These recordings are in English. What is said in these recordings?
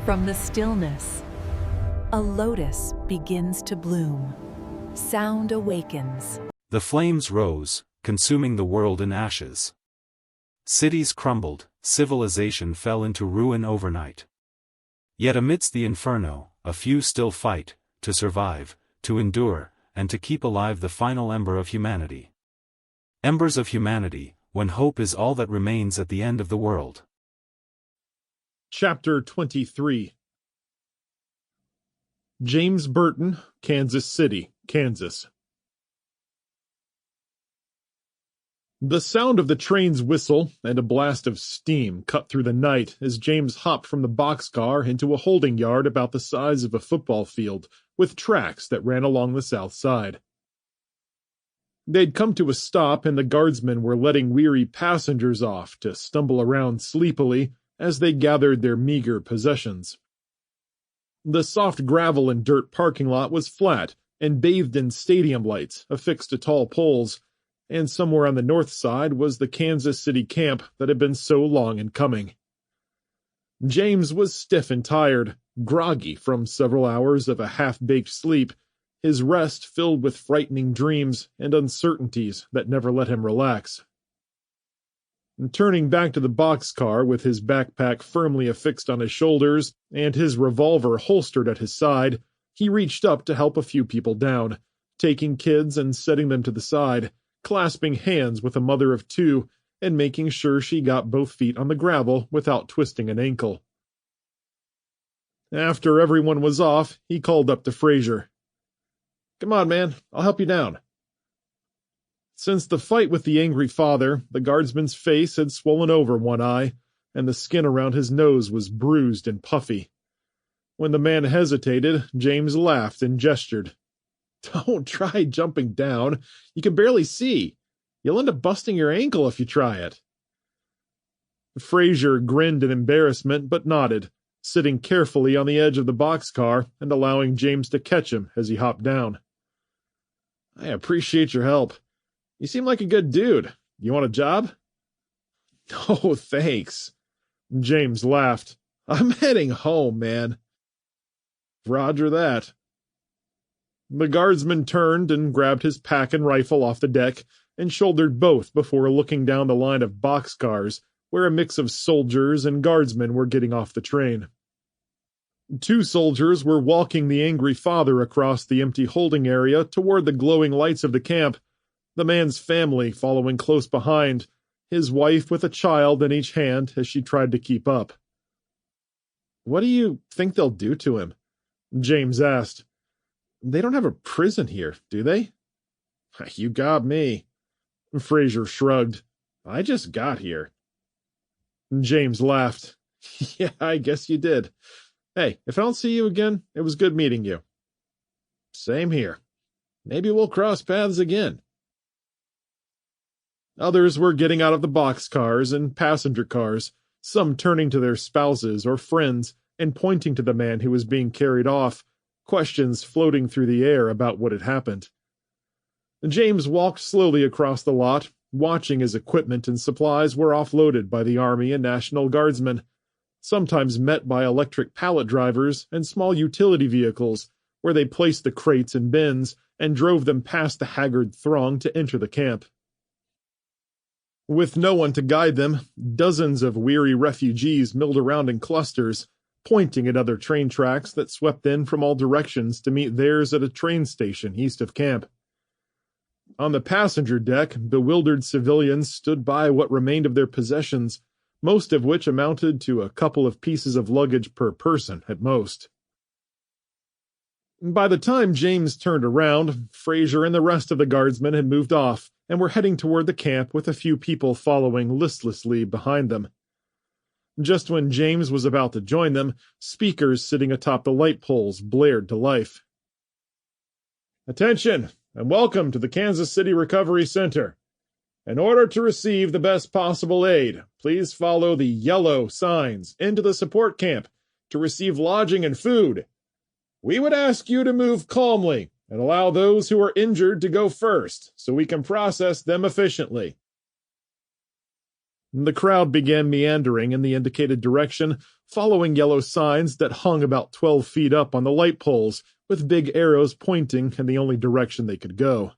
From the stillness, a lotus begins to bloom. Sound awakens. The flames rose, consuming the world in ashes. Cities crumbled, civilization fell into ruin overnight. Yet amidst the inferno, a few still fight, to survive, to endure, and to keep alive the final ember of humanity. Embers of humanity, when hope is all that remains at the end of the world. Chapter 23. James Burton, Kansas City, Kansas. The sound of the train's whistle and a blast of steam cut through the night as James hopped from the boxcar into a holding yard about the size of a football field, with tracks that ran along the south side. They'd come to a stop and the guardsmen were letting weary passengers off to stumble around sleepily as they gathered their meager possessions. The soft gravel and dirt parking lot was flat and bathed in stadium lights affixed to tall poles, and somewhere on the north side was the Kansas City camp that had been so long in coming. James was stiff and tired, groggy from several hours of a half-baked sleep, his rest filled with frightening dreams and uncertainties that never let him relax. Turning back to the boxcar with his backpack firmly affixed on his shoulders and his revolver holstered at his side, he reached up to help a few people down, taking kids and setting them to the side, clasping hands with a mother of two and making sure she got both feet on the gravel without twisting an ankle. After everyone was off, he called up to Fraser. "Come on, man, I'll help you down." Since the fight with the angry father, the guardsman's face had swollen over one eye, and the skin around his nose was bruised and puffy. When the man hesitated, James laughed and gestured. "Don't try jumping down. You can barely see. You'll end up busting your ankle if you try it." Fraser grinned in embarrassment but nodded, sitting carefully on the edge of the boxcar and allowing James to catch him as he hopped down. "I appreciate your help. You seem like a good dude. You want a job?" "Oh, thanks." James laughed. "I'm heading home, man." "Roger that." The guardsman turned and grabbed his pack and rifle off the deck and shouldered both before looking down the line of boxcars where a mix of soldiers and guardsmen were getting off the train. Two soldiers were walking the angry father across the empty holding area toward the glowing lights of the camp, the man's family following close behind, his wife with a child in each hand as she tried to keep up. "What do you think they'll do to him?" James asked. "They don't have a prison here, do they?" "You got me." Fraser shrugged. "I just got here." James laughed. "Yeah, I guess you did. Hey, if I don't see you again, it was good meeting you." "Same here. Maybe we'll cross paths again." Others were getting out of the boxcars and passenger cars, some turning to their spouses or friends and pointing to the man who was being carried off, questions floating through the air about what had happened. James walked slowly across the lot, watching as equipment and supplies were offloaded by the Army and National Guardsmen, sometimes met by electric pallet drivers and small utility vehicles, where they placed the crates in bins and drove them past the haggard throng to enter the camp. With no one to guide them, dozens of weary refugees milled around in clusters, pointing at other train tracks that swept in from all directions to meet theirs at a train station east of camp. On the passenger deck, bewildered civilians stood by what remained of their possessions, most of which amounted to a couple of pieces of luggage per person at most. By the time James turned around, Fraser and the rest of the guardsmen had moved off and were heading toward the camp with a few people following listlessly behind them. Just when James was about to join them, speakers sitting atop the light poles blared to life. "Attention, and welcome to the Kansas City Recovery Center. In order to receive the best possible aid, please follow the yellow signs into the support camp to receive lodging and food. We would ask you to move calmly and allow those who are injured to go first so we can process them efficiently." The crowd began meandering in the indicated direction, following yellow signs that hung about 12 feet up on the light poles, with big arrows pointing in the only direction they could go.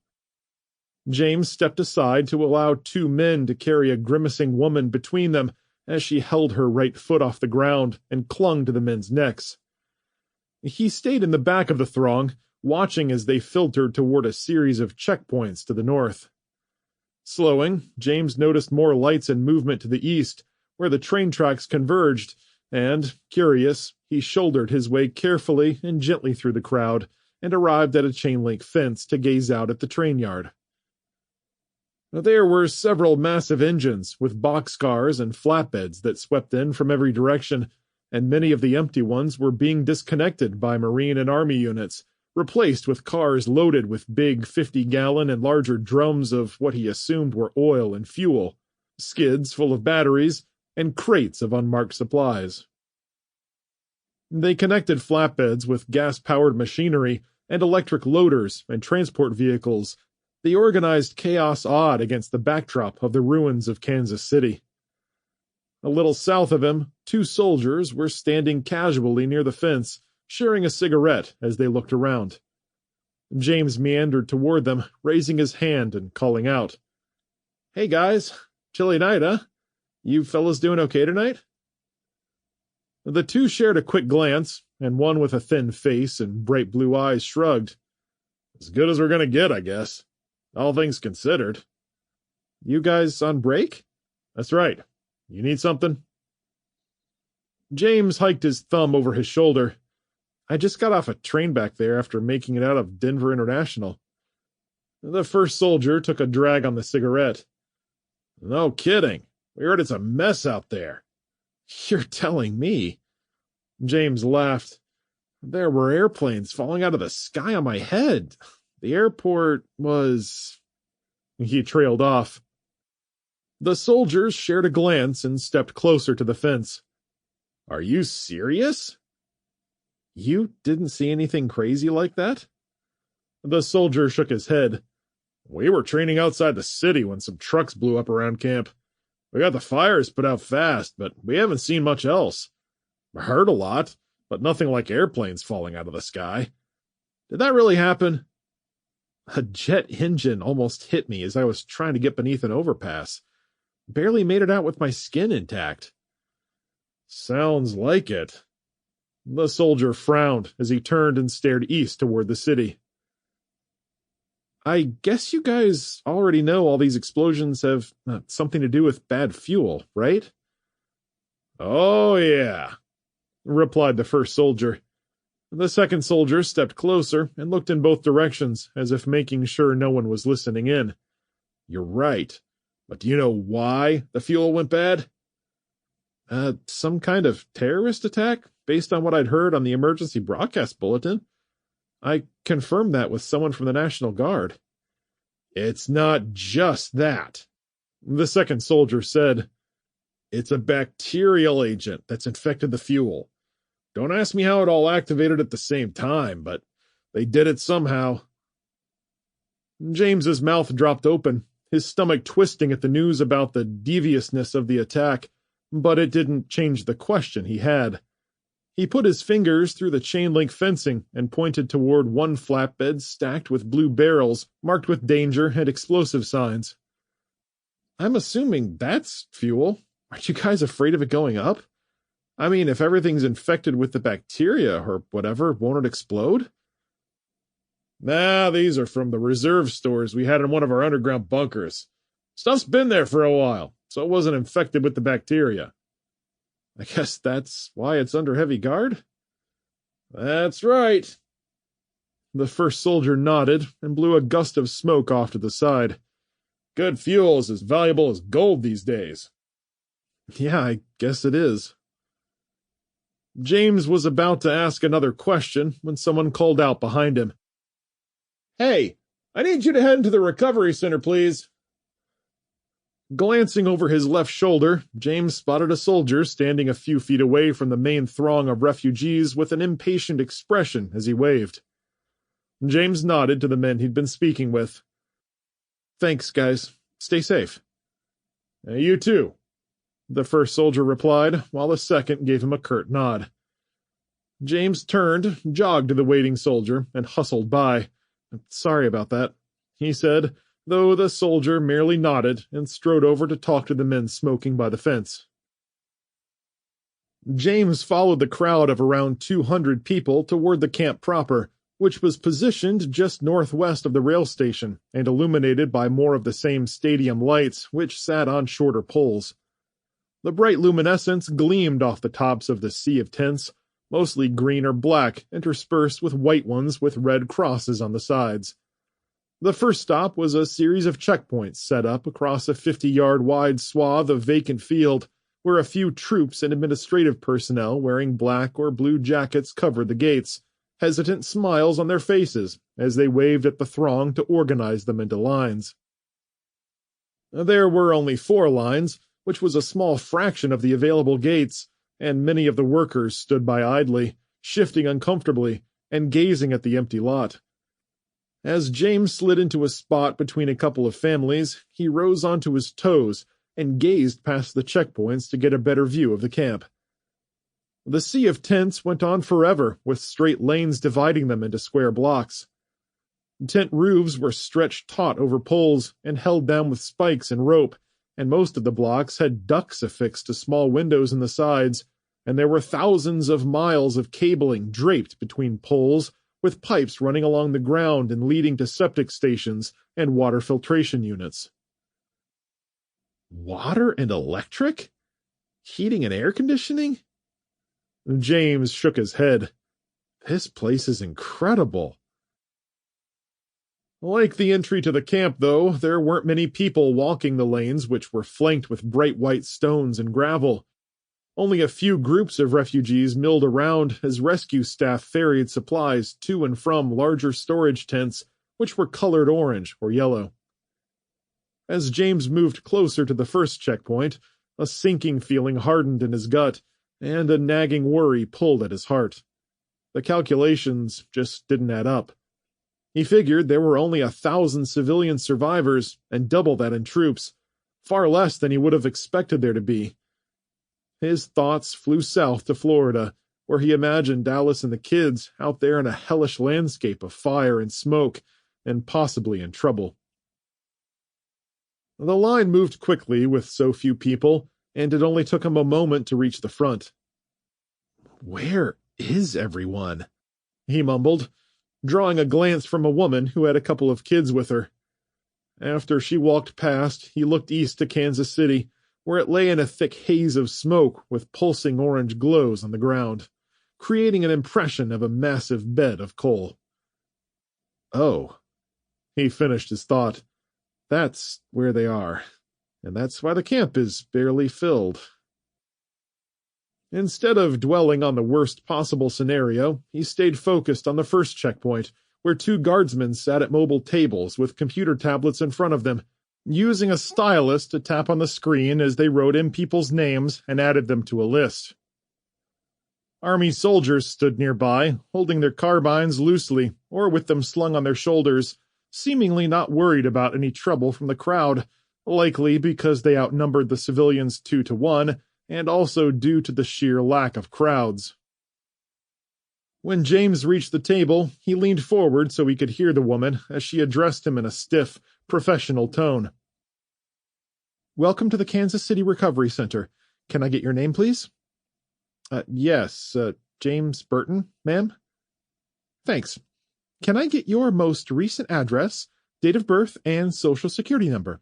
James stepped aside to allow two men to carry a grimacing woman between them as she held her right foot off the ground and clung to the men's necks. He stayed in the back of the throng, watching as they filtered toward a series of checkpoints to the north. Slowing, James noticed more lights and movement to the east, where the train tracks converged, and, curious, he shouldered his way carefully and gently through the crowd and arrived at a chain-link fence to gaze out at the train yard. There were several massive engines with boxcars and flatbeds that swept in from every direction, and many of the empty ones were being disconnected by Marine and Army units, replaced with cars loaded with big 50-gallon and larger drums of what he assumed were oil and fuel, skids full of batteries, and crates of unmarked supplies. They connected flatbeds with gas-powered machinery and electric loaders and transport vehicles, the organized chaos odd against the backdrop of the ruins of Kansas City. A little south of him, two soldiers were standing casually near the fence, sharing a cigarette as they looked around. James meandered toward them, raising his hand and calling out, "Hey guys, chilly night, huh? You fellas doing okay tonight?" The two shared a quick glance, and one with a thin face and bright blue eyes shrugged. "As good as we're gonna get, I guess. All things considered." "You guys on break?" "That's right. You need something?" James hiked his thumb over his shoulder. "I just got off a train back there after making it out of Denver International." The first soldier took a drag on the cigarette. "No kidding. We heard it's a mess out there." "You're telling me." James laughed. "There were airplanes falling out of the sky on my head. The airport was—" He trailed off. The soldiers shared a glance and stepped closer to the fence. "Are you serious?" "You didn't see anything crazy like that?" The soldier shook his head. "We were training outside the city when some trucks blew up around camp. We got the fires put out fast, but we haven't seen much else. I heard a lot, but nothing like airplanes falling out of the sky. Did that really happen?" "A jet engine almost hit me as I was trying to get beneath an overpass. Barely made it out with my skin intact." "Sounds like it." The soldier frowned as he turned and stared east toward the city. "I guess you guys already know all these explosions have something to do with bad fuel, right?" "Oh, yeah," replied the first soldier. The second soldier stepped closer and looked in both directions, as if making sure no one was listening in. "You're right. But do you know why the fuel went bad?" Some kind of terrorist attack, based on what I'd heard on the emergency broadcast bulletin. I confirmed that with someone from the National Guard." "It's not just that," the second soldier said. "It's a bacterial agent that's infected the fuel. Don't ask me how it all activated at the same time, but they did it somehow." James's mouth dropped open, his stomach twisting at the news about the deviousness of the attack, but it didn't change the question he had. He put his fingers through the chain-link fencing and pointed toward one flatbed stacked with blue barrels marked with danger and explosive signs. "I'm assuming that's fuel. Aren't you guys afraid of it going up? I mean, if everything's infected with the bacteria or whatever, won't it explode?" "Nah, these are from the reserve stores we had in one of our underground bunkers. Stuff's been there for a while, so it wasn't infected with the bacteria." "I guess that's why it's under heavy guard?" "That's right." The first soldier nodded and blew a gust of smoke off to the side. "Good fuel is as valuable as gold these days." "Yeah, I guess it is." James was about to ask another question when someone called out behind him. "Hey, I need you to head into the recovery center, please." Glancing over his left shoulder, James spotted a soldier standing a few feet away from the main throng of refugees with an impatient expression as he waved. James nodded to the men he'd been speaking with. "Thanks, guys. Stay safe." "You too. the first soldier replied, while the second gave him a curt nod. James turned, jogged to the waiting soldier, and hustled by. "Sorry about that," he said, though the soldier merely nodded and strode over to talk to the men smoking by the fence. James followed the crowd of around 200 people toward the camp proper, which was positioned just northwest of the rail station and illuminated by more of the same stadium lights which sat on shorter poles. The bright luminescence gleamed off the tops of the sea of tents, mostly green or black, interspersed with white ones with red crosses on the sides. The first stop was a series of checkpoints set up across a 50-yard-wide swath of vacant field, where a few troops and administrative personnel wearing black or blue jackets covered the gates, hesitant smiles on their faces as they waved at the throng to organize them into lines. There were only 4 lines, which was a small fraction of the available gates, and many of the workers stood by idly, shifting uncomfortably, and gazing at the empty lot. As James slid into a spot between a couple of families, he rose onto his toes and gazed past the checkpoints to get a better view of the camp. The sea of tents went on forever, with straight lanes dividing them into square blocks. Tent roofs were stretched taut over poles and held down with spikes and rope, and most of the blocks had ducts affixed to small windows in the sides, and there were thousands of miles of cabling draped between poles, with pipes running along the ground and leading to septic stations and water filtration units. Water and electric? Heating and air conditioning? James shook his head. This place is incredible. Like the entry to the camp, though, there weren't many people walking the lanes, which were flanked with bright white stones and gravel. Only a few groups of refugees milled around as rescue staff ferried supplies to and from larger storage tents, which were colored orange or yellow. As James moved closer to the first checkpoint, a sinking feeling hardened in his gut, and a nagging worry pulled at his heart. The calculations just didn't add up. He figured there were only 1,000 civilian survivors and double that in troops, far less than he would have expected there to be. His thoughts flew south to Florida, where he imagined Dallas and the kids out there in a hellish landscape of fire and smoke, and possibly in trouble. The line moved quickly with so few people, and it only took him a moment to reach the front. "Where is everyone?" he mumbled, drawing a glance from a woman who had a couple of kids with her. After she walked past, he looked east to Kansas City, where it lay in a thick haze of smoke with pulsing orange glows on the ground, creating an impression of a massive bed of coal. "Oh," he finished his thought. "That's where they are, and that's why the camp is barely filled." Instead of dwelling on the worst possible scenario, he stayed focused on the first checkpoint, where 2 guardsmen sat at mobile tables with computer tablets in front of them, using a stylus to tap on the screen as they wrote in people's names and added them to a list. Army soldiers stood nearby, holding their carbines loosely or with them slung on their shoulders, seemingly not worried about any trouble from the crowd, likely because they outnumbered the civilians 2-1, and also due to the sheer lack of crowds. When James reached the table, he leaned forward so he could hear the woman as she addressed him in a stiff, professional tone. "Welcome to the Kansas City Recovery Center. Can I get your name, please?" Yes, James Burton, ma'am." "Thanks. Can I get your most recent address, date of birth, and social security number?"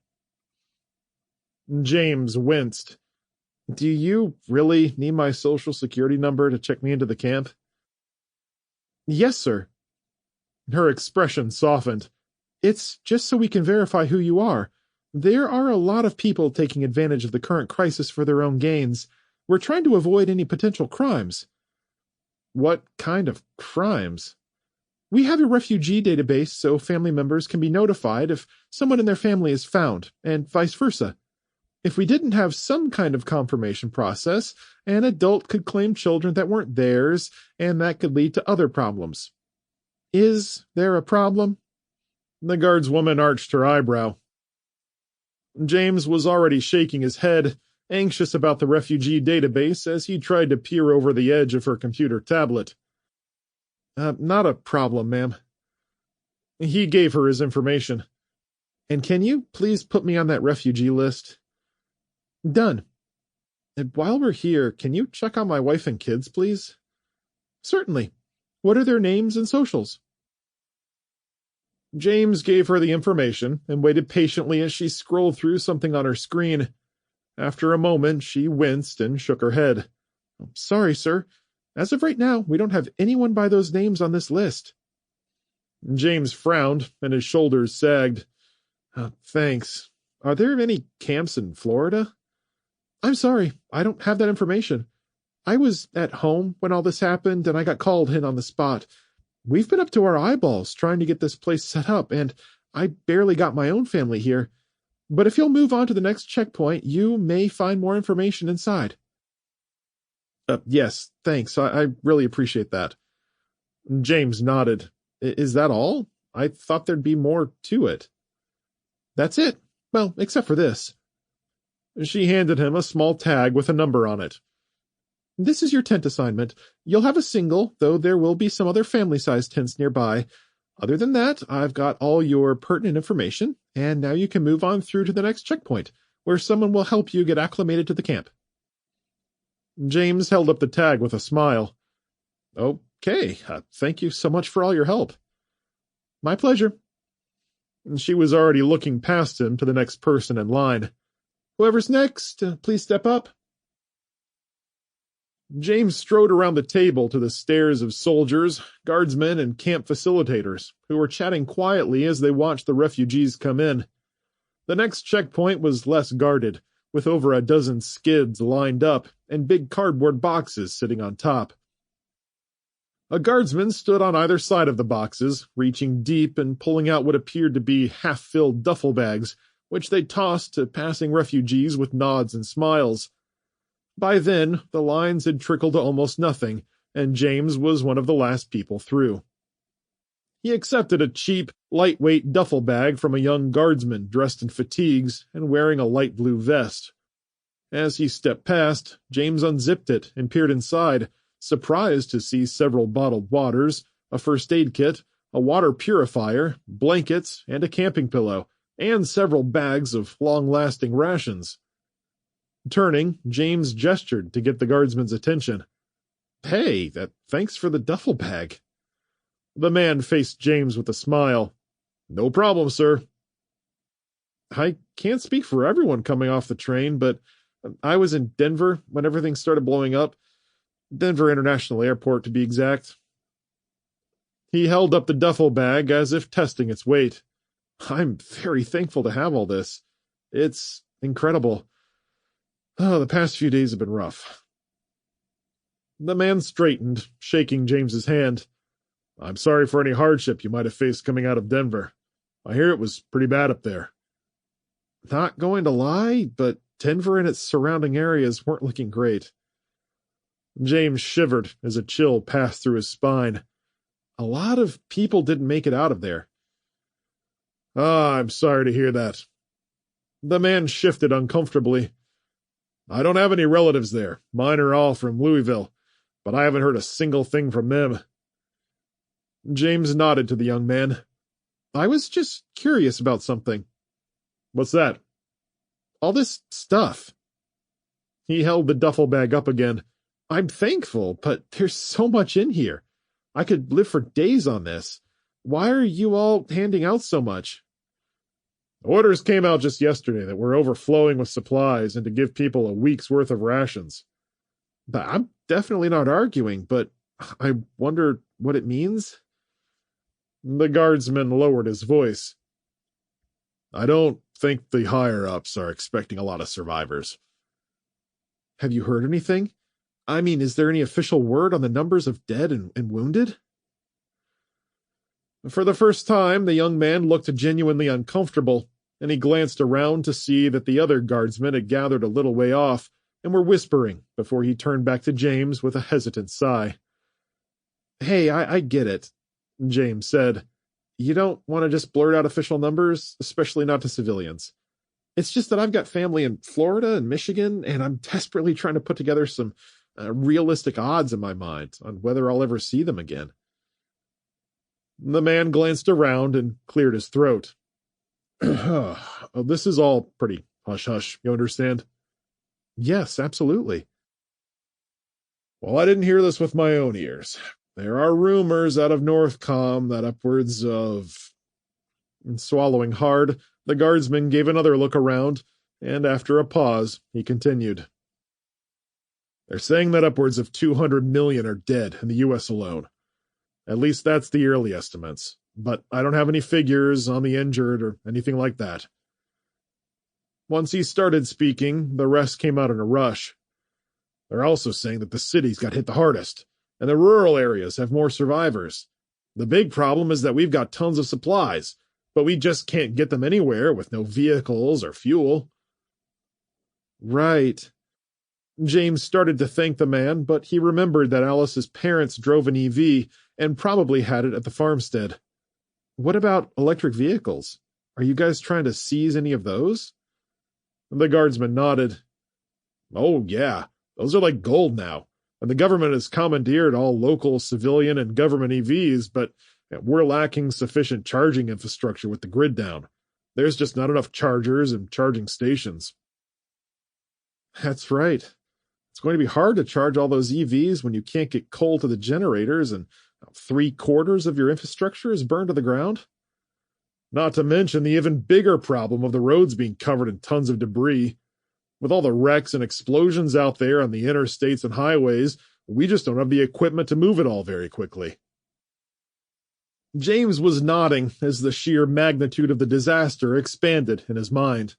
James winced. "Do you really need my social security number to check me into the camp?" "Yes, sir." Her expression softened. "It's just so we can verify who you are. There are a lot of people taking advantage of the current crisis for their own gains. We're trying to avoid any potential crimes." "What kind of crimes?" "We have a refugee database so family members can be notified if someone in their family is found, and vice versa. If we didn't have some kind of confirmation process, an adult could claim children that weren't theirs, and that could lead to other problems." "Is there a problem?" The guardswoman arched her eyebrow. James was already shaking his head, anxious about the refugee database as he tried to peer over the edge of her computer tablet. Not a problem, ma'am. He gave her his information. And can you please put me on that refugee list? Done. And while we're here, can you check on my wife and kids, please? Certainly. What are their names and socials? James gave her the information and waited patiently as she scrolled through something on her screen. After a moment, she winced and shook her head. Sorry, sir. As of right now, we don't have anyone by those names on this list. James frowned, and his shoulders sagged. Thanks. Are there any camps in Florida? I'm sorry, I don't have that information. I was at home when all this happened, and I got called in on the spot. We've been up to our eyeballs trying to get this place set up, and I barely got my own family here. But if you'll move on to the next checkpoint, you may find more information inside. Yes, thanks. I really appreciate that. James nodded. Is that all? I thought there'd be more to it. That's it. Well, except for this. She handed him a small tag with a number on it. This is your tent assignment. You'll have a single, though there will be some other family-sized tents nearby. Other than that, I've got all your pertinent information, and now you can move on through to the next checkpoint, where someone will help you get acclimated to the camp. James held up the tag with a smile. Okay, thank you so much for all your help. My pleasure. She was already looking past him to the next person in line. Whoever's next, please step up. James strode around the table to the stares of soldiers, guardsmen, and camp facilitators, who were chatting quietly as they watched the refugees come in. The next checkpoint was less guarded, with over a dozen skids lined up and big cardboard boxes sitting on top. A guardsman stood on either side of the boxes, reaching deep and pulling out what appeared to be half-filled duffel bags, which they tossed to passing refugees with nods and smiles. By then, the lines had trickled to almost nothing, and James was one of the last people through. He accepted a cheap, lightweight duffel bag from a young guardsman dressed in fatigues and wearing a light blue vest. As he stepped past, James unzipped it and peered inside, surprised to see several bottled waters, a first aid kit, a water purifier, blankets, and a camping pillow, and several bags of long-lasting rations. Turning, James gestured to get the guardsman's attention. Hey, thanks for the duffel bag. The man faced James with a smile. No problem, sir. I can't speak for everyone coming off the train, but I was in Denver when everything started blowing up. Denver International Airport, to be exact. He held up the duffel bag as if testing its weight. I'm very thankful to have all this. It's incredible. The past few days have been rough. The man straightened, shaking James's hand. I'm sorry for any hardship you might have faced coming out of Denver. I hear it was pretty bad up there. Not going to lie, but Denver and its surrounding areas weren't looking great. James shivered as a chill passed through his spine. A lot of people didn't make it out of there. I'm sorry to hear that. The man shifted uncomfortably. I don't have any relatives there. Mine are all from Louisville, but I haven't heard a single thing from them. James nodded to the young man. I was just curious about something. What's that? All this stuff. He held the duffel bag up again. I'm thankful, but there's so much in here. I could live for days on this. Why are you all handing out so much? Orders came out just yesterday that we're overflowing with supplies and to give people a week's worth of rations. But I'm definitely not arguing, but I wonder what it means. The guardsman lowered his voice. I don't think the higher-ups are expecting a lot of survivors. Have you heard anything? I mean, is there any official word on the numbers of dead and wounded? For the first time, the young man looked genuinely uncomfortable, and he glanced around to see that the other guardsmen had gathered a little way off and were whispering before he turned back to James with a hesitant sigh. Hey, I get it, James said. You don't want to just blurt out official numbers, especially not to civilians. It's just that I've got family in Florida and Michigan, and I'm desperately trying to put together some realistic odds in my mind on whether I'll ever see them again. The man glanced around and cleared his throat. This is all pretty hush-hush, you understand? Yes, absolutely. Well, I didn't hear this with my own ears. There are rumors out of Northcom that upwards of... And swallowing hard, the guardsman gave another look around, and after a pause, he continued. They're saying that upwards of 200 million are dead in the U.S. alone. At least that's the yearly estimates, but I don't have any figures on the injured or anything like that. Once he started speaking, the rest came out in a rush. They're also saying that the cities got hit the hardest, and the rural areas have more survivors. The big problem is that we've got tons of supplies, but we just can't get them anywhere with no vehicles or fuel. Right. James started to thank the man, but he remembered that Alice's parents drove an EV and probably had it at the farmstead. What about electric vehicles? Are you guys trying to seize any of those? The guardsman nodded. Oh, yeah. Those are like gold now. And the government has commandeered all local civilian and government EVs, but we're lacking sufficient charging infrastructure with the grid down. There's just not enough chargers and charging stations. That's right. It's going to be hard to charge all those EVs when you can't get coal to the generators and 3/4 of your infrastructure is burned to the ground. Not to mention the even bigger problem of the roads being covered in tons of debris. With all the wrecks and explosions out there on the interstates and highways, we just don't have the equipment to move it all very quickly. James was nodding as the sheer magnitude of the disaster expanded in his mind.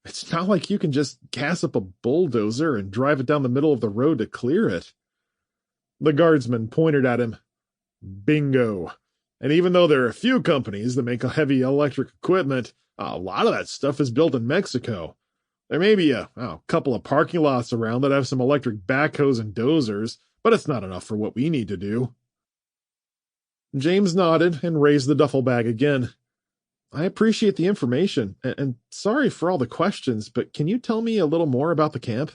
It's not like you can just gas up a bulldozer and drive it down the middle of the road to clear it. The guardsman pointed at him. Bingo. And even though there are a few companies that make heavy electric equipment, a lot of that stuff is built in Mexico. There may be a couple of parking lots around that have some electric backhoes and dozers, but it's not enough for what we need to do. James nodded and raised the duffel bag again. I appreciate the information, and sorry for all the questions, but can you tell me a little more about the camp?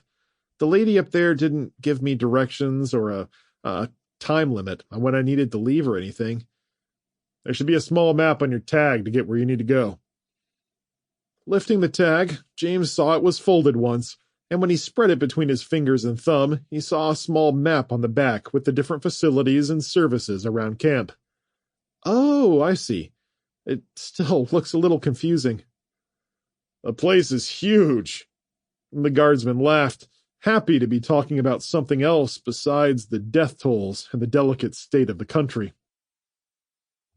The lady up there didn't give me directions or a time limit on when I needed to leave or anything. There should be a small map on your tag to get where you need to go. Lifting the tag, James saw it was folded once, and when he spread it between his fingers and thumb, he saw a small map on the back with the different facilities and services around camp. Oh, I see. It still looks a little confusing. The place is huge. The guardsman laughed, happy to be talking about something else besides the death tolls and the delicate state of the country.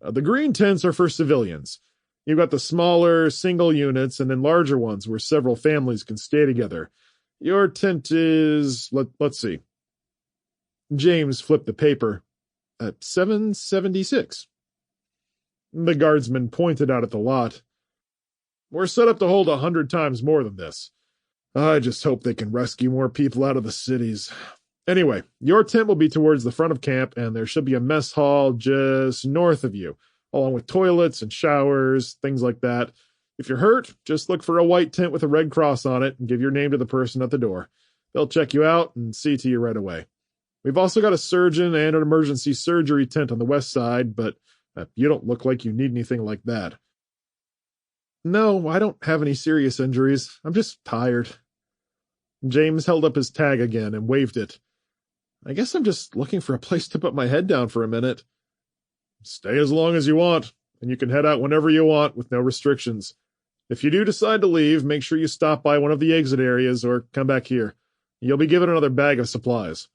The green tents are for civilians. You've got the smaller, single units and then larger ones where several families can stay together. Your tent is, let's see. James flipped the paper. 776. The guardsman pointed out at the lot. We're set up to hold 100 times more than this. I just hope they can rescue more people out of the cities. Anyway, your tent will be towards the front of camp, and there should be a mess hall just north of you, along with toilets and showers, things like that. If you're hurt, just look for a white tent with a red cross on it and give your name to the person at the door. They'll check you out and see to you right away. We've also got a surgeon and an emergency surgery tent on the west side, but you don't look like you need anything like that. No, I don't have any serious injuries. I'm just tired. James held up his tag again and waved it. I guess I'm just looking for a place to put my head down for a minute. Stay as long as you want, and you can head out whenever you want with no restrictions. If you do decide to leave, make sure you stop by one of the exit areas or come back here. You'll be given another bag of supplies.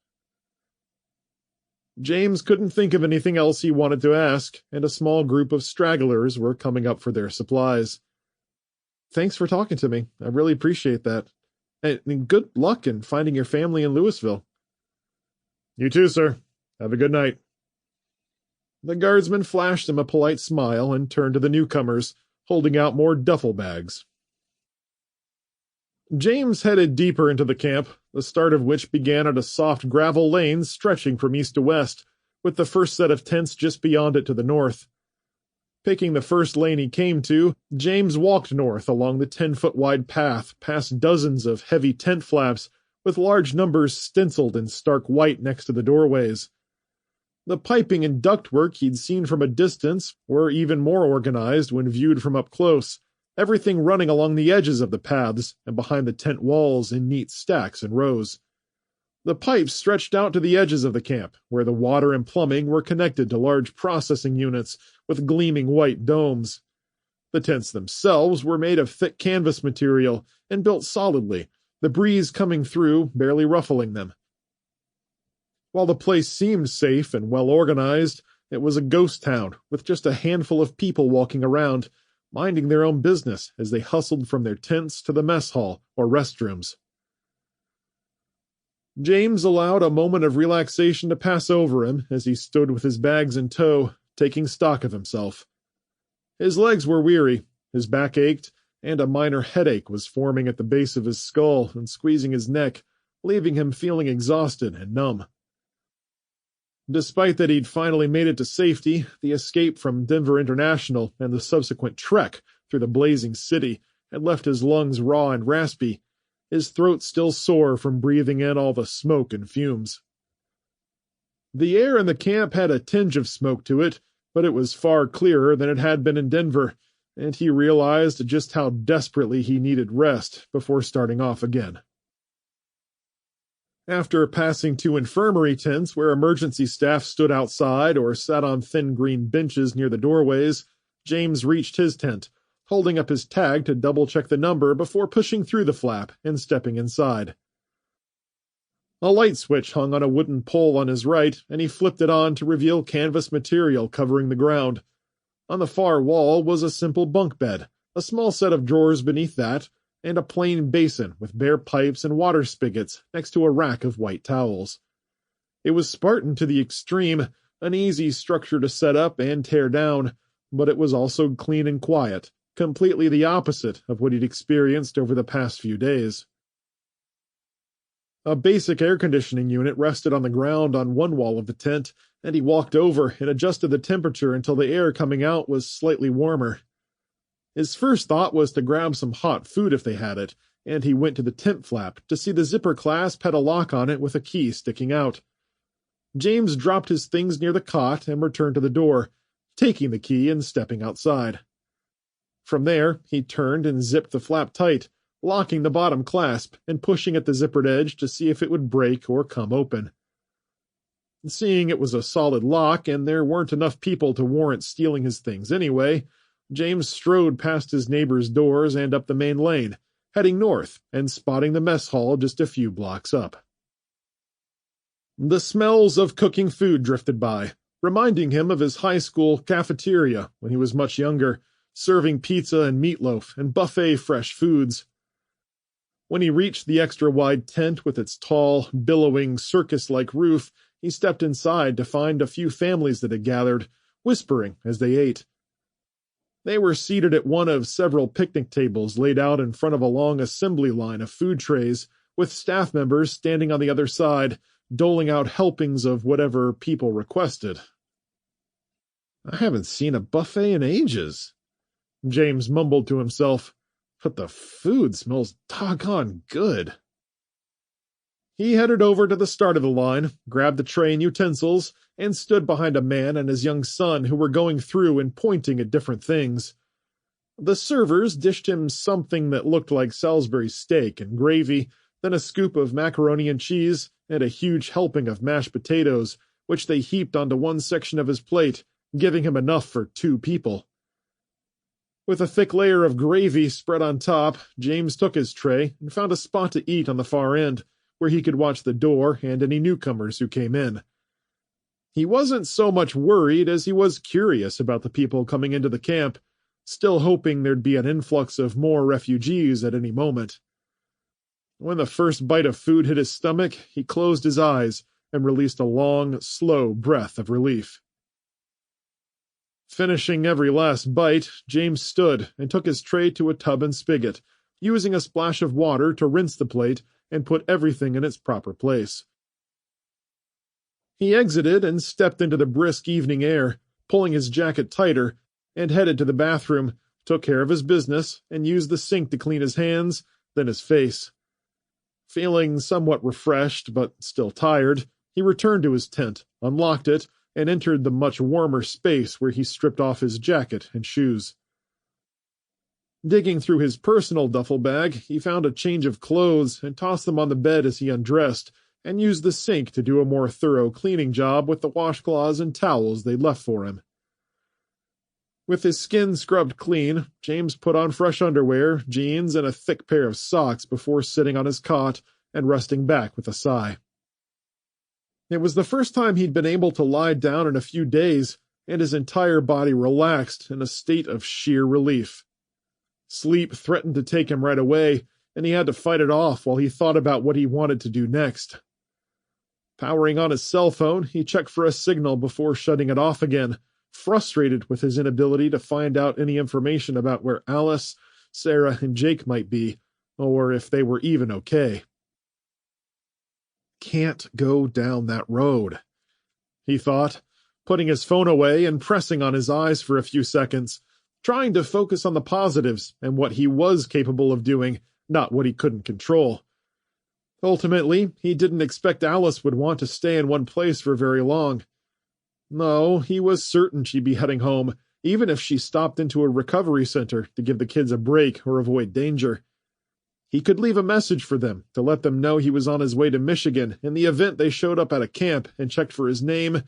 James couldn't think of anything else he wanted to ask, and a small group of stragglers were coming up for their supplies. Thanks for talking to me. I really appreciate that. And good luck in finding your family in Louisville. You too, sir. Have a good night. The guardsman flashed him a polite smile and turned to the newcomers, holding out more duffel bags. James headed deeper into the camp, the start of which began at a soft gravel lane stretching from east to west, with the first set of tents just beyond it to the north. Picking the first lane he came to, James walked north along the 10-foot-wide path, past dozens of heavy tent flaps, with large numbers stenciled in stark white next to the doorways. The piping and ductwork he'd seen from a distance were even more organized when viewed from up close, everything running along the edges of the paths and behind the tent walls in neat stacks and rows. The pipes stretched out to the edges of the camp, where the water and plumbing were connected to large processing units with gleaming white domes. The tents themselves were made of thick canvas material and built solidly, the breeze coming through barely ruffling them. While the place seemed safe and well organized, it was a ghost town, with just a handful of people walking around, minding their own business as they hustled from their tents to the mess hall or restrooms. James allowed a moment of relaxation to pass over him as he stood with his bags in tow, taking stock of himself. His legs were weary, his back ached, and a minor headache was forming at the base of his skull and squeezing his neck, leaving him feeling exhausted and numb. Despite that he'd finally made it to safety, the escape from Denver International and the subsequent trek through the blazing city had left his lungs raw and raspy, his throat still sore from breathing in all the smoke and fumes. The air in the camp had a tinge of smoke to it, but it was far clearer than it had been in Denver, and he realized just how desperately he needed rest before starting off again. After passing two infirmary tents where emergency staff stood outside or sat on thin green benches near the doorways, James reached his tent, holding up his tag to double-check the number before pushing through the flap and stepping inside. A light switch hung on a wooden pole on his right, and he flipped it on to reveal canvas material covering the ground. On the far wall was a simple bunk bed, a small set of drawers beneath that, and a plain basin with bare pipes and water spigots next to a rack of white towels. It was Spartan to the extreme, an easy structure to set up and tear down, but it was also clean and quiet, completely the opposite of what he'd experienced over the past few days. A basic air conditioning unit rested on the ground on one wall of the tent, and he walked over and adjusted the temperature until the air coming out was slightly warmer. His first thought was to grab some hot food if they had it, and he went to the tent flap to see the zipper clasp had a lock on it with a key sticking out. James dropped his things near the cot and returned to the door, taking the key and stepping outside. From there, he turned and zipped the flap tight, locking the bottom clasp and pushing at the zippered edge to see if it would break or come open. Seeing it was a solid lock and there weren't enough people to warrant stealing his things anyway, James strode past his neighbor's doors and up the main lane, heading north and spotting the mess hall just a few blocks up. The smells of cooking food drifted by, reminding him of his high school cafeteria when he was much younger, serving pizza and meatloaf and buffet fresh foods. When he reached the extra-wide tent with its tall, billowing, circus-like roof, he stepped inside to find a few families that had gathered, whispering as they ate. They were seated at one of several picnic tables laid out in front of a long assembly line of food trays, with staff members standing on the other side, doling out helpings of whatever people requested. "I haven't seen a buffet in ages," James mumbled to himself, "but the food smells doggone good." He headed over to the start of the line, grabbed the tray and utensils, and stood behind a man and his young son who were going through and pointing at different things. The servers dished him something that looked like Salisbury steak and gravy, then a scoop of macaroni and cheese, and a huge helping of mashed potatoes, which they heaped onto one section of his plate, giving him enough for 2 people. With a thick layer of gravy spread on top, James took his tray and found a spot to eat on the far end, where he could watch the door and any newcomers who came in. He wasn't so much worried as he was curious about the people coming into the camp, still hoping there'd be an influx of more refugees at any moment. When the first bite of food hit his stomach, he closed his eyes and released a long, slow breath of relief. Finishing every last bite, James stood and took his tray to a tub and spigot, using a splash of water to rinse the plate and put everything in its proper place. He exited and stepped into the brisk evening air, pulling his jacket tighter and headed to the bathroom, took care of his business, and used the sink to clean his hands, then his face. Feeling somewhat refreshed, but still tired, he returned to his tent, unlocked it, and entered the much warmer space where he stripped off his jacket and shoes. Digging through his personal duffel bag, he found a change of clothes and tossed them on the bed as he undressed, and used the sink to do a more thorough cleaning job with the washcloths and towels they'd left for him. With his skin scrubbed clean, James put on fresh underwear, jeans, and a thick pair of socks before sitting on his cot and resting back with a sigh. It was the first time he'd been able to lie down in a few days, and his entire body relaxed in a state of sheer relief. Sleep threatened to take him right away, and he had to fight it off while he thought about what he wanted to do next. Powering on his cell phone, he checked for a signal before shutting it off again, frustrated with his inability to find out any information about where Alice, Sarah, and Jake might be, or if they were even okay. Can't go down that road, he thought, putting his phone away and pressing on his eyes for a few seconds, trying to focus on the positives and what he was capable of doing, not what he couldn't control. Ultimately, he didn't expect Alice would want to stay in one place for very long. No, he was certain she'd be heading home, even if she stopped into a recovery center to give the kids a break or avoid danger. He could leave a message for them to let them know he was on his way to Michigan in the event they showed up at a camp and checked for his name,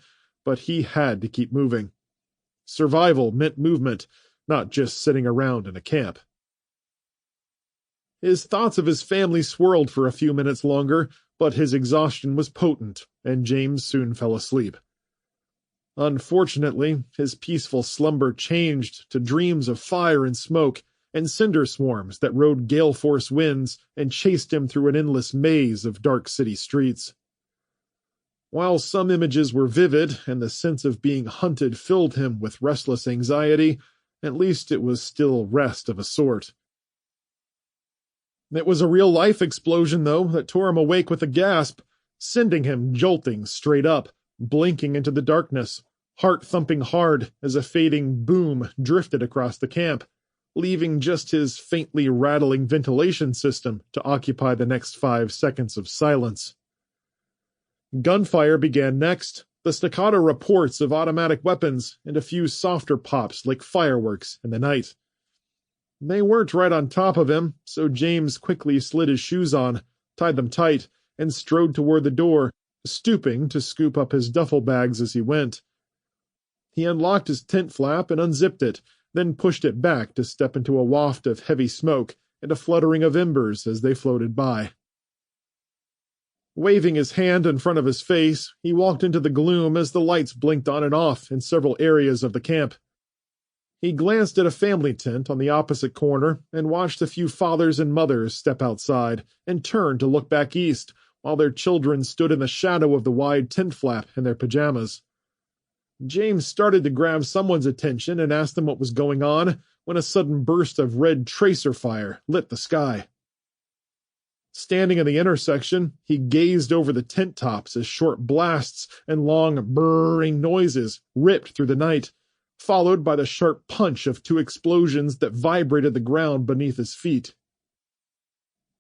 but he had to keep moving. Survival meant movement, not just sitting around in a camp. His thoughts of his family swirled for a few minutes longer, but his exhaustion was potent, and James soon fell asleep. Unfortunately, his peaceful slumber changed to dreams of fire and smoke, and cinder swarms that rode gale-force winds and chased him through an endless maze of dark city streets. While some images were vivid and the sense of being hunted filled him with restless anxiety, at least it was still rest of a sort. It was a real-life explosion, though, that tore him awake with a gasp, sending him jolting straight up, blinking into the darkness, heart thumping hard as a fading boom drifted across the camp, leaving just his faintly rattling ventilation system to occupy the next 5 seconds of silence. Gunfire began next, the staccato reports of automatic weapons, and a few softer pops like fireworks in the night. They weren't right on top of him, so James quickly slid his shoes on, tied them tight, and strode toward the door, stooping to scoop up his duffel bags as he went. He unlocked his tent flap and unzipped it, then pushed it back to step into a waft of heavy smoke and a fluttering of embers as they floated by. Waving his hand in front of his face, he walked into the gloom as the lights blinked on and off in several areas of the camp. He glanced at a family tent on the opposite corner and watched a few fathers and mothers step outside and turn to look back east while their children stood in the shadow of the wide tent flap in their pajamas. James started to grab someone's attention and ask them what was going on when a sudden burst of red tracer fire lit the sky. Standing in the intersection, he gazed over the tent tops as short blasts and long burring noises ripped through the night, followed by the sharp punch of 2 explosions that vibrated the ground beneath his feet.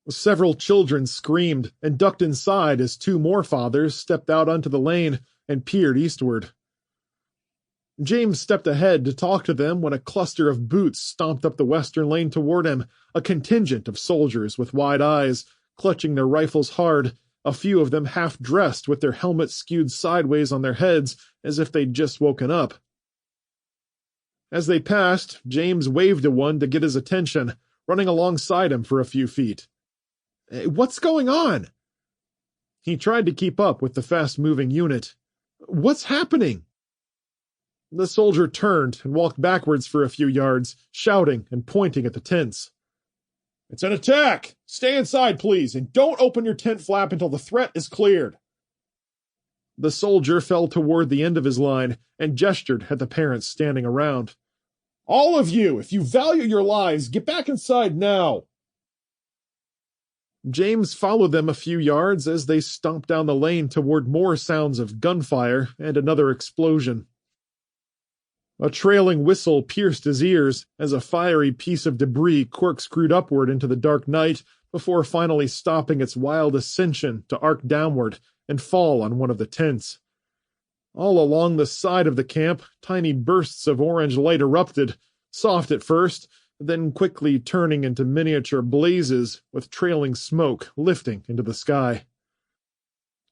Several children screamed and ducked inside as 2 more fathers stepped out onto the lane and peered eastward. James stepped ahead to talk to them when a cluster of boots stomped up the western lane toward him, a contingent of soldiers with wide eyes, clutching their rifles hard, a few of them half-dressed with their helmets skewed sideways on their heads as if they'd just woken up. As they passed, James waved to one to get his attention, running alongside him for a few feet. "Hey, what's going on?" He tried to keep up with the fast-moving unit. "What's happening?" The soldier turned and walked backwards for a few yards, shouting and pointing at the tents. "It's an attack! Stay inside, please, and don't open your tent flap until the threat is cleared." The soldier fell toward the end of his line and gestured at the parents standing around. "All of you, if you value your lives, get back inside now." James followed them a few yards as they stomped down the lane toward more sounds of gunfire and another explosion. A trailing whistle pierced his ears as a fiery piece of debris corkscrewed upward into the dark night before finally stopping its wild ascension to arc downward and fall on one of the tents. All along the side of the camp, tiny bursts of orange light erupted, soft at first, then quickly turning into miniature blazes with trailing smoke lifting into the sky.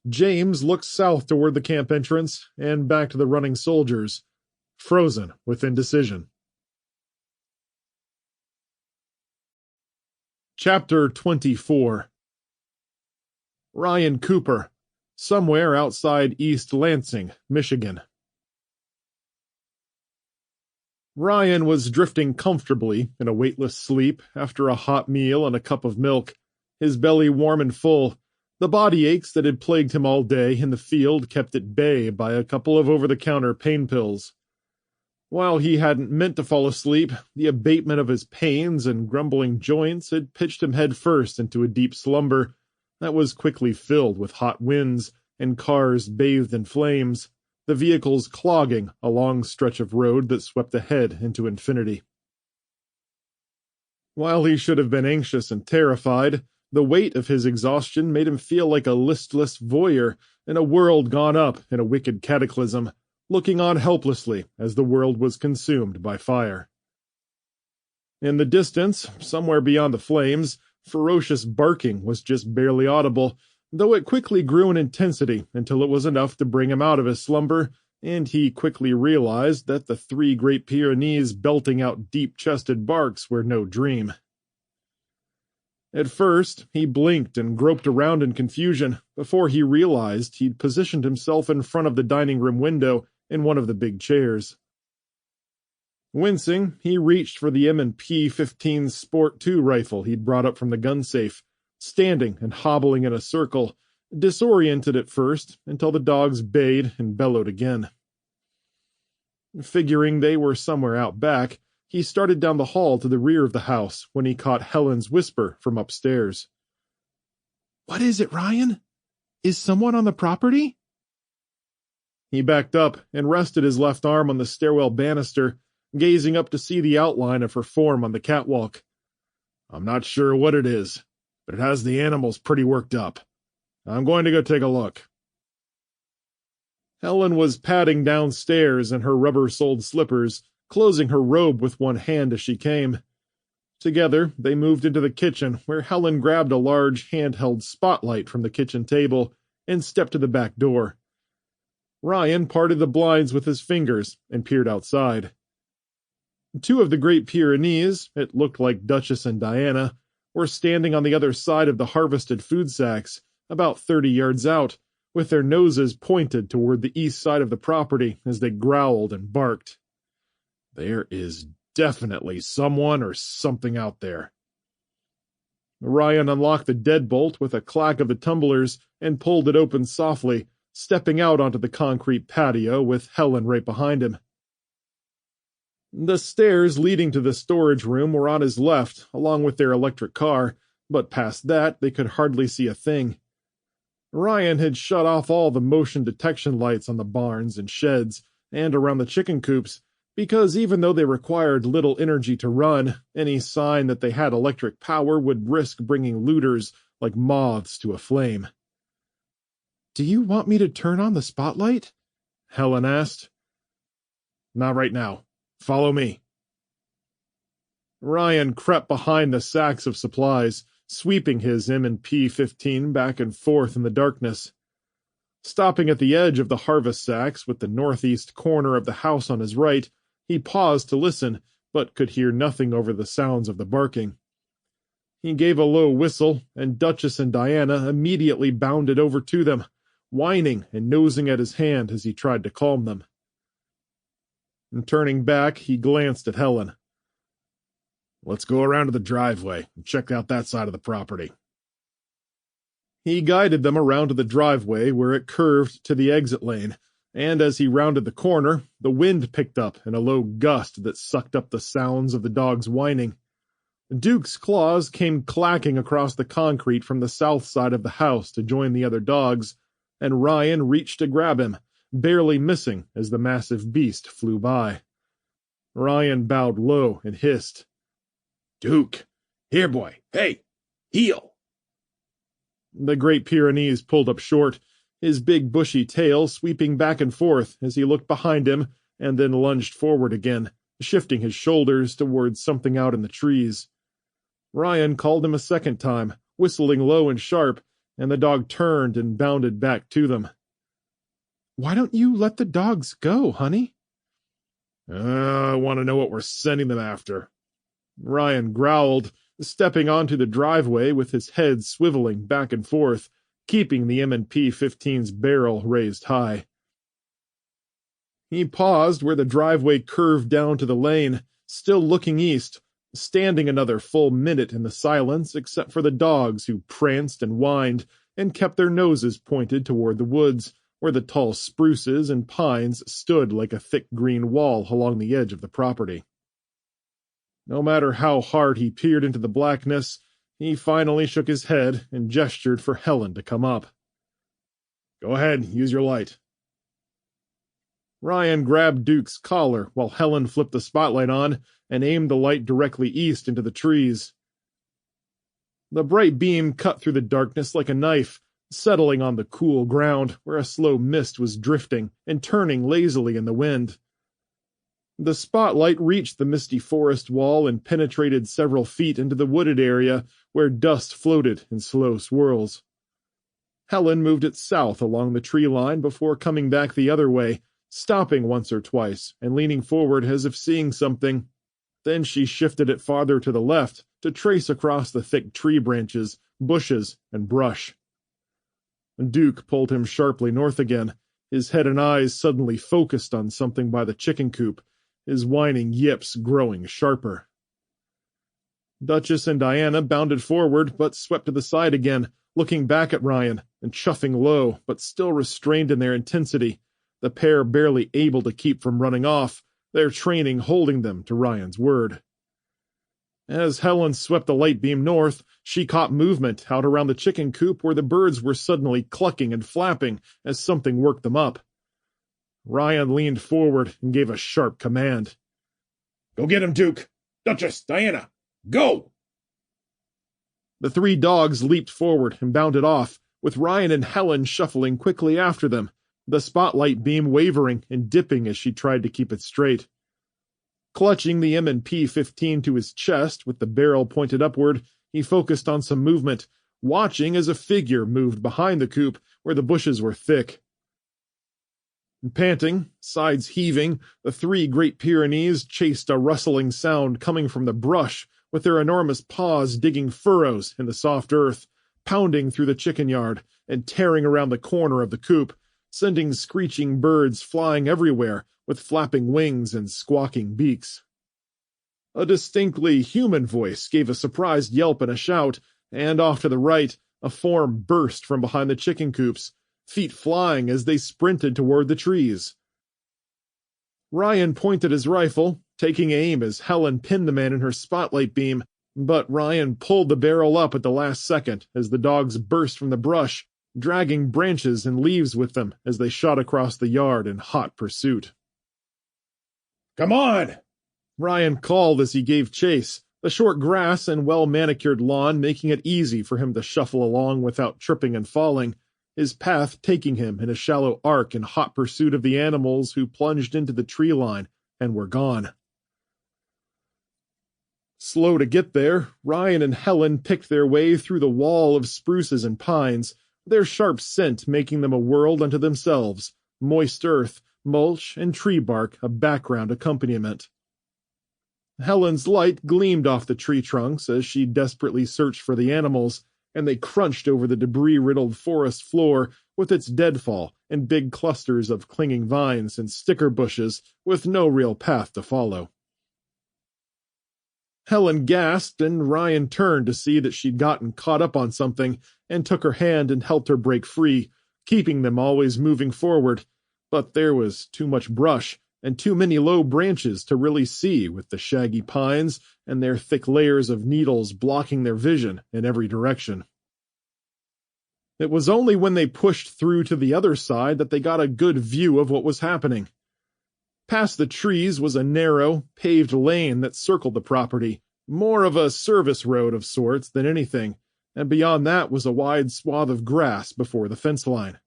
James looked south toward the camp entrance and back to the running soldiers, frozen with indecision. Chapter 24. Ryan Cooper, somewhere outside East Lansing, Michigan. Ryan was drifting comfortably in a weightless sleep after a hot meal and a cup of milk, his belly warm and full. The body aches that had plagued him all day in the field kept at bay by a couple of over-the-counter pain pills. While he hadn't meant to fall asleep, the abatement of his pains and grumbling joints had pitched him head first into a deep slumber that was quickly filled with hot winds and cars bathed in flames, the vehicles clogging a long stretch of road that swept ahead into infinity. While he should have been anxious and terrified, the weight of his exhaustion made him feel like a listless voyeur in a world gone up in a wicked cataclysm, looking on helplessly as the world was consumed by fire. In the distance, somewhere beyond the flames, ferocious barking was just barely audible, though it quickly grew in intensity until it was enough to bring him out of his slumber, and he quickly realized that the three Great Pyrenees belting out deep-chested barks were no dream. At first, he blinked and groped around in confusion before he realized he'd positioned himself in front of the dining room window in one of the big chairs. Wincing, he reached for the M&P 15 Sport II rifle he'd brought up from the gun safe, standing and hobbling in a circle, disoriented at first until the dogs bayed and bellowed again. Figuring they were somewhere out back, he started down the hall to the rear of the house when he caught Helen's whisper from upstairs. "What is it, Ryan? Is someone on the property?" He backed up and rested his left arm on the stairwell banister, gazing up to see the outline of her form on the catwalk. "I'm not sure what it is, but it has the animals pretty worked up. I'm going to go take a look." Helen was padding downstairs in her rubber-soled slippers, closing her robe with one hand as she came. Together, they moved into the kitchen, where Helen grabbed a large handheld spotlight from the kitchen table and stepped to the back door. Ryan parted the blinds with his fingers and peered outside. Two of the Great Pyrenees, it looked like Duchess and Diana, were standing on the other side of the harvested food sacks, about 30 yards out, with their noses pointed toward the east side of the property as they growled and barked. There is definitely someone or something out there. Ryan unlocked the deadbolt with a clack of the tumblers and pulled it open softly, stepping out onto the concrete patio with Helen right behind him. The stairs leading to the storage room were on his left, along with their electric car, but past that they could hardly see a thing. Ryan had shut off all the motion detection lights on the barns and sheds and around the chicken coops, because even though they required little energy to run, any sign that they had electric power would risk bringing looters like moths to a flame. "Do you want me to turn on the spotlight?" Helen asked. "Not right now. Follow me." Ryan crept behind the sacks of supplies, sweeping his M&P 15 back and forth in the darkness. Stopping at the edge of the harvest sacks with the northeast corner of the house on his right, he paused to listen, but could hear nothing over the sounds of the barking. He gave a low whistle, and Duchess and Diana immediately bounded over to them, whining and nosing at his hand as he tried to calm them. And turning back, he glanced at Helen. "Let's go around to the driveway and check out that side of the property." He guided them around to the driveway where it curved to the exit lane, and as he rounded the corner, the wind picked up in a low gust that sucked up the sounds of the dogs whining. Duke's claws came clacking across the concrete from the south side of the house to join the other dogs, and Ryan reached to grab him, barely missing as the massive beast flew by. Ryan bowed low and hissed, "Duke, here boy, hey, heel." The Great Pyrenees pulled up short, his big bushy tail sweeping back and forth as he looked behind him and then lunged forward again, shifting his shoulders towards something out in the trees. Ryan called him a second time, whistling low and sharp, and the dog turned and bounded back to them. "Why don't you let the dogs go, honey?" I want to know what we're sending them after." Ryan growled, stepping onto the driveway with his head swiveling back and forth, keeping the M&P-15's barrel raised high. He paused where the driveway curved down to the lane, still looking east, standing another full minute in the silence except for the dogs who pranced and whined and kept their noses pointed toward the woods, where the tall spruces and pines stood like a thick green wall along the edge of the property. No matter how hard he peered into the blackness, he finally shook his head and gestured for Helen to come up. "Go ahead, use your light." Ryan grabbed Duke's collar while Helen flipped the spotlight on and aimed the light directly east into the trees. The bright beam cut through the darkness like a knife, settling on the cool ground where a slow mist was drifting and turning lazily in the wind. The spotlight reached the misty forest wall and penetrated several feet into the wooded area where dust floated in slow swirls. Helen moved it south along the tree line before coming back the other way, stopping once or twice and leaning forward as if seeing something. Then she shifted it farther to the left to trace across the thick tree branches, bushes, and brush. Duke pulled him sharply north again, his head and eyes suddenly focused on something by the chicken coop, his whining yips growing sharper. Duchess and Diana bounded forward but swept to the side again, looking back at Ryan and chuffing low but still restrained in their intensity, the pair barely able to keep from running off, their training holding them to Ryan's word. As Helen swept the light beam north, she caught movement out around the chicken coop where the birds were suddenly clucking and flapping as something worked them up. Ryan leaned forward and gave a sharp command. "Go get him, Duke! Duchess, Diana, go!" The three dogs leaped forward and bounded off, with Ryan and Helen shuffling quickly after them, the spotlight beam wavering and dipping as she tried to keep it straight. Clutching the M&P-15 to his chest with the barrel pointed upward, he focused on some movement, watching as a figure moved behind the coop where the bushes were thick. Panting, sides heaving, the three Great Pyrenees chased a rustling sound coming from the brush, with their enormous paws digging furrows in the soft earth, pounding through the chicken yard, and tearing around the corner of the coop, sending screeching birds flying everywhere with flapping wings and squawking beaks. A distinctly human voice gave a surprised yelp and a shout, and off to the right, a form burst from behind the chicken coops, feet flying as they sprinted toward the trees. Ryan pointed his rifle, taking aim as Helen pinned the man in her spotlight beam, but Ryan pulled the barrel up at the last second as the dogs burst from the brush, dragging branches and leaves with them as they shot across the yard in hot pursuit. "Come on!" Ryan called as he gave chase, the short grass and well-manicured lawn making it easy for him to shuffle along without tripping and falling, his path taking him in a shallow arc in hot pursuit of the animals who plunged into the tree line and were gone. Slow to get there, Ryan and Helen picked their way through the wall of spruces and pines, their sharp scent making them a world unto themselves, moist earth, mulch, and tree bark a background accompaniment. Helen's light gleamed off the tree trunks as she desperately searched for the animals, and they crunched over the debris-riddled forest floor with its deadfall and big clusters of clinging vines and sticker bushes with no real path to follow. Helen gasped, and Ryan turned to see that she'd gotten caught up on something and took her hand and helped her break free, keeping them always moving forward, but there was too much brush and too many low branches to really see with the shaggy pines and their thick layers of needles blocking their vision in every direction. It was only when they pushed through to the other side that they got a good view of what was happening. Past the trees was a narrow, paved lane that circled the property, more of a service road of sorts than anything, and beyond that was a wide swath of grass before the fence line.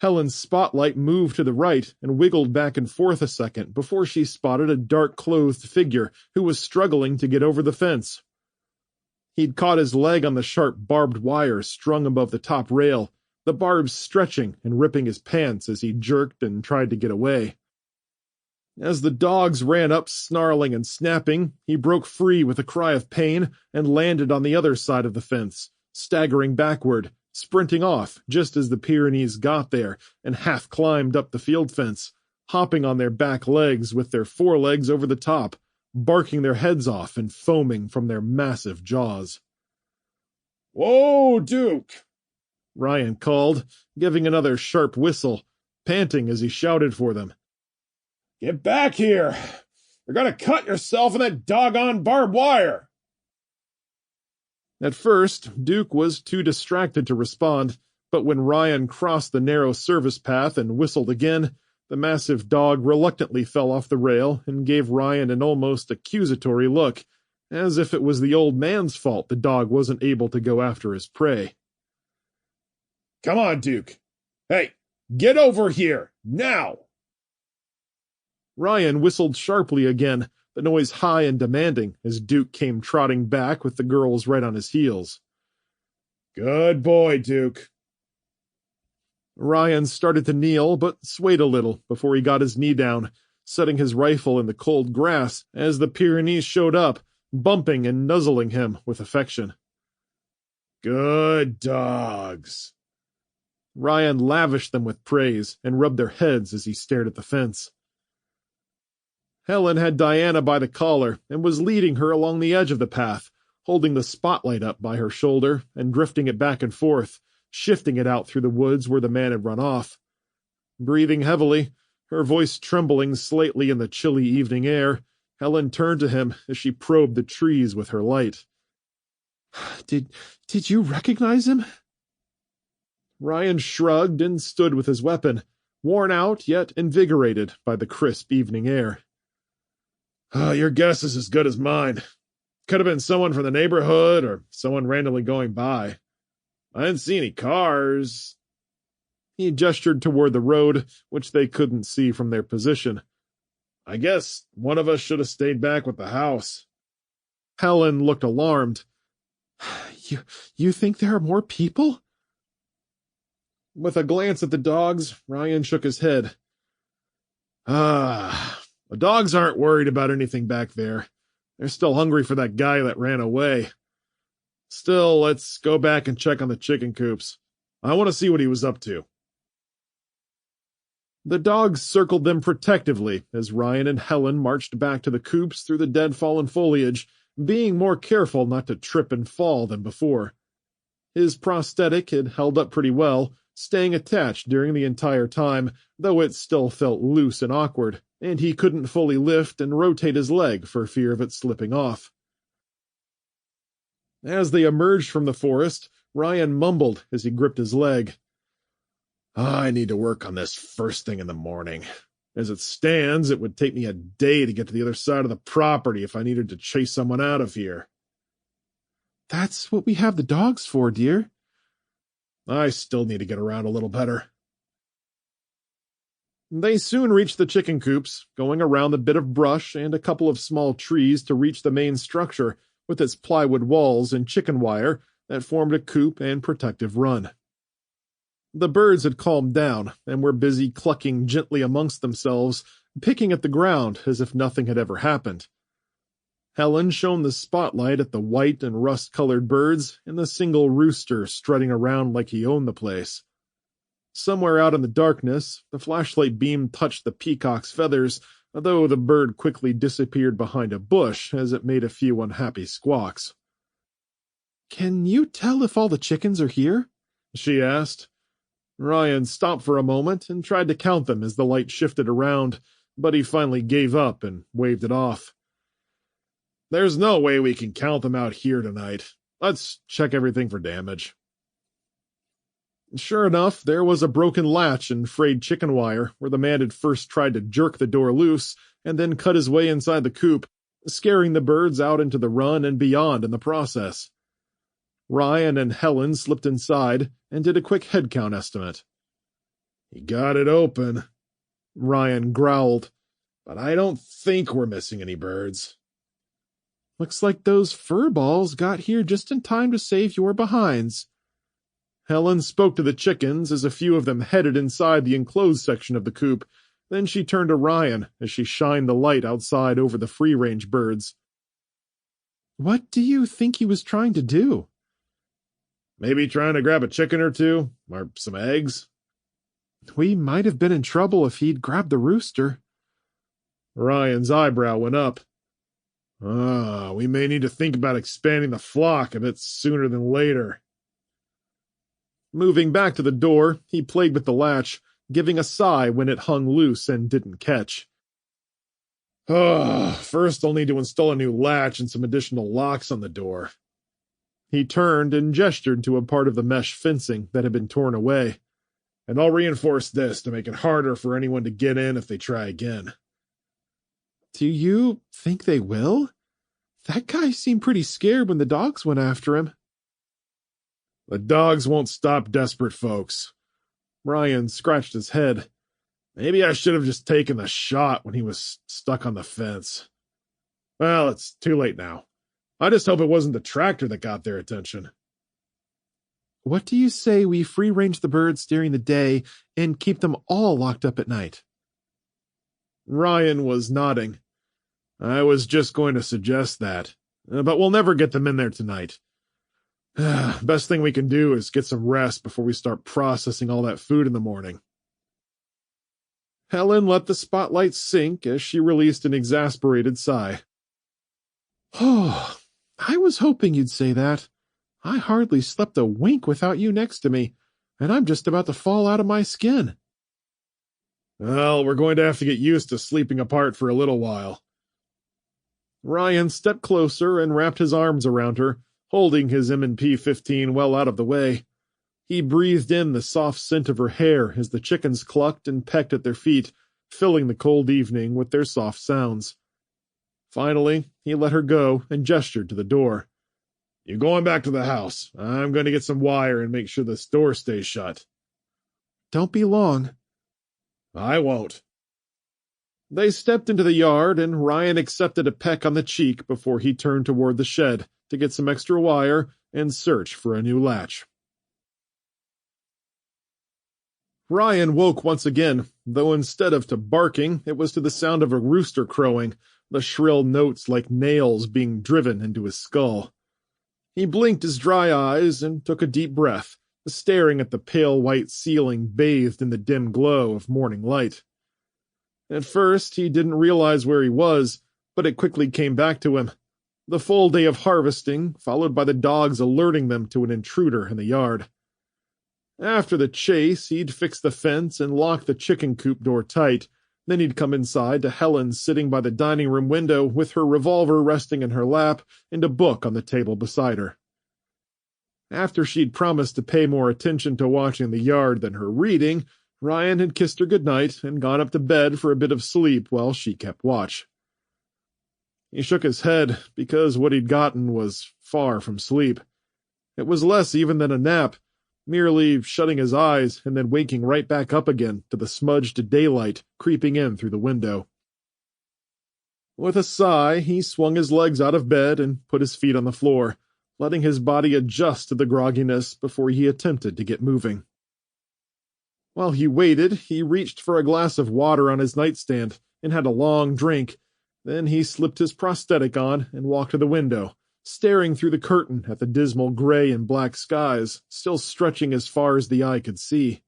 Helen's spotlight moved to the right and wiggled back and forth a second before she spotted a dark-clothed figure who was struggling to get over the fence. He'd caught his leg on the sharp barbed wire strung above the top rail, the barbs stretching and ripping his pants as he jerked and tried to get away. As the dogs ran up snarling and snapping, he broke free with a cry of pain and landed on the other side of the fence, staggering backward, sprinting off just as the Pyrenees got there and half climbed up the field fence, hopping on their back legs with their forelegs over the top, barking their heads off and foaming from their massive jaws. "Whoa, Duke!" Ryan called, giving another sharp whistle, panting as he shouted for them. "Get back here! You're going to cut yourself in that doggone barbed wire!" At first, Duke was too distracted to respond, but when Ryan crossed the narrow service path and whistled again, the massive dog reluctantly fell off the rail and gave Ryan an almost accusatory look, as if it was the old man's fault the dog wasn't able to go after his prey. "Come on, Duke. Hey, get over here, now!" Ryan whistled sharply again, the noise high and demanding, as Duke came trotting back with the girls right on his heels. "Good boy, Duke." Ryan started to kneel, but swayed a little before he got his knee down, setting his rifle in the cold grass as the Pyrenees showed up, bumping and nuzzling him with affection. "Good dogs." Ryan lavished them with praise and rubbed their heads as he stared at the fence. Helen had Diana by the collar and was leading her along the edge of the path, holding the spotlight up by her shoulder and drifting it back and forth, shifting it out through the woods where the man had run off. Breathing heavily, her voice trembling slightly in the chilly evening air, Helen turned to him as she probed the trees with her light. Did you recognize him?" Ryan shrugged and stood with his weapon, worn out yet invigorated by the crisp evening air. Your guess is as good as mine. Could have been someone from the neighborhood or someone randomly going by. I didn't see any cars." He gestured toward the road, which they couldn't see from their position. "I guess one of us should have stayed back with the house." Helen looked alarmed. You think there are more people?" With a glance at the dogs, Ryan shook his head. The dogs aren't worried about anything back there. They're still hungry for that guy that ran away. Still, let's go back and check on the chicken coops. I want to see what he was up to." The dogs circled them protectively as Ryan and Helen marched back to the coops through the dead fallen foliage, being more careful not to trip and fall than before. His prosthetic had held up pretty well, staying attached during the entire time, though it still felt loose and awkward, and he couldn't fully lift and rotate his leg for fear of it slipping off. As they emerged from the forest, Ryan mumbled as he gripped his leg. "I need to work on this first thing in the morning. As it stands, it would take me a day to get to the other side of the property if I needed to chase someone out of here." "That's what we have the dogs for, dear." "I still need to get around a little better." They soon reached the chicken coops, going around the bit of brush and a couple of small trees to reach the main structure with its plywood walls and chicken wire that formed a coop and protective run. The birds had calmed down and were busy clucking gently amongst themselves, picking at the ground as if nothing had ever happened. Helen shone the spotlight at the white and rust-colored birds and the single rooster strutting around like he owned the place. Somewhere out in the darkness, the flashlight beam touched the peacock's feathers, though the bird quickly disappeared behind a bush as it made a few unhappy squawks. "Can you tell if all the chickens are here?" she asked. Ryan stopped for a moment and tried to count them as the light shifted around, but he finally gave up and waved it off. "There's no way we can count them out here tonight. Let's check everything for damage." Sure enough, there was a broken latch and frayed chicken wire where the man had first tried to jerk the door loose and then cut his way inside the coop, scaring the birds out into the run and beyond in the process. Ryan and Helen slipped inside and did a quick head count estimate. "You got it open," Ryan growled, "but I don't think we're missing any birds." "Looks like those fur balls got here just in time to save your behinds." Helen spoke to the chickens as a few of them headed inside the enclosed section of the coop. Then she turned to Ryan as she shined the light outside over the free-range birds. "What do you think he was trying to do?" "Maybe trying to grab a chicken or two, or some eggs." "We might have been in trouble if he'd grabbed the rooster." Ryan's eyebrow went up. We may need to think about expanding the flock a bit sooner than later." Moving back to the door, he played with the latch, giving a sigh when it hung loose and didn't catch. First I'll need to install a new latch and some additional locks on the door." He turned and gestured to a part of the mesh fencing that had been torn away. "And I'll reinforce this to make it harder for anyone to get in if they try again." "Do you think they will? That guy seemed pretty scared when the dogs went after him." "The dogs won't stop desperate folks." Ryan scratched his head. "Maybe I should have just taken the shot when he was stuck on the fence. Well, it's too late now. I just hope it wasn't the tractor that got their attention." "What do you say we free-range the birds during the day and keep them all locked up at night?" Ryan was nodding. "I was just going to suggest that, but we'll never get them in there tonight. Best thing we can do is get some rest before we start processing all that food in the morning." Helen let the spotlight sink as she released an exasperated sigh. I was hoping you'd say that. I hardly slept a wink without you next to me, and I'm just about to fall out of my skin." "Well, we're going to have to get used to sleeping apart for a little while." Ryan stepped closer and wrapped his arms around her, holding his M&P 15 well out of the way. He breathed in the soft scent of her hair as the chickens clucked and pecked at their feet, filling the cold evening with their soft sounds. Finally, he let her go and gestured to the door. "You going back to the house? I'm going to get some wire and make sure this door stays shut." "Don't be long." "I won't." They stepped into the yard, and Ryan accepted a peck on the cheek before he turned toward the shed to get some extra wire and search for a new latch. Ryan woke once again, though instead of to barking, it was to the sound of a rooster crowing, the shrill notes like nails being driven into his skull. He blinked his dry eyes and took a deep breath, staring at the pale white ceiling bathed in the dim glow of morning light. At first, he didn't realize where he was, but it quickly came back to him. The full day of harvesting, followed by the dogs alerting them to an intruder in the yard. After the chase, he'd fix the fence and lock the chicken coop door tight. Then he'd come inside to Helen sitting by the dining room window with her revolver resting in her lap and a book on the table beside her. After she'd promised to pay more attention to watching the yard than her reading, Ryan had kissed her goodnight and gone up to bed for a bit of sleep while she kept watch. He shook his head because what he'd gotten was far from sleep. It was less even than a nap, merely shutting his eyes and then waking right back up again to the smudged daylight creeping in through the window. With a sigh, he swung his legs out of bed and put his feet on the floor, letting his body adjust to the grogginess before he attempted to get moving. While he waited, he reached for a glass of water on his nightstand and had a long drink. Then he slipped his prosthetic on and walked to the window, staring through the curtain at the dismal gray and black skies, still stretching as far as the eye could see.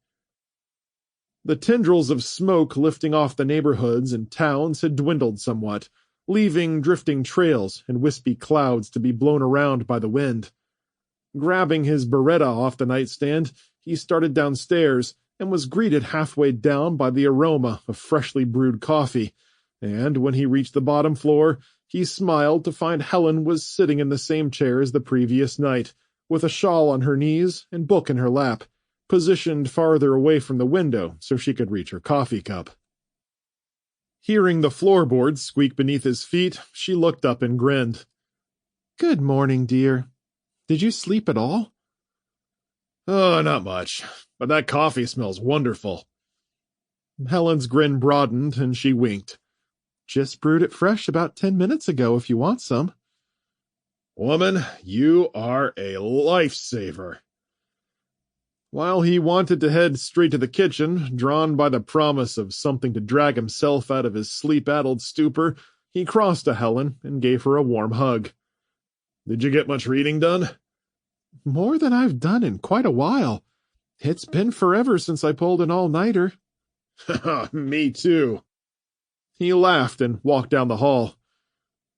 The tendrils of smoke lifting off the neighborhoods and towns had dwindled somewhat, leaving drifting trails and wispy clouds to be blown around by the wind. Grabbing his Beretta off the nightstand, he started downstairs and was greeted halfway down by the aroma of freshly brewed coffee, and when he reached the bottom floor, he smiled to find Helen was sitting in the same chair as the previous night, with a shawl on her knees and book in her lap, positioned farther away from the window so she could reach her coffee cup. Hearing the floorboards squeak beneath his feet, she looked up and grinned. "Good morning, dear. Did you sleep at all?" "Oh, not much, but that coffee smells wonderful." Helen's grin broadened, and she winked. "Just brewed it fresh about 10 minutes ago if you want some." "Woman, you are a lifesaver." While he wanted to head straight to the kitchen, drawn by the promise of something to drag himself out of his sleep-addled stupor, he crossed to Helen and gave her a warm hug. "Did you get much reading done?" "More than I've done in quite a while. It's been forever since I pulled an all-nighter." "Me too." He laughed and walked down the hall.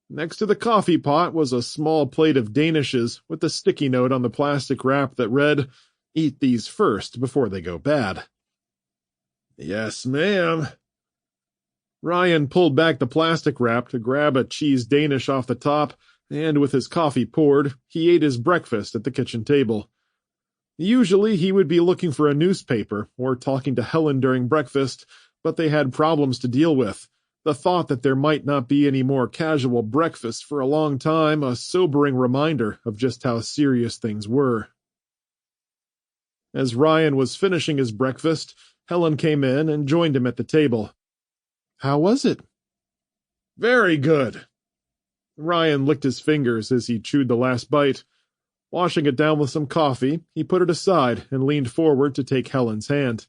Next to the coffee pot was a small plate of Danishes with a sticky note on the plastic wrap that read, "Eat these first before they go bad." "Yes, ma'am." Ryan pulled back the plastic wrap to grab a cheese Danish off the top, and with his coffee poured, he ate his breakfast at the kitchen table. Usually he would be looking for a newspaper or talking to Helen during breakfast, but they had problems to deal with. The thought that there might not be any more casual breakfast for a long time, a sobering reminder of just how serious things were. As Ryan was finishing his breakfast, Helen came in and joined him at the table. "How was it?" "Very good." Ryan licked his fingers as he chewed the last bite. Washing it down with some coffee, he put it aside and leaned forward to take Helen's hand.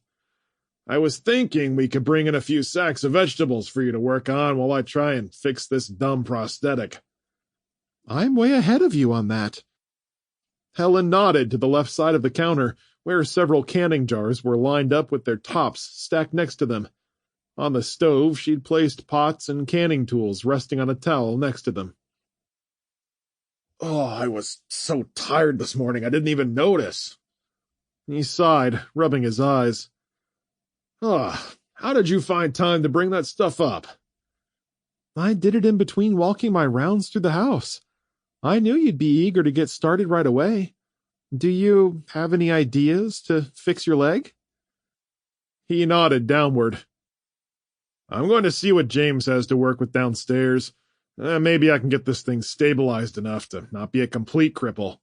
"I was thinking we could bring in a few sacks of vegetables for you to work on while I try and fix this dumb prosthetic." "I'm way ahead of you on that." Helen nodded to the left side of the counter, where several canning jars were lined up with their tops stacked next to them. On the stove, she'd placed pots and canning tools resting on a towel next to them. "Oh, I was so tired this morning I didn't even notice." He sighed, rubbing his eyes. "Oh, how did you find time to bring that stuff up?" "I did it in between walking my rounds through the house. I knew you'd be eager to get started right away. Do you have any ideas to fix your leg?" He nodded downward. "I'm going to see what James has to work with downstairs. Maybe I can get this thing stabilized enough to not be a complete cripple."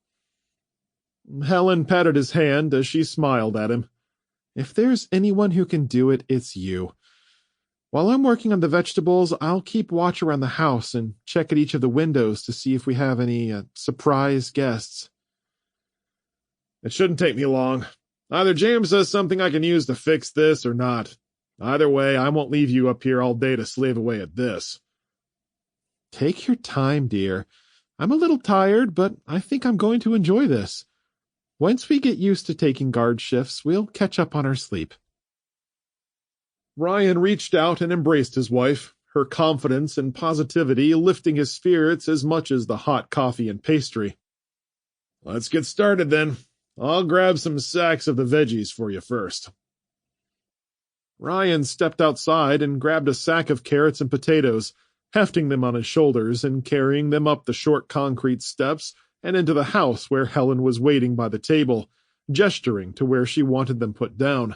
Helen patted his hand as she smiled at him. "If there's anyone who can do it, it's you. While I'm working on the vegetables, I'll keep watch around the house and check at each of the windows to see if we have any surprise guests." "It shouldn't take me long. Either James has something I can use to fix this or not. Either way, I won't leave you up here all day to slave away at this." "Take your time, dear. I'm a little tired, but I think I'm going to enjoy this. Once we get used to taking guard shifts, we'll catch up on our sleep." Ryan reached out and embraced his wife, her confidence and positivity lifting his spirits as much as the hot coffee and pastry. "Let's get started then. I'll grab some sacks of the veggies for you first." Ryan stepped outside and grabbed a sack of carrots and potatoes, hefting them on his shoulders and carrying them up the short concrete steps and into the house where Helen was waiting by the table, gesturing to where she wanted them put down.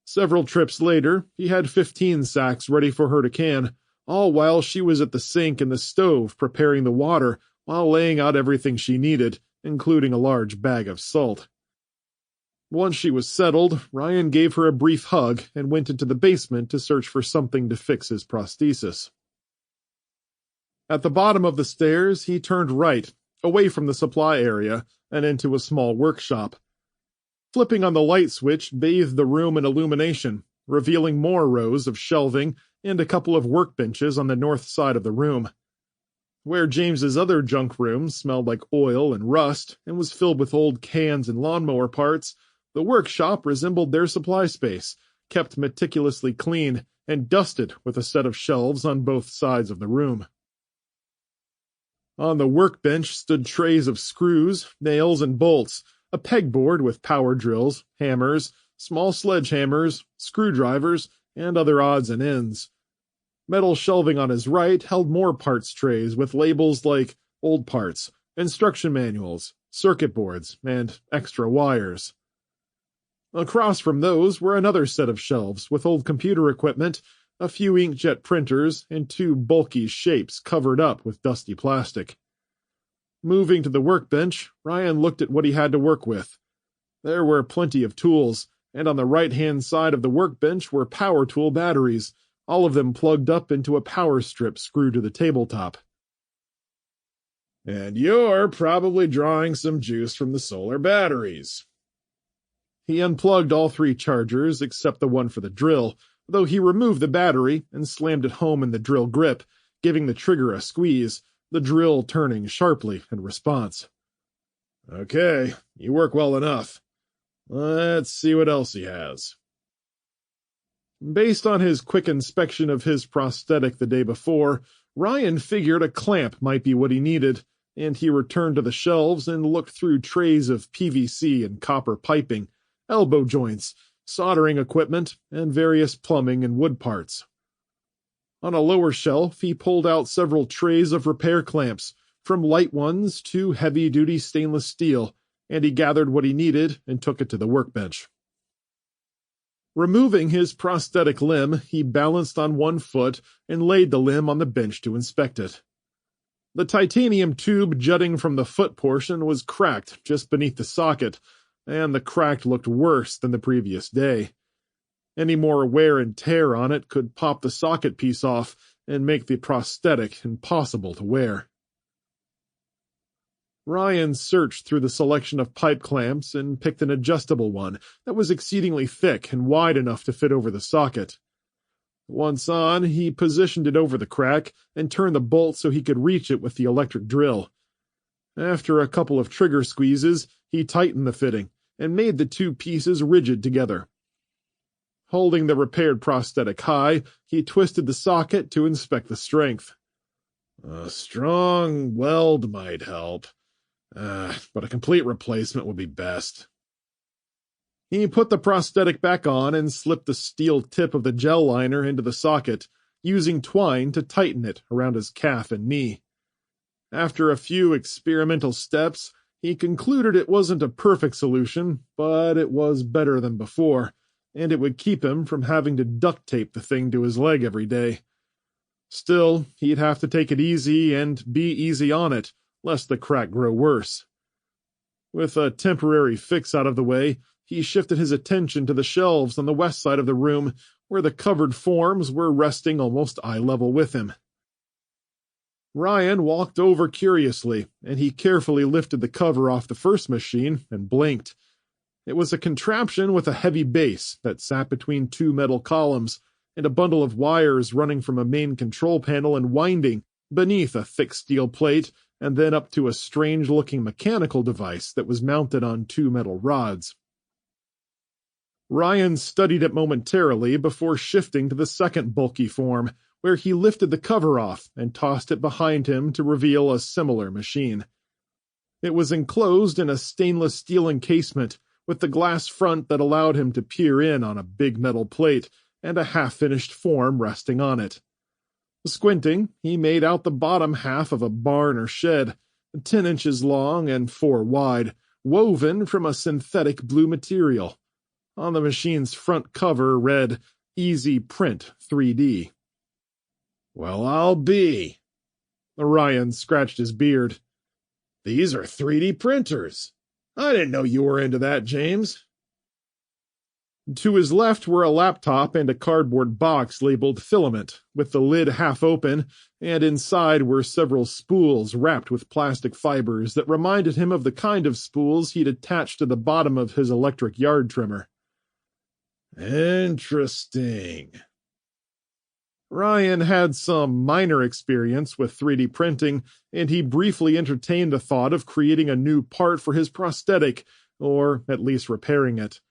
Several trips later, he had 15 sacks ready for her to can, all while she was at the sink and the stove preparing the water while laying out everything she needed, including a large bag of salt. Once she was settled, Ryan gave her a brief hug and went into the basement to search for something to fix his prosthesis. At the bottom of the stairs, he turned right, away from the supply area, and into a small workshop. Flipping on the light switch bathed the room in illumination, revealing more rows of shelving and a couple of workbenches on the north side of the room. Where James's other junk room smelled like oil and rust and was filled with old cans and lawnmower parts, the workshop resembled their supply space, kept meticulously clean and dusted with a set of shelves on both sides of the room. On the workbench stood trays of screws, nails, and bolts, a pegboard with power drills, hammers, small sledgehammers, screwdrivers, and other odds and ends. Metal shelving on his right held more parts trays with labels like old parts, instruction manuals, circuit boards, and extra wires. Across from those were another set of shelves with old computer equipment, a few inkjet printers, and two bulky shapes covered up with dusty plastic. Moving to the workbench, Ryan looked at what he had to work with. There were plenty of tools, and on the right-hand side of the workbench were power tool batteries, all of them plugged up into a power strip screwed to the tabletop. "And you're probably drawing some juice from the solar batteries." He unplugged all three chargers except the one for the drill, though he removed the battery and slammed it home in the drill grip, giving the trigger a squeeze, the drill turning sharply in response. "Okay, you work well enough. Let's see what else he has." Based on his quick inspection of his prosthetic the day before, Ryan figured a clamp might be what he needed, and he returned to the shelves and looked through trays of PVC and copper piping, elbow joints, soldering equipment, and various plumbing and wood parts. On a lower shelf, he pulled out several trays of repair clamps, from light ones to heavy-duty stainless steel, and he gathered what he needed and took it to the workbench. Removing his prosthetic limb, he balanced on one foot and laid the limb on the bench to inspect it. The titanium tube jutting from the foot portion was cracked just beneath the socket, and the crack looked worse than the previous day. Any more wear and tear on it could pop the socket piece off and make the prosthetic impossible to wear. Ryan searched through the selection of pipe clamps and picked an adjustable one that was exceedingly thick and wide enough to fit over the socket. Once on, he positioned it over the crack and turned the bolt so he could reach it with the electric drill. After a couple of trigger squeezes, he tightened the fitting and made the two pieces rigid together. Holding the repaired prosthetic high, he twisted the socket to inspect the strength. "A strong weld might help, but a complete replacement would be best." He put the prosthetic back on and slipped the steel tip of the gel liner into the socket, using twine to tighten it around his calf and knee. After a few experimental steps, he concluded it wasn't a perfect solution, but it was better than before, and it would keep him from having to duct tape the thing to his leg every day. Still, he'd have to take it easy and be easy on it, lest the crack grow worse. With a temporary fix out of the way, he shifted his attention to the shelves on the west side of the room, where the covered forms were resting almost eye level with him. Ryan walked over curiously, and he carefully lifted the cover off the first machine and blinked. It was a contraption with a heavy base that sat between two metal columns, and a bundle of wires running from a main control panel and winding beneath a thick steel plate, and then up to a strange-looking mechanical device that was mounted on two metal rods. Ryan studied it momentarily before shifting to the second bulky form, where he lifted the cover off and tossed it behind him to reveal a similar machine. It was enclosed in a stainless steel encasement, with the glass front that allowed him to peer in on a big metal plate and a half-finished form resting on it. Squinting, he made out the bottom half of a barn or shed, 10 inches long and 4 wide, woven from a synthetic blue material. On the machine's front cover read, "Easy Print 3D." "Well, I'll be." Ryan scratched his beard. "These are 3D printers. I didn't know you were into that, James." To his left were a laptop and a cardboard box labeled Filament, with the lid half open, and inside were several spools wrapped with plastic fibers that reminded him of the kind of spools he'd attached to the bottom of his electric yard trimmer. "Interesting." Ryan had some minor experience with 3D printing, and he briefly entertained the thought of creating a new part for his prosthetic, or at least repairing it.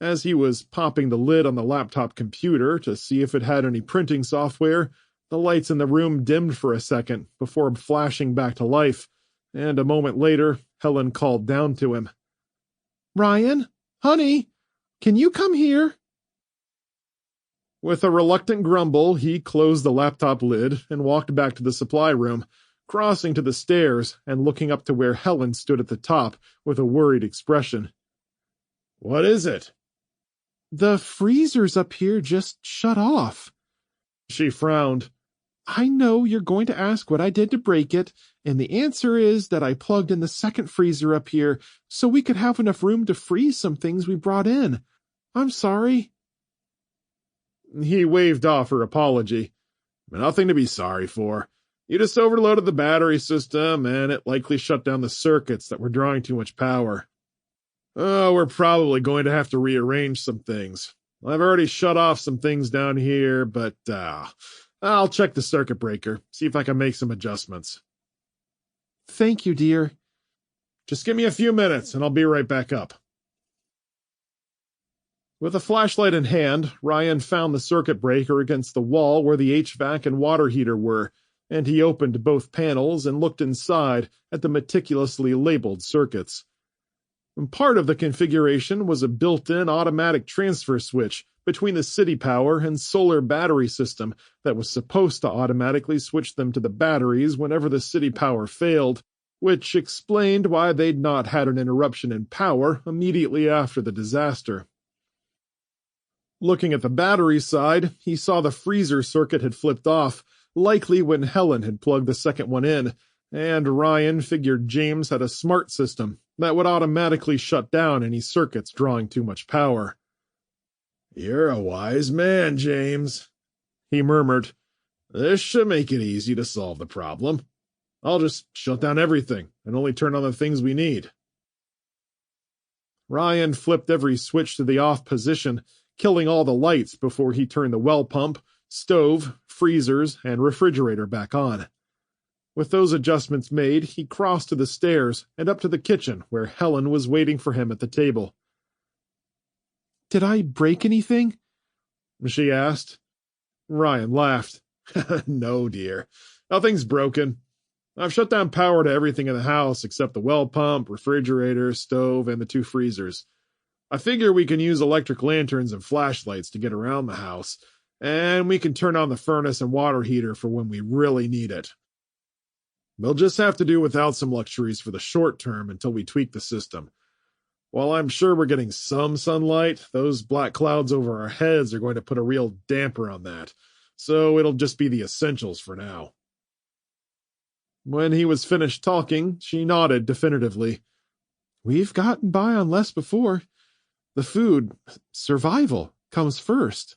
As he was popping the lid on the laptop computer to see if it had any printing software, the lights in the room dimmed for a second before flashing back to life, and a moment later, Helen called down to him. "Ryan? Honey? Can you come here?" With a reluctant grumble, he closed the laptop lid and walked back to the supply room, crossing to the stairs and looking up to where Helen stood at the top with a worried expression. What is it? The freezers up here just shut off. She frowned. I know you're going to ask what I did to break it, and the answer is that I plugged in the second freezer up here so we could have enough room to freeze some things we brought in. I'm sorry. He waved off her apology. Nothing to be sorry for. You just overloaded the battery system, and it likely shut down the circuits that were drawing too much power. Oh, we're probably going to have to rearrange some things. I've already shut off some things down here, but I'll check the circuit breaker, see if I can make some adjustments. Thank you, dear. Just give me a few minutes, and I'll be right back up. With a flashlight in hand, Ryan found the circuit breaker against the wall where the HVAC and water heater were, and he opened both panels and looked inside at the meticulously labeled circuits. Part of the configuration was a built-in automatic transfer switch between the city power and solar battery system that was supposed to automatically switch them to the batteries whenever the city power failed, which explained why they'd not had an interruption in power immediately after the disaster. Looking at the battery side, he saw the freezer circuit had flipped off, likely when Helen had plugged the second one in, and Ryan figured James had a smart system that would automatically shut down any circuits drawing too much power. "You're a wise man, James," he murmured. "This should make it easy to solve the problem. I'll just shut down everything and only turn on the things we need." Ryan flipped every switch to the off position, killing all the lights before he turned the well pump, stove, freezers, and refrigerator back on. With those adjustments made, he crossed to the stairs and up to the kitchen where Helen was waiting for him at the table. Did I break anything? She asked. Ryan laughed. No, dear. Nothing's broken. I've shut down power to everything in the house except the well pump, refrigerator, stove, and the 2 freezers. I figure we can use electric lanterns and flashlights to get around the house, and we can turn on the furnace and water heater for when we really need it. We'll just have to do without some luxuries for the short term until we tweak the system. While I'm sure we're getting some sunlight, those black clouds over our heads are going to put a real damper on that, so it'll just be the essentials for now. When he was finished talking, she nodded definitively. We've gotten by on less before. The food, survival, comes first.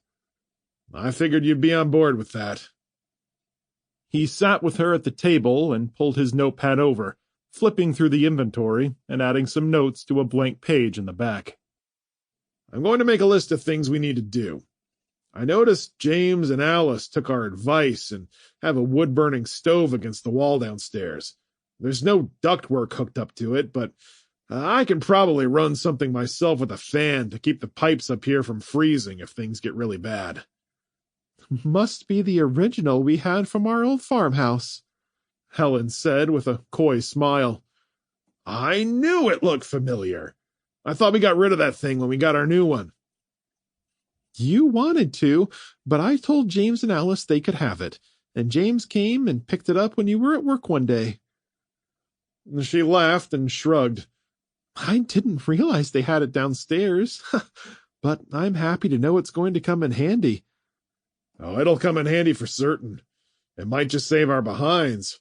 I figured you'd be on board with that. He sat with her at the table and pulled his notepad over, flipping through the inventory and adding some notes to a blank page in the back. I'm going to make a list of things we need to do. I noticed James and Alice took our advice and have a wood-burning stove against the wall downstairs. There's no ductwork hooked up to it, but I can probably run something myself with a fan to keep the pipes up here from freezing if things get really bad. Must be the original we had from our old farmhouse, Helen said with a coy smile. I knew it looked familiar. I thought we got rid of that thing when we got our new one. You wanted to, but I told James and Alice they could have it, and James came and picked it up when you were at work one day. She laughed and shrugged. I didn't realize they had it downstairs, but I'm happy to know it's going to come in handy. Oh, it'll come in handy for certain. It might just save our behinds.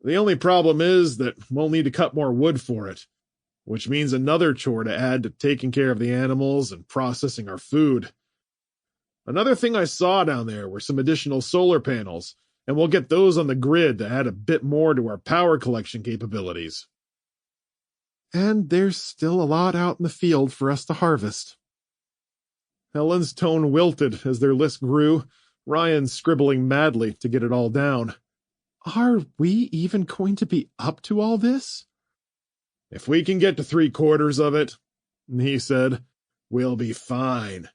The only problem is that we'll need to cut more wood for it, which means another chore to add to taking care of the animals and processing our food. Another thing I saw down there were some additional solar panels, and we'll get those on the grid to add a bit more to our power collection capabilities. And there's still a lot out in the field for us to harvest. Helen's tone wilted as their list grew, Ryan scribbling madly to get it all down. Are we even going to be up to all this? If we can get to 3/4 of it, he said, we'll be fine.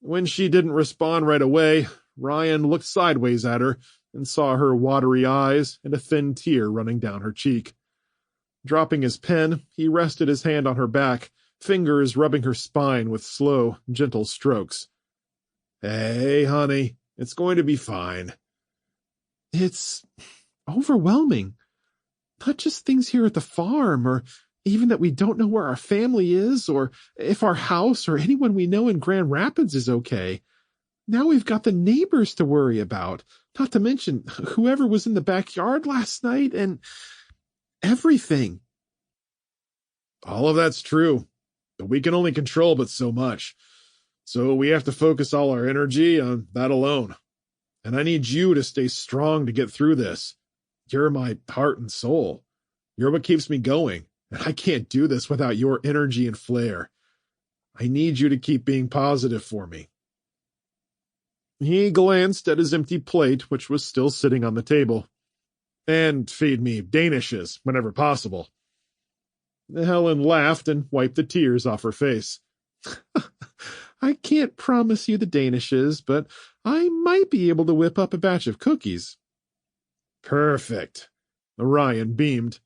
When she didn't respond right away, Ryan looked sideways at her and saw her watery eyes and a thin tear running down her cheek. Dropping his pen, he rested his hand on her back, fingers rubbing her spine with slow, gentle strokes. Hey, honey, it's going to be fine. It's overwhelming. Not just things here at the farm or even that we don't know where our family is, or if our house or anyone we know in Grand Rapids is okay. Now we've got the neighbors to worry about, not to mention whoever was in the backyard last night and everything. All of that's true, but we can only control but so much. So we have to focus all our energy on that alone. And I need you to stay strong to get through this. You're my heart and soul. You're what keeps me going, and I can't do this without your energy and flair. I need you to keep being positive for me. He glanced at his empty plate, which was still sitting on the table. And feed me Danishes whenever possible. Helen laughed and wiped the tears off her face. I can't promise you the Danishes, but I might be able to whip up a batch of cookies. Perfect. Orion beamed.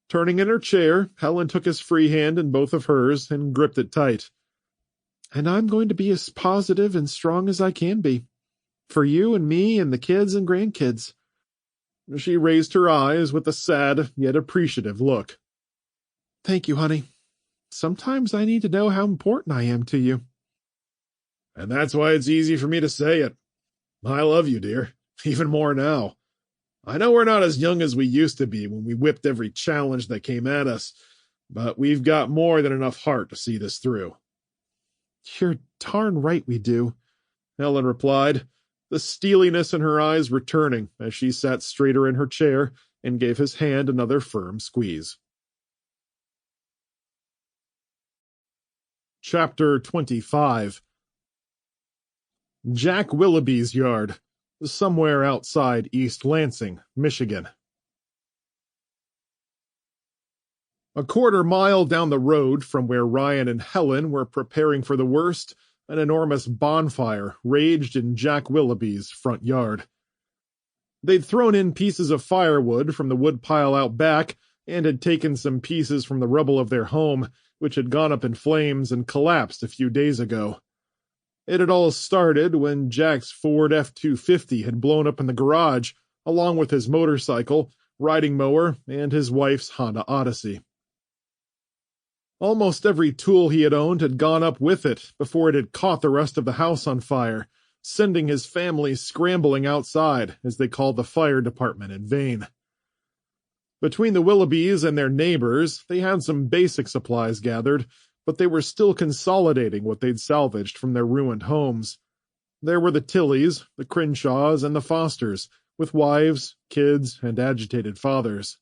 Turning in her chair, Helen took his free hand in both of hers and gripped it tight. And I'm going to be as positive and strong as I can be. For you and me and the kids and grandkids. She raised her eyes with a sad yet appreciative look. Thank you, honey. Sometimes I need to know how important I am to you. And that's why it's easy for me to say it. I love you, dear. Even more now. I know we're not as young as we used to be when we whipped every challenge that came at us, but we've got more than enough heart to see this through. You're darn right we do, Helen replied, the steeliness in her eyes returning as she sat straighter in her chair and gave his hand another firm squeeze. Chapter 25. Jack Willoughby's yard, somewhere outside East Lansing, Michigan. A quarter-mile down the road from where Ryan and Helen were preparing for the worst, an enormous bonfire raged in Jack Willoughby's front yard. They'd thrown in pieces of firewood from the woodpile out back and had taken some pieces from the rubble of their home, which had gone up in flames and collapsed a few days ago. It had all started when Jack's Ford F-250 had blown up in the garage, along with his motorcycle, riding mower, and his wife's Honda Odyssey. Almost every tool he had owned had gone up with it before it had caught the rest of the house on fire, sending his family scrambling outside as they called the fire department in vain. Between the Willoughbys and their neighbors, they had some basic supplies gathered, but they were still consolidating what they'd salvaged from their ruined homes. There were the Tilleys, the Crenshaws, and the Fosters, with wives, kids, and agitated fathers.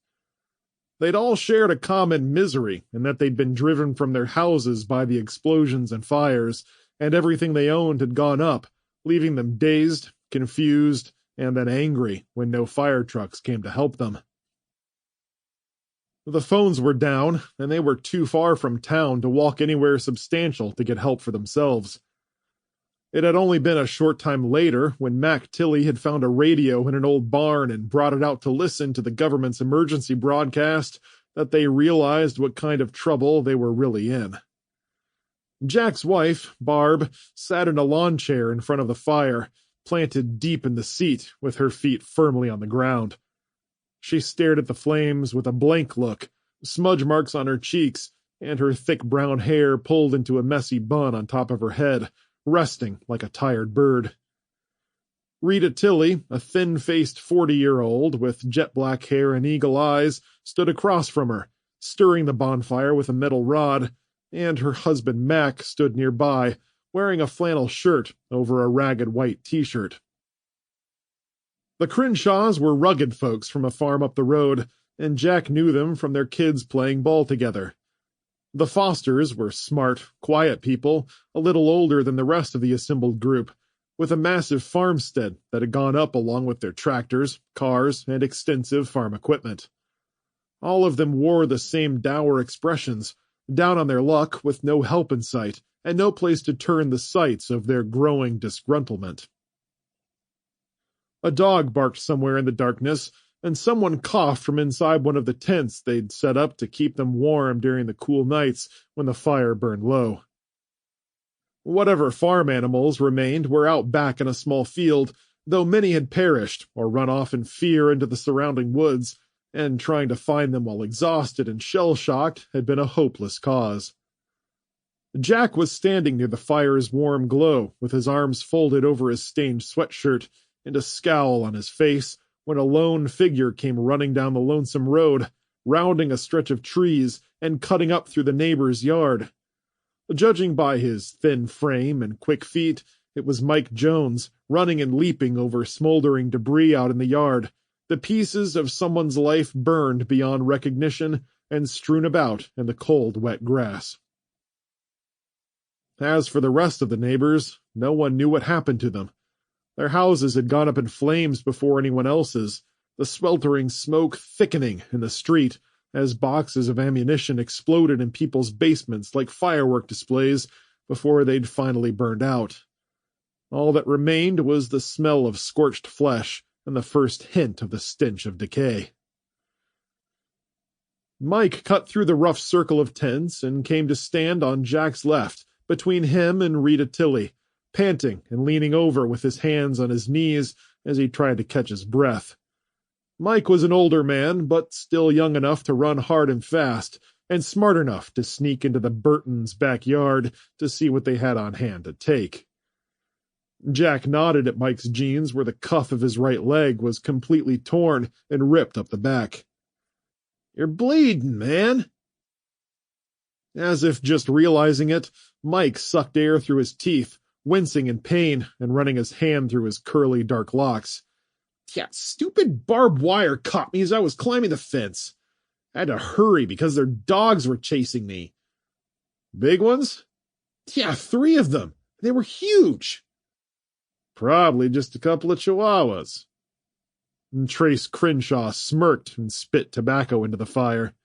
They'd all shared a common misery in that they'd been driven from their houses by the explosions and fires, and everything they owned had gone up, leaving them dazed, confused, and then angry when no fire trucks came to help them. The phones were down, and they were too far from town to walk anywhere substantial to get help for themselves. It had only been a short time later when Mac Tilley had found a radio in an old barn and brought it out to listen to the government's emergency broadcast that they realized what kind of trouble they were really in. Jack's wife, Barb, sat in a lawn chair in front of the fire, planted deep in the seat with her feet firmly on the ground. She stared at the flames with a blank look, smudge marks on her cheeks, and her thick brown hair pulled into a messy bun on top of her head, resting like a tired bird. Rita Tilley, a thin-faced 40-year-old with jet-black hair and eagle eyes, stood across from her, stirring the bonfire with a metal rod, and her husband Mac stood nearby, wearing a flannel shirt over a ragged white t-shirt. The Crenshaws were rugged folks from a farm up the road, and Jack knew them from their kids playing ball together. The Fosters were smart, quiet people, a little older than the rest of the assembled group, with a massive farmstead that had gone up along with their tractors, cars, and extensive farm equipment. All of them wore the same dour expressions, down on their luck with no help in sight, and no place to turn the sights of their growing disgruntlement. A dog barked somewhere in the darkness, and someone coughed from inside one of the tents they'd set up to keep them warm during the cool nights when the fire burned low. Whatever farm animals remained were out back in a small field, though many had perished or run off in fear into the surrounding woods, and trying to find them while exhausted and shell-shocked had been a hopeless cause. Jack was standing near the fire's warm glow, with his arms folded over his stained sweatshirt and a scowl on his face, when a lone figure came running down the lonesome road, rounding a stretch of trees and cutting up through the neighbor's yard. Judging by his thin frame and quick feet, it was Mike Jones, running and leaping over smoldering debris out in the yard, the pieces of someone's life burned beyond recognition and strewn about in the cold, wet grass. As for the rest of the neighbors, no one knew what happened to them. Their houses had gone up in flames before anyone else's, the sweltering smoke thickening in the street as boxes of ammunition exploded in people's basements like firework displays before they'd finally burned out. All that remained was the smell of scorched flesh and the first hint of the stench of decay. Mike cut through the rough circle of tents and came to stand on Jack's left, between him and Rita Tilley, panting and leaning over with his hands on his knees as he tried to catch his breath. Mike was an older man, but still young enough to run hard and fast, and smart enough to sneak into the Burtons' backyard to see what they had on hand to take. Jack nodded at Mike's jeans where the cuff of his right leg was completely torn and ripped up the back. "You're bleeding, man." As if just realizing it, Mike sucked air through his teeth, wincing in pain and running his hand through his curly, dark locks. "Yeah, stupid barbed wire caught me as I was climbing the fence. I had to hurry because their dogs were chasing me." "Big ones?" "Yeah, 3 of them. They were huge." "Probably just a couple of chihuahuas." And Trace Crenshaw smirked and spit tobacco into the fire.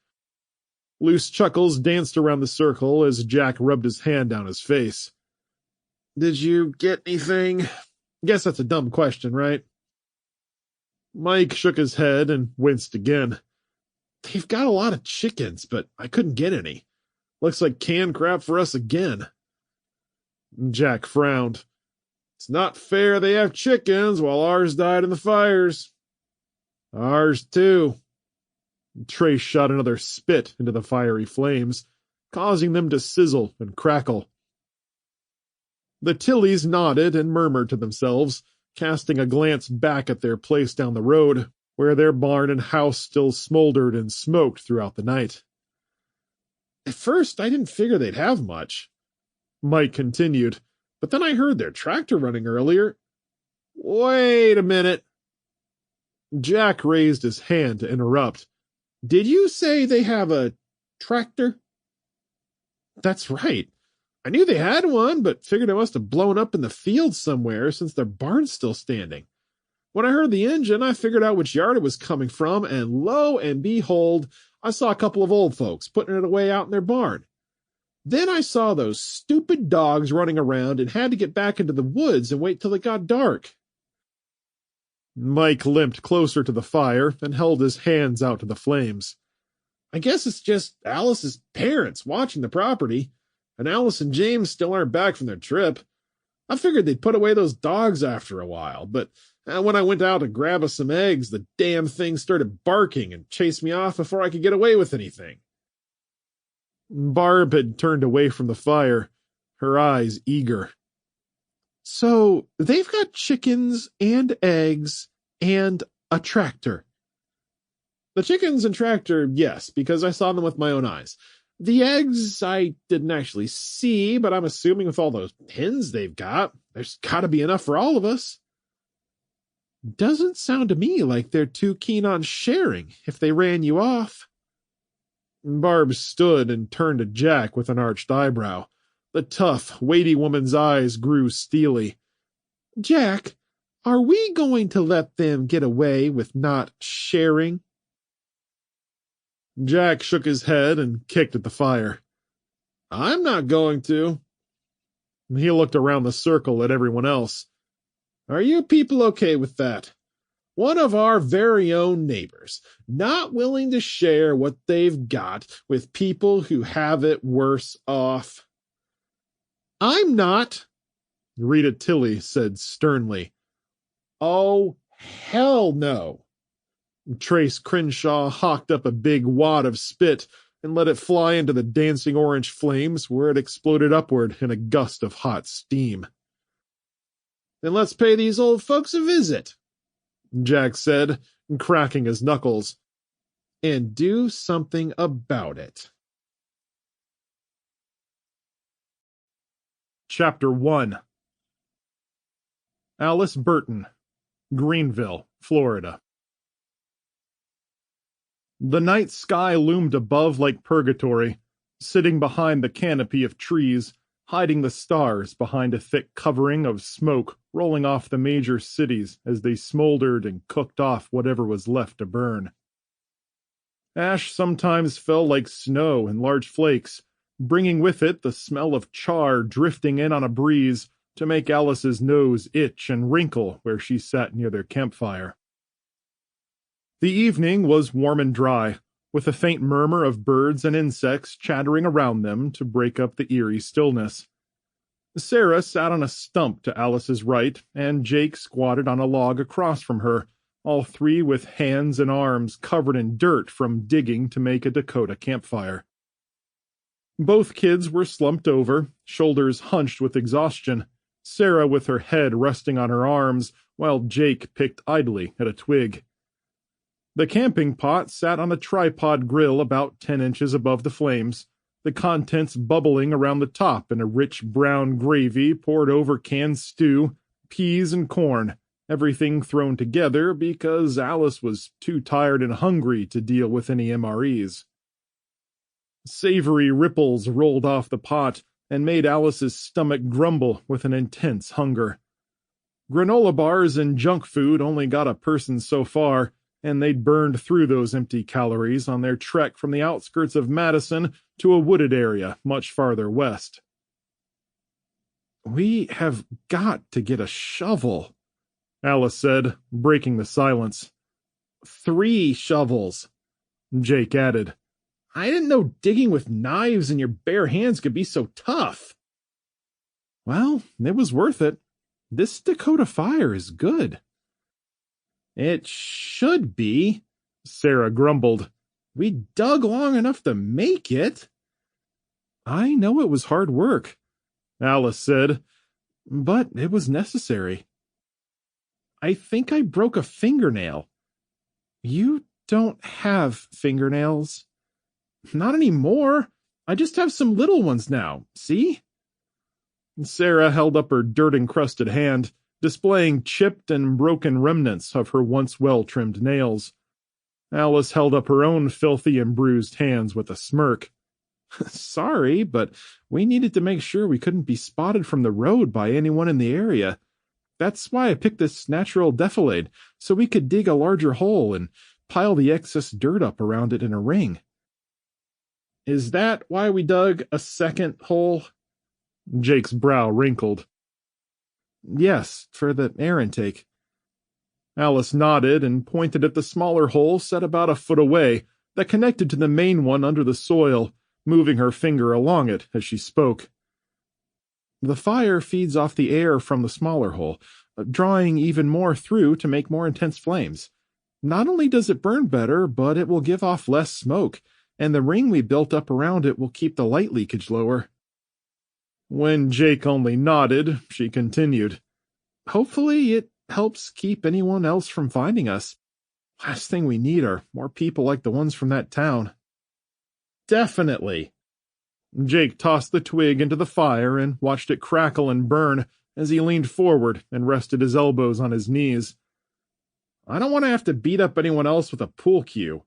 Loose chuckles danced around the circle as Jack rubbed his hand down his face. "Did you get anything? Guess that's a dumb question, right?" Mike shook his head and winced again. "They've got a lot of chickens, but I couldn't get any. Looks like canned crap for us again." Jack frowned. "It's not fair they have chickens while ours died in the fires." "Ours too." Trace shot another spit into the fiery flames, causing them to sizzle and crackle. The Tilleys nodded and murmured to themselves, casting a glance back at their place down the road, where their barn and house still smoldered and smoked throughout the night. "At first, I didn't figure they'd have much," Mike continued, "but then I heard their tractor running earlier." "Wait a minute." Jack raised his hand to interrupt. "Did you say they have a tractor?" "That's right. I knew they had one, but figured it must have blown up in the field somewhere since their barn's still standing. When I heard the engine, I figured out which yard it was coming from, and lo and behold, I saw a couple of old folks putting it away out in their barn. Then I saw those stupid dogs running around and had to get back into the woods and wait till it got dark." Mike limped closer to the fire and held his hands out to the flames. "I guess it's just Alice's parents watching the property, and Alice and James still aren't back from their trip. I figured they'd put away those dogs after a while, but when I went out to grab us some eggs, the damn thing started barking and chased me off before I could get away with anything." Barb had turned away from the fire, her eyes eager. "So they've got chickens and eggs and a tractor." "The chickens and tractor, yes, because I saw them with my own eyes. The eggs I didn't actually see, but I'm assuming with all those hens they've got, there's got to be enough for all of us." "Doesn't sound to me like they're too keen on sharing if they ran you off." Barb stood and turned to Jack with an arched eyebrow. The tough, weighty woman's eyes grew steely. "Jack, are we going to let them get away with not sharing?" Jack shook his head and kicked at the fire. "I'm not going to." He looked around the circle at everyone else. "Are you people okay with that? One of our very own neighbors, not willing to share what they've got with people who have it worse off." "I'm not," Rita Tilley said sternly. "Oh, hell no." Trace Crenshaw hawked up a big wad of spit and let it fly into the dancing orange flames, where it exploded upward in a gust of hot steam. "Then let's pay these old folks a visit," Jack said, cracking his knuckles, "and do something about it." Chapter 1. Alice Burton, Greenville, Florida. The night sky loomed above like purgatory, sitting behind the canopy of trees, hiding the stars behind a thick covering of smoke rolling off the major cities as they smoldered and cooked off whatever was left to burn. Ash sometimes fell like snow in large flakes, bringing with it the smell of char drifting in on a breeze to make Alice's nose itch and wrinkle where she sat near their campfire. The evening was warm and dry, with a faint murmur of birds and insects chattering around them to break up the eerie stillness. Sarah sat on a stump to Alice's right, and Jake squatted on a log across from her, all three with hands and arms covered in dirt from digging to make a Dakota campfire. Both kids were slumped over, shoulders hunched with exhaustion, Sarah with her head resting on her arms, while Jake picked idly at a twig. The camping pot sat on a tripod grill about 10 inches above the flames, the contents bubbling around the top in a rich brown gravy poured over canned stew, peas and corn, everything thrown together because Alice was too tired and hungry to deal with any MREs. Savory ripples rolled off the pot and made Alice's stomach grumble with an intense hunger. Granola bars and junk food only got a person so far, and they'd burned through those empty calories on their trek from the outskirts of Madison to a wooded area much farther west. "We have got to get a shovel," Alice said, breaking the silence. "3 shovels," Jake added. "I didn't know digging with knives in your bare hands could be so tough." "Well, it was worth it. This Dakota fire is good." "It should be," Sarah grumbled. "We dug long enough to make it." "I know it was hard work," Alice said, "but it was necessary." "I think I broke a fingernail." "You don't have fingernails." "Not anymore. I just have some little ones now, see?" Sarah held up her dirt-encrusted hand, displaying chipped and broken remnants of her once well-trimmed nails. Alice held up her own filthy and bruised hands with a smirk. "Sorry, but we needed to make sure we couldn't be spotted from the road by anyone in the area. That's why I picked this natural defilade, so we could dig a larger hole and pile the excess dirt up around it in a ring." "Is that why we dug a second hole?" Jake's brow wrinkled. "Yes, for the air intake." Alice nodded and pointed at the smaller hole set about a foot away that connected to the main one under the soil, moving her finger along it as she spoke. "The fire feeds off the air from the smaller hole, drawing even more through to make more intense flames. Not only does it burn better, but it will give off less smoke, and the ring we built up around it will keep the light leakage lower." When Jake only nodded, she continued, "Hopefully it helps keep anyone else from finding us. Last thing we need are more people like the ones from that town." "Definitely." Jake tossed the twig into the fire and watched it crackle and burn as he leaned forward and rested his elbows on his knees. "I don't want to have to beat up anyone else with a pool cue."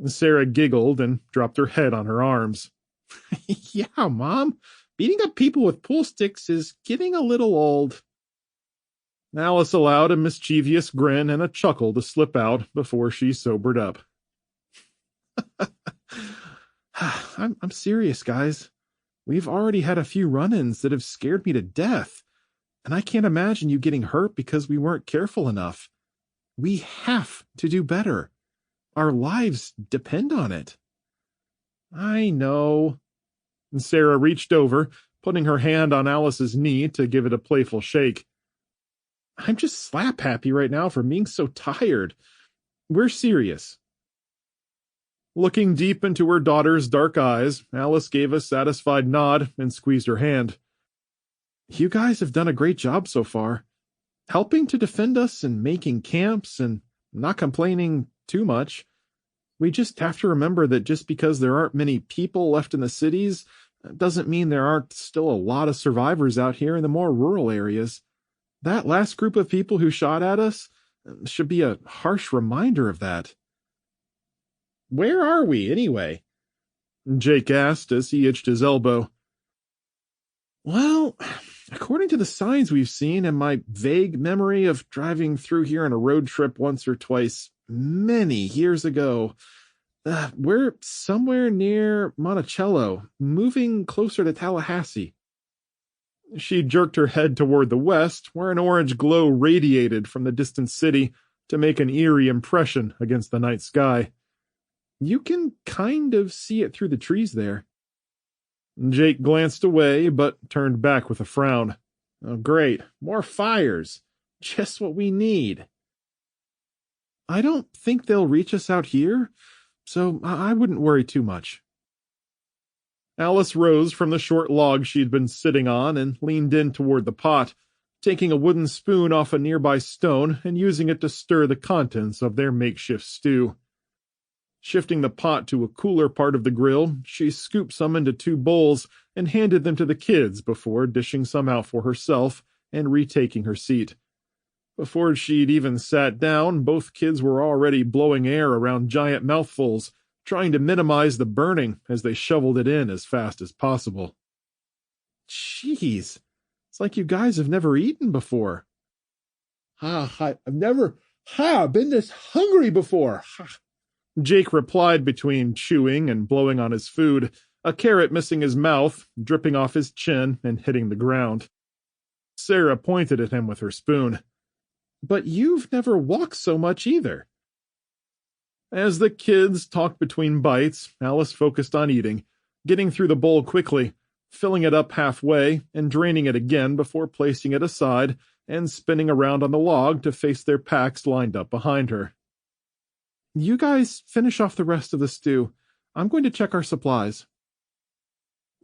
Sarah giggled and dropped her head on her arms. "Yeah, Mom. Beating up people with pool sticks is getting a little old." Alice allowed a mischievous grin and a chuckle to slip out before she sobered up. I'm serious, guys. We've already had a few run-ins that have scared me to death, and I can't imagine you getting hurt because we weren't careful enough. We have to do better. Our lives depend on it." "I know." Sarah reached over, putting her hand on Alice's knee to give it a playful shake. "I'm just slap happy right now for being so tired. We're serious. Looking deep into her daughter's dark eyes, Alice gave a satisfied nod and squeezed her hand. You guys have done a great job so far, helping to defend us and making camps and not complaining too much. We just have to remember that just because there aren't many people left in the cities doesn't mean there aren't still a lot of survivors out here in the more rural areas. That last group of people who shot at us should be a harsh reminder of that. Where are we, anyway? Jake asked as he itched his elbow. Well, according to the signs we've seen and my vague memory of driving through here on a road trip once or twice many years ago, we're somewhere near Monticello, moving closer to Tallahassee. She jerked her head toward the west, where an orange glow radiated from the distant city to make an eerie impression against the night sky. You can kind of see it through the trees there. Jake glanced away, but turned back with a frown. Oh, great. More fires. Just what we need. I don't think they'll reach us out here, so I wouldn't worry too much. Alice rose from the short log she'd been sitting on and leaned in toward the pot, taking a wooden spoon off a nearby stone and using it to stir the contents of their makeshift stew. Shifting the pot to a cooler part of the grill, she scooped some into 2 bowls and handed them to the kids before dishing some out for herself and retaking her seat. Before she'd even sat down, both kids were already blowing air around giant mouthfuls, trying to minimize the burning as they shoveled it in as fast as possible. Jeez, it's like you guys have never eaten before. I've never been this hungry before. Jake replied between chewing and blowing on his food, a carrot missing his mouth, dripping off his chin and hitting the ground. Sarah pointed at him with her spoon. But you've never walked so much either. As the kids talked between bites, Alice focused on eating, getting through the bowl quickly, filling it up halfway and draining it again before placing it aside and spinning around on the log to face their packs lined up behind her. You guys finish off the rest of the stew. I'm going to check our supplies.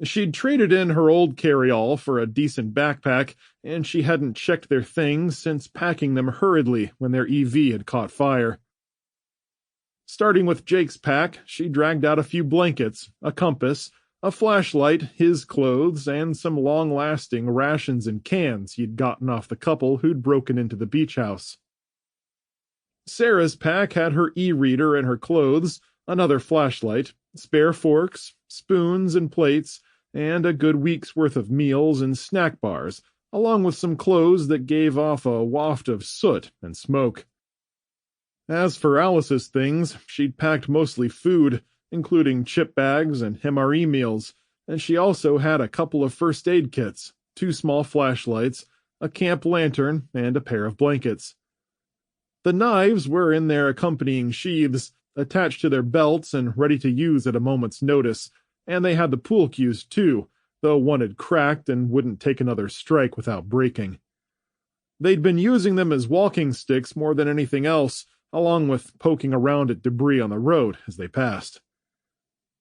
She'd traded in her old carry-all for a decent backpack, and she hadn't checked their things since packing them hurriedly when their EV had caught fire. Starting with Jake's pack, she dragged out a few blankets, a compass, a flashlight, his clothes, and some long-lasting rations and cans he'd gotten off the couple who'd broken into the beach house. Sarah's pack had her e-reader and her clothes, another flashlight, spare forks, spoons and plates, and a good week's worth of meals and snack bars, along with some clothes that gave off a waft of soot and smoke. As for Alice's things, she'd packed mostly food, including chip bags and MRE meals, and she also had a couple of first aid kits, 2 small flashlights, a camp lantern, and a pair of blankets. The knives were in their accompanying sheaths, attached to their belts and ready to use at a moment's notice, and they had the pool cues too, though one had cracked and wouldn't take another strike without breaking. They'd been using them as walking sticks more than anything else, along with poking around at debris on the road as they passed.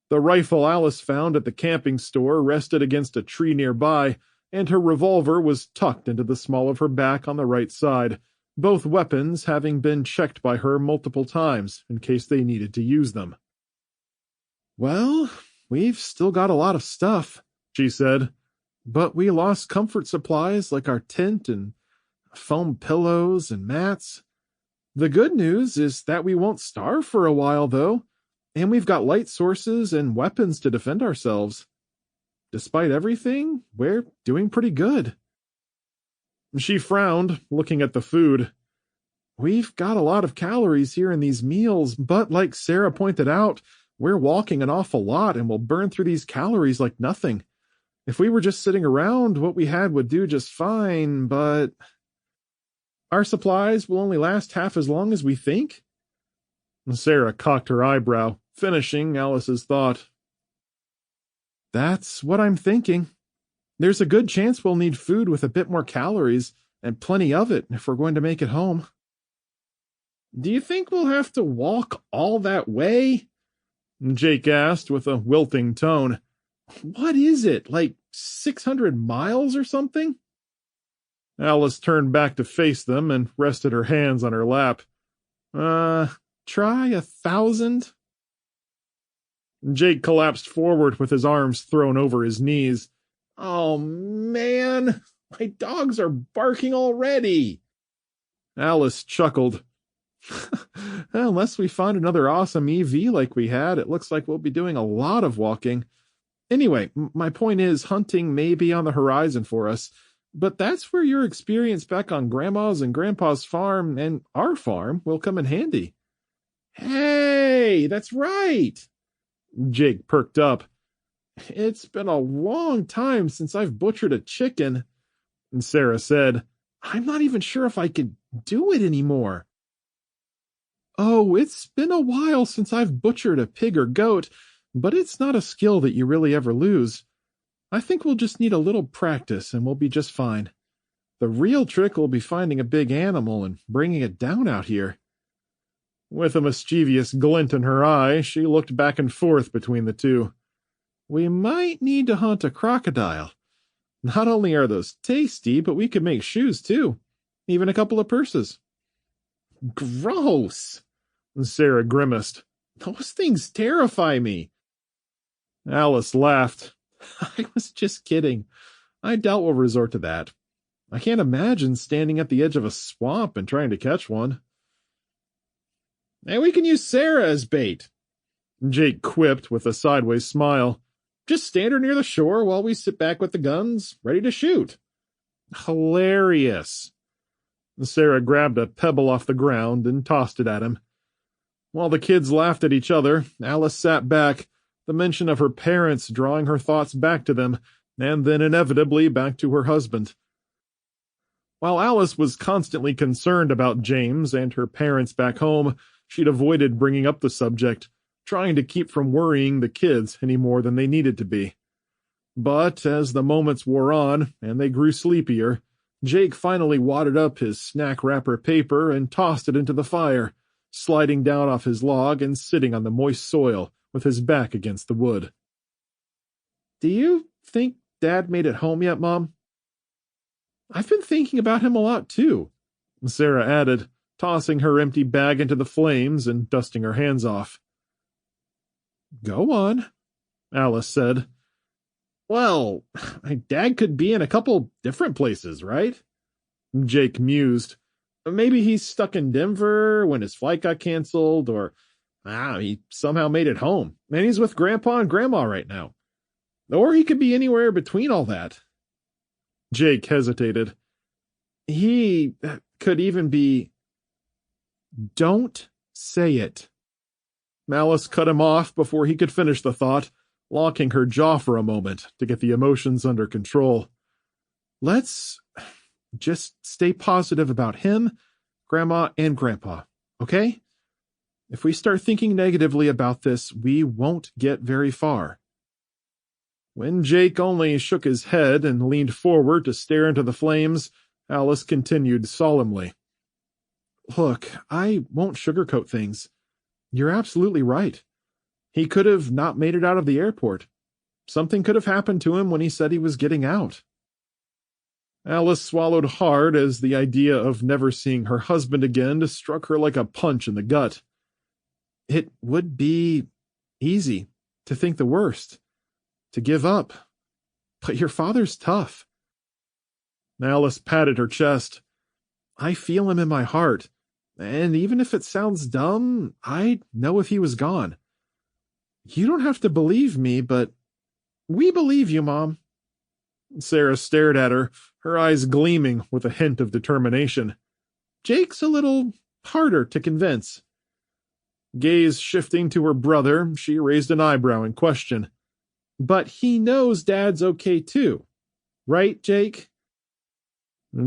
The rifle Alice found at the camping store rested against a tree nearby, and her revolver was tucked into the small of her back on the right side, both weapons having been checked by her multiple times in case they needed to use them. Well, we've still got a lot of stuff, she said, but we lost comfort supplies like our tent and foam pillows and mats. The good news is that we won't starve for a while, though, and we've got light sources and weapons to defend ourselves. Despite everything, we're doing pretty good. She frowned, looking at the food. We've got a lot of calories here in these meals, but like Sarah pointed out, we're walking an awful lot and we'll burn through these calories like nothing. If we were just sitting around, what we had would do just fine, but our supplies will only last half as long as we think? Sarah cocked her eyebrow, finishing Alice's thought. That's what I'm thinking. There's a good chance we'll need food with a bit more calories, and plenty of it if we're going to make it home. Do you think we'll have to walk all that way? Jake asked with a wilting tone. What is it, like 600 miles or something? Alice turned back to face them and rested her hands on her lap. Try 1,000? Jake collapsed forward with his arms thrown over his knees. Oh, man, my dogs are barking already. Alice chuckled. Unless we find another awesome EV like we had, it looks like we'll be doing a lot of walking. Anyway, my point is hunting may be on the horizon for us, but that's where your experience back on Grandma's and Grandpa's farm and our farm will come in handy. Hey, that's right. Jake perked up. It's been a long time since I've butchered a chicken. And Sarah said, I'm not even sure if I could do it anymore. Oh, it's been a while since I've butchered a pig or goat, but it's not a skill that you really ever lose. I think we'll just need a little practice and we'll be just fine. The real trick will be finding a big animal and bringing it down out here. With a mischievous glint in her eye, she looked back and forth between the two. We might need to hunt a crocodile. Not only are those tasty, but we could make shoes too. Even a couple of purses. Gross! Sarah grimaced. Those things terrify me. Alice laughed. I was just kidding. I doubt we'll resort to that. I can't imagine standing at the edge of a swamp and trying to catch one. Hey, we can use Sarah as bait, Jake quipped with a sideways smile. Just stand her near the shore while we sit back with the guns, ready to shoot. Hilarious. Sarah grabbed a pebble off the ground and tossed it at him. While the kids laughed at each other, Alice sat back, the mention of her parents drawing her thoughts back to them, and then inevitably back to her husband. While Alice was constantly concerned about James and her parents back home, she'd avoided bringing up the subject, trying to keep from worrying the kids any more than they needed to be. But as the moments wore on and they grew sleepier, Jake finally wadded up his snack wrapper paper and tossed it into the fire, sliding down off his log and sitting on the moist soil with his back against the wood. Do you think Dad made it home yet, Mom? I've been thinking about him a lot, too, Sarah added, tossing her empty bag into the flames and dusting her hands off. Go on, Alice said. Well, my dad could be in a couple different places, right? Jake mused. Maybe he's stuck in Denver when his flight got canceled, or he somehow made it home, and he's with Grandpa and Grandma right now. Or he could be anywhere between all that. Jake hesitated. He could even be... Don't say it. Alice cut him off before he could finish the thought, locking her jaw for a moment to get the emotions under control. Let's just stay positive about him, Grandma, and Grandpa, okay? If we start thinking negatively about this, we won't get very far. When Jake only shook his head and leaned forward to stare into the flames, Alice continued solemnly. Look, I won't sugarcoat things. You're absolutely right. He could have not made it out of the airport. Something could have happened to him when he said he was getting out. Alice swallowed hard as the idea of never seeing her husband again struck her like a punch in the gut. It would be easy to think the worst, to give up. But your father's tough. Alice patted her chest. I feel him in my heart, and even if it sounds dumb, I'd know if he was gone. You don't have to believe me, but we believe you, Mom. Sarah stared at her, her eyes gleaming with a hint of determination. Jake's a little harder to convince. Gaze shifting to her brother, she raised an eyebrow in question. But he knows Dad's okay too. Right, Jake?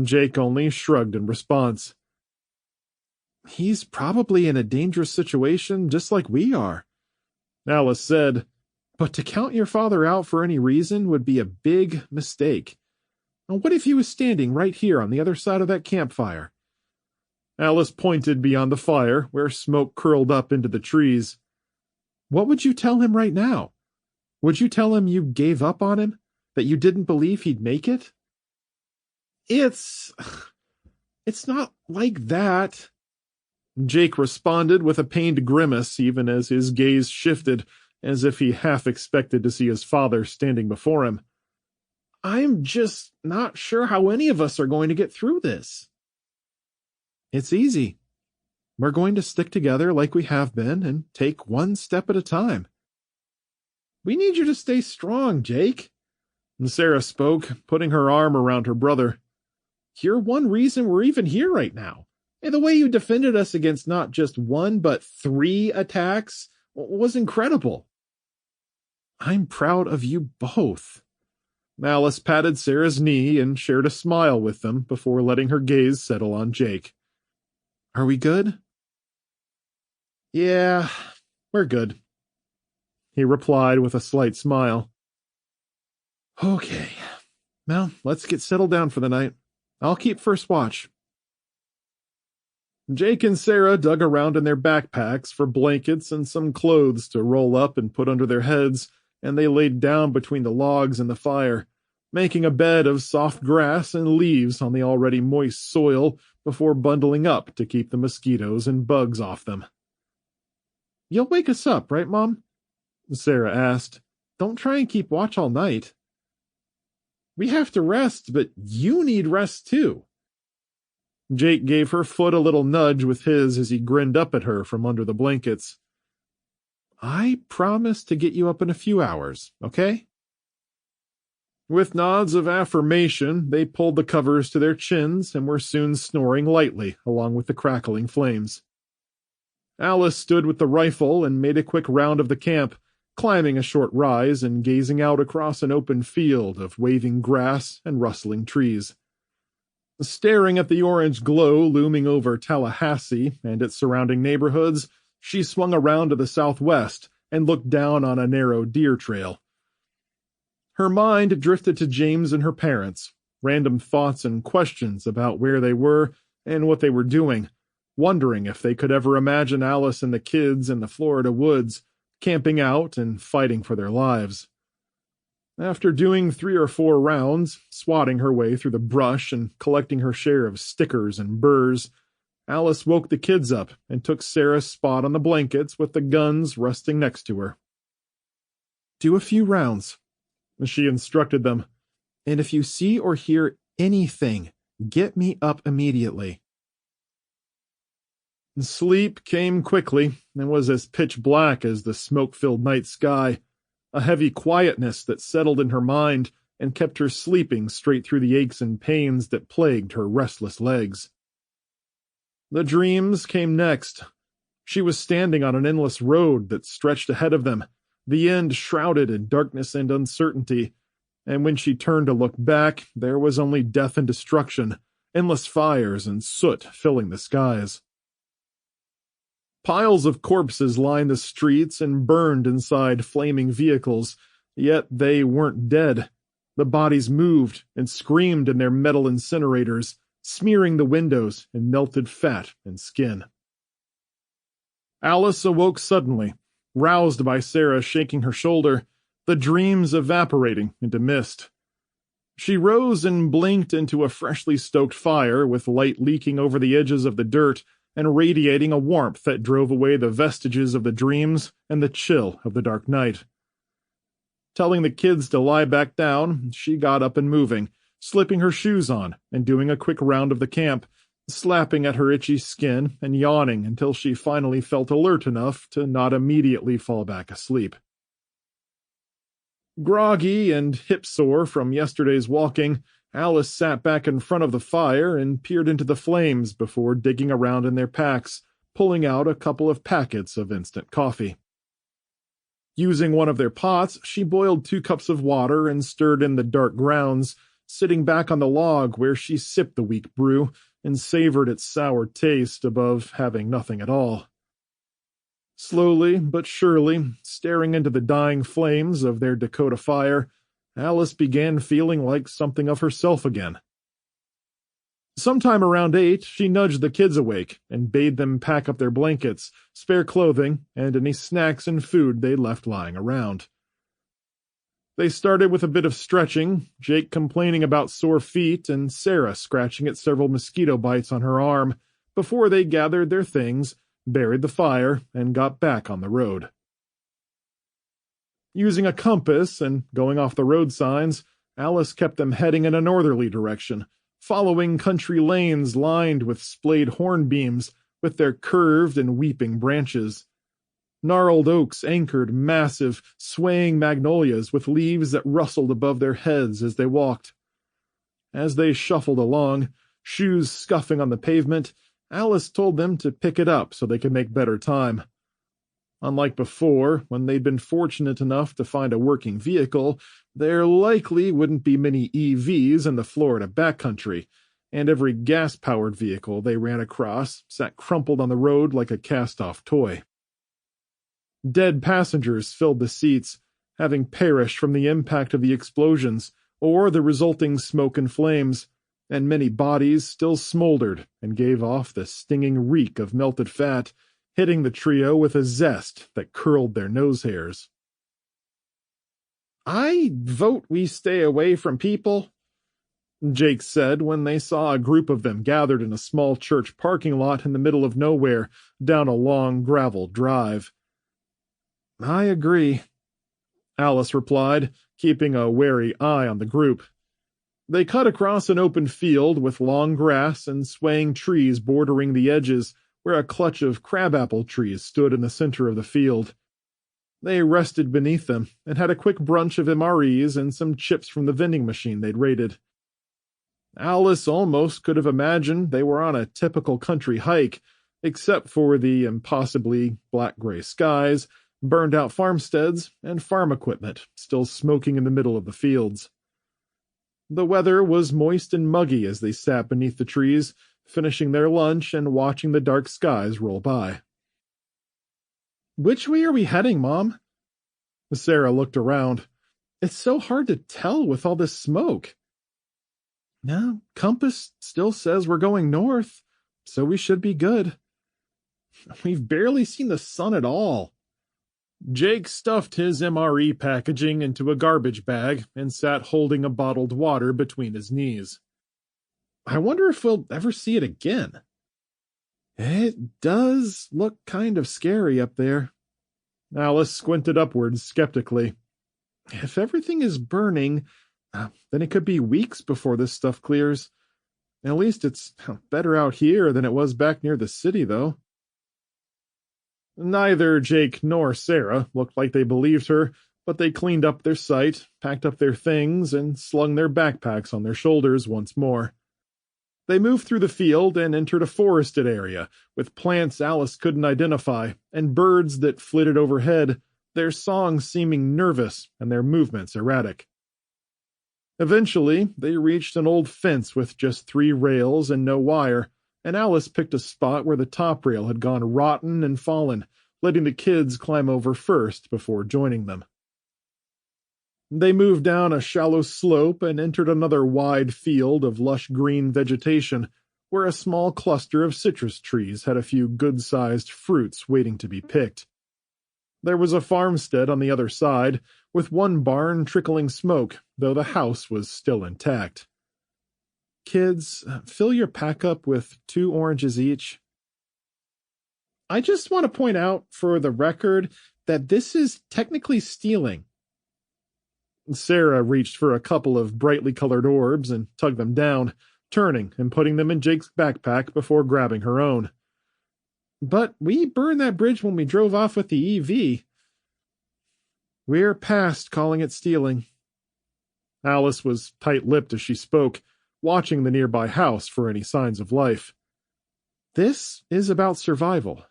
Jake only shrugged in response. He's probably in a dangerous situation just like we are, Alice said, but to count your father out for any reason would be a big mistake. What if he was standing right here on the other side of that campfire? Alice pointed beyond the fire, where smoke curled up into the trees. What would you tell him right now? Would you tell him you gave up on him? That you didn't believe he'd make it? It's not like that. Jake responded with a pained grimace, even as his gaze shifted, as if he half expected to see his father standing before him. I'm just not sure how any of us are going to get through this. It's easy. We're going to stick together like we have been and take one step at a time. We need you to stay strong, Jake. And Sarah spoke, putting her arm around her brother. You're one reason we're even here right now. And the way you defended us against not just one, but 3 attacks was incredible. I'm proud of you both. Alice patted Sarah's knee and shared a smile with them before letting her gaze settle on Jake. Are we good? Yeah, we're good, he replied with a slight smile. Okay. Well, let's get settled down for the night. I'll keep first watch. Jake and Sarah dug around in their backpacks for blankets and some clothes to roll up and put under their heads, and they laid down between the logs and the fire, making a bed of soft grass and leaves on the already moist soil before bundling up to keep the mosquitoes and bugs off them. You'll wake us up, right, Mom? Sarah asked. Don't try and keep watch all night. We have to rest, but you need rest too. Jake gave her foot a little nudge with his as he grinned up at her from under the blankets. I promise to get you up in a few hours, okay? With nods of affirmation, they pulled the covers to their chins and were soon snoring lightly along with the crackling flames. Alice stood with the rifle and made a quick round of the camp, climbing a short rise and gazing out across an open field of waving grass and rustling trees. Staring at the orange glow looming over Tallahassee and its surrounding neighborhoods, she swung around to the southwest and looked down on a narrow deer trail. Her mind drifted to James and her parents, random thoughts and questions about where they were and what they were doing, wondering if they could ever imagine Alice and the kids in the Florida woods, camping out and fighting for their lives. After doing 3 or 4 rounds, swatting her way through the brush and collecting her share of stickers and burrs, Alice woke the kids up and took Sarah's spot on the blankets with the guns resting next to her. Do a few rounds, she instructed them. And if you see or hear anything, get me up immediately. Sleep came quickly and was as pitch black as the smoke-filled night sky, a heavy quietness that settled in her mind and kept her sleeping straight through the aches and pains that plagued her restless legs. The dreams came next. She was standing on an endless road that stretched ahead of them, the end shrouded in darkness and uncertainty, and when she turned to look back, there was only death and destruction, endless fires and soot filling the skies. Piles of corpses lined the streets and burned inside flaming vehicles, yet they weren't dead. The bodies moved and screamed in their metal incinerators, smearing the windows in melted fat and skin. Alice awoke suddenly, roused by Sarah shaking her shoulder, the dreams evaporating into mist. She rose and blinked into a freshly stoked fire with light leaking over the edges of the dirt and radiating a warmth that drove away the vestiges of the dreams and the chill of the dark night. Telling the kids to lie back down, she got up and moving, slipping her shoes on and doing a quick round of the camp, slapping at her itchy skin and yawning until she finally felt alert enough to not immediately fall back asleep. Groggy and hip-sore from yesterday's walking, Alice sat back in front of the fire and peered into the flames before digging around in their packs, pulling out a couple of packets of instant coffee. Using one of their pots, she boiled 2 cups of water and stirred in the dark grounds, sitting back on the log where she sipped the weak brew and savored its sour taste above having nothing at all. Slowly but surely, staring into the dying flames of their Dakota fire, Alice began feeling like something of herself again. Sometime around 8, she nudged the kids awake and bade them pack up their blankets, spare clothing, and any snacks and food they left lying around. They started with a bit of stretching, Jake complaining about sore feet and Sarah scratching at several mosquito bites on her arm, before they gathered their things, buried the fire, and got back on the road. Using a compass and going off the road signs, Alice kept them heading in a northerly direction, following country lanes lined with splayed hornbeams with their curved and weeping branches. Gnarled oaks anchored massive, swaying magnolias with leaves that rustled above their heads as they walked. As they shuffled along, shoes scuffing on the pavement, Alice told them to pick it up so they could make better time. Unlike before, when they'd been fortunate enough to find a working vehicle, there likely wouldn't be many EVs in the Florida backcountry, and every gas-powered vehicle they ran across sat crumpled on the road like a cast-off toy. Dead passengers filled the seats, having perished from the impact of the explosions or the resulting smoke and flames, and many bodies still smoldered and gave off the stinging reek of melted fat, hitting the trio with a zest that curled their nose hairs. "I vote we stay away from people," Jake said when they saw a group of them gathered in a small church parking lot in the middle of nowhere, down a long gravel drive. "I agree," Alice replied, keeping a wary eye on the group. They cut across an open field with long grass and swaying trees bordering the edges, where a clutch of crabapple trees stood in the center of the field. They rested beneath them and had a quick brunch of MREs and some chips from the vending machine they'd raided. Alice almost could have imagined they were on a typical country hike, except for the impossibly black-gray skies, burned-out farmsteads, and farm equipment still smoking in the middle of the fields. The weather was moist and muggy as they sat beneath the trees, finishing their lunch and watching the dark skies roll by. "Which way are we heading, Mom?" Sarah looked around. "It's so hard to tell with all this smoke." "No, compass still says we're going north, so we should be good." "We've barely seen the sun at all." Jake stuffed his MRE packaging into a garbage bag and sat holding a bottled water between his knees. "I wonder if we'll ever see it again." "It does look kind of scary up there." Alice squinted upwards skeptically. "If everything is burning, then it could be weeks before this stuff clears. At least it's better out here than it was back near the city, though." Neither Jake nor Sarah looked like they believed her, but they cleaned up their sight, packed up their things, and slung their backpacks on their shoulders once more. They moved through the field and entered a forested area, with plants Alice couldn't identify, and birds that flitted overhead, their songs seeming nervous and their movements erratic. Eventually, they reached an old fence with just 3 rails and no wire, and Alice picked a spot where the top rail had gone rotten and fallen, letting the kids climb over first before joining them. They moved down a shallow slope and entered another wide field of lush green vegetation, where a small cluster of citrus trees had a few good-sized fruits waiting to be picked. There was a farmstead on the other side, with one barn trickling smoke, though the house was still intact. "Kids, fill your pack up with 2 oranges each." "I just want to point out, for the record, that this is technically stealing." Sarah reached for a couple of brightly colored orbs and tugged them down, turning and putting them in Jake's backpack before grabbing her own. "But we burned that bridge when we drove off with the EV." "We're past calling it stealing." Alice was tight-lipped as she spoke, watching the nearby house for any signs of life. "This is about survival.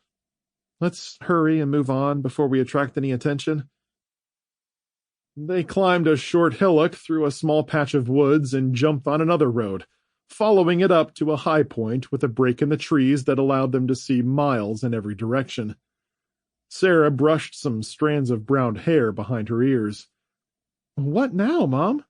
Let's hurry and move on before we attract any attention." They climbed a short hillock through a small patch of woods and jumped on another road, following it up to a high point with a break in the trees that allowed them to see miles in every direction. Sarah brushed some strands of brown hair behind her ears. "What now, Mom?"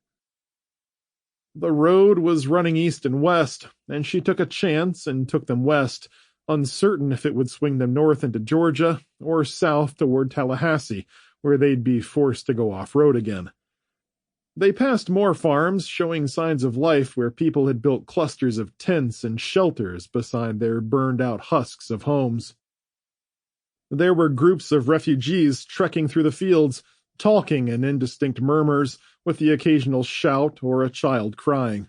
The road was running east and west, and she took a chance and took them west, uncertain if it would swing them north into Georgia or south toward Tallahassee, where they'd be forced to go off-road again. They passed more farms, showing signs of life where people had built clusters of tents and shelters beside their burned-out husks of homes. There were groups of refugees trekking through the fields, talking in indistinct murmurs, with the occasional shout or a child crying.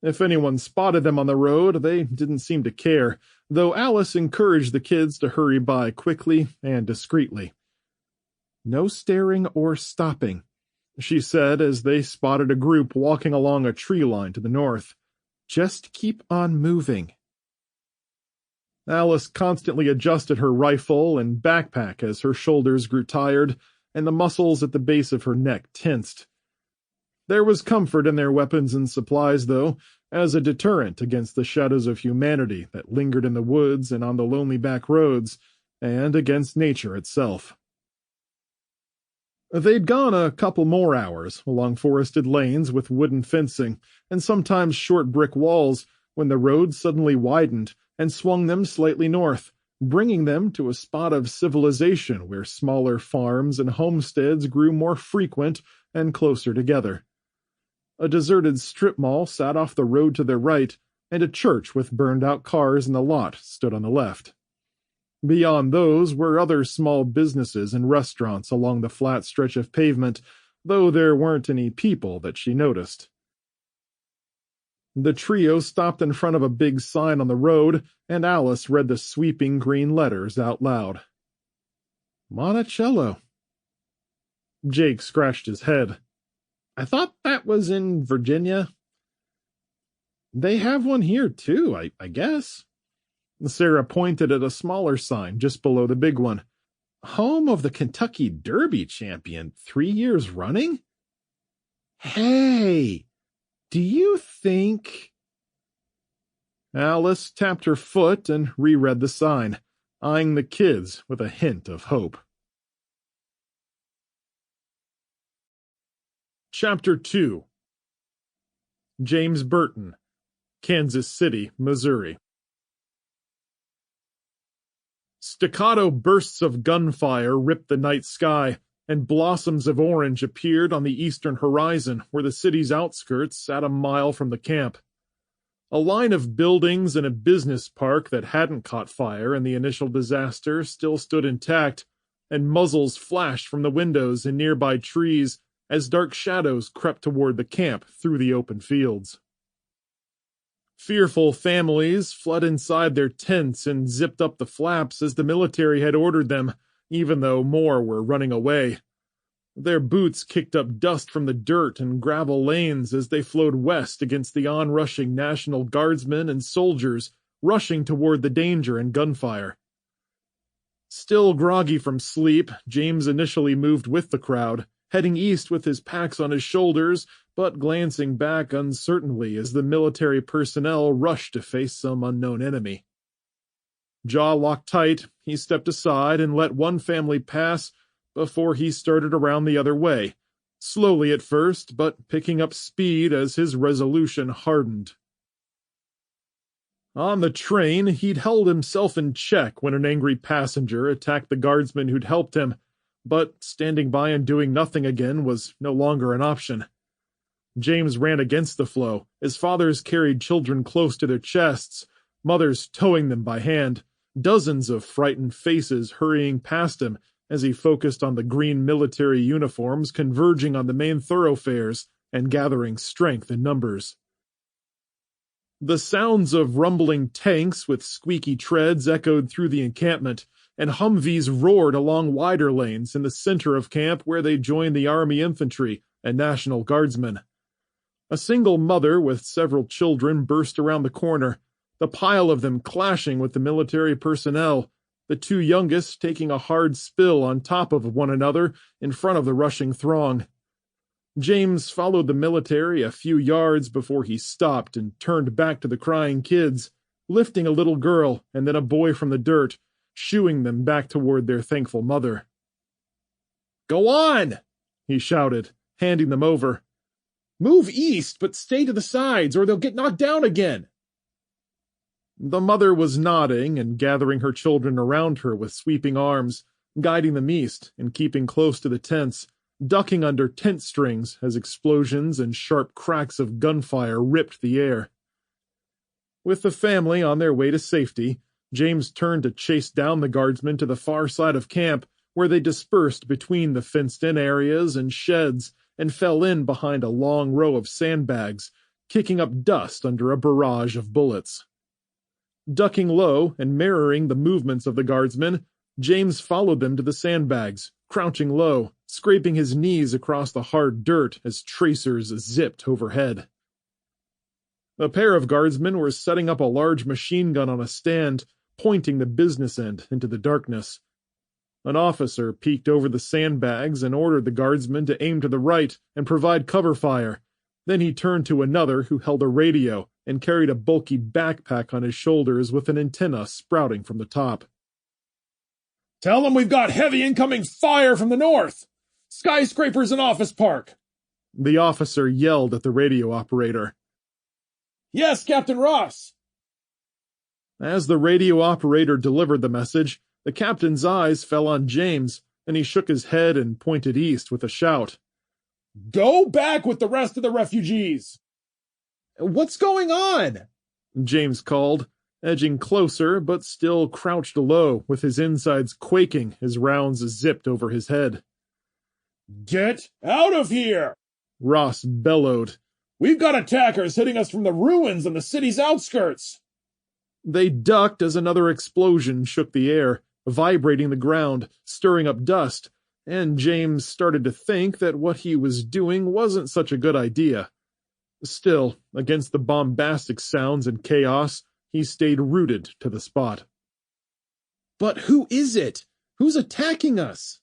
If anyone spotted them on the road, they didn't seem to care, though Alice encouraged the kids to hurry by quickly and discreetly. "No staring or stopping," she said as they spotted a group walking along a tree line to the north. "Just keep on moving." Alice constantly adjusted her rifle and backpack as her shoulders grew tired and the muscles at the base of her neck tensed. There was comfort in their weapons and supplies, though, as a deterrent against the shadows of humanity that lingered in the woods and on the lonely back roads, and against nature itself. They'd gone a couple more hours along forested lanes with wooden fencing and sometimes short brick walls when the road suddenly widened and swung them slightly north, bringing them to a spot of civilization where smaller farms and homesteads grew more frequent and closer together. A deserted strip mall sat off the road to their right, and a church with burned-out cars in the lot stood on the left. Beyond those were other small businesses and restaurants along the flat stretch of pavement, though there weren't any people that she noticed. The trio stopped in front of a big sign on the road, and Alice read the sweeping green letters out loud. "Monticello." Jake scratched his head. "I thought that was in Virginia." "They have one here, too, I guess." Sarah pointed at a smaller sign just below the big one. "Home of the Kentucky Derby champion 3 years running?" "Hey! Do you think—" Alice tapped her foot and reread the sign, eyeing the kids with a hint of hope. Chapter 2. James Burton, Kansas City, Missouri. Staccato bursts of gunfire ripped the night sky, and blossoms of orange appeared on the eastern horizon where the city's outskirts sat a mile from the camp. A line of buildings and a business park that hadn't caught fire in the initial disaster still stood intact, and muzzles flashed from the windows in nearby trees as dark shadows crept toward the camp through the open fields. Fearful families fled inside their tents and zipped up the flaps as the military had ordered them, even though more were running away. Their boots kicked up dust from the dirt and gravel lanes as they flowed west against the onrushing National Guardsmen and soldiers rushing toward the danger and gunfire. Still groggy from sleep, James initially moved with the crowd, heading east with his packs on his shoulders, but glancing back uncertainly as the military personnel rushed to face some unknown enemy. Jaw locked tight, he stepped aside and let one family pass before he started around the other way, slowly at first, but picking up speed as his resolution hardened. On the train, he'd held himself in check when an angry passenger attacked the guardsman who'd helped him, but standing by and doing nothing again was no longer an option. James ran against the flow, as fathers carried children close to their chests, mothers towing them by hand, dozens of frightened faces hurrying past him as he focused on the green military uniforms converging on the main thoroughfares and gathering strength in numbers. The sounds of rumbling tanks with squeaky treads echoed through the encampment, and Humvees roared along wider lanes in the center of camp where they joined the Army infantry and National Guardsmen. A single mother with several children burst around the corner, the pile of them clashing with the military personnel, the two youngest taking a hard spill on top of one another in front of the rushing throng. James followed the military a few yards before he stopped and turned back to the crying kids, lifting a little girl and then a boy from the dirt, shooing them back toward their thankful mother. "Go on!" he shouted, handing them over. Move east, but stay to the sides, or they'll get knocked down again. The mother was nodding and gathering her children around her with sweeping arms, guiding them east and keeping close to the tents, ducking under tent strings as explosions and sharp cracks of gunfire ripped the air. With the family on their way to safety, James turned to chase down the guardsmen to the far side of camp, where they dispersed between the fenced-in areas and sheds and fell in behind a long row of sandbags, kicking up dust under a barrage of bullets. Ducking low and mirroring the movements of the guardsmen, James followed them to the sandbags, crouching low, scraping his knees across the hard dirt as tracers zipped overhead. A pair of guardsmen were setting up a large machine gun on a stand, pointing the business end into the darkness. An officer peeked over the sandbags and ordered the guardsmen to aim to the right and provide cover fire. Then he turned to another who held a radio and carried a bulky backpack on his shoulders with an antenna sprouting from the top. Tell them we've got heavy incoming fire from the north. Skyscrapers and office park. The officer yelled at the radio operator. Yes, Captain Ross. As the radio operator delivered the message, the captain's eyes fell on James, and he shook his head and pointed east with a shout. Go back with the rest of the refugees. What's going on? James called, edging closer but still crouched low with his insides quaking as rounds zipped over his head. Get out of here! Ross bellowed. We've got attackers hitting us from the ruins on the city's outskirts. They ducked as another explosion shook the air, vibrating the ground, stirring up dust, and James started to think that what he was doing wasn't such a good idea. Still, against the bombastic sounds and chaos, he stayed rooted to the spot. But who is it? Who's attacking us?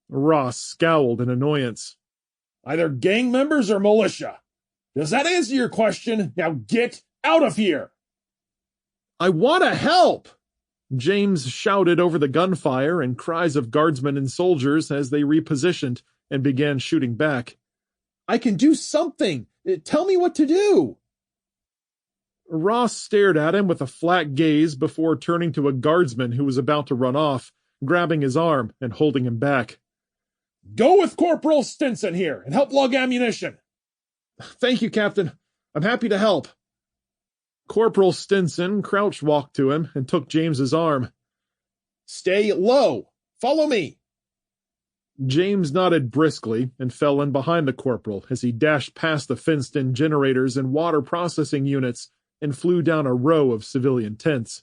Ross scowled in annoyance. Either gang members or militia. Does that answer your question? Now get out of here! I want to help! James shouted over the gunfire and cries of guardsmen and soldiers as they repositioned and began shooting back. I can do something! Tell me what to do! Ross stared at him with a flat gaze before turning to a guardsman who was about to run off, grabbing his arm and holding him back. Go with Corporal Stinson here and help lug ammunition. Thank you, Captain. I'm happy to help. Corporal Stinson crouch-walked to him and took James's arm. Stay low. Follow me. James nodded briskly and fell in behind the corporal as he dashed past the fenced-in generators and water processing units and flew down a row of civilian tents.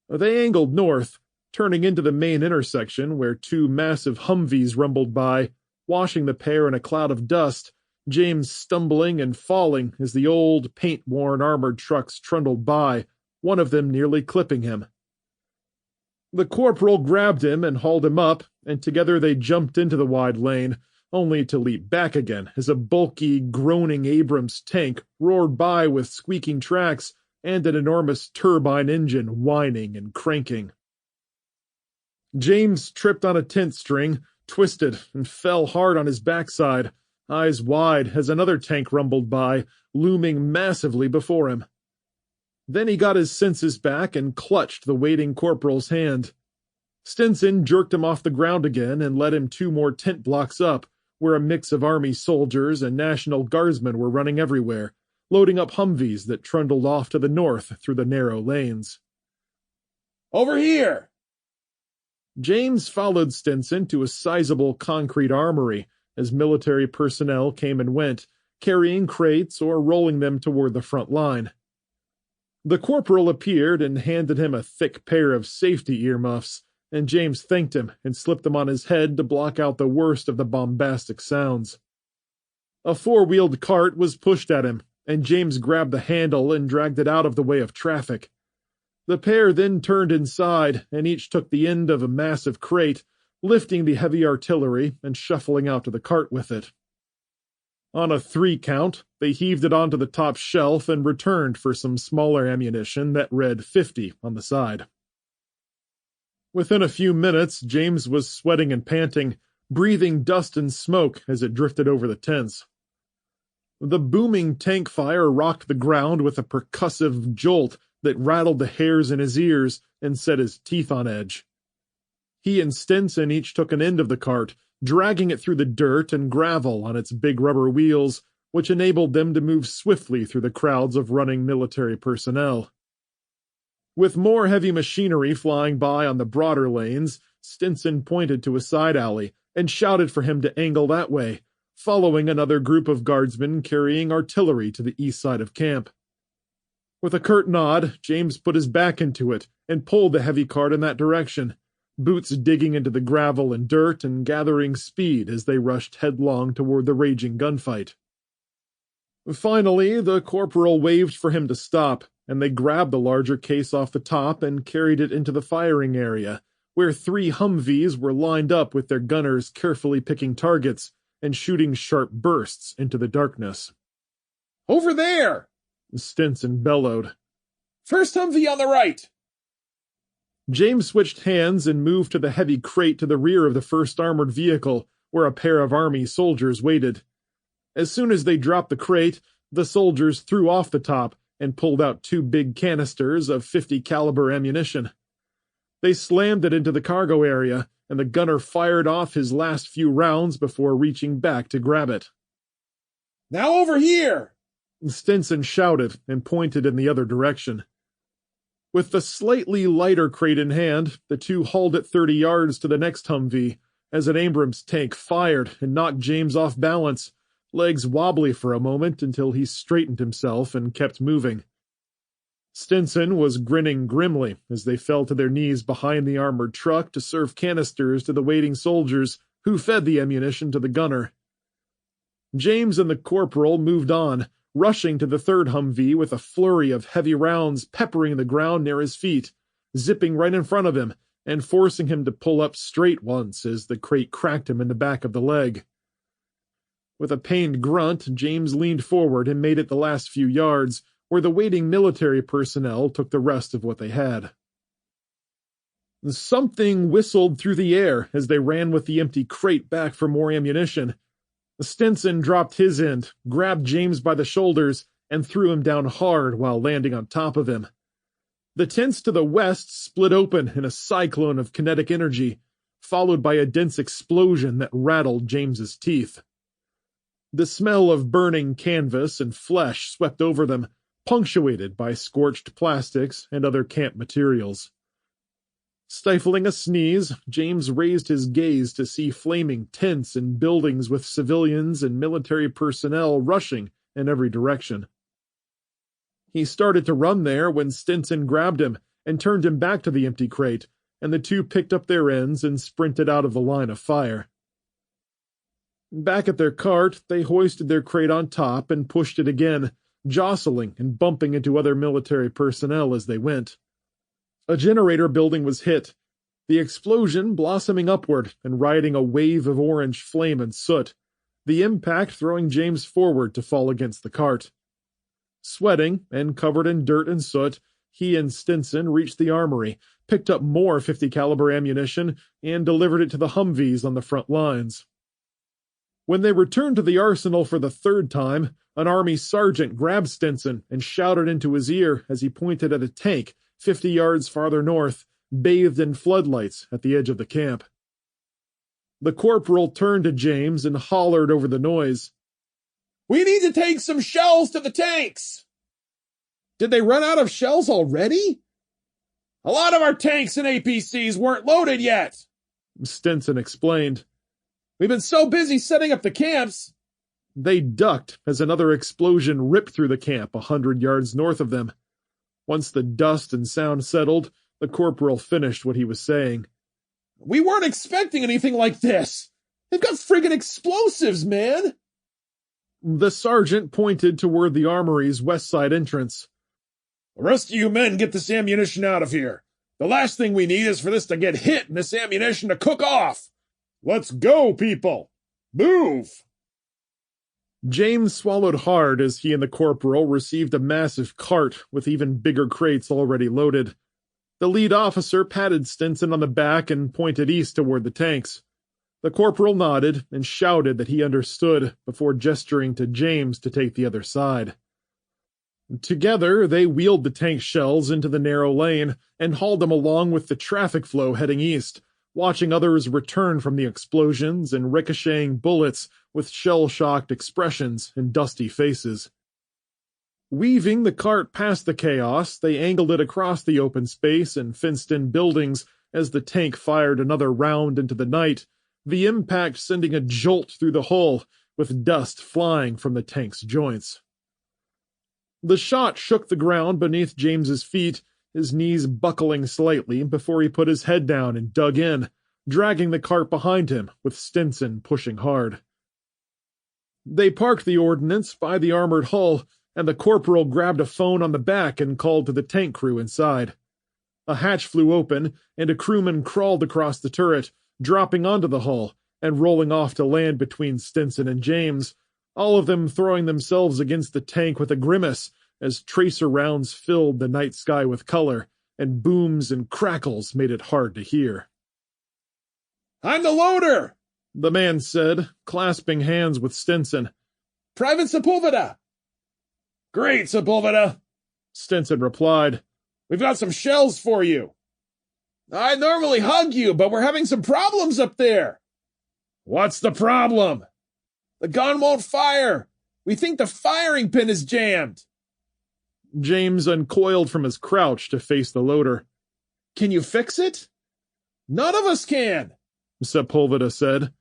They angled north, turning into the main intersection where two massive Humvees rumbled by, washing the pair in a cloud of dust, James stumbling and falling as the old, paint-worn armored trucks trundled by, one of them nearly clipping him. The corporal grabbed him and hauled him up, and together they jumped into the wide lane, only to leap back again as a bulky, groaning Abrams tank roared by with squeaking tracks and an enormous turbine engine whining and cranking. James tripped on a tent string, twisted, and fell hard on his backside, eyes wide as another tank rumbled by, looming massively before him. Then he got his senses back and clutched the waiting corporal's hand. Stinson jerked him off the ground again and led him 2 more tent blocks up, where a mix of army soldiers and National Guardsmen were running everywhere, loading up Humvees that trundled off to the north through the narrow lanes. Over here! James followed Stinson to a sizable concrete armory as military personnel came and went, carrying crates or rolling them toward the front line. The corporal appeared and handed him a thick pair of safety earmuffs, and James thanked him and slipped them on his head to block out the worst of the bombastic sounds. A 4-wheeled cart was pushed at him, and James grabbed the handle and dragged it out of the way of traffic. The pair then turned inside, and each took the end of a massive crate, lifting the heavy artillery and shuffling out to the cart with it. On a 3 count, they heaved it onto the top shelf and returned for some smaller ammunition that read 50 on the side. Within a few minutes, James was sweating and panting, breathing dust and smoke as it drifted over the tents. The booming tank fire rocked the ground with a percussive jolt that rattled the hairs in his ears and set his teeth on edge. He and Stinson each took an end of the cart, dragging it through the dirt and gravel on its big rubber wheels, which enabled them to move swiftly through the crowds of running military personnel. With more heavy machinery flying by on the broader lanes, Stinson pointed to a side alley and shouted for him to angle that way, following another group of guardsmen carrying artillery to the east side of camp. With a curt nod, James put his back into it and pulled the heavy cart in that direction, boots digging into the gravel and dirt and gathering speed as they rushed headlong toward the raging gunfight. Finally, the corporal waved for him to stop, and they grabbed the larger case off the top and carried it into the firing area, where 3 Humvees were lined up with their gunners carefully picking targets and shooting sharp bursts into the darkness. "Over there!" Stinson bellowed. "First Humvee on the right!" James switched hands and moved to the heavy crate to the rear of the first armored vehicle, where a pair of army soldiers waited. As soon as they dropped the crate, the soldiers threw off the top and pulled out 2 big canisters of .50 caliber ammunition. They slammed it into the cargo area, and the gunner fired off his last few rounds before reaching back to grab it. "Now over here!" Stinson shouted and pointed in the other direction. With the slightly lighter crate in hand, the two hauled it 30 yards to the next Humvee as an Abrams tank fired and knocked James off balance, legs wobbly for a moment until he straightened himself and kept moving. Stinson was grinning grimly as they fell to their knees behind the armored truck to serve canisters to the waiting soldiers who fed the ammunition to the gunner. James and the corporal moved on, rushing to the third Humvee with a flurry of heavy rounds peppering the ground near his feet, zipping right in front of him and forcing him to pull up straight once as the crate cracked him in the back of the leg. With a pained grunt, James leaned forward and made it the last few yards, where the waiting military personnel took the rest of what they had. Something whistled through the air as they ran with the empty crate back for more ammunition. Stinson dropped his end, grabbed James by the shoulders, and threw him down hard while landing on top of him. The tents to the west split open in a cyclone of kinetic energy, followed by a dense explosion that rattled James's teeth. The smell of burning canvas and flesh swept over them, punctuated by scorched plastics and other camp materials. Stifling a sneeze, James raised his gaze to see flaming tents and buildings with civilians and military personnel rushing in every direction. He started to run there when Stinson grabbed him and turned him back to the empty crate, and the two picked up their ends and sprinted out of the line of fire. Back at their cart, they hoisted their crate on top and pushed it again, jostling and bumping into other military personnel as they went. A generator building was hit, the explosion blossoming upward and riding a wave of orange flame and soot, the impact throwing James forward to fall against the cart. Sweating and covered in dirt and soot, he and Stinson reached the armory, picked up more .50 caliber ammunition, and delivered it to the Humvees on the front lines. When they returned to the arsenal for the third time, an army sergeant grabbed Stinson and shouted into his ear as he pointed at a tank 50 yards farther north, bathed in floodlights at the edge of the camp. The corporal turned to James and hollered over the noise. "We need to take some shells to the tanks!" "Did they run out of shells already?" "A lot of our tanks and APCs weren't loaded yet," Stinson explained. "We've been so busy setting up the camps." They ducked as another explosion ripped through the camp 100 yards north of them. Once the dust and sound settled, the corporal finished what he was saying. "We weren't expecting anything like this. They've got friggin' explosives, man." The sergeant pointed toward the armory's west side entrance. "The rest of you men get this ammunition out of here. The last thing we need is for this to get hit and this ammunition to cook off. Let's go, people. Move." James swallowed hard as he and the corporal received a massive cart with even bigger crates already loaded. The lead officer patted Stinson on the back and pointed east toward the tanks. The corporal nodded and shouted that he understood before gesturing to James to take the other side. Together, they wheeled the tank shells into the narrow lane and hauled them along with the traffic flow heading east, watching others return from the explosions and ricocheting bullets with shell-shocked expressions and dusty faces. Weaving the cart past the chaos, they angled it across the open space and fenced-in buildings as the tank fired another round into the night, the impact sending a jolt through the hull, with dust flying from the tank's joints. The shot shook the ground beneath James's feet, his knees buckling slightly before he put his head down and dug in, dragging the cart behind him, with Stinson pushing hard. They parked the ordnance by the armored hull, and the corporal grabbed a phone on the back and called to the tank crew inside. A hatch flew open, and a crewman crawled across the turret, dropping onto the hull and rolling off to land between Stinson and James, all of them throwing themselves against the tank with a grimace as tracer rounds filled the night sky with color, and booms and crackles made it hard to hear. "I'm the loader," the man said, clasping hands with Stinson. "Private Sepulveda." "Great, Sepulveda," Stinson replied. "We've got some shells for you." "I'd normally hug you, but we're having some problems up there." "What's the problem?" "The gun won't fire. We think the firing pin is jammed." James uncoiled from his crouch to face the loader. "Can you fix it?" "None of us can," Sepulveda said.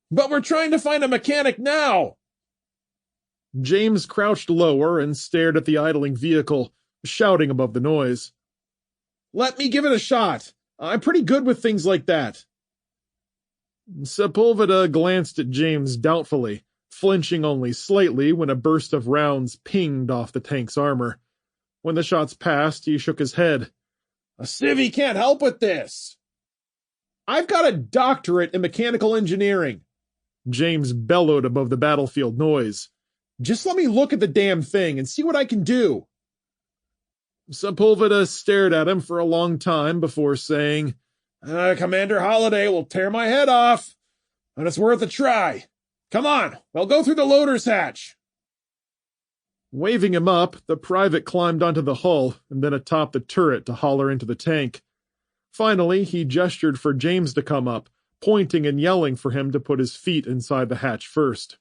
"But we're trying to find a mechanic now." James crouched lower and stared at the idling vehicle, shouting above the noise. "Let me give it a shot. I'm pretty good with things like that." Sepulveda glanced at James doubtfully, flinching only slightly when a burst of rounds pinged off the tank's armor. When the shots passed, he shook his head. "A civvy can't help with this." "I've got a doctorate in mechanical engineering," James bellowed above the battlefield noise. "Just let me look at the damn thing and see what I can do." Sepulveda stared at him for a long time before saying, Commander Holliday will tear my head off, and it's worth a try. Come on, I'll go through the loader's hatch." Waving him up, the private climbed onto the hull and then atop the turret to holler into the tank. Finally, he gestured for James to come up, pointing and yelling for him to put his feet inside the hatch first.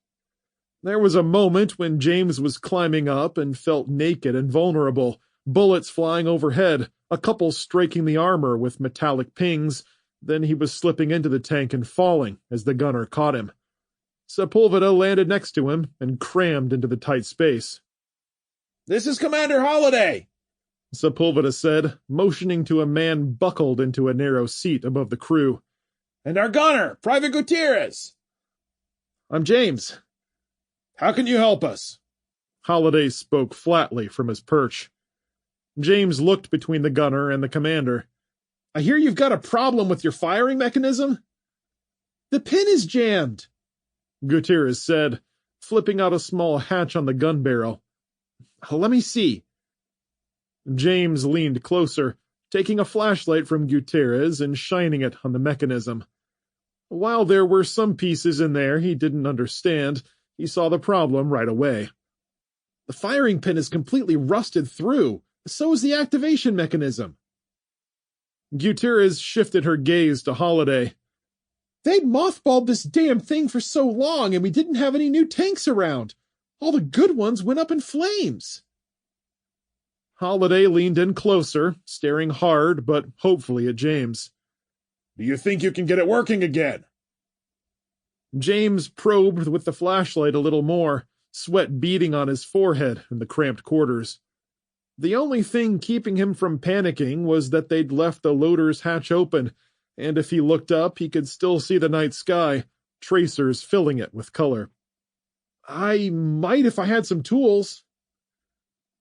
There was a moment when James was climbing up and felt naked and vulnerable, bullets flying overhead, a couple striking the armor with metallic pings. Then he was slipping into the tank and falling as the gunner caught him. Sepulveda landed next to him and crammed into the tight space. "This is Commander Holliday," Sepulveda said, motioning to a man buckled into a narrow seat above the crew. "And our gunner, Private Gutierrez." "I'm James." "How can you help us?" Holliday spoke flatly from his perch. James looked between the gunner and the commander. "I hear you've got a problem with your firing mechanism." "The pin is jammed," Gutierrez said, flipping out a small hatch on the gun barrel. "Let me see." James leaned closer, taking a flashlight from Gutierrez and shining it on the mechanism. While there were some pieces in there he didn't understand, he saw the problem right away. "The firing pin is completely rusted through. So is the activation mechanism." Gutierrez shifted her gaze to Holliday. "They'd mothballed this damn thing for so long, and we didn't have any new tanks around. All the good ones went up in flames." Holliday leaned in closer, staring hard but hopefully at James. "Do you think you can get it working again?" James probed with the flashlight a little more, sweat beading on his forehead in the cramped quarters. The only thing keeping him from panicking was that they'd left the loader's hatch open, and if he looked up, he could still see the night sky, tracers filling it with color. "I might if I had some tools."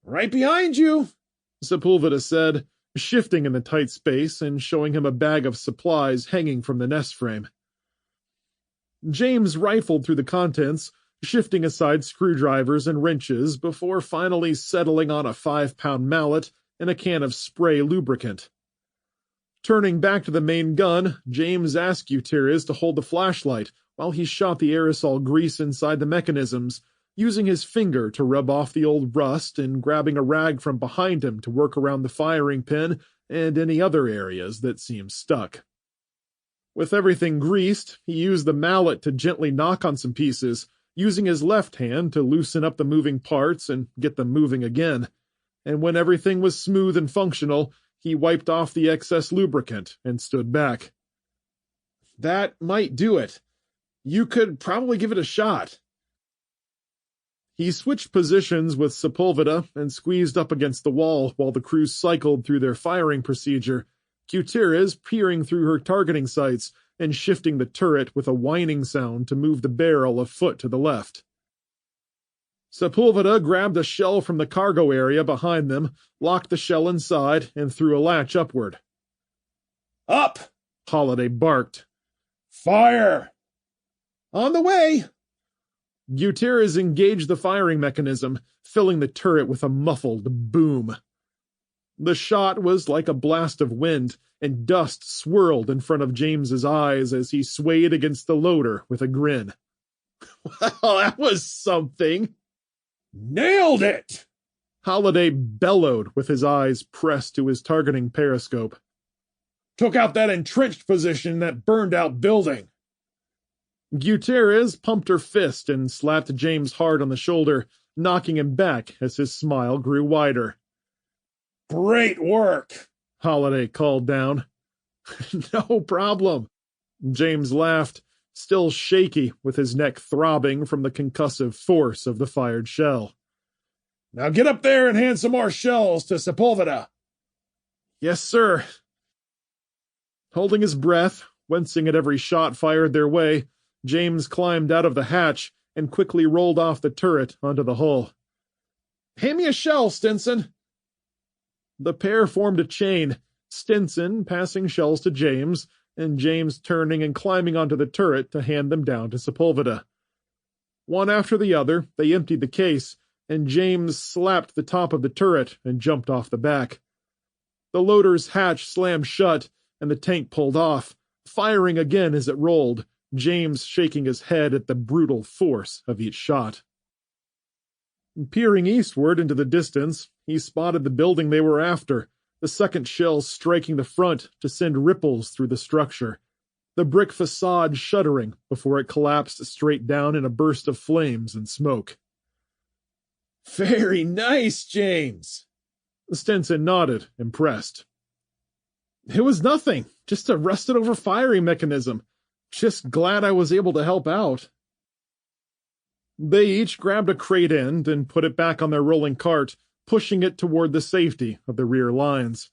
"Right behind you," Sepulveda said, shifting in the tight space and showing him a bag of supplies hanging from the nest frame. James rifled through the contents, shifting aside screwdrivers and wrenches before finally settling on a 5-pound mallet and a can of spray lubricant. Turning back to the main gun, James asked Gutierrez to hold the flashlight while he shot the aerosol grease inside the mechanisms, using his finger to rub off the old rust and grabbing a rag from behind him to work around the firing pin and any other areas that seemed stuck. With everything greased, he used the mallet to gently knock on some pieces, using his left hand to loosen up the moving parts and get them moving again. And when everything was smooth and functional, he wiped off the excess lubricant and stood back. "That might do it. You could probably give it a shot." He switched positions with Sepulveda and squeezed up against the wall while the crew cycled through their firing procedure, Gutierrez peering through her targeting sights and shifting the turret with a whining sound to move the barrel a foot to the left. Sepulveda grabbed a shell from the cargo area behind them, locked the shell inside, and threw a latch upward. "Up!" Holiday barked. "Fire!" "On the way!" Gutierrez engaged the firing mechanism, filling the turret with a muffled boom. The shot was like a blast of wind, and dust swirled in front of James's eyes as he swayed against the loader with a grin. "Well, that was something." "Nailed it!" Holiday bellowed with his eyes pressed to his targeting periscope. "Took out that entrenched position in that burned-out building." Gutierrez pumped her fist and slapped James hard on the shoulder, knocking him back as his smile grew wider. "Great work," Holiday called down. "No problem." James laughed, still shaky with his neck throbbing from the concussive force of the fired shell. "Now get up there and hand some more shells to Sepulveda." "Yes, sir." Holding his breath, wincing at every shot fired their way, James climbed out of the hatch and quickly rolled off the turret onto the hull. "Hand me a shell, Stinson." The pair formed a chain, Stinson passing shells to James, and James turning and climbing onto the turret to hand them down to Sepulveda. One after the other, they emptied the case, and James slapped the top of the turret and jumped off the back. The loader's hatch slammed shut, and the tank pulled off, firing again as it rolled, James shaking his head at the brutal force of each shot. Peering eastward into the distance, he spotted the building they were after, the second shell striking the front to send ripples through the structure, the brick facade shuddering before it collapsed straight down in a burst of flames and smoke. "Very nice, James." Stinson nodded, impressed. "It was nothing, just a rusted-over firing mechanism. Just glad I was able to help out." They each grabbed a crate end and put it back on their rolling cart, pushing it toward the safety of the rear lines.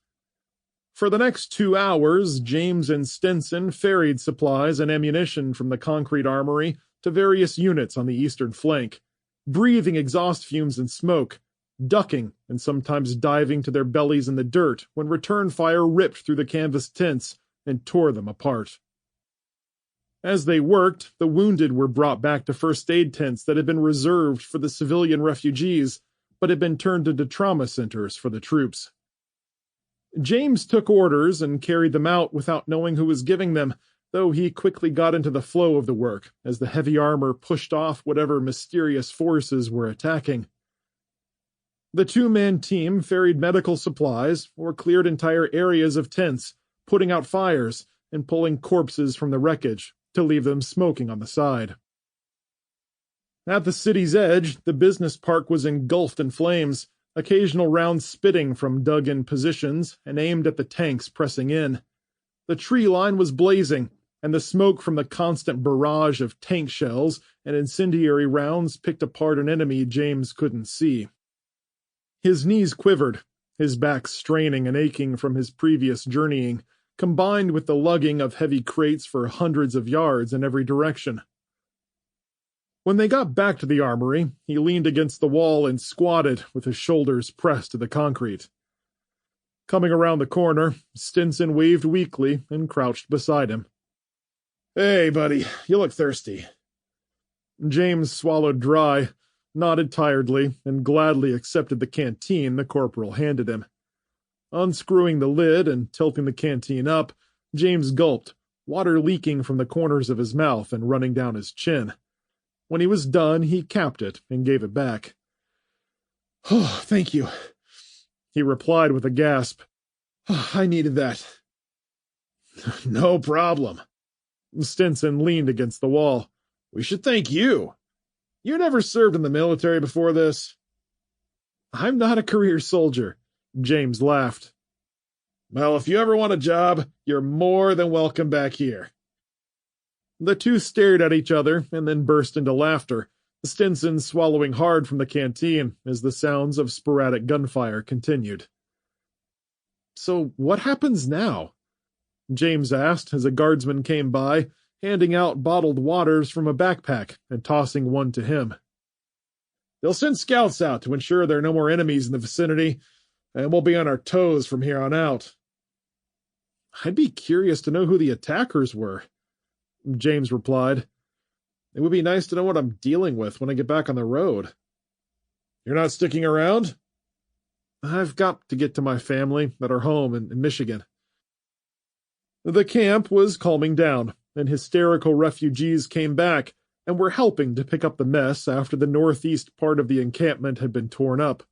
For the next 2 hours, James and Stinson ferried supplies and ammunition from the concrete armory to various units on the eastern flank, breathing exhaust fumes and smoke, ducking and sometimes diving to their bellies in the dirt when return fire ripped through the canvas tents and tore them apart. As they worked, the wounded were brought back to first aid tents that had been reserved for the civilian refugees, but had been turned into trauma centers for the troops. James took orders and carried them out without knowing who was giving them, though he quickly got into the flow of the work as the heavy armor pushed off whatever mysterious forces were attacking. The two-man team ferried medical supplies or cleared entire areas of tents, putting out fires and pulling corpses from the wreckage to leave them smoking on the side. At the city's edge, the business park was engulfed in flames, occasional rounds spitting from dug-in positions and aimed at the tanks pressing in. The tree line was blazing, and the smoke from the constant barrage of tank shells and incendiary rounds picked apart an enemy James couldn't see. His knees quivered, his back straining and aching from his previous journeying, combined with the lugging of heavy crates for hundreds of yards in every direction. When they got back to the armory, he leaned against the wall and squatted with his shoulders pressed to the concrete. Coming around the corner, Stinson waved weakly and crouched beside him. "Hey, buddy, you look thirsty." James swallowed dry, nodded tiredly, and gladly accepted the canteen the corporal handed him. Unscrewing the lid and tilting the canteen up, James gulped, water leaking from the corners of his mouth and running down his chin. When he was done, he capped it and gave it back. "Oh, thank you," he replied with a gasp. "Oh, I needed that." "No problem." Stinson leaned against the wall. "We should thank you. You never served in the military before this?" "I'm not a career soldier," James laughed. "Well, if you ever want a job, you're more than welcome back here." The two stared at each other and then burst into laughter, Stinson swallowing hard from the canteen as the sounds of sporadic gunfire continued. "So what happens now?" James asked as a guardsman came by, handing out bottled waters from a backpack and tossing one to him. "They'll send scouts out to ensure there are no more enemies in the vicinity, and we'll be on our toes from here on out." "I'd be curious to know who the attackers were," James replied. "It would be nice to know what I'm dealing with when I get back on the road." "You're not sticking around?" "I've got to get to my family at our home in Michigan." The camp was calming down, and hysterical refugees came back and were helping to pick up the mess after the northeast part of the encampment had been torn up.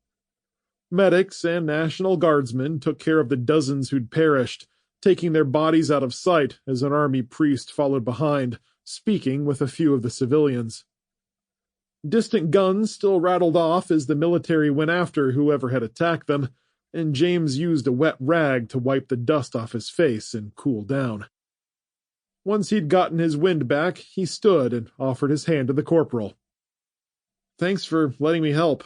Medics and National Guardsmen took care of the dozens who'd perished, taking their bodies out of sight as an army priest followed behind, speaking with a few of the civilians. Distant guns still rattled off as the military went after whoever had attacked them, and James used a wet rag to wipe the dust off his face and cool down. Once he'd gotten his wind back, he stood and offered his hand to the corporal. "Thanks for letting me help."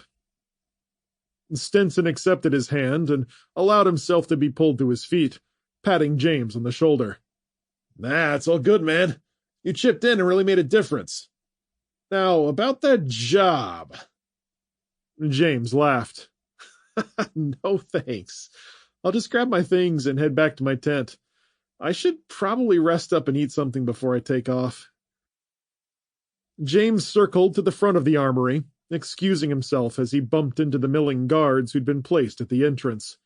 Stinson accepted his hand and allowed himself to be pulled to his feet, patting James on the shoulder. "Nah, it's all good, man. You chipped in and really made a difference. Now, about that job." James laughed. "No thanks. I'll just grab my things and head back to my tent. I should probably rest up and eat something before I take off." James circled to the front of the armory, excusing himself as he bumped into the milling guards who'd been placed at the entrance.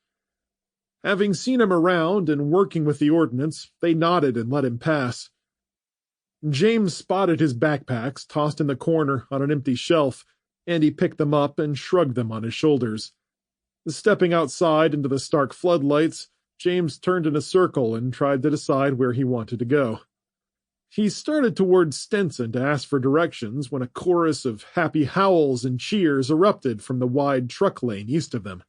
Having seen him around and working with the ordnance, they nodded and let him pass. James spotted his backpacks tossed in the corner on an empty shelf, and he picked them up and shrugged them on his shoulders. Stepping outside into the stark floodlights, James turned in a circle and tried to decide where he wanted to go. He started toward Stinson to ask for directions when a chorus of happy howls and cheers erupted from the wide truck lane east of them.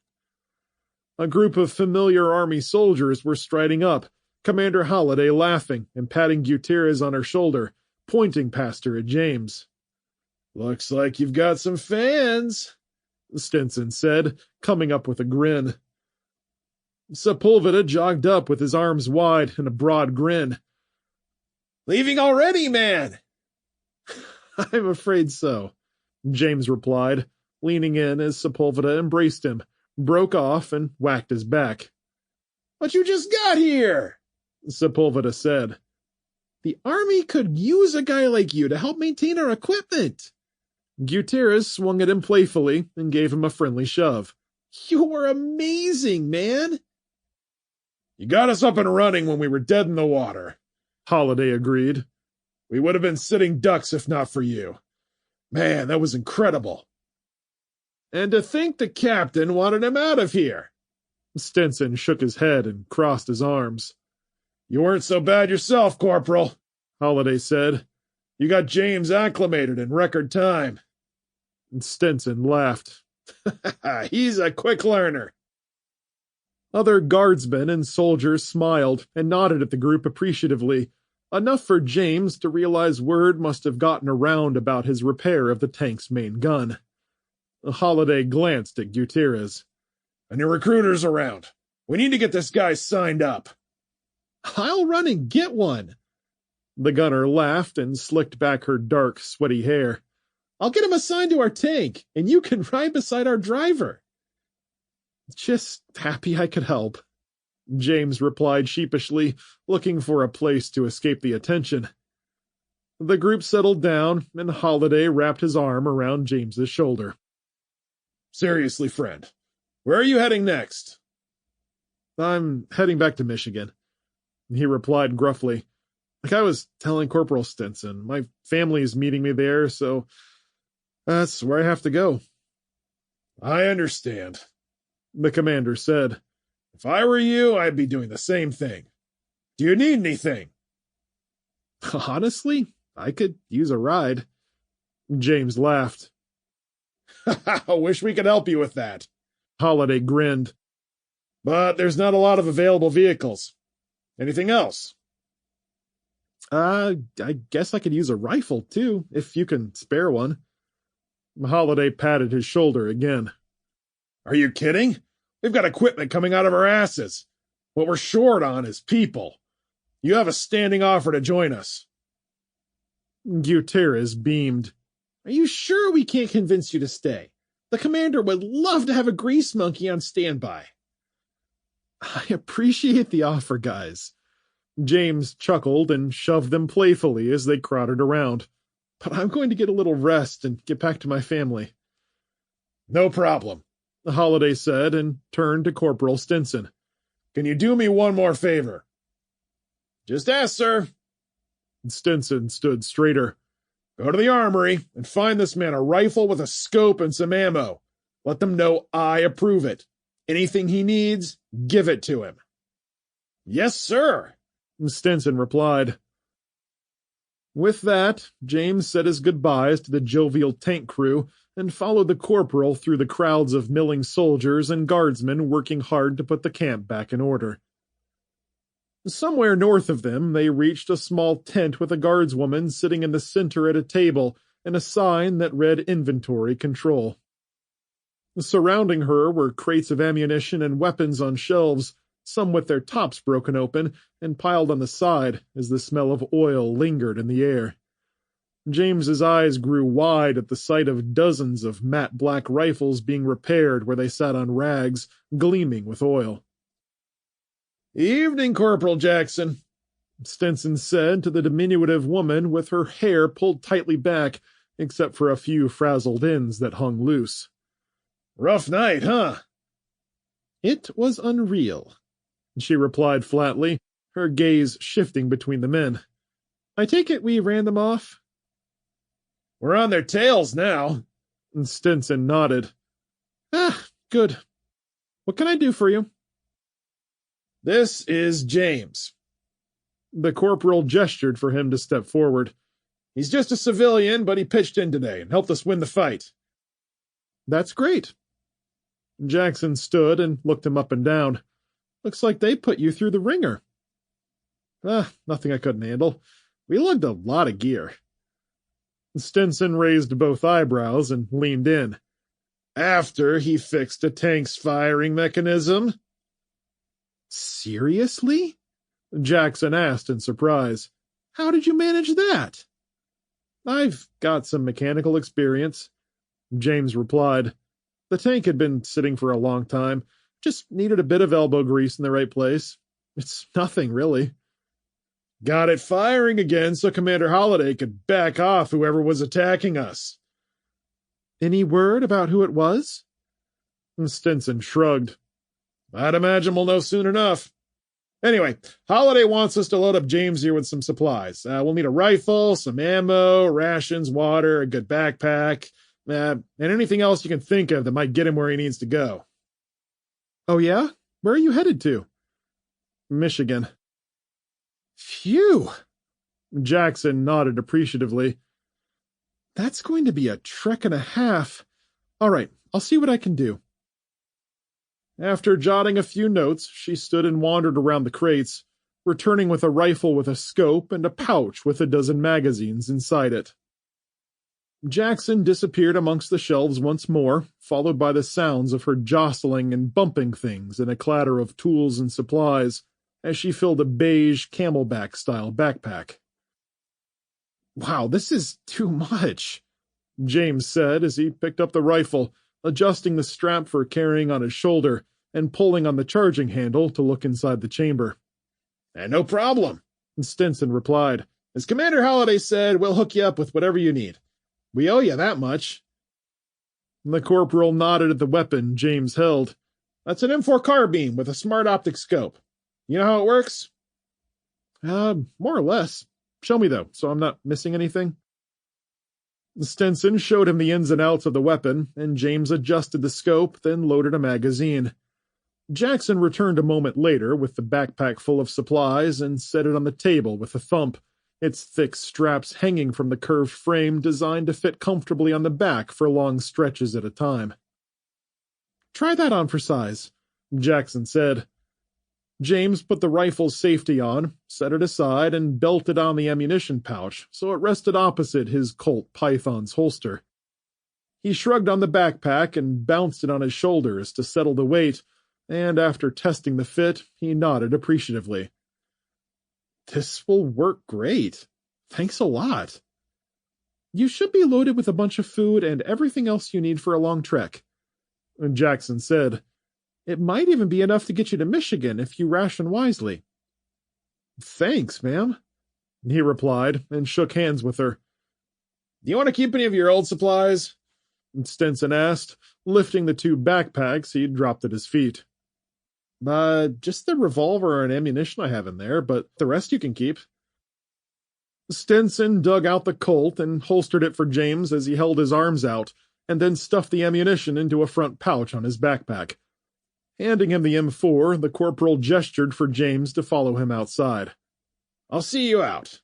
A group of familiar army soldiers were striding up, Commander Holliday laughing and patting Gutierrez on her shoulder, pointing past her at James. "Looks like you've got some fans," Stinson said, coming up with a grin. Sepulveda jogged up with his arms wide and a broad grin. "Leaving already, man?" "I'm afraid so," James replied, leaning in as Sepulveda embraced him, broke off, and whacked his back. "But you just got here," Sepulveda said. "The army could use a guy like you to help maintain our equipment." Gutierrez swung at him playfully and gave him a friendly shove. "You were amazing, man." "You got us up and running when we were dead in the water," Holliday agreed. "We would have been sitting ducks if not for you. Man, that was incredible. And to think the captain wanted him out of here." Stinson shook his head and crossed his arms. "You weren't so bad yourself, Corporal," Holliday said. "You got James acclimated in record time." Stinson laughed. "He's a quick learner." Other guardsmen and soldiers smiled and nodded at the group appreciatively, enough for James to realize word must have gotten around about his repair of the tank's main gun. Holliday glanced at Gutierrez. "And your recruiter's around. We need to get this guy signed up." "I'll run and get one." The gunner laughed and slicked back her dark, sweaty hair. "I'll get him assigned to our tank, and you can ride beside our driver." "Just happy I could help," James replied sheepishly, looking for a place to escape the attention. The group settled down, and Holliday wrapped his arm around James's shoulder. "Seriously, friend, where are you heading next?" I'm heading back to Michigan, he replied gruffly. Like I was telling Corporal Stinson, my family's meeting me there, so that's where I have to go. I understand, The commander said. If I were you, I'd be doing the same thing. Do you need anything? Honestly, I could use a ride. James laughed. I wish we could help you with that. Holiday grinned. But there's not a lot of available vehicles. Anything else? I guess I could use a rifle, too, if you can spare one. Holiday patted his shoulder again. Are you kidding? We've got equipment coming out of our asses. What we're short on is people. You have a standing offer to join us. Gutierrez beamed. Are you sure we can't convince you to stay? The commander would love to have a grease monkey on standby. I appreciate the offer, guys. James chuckled and shoved them playfully as they crowded around. But I'm going to get a little rest and get back to my family. No problem, the Holiday said and turned to Corporal Stinson. Can you do me one more favor? Just ask, sir. Stinson stood straighter. Go to the armory and find this man a rifle with a scope and some ammo. Let them know I approve it. Anything he needs, give it to him. Yes, sir, Stinson replied. With that, James said his goodbyes to the jovial tank crew and followed the corporal through the crowds of milling soldiers and guardsmen working hard to put the camp back in order. Somewhere north of them, they reached a small tent with a guardswoman sitting in the center at a table and a sign that read Inventory Control. Surrounding her were crates of ammunition and weapons on shelves, some with their tops broken open and piled on the side as the smell of oil lingered in the air. James's eyes grew wide at the sight of dozens of matte black rifles being repaired where they sat on rags, gleaming with oil. Evening, Corporal Jackson, Stinson said to the diminutive woman with her hair pulled tightly back, except for a few frazzled ends that hung loose. Rough night, huh? It was unreal, she replied flatly, her gaze shifting between the men. I take it we ran them off? We're on their tails now. Stinson nodded. Ah, good. What can I do for you? This is James. The corporal gestured for him to step forward. He's just a civilian, but he pitched in today and helped us win the fight. That's great. Jackson stood and looked him up and down. Looks like they put you through the ringer. Nothing I couldn't handle. We lugged a lot of gear. Stinson raised both eyebrows and leaned in. After he fixed a tank's firing mechanism. Seriously? Jackson asked in surprise. How did you manage that? I've got some mechanical experience, James replied. The tank had been sitting for a long time, just needed a bit of elbow grease in the right place. It's nothing, really. Got it firing again so Commander Holiday could back off whoever was attacking us. Any word about who it was? Stinson shrugged. I'd imagine we'll know soon enough. Anyway, Holiday wants us to load up James here with some supplies. We'll need a rifle, some ammo, rations, water, a good backpack, and anything else you can think of that might get him where he needs to go. Oh yeah? Where are you headed to? Michigan. Phew! Jackson nodded appreciatively. That's going to be a trek and a half. All right, I'll see what I can do. After jotting a few notes, she stood and wandered around the crates, returning with a rifle with a scope and a pouch with a dozen magazines inside it. Jackson disappeared amongst the shelves once more, followed by the sounds of her jostling and bumping things in a clatter of tools and supplies, as she filled a beige camelback-style backpack. Wow, this is too much, James said as he picked up the rifle, adjusting the strap for carrying on his shoulder and pulling on the charging handle to look inside the chamber. No problem, Stinson replied. As Commander Holiday said, we'll hook you up with whatever you need. We owe you that much. The corporal nodded at the weapon James held. That's an M4 carbine with a smart optic scope. You know how it works? More or less. Show me, though, so I'm not missing anything. Stenson showed him the ins and outs of the weapon, and James adjusted the scope, then loaded a magazine. Jackson returned a moment later with the backpack full of supplies and set it on the table with a thump, its thick straps hanging from the curved frame designed to fit comfortably on the back for long stretches at a time. "Try that on for size," Jackson said. James put the rifle's safety on, set it aside, and belted on the ammunition pouch so it rested opposite his Colt Python's holster. He shrugged on the backpack and bounced it on his shoulders to settle the weight, and after testing the fit, he nodded appreciatively. "This will work great. Thanks a lot. You should be loaded with a bunch of food and everything else you need for a long trek," Jackson said. "It might even be enough to get you to Michigan if you ration wisely." "Thanks, ma'am," he replied, and shook hands with her. "Do you want to keep any of your old supplies?" Stenson asked, lifting the 2 backpacks he'd dropped at his feet. Just the revolver and ammunition I have in there, but the rest you can keep." Stenson dug out the Colt and holstered it for James as he held his arms out, and then stuffed the ammunition into a front pouch on his backpack. Handing him the M4, the corporal gestured for James to follow him outside. "I'll see you out."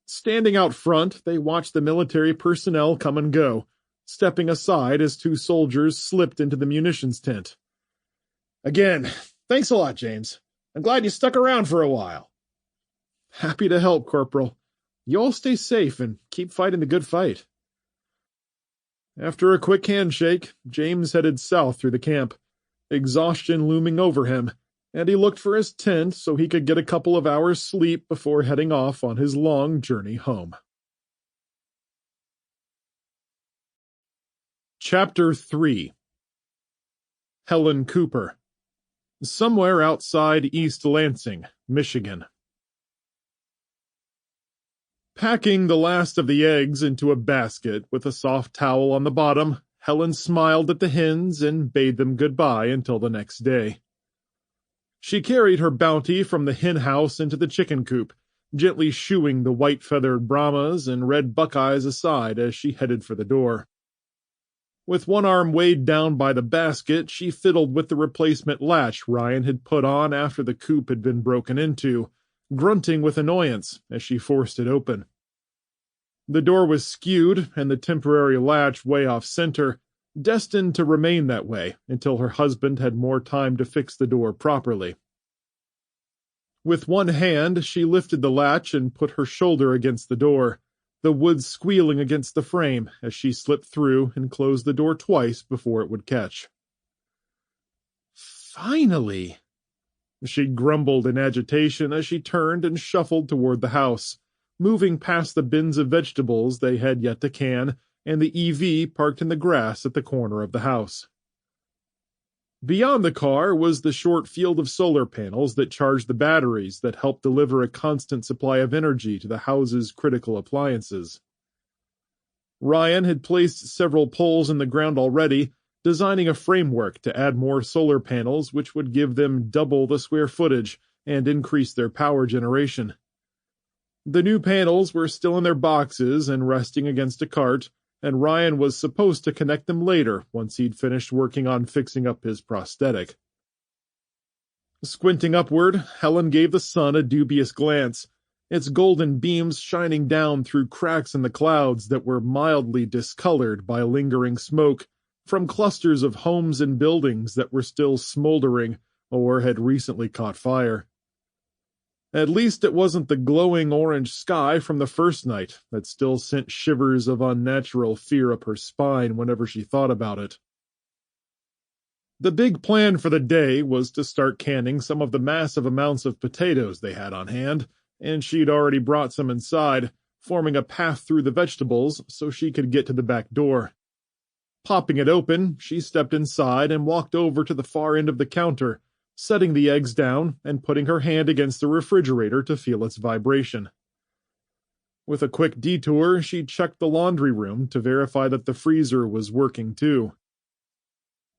Standing out front, they watched the military personnel come and go, stepping aside as 2 soldiers slipped into the munitions tent. "Again, thanks a lot, James. I'm glad you stuck around for a while." "Happy to help, Corporal. You all stay safe and keep fighting the good fight." After a quick handshake, James headed south through the camp, exhaustion looming over him, and he looked for his tent so he could get a couple of hours' sleep before heading off on his long journey home. Chapter 3. Helen Cooper. Somewhere outside East Lansing, Michigan. Packing the last of the eggs into a basket with a soft towel on the bottom, Helen smiled at the hens and bade them goodbye until the next day. She carried her bounty from the hen house into the chicken coop, gently shooing the white-feathered Brahmas and red Buckeyes aside as she headed for the door. With one arm weighed down by the basket, she fiddled with the replacement latch Ryan had put on after the coop had been broken into, grunting with annoyance as she forced it open. The door was skewed and the temporary latch way off center, destined to remain that way until her husband had more time to fix the door properly. With one hand, she lifted the latch and put her shoulder against the door, the wood squealing against the frame as she slipped through and closed the door twice before it would catch. "Finally," she grumbled in agitation as she turned and shuffled toward the house, moving past the bins of vegetables they had yet to can and the EV parked in the grass at the corner of the house. Beyond the car was the short field of solar panels that charged the batteries that helped deliver a constant supply of energy to the house's critical appliances. Ryan had placed several poles in the ground already, designing a framework to add more solar panels which would give them double the square footage and increase their power generation. The new panels were still in their boxes and resting against a cart, and Ryan was supposed to connect them later once he'd finished working on fixing up his prosthetic. Squinting upward, Helen gave the sun a dubious glance, its golden beams shining down through cracks in the clouds that were mildly discolored by lingering smoke from clusters of homes and buildings that were still smoldering or had recently caught fire. At least it wasn't the glowing orange sky from the first night that still sent shivers of unnatural fear up her spine whenever she thought about it. The big plan for the day was to start canning some of the massive amounts of potatoes they had on hand, and she'd already brought some inside, forming a path through the vegetables so she could get to the back door. Popping it open, she stepped inside and walked over to the far end of the counter, setting the eggs down and putting her hand against the refrigerator to feel its vibration. With a quick detour, she checked the laundry room to verify that the freezer was working too.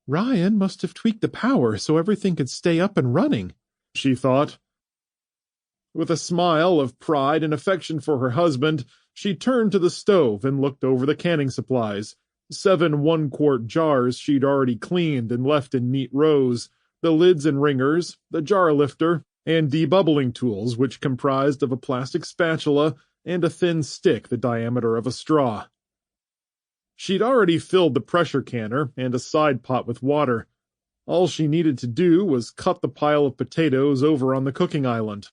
Ryan must have tweaked the power so everything could stay up and running, she thought. With a smile of pride and affection for her husband, she turned to the stove and looked over the canning supplies. 7 one-quart jars she'd already cleaned and left in neat rows, the lids and ringers, the jar lifter, and debubbling tools, which comprised of a plastic spatula and a thin stick the diameter of a straw. She'd already filled the pressure canner and a side pot with water. All she needed to do was cut the pile of potatoes over on the cooking island.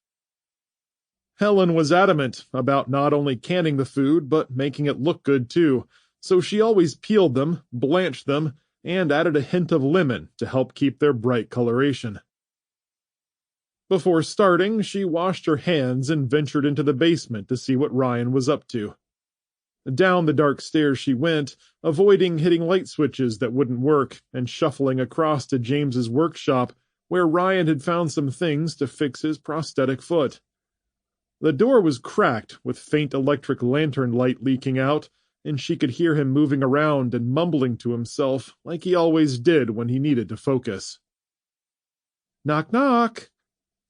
Helen was adamant about not only canning the food, but making it look good too, so she always peeled them, blanched them, and added a hint of lemon to help keep their bright coloration. Before starting, she washed her hands and ventured into the basement to see what Ryan was up to. Down the dark stairs she went, avoiding hitting light switches that wouldn't work, and shuffling across to James's workshop, where Ryan had found some things to fix his prosthetic foot. The door was cracked, with faint electric lantern light leaking out, and she could hear him moving around and mumbling to himself like he always did when he needed to focus. "Knock, knock,"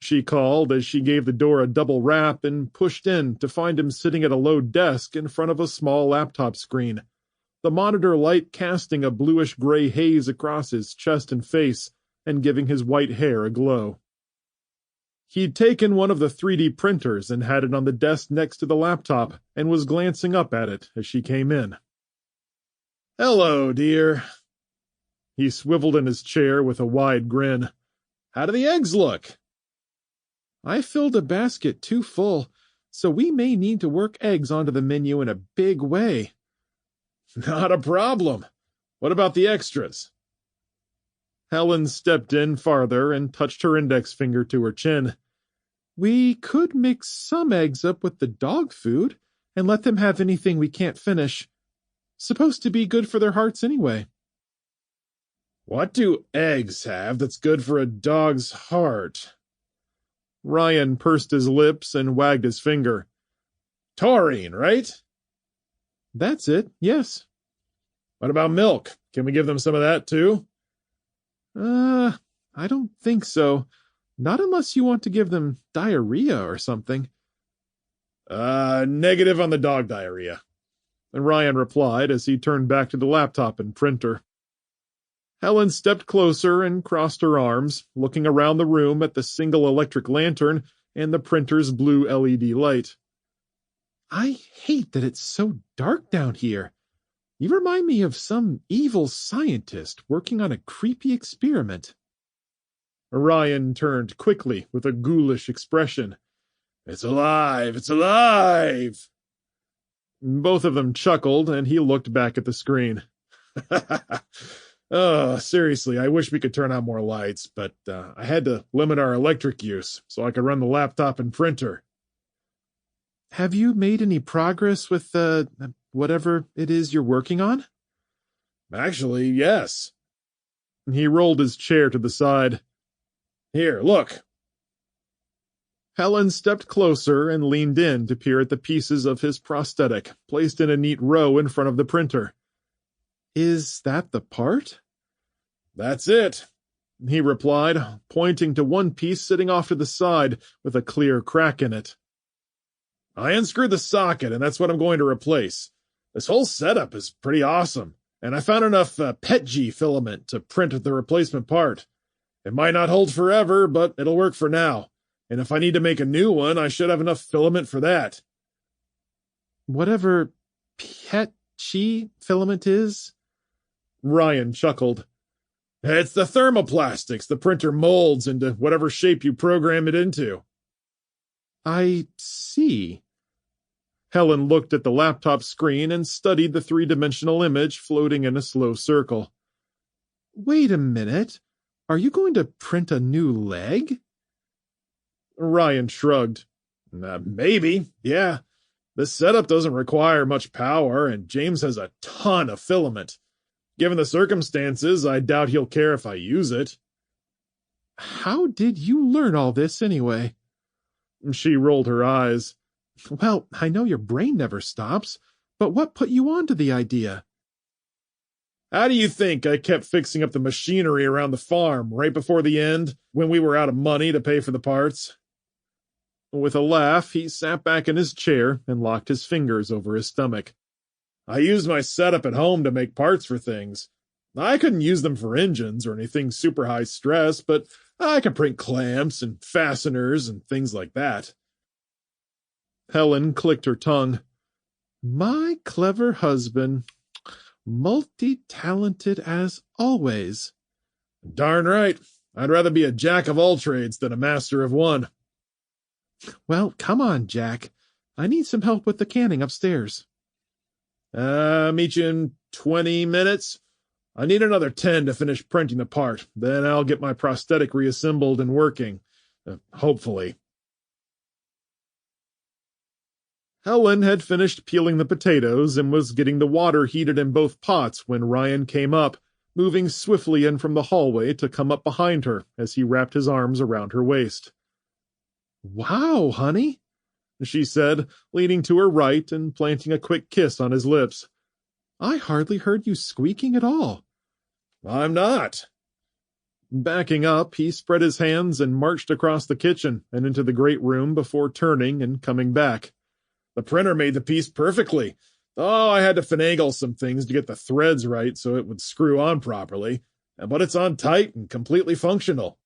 she called as she gave the door a double rap and pushed in to find him sitting at a low desk in front of a small laptop screen, the monitor light casting a bluish-gray haze across his chest and face and giving his white hair a glow. He'd taken one of the 3D printers and had it on the desk next to the laptop and was glancing up at it as she came in. "Hello, dear." He swiveled in his chair with a wide grin. "How do the eggs look?" "I filled a basket too full, so we may need to work eggs onto the menu in a big way." "Not a problem. What about the extras?" Helen stepped in farther and touched her index finger to her chin. "We could mix some eggs up with the dog food and let them have anything we can't finish. Supposed to be good for their hearts anyway." "What do eggs have that's good for a dog's heart?" Ryan pursed his lips and wagged his finger. "Taurine, right?" "That's it, yes." "What about milk? Can we give them some of that, too?" I don't think so. Not unless you want to give them diarrhea or something." Negative on the dog diarrhea," Ryan replied as he turned back to the laptop and printer. Helen stepped closer and crossed her arms, looking around the room at the single electric lantern and the printer's blue LED light. "I hate that it's so dark down here. You remind me of some evil scientist working on a creepy experiment." Ryan turned quickly with a ghoulish expression. "It's alive! It's alive!" Both of them chuckled, and he looked back at the screen. "Oh, seriously, I wish we could turn on more lights, but I had to limit our electric use so I could run the laptop and printer." "Have you made any progress with whatever it is you're working on?" "Actually, yes." He rolled his chair to the side. "Here, look." Helen stepped closer and leaned in to peer at the pieces of his prosthetic, placed in a neat row in front of the printer. "Is that the part?" "That's it," he replied, pointing to one piece sitting off to the side with a clear crack in it. "I unscrewed the socket, and that's what I'm going to replace. This whole setup is pretty awesome, and I found enough PETG filament to print the replacement part. It might not hold forever, but it'll work for now. And if I need to make a new one, I should have enough filament for that." "Whatever PETG filament is?" Ryan chuckled. "It's the thermoplastics the printer molds into whatever shape you program it into." "I see." Helen looked at the laptop screen and studied the 3-dimensional image floating in a slow circle. "Wait a minute. Are you going to print a new leg?" Ryan shrugged. "Maybe, yeah. This setup doesn't require much power, and James has a ton of filament. Given the circumstances, I doubt he'll care if I use it." "How did you learn all this anyway?" She rolled her eyes. "Well, I know your brain never stops, but what put you on to the idea?" How do you think I kept fixing up the machinery around the farm right before the end, when we were out of money to pay for the parts? With a laugh, he sat back in his chair and locked his fingers over his stomach. I used my setup at home to make parts for things. I couldn't use them for engines or anything super high stress, but I could print clamps and fasteners and things like that. Helen clicked her tongue. My clever husband. Multi-talented as always. Darn right. I'd rather be a jack of all trades than a master of one. Well, come on, Jack. I need some help with the canning upstairs. Meet you in 20 minutes. I need another 10 to finish printing the part. Then I'll get my prosthetic reassembled and working. Hopefully. Helen had finished peeling the potatoes and was getting the water heated in both pots when Ryan came up, moving swiftly in from the hallway to come up behind her as he wrapped his arms around her waist. Wow, honey, she said, leaning to her right and planting a quick kiss on his lips. I hardly heard you squeaking at all. I'm not. Backing up, he spread his hands and marched across the kitchen and into the great room before turning and coming back. The printer made the piece perfectly. Oh, I had to finagle some things to get the threads right so it would screw on properly, but it's on tight and completely functional.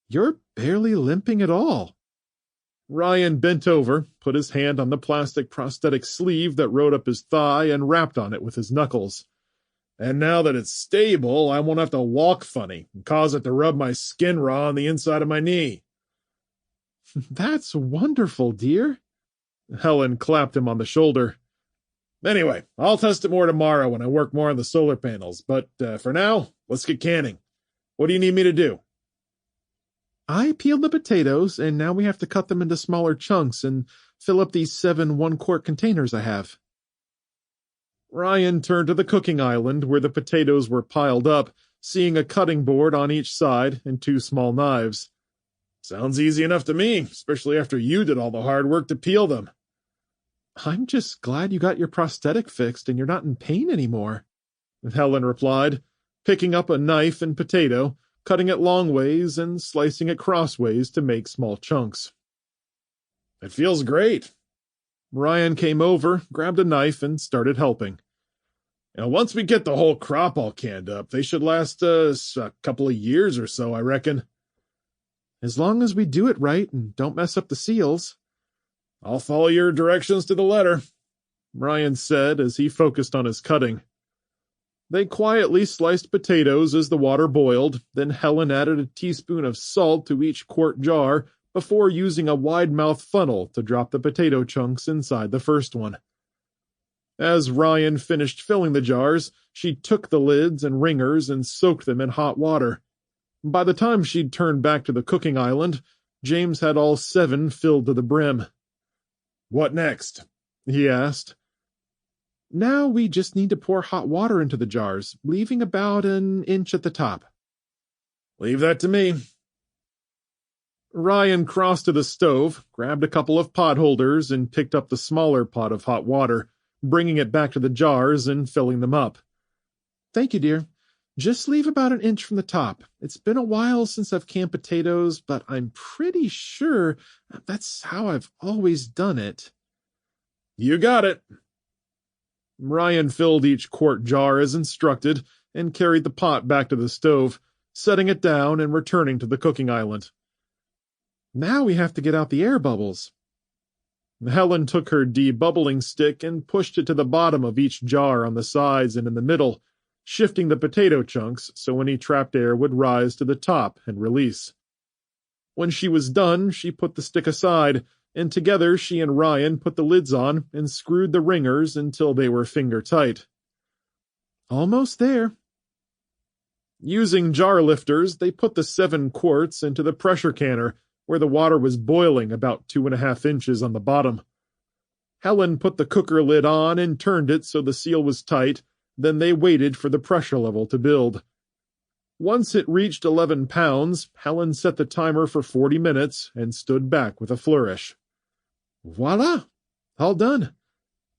You're barely limping at all. Ryan bent over, put his hand on the plastic prosthetic sleeve that rode up his thigh and rapped on it with his knuckles. And now that it's stable, I won't have to walk funny and cause it to rub my skin raw on the inside of my knee. That's wonderful, dear. Helen clapped him on the shoulder. Anyway, I'll test it more tomorrow when I work more on the solar panels, but for now, let's get canning. What do you need me to do? I peeled the potatoes, and now we have to cut them into smaller chunks and fill up these 7 one-quart containers I have. Ryan turned to the cooking island where the potatoes were piled up, seeing a cutting board on each side and 2 small knives. Sounds easy enough to me, especially after you did all the hard work to peel them. I'm just glad you got your prosthetic fixed and you're not in pain anymore, Helen replied, picking up a knife and potato, cutting it long ways and slicing it crossways to make small chunks. It feels great. Ryan came over, grabbed a knife, and started helping. Once we get the whole crop all canned up, they should last us a couple of years or so, I reckon. As long as we do it right and don't mess up the seals. I'll follow your directions to the letter, Ryan said as he focused on his cutting. They quietly sliced potatoes as the water boiled, then Helen added a teaspoon of salt to each quart jar before using a wide-mouth funnel to drop the potato chunks inside the first one. As Ryan finished filling the jars, she took the lids and ringers and soaked them in hot water. By the time she'd turned back to the cooking island, James had all 7 filled to the brim. What next? He asked. Now we just need to pour hot water into the jars, leaving about an inch at the top. Leave that to me. Ryan crossed to the stove, grabbed a couple of pot holders, and picked up the smaller pot of hot water, bringing it back to the jars and filling them up. Thank you, dear. Just leave about an inch from the top. It's been a while since I've canned potatoes, but I'm pretty sure that's how I've always done it. You got it. Ryan filled each quart jar as instructed and carried the pot back to the stove, setting it down and returning to the cooking island. Now we have to get out the air bubbles. Helen took her debubbling stick and pushed it to the bottom of each jar on the sides and in the middle, shifting the potato chunks so any trapped air would rise to the top and release. When she was done, she put the stick aside, and together she and Ryan put the lids on and screwed the ringers until they were finger-tight. Almost there. Using jar lifters, they put the 7 quarts into the pressure canner, where the water was boiling about 2.5 inches on the bottom. Helen put the cooker lid on and turned it so the seal was tight, then they waited for the pressure level to build. Once it reached 11 pounds, Helen set the timer for 40 minutes and stood back with a flourish. Voila! All done.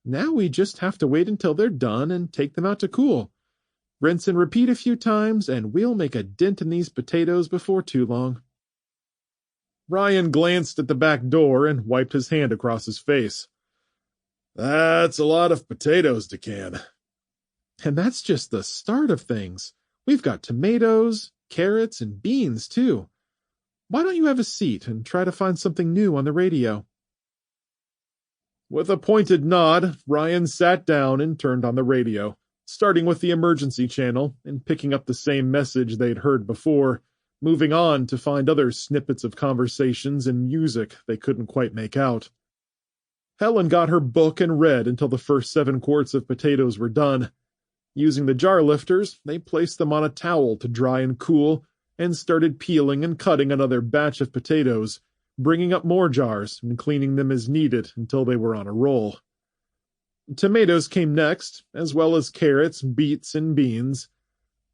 Now we just have to wait until they're done and take them out to cool. Rinse and repeat a few times, and we'll make a dent in these potatoes before too long." Ryan glanced at the back door and wiped his hand across his face. "That's a lot of potatoes to can." And that's just the start of things. We've got tomatoes, carrots, and beans, too. Why don't you have a seat and try to find something new on the radio? With a pointed nod, Ryan sat down and turned on the radio, starting with the emergency channel and picking up the same message they'd heard before, moving on to find other snippets of conversations and music they couldn't quite make out. Helen got her book and read until the first 7 quarts of potatoes were done. Using the jar lifters, they placed them on a towel to dry and cool, and started peeling and cutting another batch of potatoes, bringing up more jars and cleaning them as needed until they were on a roll. Tomatoes came next, as well as carrots, beets, and beans.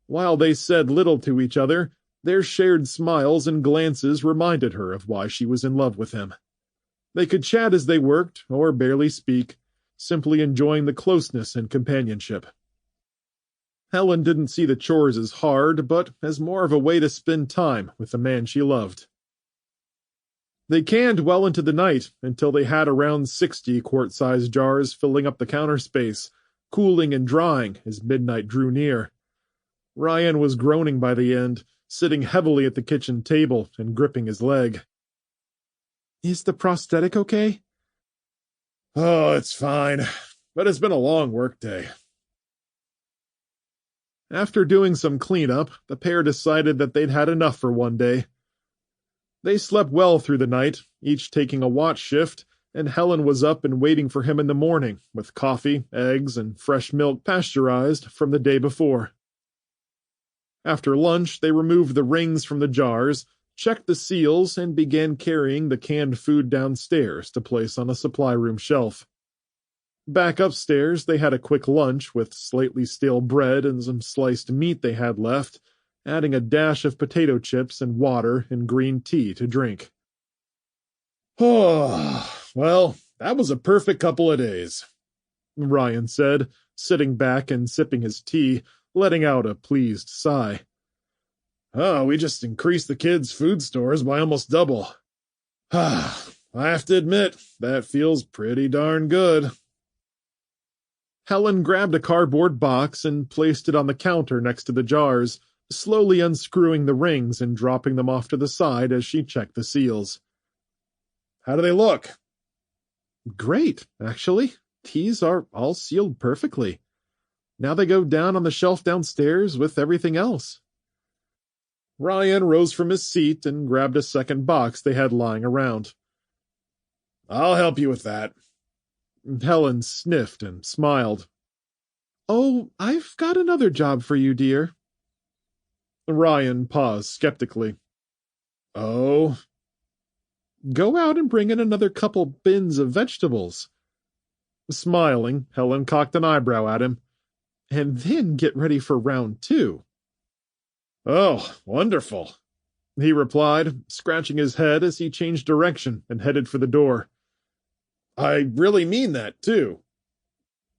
While they said little to each other, their shared smiles and glances reminded her of why she was in love with him. They could chat as they worked, or barely speak, simply enjoying the closeness and companionship. Helen didn't see the chores as hard, but as more of a way to spend time with the man she loved. They canned well into the night, until they had around 60 quart-sized jars filling up the counter space, cooling and drying as midnight drew near. Ryan was groaning by the end, sitting heavily at the kitchen table and gripping his leg. "Is the prosthetic okay?" "Oh, it's fine, but it's been a long workday." After doing some cleanup, the pair decided that they'd had enough for one day. They slept well through the night, each taking a watch shift, and Helen was up and waiting for him in the morning, with coffee, eggs, and fresh milk pasteurized from the day before. After lunch, they removed the rings from the jars, checked the seals, and began carrying the canned food downstairs to place on a supply room shelf. Back upstairs, they had a quick lunch with slightly stale bread and some sliced meat they had left, adding a dash of potato chips and water and green tea to drink. "Oh, well, that was a perfect couple of days," Ryan said, sitting back and sipping his tea, letting out a pleased sigh. "Oh, we just increased the kids' food stores by almost double. I have to admit, that feels pretty darn good." Helen grabbed a cardboard box and placed it on the counter next to the jars, slowly unscrewing the rings and dropping them off to the side as she checked the seals. "How do they look?" "Great, actually. These are all sealed perfectly. Now they go down on the shelf downstairs with everything else." Ryan rose from his seat and grabbed a second box they had lying around. "I'll help you with that." Helen sniffed and smiled. "Oh, I've got another job for you, dear." Ryan paused skeptically. "Oh?" "Go out and bring in another couple bins of vegetables." Smiling, Helen cocked an eyebrow at him. "And then get ready for round 2. "Oh, wonderful," he replied, scratching his head as he changed direction and headed for the door. "I really mean that, too."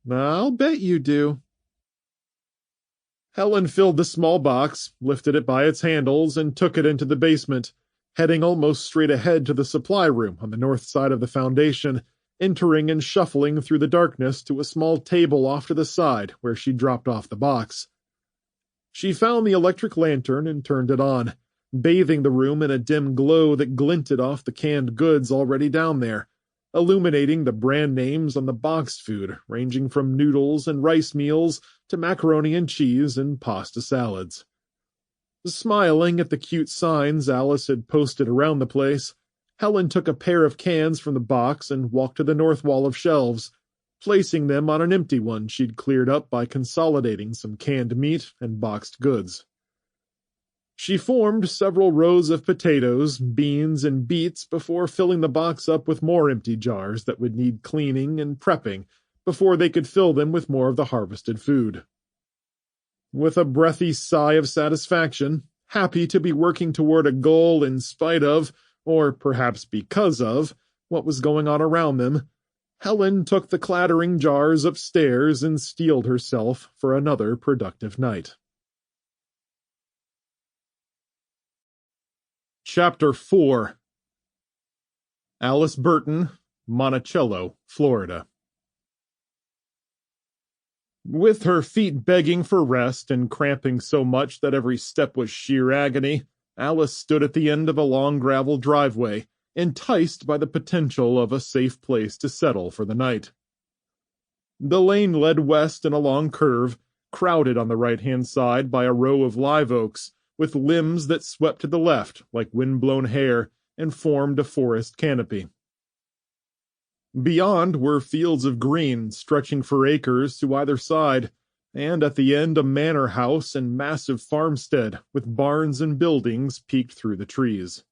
"I'll bet you do." Helen filled the small box, lifted it by its handles, and took it into the basement, heading almost straight ahead to the supply room on the north side of the foundation, entering and shuffling through the darkness to a small table off to the side where she dropped off the box. She found the electric lantern and turned it on, bathing the room in a dim glow that glinted off the canned goods already down there, illuminating the brand names on the boxed food, ranging from noodles and rice meals to macaroni and cheese and pasta salads. Smiling at the cute signs Alice had posted around the place, Helen took a pair of cans from the box and walked to the north wall of shelves, placing them on an empty one she'd cleared up by consolidating some canned meat and boxed goods. She formed several rows of potatoes, beans, and beets before filling the box up with more empty jars that would need cleaning and prepping before they could fill them with more of the harvested food. With a breathy sigh of satisfaction, happy to be working toward a goal in spite of, or perhaps because of, what was going on around them, Helen took the clattering jars upstairs and steeled herself for another productive night. Chapter 4. Alice Burton, Monticello, Florida. With her feet begging for rest and cramping so much that every step was sheer agony, Alice stood at the end of a long gravel driveway, enticed by the potential of a safe place to settle for the night. The lane led west in a long curve, crowded on the right-hand side by a row of live oaks, with limbs that swept to the left like wind-blown hair and formed a forest canopy. Beyond were fields of green stretching for acres to either side, and at the end a manor house and massive farmstead with barns and buildings peeked through the trees.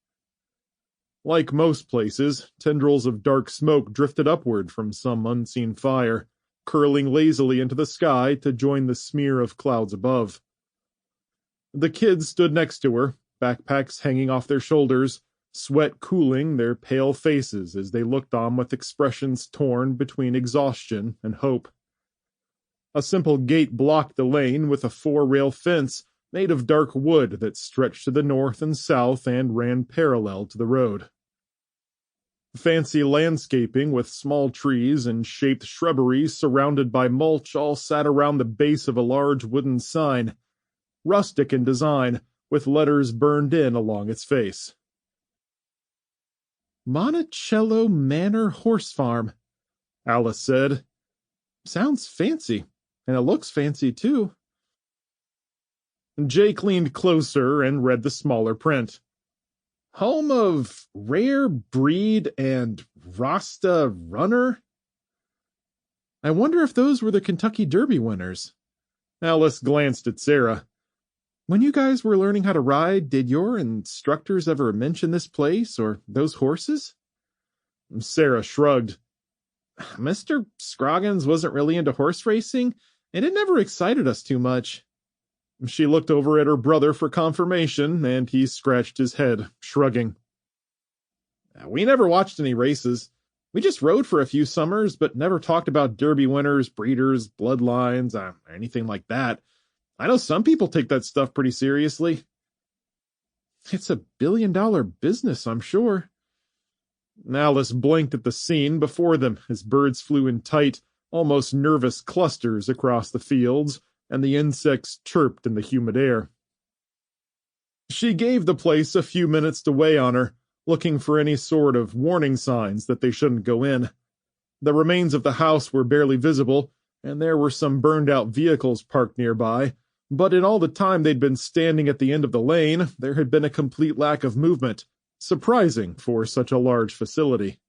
Like most places, tendrils of dark smoke drifted upward from some unseen fire, curling lazily into the sky to join the smear of clouds above. The kids stood next to her, backpacks hanging off their shoulders, sweat cooling their pale faces as they looked on with expressions torn between exhaustion and hope. A simple gate blocked the lane with a 4-rail fence made of dark wood that stretched to the north and south and ran parallel to the road. Fancy landscaping with small trees and shaped shrubberies surrounded by mulch all sat around the base of a large wooden sign, rustic in design, with letters burned in along its face. Monticello Manor Horse Farm, Alice said. Sounds fancy, and it looks fancy too. Jake leaned closer and read the smaller print. Home of Rare Breed and Rasta Runner? I wonder if those were the Kentucky Derby winners. Alice glanced at Sarah. When you guys were learning how to ride, did your instructors ever mention this place or those horses? Sarah shrugged. Mr. Scroggins wasn't really into horse racing, and it never excited us too much. She looked over at her brother for confirmation, and he scratched his head, shrugging. We never watched any races. We just rode for a few summers, but never talked about Derby winners, breeders, bloodlines, or anything like that. I know some people take that stuff pretty seriously. It's $1 billion business, I'm sure. Alice blinked at the scene before them as birds flew in tight, almost nervous clusters across the fields, and the insects chirped in the humid air. She gave the place a few minutes to weigh on her, looking for any sort of warning signs that they shouldn't go in. The remains of the house were barely visible, and there were some burned-out vehicles parked nearby, but in all the time they'd been standing at the end of the lane, there had been a complete lack of movement, surprising for such a large facility.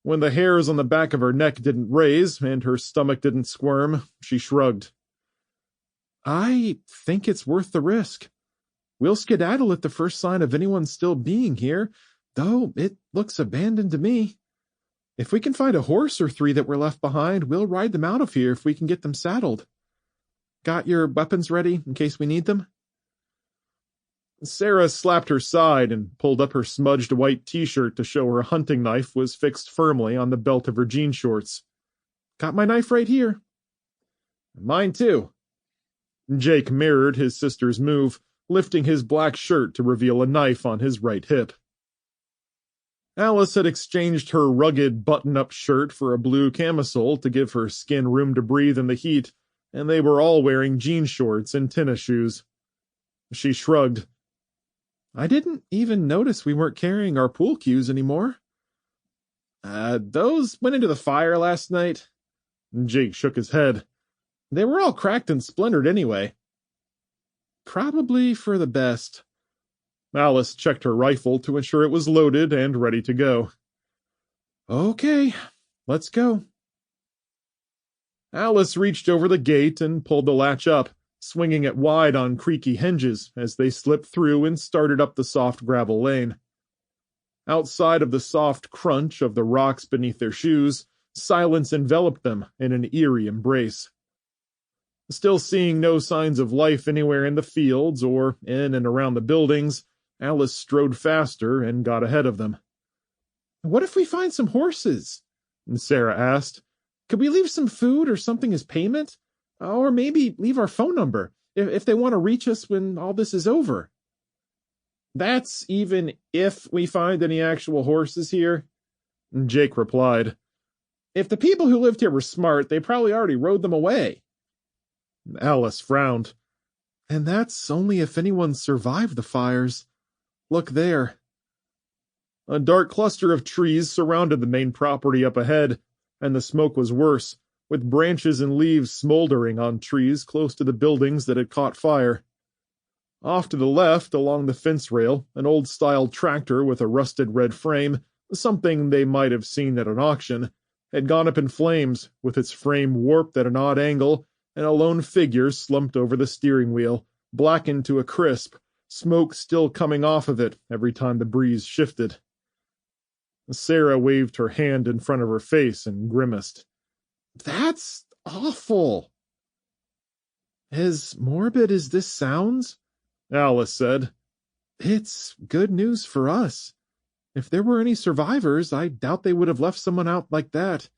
When the hairs on the back of her neck didn't raise and her stomach didn't squirm, she shrugged. I think it's worth the risk. We'll skedaddle at the first sign of anyone still being here, though it looks abandoned to me. If we can find a horse or 3 that were left behind, we'll ride them out of here if we can get them saddled. Got your weapons ready in case we need them? Sarah slapped her side and pulled up her smudged white t-shirt to show her hunting knife was fixed firmly on the belt of her jean shorts. Got my knife right here. Mine too. Jake mirrored his sister's move, lifting his black shirt to reveal a knife on his right hip. Alice had exchanged her rugged button-up shirt for a blue camisole to give her skin room to breathe in the heat, and they were all wearing jean shorts and tennis shoes. She shrugged. I didn't even notice we weren't carrying our pool cues anymore. Those went into the fire last night. Jake shook his head. They were all cracked and splintered anyway. Probably for the best. Alice checked her rifle to ensure it was loaded and ready to go. Okay, let's go. Alice reached over the gate and pulled the latch up, swinging it wide on creaky hinges as they slipped through and started up the soft gravel lane. Outside of the soft crunch of the rocks beneath their shoes, silence enveloped them in an eerie embrace. Still seeing no signs of life anywhere in the fields or in and around the buildings, Alice strode faster and got ahead of them. What if we find some horses? Sarah asked. Could we leave some food or something as payment? Or maybe leave our phone number, if they want to reach us when all this is over. That's even if we find any actual horses here? Jake replied, If the people who lived here were smart, they probably already rode them away. Alice frowned. And that's only if anyone survived the fires. Look there. A dark cluster of trees surrounded the main property up ahead, and the smoke was worse, with branches and leaves smoldering on trees close to the buildings that had caught fire. Off to the left, along the fence rail, an old-style tractor with a rusted red frame, something they might have seen at an auction, had gone up in flames, with its frame warped at an odd angle, and a lone figure slumped over the steering wheel, blackened to a crisp, smoke still coming off of it every time the breeze shifted. Sarah waved her hand in front of her face and grimaced. That's awful. As morbid as this sounds, Alice said, it's good news for us. If there were any survivors, I doubt they would have left someone out like that.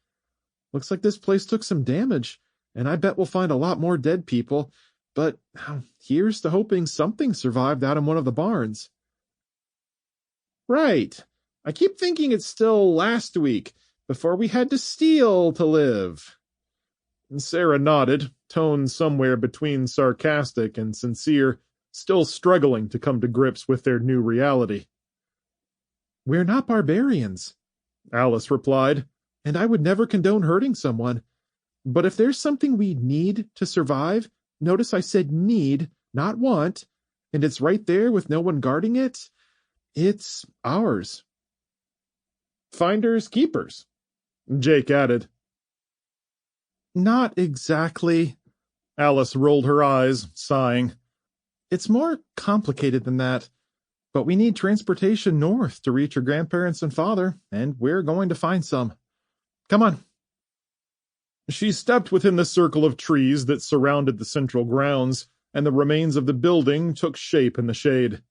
Looks like this place took some damage, and I bet we'll find a lot more dead people, but here's to hoping something survived out in one of the barns. Right. I keep thinking it's still last week, before we had to steal to live. Sarah nodded, tone somewhere between sarcastic and sincere, still struggling to come to grips with their new reality. We're not barbarians, Alice replied, and I would never condone hurting someone. But if there's something we need to survive, notice I said need, not want, and it's right there with no one guarding it, it's ours. Finders keepers, Jake added. Not exactly. Alice rolled her eyes, sighing. It's more complicated than that, but we need transportation north to reach your grandparents and father, and we're going to find some. Come on. She stepped within the circle of trees that surrounded the central grounds, and the remains of the building took shape in the shade.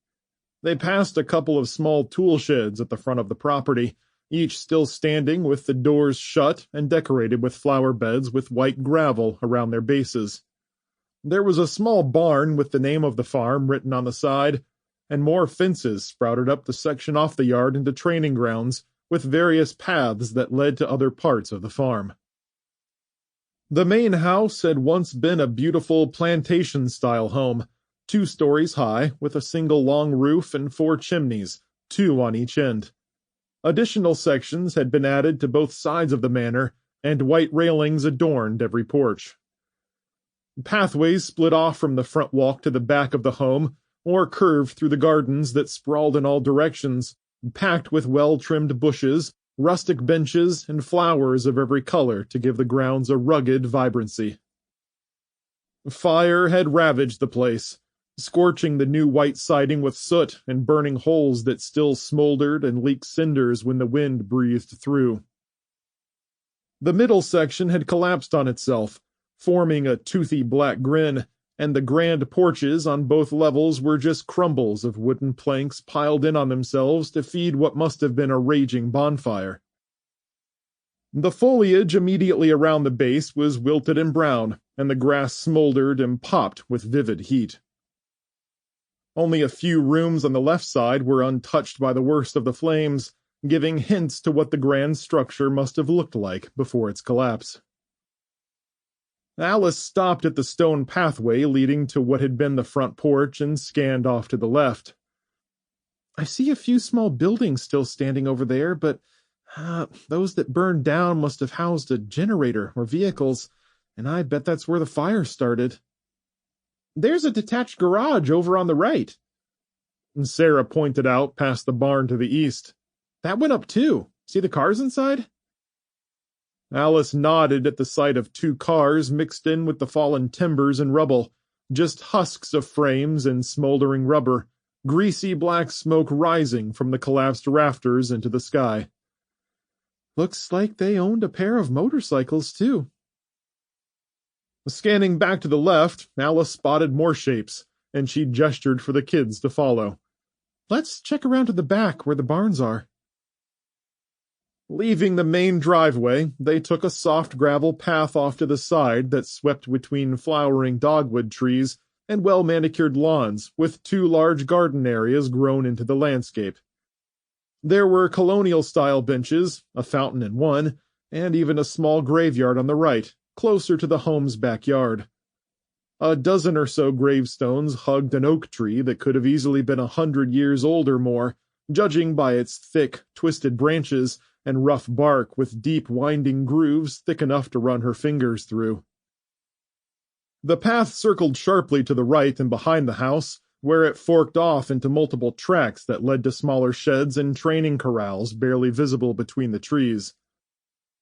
They passed a couple of small tool sheds at the front of the property, each still standing with the doors shut and decorated with flower beds with white gravel around their bases. There was a small barn with the name of the farm written on the side, and more fences sprouted up the section off the yard into training grounds, with various paths that led to other parts of the farm. The main house had once been a beautiful plantation-style home, 2 stories high, with a single long roof and 4 chimneys, 2 on each end. Additional sections had been added to both sides of the manor, and white railings adorned every porch. Pathways split off from the front walk to the back of the home, or curved through the gardens that sprawled in all directions, packed with well-trimmed bushes, rustic benches, and flowers of every color to give the grounds a rugged vibrancy. Fire had ravaged the place, scorching the new white siding with soot and burning holes that still smoldered and leaked cinders when the wind breathed through. The middle section had collapsed on itself, forming a toothy black grin, and the grand porches on both levels were just crumbles of wooden planks piled in on themselves to feed what must have been a raging bonfire. The foliage immediately around the base was wilted and brown, and the grass smoldered and popped with vivid heat. Only a few rooms on the left side were untouched by the worst of the flames, giving hints to what the grand structure must have looked like before its collapse. Alice stopped at the stone pathway leading to what had been the front porch and scanned off to the left. I see a few small buildings still standing over there, but those that burned down must have housed a generator or vehicles, and I bet that's where the fire started. There's a detached garage over on the right. And Sarah pointed out past the barn to the east. That went up too. See the cars inside? Alice nodded at the sight of 2 cars mixed in with the fallen timbers and rubble, just husks of frames and smoldering rubber, greasy black smoke rising from the collapsed rafters into the sky. Looks like they owned a pair of motorcycles, too. Scanning back to the left, Alice spotted more shapes, and she gestured for the kids to follow. Let's check around to the back where the barns are. Leaving the main driveway, they took a soft gravel path off to the side that swept between flowering dogwood trees and well-manicured lawns with 2 large garden areas grown into the landscape. There were colonial-style benches, a fountain in one, and even a small graveyard on the right, closer to the home's backyard. A dozen or so gravestones hugged an oak tree that could have easily been 100 years old or more, judging by its thick, twisted branches and rough bark with deep, winding grooves thick enough to run her fingers through. The path circled sharply to the right and behind the house, where it forked off into multiple tracks that led to smaller sheds and training corrals barely visible between the trees.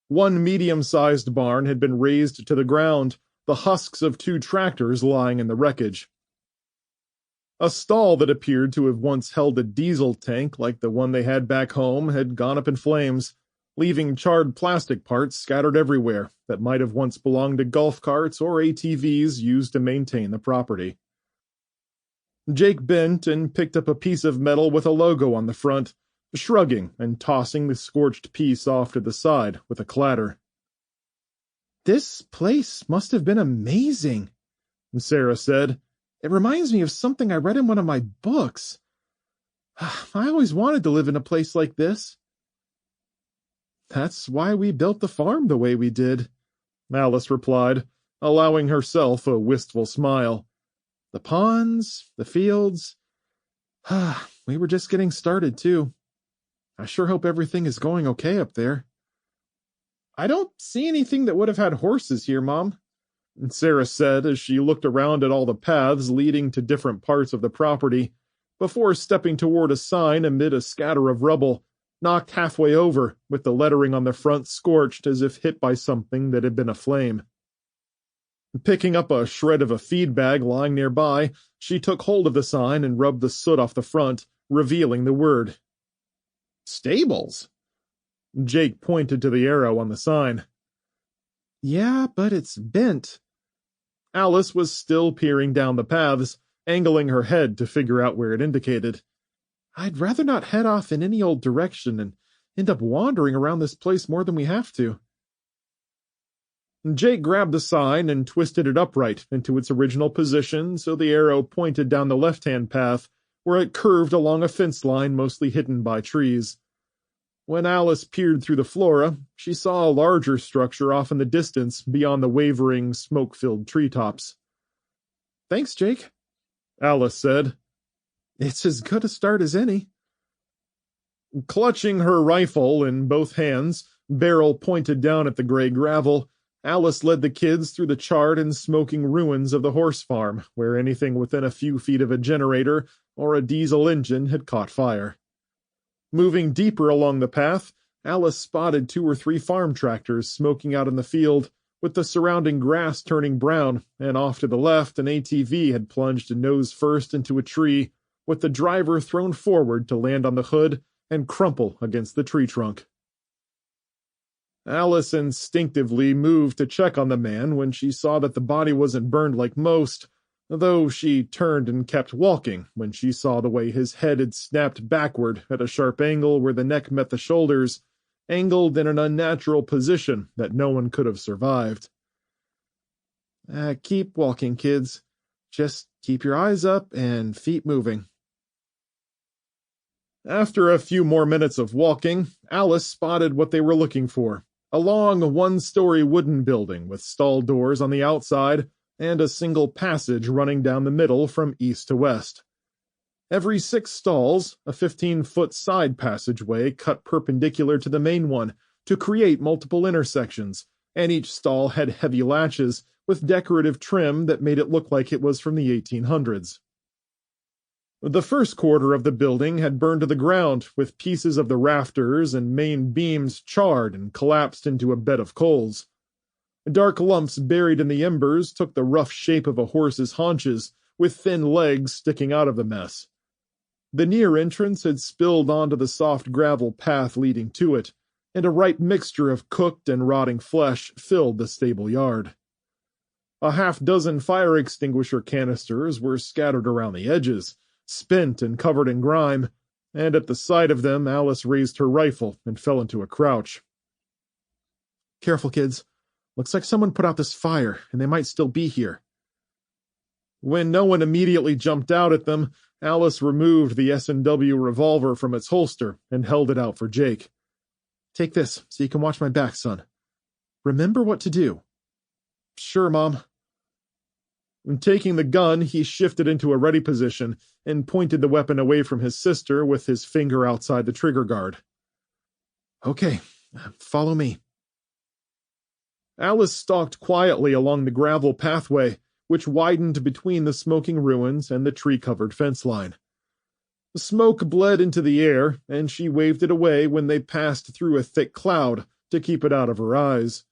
One medium-sized barn had been razed to the ground, the husks of 2 tractors lying in the wreckage. A stall that appeared to have once held a diesel tank like the one they had back home had gone up in flames, leaving charred plastic parts scattered everywhere that might have once belonged to golf carts or ATVs used to maintain the property. Jake bent and picked up a piece of metal with a logo on the front, shrugging and tossing the scorched piece off to the side with a clatter. "This place must have been amazing," Sarah said. "It reminds me of something I read in one of my books. I always wanted to live in a place like this." "That's why we built the farm the way we did," Alice replied, allowing herself a wistful smile. "The ponds, the fields. We were just getting started, too. I sure hope everything is going okay up there." "I don't see anything that would have had horses here, Mom," Sarah said as she looked around at all the paths leading to different parts of the property, before stepping toward a sign amid a scatter of rubble, knocked halfway over, with the lettering on the front scorched as if hit by something that had been aflame. Picking up a shred of a feed bag lying nearby, she took hold of the sign and rubbed the soot off the front, revealing the word. "Stables?" Jake pointed to the arrow on the sign. "Yeah, but it's bent." Alice was still peering down the paths, angling her head to figure out where it indicated. "I'd rather not head off in any old direction and end up wandering around this place more than we have to." Jake grabbed the sign and twisted it upright into its original position so the arrow pointed down the left-hand path, where it curved along a fence line mostly hidden by trees. When Alice peered through the flora, she saw a larger structure off in the distance beyond the wavering, smoke-filled treetops. "Thanks, Jake," Alice said. "It's as good a start as any." Clutching her rifle in both hands, barrel pointed down at the gray gravel, Alice led the kids through the charred and smoking ruins of the horse farm, where anything within a few feet of a generator or a diesel engine had caught fire. Moving deeper along the path, Alice spotted 2 or 3 farm tractors smoking out in the field, with the surrounding grass turning brown, and off to the left an ATV had plunged nose first into a tree, with the driver thrown forward to land on the hood and crumple against the tree trunk. Alice instinctively moved to check on the man when she saw that the body wasn't burned like most, though she turned and kept walking when she saw the way his head had snapped backward at a sharp angle where the neck met the shoulders, angled in an unnatural position that no one could have survived. Keep walking, kids. Just keep your eyes up and feet moving." After a few more minutes of walking, Alice spotted what they were looking for, a long 1-story wooden building with stall doors on the outside and a single passage running down the middle from east to west. Every 6 stalls, a 15-foot side passageway cut perpendicular to the main one to create multiple intersections, and each stall had heavy latches with decorative trim that made it look like it was from the 1800s. The first quarter of the building had burned to the ground, with pieces of the rafters and main beams charred and collapsed into a bed of coals. Dark lumps buried in the embers took the rough shape of a horse's haunches, with thin legs sticking out of the mess. The near entrance had spilled onto the soft gravel path leading to it, and a ripe mixture of cooked and rotting flesh filled the stable yard. A half-dozen fire extinguisher canisters were scattered around the edges, spent and covered in grime, and at the sight of them Alice raised her rifle and fell into a crouch. "Careful, kids. Looks like someone put out this fire, and they might still be here." When no one immediately jumped out at them, Alice removed the S&W revolver from its holster and held it out for Jake. "Take this so you can watch my back, son. Remember what to do." "Sure, Mom." And taking the gun, he shifted into a ready position and pointed the weapon away from his sister with his finger outside the trigger guard. "Okay, follow me." Alice stalked quietly along the gravel pathway, which widened between the smoking ruins and the tree-covered fence line. The smoke bled into the air, and she waved it away when they passed through a thick cloud to keep it out of her eyes.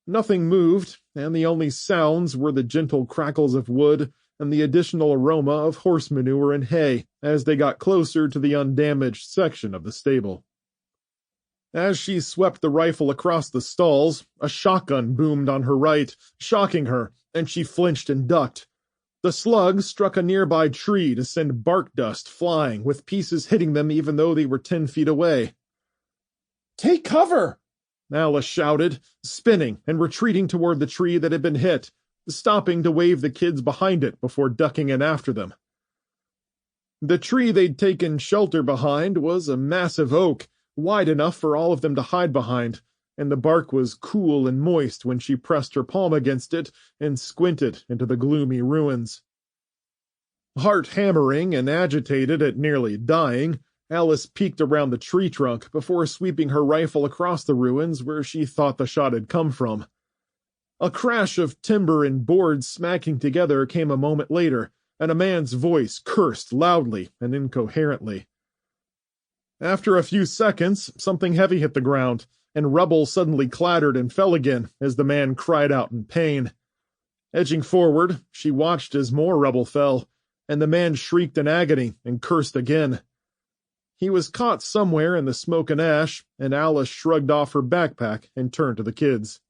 Nothing moved, and the only sounds were the gentle crackles of wood and the additional aroma of horse manure and hay as they got closer to the undamaged section of the stable. As she swept the rifle across the stalls, a shotgun boomed on her right, shocking her, and she flinched and ducked. The slug struck a nearby tree to send bark dust flying, with pieces hitting them even though they were 10 feet away. "Take cover!" Alice shouted, spinning and retreating toward the tree that had been hit, stopping to wave the kids behind it before ducking in after them. The tree they'd taken shelter behind was a massive oak, wide enough for all of them to hide behind, and the bark was cool and moist when she pressed her palm against it and squinted into the gloomy ruins. Heart hammering and agitated at nearly dying, Alice peeked around the tree trunk before sweeping her rifle across the ruins where she thought the shot had come from. A crash of timber and boards smacking together came a moment later, and a man's voice cursed loudly and incoherently. After a few seconds, something heavy hit the ground, and rubble suddenly clattered and fell again as the man cried out in pain. Edging forward, she watched as more rubble fell, and the man shrieked in agony and cursed again. He was caught somewhere in the smoke and ash, and Alice shrugged off her backpack and turned to the kids.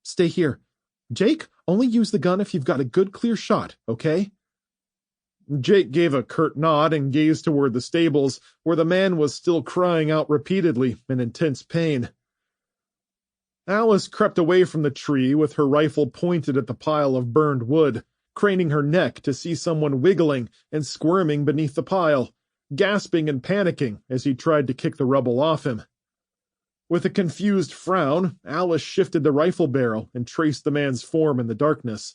"Stay here. Jake, only use the gun if you've got a good clear shot, okay?" Jake gave a curt nod and gazed toward the stables, where the man was still crying out repeatedly in intense pain. Alice crept away from the tree with her rifle pointed at the pile of burned wood, craning her neck to see someone wiggling and squirming beneath the pile, gasping and panicking as he tried to kick the rubble off him. With a confused frown, Alice shifted the rifle barrel and traced the man's form in the darkness.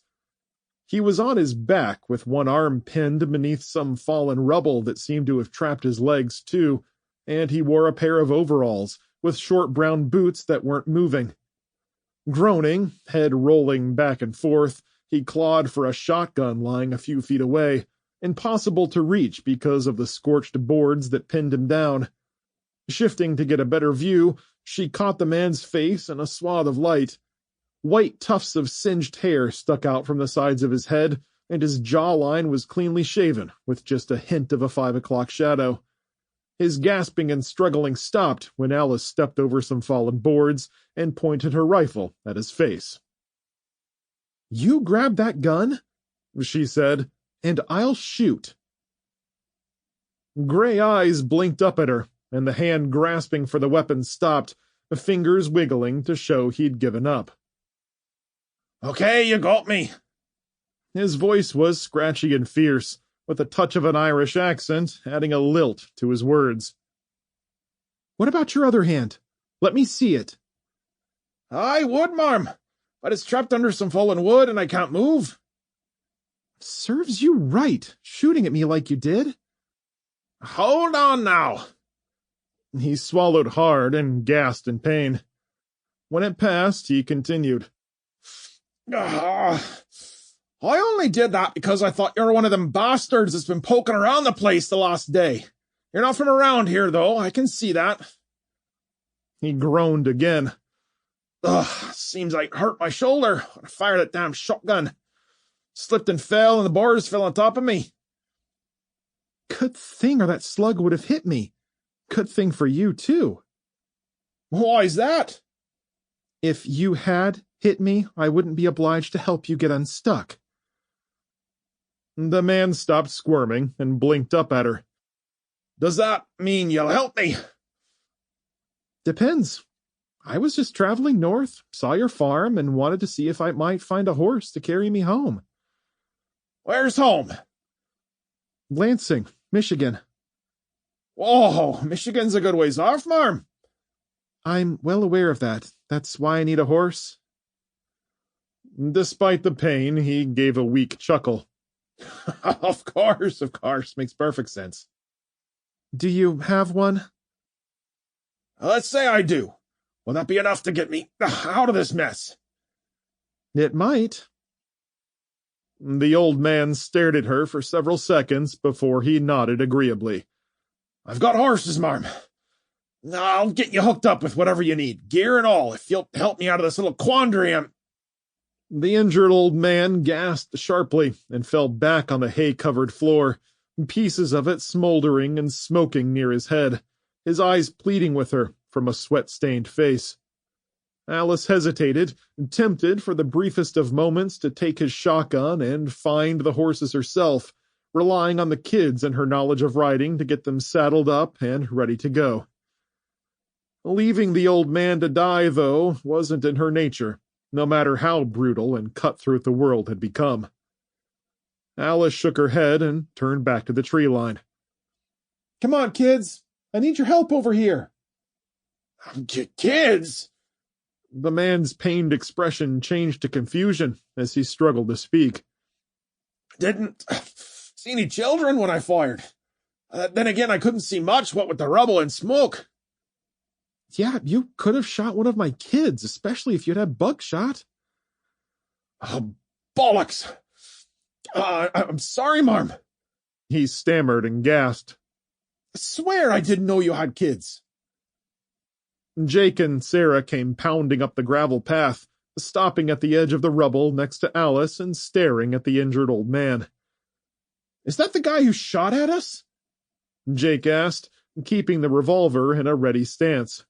He was on his back, with one arm pinned beneath some fallen rubble that seemed to have trapped his legs, too, and he wore a pair of overalls, with short brown boots that weren't moving. Groaning, head rolling back and forth, he clawed for a shotgun lying a few feet away, impossible to reach because of the scorched boards that pinned him down. Shifting to get a better view, she caught the man's face in a swath of light. White tufts of singed hair stuck out from the sides of his head, and his jawline was cleanly shaven, with just a hint of a 5 o'clock shadow. His gasping and struggling stopped when Alice stepped over some fallen boards and pointed her rifle at his face. "You grab that gun," she said, "and I'll shoot." Gray eyes blinked up at her, and the hand grasping for the weapon stopped, the fingers wiggling to show he'd given up. "Okay, you got me." His voice was scratchy and fierce, with a touch of an Irish accent, adding a lilt to his words. "What about your other hand? Let me see it." "I would, marm, but it's trapped under some fallen wood and I can't move." "Serves you right, shooting at me like you did." "Hold on now." He swallowed hard and gasped in pain. When it passed, he continued. I only did that because I thought you're one of them bastards that's been poking around the place the last day. You're not from around here, though, I can see that." He groaned again. Seems like it hurt my shoulder when I fired that damn shotgun. Slipped and fell, and the boars fell on top of me. "Good thing, or that slug would have hit me. Good thing for you, too." "Why's that?" "If you had hit me, I wouldn't be obliged to help you get unstuck." The man stopped squirming and blinked up at her. "Does that mean you'll help me?" "Depends. I was just traveling north, saw your farm, and wanted to see if I might find a horse to carry me home." Where's home? Lansing, Michigan. Whoa, Michigan's a good ways off, Marm. I'm well aware of that. That's why I need a horse. Despite the pain, he gave a weak chuckle. Of course, makes perfect sense. Do you have one? Let's say I do. Will that be enough to get me out of this mess? It might. The old man stared at her for several seconds before he nodded agreeably. I've got horses, Marm. I'll get you hooked up with whatever you need, gear and all, if you'll help me out of this little quandary I'm... The injured old man gasped sharply and fell back on the hay-covered floor, pieces of it smoldering and smoking near his head, his eyes pleading with her from a sweat-stained face. Alice hesitated, tempted for the briefest of moments to take his shotgun and find the horses herself, relying on the kids and her knowledge of riding to get them saddled up and ready to go. Leaving the old man to die, though, wasn't in her nature, no matter how brutal and cutthroat the world had become. Alice shook her head and turned back to the tree line. Come on, kids. I need your help over here. Kids? The man's pained expression changed to confusion as he struggled to speak. Didn't see any children when I fired. Then again, I couldn't see much, what with the rubble and smoke. Yeah, you could have shot one of my kids, especially if you'd had buckshot. Oh, bollocks. I'm sorry, Marm. He stammered and gasped. I swear I didn't know you had kids. Jake and Sarah came pounding up the gravel path, stopping at the edge of the rubble next to Alice and staring at the injured old man. Is that the guy who shot at us? Jake asked, keeping the revolver in a ready stance.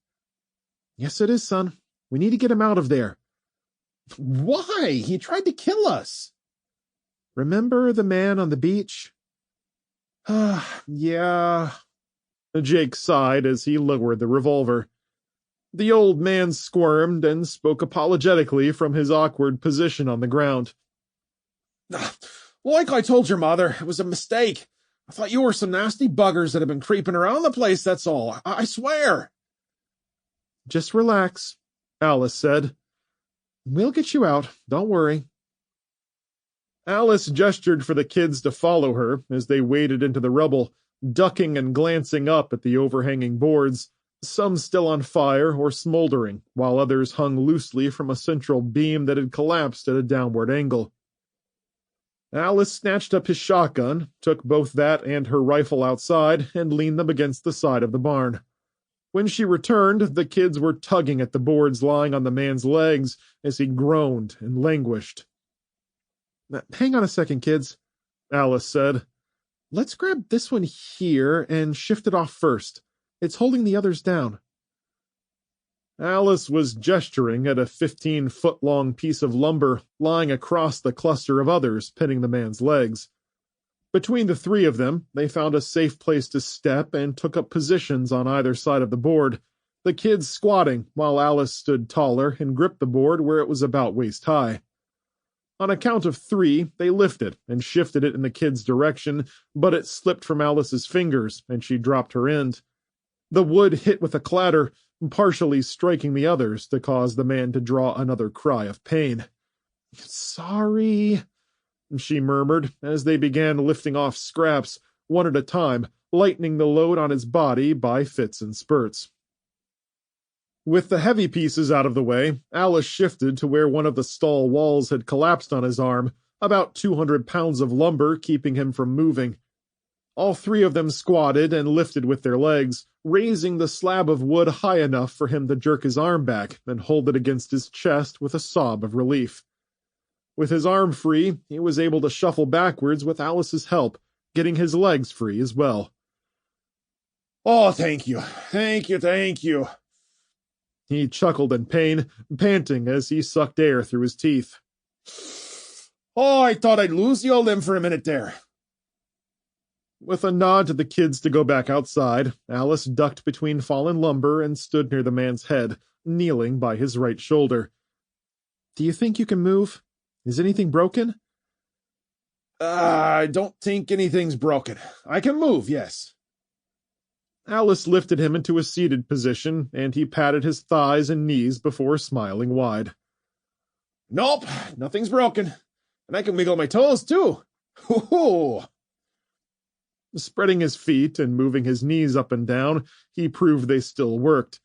Yes, it is, son. We need to get him out of there. Why? He tried to kill us. Remember the man on the beach? Yeah. Jake sighed as he lowered the revolver. The old man squirmed and spoke apologetically from his awkward position on the ground. Like I told your mother, it was a mistake. I thought you were some nasty buggers that have been creeping around the place, that's all. I swear. Just relax, Alice said. We'll get you out, don't worry. Alice gestured for the kids to follow her as they waded into the rubble, ducking and glancing up at the overhanging boards, some still on fire or smoldering, while others hung loosely from a central beam that had collapsed at a downward angle. Alice snatched up his shotgun, took both that and her rifle outside, and leaned them against the side of the barn. When she returned, the kids were tugging at the boards lying on the man's legs as he groaned and languished. Hang on a second, kids, Alice said. Let's grab this one here and shift it off first. It's holding the others down. Alice was gesturing at a 15-foot-long piece of lumber lying across the cluster of others pinning the man's legs. Between the three of them, they found a safe place to step and took up positions on either side of the board, the kids squatting while Alice stood taller and gripped the board where it was about waist-high. On a count of 3, they lifted and shifted it in the kid's direction, but it slipped from Alice's fingers, and she dropped her end. The wood hit with a clatter, partially striking the others to cause the man to draw another cry of pain. Sorry, she murmured as they began lifting off scraps, one at a time, lightening the load on his body by fits and spurts. With the heavy pieces out of the way, Alice shifted to where one of the stall walls had collapsed on his arm, about 200 pounds of lumber keeping him from moving. All 3 of them squatted and lifted with their legs, raising the slab of wood high enough for him to jerk his arm back and hold it against his chest with a sob of relief. With his arm free, he was able to shuffle backwards with Alice's help, getting his legs free as well. Oh, thank you. Thank you. He chuckled in pain, panting as he sucked air through his teeth. Oh, I thought I'd lose the old limb for a minute there. With a nod to the kids to go back outside, Alice ducked between fallen lumber and stood near the man's head, kneeling by his right shoulder. Do you think you can move? Is anything broken? I don't think anything's broken. I can move, yes. Alice lifted him into a seated position, and he patted his thighs and knees before smiling wide. Nope, nothing's broken. And I can wiggle my toes, too. Hoo-hoo! Spreading his feet and moving his knees up and down, he proved they still worked.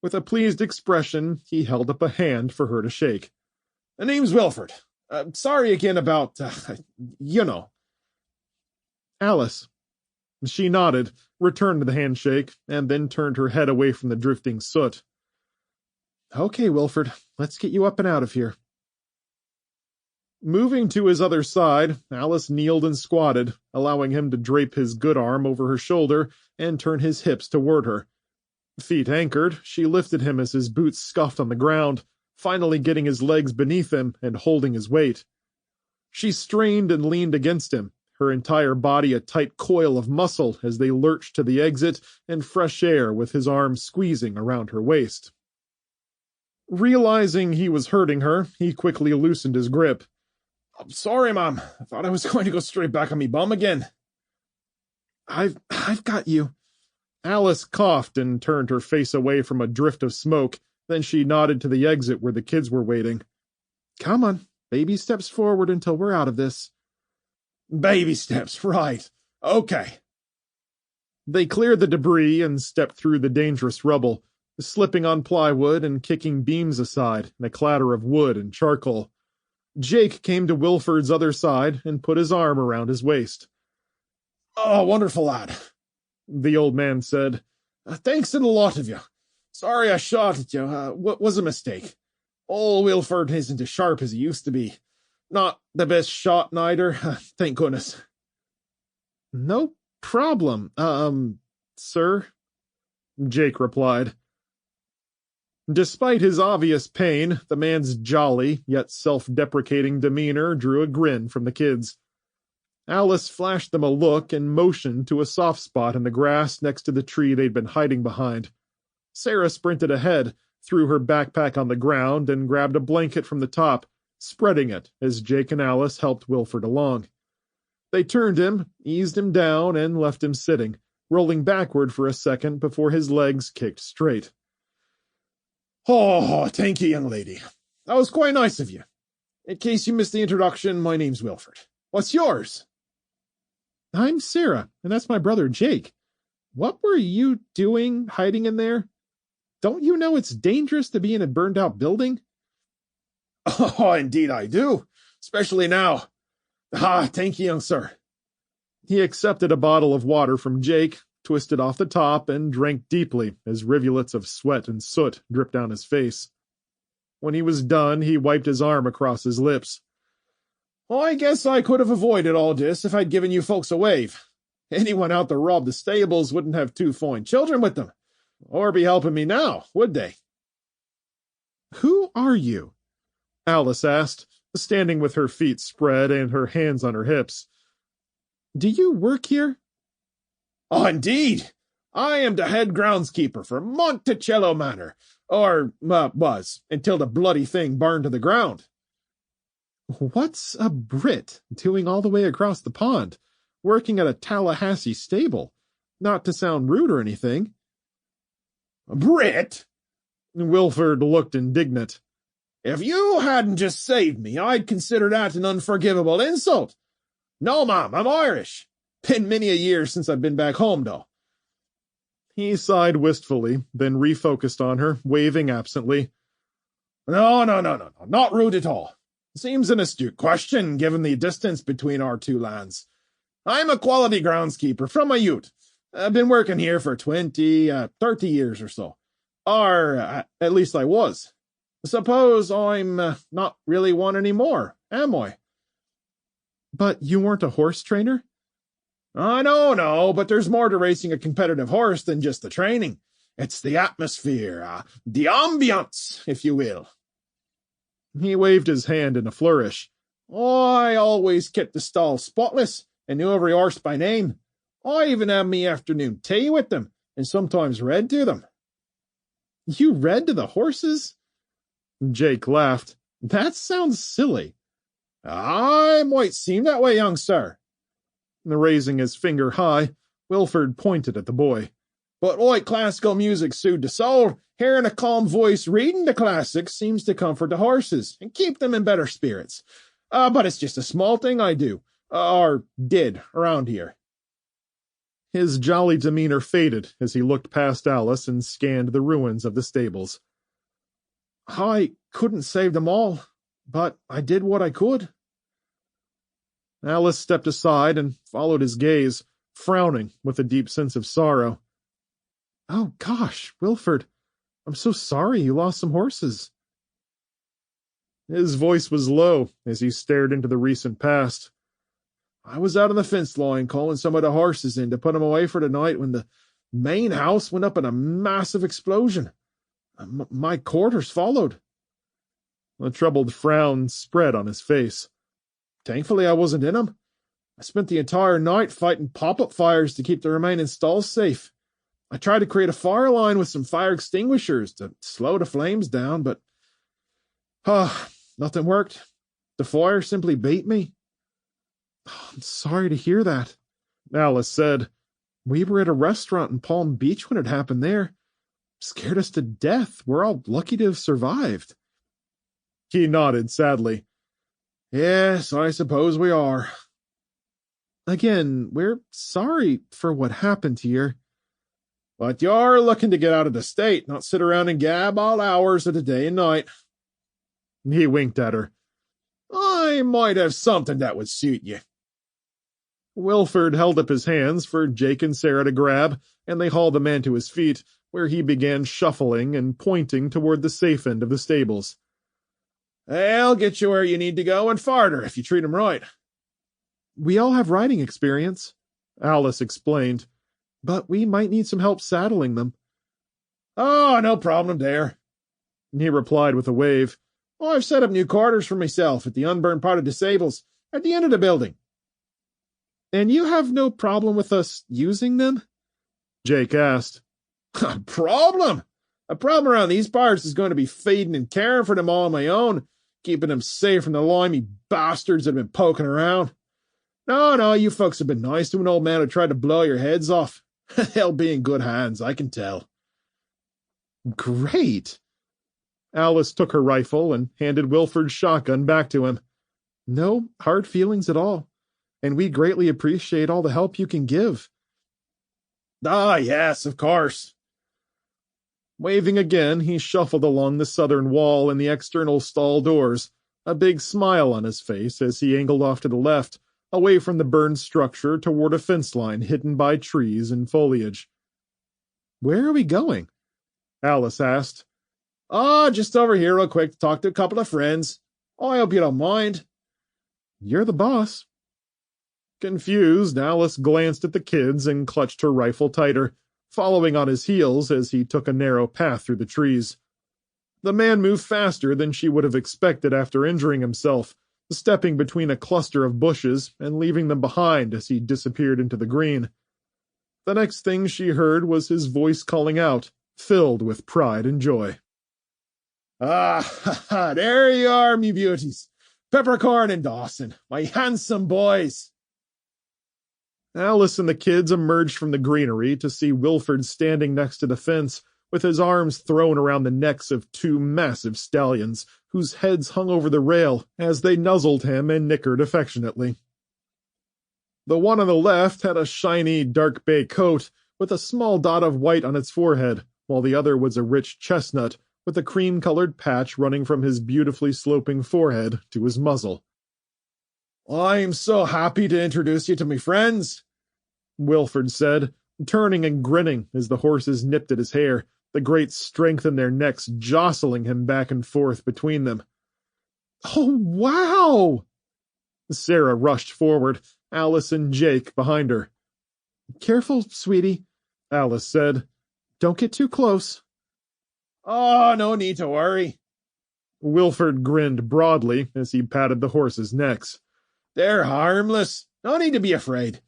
With a pleased expression, he held up a hand for her to shake. The name's Wilford. Sorry again about, you know. Alice. She nodded, returned the handshake, and then turned her head away from the drifting soot. Okay, Wilford, let's get you up and out of here. Moving to his other side, Alice kneeled and squatted, allowing him to drape his good arm over her shoulder and turn his hips toward her. Feet anchored, she lifted him as his boots scuffed on the ground, finally getting his legs beneath him and holding his weight. She strained and leaned against him, her entire body a tight coil of muscle as they lurched to the exit and fresh air with his arm squeezing around her waist. Realizing he was hurting her, he quickly loosened his grip. I'm sorry, Mom. I thought I was going to go straight back on me bum again. I've got you. Alice coughed and turned her face away from a drift of smoke. Then she nodded to the exit where the kids were waiting. Come on, baby steps forward until we're out of this. Baby steps, right. Okay. They cleared the debris and stepped through the dangerous rubble, slipping on plywood and kicking beams aside in a clatter of wood and charcoal. Jake came to Wilford's other side and put his arm around his waist. Oh, wonderful lad, the old man said. Thanks to the lot of you. Sorry I shot at you. Was a mistake. Old Wilford isn't as sharp as he used to be. Not the best shot neither, thank goodness. No problem, sir, Jake replied. Despite his obvious pain, the man's jolly, yet self-deprecating demeanor drew a grin from the kids. Alice flashed them a look and motioned to a soft spot in the grass next to the tree they'd been hiding behind. Sarah sprinted ahead, threw her backpack on the ground, and grabbed a blanket from the top, spreading it as Jake and Alice helped Wilford along. They turned him, eased him down, and left him sitting, rolling backward for a second before his legs kicked straight. Oh, thank you, young lady. That was quite nice of you. In case you missed the introduction, my name's Wilford. What's yours? I'm Sarah, and that's my brother Jake. What were you doing hiding in there? Don't you know it's dangerous to be in a burned-out building? Oh, indeed I do, especially now. Thank you, young sir. He accepted a bottle of water from Jake, twisted off the top, and drank deeply as rivulets of sweat and soot dripped down his face. When he was done, he wiped his arm across his lips. Well, I guess I could have avoided all this if I'd given you folks a wave. Anyone out to rob the stables wouldn't have two fine children with them, or be helping me now, would they? Who are you? Alice asked, standing with her feet spread and her hands on her hips. Do you work here? Oh, indeed. I am the head groundskeeper for Monticello Manor, or was, until the bloody thing burned to the ground. What's a Brit doing all the way across the pond, working at a Tallahassee stable? Not to sound rude or anything. A Brit? Wilford looked indignant. If you hadn't just saved me, I'd consider that an unforgivable insult. No, ma'am, I'm Irish. Been many a year since I've been back home, though. He sighed wistfully, then refocused on her, waving absently. No, not rude at all. Seems an astute question, given the distance between our two lands. I'm a quality groundskeeper from my youth. I've been working here for 30 years or so. Or, at least I was. Suppose I'm not really one anymore, am I? But you weren't a horse trainer? No, but there's more to racing a competitive horse than just the training. It's the atmosphere, the ambiance, if you will. He waved his hand in a flourish. I always kept the stall spotless and knew every horse by name. I even had me afternoon tea with them and sometimes read to them. You read to the horses? Jake laughed. That sounds silly. I might seem that way, young sir. Raising his finger high, Wilford pointed at the boy. But like classical music soothed the soul, hearing a calm voice reading the classics seems to comfort the horses and keep them in better spirits. But it's just a small thing I do, or did, around here. His jolly demeanor faded as he looked past Alice and scanned the ruins of the stables. I couldn't save them all, but I did what I could. Alice stepped aside and followed his gaze, frowning with a deep sense of sorrow. Oh, gosh, Wilford, I'm so sorry you lost some horses. His voice was low as he stared into the recent past. I was out on the fence line calling some of the horses in to put them away for the night when the main house went up in a massive explosion. My quarters followed. A troubled frown spread on his face. Thankfully, I wasn't in them. I spent the entire night fighting pop-up fires to keep the remaining stalls safe. I tried to create a fire line with some fire extinguishers to slow the flames down, but nothing worked. The fire simply beat me. Oh, I'm sorry to hear that, Alice said. We were at a restaurant in Palm Beach when it happened there. Scared us to death. We're all lucky to have survived. He nodded sadly. Yes, I suppose we are. Again, we're sorry for what happened here. But you're looking to get out of the state, not sit around and gab all hours of the day and night. He winked at her. I might have something that would suit you. Wilford held up his hands for Jake and Sarah to grab, and they hauled the man to his feet, where he began shuffling and pointing toward the safe end of the stables. I'll get you where you need to go and farther if you treat 'em right. We all have riding experience, Alice explained, but we might need some help saddling them. Oh, no problem there, he replied with a wave. I've set up new quarters for myself at the unburned part of the stables, at the end of the building. And you have no problem with us using them? Jake asked. A problem? A problem around these parts is going to be feeding and caring for them all on my own, keeping them safe from the limey bastards that have been poking around. No, you folks have been nice to an old man who tried to blow your heads off. They'll be in good hands, I can tell. Great. Alice took her rifle and handed Wilford's shotgun back to him. No hard feelings at all, and we greatly appreciate all the help you can give. Ah, yes, of course. Waving again, he shuffled along the southern wall and the external stall doors, a big smile on his face as he angled off to the left, away from the burned structure toward a fence line hidden by trees and foliage. Where are we going? Alice asked. Just over here real quick to talk to a couple of friends. I hope you don't mind. You're the boss. Confused, Alice glanced at the kids and clutched her rifle tighter, following on his heels as he took a narrow path through the trees. The man moved faster than she would have expected after injuring himself, stepping between a cluster of bushes and leaving them behind as he disappeared into the green. The next thing she heard was his voice calling out, filled with pride and joy. There you are, me beauties. Peppercorn and Dawson, my handsome boys. Alice and the kids emerged from the greenery to see Wilford standing next to the fence, with his arms thrown around the necks of two massive stallions, whose heads hung over the rail as they nuzzled him and nickered affectionately. The one on the left had a shiny, dark bay coat, with a small dot of white on its forehead, while the other was a rich chestnut, with a cream-colored patch running from his beautifully sloping forehead to his muzzle. I'm so happy to introduce you to me friends, Wilford said, turning and grinning as the horses nipped at his hair, the great strength in their necks jostling him back and forth between them. Oh, wow! Sarah rushed forward, Alice and Jake behind her. Careful, sweetie, Alice said. Don't get too close. Oh, no need to worry. Wilford grinned broadly as he patted the horses' necks. They're harmless. No need to be afraid.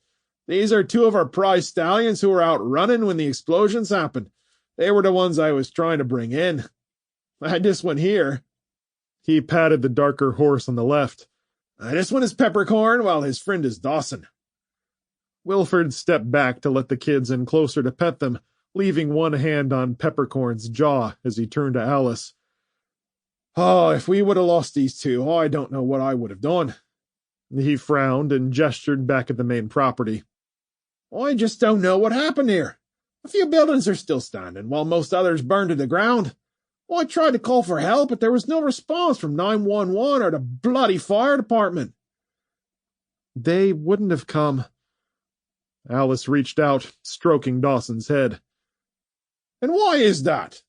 These are two of our prize stallions who were out running when the explosions happened. They were the ones I was trying to bring in. I had this one here. He patted the darker horse on the left. This one is Peppercorn, while his friend is Dawson. Wilford stepped back to let the kids in closer to pet them, leaving one hand on Peppercorn's jaw as he turned to Alice. Oh, if we would have lost these two, I don't know what I would have done. He frowned and gestured back at the main property. I just don't know what happened here. A few buildings are still standing, while most others burned to the ground. I tried to call for help, but there was no response from 911 or the bloody fire department. They wouldn't have come. Alice reached out, stroking Dawson's head. And why is that?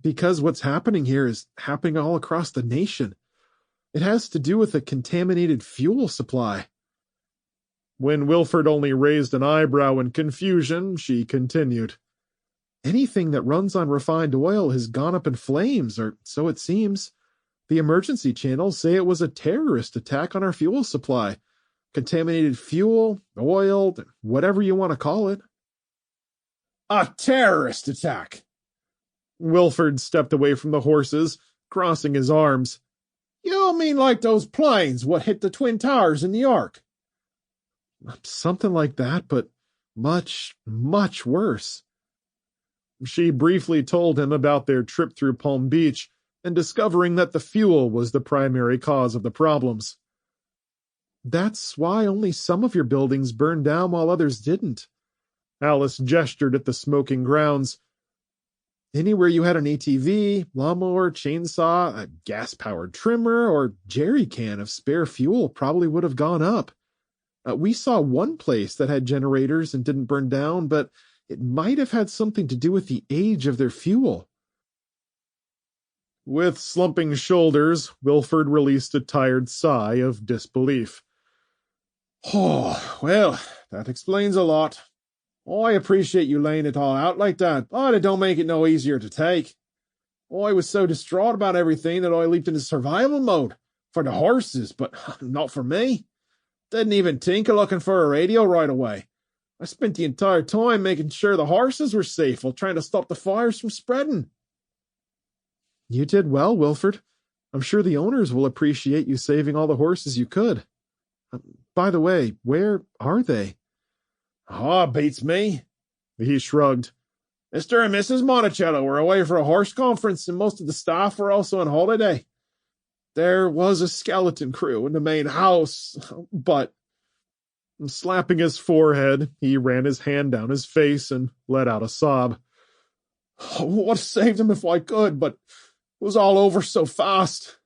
Because what's happening here is happening all across the nation. It has to do with a contaminated fuel supply. When Wilford only raised an eyebrow in confusion, she continued. Anything that runs on refined oil has gone up in flames, or so it seems. The emergency channels say it was a terrorist attack on our fuel supply. Contaminated fuel, oil, whatever you want to call it. A terrorist attack! Wilford stepped away from the horses, crossing his arms. You mean like those planes what hit the Twin Towers in New York? Something like that, but much, much worse. She briefly told him about their trip through Palm Beach and discovering that the fuel was the primary cause of the problems. That's why only some of your buildings burned down while others didn't. Alice gestured at the smoking grounds. Anywhere you had an ATV, lawnmower, chainsaw, a gas-powered trimmer, or jerry can of spare fuel probably would have gone up. We saw one place that had generators and didn't burn down, but it might have had something to do with the age of their fuel. With slumping shoulders, Wilford released a tired sigh of disbelief. Oh, well, that explains a lot. I appreciate you laying it all out like that, but it don't make it no easier to take. I was so distraught about everything that I leaped into survival mode for the horses, but not for me. Didn't even think of looking for a radio right away. I spent the entire time making sure the horses were safe while trying to stop the fires from spreading. You did well, Wilford. I'm sure the owners will appreciate you saving all the horses you could. By the way, where are they? Ah, beats me. He shrugged. Mr. and Mrs. Monticello were away for a horse conference, and most of the staff were also on holiday. There was a skeleton crew in the main house, but... Slapping his forehead, he ran his hand down his face and let out a sob. I would have saved him if I could, but it was all over so fast.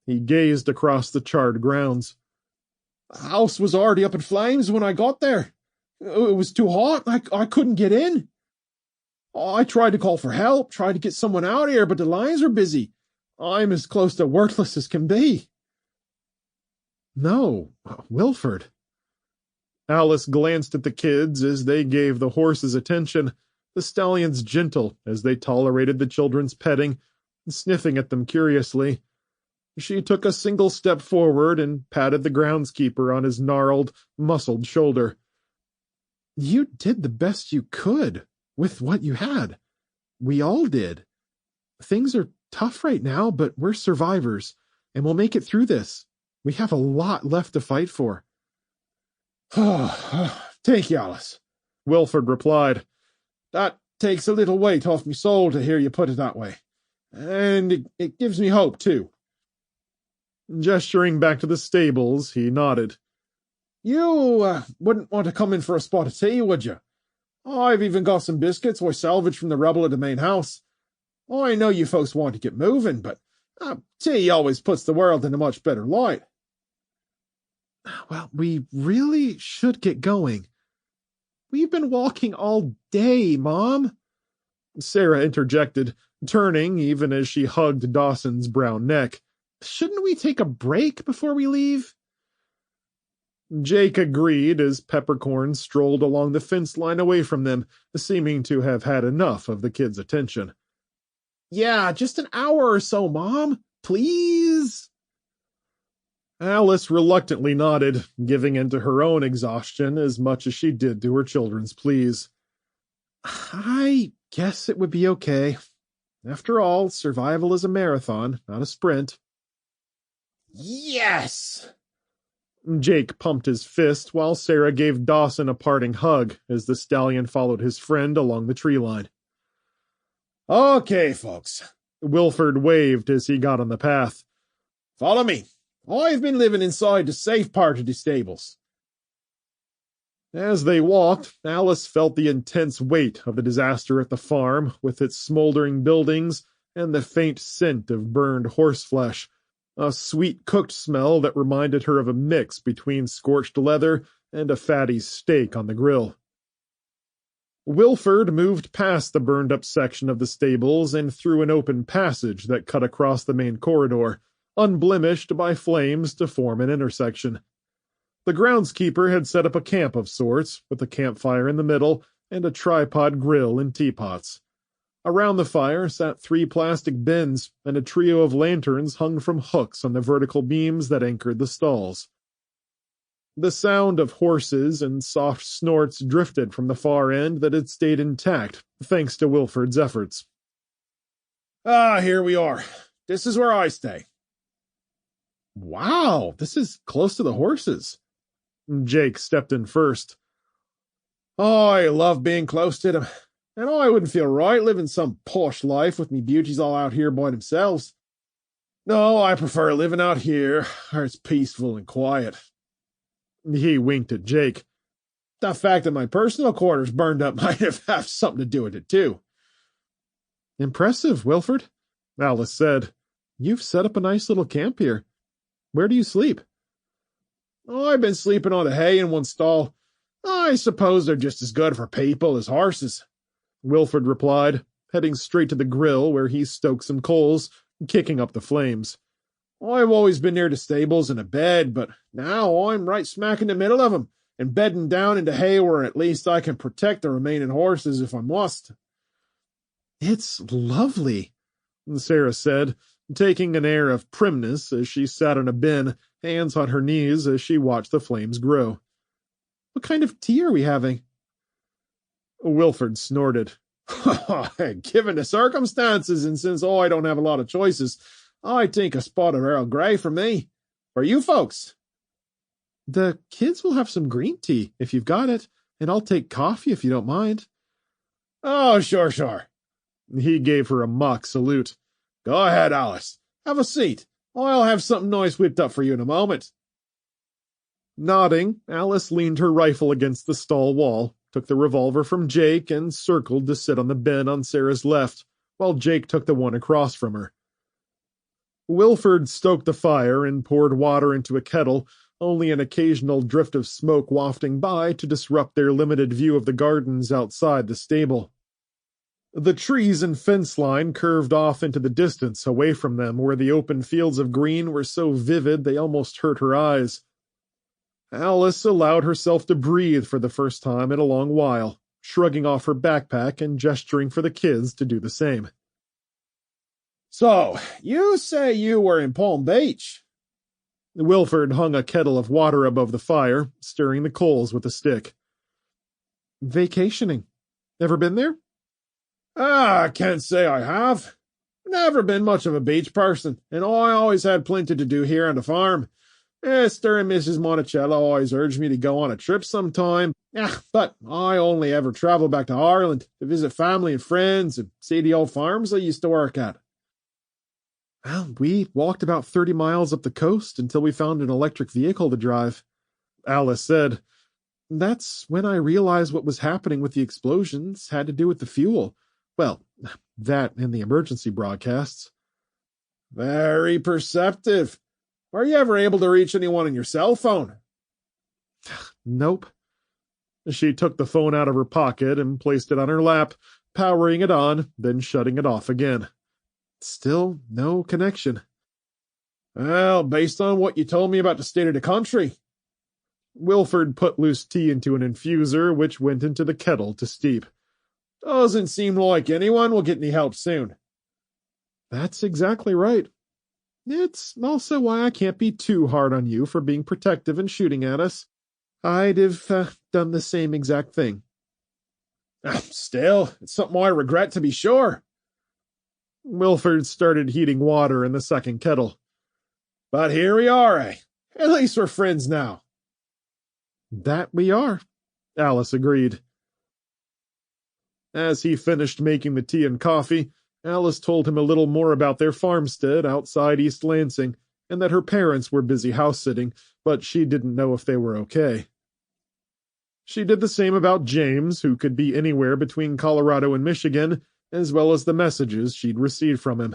He gazed across the charred grounds. The house was already up in flames when I got there. It was too hot. I couldn't get in. I tried to call for help, tried to get someone out here, but the lines were busy. I'm as close to worthless as can be. No, Wilford. Alice glanced at the kids as they gave the horses attention, the stallions gentle as they tolerated the children's petting, sniffing at them curiously. She took a single step forward and patted the groundskeeper on his gnarled, muscled shoulder. You did the best you could with what you had. We all did. Things are tough right now, but we're survivors, and we'll make it through this. We have a lot left to fight for. Thank you, Alice, Wilford replied. That takes a little weight off me soul to hear you put it that way. And it gives me hope, too. Gesturing back to the stables, he nodded. You wouldn't want to come in for a spot of tea, would you? I've even got some biscuits I salvaged from the rubble of the main house. I know you folks want to get moving, but tea always puts the world in a much better light. Well, we really should get going. We've been walking all day, Mom, Sarah interjected, turning even as she hugged Dawson's brown neck. Shouldn't we take a break before we leave? Jake agreed as Peppercorn strolled along the fence line away from them, seeming to have had enough of the kids' attention. Yeah, just an hour or so, Mom. Please? Alice reluctantly nodded, giving in to her own exhaustion as much as she did to her children's pleas. I guess it would be okay. After all, survival is a marathon, not a sprint. Yes! Jake pumped his fist while Sarah gave Dawson a parting hug as the stallion followed his friend along the tree line. Okay, folks. Wilford waved as he got on the path. Follow me. I've been living inside the safe part of the stables. As they walked, Alice felt the intense weight of the disaster at the farm, with its smoldering buildings and the faint scent of burned horseflesh, a sweet cooked smell that reminded her of a mix between scorched leather and a fatty steak on the grill. Wilford moved past the burned-up section of the stables and through an open passage that cut across the main corridor, unblemished by flames to form an intersection. The groundskeeper had set up a camp of sorts, with a campfire in the middle and a tripod grill and teapots. Around the fire sat 3 plastic bins, and a trio of lanterns hung from hooks on the vertical beams that anchored the stalls. The sound of horses and soft snorts drifted from the far end that had stayed intact, thanks to Wilford's efforts. Here we are. This is where I stay. Wow, this is close to the horses. Jake stepped in first. I love being close to them, and I wouldn't feel right living some posh life with me beauties all out here by themselves. No, I prefer living out here, where it's peaceful and quiet. He winked at Jake. The fact that my personal quarters burned up might have had something to do with it, too. Impressive, Wilford, Alice said. You've set up a nice little camp here. Where do you sleep? I've been sleeping on the hay in one stall. I suppose they're just as good for people as horses, Wilford replied, heading straight to the grill where he stoked some coals, kicking up the flames. I've always been near the stables and a bed, but now I'm right smack in the middle of 'em, and bedding down into hay where at least I can protect the remaining horses if I must. It's lovely, Sarah said, taking an air of primness as she sat on a bin, hands on her knees as she watched the flames grow. What kind of tea are we having? Wilford snorted. Given the circumstances, and since I don't have a lot of choices, I think a spot of Earl Grey for me. For you folks. The kids will have some green tea, if you've got it, and I'll take coffee if you don't mind. Oh, sure. He gave her a mock salute. Go ahead, Alice. Have a seat. I'll have something nice whipped up for you in a moment. Nodding, Alice leaned her rifle against the stall wall, took the revolver from Jake, and circled to sit on the bin on Sarah's left, while Jake took the one across from her. Wilford stoked the fire and poured water into a kettle, only an occasional drift of smoke wafting by to disrupt their limited view of the gardens outside the stable. The trees and fence line curved off into the distance away from them, where the open fields of green were so vivid they almost hurt her eyes. Alice allowed herself to breathe for the first time in a long while, shrugging off her backpack and gesturing for the kids to do the same. So, you say you were in Palm Beach? Wilford hung a kettle of water above the fire, stirring the coals with a stick. Vacationing. Ever been there? I can't say I have. Never been much of a beach person, and I always had plenty to do here on the farm. Esther and Mrs. Monticello always urged me to go on a trip sometime, but I only ever travel back to Ireland to visit family and friends and see the old farms I used to work at. Well, we walked about 30 miles up the coast until we found an electric vehicle to drive, Alice said. That's when I realized what was happening with the explosions had to do with the fuel. Well, that and the emergency broadcasts. Very perceptive. Were you ever able to reach anyone on your cell phone? Nope. She took the phone out of her pocket and placed it on her lap, powering it on, then shutting it off again. Still no connection. Well, based on what you told me about the state of the country. Wilford put loose tea into an infuser, which went into the kettle to steep. Doesn't seem like anyone will get any help soon. That's exactly right. It's also why I can't be too hard on you for being protective and shooting at us. I'd have done the same exact thing. Still, it's something I regret to be sure. Wilford started heating water in the second kettle. But here we are, eh? At least we're friends now. That we are, Alice agreed. As he finished making the tea and coffee, Alice told him a little more about their farmstead outside East Lansing, and that her parents were busy house-sitting, but she didn't know if they were okay. She did the same about James, who could be anywhere between Colorado and Michigan, as well as the messages she'd received from him.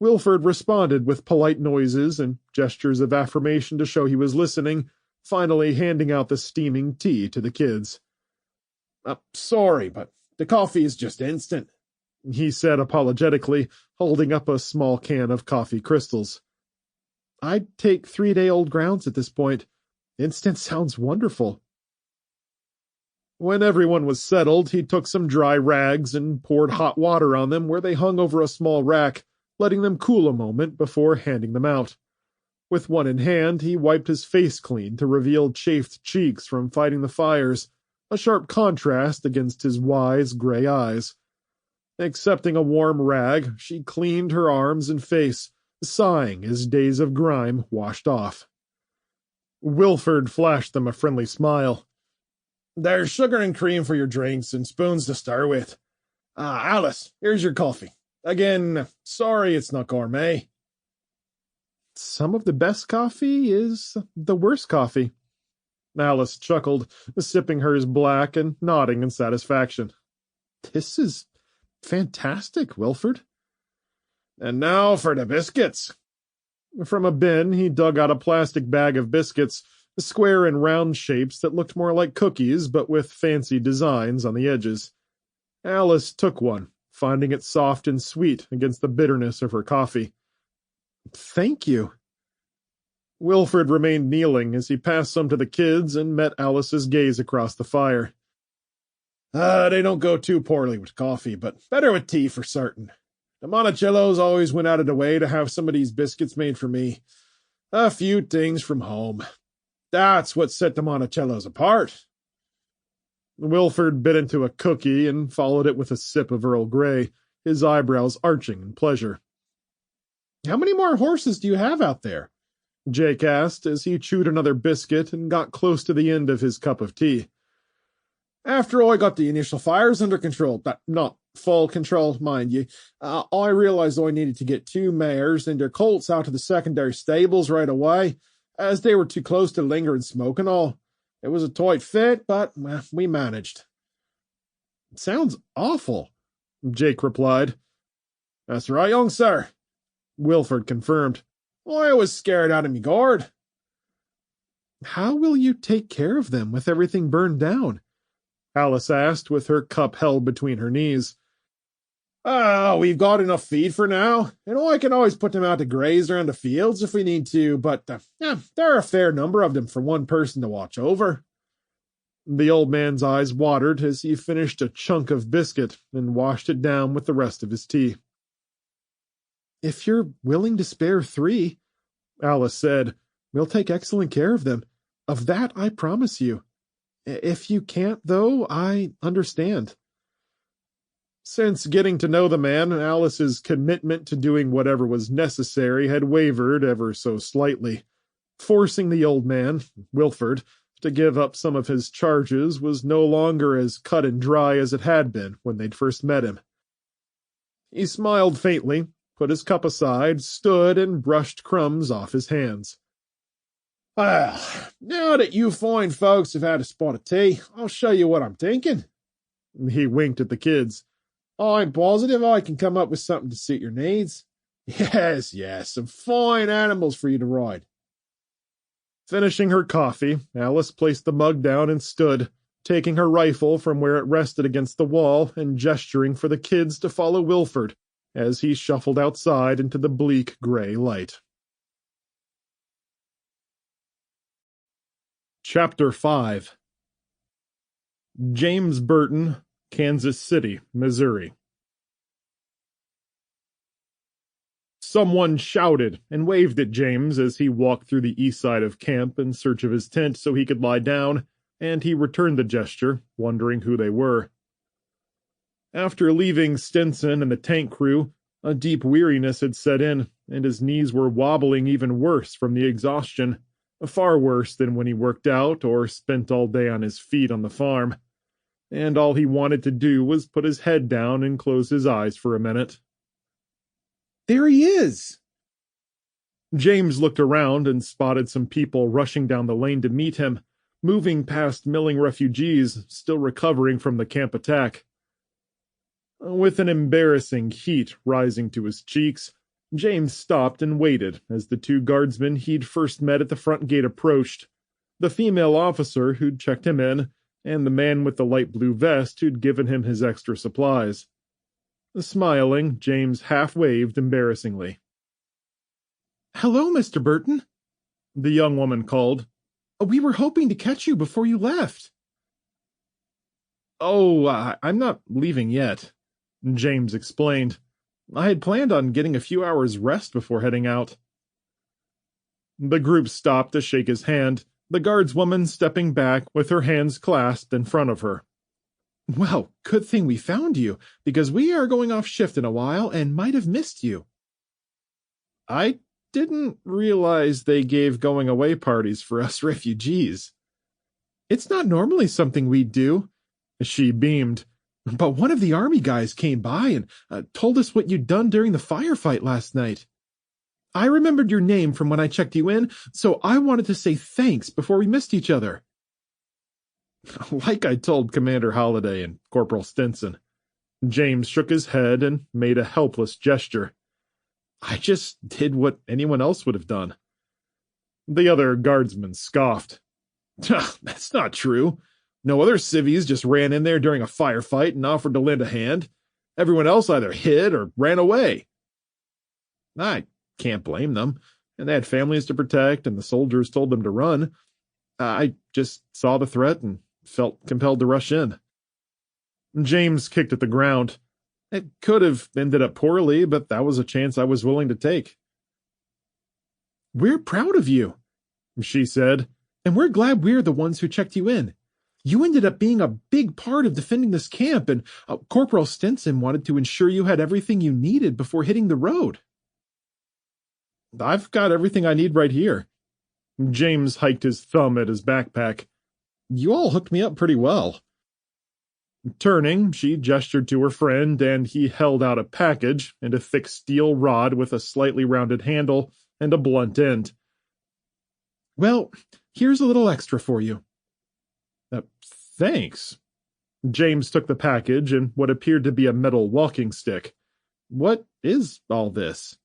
Wilford responded with polite noises and gestures of affirmation to show he was listening, finally handing out the steaming tea to the kids. Sorry, but the coffee is just instant, he said apologetically, holding up a small can of coffee crystals. I'd take 3-day-old grounds at this point. Instant sounds wonderful. When everyone was settled, he took some dry rags and poured hot water on them where they hung over a small rack, letting them cool a moment before handing them out. With one in hand, he wiped his face clean to reveal chafed cheeks from fighting the fires, a sharp contrast against his wise gray eyes. Accepting a warm rag, she cleaned her arms and face, sighing as days of grime washed off. Wilford flashed them a friendly smile. There's sugar and cream for your drinks and spoons to start with. Alice, here's your coffee. Again, sorry it's not gourmet. Some of the best coffee is the worst coffee. Alice chuckled, sipping hers black and nodding in satisfaction. This is fantastic, Wilford. And now for the biscuits. From a bin, he dug out a plastic bag of biscuits, square and round shapes that looked more like cookies, but with fancy designs on the edges. Alice took one, finding it soft and sweet against the bitterness of her coffee. Thank you. Wilford remained kneeling as he passed some to the kids and met Alice's gaze across the fire. They don't go too poorly with coffee, but better with tea for certain. The Monticellos always went out of the way to have some of these biscuits made for me. A few things from home. That's what set the Monticellos apart. Wilford bit into a cookie and followed it with a sip of Earl Grey, his eyebrows arching in pleasure. How many more horses do you have out there? Jake asked as he chewed another biscuit and got close to the end of his cup of tea. After I got the initial fires under control, not full control, mind you, I realized I needed to get 2 mares and their colts out to the secondary stables right away, as they were too close to linger and smoke and all. It was a tight fit, but we managed. It sounds awful, Jake replied. That's right, young sir, Wilford confirmed. I was scared out of me guard. How will you take care of them with everything burned down? Alice asked, with her cup held between her knees. We've got enough feed for now, and I can always put them out to graze around the fields if we need to, but there are a fair number of them for one person to watch over. The old man's eyes watered as he finished a chunk of biscuit and washed it down with the rest of his tea. If you're willing to spare 3, Alice said, we'll take excellent care of them. Of that I promise you. If you can't, though, I understand. Since getting to know the man, Alice's commitment to doing whatever was necessary had wavered ever so slightly. Forcing the old man, Wilford, to give up some of his charges was no longer as cut and dry as it had been when they'd first met him. He smiled faintly, put his cup aside, stood, and brushed crumbs off his hands. Well, now that you fine folks have had a spot of tea, I'll show you what I'm thinking. He winked at the kids. I'm positive I can come up with something to suit your needs. Yes, some fine animals for you to ride. Finishing her coffee, Alice placed the mug down and stood, taking her rifle from where it rested against the wall and gesturing for the kids to follow Wilford as he shuffled outside into the bleak gray light. Chapter 5. James Burton, Kansas City, Missouri. Someone shouted and waved at James as he walked through the east side of camp in search of his tent so he could lie down, and he returned the gesture, wondering who they were. After leaving Stinson and the tank crew, a deep weariness had set in, and his knees were wobbling even worse from the exhaustion, far worse than when he worked out or spent all day on his feet on the farm. And all he wanted to do was put his head down and close his eyes for a minute. There he is! James looked around and spotted some people rushing down the lane to meet him, moving past milling refugees still recovering from the camp attack. With an embarrassing heat rising to his cheeks, James stopped and waited as the two guardsmen he'd first met at the front gate approached, the female officer who'd checked him in, and the man with the light blue vest who'd given him his extra supplies. Smiling, James half-waved embarrassingly. "Hello, Mr. Burton," the young woman called. "We were hoping to catch you before you left." "Oh, I'm not leaving yet," James explained. "I had planned on getting a few hours' rest before heading out." The group stopped to shake his hand, the guardswoman stepping back with her hands clasped in front of her. "Well, good thing we found you, because we are going off shift in a while and might have missed you." "I didn't realize they gave going-away parties for us refugees." "It's not normally something we do," she beamed, "but one of the army guys came by and told us what you'd done during the firefight last night. I remembered your name from when I checked you in, so I wanted to say thanks before we missed each other." Like I told Commander Holliday and Corporal Stinson. James shook his head and made a helpless gesture. "I just did what anyone else would have done." The other guardsman scoffed. "That's not true. No other civvies just ran in there during a firefight and offered to lend a hand. Everyone else either hid or ran away." "I can't blame them, and they had families to protect, and the soldiers told them to run. I just saw the threat and felt compelled to rush in." James kicked at the ground. "It could have ended up poorly, but that was a chance I was willing to take." "We're proud of you," she said, "and we're glad we're the ones who checked you in. You ended up being a big part of defending this camp, and Corporal Stinson wanted to ensure you had everything you needed before hitting the road." "I've got everything I need right here." James hiked his thumb at his backpack. "You all hooked me up pretty well." Turning, she gestured to her friend, and he held out a package and a thick steel rod with a slightly rounded handle and a blunt end. "Well, here's a little extra for you." Thanks." James took the package and what appeared to be a metal walking stick. "What is all this?"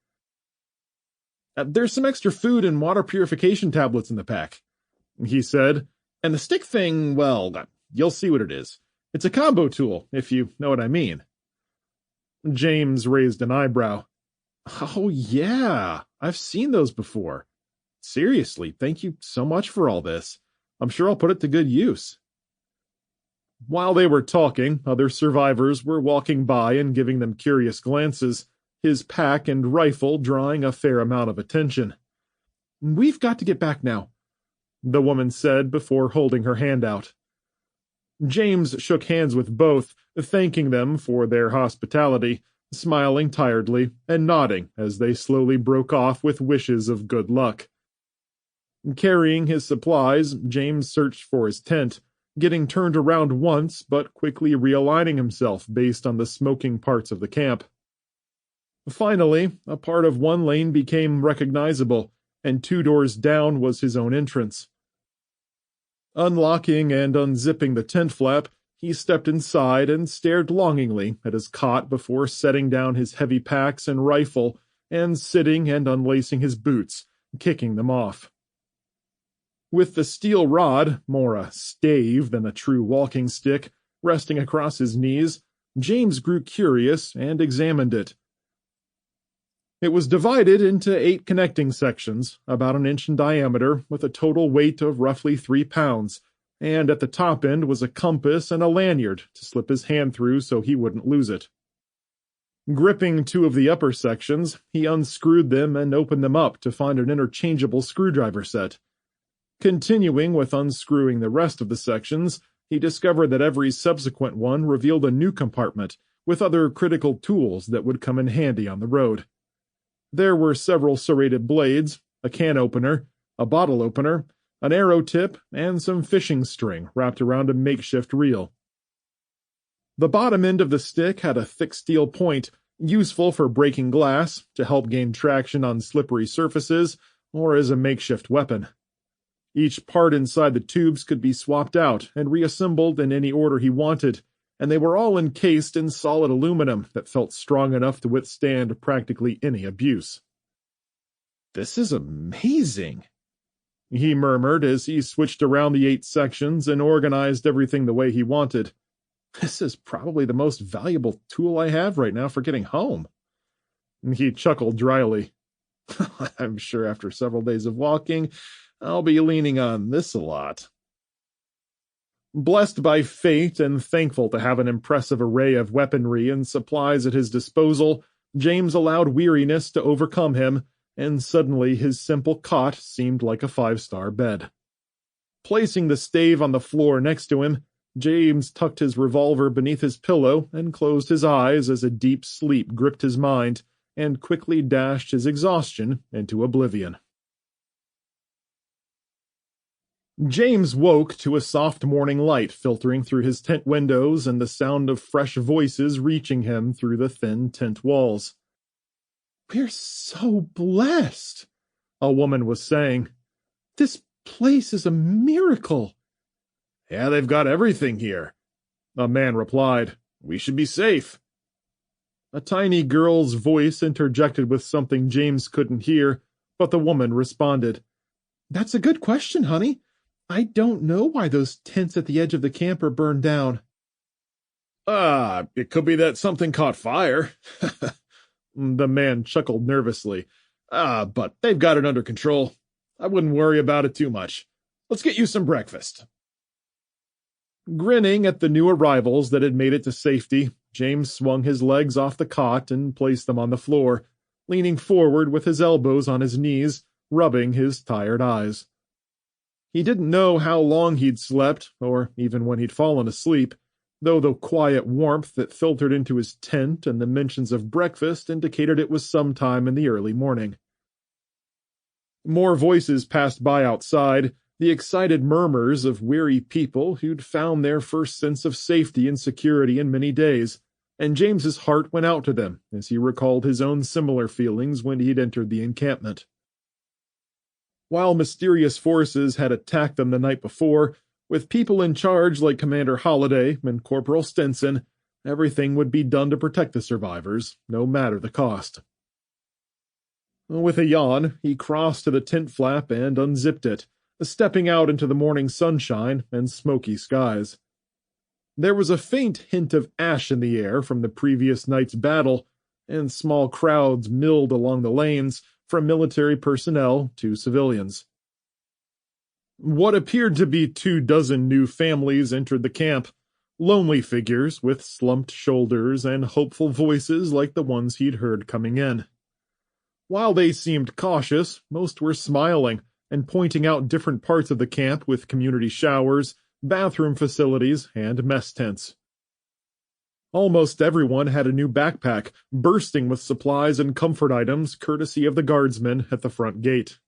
"There's some extra food and water purification tablets in the pack," he said. "And the stick thing, well, you'll see what it is. It's a combo tool, if you know what I mean." James raised an eyebrow. "Oh, yeah, I've seen those before. Seriously, thank you so much for all this. I'm sure I'll put it to good use." While they were talking, other survivors were walking by and giving them curious glances, his pack and rifle drawing a fair amount of attention. "We've got to get back now," the woman said before holding her hand out. James shook hands with both, thanking them for their hospitality, smiling tiredly and nodding as they slowly broke off with wishes of good luck. Carrying his supplies, James searched for his tent, getting turned around once but quickly realigning himself based on the smoking parts of the camp. Finally, a part of one lane became recognizable, and 2 doors down was his own entrance. Unlocking and unzipping the tent flap, he stepped inside and stared longingly at his cot before setting down his heavy packs and rifle and sitting and unlacing his boots, kicking them off. With the steel rod, more a stave than a true walking stick, resting across his knees, James grew curious and examined it. It was divided into 8 connecting sections, about an inch in diameter, with a total weight of roughly 3 pounds, and at the top end was a compass and a lanyard to slip his hand through so he wouldn't lose it. Gripping 2 of the upper sections, he unscrewed them and opened them up to find an interchangeable screwdriver set. Continuing with unscrewing the rest of the sections, he discovered that every subsequent one revealed a new compartment with other critical tools that would come in handy on the road. There were several serrated blades, a can opener, a bottle opener, an arrow tip, and some fishing string wrapped around a makeshift reel. The bottom end of the stick had a thick steel point, useful for breaking glass, to help gain traction on slippery surfaces, or as a makeshift weapon. Each part inside the tubes could be swapped out and reassembled in any order he wanted, and they were all encased in solid aluminum that felt strong enough to withstand practically any abuse. "This is amazing," he murmured as he switched around the 8 sections and organized everything the way he wanted. "This is probably the most valuable tool I have right now for getting home." He chuckled dryly. "I'm sure after several days of walking, I'll be leaning on this a lot." Blessed by fate and thankful to have an impressive array of weaponry and supplies at his disposal, James allowed weariness to overcome him, and suddenly his simple cot seemed like a 5-star bed. Placing the stave on the floor next to him, James tucked his revolver beneath his pillow and closed his eyes as a deep sleep gripped his mind and quickly dashed his exhaustion into oblivion. James woke to a soft morning light filtering through his tent windows and the sound of fresh voices reaching him through the thin tent walls. "We're so blessed," a woman was saying. "This place is a miracle." "Yeah, they've got everything here," a man replied. "We should be safe." A tiny girl's voice interjected with something James couldn't hear, but the woman responded. "That's a good question, honey. I don't know why those tents at the edge of the camp are burned down." It could be that something caught fire." The man chuckled nervously. But they've got it under control. I wouldn't worry about it too much. Let's get you some breakfast." Grinning at the new arrivals that had made it to safety, James swung his legs off the cot and placed them on the floor, leaning forward with his elbows on his knees, rubbing his tired eyes. He didn't know how long he'd slept, or even when he'd fallen asleep, though the quiet warmth that filtered into his tent and the mentions of breakfast indicated it was sometime in the early morning. More voices passed by outside, the excited murmurs of weary people who'd found their first sense of safety and security in many days, and James's heart went out to them as he recalled his own similar feelings when he'd entered the encampment. While mysterious forces had attacked them the night before, with people in charge like Commander Holliday and Corporal Stinson, everything would be done to protect the survivors, no matter the cost. With a yawn, he crossed to the tent flap and unzipped it, stepping out into the morning sunshine and smoky skies. There was a faint hint of ash in the air from the previous night's battle, and small crowds milled along the lanes, from military personnel to civilians. What appeared to be 24 new families entered the camp, lonely figures with slumped shoulders and hopeful voices like the ones he'd heard coming in. While they seemed cautious, most were smiling and pointing out different parts of the camp with community showers, bathroom facilities, and mess tents. Almost everyone had a new backpack, bursting with supplies and comfort items courtesy of the guardsmen at the front gate.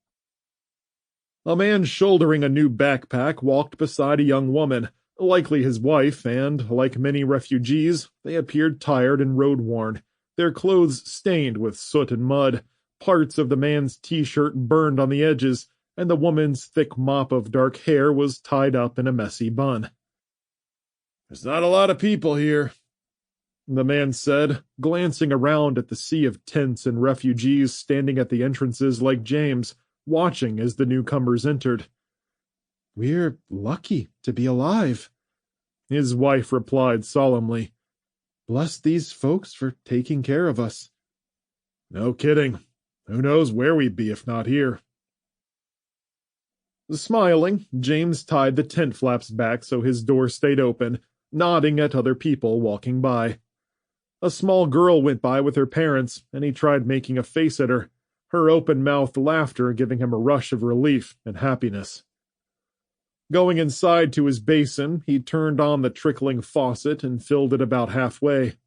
A man shouldering a new backpack walked beside a young woman, likely his wife, and, like many refugees, they appeared tired and road-worn, their clothes stained with soot and mud, parts of the man's t-shirt burned on the edges, and the woman's thick mop of dark hair was tied up in a messy bun. "There's not a lot of people here," the man said, glancing around at the sea of tents and refugees standing at the entrances like James, watching as the newcomers entered. "We're lucky to be alive," his wife replied solemnly. "Bless these folks for taking care of us." "No kidding. Who knows where we'd be if not here." Smiling, James tied the tent flaps back so his door stayed open, nodding at other people walking by. A small girl went by with her parents, and he tried making a face at her, her open-mouthed laughter giving him a rush of relief and happiness. Going inside to his basin, he turned on the trickling faucet and filled it about halfway.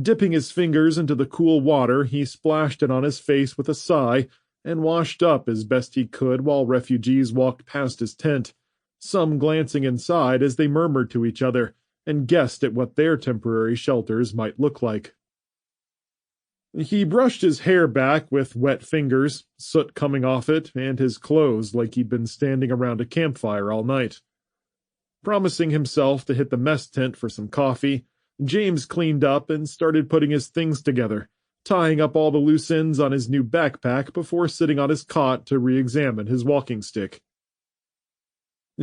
Dipping his fingers into the cool water, he splashed it on his face with a sigh and washed up as best he could while refugees walked past his tent, some glancing inside as they murmured to each other and guessed at what their temporary shelters might look like. He brushed his hair back with wet fingers, soot coming off it, and his clothes like he'd been standing around a campfire all night. Promising himself to hit the mess tent for some coffee, James cleaned up and started putting his things together, tying up all the loose ends on his new backpack before sitting on his cot to re-examine his walking stick.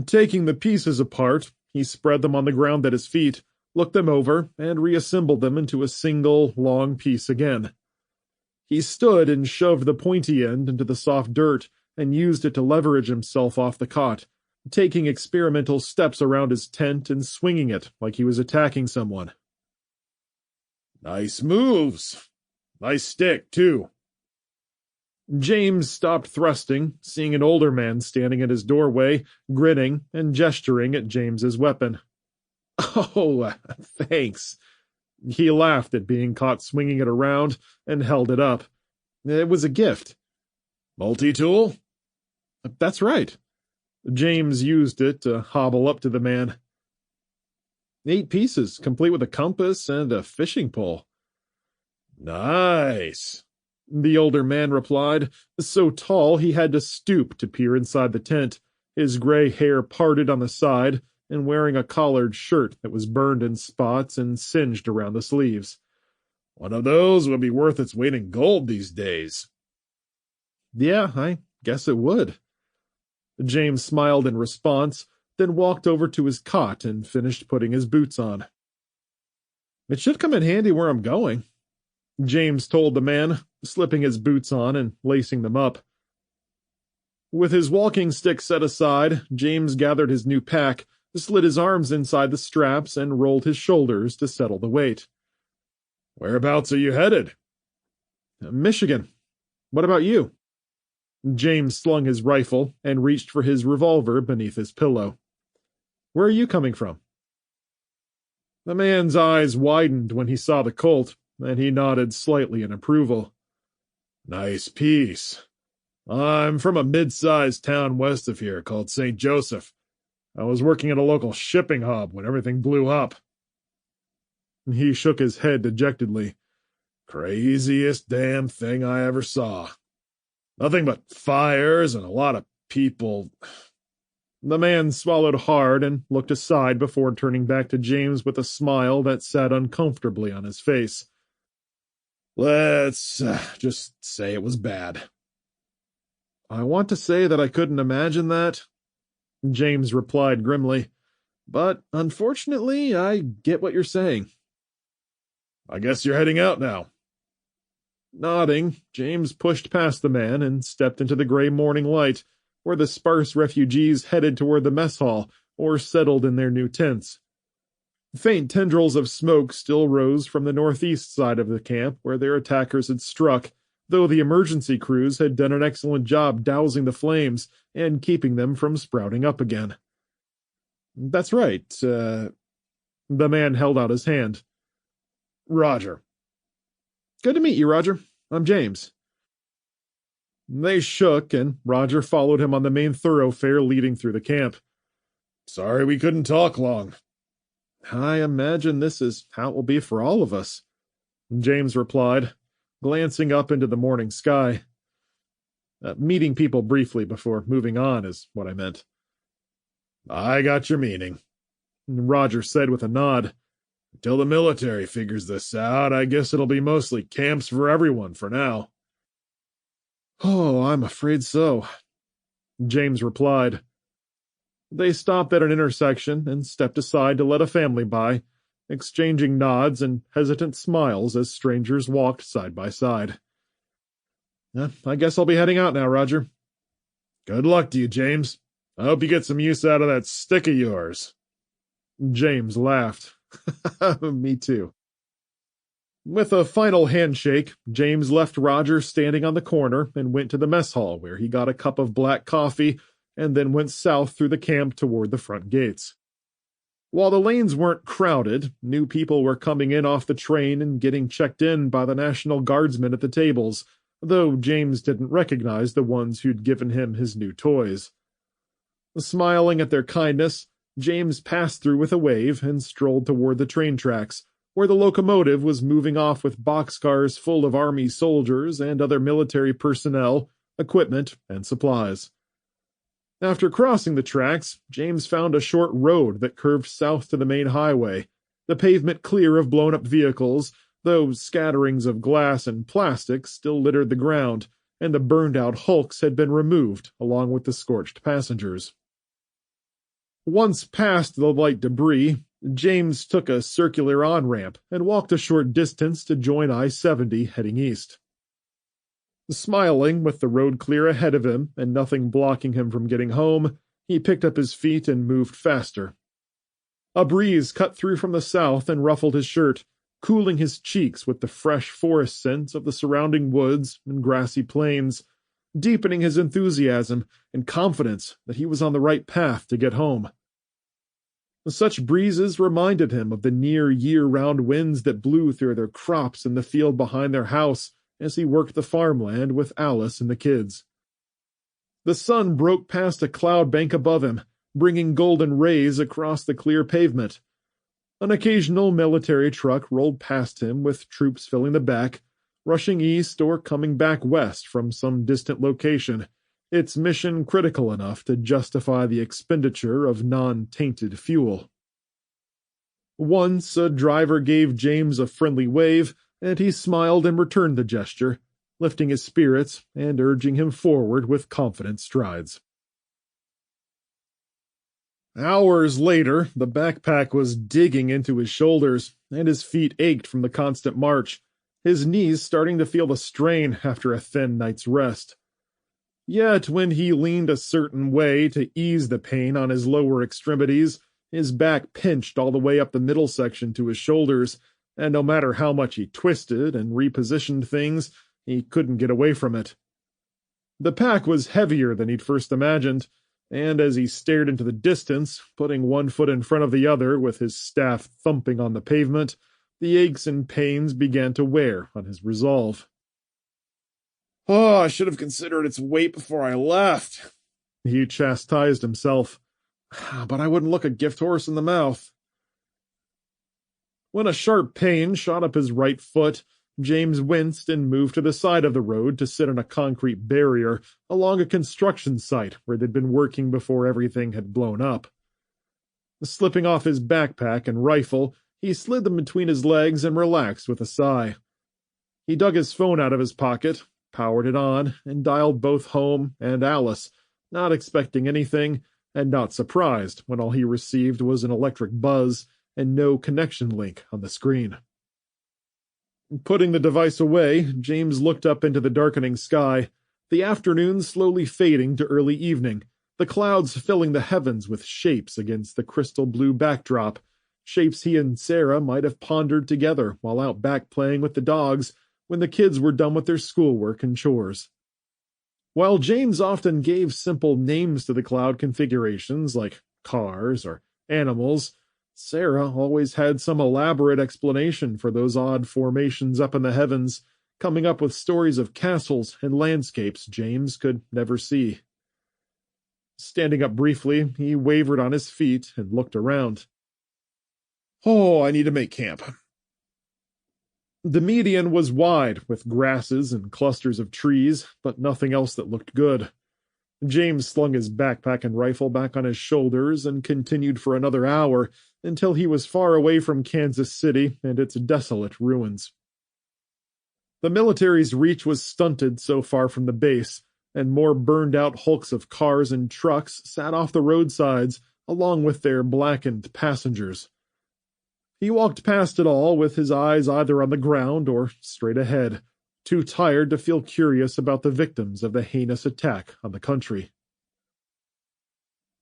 Taking the pieces apart, he spread them on the ground at his feet, looked them over, and reassembled them into a single, long piece again. He stood and shoved the pointy end into the soft dirt and used it to leverage himself off the cot, taking experimental steps around his tent and swinging it like he was attacking someone. Nice moves. Nice stick, too. James stopped thrusting, seeing an older man standing at his doorway, grinning and gesturing at James's weapon. "Oh, thanks." He laughed at being caught swinging it around and held it up. "It was a gift." "Multi-tool?" "That's right." James used it to hobble up to the man. 8 pieces, complete with a compass and a fishing pole. "Nice," the older man replied, so tall he had to stoop to peer inside the tent, his gray hair parted on the side, and wearing a collared shirt that was burned in spots and singed around the sleeves. "One of those would be worth its weight in gold these days." "Yeah, I guess it would." James smiled in response, then walked over to his cot and finished putting his boots on. "It should come in handy where I'm going," James told the man, slipping his boots on and lacing them up. With his walking stick set aside, James gathered his new pack, slid his arms inside the straps, and rolled his shoulders to settle the weight. "Whereabouts are you headed?" "Michigan. What about you?" James slung his rifle and reached for his revolver beneath his pillow. "Where are you coming from?" The man's eyes widened when he saw the Colt, and he nodded slightly in approval. "Nice piece. I'm from a mid-sized town west of here called St. Joseph. I was working at a local shipping hub when everything blew up." He shook his head dejectedly. "Craziest damn thing I ever saw. Nothing but fires and a lot of people." The man swallowed hard and looked aside before turning back to James with a smile that sat uncomfortably on his face. "Let's just say it was bad." "I want to say that I couldn't imagine that," James replied grimly, "but unfortunately, I get what you're saying." "I guess you're heading out now." Nodding, James pushed past the man and stepped into the gray morning light, where the sparse refugees headed toward the mess hall or settled in their new tents. Faint tendrils of smoke still rose from the northeast side of the camp where their attackers had struck, though the emergency crews had done an excellent job dousing the flames and keeping them from sprouting up again. "That's right, The man held out his hand. "Roger." "Good to meet you, Roger. I'm James." They shook, and Roger followed him on the main thoroughfare leading through the camp. "Sorry we couldn't talk long." "I imagine this is how it will be for all of us," James replied, glancing up into the morning sky. Meeting people briefly before moving on is what I meant." "I got your meaning," Roger said with a nod. "Until the military figures this out, I guess it'll be mostly camps for everyone for now." "Oh, I'm afraid so," James replied. They stopped at an intersection and stepped aside to let a family by, exchanging nods and hesitant smiles as strangers walked side by side. "I guess I'll be heading out now, Roger." "Good luck to you, James. I hope you get some use out of that stick of yours." James laughed. "Me too." With a final handshake, James left Roger standing on the corner and went to the mess hall where he got a cup of black coffee and then went south through the camp toward the front gates. While the lanes weren't crowded, new people were coming in off the train and getting checked in by the National Guardsmen at the tables, though James didn't recognize the ones who'd given him his new toys. Smiling at their kindness, James passed through with a wave and strolled toward the train tracks, where the locomotive was moving off with boxcars full of army soldiers and other military personnel, equipment, and supplies. After crossing the tracks, James found a short road that curved south to the main highway, the pavement clear of blown-up vehicles, though scatterings of glass and plastic still littered the ground, and the burned-out hulks had been removed along with the scorched passengers. Once past the light debris, James took a circular on-ramp and walked a short distance to join I-70 heading east. Smiling with the road clear ahead of him and nothing blocking him from getting home, he picked up his feet and moved faster. A breeze cut through from the south and ruffled his shirt, cooling his cheeks with the fresh forest scent of the surrounding woods and grassy plains, deepening his enthusiasm and confidence that he was on the right path to get home. Such breezes reminded him of the near year-round winds that blew through their crops in the field behind their house as he worked the farmland with Alice and the kids. The sun broke past a cloud bank above him, bringing golden rays across the clear pavement. An occasional military truck rolled past him with troops filling the back, rushing east or coming back west from some distant location, its mission critical enough to justify the expenditure of non-tainted fuel. Once a driver gave James a friendly wave, and he smiled and returned the gesture, lifting his spirits and urging him forward with confident strides. Hours later, the backpack was digging into his shoulders, and his feet ached from the constant march, his knees starting to feel the strain after a thin night's rest. Yet when he leaned a certain way to ease the pain on his lower extremities, his back pinched all the way up the middle section to his shoulders, and no matter how much he twisted and repositioned things, he couldn't get away from it. The pack was heavier than he'd first imagined, and as he stared into the distance, putting one foot in front of the other with his staff thumping on the pavement, the aches and pains began to wear on his resolve. Oh, I should have considered its weight before I left, he chastised himself. But I wouldn't look a gift horse in the mouth. When a sharp pain shot up his right foot, James winced and moved to the side of the road to sit on a concrete barrier along a construction site where they'd been working before everything had blown up. Slipping off his backpack and rifle, he slid them between his legs and relaxed with a sigh. He dug his phone out of his pocket, powered it on, and dialed both home and Alice, not expecting anything and not surprised when all he received was an electric buzz and no connection link on the screen. Putting the device away, James looked up into the darkening sky, the afternoon slowly fading to early evening, the clouds filling the heavens with shapes against the crystal blue backdrop, shapes he and Sarah might have pondered together while out back playing with the dogs when the kids were done with their schoolwork and chores. While James often gave simple names to the cloud configurations like cars or animals, Sarah always had some elaborate explanation for those odd formations up in the heavens, coming up with stories of castles and landscapes James could never see. Standing up briefly, he wavered on his feet and looked around. Oh, I need to make camp. The median was wide, with grasses and clusters of trees, but nothing else that looked good. James slung his backpack and rifle back on his shoulders and continued for another hour until he was far away from Kansas City and its desolate ruins. The military's reach was stunted so far from the base, and more burned-out hulks of cars and trucks sat off the roadsides along with their blackened passengers. He walked past it all with his eyes either on the ground or straight ahead, too tired to feel curious about the victims of the heinous attack on the country.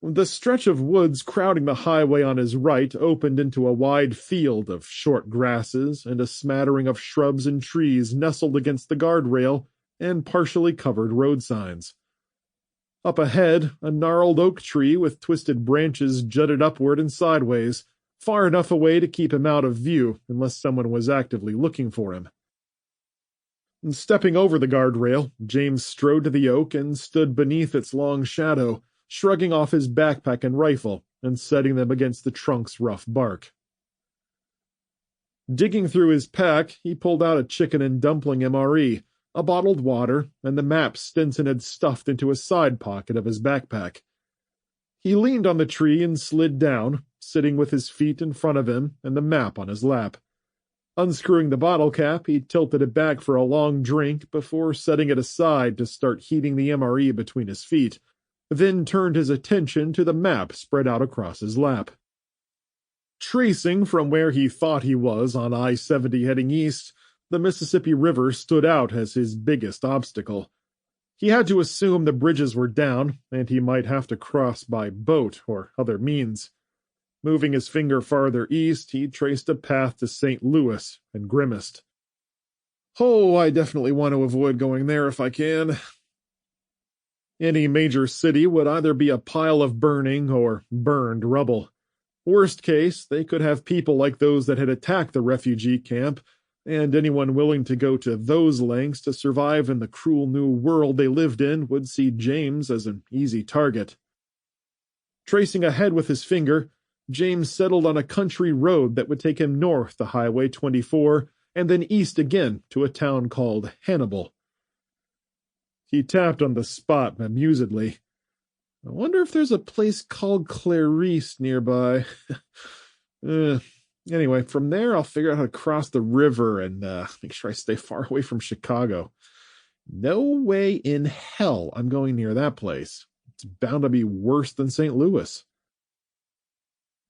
The stretch of woods crowding the highway on his right opened into a wide field of short grasses and a smattering of shrubs and trees nestled against the guardrail and partially covered road signs. Up ahead, a gnarled oak tree with twisted branches jutted upward and sideways, far enough away to keep him out of view unless someone was actively looking for him. And stepping over the guardrail, James strode to the oak and stood beneath its long shadow, shrugging off his backpack and rifle and setting them against the trunk's rough bark. Digging through his pack, he pulled out a chicken and dumpling MRE, a bottled water, and the map Stinson had stuffed into a side pocket of his backpack. He leaned on the tree and slid down, sitting with his feet in front of him and the map on his lap. Unscrewing the bottle cap, he tilted it back for a long drink before setting it aside to start heating the MRE between his feet, then turned his attention to the map spread out across his lap. Tracing from where he thought he was on I-70 heading east, the Mississippi River stood out as his biggest obstacle. He had to assume the bridges were down, and he might have to cross by boat or other means. Moving his finger farther east, he traced a path to St. Louis and grimaced. Oh, I definitely want to avoid going there if I can. Any major city would either be a pile of burning or burned rubble. Worst case, they could have people like those that had attacked the refugee camp, and anyone willing to go to those lengths to survive in the cruel new world they lived in would see James as an easy target. Tracing ahead with his finger, James settled on a country road that would take him north to Highway 24 and then east again to a town called Hannibal. He tapped on the spot amusedly. I wonder if there's a place called Clarice nearby. Anyway, from there I'll figure out how to cross the river and make sure I stay far away from Chicago. No way in hell I'm going near that place. It's bound to be worse than St. Louis.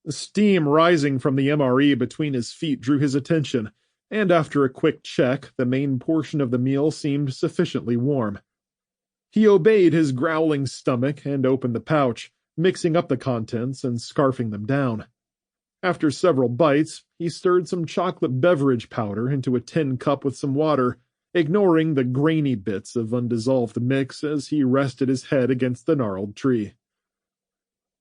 The steam rising from the MRE between his feet drew his attention, and after a quick check, the main portion of the meal seemed sufficiently warm. He obeyed his growling stomach and opened the pouch, mixing up the contents and scarfing them down. After several bites, he stirred some chocolate beverage powder into a tin cup with some water, ignoring the grainy bits of undissolved mix as he rested his head against the gnarled tree.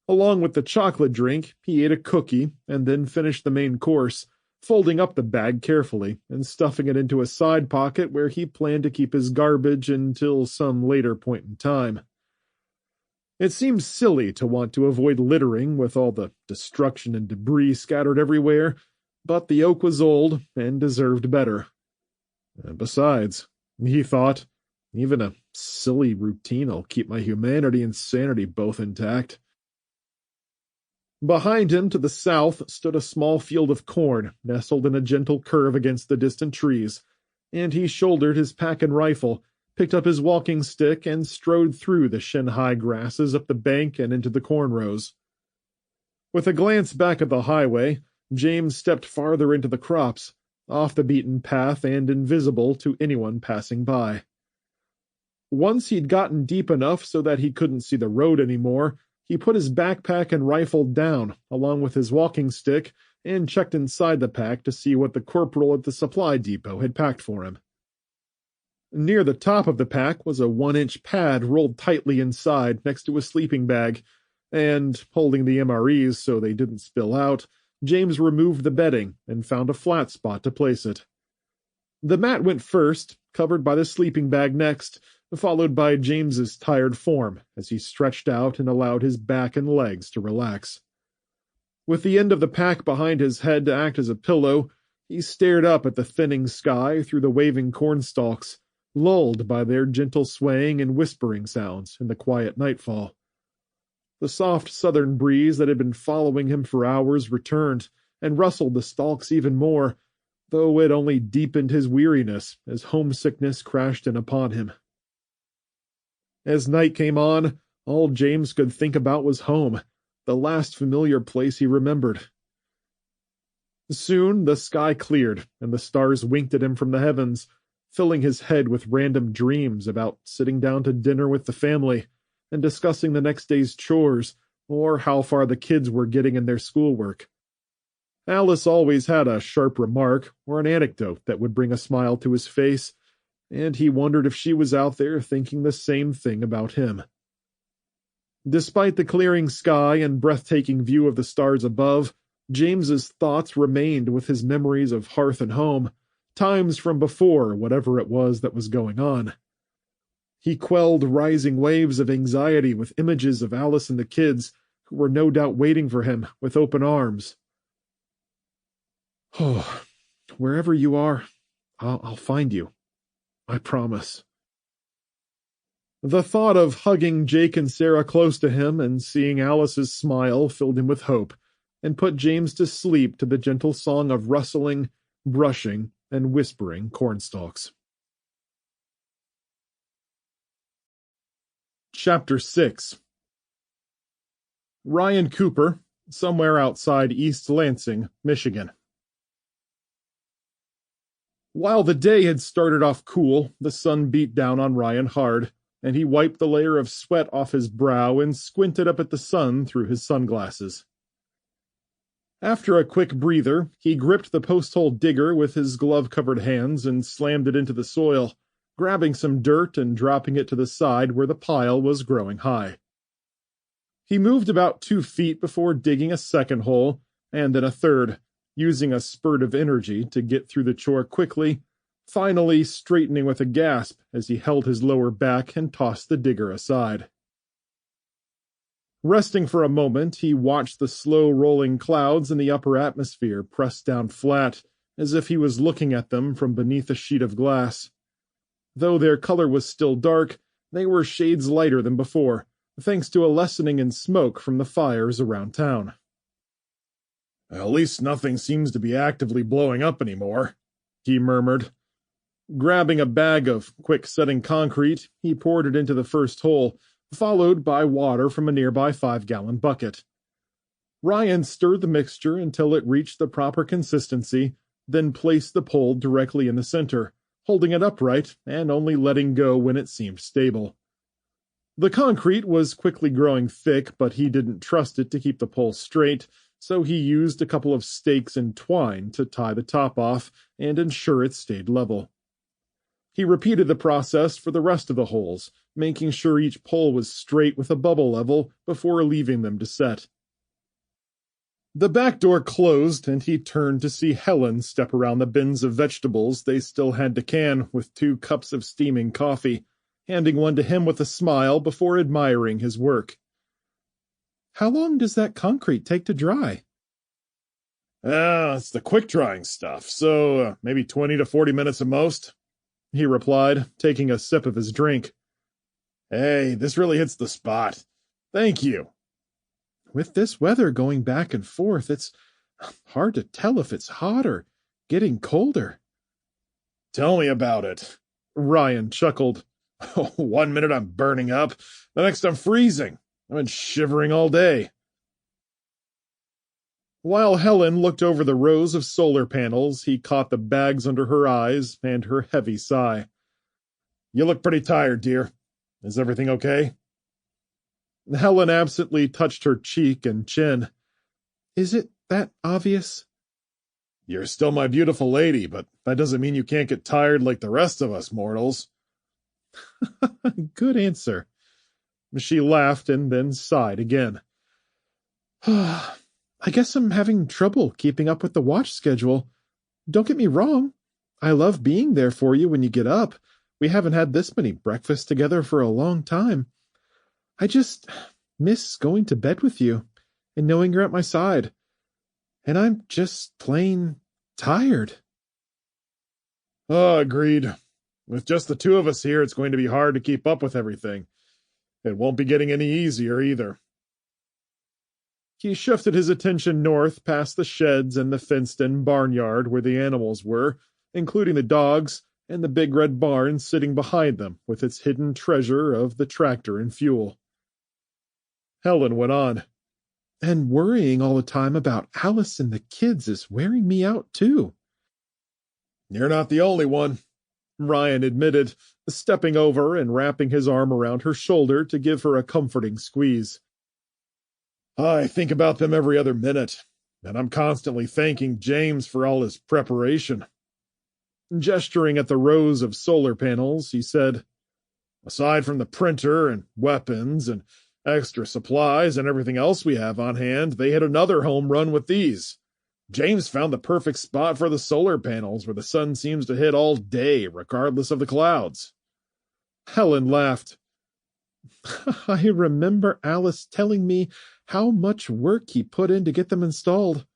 Along with the chocolate drink, he ate a cookie and then finished the main course, folding up the bag carefully and stuffing it into a side pocket where he planned to keep his garbage until some later point in time. It seemed silly to want to avoid littering with all the destruction and debris scattered everywhere, but the oak was old and deserved better. Besides, he thought, even a silly routine will keep my humanity and sanity both intact. Behind him to the south stood a small field of corn, nestled in a gentle curve against the distant trees, and he shouldered his pack and rifle, picked up his walking stick, and strode through the shin-high grasses up the bank and into the corn rows. With a glance back at the highway, James stepped farther into the crops, off the beaten path and invisible to anyone passing by. Once he'd gotten deep enough so that he couldn't see the road anymore, he put his backpack and rifle down, along with his walking stick, and checked inside the pack to see what the corporal at the supply depot had packed for him. Near the top of the pack was a 1-inch pad rolled tightly inside next to a sleeping bag, and, holding the MREs so they didn't spill out, James removed the bedding and found a flat spot to place it. The mat went first, covered by the sleeping bag next, followed by James's tired form as he stretched out and allowed his back and legs to relax. With the end of the pack behind his head to act as a pillow, he stared up at the thinning sky through the waving cornstalks, lulled by their gentle swaying and whispering sounds in the quiet nightfall. The soft southern breeze that had been following him for hours returned and rustled the stalks even more, though it only deepened his weariness as homesickness crashed in upon him. As night came on, all James could think about was home, the last familiar place he remembered. Soon the sky cleared, and the stars winked at him from the heavens, filling his head with random dreams about sitting down to dinner with the family and discussing the next day's chores or how far the kids were getting in their schoolwork. Alice always had a sharp remark or an anecdote that would bring a smile to his face, and he wondered if she was out there thinking the same thing about him. Despite the clearing sky and breathtaking view of the stars above, James's thoughts remained with his memories of hearth and home, times from before whatever it was that was going on. He quelled rising waves of anxiety with images of Alice and the kids, who were no doubt waiting for him with open arms. Oh, wherever you are, I'll find you. I promise. The thought of hugging Jake and Sarah close to him and seeing Alice's smile filled him with hope, and put James to sleep to the gentle song of rustling, brushing, and whispering cornstalks. Chapter 6. Ryan Cooper, somewhere outside East Lansing, Michigan. While the day had started off cool, the sun beat down on Ryan hard, and he wiped the layer of sweat off his brow and squinted up at the sun through his sunglasses. After a quick breather, he gripped the post-hole digger with his glove-covered hands and slammed it into the soil, grabbing some dirt and dropping it to the side where the pile was growing high. He moved about 2 feet before digging a second hole, and then a third, using a spurt of energy to get through the chore quickly, finally straightening with a gasp as he held his lower back and tossed the digger aside. Resting for a moment, he watched the slow-rolling clouds in the upper atmosphere press down flat, as if he was looking at them from beneath a sheet of glass. Though their color was still dark, they were shades lighter than before, thanks to a lessening in smoke from the fires around town. At least nothing seems to be actively blowing up anymore, he murmured. Grabbing a bag of quick-setting concrete, he poured it into the first hole, followed by water from a nearby 5-gallon bucket. Ryan stirred the mixture until it reached the proper consistency, then placed the pole directly in the center, holding it upright and only letting go when it seemed stable. The concrete was quickly growing thick, but he didn't trust it to keep the pole straight, so he used a couple of stakes and twine to tie the top off and ensure it stayed level. He repeated the process for the rest of the holes, making sure each pole was straight with a bubble level before leaving them to set. The back door closed, and he turned to see Helen step around the bins of vegetables they still had to can with 2 cups of steaming coffee, handing one to him with a smile before admiring his work. How long does that concrete take to dry? It's the quick-drying stuff, so maybe 20 to 40 minutes at most, he replied, taking a sip of his drink. Hey, this really hits the spot. Thank you. With this weather going back and forth, it's hard to tell if it's hot or getting colder. Tell me about it. Ryan chuckled. 1 minute I'm burning up, the next I'm freezing. I've been shivering all day. While Helen looked over the rows of solar panels, he caught the bags under her eyes and her heavy sigh. You look pretty tired, dear. Is everything okay? Helen absently touched her cheek and chin. Is it that obvious? You're still my beautiful lady, but that doesn't mean you can't get tired like the rest of us mortals. Good answer. She laughed and then sighed again. I guess I'm having trouble keeping up with the watch schedule. Don't get me wrong. I love being there for you when you get up. We haven't had this many breakfasts together for a long time. I just miss going to bed with you and knowing you're at my side. And I'm just plain tired. Oh, agreed. With just the 2 of us here, it's going to be hard to keep up with everything. It won't be getting any easier either. He shifted his attention north past the sheds and the fenced-in barnyard where the animals were, including the dogs, and the big red barn sitting behind them with its hidden treasure of the tractor and fuel. Helen went on. And worrying all the time about Alice and the kids is wearing me out, too. You're not the only one, Ryan admitted, stepping over and wrapping his arm around her shoulder to give her a comforting squeeze. I think about them every other minute, and I'm constantly thanking James for all his preparation. Gesturing at the rows of solar panels, he said, Aside from the printer and weapons and extra supplies and everything else we have on hand, they hit another home run with these. James found the perfect spot for the solar panels where the sun seems to hit all day, regardless of the clouds. Helen laughed. I remember Alice telling me how much work he put in to get them installed.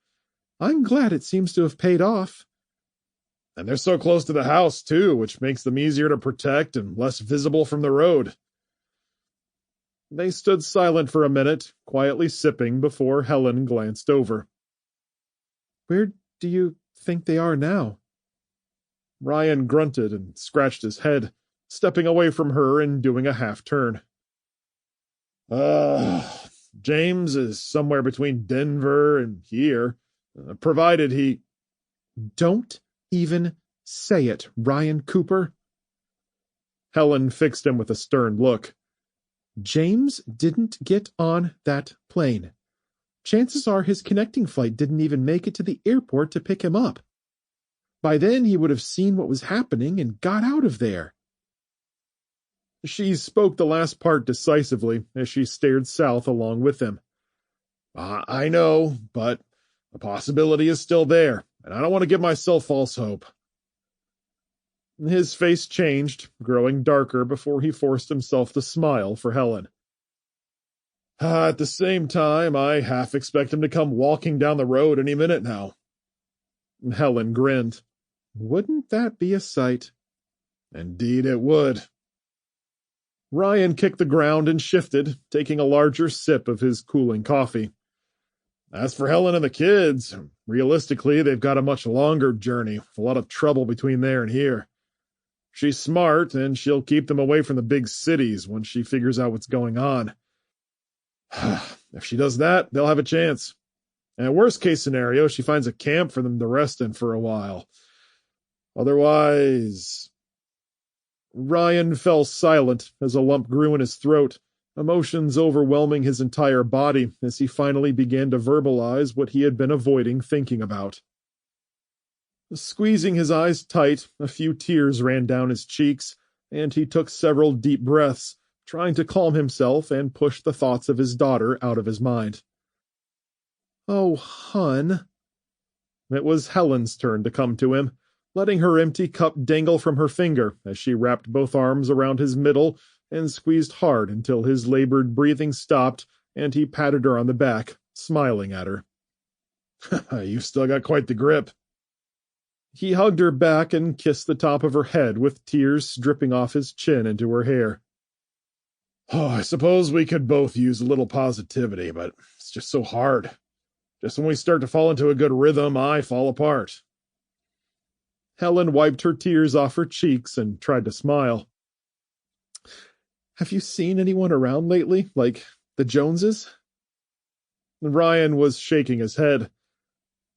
I'm glad it seems to have paid off. And they're so close to the house, too, which makes them easier to protect and less visible from the road. They stood silent for a minute, quietly sipping, before Helen glanced over. Where do you think they are now? Ryan grunted and scratched his head, stepping away from her and doing a half-turn. James is somewhere between Denver and here, provided he... Don't even say it, Ryan Cooper. Helen fixed him with a stern look. James didn't get on that plane. Chances are his connecting flight didn't even make it to the airport to pick him up. By then he would have seen what was happening and got out of there. She spoke the last part decisively as she stared south along with him. I know, but the possibility is still there, and I don't want to give myself false hope. His face changed, growing darker before he forced himself to smile for Helen. At the same time, I half expect him to come walking down the road any minute now. Helen grinned. Wouldn't that be a sight? Indeed it would. Ryan kicked the ground and shifted, taking a larger sip of his cooling coffee. As for Helen and the kids, realistically, they've got a much longer journey, with a lot of trouble between there and here. She's smart, and she'll keep them away from the big cities once she figures out what's going on. If she does that, they'll have a chance. And worst case scenario, she finds a camp for them to rest in for a while. Otherwise... Ryan fell silent as a lump grew in his throat, emotions overwhelming his entire body as he finally began to verbalize what he had been avoiding thinking about. Squeezing his eyes tight, a few tears ran down his cheeks, and he took several deep breaths, trying to calm himself and push the thoughts of his daughter out of his mind. Oh, hon. It was Helen's turn to come to him, letting her empty cup dangle from her finger as she wrapped both arms around his middle and squeezed hard until his labored breathing stopped and he patted her on the back, smiling at her. You've still got quite the grip. He hugged her back and kissed the top of her head with tears dripping off his chin into her hair. Oh, I suppose we could both use a little positivity, but it's just so hard. Just when we start to fall into a good rhythm, I fall apart. Helen wiped her tears off her cheeks and tried to smile. Have you seen anyone around lately, like the Joneses? Ryan was shaking his head.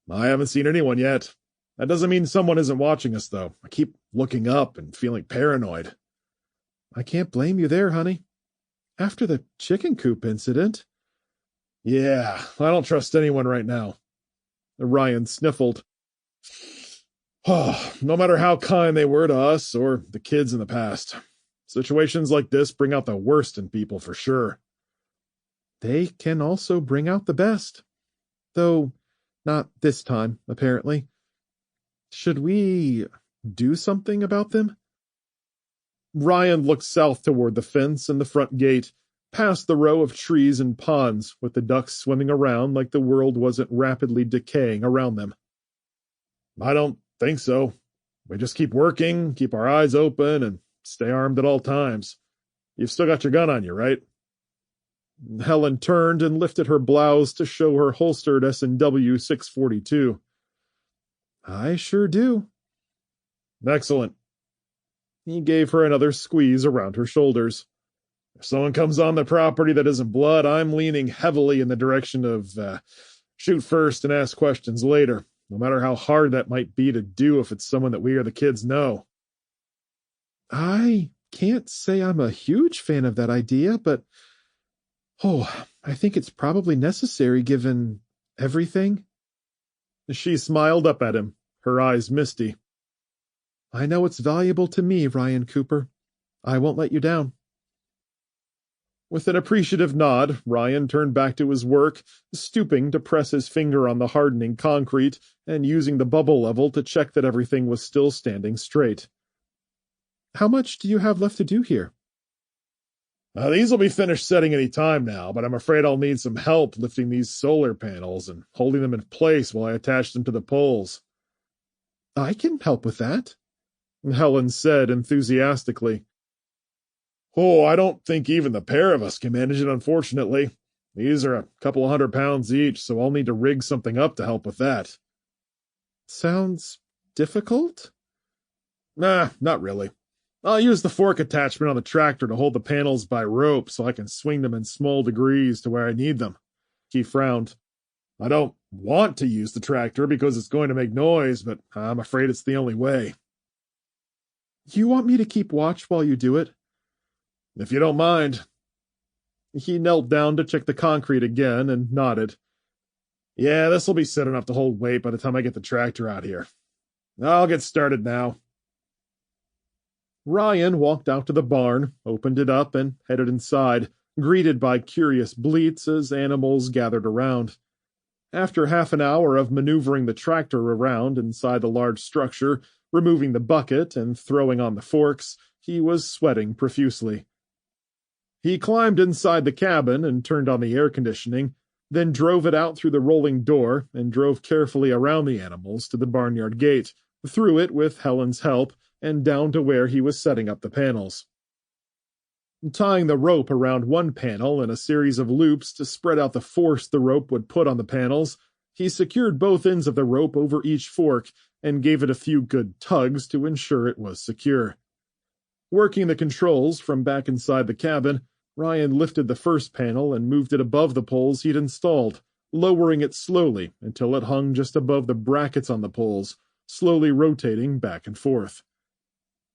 I haven't seen anyone yet. That doesn't mean someone isn't watching us, though. I keep looking up and feeling paranoid. I can't blame you there, honey. After the chicken coop incident. Yeah, I don't trust anyone right now. Ryan sniffled. Oh, no matter how kind they were to us or the kids in the past. Situations like this bring out the worst in people for sure. They can also bring out the best. Though not this time, apparently. Should we do something about them? Ryan looked south toward the fence and the front gate, past the row of trees and ponds, with the ducks swimming around like the world wasn't rapidly decaying around them. I don't think so. We just keep working, keep our eyes open, and stay armed at all times. You've still got your gun on you, right? Helen turned and lifted her blouse to show her holstered S&W 642. I sure do. Excellent. He gave her another squeeze around her shoulders. If someone comes on the property that isn't blood, I'm leaning heavily in the direction of shoot first and ask questions later, no matter how hard that might be to do if it's someone that we or the kids know. I can't say I'm a huge fan of that idea, but I think it's probably necessary given everything. She smiled up at him, her eyes misty. I know it's valuable to me, Ryan Cooper. I won't let you down. With an appreciative nod, Ryan turned back to his work, stooping to press his finger on the hardening concrete and using the bubble level to check that everything was still standing straight. How much do you have left to do here? These will be finished setting any time now, but I'm afraid I'll need some help lifting these solar panels and holding them in place while I attach them to the poles. I can help with that, Helen said enthusiastically. Oh, I don't think even the pair of us can manage it, unfortunately. These are a couple of 100 pounds each, so I'll need to rig something up to help with that. Sounds difficult? Nah, not really. I'll use the fork attachment on the tractor to hold the panels by rope so I can swing them in small degrees to where I need them. He frowned. I don't want to use the tractor because it's going to make noise, but I'm afraid it's the only way. You want me to keep watch while you do it? If you don't mind. He knelt down to check the concrete again and nodded. Yeah, this'll be set enough to hold weight by the time I get the tractor out here. I'll get started now. Ryan walked out to the barn, opened it up, and headed inside, greeted by curious bleats as animals gathered around. After half an hour of maneuvering the tractor around inside the large structure, removing the bucket and throwing on the forks, he was sweating profusely. He climbed inside the cabin and turned on the air conditioning, then drove it out through the rolling door and drove carefully around the animals to the barnyard gate, through it with Helen's help, and down to where he was setting up the panels. Tying the rope around one panel in a series of loops to spread out the force the rope would put on the panels, he secured both ends of the rope over each fork and gave it a few good tugs to ensure it was secure. Working the controls from back inside the cabin, Ryan lifted the first panel and moved it above the poles he'd installed, lowering it slowly until it hung just above the brackets on the poles, slowly rotating back and forth.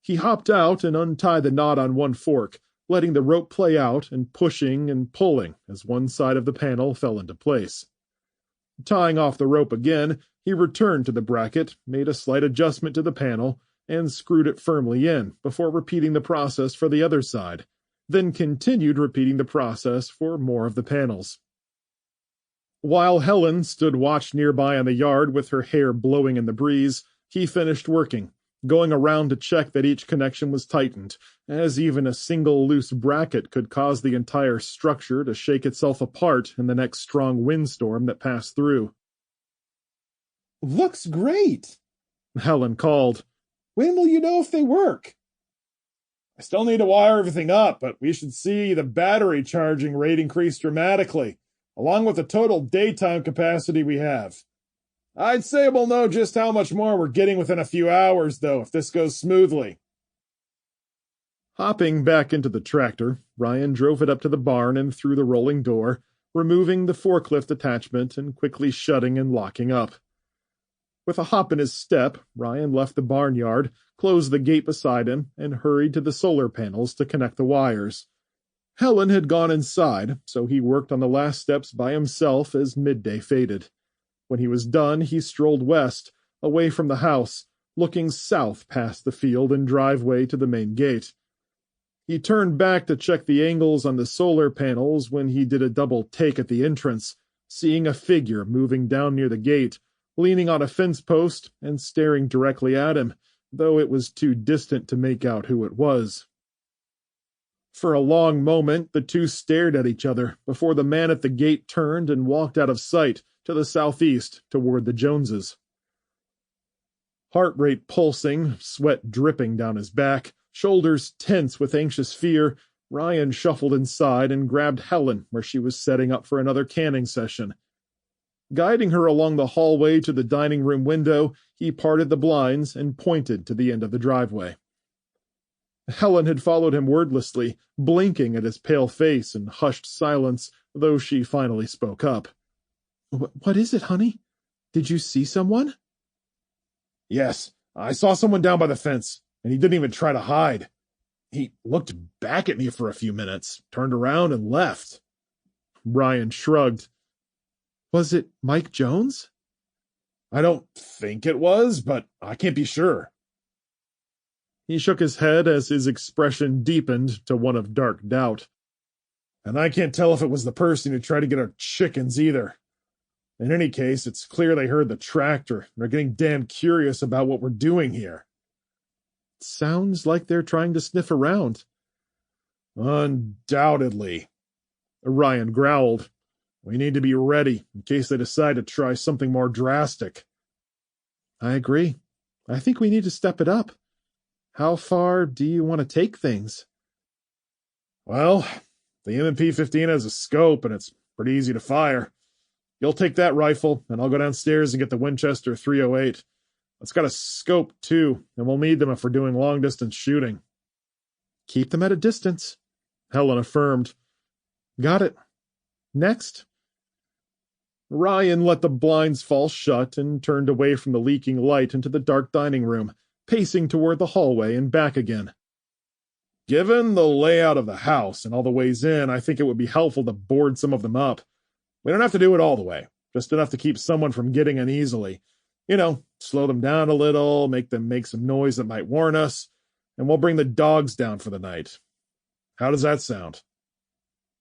He hopped out and untied the knot on one fork, letting the rope play out and pushing and pulling as one side of the panel fell into place. Tying off the rope again, he returned to the bracket, made a slight adjustment to the panel, and screwed it firmly in before repeating the process for the other side, then continued repeating the process for more of the panels. While Helen stood watch nearby in the yard with her hair blowing in the breeze, he finished working, going around to check that each connection was tightened, as even a single loose bracket could cause the entire structure to shake itself apart in the next strong windstorm that passed through. Looks great, Helen called. When will you know if they work? I still need to wire everything up, but we should see the battery charging rate increase dramatically, along with the total daytime capacity we have. I'd say we'll know just how much more we're getting within a few hours, though, if this goes smoothly. Hopping back into the tractor, Ryan drove it up to the barn and through the rolling door, removing the forklift attachment and quickly shutting and locking up. With a hop in his step, Ryan left the barnyard, closed the gate beside him, and hurried to the solar panels to connect the wires. Helen had gone inside, so he worked on the last steps by himself as midday faded. When he was done, he strolled west, away from the house, looking south past the field and driveway to the main gate. He turned back to check the angles on the solar panels when he did a double take at the entrance, seeing a figure moving down near the gate, leaning on a fence post and staring directly at him, though it was too distant to make out who it was. For a long moment, the two stared at each other before the man at the gate turned and walked out of sight to the southeast toward the Joneses. Heart rate pulsing, sweat dripping down his back, shoulders tense with anxious fear, Ryan shuffled inside and grabbed Helen where she was setting up for another canning session. Guiding her along the hallway to the dining room window, he parted the blinds and pointed to the end of the driveway. Helen had followed him wordlessly, blinking at his pale face in hushed silence, though she finally spoke up. What is it, honey? Did you see someone? Yes, I saw someone down by the fence, and he didn't even try to hide. He looked back at me for a few minutes, turned around and left. Ryan shrugged. Was it Mike Jones? I don't think it was, but I can't be sure. He shook his head as his expression deepened to one of dark doubt. And I can't tell if it was the person who tried to get our chickens either. In any case, it's clear they heard the tractor and are getting damn curious about what we're doing here. Sounds like they're trying to sniff around. Undoubtedly. Ryan growled. We need to be ready in case they decide to try something more drastic. I agree. I think we need to step it up. How far do you want to take things? Well, the M&P-15 has a scope, and it's pretty easy to fire. You'll take that rifle, and I'll go downstairs and get the Winchester 308. It's got a scope, too, and we'll need them if we're doing long-distance shooting. Keep them at a distance, Helen affirmed. Got it. Next. Ryan let the blinds fall shut and turned away from the leaking light into the dark dining room, pacing toward the hallway and back again. Given the layout of the house and all the ways in, I think it would be helpful to board some of them up. We don't have to do it all the way, just enough to keep someone from getting in easily. Slow them down a little, make them make some noise that might warn us, and we'll bring the dogs down for the night. How does that sound?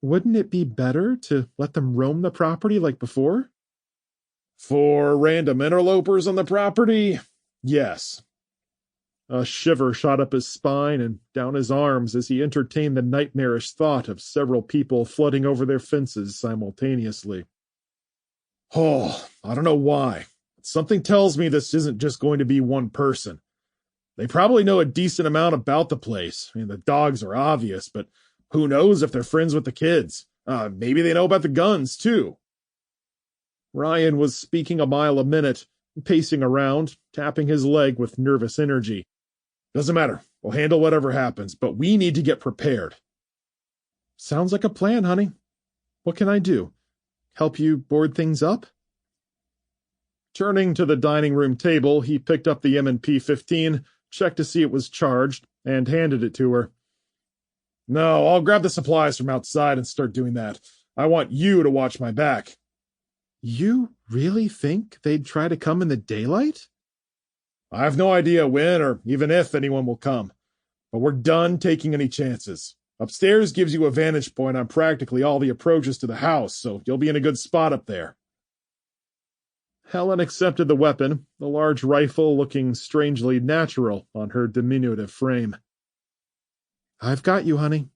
Wouldn't it be better to let them roam the property like before? For random interlopers on the property? Yes. A shiver shot up his spine and down his arms as he entertained the nightmarish thought of several people flooding over their fences simultaneously. Oh, I don't know why. Something tells me this isn't just going to be one person. They probably know a decent amount about the place. The dogs are obvious, but who knows if they're friends with the kids? Maybe they know about the guns, too. Ryan was speaking a mile a minute, pacing around, tapping his leg with nervous energy. Doesn't matter. We'll handle whatever happens, but we need to get prepared. Sounds like a plan, honey. What can I do? Help you board things up? Turning to the dining room table, he picked up the M&P-15, checked to see it was charged, and handed it to her. No, I'll grab the supplies from outside and start doing that. I want you to watch my back. You really think they'd try to come in the daylight? I have no idea when or even if anyone will come, but we're done taking any chances. Upstairs gives you a vantage point on practically all the approaches to the house, so you'll be in a good spot up there. Helen accepted the weapon, the large rifle looking strangely natural on her diminutive frame. I've got you, honey.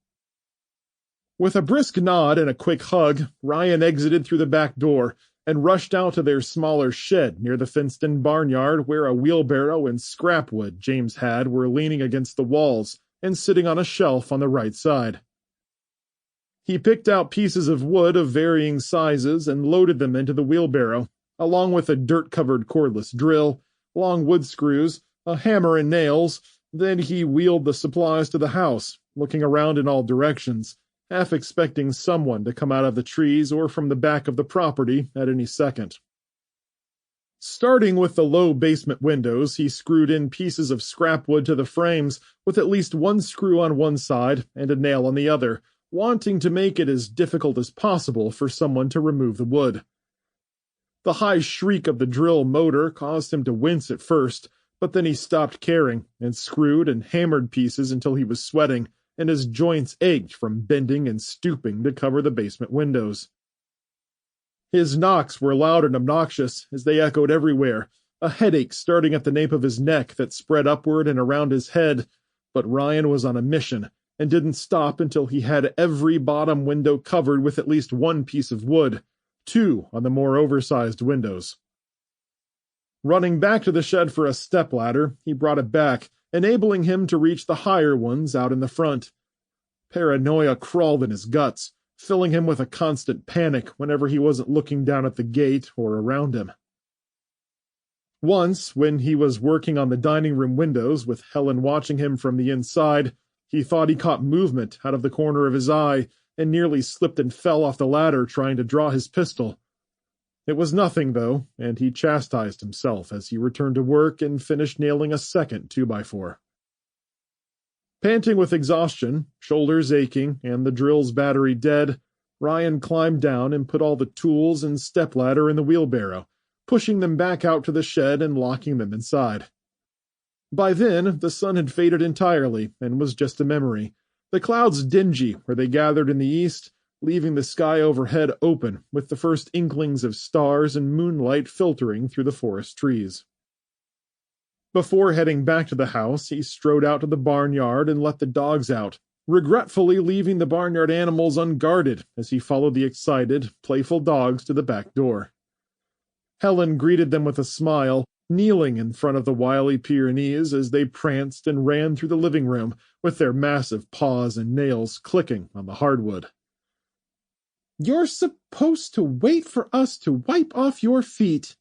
With a brisk nod and a quick hug, Ryan exited through the back door and rushed out to their smaller shed near the fenced-in barnyard where a wheelbarrow and scrap wood James had were leaning against the walls and sitting on a shelf on the right side. He picked out pieces of wood of varying sizes and loaded them into the wheelbarrow, along with a dirt-covered cordless drill, long wood screws, a hammer and nails. Then he wheeled the supplies to the house, looking around in all directions, half expecting someone to come out of the trees or from the back of the property at any second. Starting with the low basement windows, he screwed in pieces of scrap wood to the frames, with at least one screw on one side and a nail on the other, wanting to make it as difficult as possible for someone to remove the wood. The high shriek of the drill motor caused him to wince at first, but then he stopped caring and screwed and hammered pieces until he was sweating, and his joints ached from bending and stooping to cover the basement windows. His knocks were loud and obnoxious as they echoed everywhere, a headache starting at the nape of his neck that spread upward and around his head, but Ryan was on a mission and didn't stop until he had every bottom window covered with at least one piece of wood, 2 on the more oversized windows. Running back to the shed for a stepladder, he brought it back, enabling him to reach the higher ones out in the front. Paranoia crawled in his guts, filling him with a constant panic whenever he wasn't looking down at the gate or around him. Once, when he was working on the dining room windows with Helen watching him from the inside, he thought he caught movement out of the corner of his eye and nearly slipped and fell off the ladder trying to draw his pistol. It was nothing, though, and he chastised himself as he returned to work and finished nailing a second 2x4. Panting with exhaustion, shoulders aching, and the drill's battery dead, Ryan climbed down and put all the tools and stepladder in the wheelbarrow, pushing them back out to the shed and locking them inside. By then, the sun had faded entirely and was just a memory, the clouds dingy where they gathered in the east, leaving the sky overhead open with the first inklings of stars and moonlight filtering through the forest trees. Before heading back to the house, he strode out to the barnyard and let the dogs out, regretfully leaving the barnyard animals unguarded as he followed the excited, playful dogs to the back door. Helen greeted them with a smile, kneeling in front of the wily Pyrenees as they pranced and ran through the living room, with their massive paws and nails clicking on the hardwood. "You're supposed to wait for us to wipe off your feet,"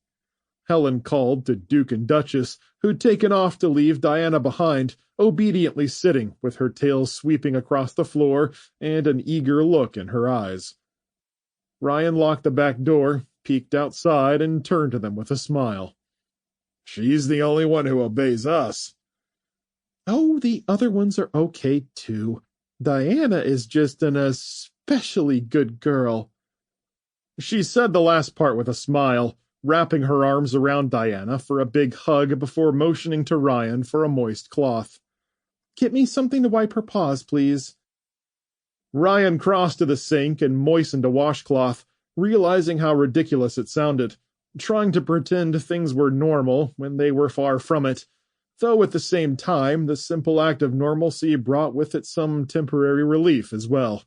Helen called to Duke and Duchess, who'd taken off to leave Diana behind, obediently sitting with her tail sweeping across the floor and an eager look in her eyes. Ryan locked the back door, peeked outside, and turned to them with a smile. "She's the only one who obeys us." "Oh, the other ones are okay, too. Diana is just an especially good girl." She said the last part with a smile, wrapping her arms around Diana for a big hug before motioning to Ryan for a moist cloth. "Get me something to wipe her paws, please." Ryan crossed to the sink and moistened a washcloth, realizing how ridiculous it sounded, trying to pretend things were normal when they were far from it, though at the same time the simple act of normalcy brought with it some temporary relief as well.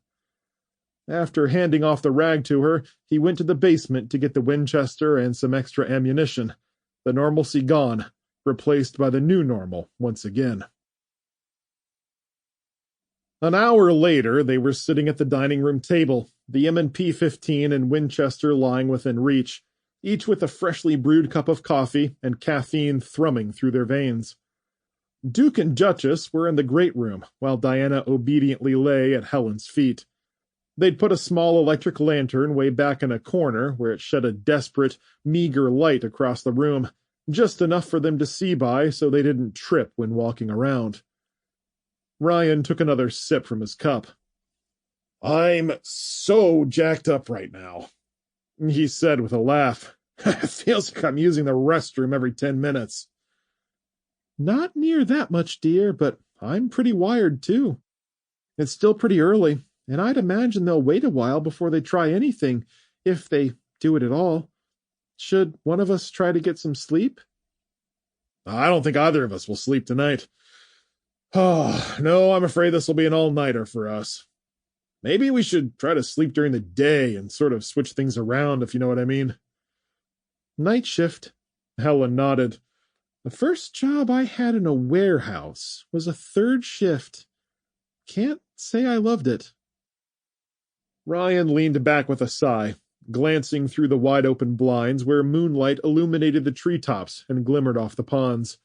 After handing off the rag to her, he went to the basement to get the Winchester and some extra ammunition, the normalcy gone, replaced by the new normal once again. An hour later, they were sitting at the dining room table, the M&P 15 and Winchester lying within reach, each with a freshly brewed cup of coffee and caffeine thrumming through their veins. Duke and Duchess were in the great room, while Diana obediently lay at Helen's feet. They'd put a small electric lantern way back in a corner where it shed a desperate, meager light across the room, just enough for them to see by so they didn't trip when walking around. Ryan took another sip from his cup. "I'm so jacked up right now," he said with a laugh. "It feels like I'm using the restroom every 10 minutes. "Not near that much, dear, but I'm pretty wired, too. It's still pretty early, and I'd imagine they'll wait a while before they try anything, if they do it at all. Should one of us try to get some sleep?" "I don't think either of us will sleep tonight. Oh, no, I'm afraid this will be an all-nighter for us. Maybe we should try to sleep during the day and sort of switch things around, if you know what I mean." "Night shift." Helen nodded. "The first job I had in a warehouse was a third shift. Can't say I loved it." Ryan leaned back with a sigh, glancing through the wide-open blinds where moonlight illuminated the treetops and glimmered off the ponds.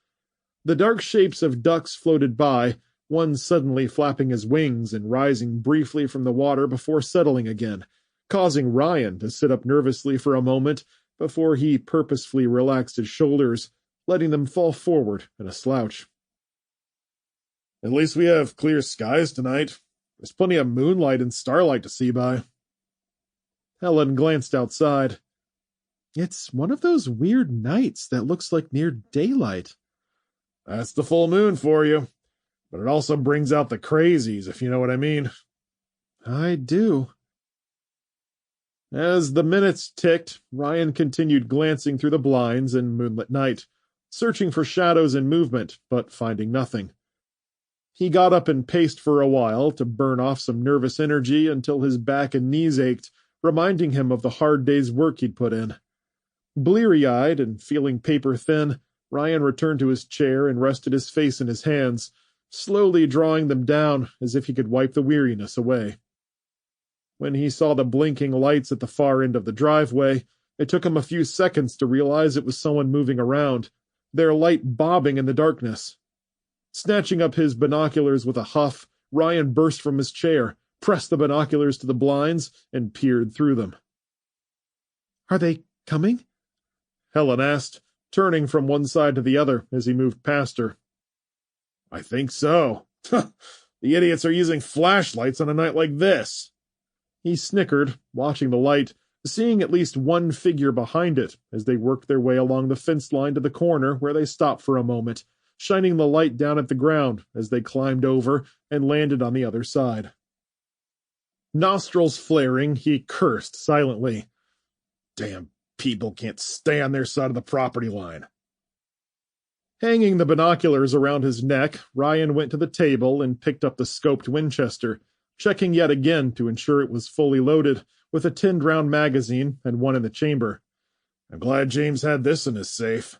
The dark shapes of ducks floated by, one suddenly flapping his wings and rising briefly from the water before settling again, causing Ryan to sit up nervously for a moment before he purposefully relaxed his shoulders, letting them fall forward in a slouch. "At least we have clear skies tonight. There's plenty of moonlight and starlight to see by." Helen glanced outside. "It's one of those weird nights that looks like near daylight." "That's the full moon for you. But it also brings out the crazies, if you know what I mean." "I do." As the minutes ticked, Ryan continued glancing through the blinds in moonlit night, searching for shadows and movement, but finding nothing. He got up and paced for a while to burn off some nervous energy until his back and knees ached, reminding him of the hard day's work he'd put in. Bleary-eyed and feeling paper-thin, Ryan returned to his chair and rested his face in his hands, slowly drawing them down as if he could wipe the weariness away. When he saw the blinking lights at the far end of the driveway, it took him a few seconds to realize it was someone moving around, their light bobbing in the darkness. Snatching up his binoculars with a huff, Ryan burst from his chair, pressed the binoculars to the blinds, and peered through them. "Are they coming?" Helen asked, turning from one side to the other as he moved past her. "I think so. The idiots are using flashlights on a night like this." He snickered, watching the light, seeing at least one figure behind it as they worked their way along the fence line to the corner where they stopped for a moment, shining the light down at the ground as they climbed over and landed on the other side. Nostrils flaring, he cursed silently. Damn people can't stay on their side of the property line. Hanging the binoculars around his neck, Ryan went to the table and picked up the scoped Winchester, checking yet again to ensure it was fully loaded, with a tinned round magazine and one in the chamber. I'm glad James had this in his safe.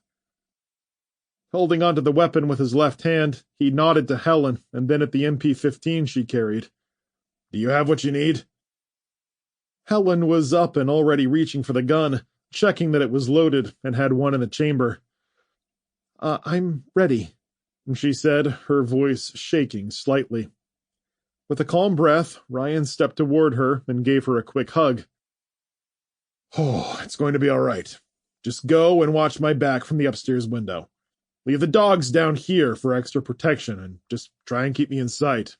Holding onto the weapon with his left hand, he nodded to Helen and then at the MP-15 she carried. Do you have what you need? Helen was up and already reaching for the gun, checking that it was loaded and had one in the chamber. I'm ready, she said, her voice shaking slightly. With a calm breath, Ryan stepped toward her and gave her a quick hug. Oh, it's going to be all right. Just go and watch my back from the upstairs window. Leave the dogs down here for extra protection and just try and keep me in sight.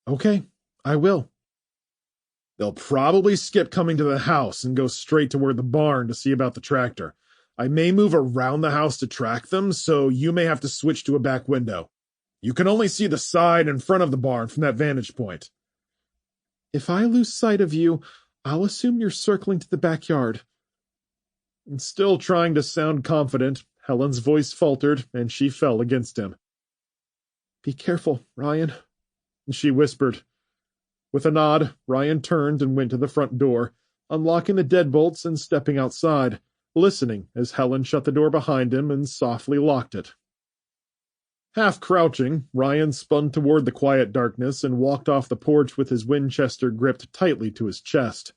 Okay, I will. They'll probably skip coming to the house and go straight toward the barn to see about the tractor. I may move around the house to track them, so you may have to switch to a back window. You can only see the side and front of the barn from that vantage point. If I lose sight of you, I'll assume you're circling to the backyard. And still trying to sound confident, Helen's voice faltered and she fell against him. Be careful, Ryan, she whispered. With a nod, Ryan turned and went to the front door, unlocking the deadbolts and stepping outside, listening as Helen shut the door behind him and softly locked it. Half crouching, Ryan spun toward the quiet darkness and walked off the porch with his Winchester gripped tightly to his chest.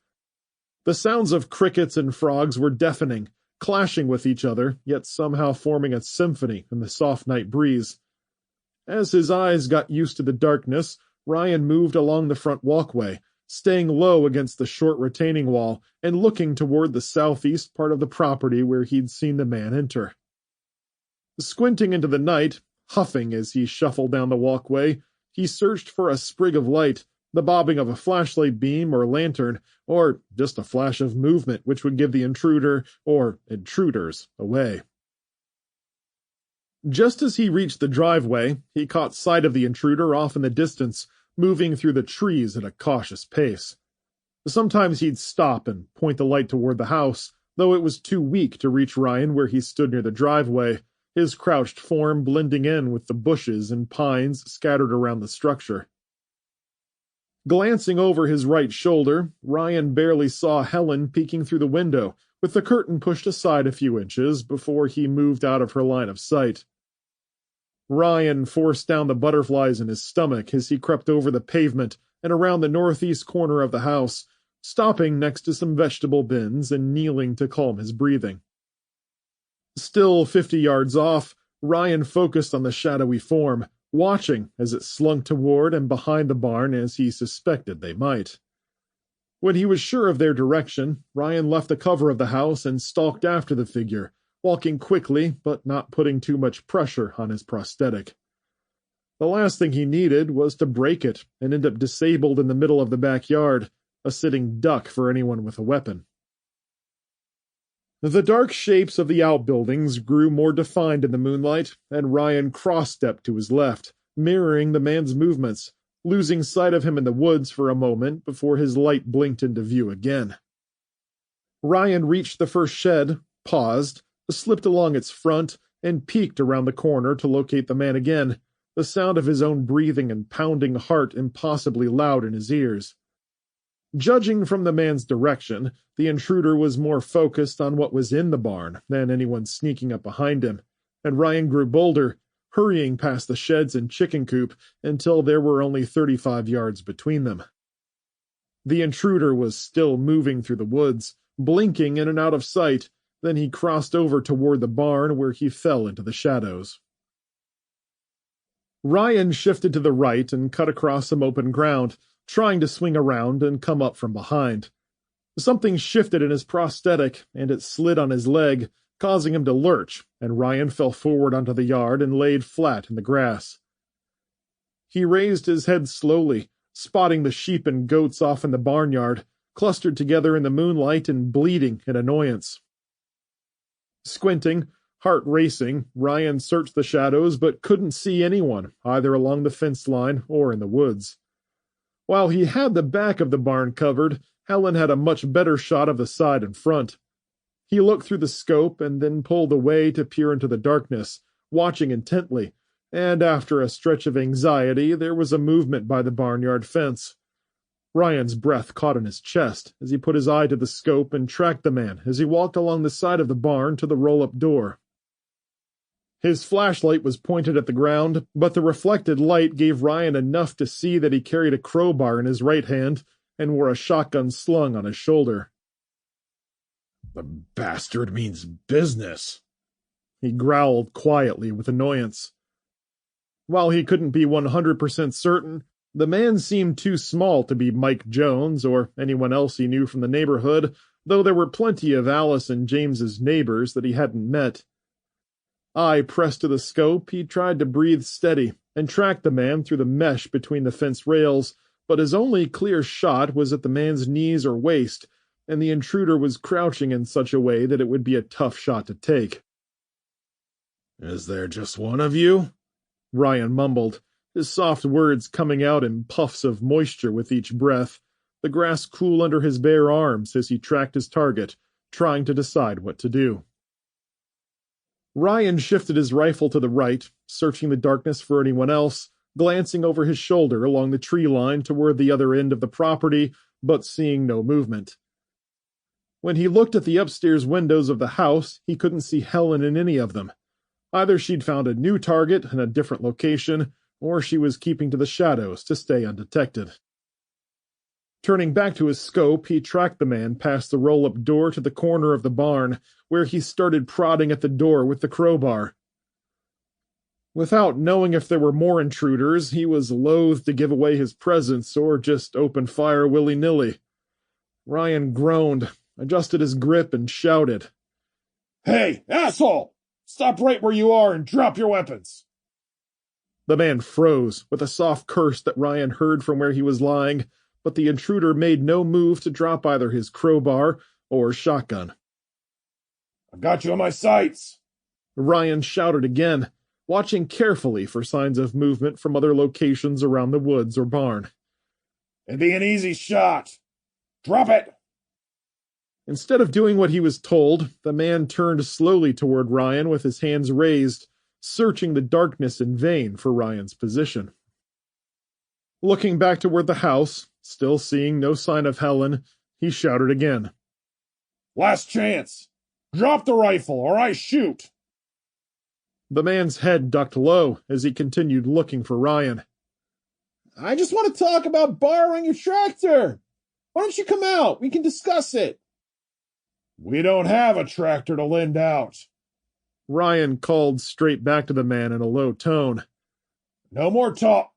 The sounds of crickets and frogs were deafening, clashing with each other, yet somehow forming a symphony in the soft night breeze. As his eyes got used to the darkness, Ryan moved along the front walkway, staying low against the short retaining wall and looking toward the southeast part of the property where he'd seen the man enter. Squinting into the night, huffing as he shuffled down the walkway, he searched for a sprig of light, the bobbing of a flashlight beam or lantern, or just a flash of movement which would give the intruder, or intruders, away. Just as he reached the driveway, he caught sight of the intruder off in the distance, moving through the trees at a cautious pace. Sometimes he'd stop and point the light toward the house, though it was too weak to reach Ryan where he stood near the driveway, his crouched form blending in with the bushes and pines scattered around the structure. Glancing over his right shoulder, Ryan barely saw Helen peeking through the window, with the curtain pushed aside a few inches before he moved out of her line of sight. Ryan forced down the butterflies in his stomach as he crept over the pavement and around the northeast corner of the house, stopping next to some vegetable bins and kneeling to calm his breathing. Still 50 yards off, Ryan focused on the shadowy form, watching as it slunk toward and behind the barn as he suspected they might. When he was sure of their direction, Ryan left the cover of the house and stalked after the figure, walking quickly but not putting too much pressure on his prosthetic. The last thing he needed was to break it and end up disabled in the middle of the backyard, a sitting duck for anyone with a weapon. The dark shapes of the outbuildings grew more defined in the moonlight, and Ryan cross-stepped to his left, mirroring the man's movements, losing sight of him in the woods for a moment before his light blinked into view again. Ryan reached the first shed, paused, slipped along its front, and peeked around the corner to locate the man again, the sound of his own breathing and pounding heart impossibly loud in his ears. Judging from the man's direction, the intruder was more focused on what was in the barn than anyone sneaking up behind him, and Ryan grew bolder, hurrying past the sheds and chicken coop until there were only 35 yards between them. The intruder was still moving through the woods, blinking in and out of sight. Then he crossed over toward the barn where he fell into the shadows. Ryan shifted to the right and cut across some open ground, trying to swing around and come up from behind. Something shifted in his prosthetic, and it slid on his leg, causing him to lurch, and Ryan fell forward onto the yard and laid flat in the grass. He raised his head slowly, spotting the sheep and goats off in the barnyard, clustered together in the moonlight and bleating in annoyance. Squinting, heart racing, Ryan searched the shadows but couldn't see anyone, either along the fence line or in the woods. While he had the back of the barn covered, Helen had a much better shot of the side and front. He looked through the scope and then pulled away to peer into the darkness, watching intently, and after a stretch of anxiety, there was a movement by the barnyard fence. Ryan's breath caught in his chest as he put his eye to the scope and tracked the man as he walked along the side of the barn to the roll-up door. His flashlight was pointed at the ground, but the reflected light gave Ryan enough to see that he carried a crowbar in his right hand and wore a shotgun slung on his shoulder. The bastard means business, he growled quietly with annoyance. While he couldn't be 100% certain, the man seemed too small to be Mike Jones or anyone else he knew from the neighborhood, though there were plenty of Alice and James's neighbors that he hadn't met. Eye pressed to the scope, he tried to breathe steady and track the man through the mesh between the fence rails, but his only clear shot was at the man's knees or waist, and the intruder was crouching in such a way that it would be a tough shot to take. Is there just one of you? Ryan mumbled, his soft words coming out in puffs of moisture with each breath, the grass cool under his bare arms as he tracked his target, trying to decide what to do. Ryan shifted his rifle to the right, searching the darkness for anyone else, glancing over his shoulder along the tree line toward the other end of the property, but seeing no movement. When he looked at the upstairs windows of the house, he couldn't see Helen in any of them. Either she'd found a new target in a different location, or she was keeping to the shadows to stay undetected. Turning back to his scope, he tracked the man past the roll-up door to the corner of the barn, where he started prodding at the door with the crowbar. Without knowing if there were more intruders, he was loath to give away his presence or just open fire willy-nilly. Ryan groaned, adjusted his grip, and shouted, "Hey, asshole! Stop right where you are and drop your weapons!" The man froze with a soft curse that Ryan heard from where he was lying, but the intruder made no move to drop either his crowbar or shotgun. "I've got you on my sights!" Ryan shouted again, watching carefully for signs of movement from other locations around the woods or barn. "It'd be an easy shot. Drop it!" Instead of doing what he was told, the man turned slowly toward Ryan with his hands raised, searching the darkness in vain for Ryan's position. Looking back toward the house, still seeing no sign of Helen, he shouted again. "Last chance! Drop the rifle, or I shoot!" The man's head ducked low as he continued looking for Ryan. "I just want to talk about borrowing your tractor. Why don't you come out? We can discuss it." "We don't have a tractor to lend out," Ryan called straight back to the man in a low tone. "No more talk."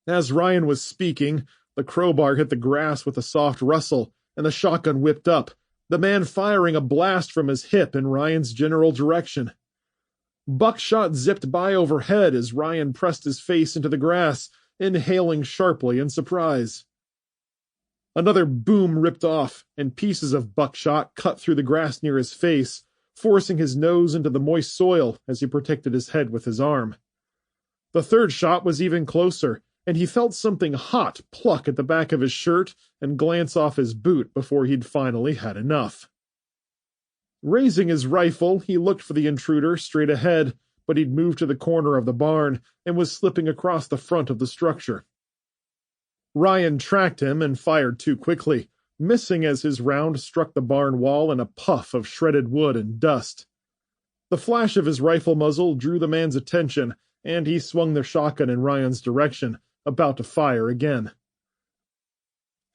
As Ryan was speaking, the crowbar hit the grass with a soft rustle, and the shotgun whipped up, the man firing a blast from his hip in Ryan's general direction. Buckshot zipped by overhead as Ryan pressed his face into the grass, inhaling sharply in surprise. Another boom ripped off, and pieces of buckshot cut through the grass near his face, forcing his nose into the moist soil as he protected his head with his arm. The third shot was even closer, and he felt something hot pluck at the back of his shirt and glance off his boot before he'd finally had enough. Raising his rifle, he looked for the intruder straight ahead, but he'd moved to the corner of the barn and was slipping across the front of the structure. Ryan tracked him and fired too quickly, missing as his round struck the barn wall in a puff of shredded wood and dust. The flash of his rifle muzzle drew the man's attention, and he swung the shotgun in Ryan's direction, about to fire again.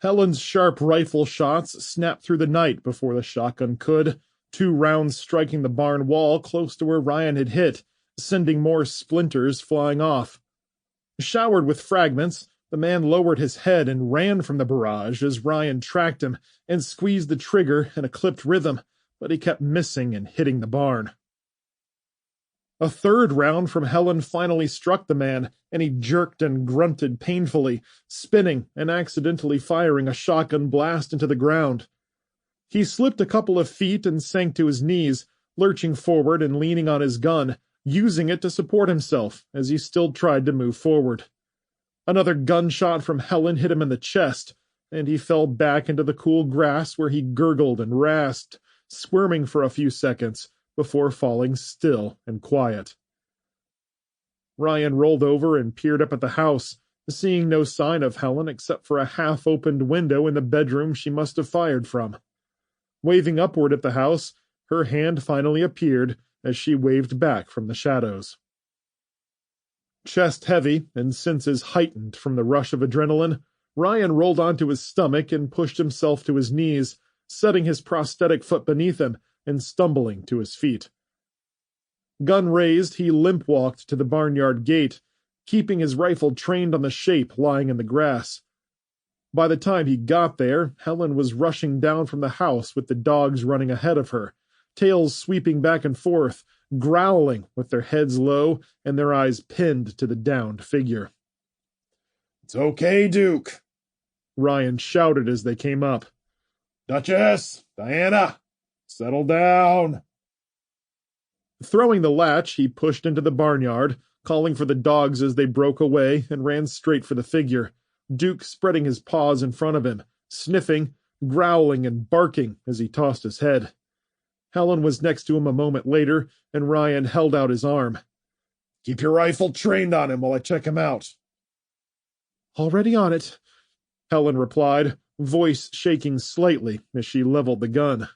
Helen's sharp rifle shots snapped through the night before the shotgun could, 2 rounds striking the barn wall close to where Ryan had hit, sending more splinters flying off. Showered with fragments, the man lowered his head and ran from the barrage as Ryan tracked him and squeezed the trigger in a clipped rhythm, but he kept missing and hitting the barn. A third round from Helen finally struck the man, and he jerked and grunted painfully, spinning and accidentally firing a shotgun blast into the ground. He slipped a couple of feet and sank to his knees, lurching forward and leaning on his gun, using it to support himself as he still tried to move forward. Another gunshot from Helen hit him in the chest, and he fell back into the cool grass where he gurgled and rasped, squirming for a few seconds before falling still and quiet. Ryan rolled over and peered up at the house, seeing no sign of Helen except for a half-opened window in the bedroom she must have fired from. Waving upward at the house, her hand finally appeared as she waved back from the shadows. Chest heavy and senses heightened from the rush of adrenaline, Ryan rolled onto his stomach and pushed himself to his knees, setting his prosthetic foot beneath him and stumbling to his feet. Gun raised, he limp-walked to the barnyard gate, keeping his rifle trained on the shape lying in the grass. By the time he got there, Helen was rushing down from the house with the dogs running ahead of her, tails sweeping back and forth, growling with their heads low and their eyes pinned to the downed figure. "It's okay, Duke," Ryan shouted as they came up. "Duchess, Diana, settle down." Throwing the latch, he pushed into the barnyard, calling for the dogs as they broke away and ran straight for the figure, Duke spreading his paws in front of him, sniffing, growling, and barking as he tossed his head. Helen was next to him a moment later, and Ryan held out his arm. "Keep your rifle trained on him while I check him out." "Already on it," Helen replied, voice shaking slightly as she leveled the gun.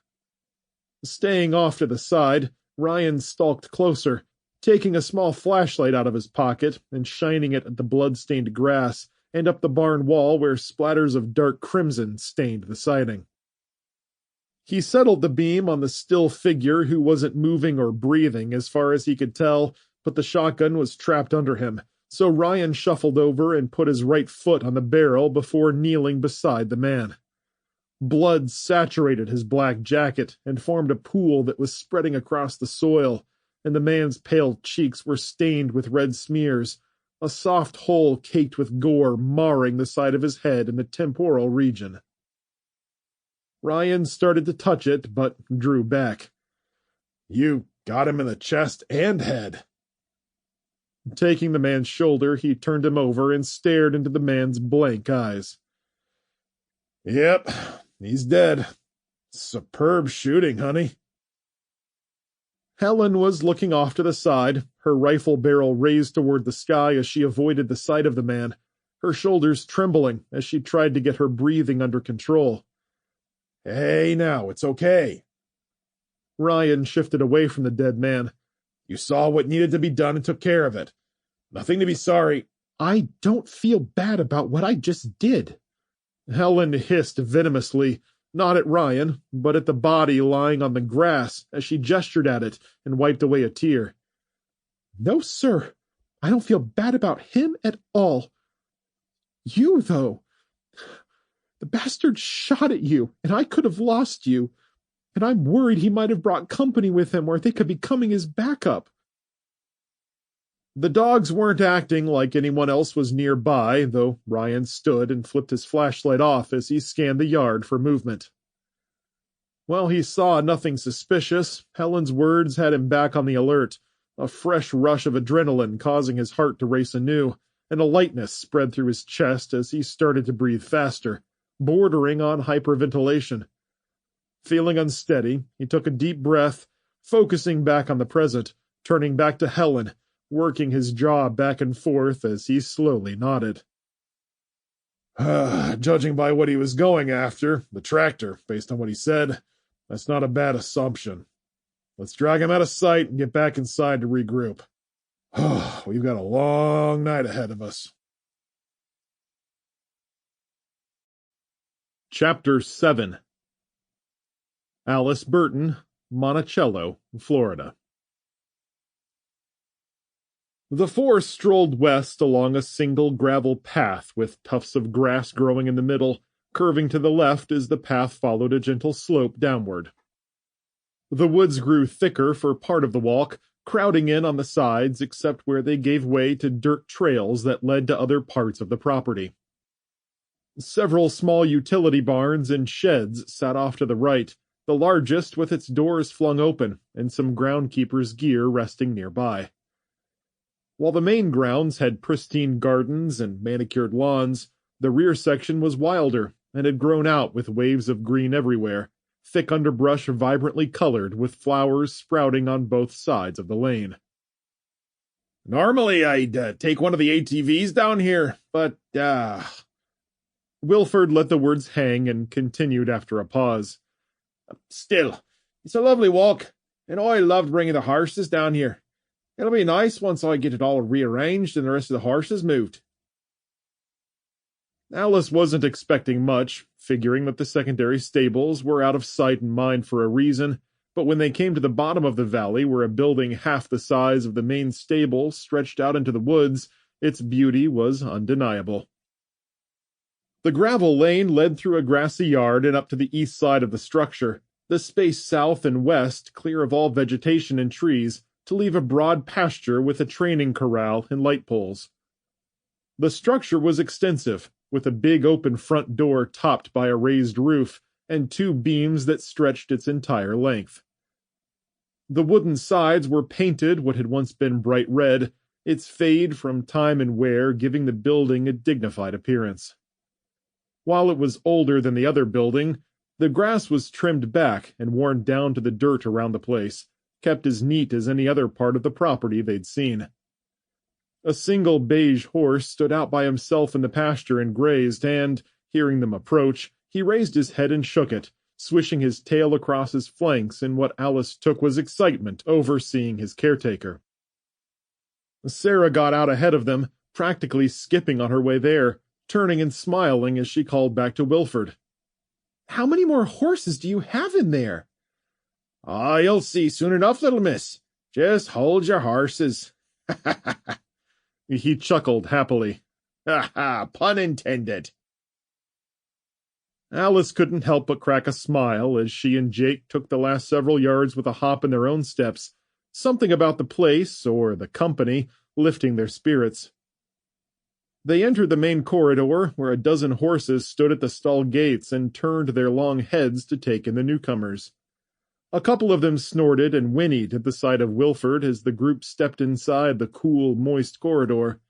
Staying off to the side, Ryan stalked closer, taking a small flashlight out of his pocket and shining it at the blood-stained grass and up the barn wall where splatters of dark crimson stained the siding. He settled the beam on the still figure who wasn't moving or breathing as far as he could tell, but the shotgun was trapped under him, so Ryan shuffled over and put his right foot on the barrel before kneeling beside the man. Blood saturated his black jacket and formed a pool that was spreading across the soil, and the man's pale cheeks were stained with red smears, a soft hole caked with gore marring the side of his head in the temporal region. Ryan started to touch it, but drew back. "You got him in the chest and head." Taking the man's shoulder, he turned him over and stared into the man's blank eyes. "Yep, he's dead. Superb shooting, honey." Helen was looking off to the side, her rifle barrel raised toward the sky as she avoided the sight of the man, her shoulders trembling as she tried to get her breathing under control. "Hey, now, it's okay." Ryan shifted away from the dead man. "You saw what needed to be done and took care of it. Nothing to be sorry." "I don't feel bad about what I just did," Helen hissed venomously, not at Ryan, but at the body lying on the grass as she gestured at it and wiped away a tear. "No, sir. I don't feel bad about him at all. You, though. The bastard shot at you, and I could have lost you. And I'm worried he might have brought company with him, or they could be coming his backup." The dogs weren't acting like anyone else was nearby, though Ryan stood and flipped his flashlight off as he scanned the yard for movement. While he saw nothing suspicious, Helen's words had him back on the alert, a fresh rush of adrenaline causing his heart to race anew, and a lightness spread through his chest as he started to breathe faster, bordering on hyperventilation. Feeling unsteady, he took a deep breath, focusing back on the present, turning back to Helen, working his jaw back and forth as he slowly nodded. "Judging by what he was going after, the tractor, based on what he said, that's not a bad assumption. Let's drag him out of sight and get back inside to regroup. We've got a long night ahead of us." Chapter 7. Alice Burton, Monticello, Florida. The four strolled west along a single gravel path with tufts of grass growing in the middle, curving to the left as the path followed a gentle slope downward. The woods grew thicker for part of the walk, crowding in on the sides except where they gave way to dirt trails that led to other parts of the property. Several small utility barns and sheds sat off to the right, the largest with its doors flung open and some groundskeeper's gear resting nearby. While the main grounds had pristine gardens and manicured lawns, the rear section was wilder and had grown out with waves of green everywhere, thick underbrush vibrantly colored with flowers sprouting on both sides of the lane. Normally, I'd take one of the ATVs down here, but, Wilford let the words hang and continued after a pause. Still, it's a lovely walk, and I loved bringing the horses down here. It'll be nice once I get it all rearranged and the rest of the horses moved. Alice wasn't expecting much, figuring that the secondary stables were out of sight and mind for a reason, but when they came to the bottom of the valley where a building half the size of the main stable stretched out into the woods, its beauty was undeniable. The gravel lane led through a grassy yard and up to the east side of the structure, the space south and west clear of all vegetation and trees, to leave a broad pasture with a training corral and light poles. The structure was extensive, with a big open front door topped by a raised roof and two beams that stretched its entire length. The wooden sides were painted what had once been bright red, its fade from time and wear giving the building a dignified appearance. While it was older than the other building, the grass was trimmed back and worn down to the dirt around the place, kept as neat as any other part of the property they'd seen. A single beige horse stood out by himself in the pasture and grazed, and, hearing them approach, he raised his head and shook it, swishing his tail across his flanks in what Alice took was excitement over seeing his caretaker. Sarah got out ahead of them, practically skipping on her way there, turning and smiling as she called back to Wilford. "How many more horses do you have in there?" "Ah, you'll see soon enough, little miss. Just hold your horses." He chuckled happily. "Ha ha, pun intended." Alice couldn't help but crack a smile as she and Jake took the last several yards with a hop in their own steps, something about the place, or the company, lifting their spirits. They entered the main corridor, where a dozen horses stood at the stall gates and turned their long heads to take in the newcomers. A couple of them snorted and whinnied at the sight of Wilford as the group stepped inside the cool, moist corridor,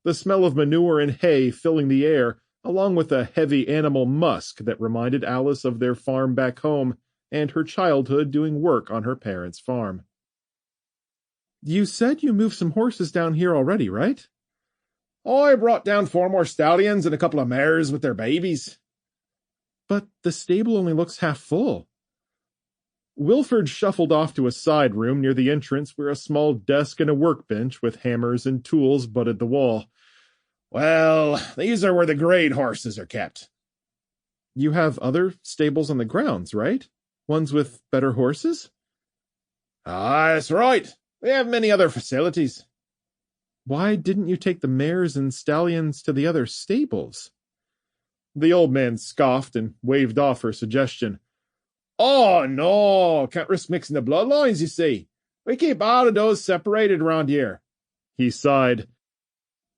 the smell of manure and hay filling the air, along with a heavy animal musk that reminded Alice of their farm back home and her childhood doing work on her parents' farm. "You said you moved some horses down here already, right?" "I brought down 4 more stallions and a couple of mares with their babies." "But the stable only looks half full." Wilford shuffled off to a side room near the entrance where a small desk and a workbench with hammers and tools butted the wall. "Well, these are where the grade horses are kept." "You have other stables on the grounds, right? Ones with better horses?" "Ah, that's right. We have many other facilities." "Why didn't you take the mares and stallions to the other stables?" The old man scoffed and waved off her suggestion. "Oh, no, can't risk mixing the bloodlines, you see. We keep all of those separated around here." He sighed.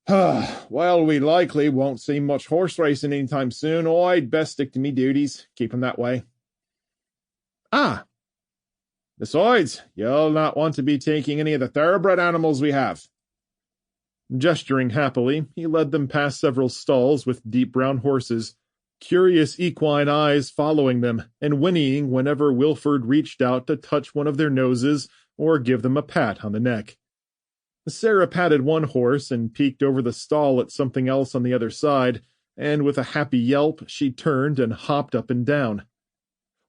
"Well, we likely won't see much horse racing anytime soon. I'd best stick to me duties, keep 'em that way." "Ah." "Besides, you'll not want to be taking any of the thoroughbred animals we have." Gesturing happily, he led them past several stalls with deep brown horses, curious equine eyes following them and whinnying whenever Wilford reached out to touch one of their noses or give them a pat on the neck. Sarah patted one horse and peeked over the stall at something else on the other side, and with a happy yelp, she turned and hopped up and down.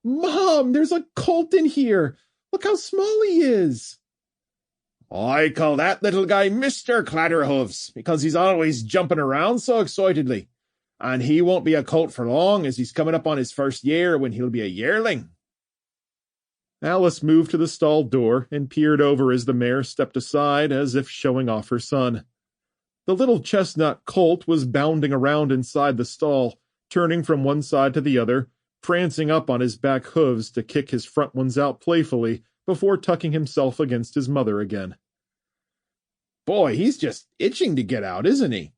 "Mom, there's a colt in here! Look how small he is!" "I call that little guy Mr. Clatterhoofs, because he's always jumping around so excitedly. And he won't be a colt for long, as he's coming up on his first year when he'll be a yearling." Alice moved to the stall door and peered over as the mare stepped aside as if showing off her son. The little chestnut colt was bounding around inside the stall, turning from one side to the other, prancing up on his back hooves to kick his front ones out playfully before tucking himself against his mother again. "Boy, he's just itching to get out, isn't he?"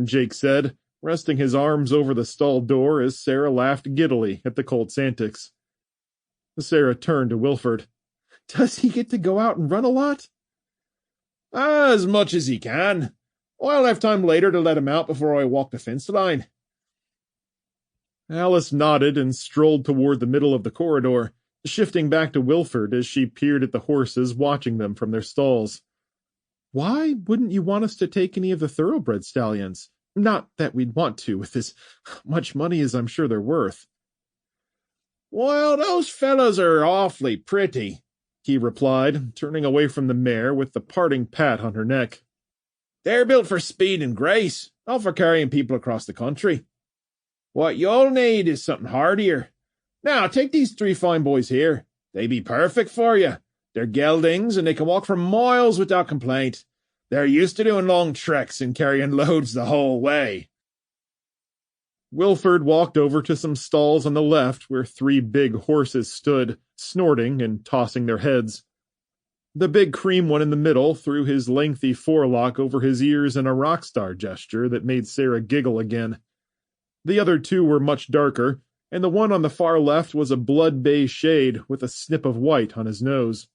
Jake said, resting his arms over the stall door as Sarah laughed giddily at the colt's antics. Sarah turned to Wilford. "Does he get to go out and run a lot?" As much as he can. I'll have time later to let him out before I walk the fence line. Alice nodded and strolled toward the middle of the corridor, shifting back to Wilford as she peered at the horses, watching them from their stalls. Why wouldn't you want us to take any of the thoroughbred stallions? Not that we'd want to, with as much money as I'm sure they're worth. Well, those fellows are awfully pretty, he replied, turning away from the mare with the parting pat on her neck. They're built for speed and grace, not for carrying people across the country. What you'll need is something hardier. Now, take these 3 fine boys here. They be perfect for you. They're geldings, and they can walk for miles without complaint. They're used to doing long treks and carrying loads the whole way. Wilford walked over to some stalls on the left where 3 big horses stood, snorting and tossing their heads. The big cream one in the middle threw his lengthy forelock over his ears in a rock star gesture that made Sarah giggle again. The other 2 were much darker, and the one on the far left was a blood bay shade with a snip of white on his nose.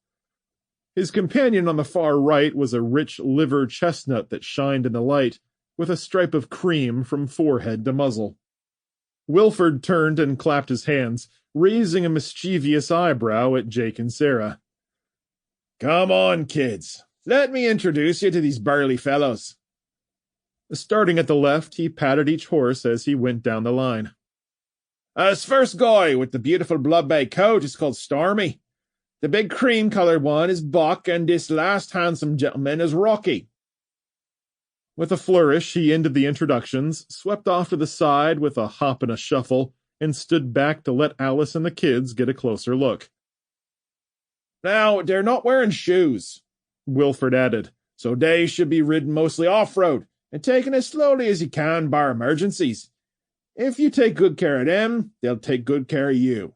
His companion on the far right was a rich liver chestnut that shined in the light, with a stripe of cream from forehead to muzzle. Wilford turned and clapped his hands, raising a mischievous eyebrow at Jake and Sarah. Come on, kids. Let me introduce you to these burly fellows. Starting at the left, he patted each horse as he went down the line. This first guy with the beautiful blood bay coat is called Stormy. The big cream-colored one is Buck, and this last handsome gentleman is Rocky. With a flourish, he ended the introductions, swept off to the side with a hop and a shuffle, and stood back to let Alice and the kids get a closer look. Now, they're not wearing shoes, Wilford added, so they should be ridden mostly off-road and taken as slowly as you can bar emergencies. If you take good care of them, they'll take good care of you.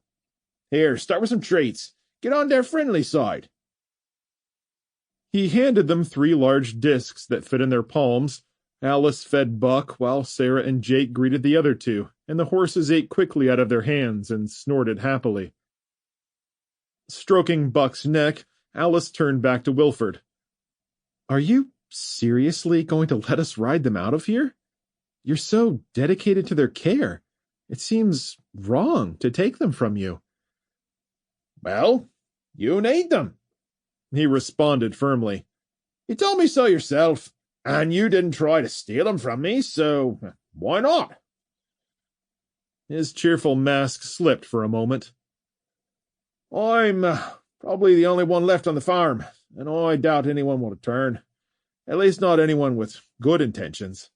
Here, start with some treats. Get on their friendly side. He handed them 3 large discs that fit in their palms. Alice fed Buck, while Sarah and Jake greeted the other 2, and the horses ate quickly out of their hands and snorted happily. Stroking Buck's neck, Alice turned back to Wilford. Are you seriously going to let us ride them out of here? You're so dedicated to their care. It seems wrong to take them from you. Well, you need them, he responded firmly. You told me so yourself, and you didn't try to steal them from me, so why not? His cheerful mask slipped for a moment. I'm probably the only one left on the farm, and I doubt anyone will return. At least not anyone with good intentions.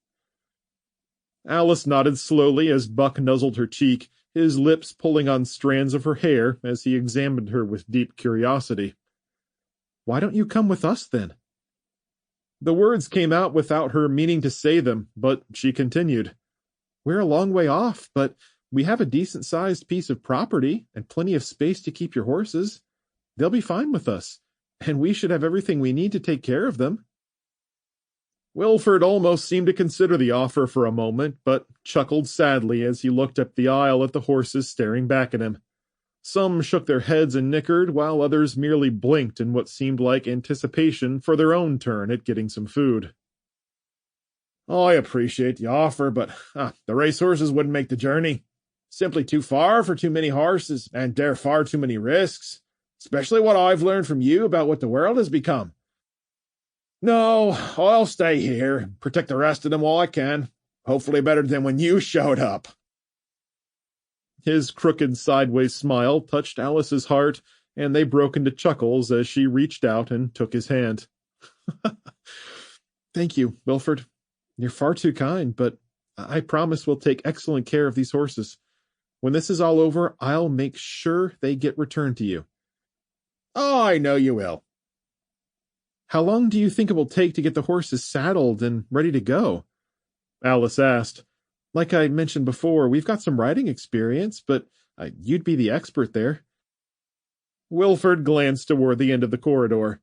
Alice nodded slowly as Buck nuzzled her cheek, his lips pulling on strands of her hair as he examined her with deep curiosity. Why don't you come with us, then? The words came out without her meaning to say them, but she continued. We're a long way off, but we have a decent-sized piece of property and plenty of space to keep your horses. They'll be fine with us, and we should have everything we need to take care of them. Wilford almost seemed to consider the offer for a moment, but chuckled sadly as he looked up the aisle at the horses staring back at him. Some shook their heads and nickered, while others merely blinked in what seemed like anticipation for their own turn at getting some food. I appreciate the offer, but the racehorses wouldn't make the journey. Simply too far for too many horses, and there are far too many risks, especially what I've learned from you about what the world has become. No, I'll stay here and protect the rest of them while I can. Hopefully better than when you showed up. His crooked sideways smile touched Alice's heart, and they broke into chuckles as she reached out and took his hand. Thank you, Wilford. You're far too kind, but I promise we'll take excellent care of these horses. When this is all over, I'll make sure they get returned to you. Oh, I know you will. How long do you think it will take to get the horses saddled and ready to go? Alice asked. Like I mentioned before, we've got some riding experience, but you'd be the expert there. Wilford glanced toward the end of the corridor.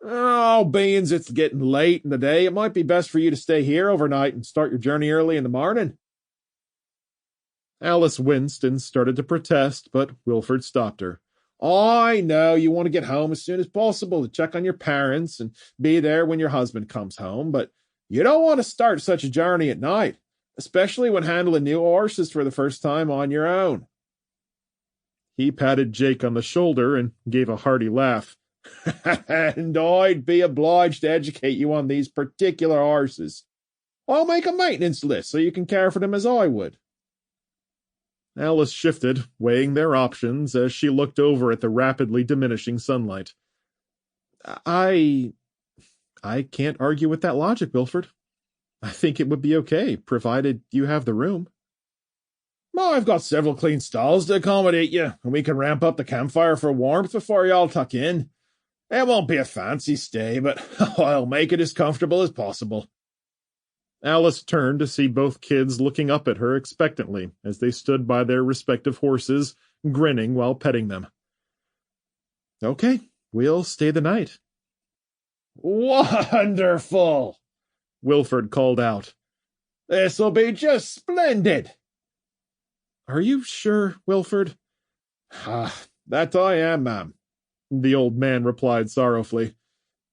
Oh, beans, it's getting late in the day. It might be best for you to stay here overnight and start your journey early in the morning. Alice winced and started to protest, but Wilford stopped her. I know you want to get home as soon as possible to check on your parents and be there when your husband comes home, but you don't want to start such a journey at night, especially when handling new horses for the first time on your own. He patted Jake on the shoulder and gave a hearty laugh. And I'd be obliged to educate you on these particular horses. I'll make a maintenance list so you can care for them as I would. Alice shifted, weighing their options as she looked over at the rapidly diminishing sunlight. I can't argue with that logic, Wilford. I think it would be okay, provided you have the room. I've got several clean stalls to accommodate you, and we can ramp up the campfire for warmth before you all tuck in. It won't be a fancy stay, but I'll make it as comfortable as possible. Alice turned to see both kids looking up at her expectantly as they stood by their respective horses, grinning while petting them. Okay, we'll stay the night. Wonderful! Wilford called out. This'll be just splendid! Are you sure, Wilford? That I am, ma'am, the old man replied sorrowfully.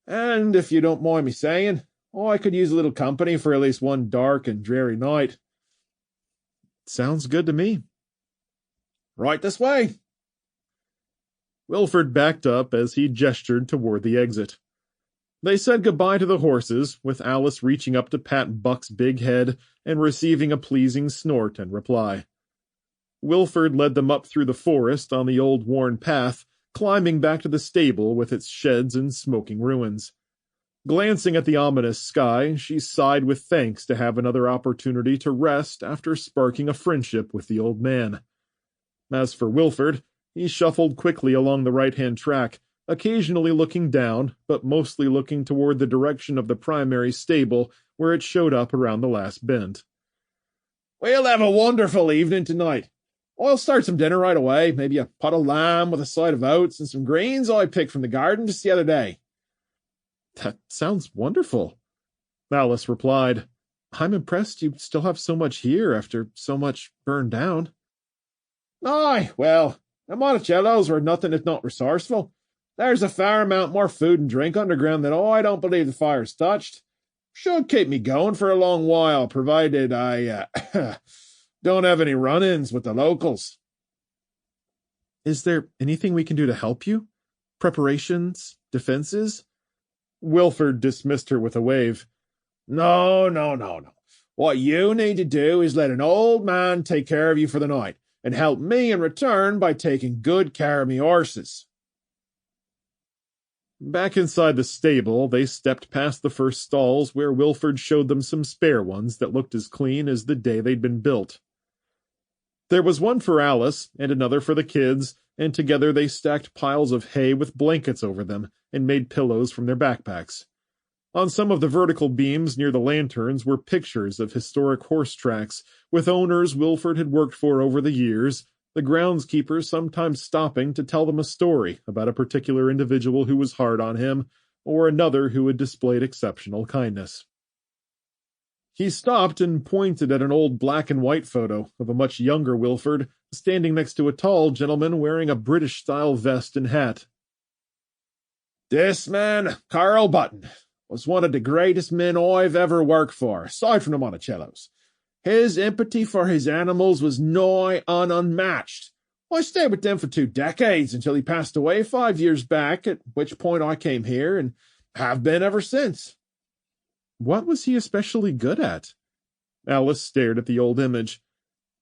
And if you don't mind me saying, I could use a little company for at least one dark and dreary night. Sounds good to me. Right this way. Wilford backed up as he gestured toward the exit. They said goodbye to the horses, with Alice reaching up to pat Buck's big head and receiving a pleasing snort in reply. Wilford led them up through the forest on the old worn path, climbing back to the stable with its sheds and smoking ruins. Glancing at the ominous sky, she sighed with thanks to have another opportunity to rest after sparking a friendship with the old man. As for Wilford, he shuffled quickly along the right-hand track, occasionally looking down, but mostly looking toward the direction of the primary stable where it showed up around the last bend. We'll have a wonderful evening tonight. I'll start some dinner right away, maybe a pot of lamb with a side of oats and some greens I picked from the garden just the other day. That sounds wonderful, Alice replied. I'm impressed you still have so much here after so much burned down. Aye, well, the Monticellos were nothing if not resourceful. There's a fair amount more food and drink underground that I don't believe the fire's touched. Should keep me going for a long while, provided I don't have any run-ins with the locals. Is there anything we can do to help you? Preparations? Defenses? Wilford dismissed her with a wave. No. What you need to do is let an old man take care of you for the night, and help me in return by taking good care of me horses. Back inside the stable, they stepped past the first stalls where Wilford showed them some spare ones that looked as clean as the day they'd been built. There was one for Alice and another for the kids, and together they stacked piles of hay with blankets over them and made pillows from their backpacks. On some of the vertical beams near the lanterns were pictures of historic horse tracks, with owners Wilford had worked for over the years, the groundskeepers sometimes stopping to tell them a story about a particular individual who was hard on him, or another who had displayed exceptional kindness. He stopped and pointed at an old black-and-white photo of a much younger Wilford, standing next to a tall gentleman wearing a British-style vest and hat. This man, Carl Button, was one of the greatest men I've ever worked for, aside from the Monticellos. His empathy for his animals was nigh on unmatched. I stayed with them for 2 decades until he passed away 5 years back, at which point I came here and have been ever since. What was he especially good at? Alice stared at the old image.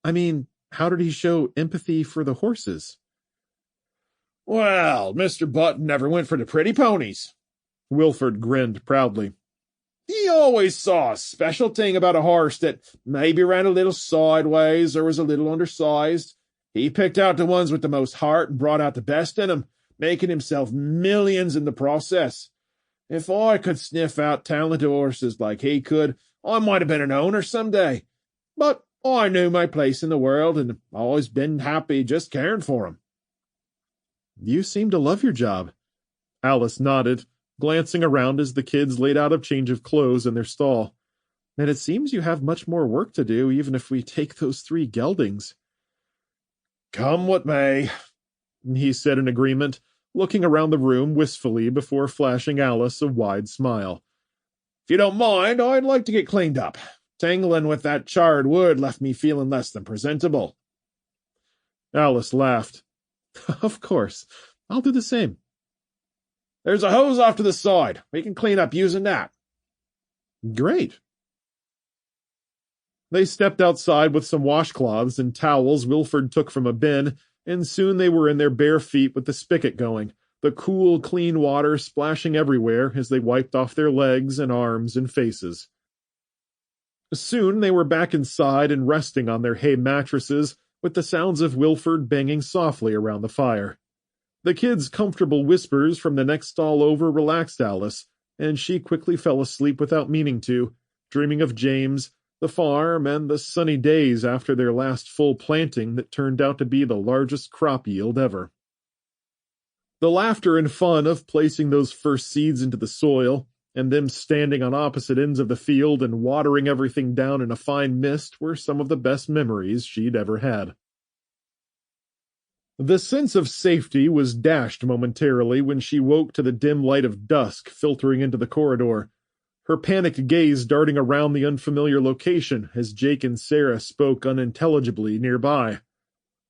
I mean, how did he show empathy for the horses? Well, Mr. Button never went for the pretty ponies. Wilford grinned proudly. He always saw a special thing about a horse that maybe ran a little sideways or was a little undersized. He picked out the ones with the most heart and brought out the best in them, making himself millions in the process. If I could sniff out talented horses like he could, I might have been an owner someday. But I knew my place in the world and always been happy just caring for him. You seem to love your job. Alice nodded, glancing around as the kids laid out a change of clothes in their stall. And it seems you have much more work to do, even if we take those 3 geldings. Come what may. he said in agreement, looking around the room wistfully before flashing Alice a wide smile. If you don't mind, I'd like to get cleaned up. Tangling with that charred wood left me feeling less than presentable. Alice laughed. Of course. I'll do the same. There's a hose off to the side. We can clean up using that. Great. They stepped outside with some washcloths and towels Wilford took from a bin, and soon they were in their bare feet with the spigot going, the cool, clean water splashing everywhere as they wiped off their legs and arms and faces. Soon they were back inside and resting on their hay mattresses, with the sounds of Wilford banging softly around the fire. The kids' comfortable whispers from the next stall over relaxed Alice, and she quickly fell asleep without meaning to, dreaming of James, the farm, and the sunny days after their last full planting that turned out to be the largest crop yield ever. The laughter and fun of placing those first seeds into the soil, and them standing on opposite ends of the field and watering everything down in a fine mist were some of the best memories she'd ever had. The sense of safety was dashed momentarily when she woke to the dim light of dusk filtering into the corridor, her panicked gaze darting around the unfamiliar location as Jake and Sarah spoke unintelligibly nearby.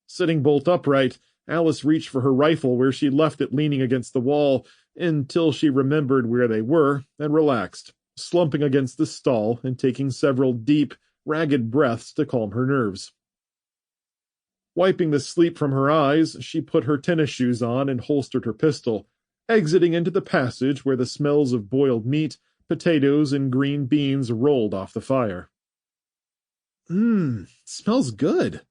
Sitting bolt upright, Alice reached for her rifle where she left it leaning against the wall until she remembered where they were and relaxed, slumping against the stall and taking several deep, ragged breaths to calm her nerves. Wiping the sleep from her eyes, she put her tennis shoes on and holstered her pistol, exiting into the passage where the smells of boiled meat, potatoes, and green beans rolled off the fire. Smells good.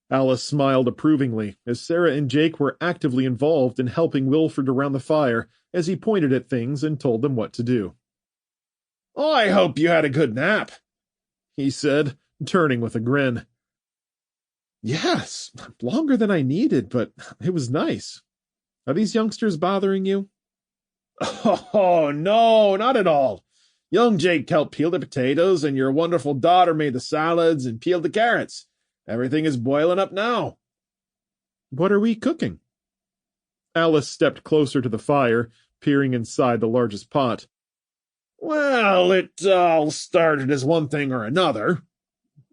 Alice smiled approvingly as Sarah and Jake were actively involved in helping Wilford around the fire as he pointed at things and told them what to do. I hope you had a good nap, he said, turning with a grin. Yes, longer than I needed, but it was nice. Are these youngsters bothering you? Oh, no, not at all. Young Jake helped peel the potatoes, and your wonderful daughter made the salads and peeled the carrots. Everything is boiling up now. What are we cooking? Alice stepped closer to the fire, peering inside the largest pot. Well, it all started as one thing or another.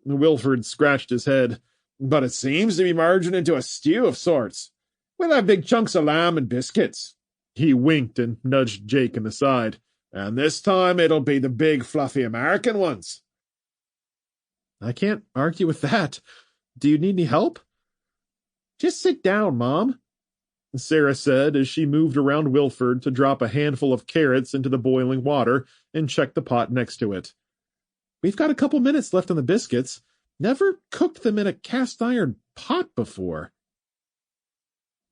Wilford scratched his head. But it seems to be merging into a stew of sorts. We'll have big chunks of lamb and biscuits. He winked and nudged Jake in the side. And this time it'll be the big, fluffy American ones. I can't argue with that. Do you need any help? Just sit down, Mom, Sarah said as she moved around Wilford to drop a handful of carrots into the boiling water and check the pot next to it. We've got a couple minutes left on the biscuits. Never cooked them in a cast-iron pot before.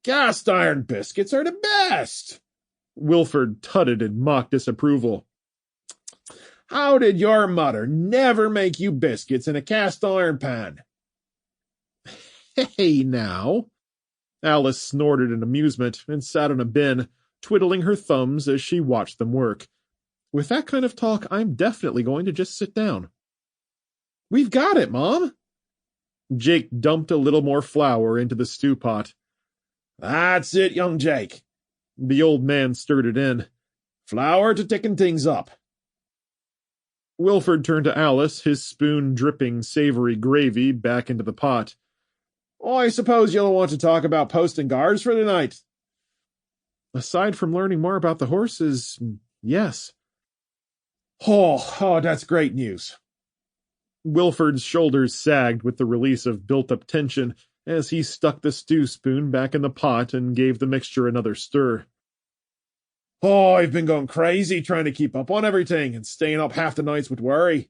Cast-iron biscuits are the best, Wilford tutted in mock disapproval. How did your mother never make you biscuits in a cast-iron pan? Hey, now. Alice snorted in amusement and sat on a bin, twiddling her thumbs as she watched them work. With that kind of talk, I'm definitely going to just sit down. We've got it, Mom. Jake dumped a little more flour into the stew pot. That's it, young Jake. The old man stirred it in. Flour to thicken things up. Wilford turned to Alice, his spoon dripping savory gravy back into the pot. I suppose you'll want to talk about posting guards for the night. Aside from learning more about the horses, yes. Oh, that's great news. Wilford's shoulders sagged with the release of built-up tension as he stuck the stew spoon back in the pot and gave the mixture another stir. Oh, I've been going crazy trying to keep up on everything and staying up half the nights with worry.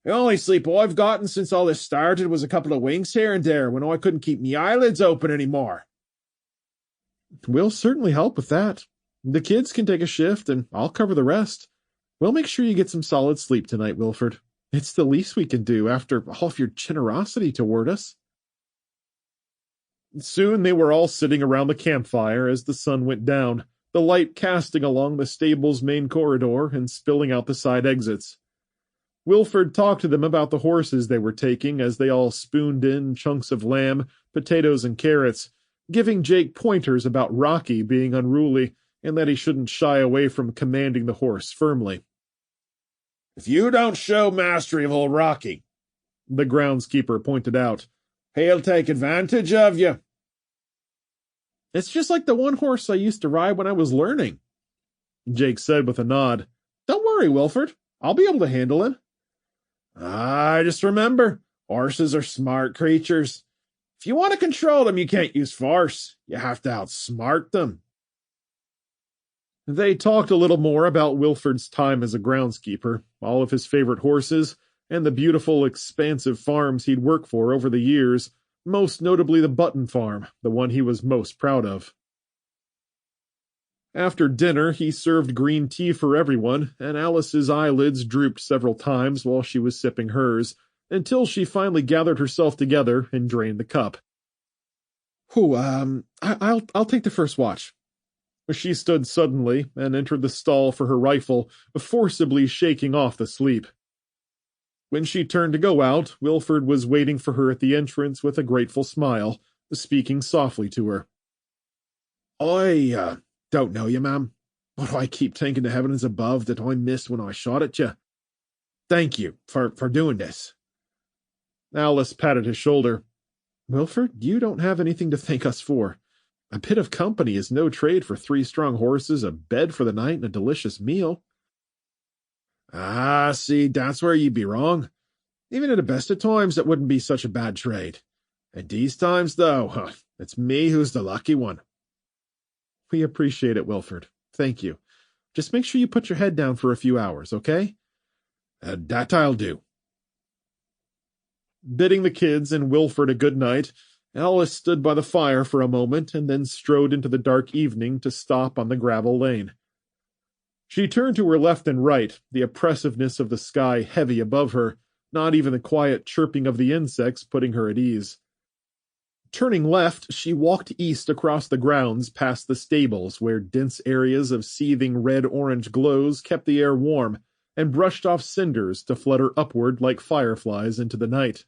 The only sleep I've gotten since all this started was a couple of winks here and there when I couldn't keep me eyelids open anymore. We'll certainly help with that. The kids can take a shift and I'll cover the rest. We'll make sure you get some solid sleep tonight, Wilford. It's the least we can do after all of your generosity toward us. Soon they were all sitting around the campfire as the sun went down, the light casting along the stable's main corridor and spilling out the side exits. Wilford talked to them about the horses they were taking as they all spooned in chunks of lamb, potatoes, and carrots, giving Jake pointers about Rocky being unruly and that he shouldn't shy away from commanding the horse firmly. If you don't show mastery of old Rocky, the groundskeeper pointed out, he'll take advantage of you. It's just like the one horse I used to ride when I was learning, Jake said with a nod. Don't worry, Wilford. I'll be able to handle him. Just remember, horses are smart creatures. If you want to control them, you can't use force. You have to outsmart them. They talked a little more about Wilford's time as a groundskeeper, all of his favorite horses, and the beautiful, expansive farms he'd worked for over the years, most notably the Button Farm, the one he was most proud of. After dinner, he served green tea for everyone, and Alice's eyelids drooped several times while she was sipping hers, until she finally gathered herself together and drained the cup. I'll take the first watch. She stood suddenly and entered the stall for her rifle, forcibly shaking off the sleep. When she turned to go out, Wilford was waiting for her at the entrance with a grateful smile, speaking softly to her. I don't know you, ma'am, but I keep thanking the heavens above that I missed when I shot at you. Thank you for doing this. Alice patted his shoulder. Wilford, you don't have anything to thank us for. A bit of company is no trade for 3 strong horses, a bed for the night, and a delicious meal. See, that's where you'd be wrong. Even at the best of times, it wouldn't be such a bad trade. At these times, though, it's me who's the lucky one. We appreciate it, Wilford. Thank you. Just make sure you put your head down for a few hours, okay? That I'll do. Bidding the kids and Wilford a good night, Alice stood by the fire for a moment and then strode into the dark evening to stop on the gravel lane. She turned to her left and right, the oppressiveness of the sky heavy above her, not even the quiet chirping of the insects putting her at ease. Turning left, she walked east across the grounds past the stables where dense areas of seething red-orange glows kept the air warm and brushed off cinders to flutter upward like fireflies into the night.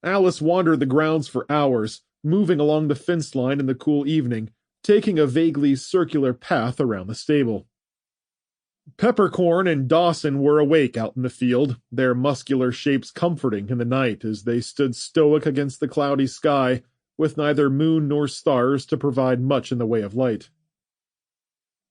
Alice wandered the grounds for hours, moving along the fence line in the cool evening, taking a vaguely circular path around the stable. Peppercorn and Dawson were awake out in the field, their muscular shapes comforting in the night as they stood stoic against the cloudy sky, with neither moon nor stars to provide much in the way of light.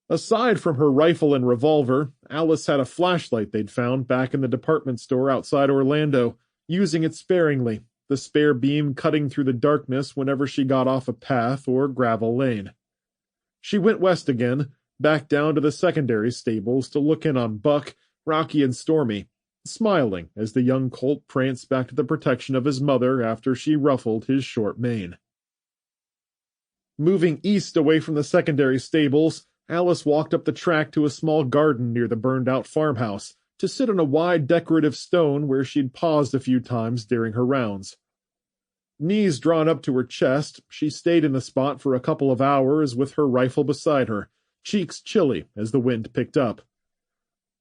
Aside from her rifle and revolver, Alice had a flashlight they'd found back in the department store outside Orlando, using it sparingly, the spare beam cutting through the darkness whenever she got off a path or gravel lane. She went west again, back down to the secondary stables to look in on Buck, Rocky, and Stormy, smiling as the young colt pranced back to the protection of his mother after she ruffled his short mane. Moving east away from the secondary stables, Alice walked up the track to a small garden near the burned-out farmhouse, to sit on a wide decorative stone where she'd paused a few times during her rounds. Knees drawn up to her chest, she stayed in the spot for a couple of hours with her rifle beside her, cheeks chilly as the wind picked up.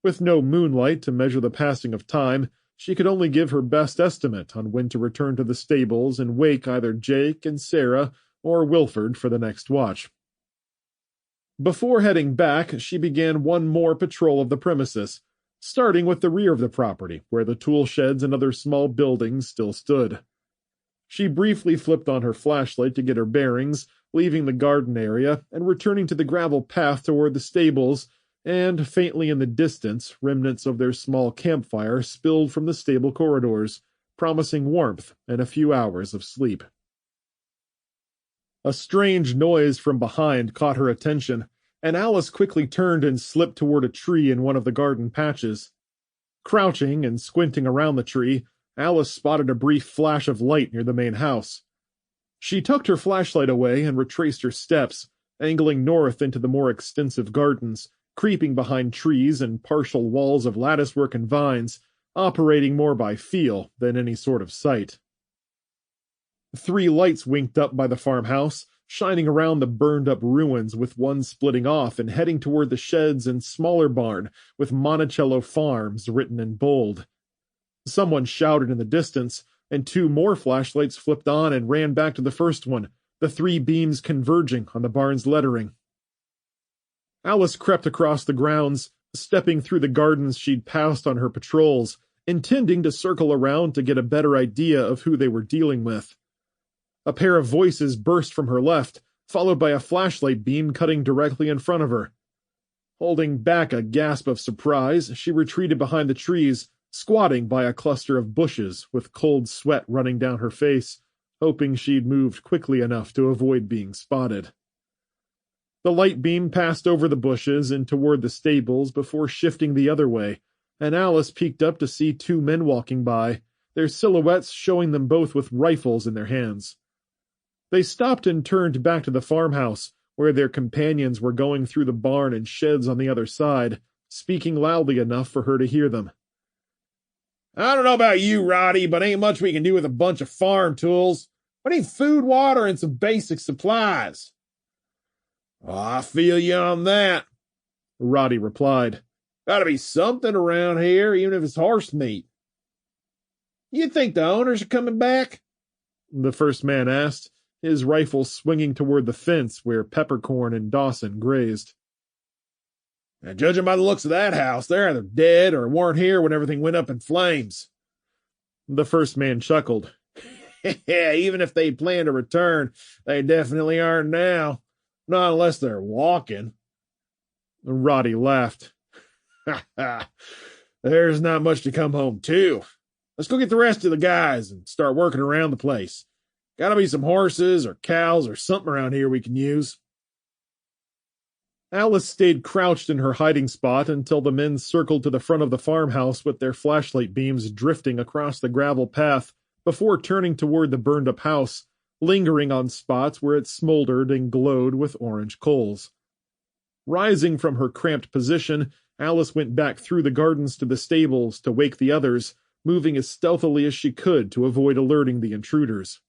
With no moonlight to measure the passing of time, she could only give her best estimate on when to return to the stables and wake either Jake and Sarah or Wilford for the next watch. Before heading back, she began one more patrol of the premises, starting with the rear of the property, where the tool sheds and other small buildings still stood. She briefly flipped on her flashlight to get her bearings, leaving the garden area and returning to the gravel path toward the stables, and, faintly in the distance, remnants of their small campfire spilled from the stable corridors, promising warmth and a few hours of sleep. A strange noise from behind caught her attention, and Alice quickly turned and slipped toward a tree in one of the garden patches. Crouching and squinting around the tree, Alice spotted a brief flash of light near the main house. She tucked her flashlight away and retraced her steps, angling north into the more extensive gardens, creeping behind trees and partial walls of latticework and vines, operating more by feel than any sort of sight. 3 lights winked up by the farmhouse, shining around the burned-up ruins, with one splitting off and heading toward the sheds and smaller barn with Monticello Farms written in bold. Someone shouted in the distance, and 2 more flashlights flipped on and ran back to the first one, the three beams converging on the barn's lettering. Alice crept across the grounds, stepping through the gardens she'd passed on her patrols, intending to circle around to get a better idea of who they were dealing with. A pair of voices burst from her left, followed by a flashlight beam cutting directly in front of her. Holding back a gasp of surprise, she retreated behind the trees, squatting by a cluster of bushes with cold sweat running down her face, hoping she'd moved quickly enough to avoid being spotted. The light beam passed over the bushes and toward the stables before shifting the other way, and Alice peeked up to see two men walking by, their silhouettes showing them both with rifles in their hands. They stopped and turned back to the farmhouse, where their companions were going through the barn and sheds on the other side, speaking loudly enough for her to hear them. I don't know about you, Roddy, but ain't much we can do with a bunch of farm tools. We need food, water, and some basic supplies. Oh, I feel you on that, Roddy replied. Gotta be something around here, even if it's horse meat. You think the owners are coming back? The first man asked, his rifle swinging toward the fence where Peppercorn and Dawson grazed. Now, judging by the looks of that house, they're either dead or weren't here when everything went up in flames. The first man chuckled. Yeah, even if they plan to return, they definitely aren't now. Not unless they're walking. Roddy laughed. There's not much to come home to. Let's go get the rest of the guys and start working around the place. Gotta be some horses or cows or something around here we can use. Alice stayed crouched in her hiding spot until the men circled to the front of the farmhouse with their flashlight beams drifting across the gravel path before turning toward the burned-up house, lingering on spots where it smoldered and glowed with orange coals. Rising from her cramped position, Alice went back through the gardens to the stables to wake the others, moving as stealthily as she could to avoid alerting the intruders.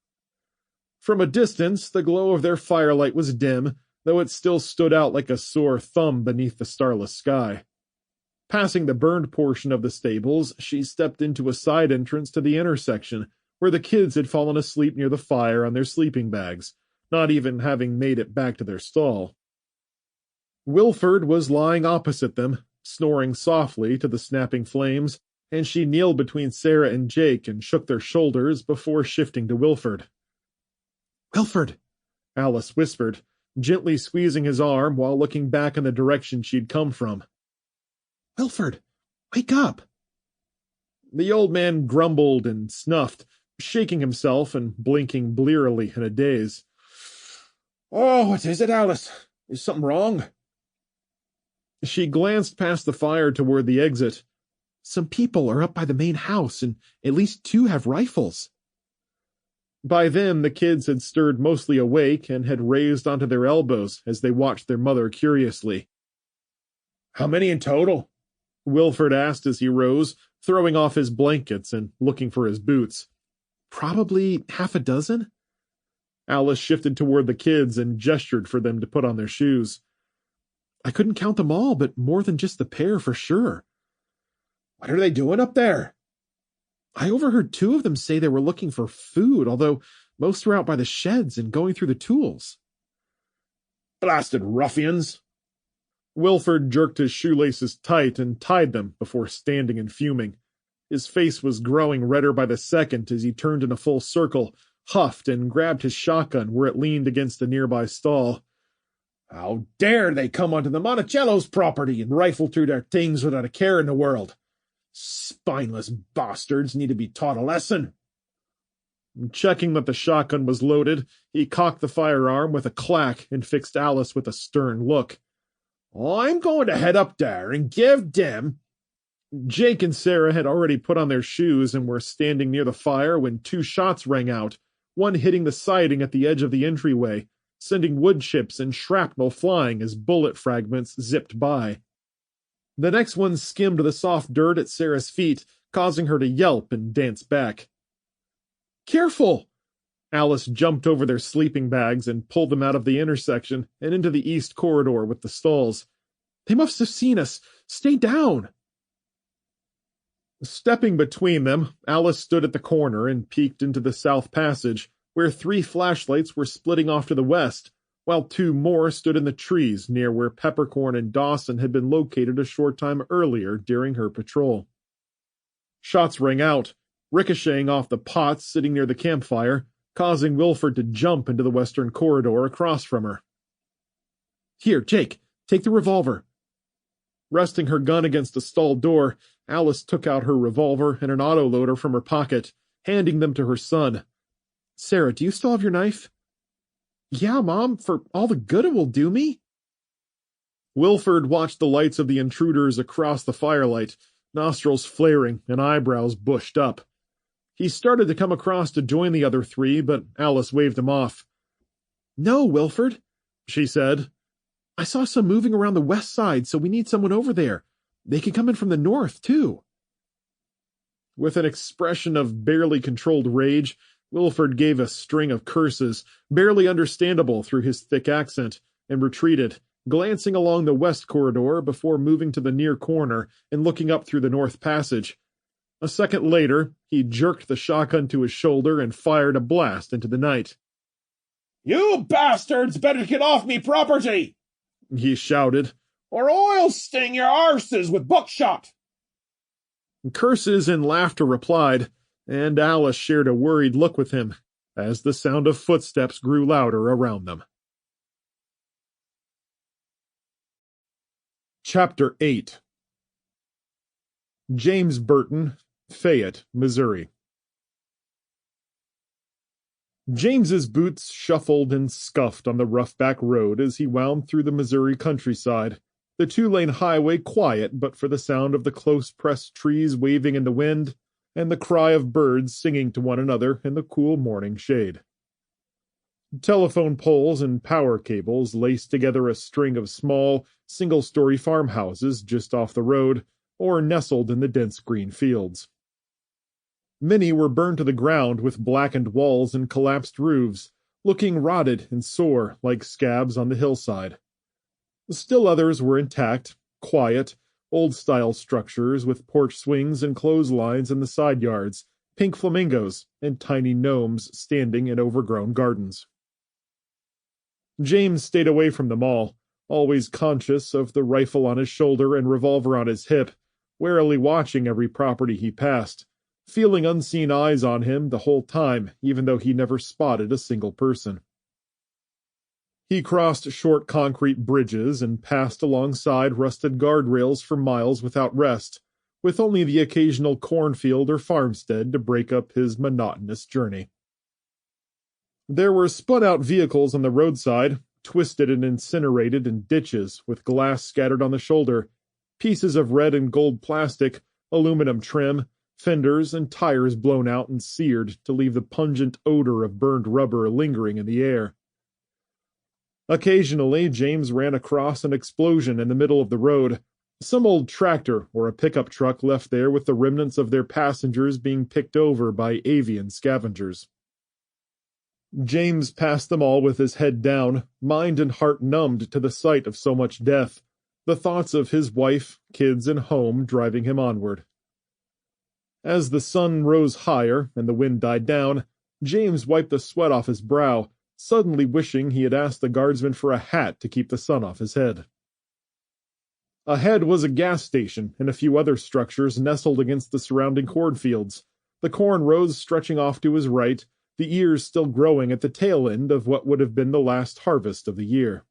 From a distance, the glow of their firelight was dim, though it still stood out like a sore thumb beneath the starless sky. Passing the burned portion of the stables, she stepped into a side entrance to the intersection, where the kids had fallen asleep near the fire on their sleeping bags, not even having made it back to their stall. Wilford was lying opposite them, snoring softly to the snapping flames, and she kneeled between Sarah and Jake and shook their shoulders before shifting to Wilford. Wilford, Alice whispered, gently squeezing his arm while looking back in the direction she'd come from. Wilford, wake up. The old man grumbled and snuffed, shaking himself and blinking blearily in a daze. Oh, what is it, Alice? Is something wrong? She glanced past the fire toward the exit. Some people are up by the main house, and at least 2 have rifles. By then, the kids had stirred mostly awake and had raised onto their elbows as they watched their mother curiously. How many in total? Wilford asked as he rose, throwing off his blankets and looking for his boots. Probably half a dozen. Alice shifted toward the kids and gestured for them to put on their shoes. I couldn't count them all, but more than just the pair for sure. What are they doing up there? I overheard 2 of them say they were looking for food, although most were out by the sheds and going through the tools. Blasted ruffians! Wilford jerked his shoelaces tight and tied them before standing and fuming. His face was growing redder by the second as he turned in a full circle, huffed, and grabbed his shotgun where it leaned against a nearby stall. How dare they come onto the Monticello's property and rifle through their things without a care in the world? Spineless bastards need to be taught a lesson. Checking that the shotgun was loaded, he cocked the firearm with a clack and fixed Alice with a stern look. I'm going to head up there and give them... Jake and Sarah had already put on their shoes and were standing near the fire when 2 shots rang out, one hitting the siding at the edge of the entryway, sending wood chips and shrapnel flying as bullet fragments zipped by. The next one skimmed the soft dirt at Sarah's feet, causing her to yelp and dance back. Careful! Alice jumped over their sleeping bags and pulled them out of the intersection and into the east corridor with the stalls. They must have seen us. Stay down! Stepping between them, Alice stood at the corner and peeked into the south passage, where 3 flashlights were splitting off to the west, while 2 more stood in the trees near where Peppercorn and Dawson had been located a short time earlier during her patrol. Shots rang out, ricocheting off the pots sitting near the campfire, causing Wilford to jump into the western corridor across from her. "Here, Jake, take the revolver." Resting her gun against a stall door, Alice took out her revolver and an autoloader from her pocket, handing them to her son. "Sarah, do you still have your knife?" "Yeah, Mom, for all the good it will do me." Wilford watched the lights of the intruders across the firelight, nostrils flaring and eyebrows bushed up. He started to come across to join the other 3, but Alice waved him off. "No, Wilford," she said. "I saw some moving around the west side, so we need someone over there. They could come in from the north, too." With an expression of barely controlled rage, Wilford gave a string of curses, barely understandable through his thick accent, and retreated, glancing along the west corridor before moving to the near corner and looking up through the north passage. A second later, he jerked the shotgun to his shoulder and fired a blast into the night. "You bastards better get off me property!" he shouted, "or I'll sting your arses with buckshot!" Curses and laughter replied, and Alice shared a worried look with him as the sound of footsteps grew louder around them. Chapter 8. James Burton, Fayette, Missouri. James's boots shuffled and scuffed on the rough back road as he wound through the Missouri countryside, the 2-lane highway quiet but for the sound of the close-pressed trees waving in the wind and the cry of birds singing to one another in the cool morning shade. Telephone poles and power cables laced together a string of small, single-story farmhouses just off the road or nestled in the dense green fields. Many were burned to the ground with blackened walls and collapsed roofs, looking rotted and sore like scabs on the hillside. Still others were intact, quiet, old-style structures with porch swings and clotheslines in the side yards, pink flamingos, and tiny gnomes standing in overgrown gardens. James stayed away from them all, always conscious of the rifle on his shoulder and revolver on his hip, warily watching every property he passed, feeling unseen eyes on him the whole time, even though he never spotted a single person. He crossed short concrete bridges and passed alongside rusted guardrails for miles without rest, with only the occasional cornfield or farmstead to break up his monotonous journey. There were spun-out vehicles on the roadside, twisted and incinerated in ditches, with glass scattered on the shoulder, pieces of red and gold plastic, aluminum trim, fenders, and tires blown out and seared to leave the pungent odor of burned rubber lingering in the air. Occasionally, James ran across an explosion in the middle of the road, some old tractor or a pickup truck left there with the remnants of their passengers being picked over by avian scavengers. James passed them all with his head down, mind and heart numbed to the sight of so much death, the thoughts of his wife, kids, and home driving him onward. As the sun rose higher and the wind died down, James wiped the sweat off his brow, suddenly wishing he had asked the guardsman for a hat to keep the sun off his head. Ahead was a gas station and a few other structures nestled against the surrounding cornfields, the corn rows stretching off to his right, the ears still growing at the tail end of what would have been the last harvest of the year.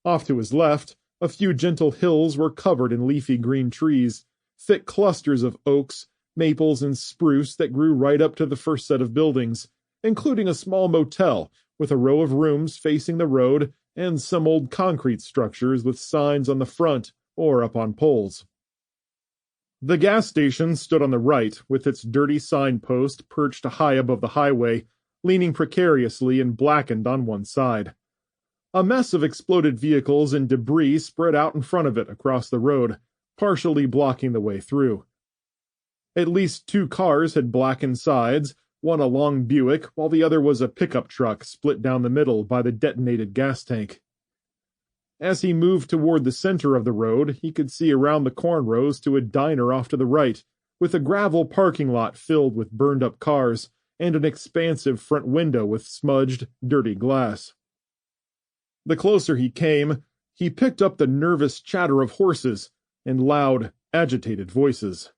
Off to his left, a few gentle hills were covered in leafy green trees, thick clusters of oaks, maples, and spruce that grew right up to the first set of buildings, including a small motel with a row of rooms facing the road and some old concrete structures with signs on the front or up on poles. The gas station stood on the right, with its dirty signpost perched high above the highway, leaning precariously and blackened on one side. A mess of exploded vehicles and debris spread out in front of it across the road, partially blocking the way through. At least 2 cars had blackened sides, one a long Buick, while the other was a pickup truck split down the middle by the detonated gas tank. As he moved toward the center of the road, he could see around the corn rows to a diner off to the right, with a gravel parking lot filled with burned-up cars, and an expansive front window with smudged, dirty glass. The closer he came, he picked up the nervous chatter of horses and loud, agitated voices.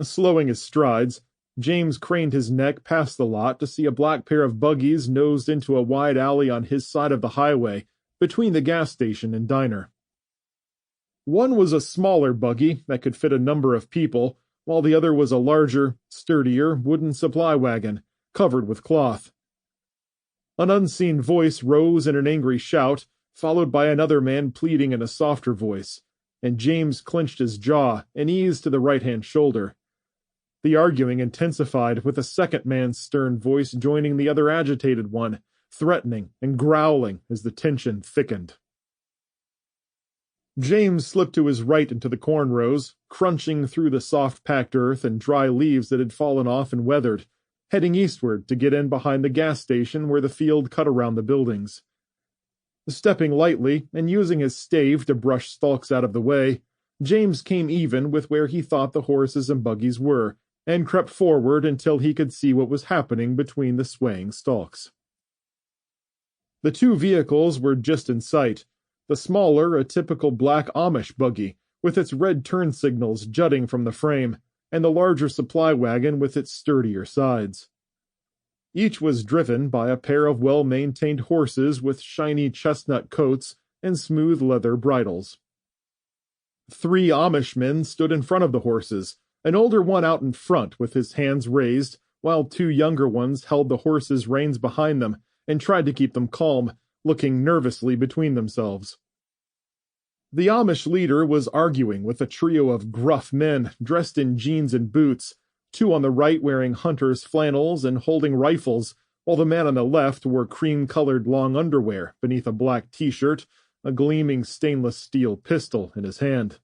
Slowing his strides, James craned his neck past the lot to see a black pair of buggies nosed into a wide alley on his side of the highway, between the gas station and diner. One was a smaller buggy that could fit a number of people, while the other was a larger, sturdier wooden supply wagon, covered with cloth. An unseen voice rose in an angry shout, followed by another man pleading in a softer voice, and James clenched his jaw and eased to the right-hand shoulder. The arguing intensified, with a second man's stern voice joining the other agitated one, threatening and growling as the tension thickened. James slipped to his right into the corn rows, crunching through the soft-packed earth and dry leaves that had fallen off and weathered, heading eastward to get in behind the gas station where the field cut around the buildings. Stepping lightly and using his stave to brush stalks out of the way, James came even with where he thought the horses and buggies were, and crept forward until he could see what was happening between the swaying stalks. The two vehicles were just in sight, the smaller a typical black Amish buggy, with its red turn signals jutting from the frame, and the larger supply wagon with its sturdier sides. Each was driven by a pair of well-maintained horses with shiny chestnut coats and smooth leather bridles. 3 Amish men stood in front of the horses, an older one out in front with his hands raised, while 2 younger ones held the horses' reins behind them and tried to keep them calm, looking nervously between themselves. The Amish leader was arguing with a trio of gruff men dressed in jeans and boots, 2 on the right wearing hunter's flannels and holding rifles, while the man on the left wore cream-colored long underwear beneath a black t-shirt, a gleaming stainless steel pistol in his hand.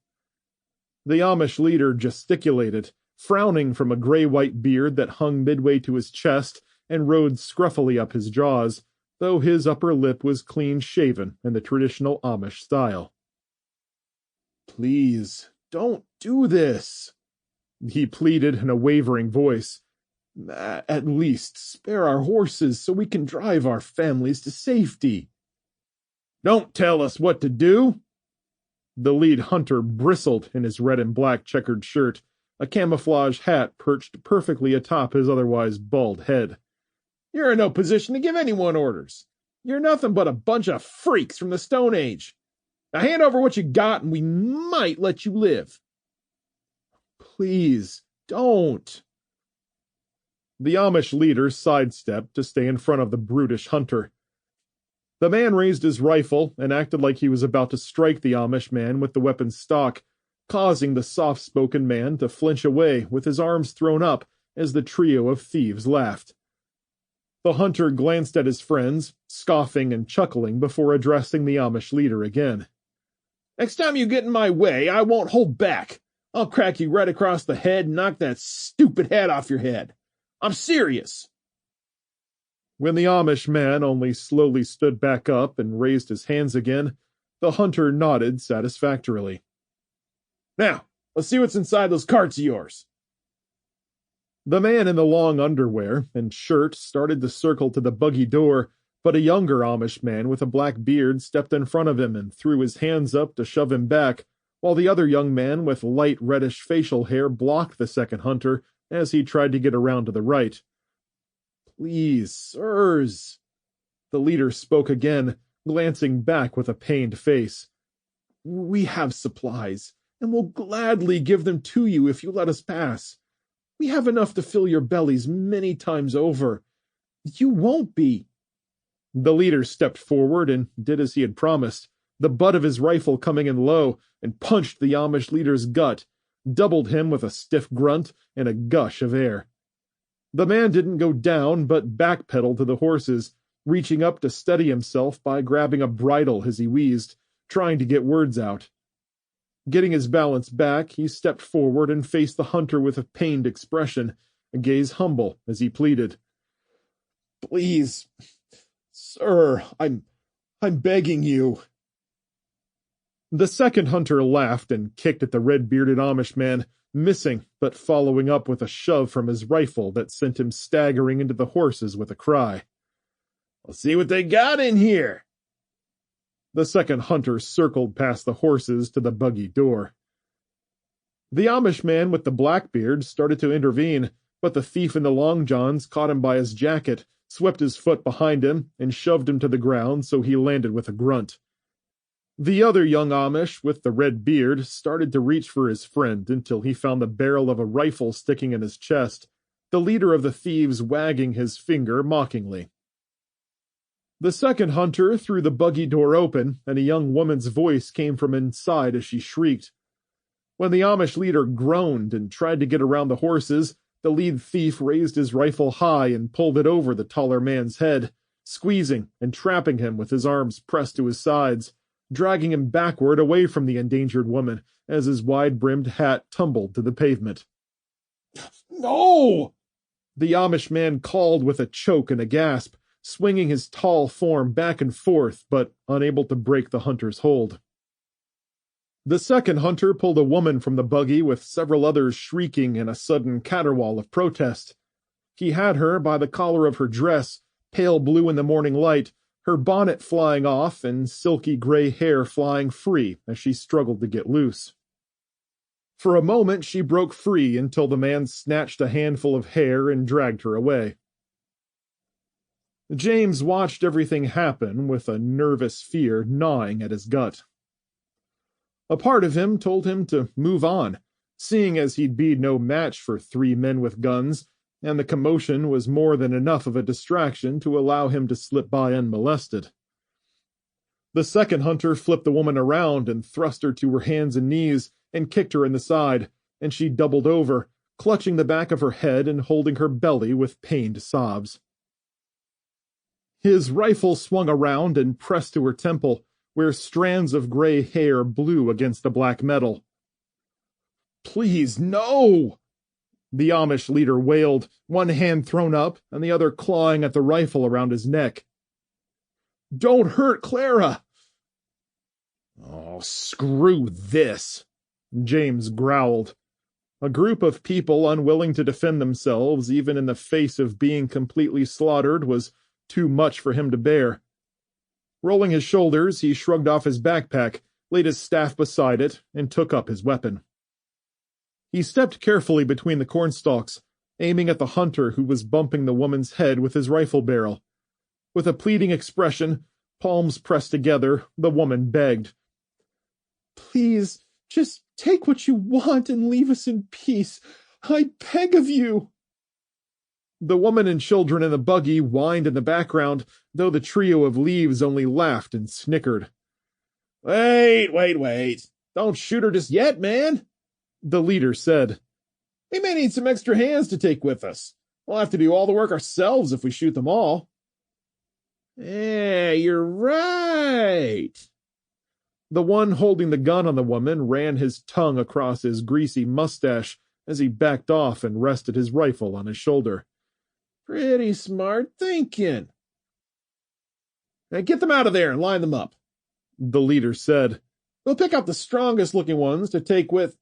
The Amish leader gesticulated, frowning from a gray-white beard that hung midway to his chest and rode scruffily up his jaws, though his upper lip was clean-shaven in the traditional Amish style. "Please, don't do this," he pleaded in a wavering voice. "At least spare our horses so we can drive our families to safety." "Don't tell us what to do!" The lead hunter bristled in his red and black checkered shirt, a camouflage hat perched perfectly atop his otherwise bald head. "You're in no position to give anyone orders. You're nothing but a bunch of freaks from the Stone Age. Now hand over what you got and we might let you live." "Please, don't." The Amish leader sidestepped to stay in front of the brutish hunter. The man raised his rifle and acted like he was about to strike the Amish man with the weapon's stock, causing the soft-spoken man to flinch away with his arms thrown up as the trio of thieves laughed. The hunter glanced at his friends, scoffing and chuckling before addressing the Amish leader again. "Next time you get in my way, I won't hold back. I'll crack you right across the head and knock that stupid hat off your head. I'm serious." When the Amish man only slowly stood back up and raised his hands again, the hunter nodded satisfactorily. "Now, let's see what's inside those carts of yours." The man in the long underwear and shirt started to circle to the buggy door, but a younger Amish man with a black beard stepped in front of him and threw his hands up to shove him back, while the other young man with light reddish facial hair blocked the second hunter as he tried to get around to the right. "Please, sirs," the leader spoke again, glancing back with a pained face. "We have supplies, and will gladly give them to you if you let us pass. We have enough to fill your bellies many times over. You won't be." The leader stepped forward and did as he had promised, the butt of his rifle coming in low, and punched the Amish leader's gut, doubled him with a stiff grunt and a gush of air. The man didn't go down, but backpedaled to the horses, reaching up to steady himself by grabbing a bridle as he wheezed, trying to get words out. Getting his balance back, he stepped forward and faced the hunter with a pained expression, a gaze humble as he pleaded. "Please, sir, I'm begging you." The second hunter laughed and kicked at the red-bearded Amish man, missing, but following up with a shove from his rifle that sent him staggering into the horses with a cry. "Let's see what they got in here." The second hunter circled past the horses to the buggy door. The Amish man with the black beard started to intervene, but the thief in the long johns caught him by his jacket, swept his foot behind him, and shoved him to the ground so he landed with a grunt. The other young Amish with the red beard started to reach for his friend until he found the barrel of a rifle sticking in his chest, the leader of the thieves wagging his finger mockingly. The second hunter threw the buggy door open, and a young woman's voice came from inside as she shrieked. When the Amish leader groaned and tried to get around the horses, the lead thief raised his rifle high and pulled it over the taller man's head, squeezing and trapping him with his arms pressed to his sides, dragging him backward away from the endangered woman as his wide-brimmed hat tumbled to the pavement. "No!" The Amish man called with a choke and a gasp, swinging his tall form back and forth, but unable to break the hunter's hold. The second hunter pulled a woman from the buggy with several others shrieking in a sudden caterwaul of protest. He had her by the collar of her dress, pale blue in the morning light, her bonnet flying off and silky gray hair flying free as she struggled to get loose. For a moment she broke free until the man snatched a handful of hair and dragged her away. James watched everything happen with a nervous fear gnawing at his gut. A part of him told him to move on, seeing as he'd be no match for 3 men with guns, and the commotion was more than enough of a distraction to allow him to slip by unmolested. The second hunter flipped the woman around and thrust her to her hands and knees and kicked her in the side, and she doubled over, clutching the back of her head and holding her belly with pained sobs. His rifle swung around and pressed to her temple, where strands of gray hair blew against the black metal. "Please, no!" The Amish leader wailed, one hand thrown up and the other clawing at the rifle around his neck. "Don't hurt Clara!" "Oh, screw this!" James growled. A group of people unwilling to defend themselves, even in the face of being completely slaughtered, was too much for him to bear. Rolling his shoulders, he shrugged off his backpack, laid his staff beside it, and took up his weapon. He stepped carefully between the cornstalks, aiming at the hunter who was bumping the woman's head with his rifle barrel. With a pleading expression, palms pressed together, the woman begged. "Please, just take what you want and leave us in peace. I beg of you." The woman and children in the buggy whined in the background, though the trio of leaves only laughed and snickered. Wait. Don't shoot her just yet, man," the leader said. "We may need some extra hands to take with us. We'll have to do all the work ourselves if we shoot them all." "Yeah, you're right." The one holding the gun on the woman ran his tongue across his greasy mustache as he backed off and rested his rifle on his shoulder. "Pretty smart thinking." "Now get them out of there and line them up," the leader said. "We'll pick out the strongest-looking ones to take with—"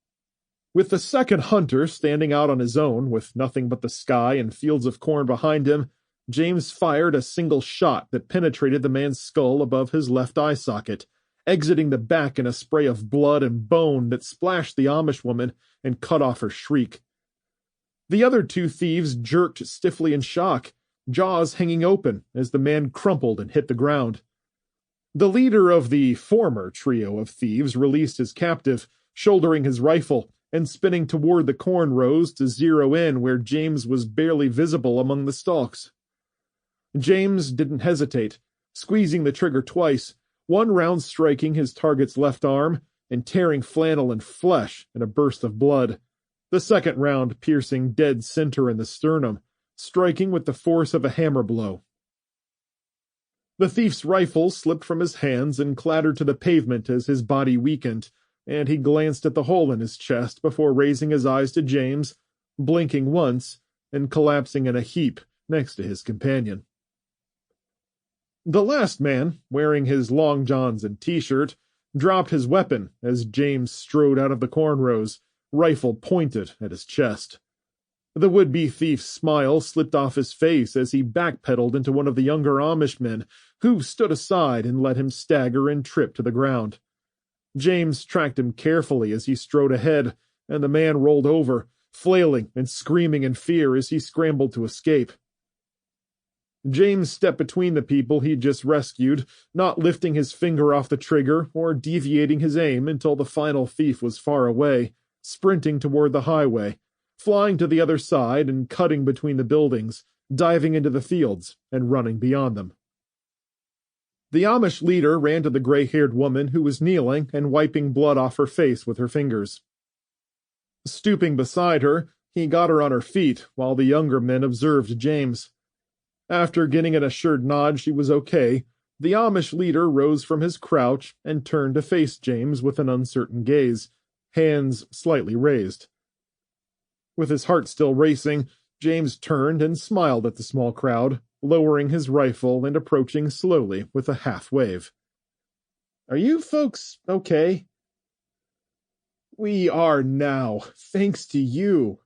With the second hunter standing out on his own, with nothing but the sky and fields of corn behind him, James fired a single shot that penetrated the man's skull above his left eye socket, exiting the back in a spray of blood and bone that splashed the Amish woman and cut off her shriek. The other 2 thieves jerked stiffly in shock, jaws hanging open as the man crumpled and hit the ground. The leader of the former trio of thieves released his captive, shouldering his rifle and spinning toward the corn rows to zero in where James was barely visible among the stalks. James didn't hesitate, squeezing the trigger twice, one round striking his target's left arm and tearing flannel and flesh in a burst of blood, the second round piercing dead center in the sternum, striking with the force of a hammer blow. The thief's rifle slipped from his hands and clattered to the pavement as his body weakened, and he glanced at the hole in his chest before raising his eyes to James, blinking once, and collapsing in a heap next to his companion. The last man, wearing his long johns and t-shirt, dropped his weapon as James strode out of the cornrows, rifle pointed at his chest. The would-be thief's smile slipped off his face as he backpedaled into one of the younger Amish men, who stood aside and let him stagger and trip to the ground. James tracked him carefully as he strode ahead, and the man rolled over, flailing and screaming in fear as he scrambled to escape. James stepped between the people he'd just rescued, not lifting his finger off the trigger or deviating his aim until the final thief was far away, sprinting toward the highway, flying to the other side and cutting between the buildings, diving into the fields and running beyond them. The Amish leader ran to the gray-haired woman who was kneeling and wiping blood off her face with her fingers. Stooping beside her, he got her on her feet while the younger men observed James. After getting an assured nod she was okay, the Amish leader rose from his crouch and turned to face James with an uncertain gaze, hands slightly raised. With his heart still racing, James turned and smiled at the small crowd, lowering his rifle and approaching slowly with a half-wave. "Are you folks okay?" "We are now, thanks to you."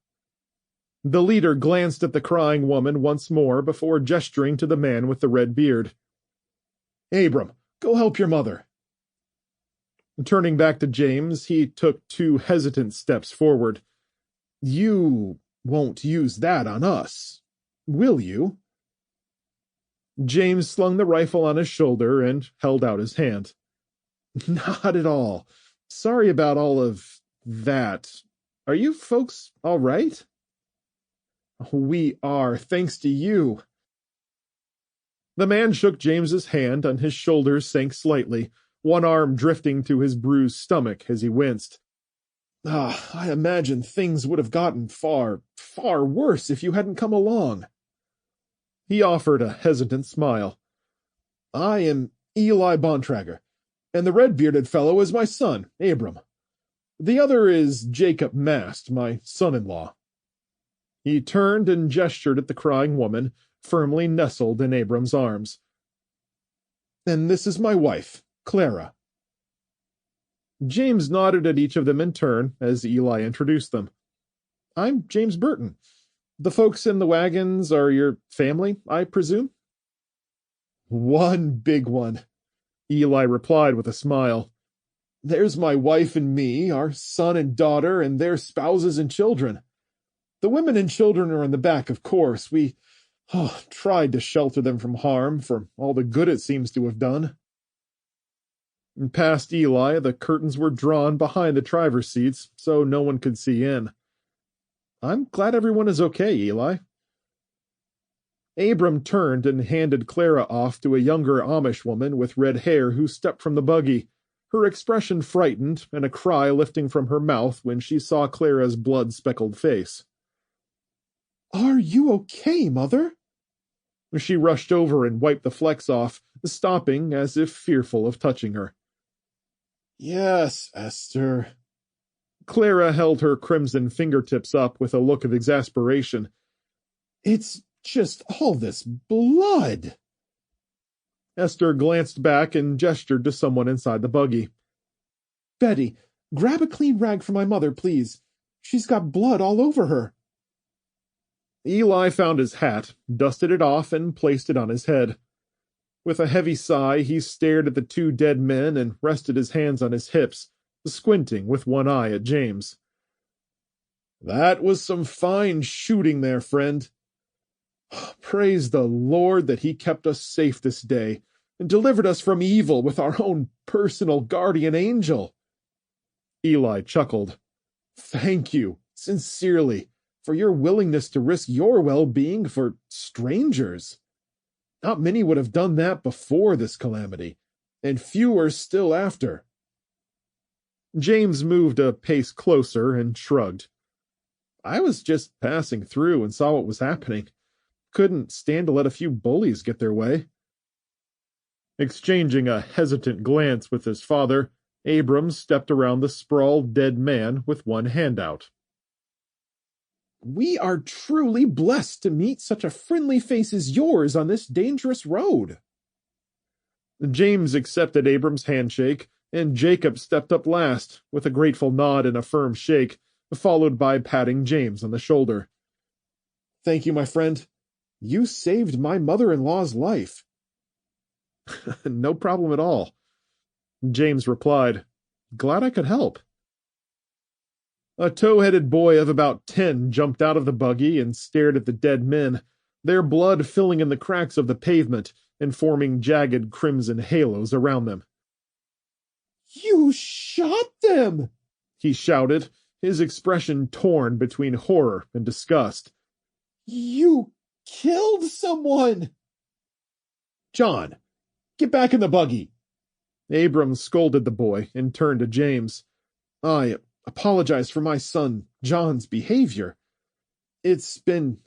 The leader glanced at the crying woman once more before gesturing to the man with the red beard. "Abram, go help your mother." Turning back to James, he took 2 hesitant steps forward. "You won't use that on us, will you?" James slung the rifle on his shoulder and held out his hand. "Not at all. Sorry about all of that. Are you folks all right?" "We are, thanks to you." The man shook James's hand and his shoulders sank slightly, one arm drifting to his bruised stomach as he winced. I imagine things would have gotten far, far worse if you hadn't come along." He offered a hesitant smile. "I am Eli Bontrager, and the red-bearded fellow is my son, Abram. The other is Jacob Mast, my son-in-law." He turned and gestured at the crying woman, firmly nestled in Abram's arms. "And this is my wife, Clara." James nodded at each of them in turn as Eli introduced them. "I'm James Burton. The folks in the wagons are your family, I presume?" "One big one," Eli replied with a smile. "There's my wife and me, our son and daughter, and their spouses and children. The women and children are in the back, of course. We tried to shelter them from harm for all the good it seems to have done." And past Eli, the curtains were drawn behind the driver's seats, so no one could see in. "I'm glad everyone is okay, Eli." Abram turned and handed Clara off to a younger Amish woman with red hair who stepped from the buggy, her expression frightened and a cry lifting from her mouth when she saw Clara's blood-speckled face. "Are you okay, Mother?" She rushed over and wiped the flecks off, stopping as if fearful of touching her. "Yes, Esther." Clara held her crimson fingertips up with a look of exasperation. "It's just all this blood." Esther glanced back and gestured to someone inside the buggy. "Betty, grab a clean rag for my mother, please. She's got blood all over her." Eli found his hat, dusted it off, and placed it on his head. With a heavy sigh, he stared at the 2 dead men and rested his hands on his hips, squinting with one eye at James. "That was some fine shooting there, friend. Praise the Lord that he kept us safe this day and delivered us from evil with our own personal guardian angel." Eli chuckled. "Thank you, sincerely, for your willingness to risk your well-being for strangers. Not many would have done that before this calamity, and fewer still after." James moved a pace closer and shrugged. "I was just passing through and saw what was happening. Couldn't stand to let a few bullies get their way." Exchanging a hesitant glance with his father, Abram stepped around the sprawled dead man with one hand out. "We are truly blessed to meet such a friendly face as yours on this dangerous road." James accepted Abram's handshake and Jacob stepped up last, with a grateful nod and a firm shake, followed by patting James on the shoulder. "Thank you, my friend. You saved my mother-in-law's life." "No problem at all," James replied. "Glad I could help." A tow-headed boy of about 10 jumped out of the buggy and stared at the dead men, their blood filling in the cracks of the pavement and forming jagged crimson halos around them. "You shot them!" he shouted, his expression torn between horror and disgust. "You killed someone!" "John, get back in the buggy!" Abram scolded the boy and turned to James. "I apologize for my son John's behavior. It's been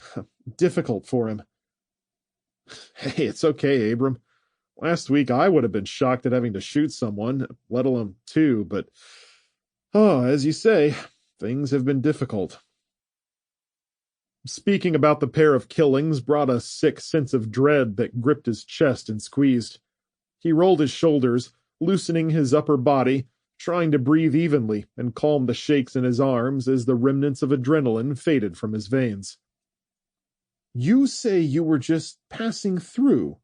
difficult for him." "Hey, it's okay, Abram. Last week I would have been shocked at having to shoot someone, let alone two, but, as you say, things have been difficult." Speaking about the pair of killings brought a sick sense of dread that gripped his chest and squeezed. He rolled his shoulders, loosening his upper body, trying to breathe evenly and calm the shakes in his arms as the remnants of adrenaline faded from his veins. "You say you were just passing through?"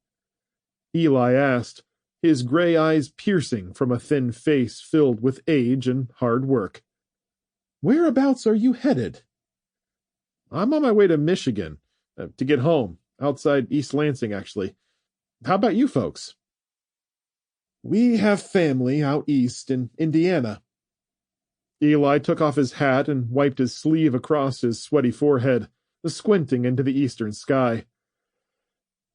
Eli asked, his gray eyes piercing from a thin face filled with age and hard work. "Whereabouts are you headed?" "I'm on my way to Michigan, to get home, outside East Lansing, actually. How about you folks?" "We have family out east in Indiana." Eli took off his hat and wiped his sleeve across his sweaty forehead, squinting into the eastern sky.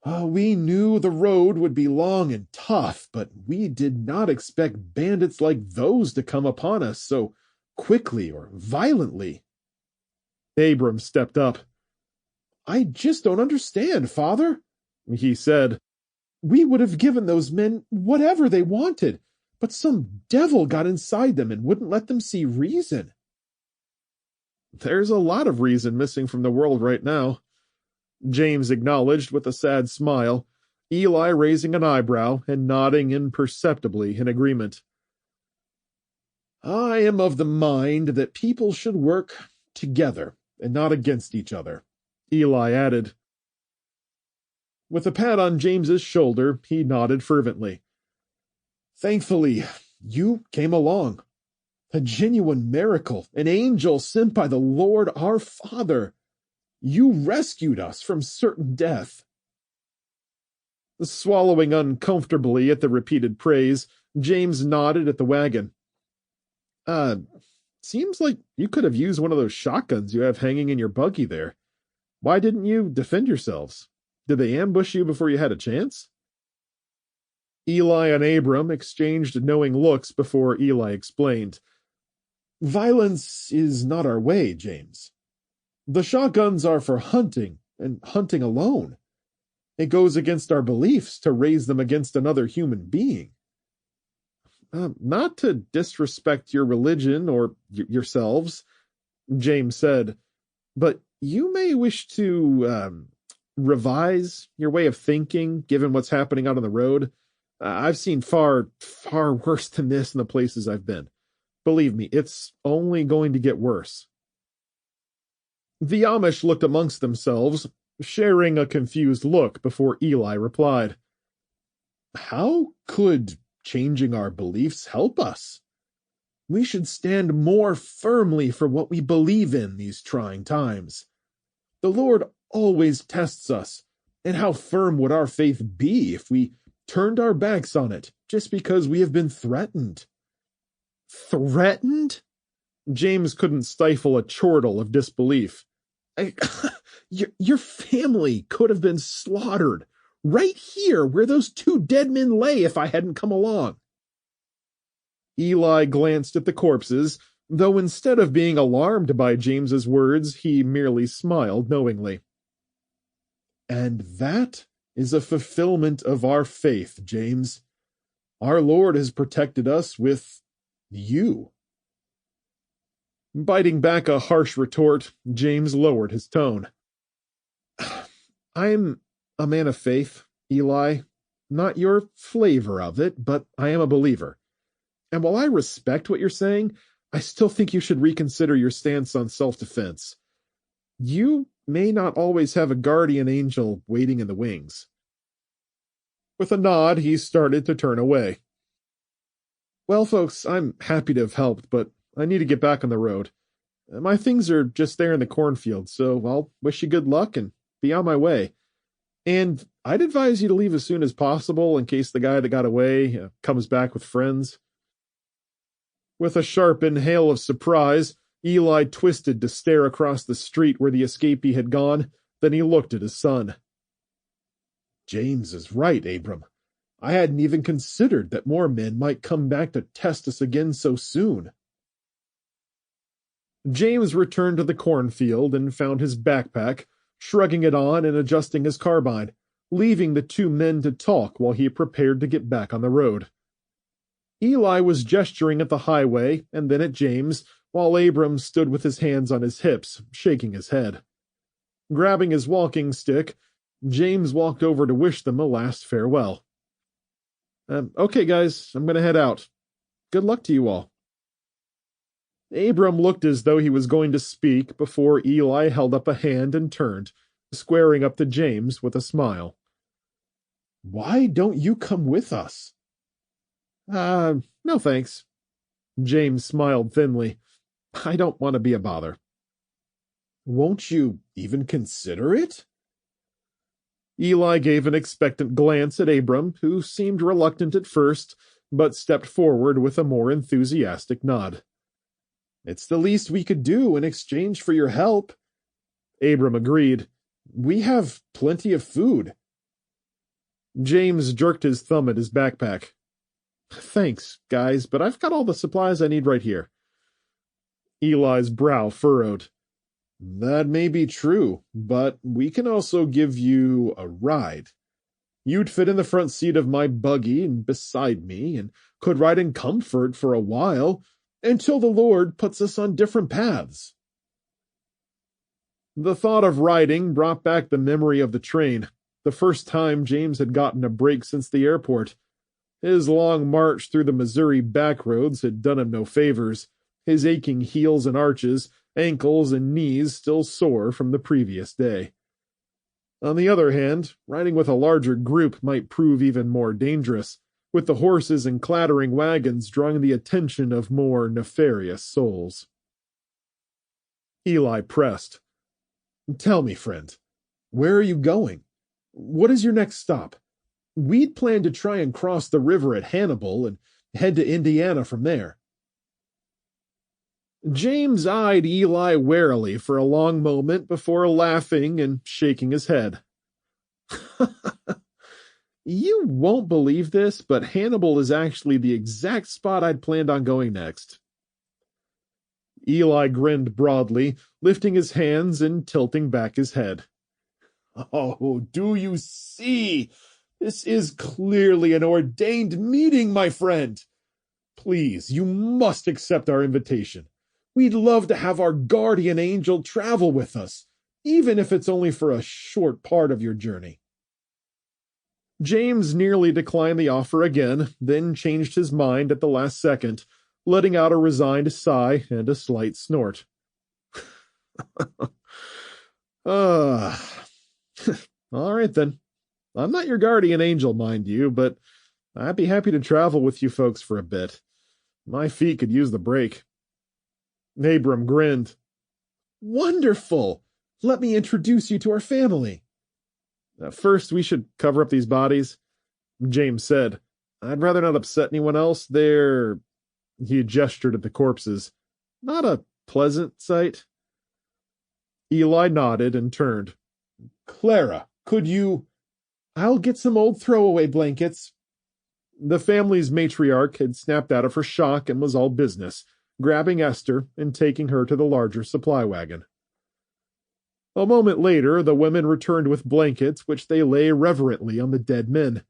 "We knew the road would be long and tough, but we did not expect bandits like those to come upon us so quickly or violently." Abram stepped up. "I just don't understand, Father," he said. "We would have given those men whatever they wanted, but some devil got inside them and wouldn't let them see reason." "There's a lot of reason missing from the world right now," James acknowledged with a sad smile, Eli raising an eyebrow and nodding imperceptibly in agreement. "I am of the mind that people should work together and not against each other," Eli added. With a pat on James's shoulder, he nodded fervently. "Thankfully, you came along. A genuine miracle, an angel sent by the Lord our Father. You rescued us from certain death." Swallowing uncomfortably at the repeated praise, James nodded at the wagon. Seems like you could have used one of those shotguns you have hanging in your buggy there. Why didn't you defend yourselves? Did they ambush you before you had a chance?" Eli and Abram exchanged knowing looks before Eli explained. "Violence is not our way, James. The shotguns are for hunting, and hunting alone. It goes against our beliefs to raise them against another human being." "Not to disrespect your religion or yourselves," James said, "but you may wish to revise your way of thinking, given what's happening out on the road. I've seen far, far worse than this in the places I've been. Believe me, it's only going to get worse." The Amish looked amongst themselves, sharing a confused look before Eli replied. "How could changing our beliefs help us? We should stand more firmly for what we believe in these trying times. The Lord always tests us, and how firm would our faith be if we turned our backs on it just because we have been threatened?" "Threatened?" James couldn't stifle a chortle of disbelief. Your family could have been slaughtered right here where those two dead men lay if I hadn't come along." Eli glanced at the corpses, though instead of being alarmed by James's words, he merely smiled knowingly. "And that is a fulfillment of our faith, James. Our Lord has protected us with you." Biting back a harsh retort, James lowered his tone. "I'm a man of faith, Eli. Not your flavor of it, but I am a believer. And while I respect what you're saying, I still think you should reconsider your stance on self-defense. You may not always have a guardian angel waiting in the wings. With a nod, he started to turn away. Well, folks, I'm happy to have helped, but I need to get back on the road. My things are just there in the cornfield, so I'll wish you good luck and be on my way. And I'd advise you to leave as soon as possible in case the guy that got away comes back with friends. With a sharp inhale of surprise, Eli twisted to stare across the street where the escapee had gone, then he looked at his son. James is right, Abram. I hadn't even considered that more men might come back to test us again so soon. James returned to the cornfield and found his backpack, shrugging it on and adjusting his carbine, leaving the two men to talk while he prepared to get back on the road. Eli was gesturing at the highway and then at James, while Abram stood with his hands on his hips, shaking his head. Grabbing his walking stick, James walked over to wish them a last farewell. Okay, guys, I'm going to head out. Good luck to you all. Abram looked as though he was going to speak before Eli held up a hand and turned, squaring up to James with a smile. Why don't you come with us? No thanks. James smiled thinly. I don't want to be a bother. Won't you even consider it? Eli gave an expectant glance at Abram, who seemed reluctant at first, but stepped forward with a more enthusiastic nod. It's the least we could do in exchange for your help. Abram agreed. We have plenty of food. James jerked his thumb at his backpack. Thanks, guys, but I've got all the supplies I need right here. Eli's brow furrowed. That may be true, but we can also give you a ride. You'd fit in the front seat of my buggy and beside me, and could ride in comfort for a while, until the Lord puts us on different paths. The thought of riding brought back the memory of the train, the first time James had gotten a break since the airport. His long march through the Missouri backroads had done him no favors, his aching heels and arches, ankles and knees still sore from the previous day. On the other hand, riding with a larger group might prove even more dangerous, with the horses and clattering wagons drawing the attention of more nefarious souls. Eli pressed. Tell me, friend, where are you going? What is your next stop? We'd planned to try and cross the river at Hannibal and head to Indiana from there. James eyed Eli warily for a long moment before laughing and shaking his head. You won't believe this, but Hannibal is actually the exact spot I'd planned on going next. Eli grinned broadly, lifting his hands and tilting back his head. Oh, do you see? This is clearly an ordained meeting, my friend. Please, you must accept our invitation. We'd love to have our guardian angel travel with us, even if it's only for a short part of your journey. James nearly declined the offer again, then changed his mind at the last second, letting out a resigned sigh and a slight snort. All right then. I'm not your guardian angel, mind you, but I'd be happy to travel with you folks for a bit. My feet could use the break. Abram grinned. Wonderful! Let me introduce you to our family. First, we should cover up these bodies, James said. I'd rather not upset anyone else. They're... He gestured at the corpses. Not a pleasant sight. Eli nodded and turned. Clara, could you... I'll get some old throwaway blankets. The family's matriarch had snapped out of her shock and was all business, grabbing Esther and taking her to the larger supply wagon. A moment later, the women returned with blankets, which they lay reverently on the dead men.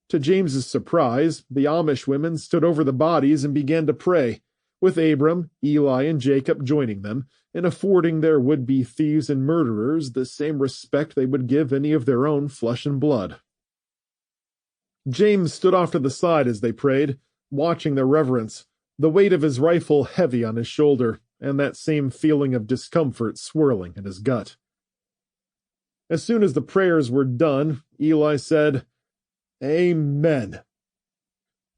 To James's surprise, the Amish women stood over the bodies and began to pray, with Abram, Eli, and Jacob joining them, and affording their would-be thieves and murderers the same respect they would give any of their own flesh and blood. James stood off to the side as they prayed, watching their reverence, the weight of his rifle heavy on his shoulder, and that same feeling of discomfort swirling in his gut. As soon as the prayers were done, Eli said, "Amen,"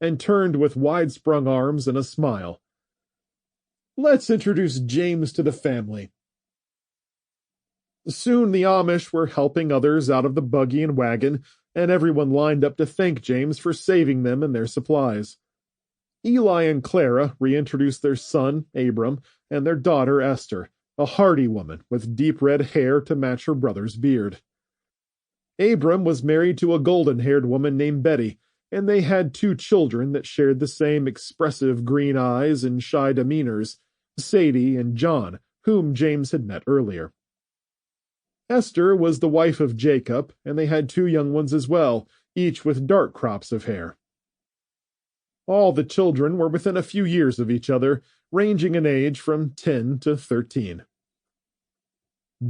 and turned with wide-sprung arms and a smile. "Let's introduce James to the family." Soon the Amish were helping others out of the buggy and wagon, and everyone lined up to thank James for saving them and their supplies. Eli and Clara reintroduced their son, Abram, and their daughter, Esther, a hardy woman with deep red hair to match her brother's beard. Abram was married to a golden-haired woman named Betty, and they had 2 children that shared the same expressive green eyes and shy demeanors, Sadie and John, whom James had met earlier. Esther was the wife of Jacob, and they had 2 young ones as well, each with dark crops of hair. All the children were within a few years of each other, ranging in age from 10 to 13.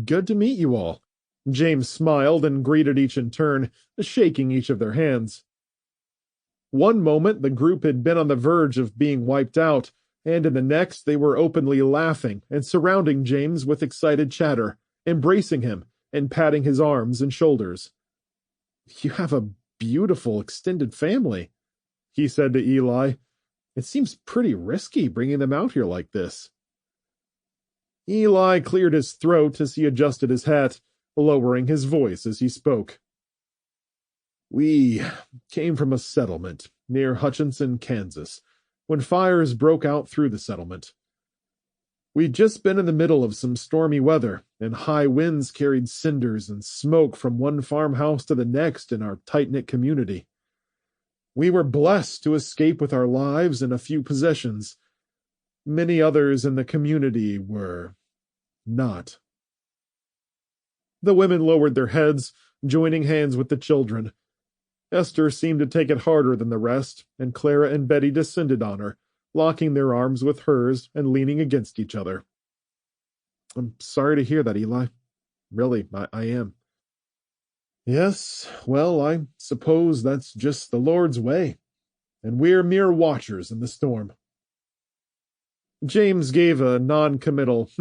"Good to meet you all." James smiled and greeted each in turn, shaking each of their hands. One moment the group had been on the verge of being wiped out, and in the next they were openly laughing and surrounding James with excited chatter, embracing him and patting his arms and shoulders. "You have a beautiful extended family," he said to Eli. "It seems pretty risky bringing them out here like this." Eli cleared his throat as he adjusted his hat, lowering his voice as he spoke. "We came from a settlement near Hutchinson, Kansas, when fires broke out through the settlement. We'd just been in the middle of some stormy weather, and high winds carried cinders and smoke from one farmhouse to the next in our tight-knit community. We were blessed to escape with our lives and a few possessions. Many others in the community were not." The women lowered their heads, joining hands with the children. Esther seemed to take it harder than the rest, and Clara and Betty descended on her, locking their arms with hers and leaning against each other. "I'm sorry to hear that, Eli. Really, I am." "Yes, well, I suppose that's just the Lord's way, and we're mere watchers in the storm." James gave a non-committal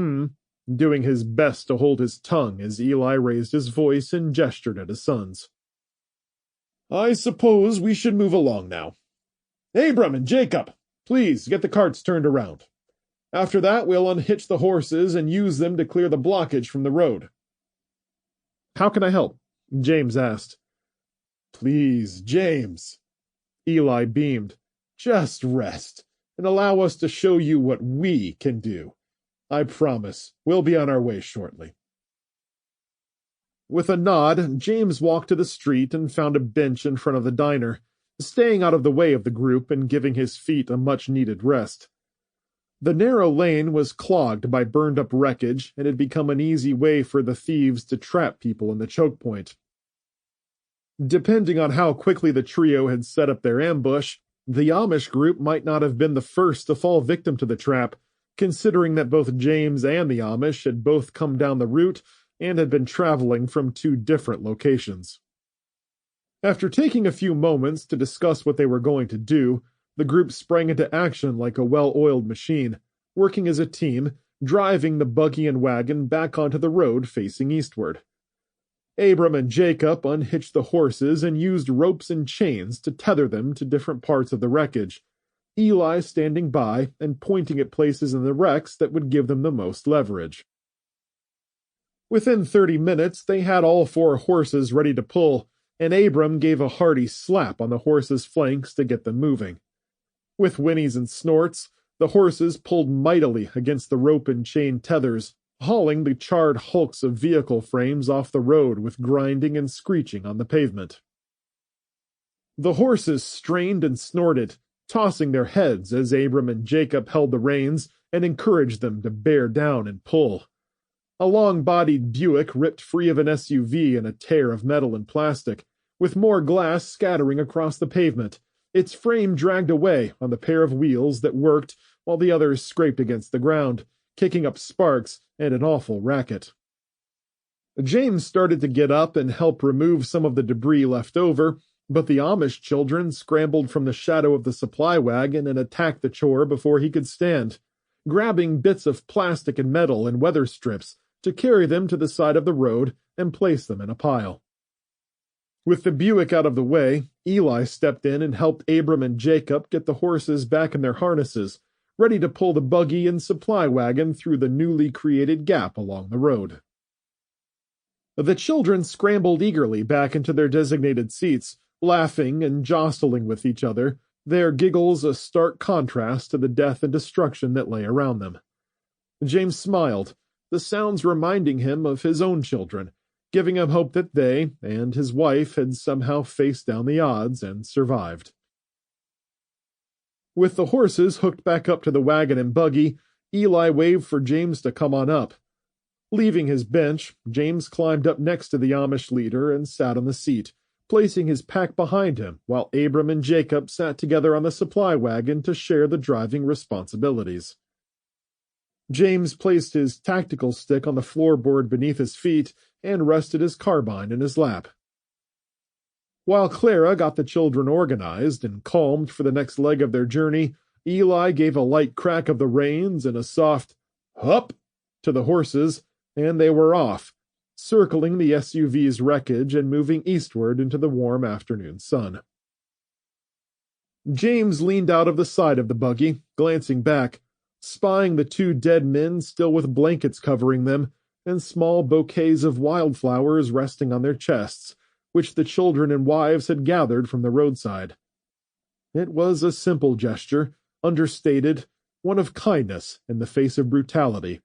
doing his best to hold his tongue as Eli raised his voice and gestured at his sons. "I suppose we should move along now. Abram and Jacob, please get the carts turned around. After that, we'll unhitch the horses and use them to clear the blockage from the road." "How can I help?" James asked. "Please, James." Eli beamed. "Just rest, and allow us to show you what we can do. I promise we'll be on our way shortly." With a nod, James walked to the street and found a bench in front of the diner, staying out of the way of the group and giving his feet a much-needed rest. The narrow lane was clogged by burned-up wreckage and had become an easy way for the thieves to trap people in the choke point. Depending on how quickly the trio had set up their ambush, the Amish group might not have been the first to fall victim to the trap, considering that both James and the Amish had both come down the route and had been traveling from 2 different locations. After taking a few moments to discuss what they were going to do, the group sprang into action like a well-oiled machine, working as a team, driving the buggy and wagon back onto the road facing eastward. Abram and Jacob unhitched the horses and used ropes and chains to tether them to different parts of the wreckage, Eli standing by and pointing at places in the wrecks that would give them the most leverage. Within 30 minutes, they had all 4 horses ready to pull, and Abram gave a hearty slap on the horses' flanks to get them moving. With whinnies and snorts, the horses pulled mightily against the rope and chain tethers, hauling the charred hulks of vehicle frames off the road with grinding and screeching on the pavement. The horses strained and snorted, tossing their heads as Abram and Jacob held the reins and encouraged them to bear down and pull. A long-bodied Buick ripped free of an SUV in a tear of metal and plastic, with more glass scattering across the pavement, its frame dragged away on the pair of wheels that worked while the others scraped against the ground, kicking up sparks and an awful racket. James started to get up and help remove some of the debris left over, But the Amish children scrambled from the shadow of the supply wagon and attacked the chore before he could stand, grabbing bits of plastic and metal and weather strips to carry them to the side of the road and place them in a pile. With the Buick out of the way, Eli stepped in and helped Abram and Jacob get the horses back in their harnesses, ready to pull the buggy and supply wagon through the newly created gap along the road. The children scrambled eagerly back into their designated seats, laughing and jostling with each other, their giggles a stark contrast to the death and destruction that lay around them. James smiled, the sounds reminding him of his own children, giving him hope that they and his wife had somehow faced down the odds and survived. With the horses hooked back up to the wagon and buggy, Eli waved for James to come on up. Leaving his bench, James climbed up next to the Amish leader and sat on the seat, placing his pack behind him while Abram and Jacob sat together on the supply wagon to share the driving responsibilities. James placed his tactical stick on the floorboard beneath his feet and rested his carbine in his lap. While Clara got the children organized and calmed for the next leg of their journey, Eli gave a light crack of the reins and a soft "hup" to the horses, and they were off, circling the SUV's wreckage and moving eastward into the warm afternoon sun. James leaned out of the side of the buggy, glancing back, spying the two dead men still with blankets covering them, and small bouquets of wildflowers resting on their chests, which the children and wives had gathered from the roadside. It was a simple gesture, understated, one of kindness in the face of brutality,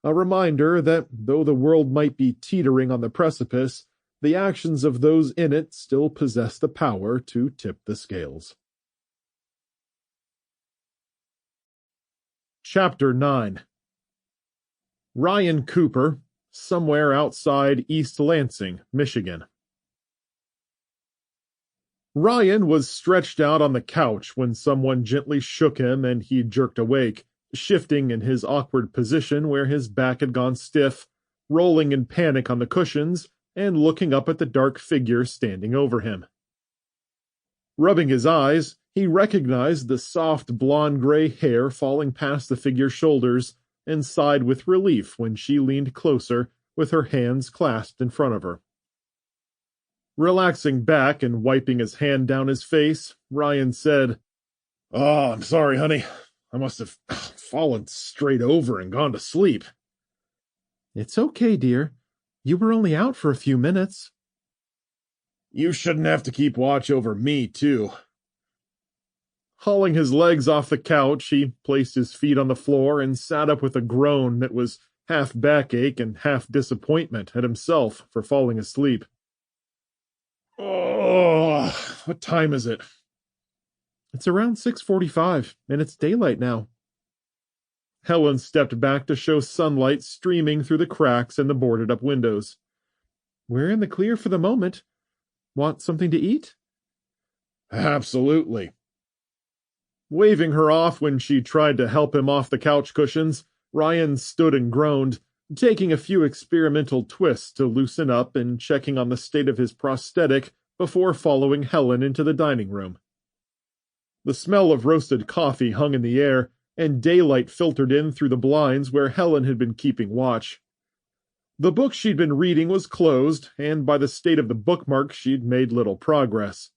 a reminder that, though the world might be teetering on the precipice, the actions of those in it still possess the power to tip the scales. Chapter 9. Ryan Cooper, somewhere outside East Lansing, Michigan. Ryan was stretched out on the couch when someone gently shook him and he jerked awake, shifting in his awkward position where his back had gone stiff, rolling in panic on the cushions, and looking up at the dark figure standing over him. Rubbing his eyes, he recognized the soft blonde-gray hair falling past the figure's shoulders and sighed with relief when she leaned closer with her hands clasped in front of her. Relaxing back and wiping his hand down his face, Ryan said, "Oh, I'm sorry, honey. I must have fallen straight over and gone to sleep." "It's okay, dear. You were only out for a few minutes." "You shouldn't have to keep watch over me, too." Hauling his legs off the couch, he placed his feet on the floor and sat up with a groan that was half backache and half disappointment at himself for falling asleep. "Oh, what time is it?" "It's around 6:45, and it's daylight now." Helen stepped back to show sunlight streaming through the cracks in the boarded-up windows. "We're in the clear for the moment. Want something to eat?" "Absolutely." Waving her off when she tried to help him off the couch cushions, Ryan stood and groaned, taking a few experimental twists to loosen up and checking on the state of his prosthetic before following Helen into the dining room. The smell of roasted coffee hung in the air, and daylight filtered in through the blinds where Helen had been keeping watch. The book she'd been reading was closed, and by the state of the bookmark she'd made little progress.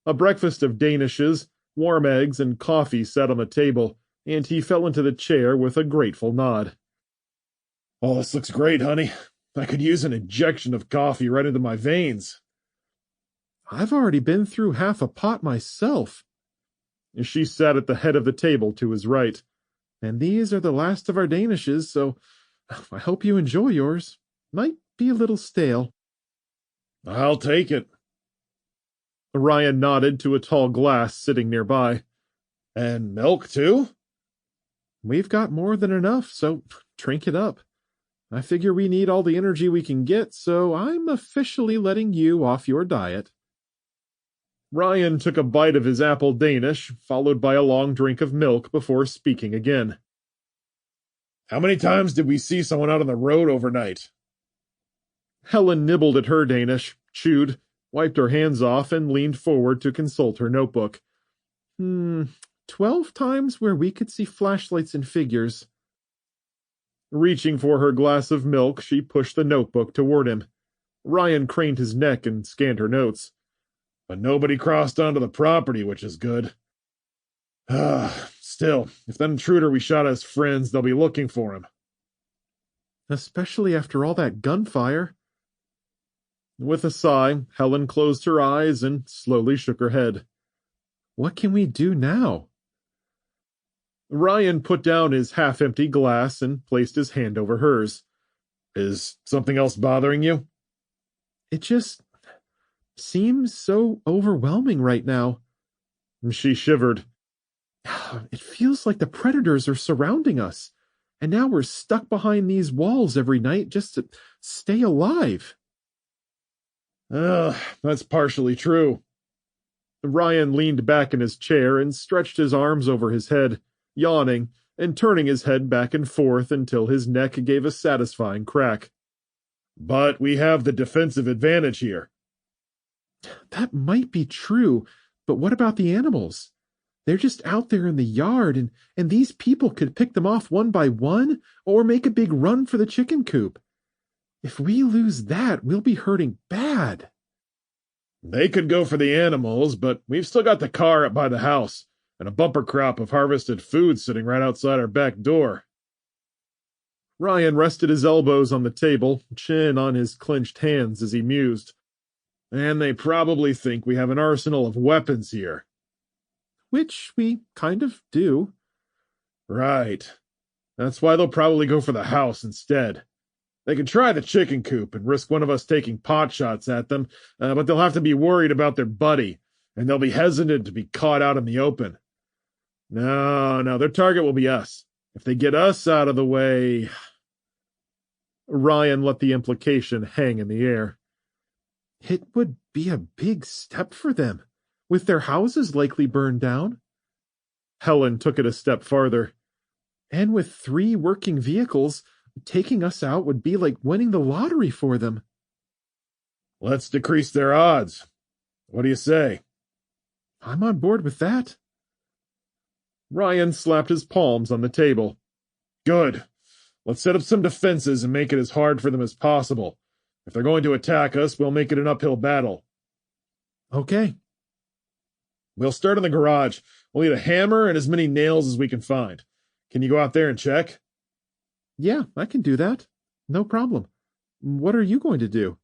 A breakfast of danishes, warm eggs, and coffee sat on the table, and he fell into the chair with a grateful nod. "Oh, this looks great, honey. I could use an injection of coffee right into my veins." "I've already been through half a pot myself." She sat at the head of the table to his right. "And these are the last of our danishes, so I hope you enjoy yours. Might be a little stale." "I'll take it." Ryan nodded to a tall glass sitting nearby. "And milk, too?" "We've got more than enough, so drink it up. I figure we need all the energy we can get, so I'm officially letting you off your diet." Ryan took a bite of his apple Danish, followed by a long drink of milk before speaking again. "How many times did we see someone out on the road overnight?" Helen nibbled at her Danish, chewed, wiped her hands off, and leaned forward to consult her notebook. 12 times where we could see flashlights and figures. Reaching for her glass of milk, she pushed the notebook toward him. Ryan craned his neck and scanned her notes. But nobody crossed onto the property, which is good. Still, if that intruder we shot as friends, they'll be looking for him. Especially after all that gunfire. With a sigh, Helen closed her eyes and slowly shook her head. What can we do now? Ryan put down his half-empty glass and placed his hand over hers. Is something else bothering you? It just seems so overwhelming right now. She shivered. It feels like the predators are surrounding us, and now we're stuck behind these walls every night just to stay alive. That's partially true. Ryan leaned back in his chair and stretched his arms over his head, yawning and turning his head back and forth until his neck gave a satisfying crack. But we have the defensive advantage here. That might be true, but what about the animals? They're just out there in the yard, and these people could pick them off one by one or make a big run for the chicken coop. If we lose that, we'll be hurting bad. They could go for the animals, but we've still got the car up by the house and a bumper crop of harvested food sitting right outside our back door. Ryan rested his elbows on the table, chin on his clenched hands as he mused. And they probably think we have an arsenal of weapons here. Which we kind of do. Right. That's why they'll probably go for the house instead. They can try the chicken coop and risk one of us taking pot shots at them, but they'll have to be worried about their buddy, and they'll be hesitant to be caught out in the open. No, their target will be us. If they get us out of the way... Ryan let the implication hang in the air. It would be a big step for them, with their houses likely burned down. Helen took it a step farther. And with 3 working vehicles, taking us out would be like winning the lottery for them. Let's decrease their odds. What do you say? I'm on board with that. Ryan slapped his palms on the table. Good. Let's set up some defenses and make it as hard for them as possible. If they're going to attack us, we'll make it an uphill battle. Okay. We'll start in the garage. We'll need a hammer and as many nails as we can find. Can you go out there and check? Yeah, I can do that. No problem. What are you going to do?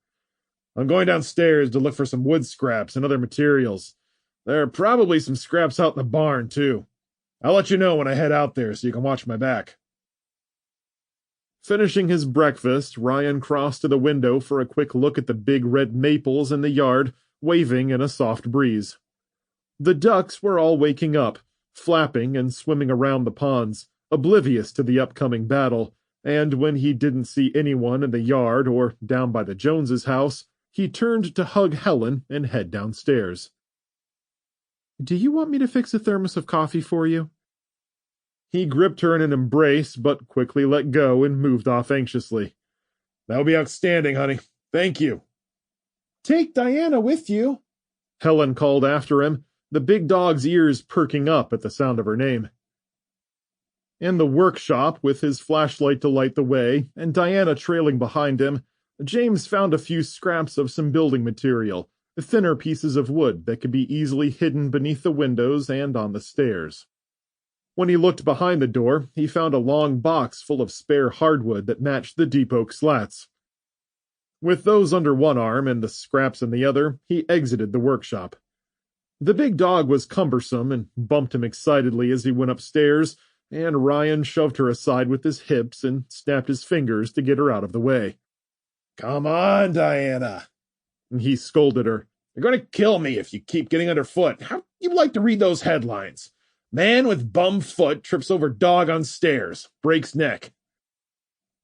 I'm going downstairs to look for some wood scraps and other materials. There are probably some scraps out in the barn, too. I'll let you know when I head out there so you can watch my back. Finishing his breakfast, Ryan crossed to the window for a quick look at the big red maples in the yard, waving in a soft breeze. The ducks were all waking up, flapping and swimming around the ponds, oblivious to the upcoming battle, and when he didn't see anyone in the yard or down by the Joneses' house, he turned to hug Helen and head downstairs. Do you want me to fix a thermos of coffee for you? He gripped her in an embrace, but quickly let go and moved off anxiously. That would be outstanding, honey. Thank you. Take Diana with you, Helen called after him, the big dog's ears perking up at the sound of her name. In the workshop, with his flashlight to light the way, and Diana trailing behind him, James found a few scraps of some building material, thinner pieces of wood that could be easily hidden beneath the windows and on the stairs. When he looked behind the door, he found a long box full of spare hardwood that matched the deep oak slats. With those under one arm and the scraps in the other, he exited the workshop. The big dog was cumbersome and bumped him excitedly as he went upstairs, and Ryan shoved her aside with his hips and snapped his fingers to get her out of the way. Come on, Diana, he scolded her. You're going to kill me if you keep getting underfoot. How you like to read those headlines? Man with bum foot trips over dog on stairs, breaks neck.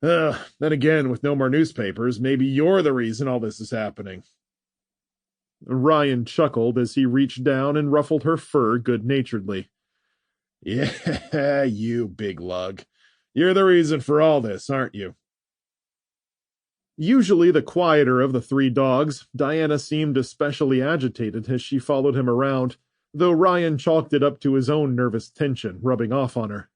Then again, with no more newspapers, maybe you're the reason all this is happening. Ryan chuckled as he reached down and ruffled her fur good-naturedly. Yeah, you big lug. You're the reason for all this, aren't you? Usually the quieter of the three dogs, Diana seemed especially agitated as she followed him around, though Ryan chalked it up to his own nervous tension rubbing off on her.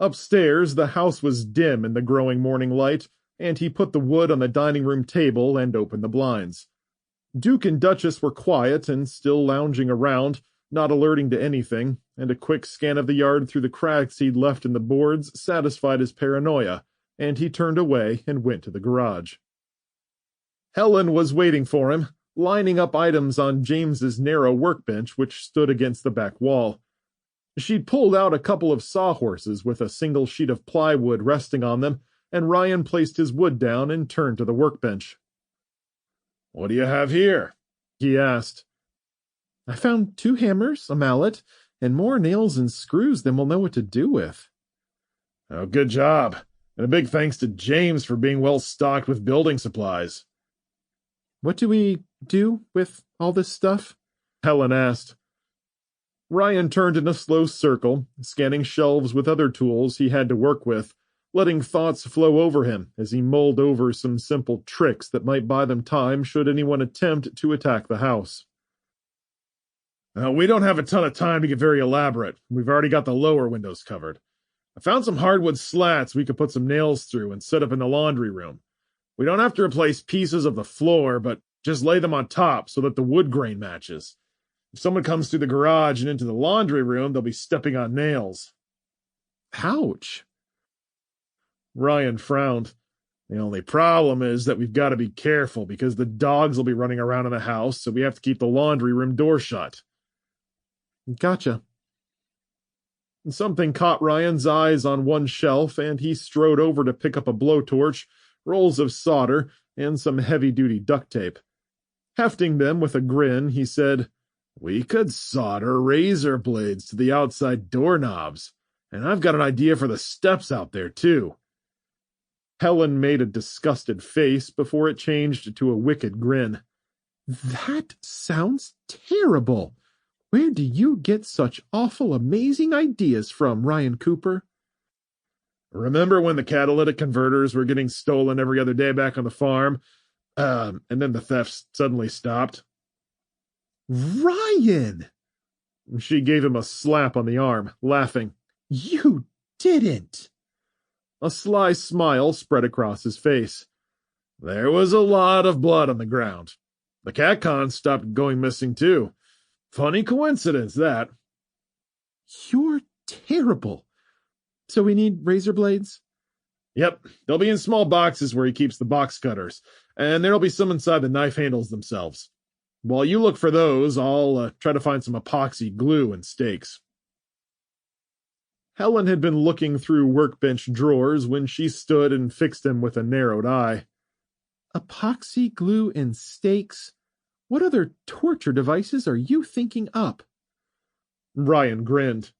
Upstairs, the house was dim in the growing morning light, and he put the wood on the dining room table and opened the blinds. Duke and Duchess were quiet and still lounging around, not alerting to anything, and a quick scan of the yard through the cracks he'd left in the boards satisfied his paranoia, and he turned away and went to the garage. Helen was waiting for him, lining up items on James's narrow workbench which stood against the back wall. She'd pulled out a couple of sawhorses with a single sheet of plywood resting on them, and Ryan placed his wood down and turned to the workbench. "What do you have here?" he asked. "I found 2 hammers, a mallet, and more nails and screws than we'll know what to do with." "Oh, good job, and a big thanks to James for being well stocked with building supplies." "What do we do with all this stuff?" Helen asked. Ryan turned in a slow circle, scanning shelves with other tools he had to work with, letting thoughts flow over him as he mulled over some simple tricks that might buy them time should anyone attempt to attack the house. "We don't have a ton of time to get very elaborate. We've already got the lower windows covered. I found some hardwood slats we could put some nails through and set up in the laundry room. We don't have to replace pieces of the floor, but just lay them on top so that the wood grain matches. If someone comes through the garage and into the laundry room, they'll be stepping on nails." "Ouch." Ryan frowned. "The only problem is that we've got to be careful because the dogs will be running around in the house, so we have to keep the laundry room door shut." "Gotcha." Something caught Ryan's eyes on one shelf, and he strode over to pick up a blowtorch, rolls of solder, and some heavy-duty duct tape. Hefting them with a grin, he said, "We could solder razor blades to the outside doorknobs, and I've got an idea for the steps out there, too." Helen made a disgusted face before it changed to a wicked grin. "That sounds terrible. Where do you get such awful amazing ideas from, Ryan Cooper?" "Remember when the catalytic converters were getting stolen every other day back on the farm? And then the thefts suddenly stopped?" "Ryan!" She gave him a slap on the arm, laughing. "You didn't!" A sly smile spread across his face. "There was a lot of blood on the ground. The cat con stopped going missing, too. Funny coincidence, that." "You're terrible. So we need razor blades?" "Yep, they'll be in small boxes where he keeps the box cutters, and there'll be some inside the knife handles themselves. While you look for those, I'll try to find some epoxy glue and stakes." Helen had been looking through workbench drawers when she stood and fixed him with a narrowed eye. "Epoxy glue and stakes? What other torture devices are you thinking up?" Ryan grinned.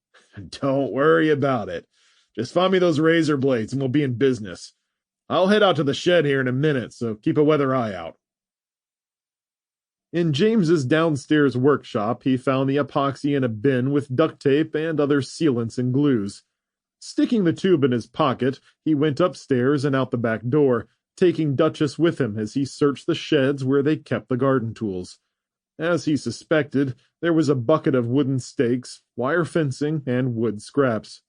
"Don't worry about it. Just find me those razor blades and we'll be in business. I'll head out to the shed here in a minute, so keep a weather eye out." In James's downstairs workshop, he found the epoxy in a bin with duct tape and other sealants and glues. Sticking the tube in his pocket, he went upstairs and out the back door, taking Duchess with him as he searched the sheds where they kept the garden tools. As he suspected, there was a bucket of wooden stakes, wire fencing, and wood scraps.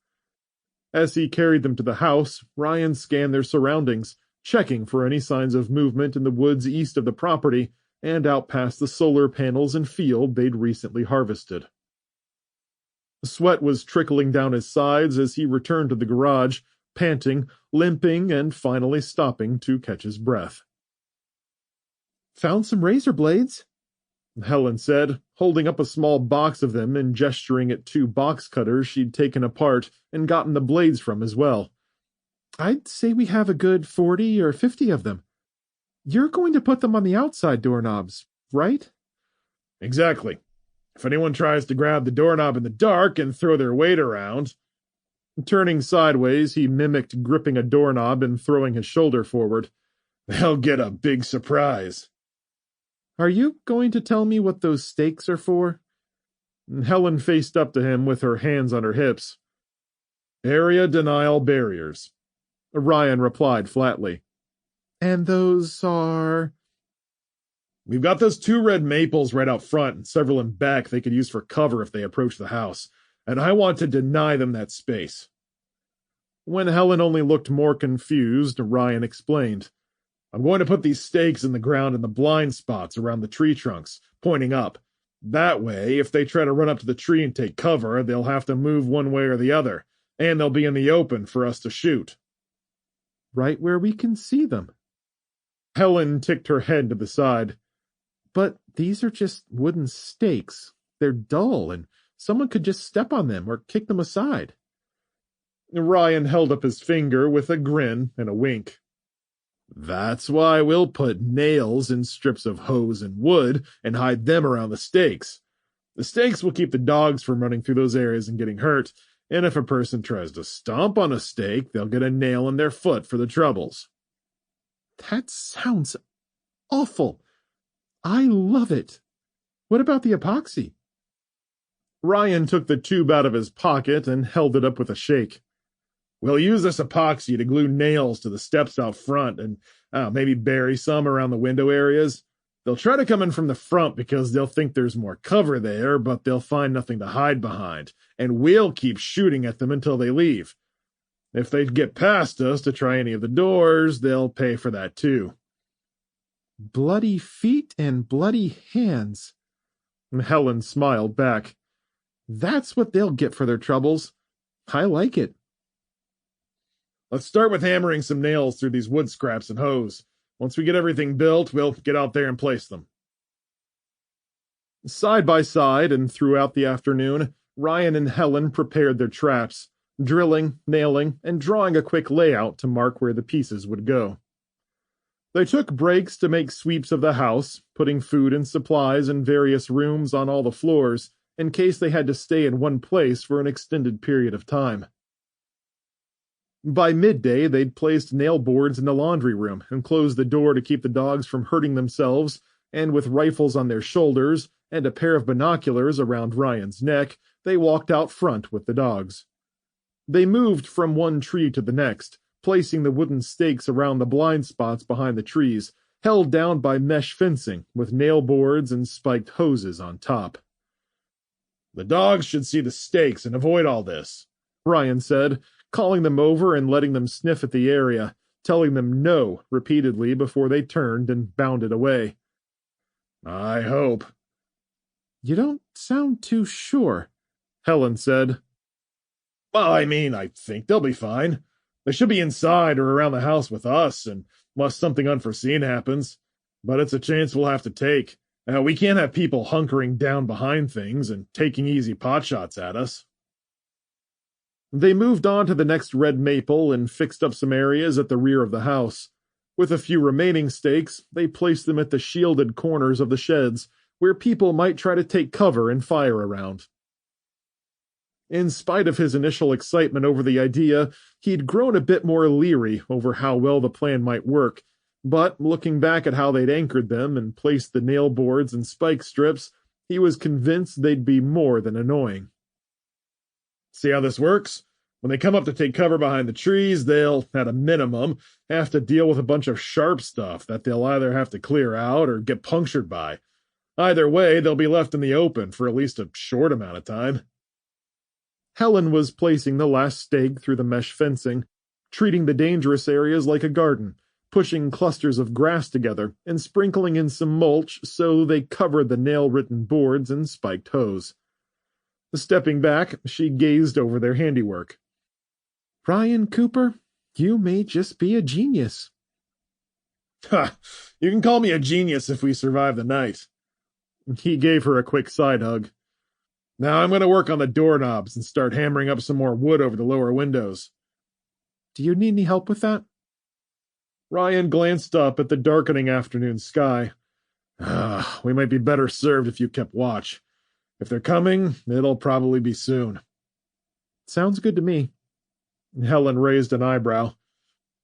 As he carried them to the house, Ryan scanned their surroundings, checking for any signs of movement in the woods east of the property and out past the solar panels and field they'd recently harvested. Sweat was trickling down his sides as he returned to the garage, panting, limping, and finally stopping to catch his breath. "Found some razor blades," Helen said, holding up a small box of them and gesturing at 2 box cutters she'd taken apart and gotten the blades from as well. "I'd say we have a good 40 or 50 of them. You're going to put them on the outside doorknobs, right?" "Exactly. If anyone tries to grab the doorknob in the dark and throw their weight around..." Turning sideways, he mimicked gripping a doorknob and throwing his shoulder forward. "They'll get a big surprise." "Are you going to tell me what those stakes are for?" Helen faced up to him with her hands on her hips. "Area denial barriers," Ryan replied flatly. And those are... We've got those 2 red maples right out front and several in back they could use for cover if they approach the house, and I want to deny them that space. When Helen only looked more confused, Ryan explained, I'm going to put these stakes in the ground in the blind spots around the tree trunks, pointing up. That way, if they try to run up to the tree and take cover, they'll have to move one way or the other, and they'll be in the open for us to shoot. Right where we can see them. Helen ticked her head to the side. But these are just wooden stakes. They're dull, and someone could just step on them or kick them aside. Ryan held up his finger with a grin and a wink. That's why we'll put nails in strips of hose and wood and hide them around the stakes. The stakes will keep the dogs from running through those areas and getting hurt, and if a person tries to stomp on a stake, they'll get a nail in their foot for the troubles. That sounds awful. I love it. What about the epoxy? Ryan took the tube out of his pocket and held it up with a shake. We'll use this epoxy to glue nails to the steps out front and maybe bury some around the window areas. They'll try to come in from the front because they'll think there's more cover there, but they'll find nothing to hide behind, and we'll keep shooting at them until they leave. If they get past us to try any of the doors, they'll pay for that too. Bloody feet and bloody hands. Helen smiled back. That's what they'll get for their troubles. I like it. Let's start with hammering some nails through these wood scraps and hose. Once we get everything built, we'll get out there and place them. Side by side and throughout the afternoon, Ryan and Helen prepared their traps, drilling, nailing, and drawing a quick layout to mark where the pieces would go. They took breaks to make sweeps of the house, putting food and supplies in various rooms on all the floors, in case they had to stay in one place for an extended period of time. By midday, they'd placed nail boards in the laundry room and closed the door to keep the dogs from hurting themselves, and with rifles on their shoulders and a pair of binoculars around Ryan's neck, they walked out front with the dogs. They moved from one tree to the next, placing the wooden stakes around the blind spots behind the trees, held down by mesh fencing with nail boards and spiked hoses on top. The dogs should see the stakes and avoid all this, Ryan said, calling them over and letting them sniff at the area, telling them no repeatedly before they turned and bounded away. I hope. You don't sound too sure, Helen said. Well, I think they'll be fine. They should be inside or around the house with us, unless something unforeseen happens. But it's a chance we'll have to take. We can't have people hunkering down behind things and taking easy potshots at us. They moved on to the next red maple and fixed up some areas at the rear of the house. With a few remaining stakes, they placed them at the shielded corners of the sheds, where people might try to take cover and fire around. In spite of his initial excitement over the idea, he'd grown a bit more leery over how well the plan might work, but looking back at how they'd anchored them and placed the nail boards and spike strips, he was convinced they'd be more than annoying. See how this works? When they come up to take cover behind the trees, they'll, at a minimum, have to deal with a bunch of sharp stuff that they'll either have to clear out or get punctured by. Either way, they'll be left in the open for at least a short amount of time. Helen was placing the last stake through the mesh fencing, treating the dangerous areas like a garden, pushing clusters of grass together and sprinkling in some mulch so they covered the nail-written boards and spiked hose. Stepping back, she gazed over their handiwork. Ryan Cooper, you may just be a genius. Ha! You can call me a genius if we survive the night. He gave her a quick side hug. Now I'm going to work on the doorknobs and start hammering up some more wood over the lower windows. Do you need any help with that? Ryan glanced up at the darkening afternoon sky. We might be better served if you kept watch. If they're coming, it'll probably be soon. Sounds good to me. Helen raised an eyebrow.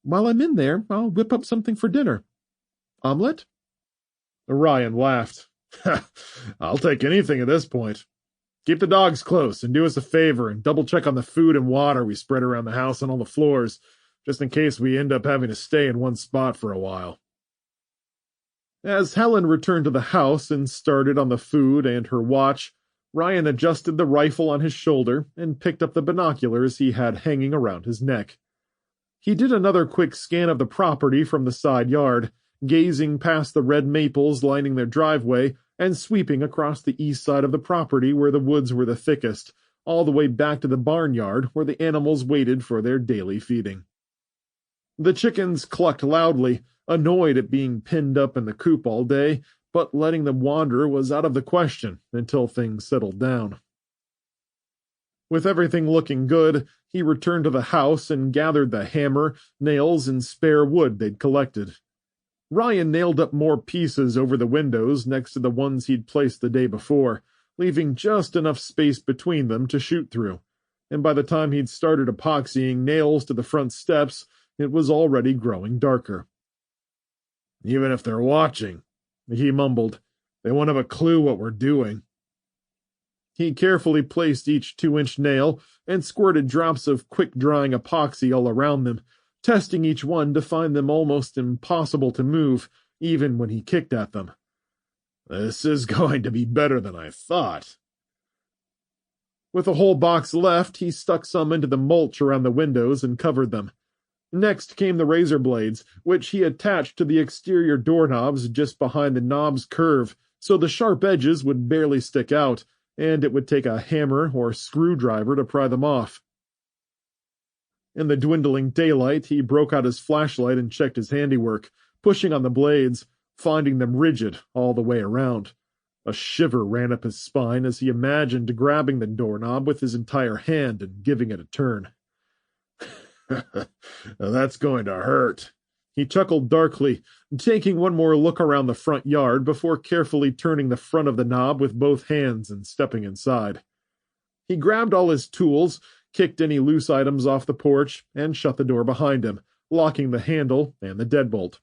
While I'm in there, I'll whip up something for dinner. Omelette? Ryan laughed. I'll take anything at this point. Keep the dogs close and do us a favor and double-check on the food and water we spread around the house on all the floors. just in case we end up having to stay in one spot for a while. As Helen returned to the house and started on the food and her watch, Ryan adjusted the rifle on his shoulder and picked up the binoculars he had hanging around his neck. He did another quick scan of the property from the side yard, gazing past the red maples lining their driveway and sweeping across the east side of the property where the woods were the thickest, all the way back to the barnyard where the animals waited for their daily feeding. The chickens clucked loudly, annoyed at being pinned up in the coop all day, but letting them wander was out of the question until things settled down. With everything looking good, he returned to the house and gathered the hammer, nails, and spare wood they'd collected. Ryan nailed up more pieces over the windows next to the ones he'd placed the day before, leaving just enough space between them to shoot through, and by the time he'd started epoxying nails to the front steps, it was already growing darker. "Even if they're watching," he mumbled, "they won't have a clue what we're doing." He carefully placed each 2-inch nail and squirted drops of quick-drying epoxy all around them, testing each one to find them almost impossible to move, even when he kicked at them. "This is going to be better than I thought." With a whole box left, he stuck some into the mulch around the windows and covered them. Next came the razor blades, which he attached to the exterior doorknobs just behind the knob's curve, so the sharp edges would barely stick out, and it would take a hammer or screwdriver to pry them off. In the dwindling daylight, he broke out his flashlight and checked his handiwork, pushing on the blades, finding them rigid all the way around. A shiver ran up his spine as he imagined grabbing the doorknob with his entire hand and giving it a turn. "That's going to hurt." He chuckled darkly, taking one more look around the front yard before carefully turning the front of the knob with both hands and stepping inside. He grabbed all his tools, kicked any loose items off the porch, and shut the door behind him, locking the handle and the deadbolt.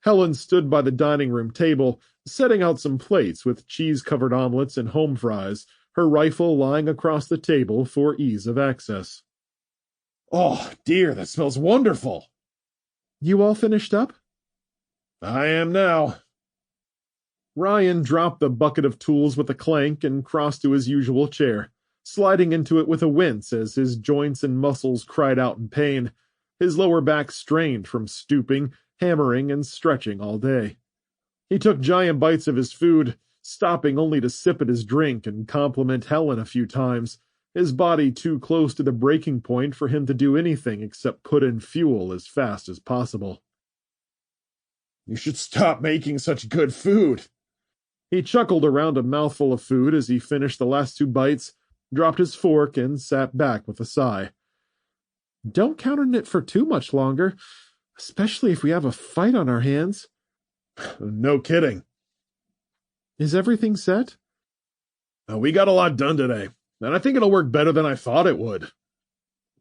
Helen stood by the dining room table, setting out some plates with cheese-covered omelets and home fries, her rifle lying across the table for ease of access. "Oh, dear, that smells wonderful." You all finished up? "I am now." Ryan dropped the bucket of tools with a clank and crossed to his usual chair, sliding into it with a wince as his joints and muscles cried out in pain, his lower back strained from stooping, hammering, and stretching all day. He took giant bites of his food, stopping only to sip at his drink and compliment Helen a few times, his body too close to the breaking point for him to do anything except put in fuel as fast as possible. "You should stop making such good food." He chuckled around a mouthful of food as he finished the last 2 bites, dropped his fork, and sat back with a sigh. Don't count on it for too much longer, especially if we have a fight on our hands. No kidding. Is everything set? We got a lot done today, and I think it'll work better than I thought it would.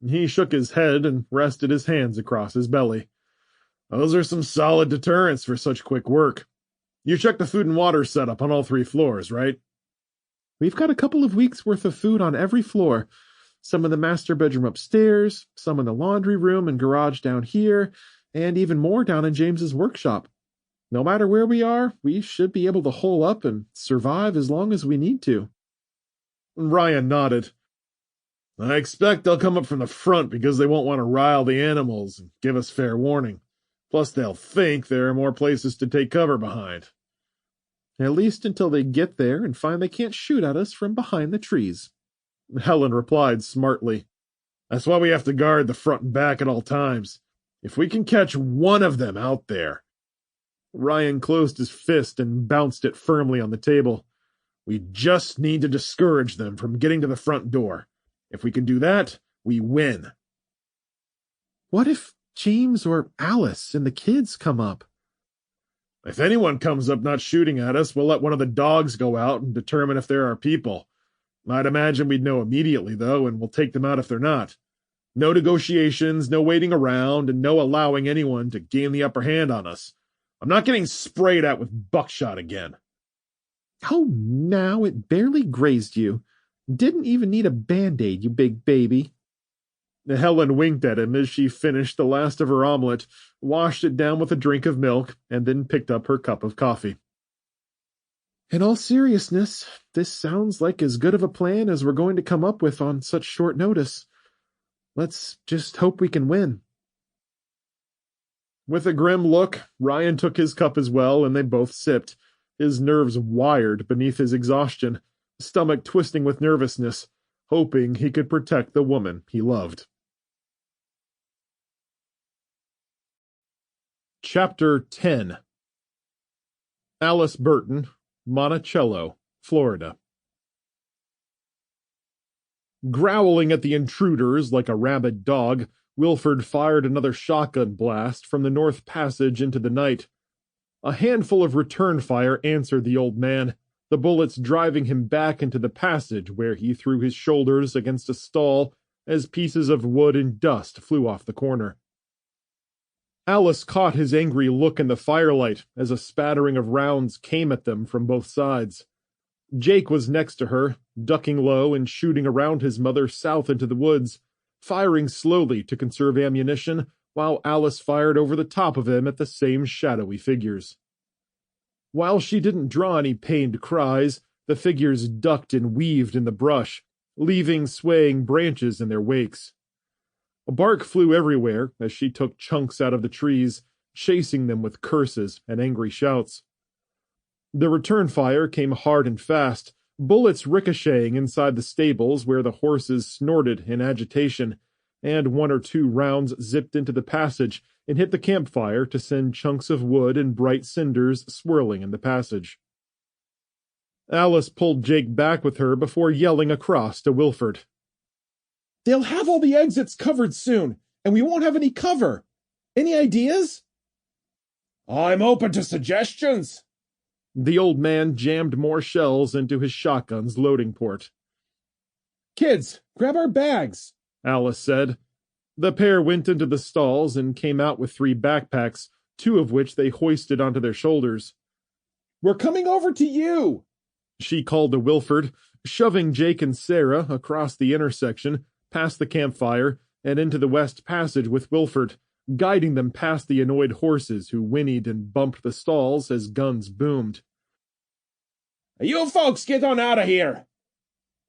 He shook his head and rested his hands across his belly. Those are some solid deterrents for such quick work. You checked the food and water setup on all 3 floors, right? We've got a couple of weeks' worth of food on every floor. Some in the master bedroom upstairs, some in the laundry room and garage down here, and even more down in James's workshop. No matter where we are, we should be able to hole up and survive as long as we need to. Ryan nodded. I expect they'll come up from the front because they won't want to rile the animals and give us fair warning. Plus, they'll think there are more places to take cover behind. At least until they get there and find they can't shoot at us from behind the trees. Helen replied smartly. That's why we have to guard the front and back at all times. If we can catch one of them out there. Ryan closed his fist and bounced it firmly on the table. We just need to discourage them from getting to the front door. If we can do that, we win. What if James or Alice and the kids come up? If anyone comes up not shooting at us, we'll let one of the dogs go out and determine if there are people. I'd imagine we'd know immediately, though, and we'll take them out if they're not. No negotiations, no waiting around, and no allowing anyone to gain the upper hand on us. I'm not getting sprayed at with buckshot again. Oh, now it barely grazed you. Didn't even need a Band-Aid, you big baby. Helen winked at him as she finished the last of her omelet, washed it down with a drink of milk, and then picked up her cup of coffee. In all seriousness, this sounds like as good of a plan as we're going to come up with on such short notice. Let's just hope we can win. With a grim look, Ryan took his cup as well, and they both sipped, his nerves wired beneath his exhaustion, stomach twisting with nervousness, hoping he could protect the woman he loved. Chapter 10. Alice Burton, Monticello, Florida. Growling at the intruders like a rabid dog, Wilford fired another shotgun blast from the north passage into the night. A handful of return fire answered the old man, the bullets driving him back into the passage where he threw his shoulders against a stall as pieces of wood and dust flew off the corner. Alice caught his angry look in the firelight as a spattering of rounds came at them from both sides. Jake was next to her, ducking low and shooting around his mother south into the woods, firing slowly to conserve ammunition, while Alice fired over the top of him at the same shadowy figures. While she didn't draw any pained cries, the figures ducked and weaved in the brush, leaving swaying branches in their wakes. A bark flew everywhere as she took chunks out of the trees, chasing them with curses and angry shouts. The return fire came hard and fast, bullets ricocheting inside the stables where the horses snorted in agitation, and one or two rounds zipped into the passage and hit the campfire to send chunks of wood and bright cinders swirling in the passage. Alice pulled Jake back with her before yelling across to Wilford. They'll have all the exits covered soon, and we won't have any cover. Any ideas? I'm open to suggestions. The old man jammed more shells into his shotgun's loading port. Kids, grab our bags, Alice said. The pair went into the stalls and came out with 3 backpacks, 2 of which they hoisted onto their shoulders. We're coming over to you, she called to Wilford, shoving Jake and Sarah across the intersection, past the campfire, and into the west passage with Wilford, guiding them past the annoyed horses who whinnied and bumped the stalls as guns boomed. You folks get on out of here!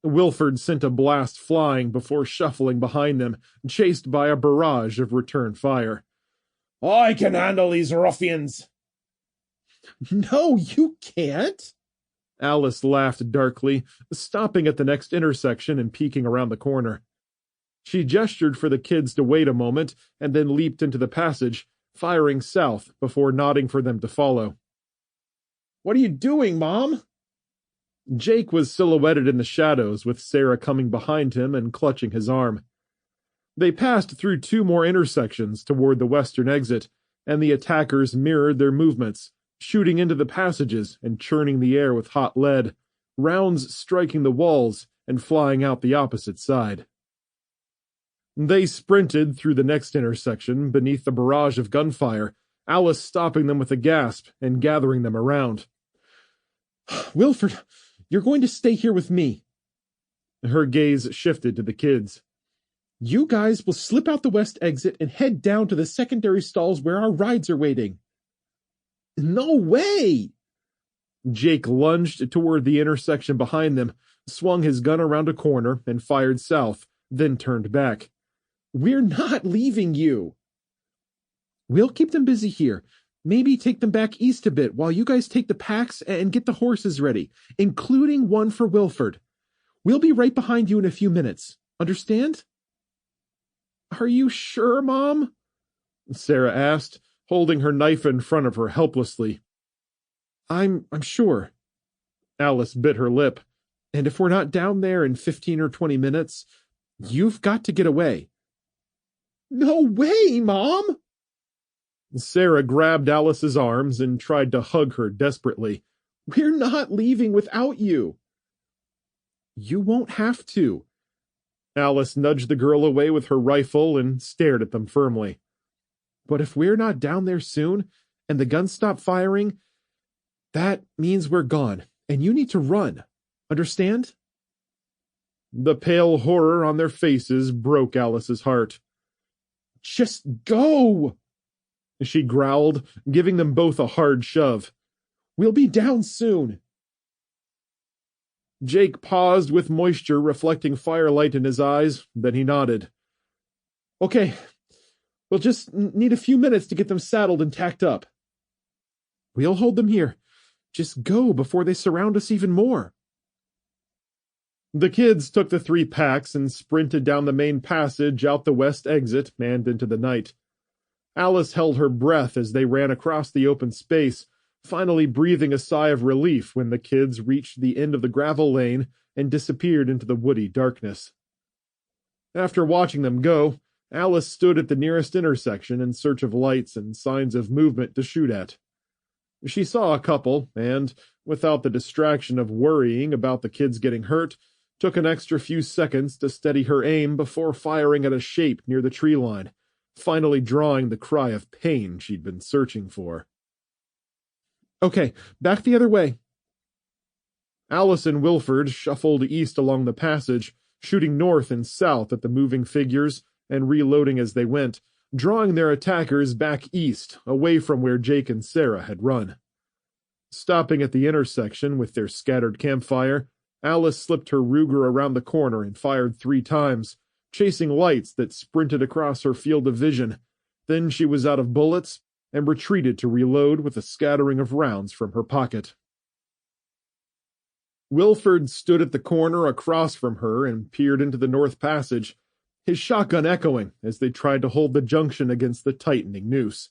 Wilford sent a blast flying before shuffling behind them, chased by a barrage of return fire. I can handle these ruffians. No, you can't. Alice laughed darkly, stopping at the next intersection and peeking around the corner. She gestured for the kids to wait a moment and then leaped into the passage, firing south before nodding for them to follow. What are you doing, Mom? Jake was silhouetted in the shadows with Sarah coming behind him and clutching his arm. They passed through 2 more intersections toward the western exit, and the attackers mirrored their movements, shooting into the passages and churning the air with hot lead, rounds striking the walls and flying out the opposite side. They sprinted through the next intersection beneath the barrage of gunfire, Alice stopping them with a gasp and gathering them around. Wilford, you're going to stay here with me. Her gaze shifted to the kids. You guys will slip out the west exit and head down to the secondary stalls where our rides are waiting. No way! Jake lunged toward the intersection behind them, swung his gun around a corner and fired south, then turned back. We're not leaving you. We'll keep them busy here. Maybe take them back east a bit while you guys take the packs and get the horses ready, including one for Wilford. We'll be right behind you in a few minutes. Understand? Are you sure, Mom? Sarah asked, holding her knife in front of her helplessly. I'm sure. Alice bit her lip. And if we're not down there in 15 or 20 minutes, you've got to get away. No way, Mom! Sarah grabbed Alice's arms and tried to hug her desperately. We're not leaving without you. You won't have to. Alice nudged the girl away with her rifle and stared at them firmly. But if we're not down there soon, and the guns stop firing, that means we're gone, and you need to run. Understand? The pale horror on their faces broke Alice's heart. Just go! She growled, giving them both a hard shove. We'll be down soon. Jake paused with moisture reflecting firelight in his eyes, then he nodded. Okay, we'll just need a few minutes to get them saddled and tacked up. We'll hold them here. Just go before they surround us even more. The kids took the 3 packs and sprinted down the main passage out the west exit and into the night. Alice held her breath as they ran across the open space, finally breathing a sigh of relief when the kids reached the end of the gravel lane and disappeared into the woody darkness. After watching them go, Alice stood at the nearest intersection in search of lights and signs of movement to shoot at. She saw a couple, and, without the distraction of worrying about the kids getting hurt, took an extra few seconds to steady her aim before firing at a shape near the tree line, finally drawing the cry of pain she'd been searching for. Okay, back the other way. Alice and Wilford shuffled east along the passage, shooting north and south at the moving figures and reloading as they went, drawing their attackers back east, away from where Jake and Sarah had run. Stopping at the intersection with their scattered campfire, Alice slipped her Ruger around the corner and fired 3 times, chasing lights that sprinted across her field of vision. Then she was out of bullets and retreated to reload with a scattering of rounds from her pocket. Wilford stood at the corner across from her and peered into the north passage, his shotgun echoing as they tried to hold the junction against the tightening noose.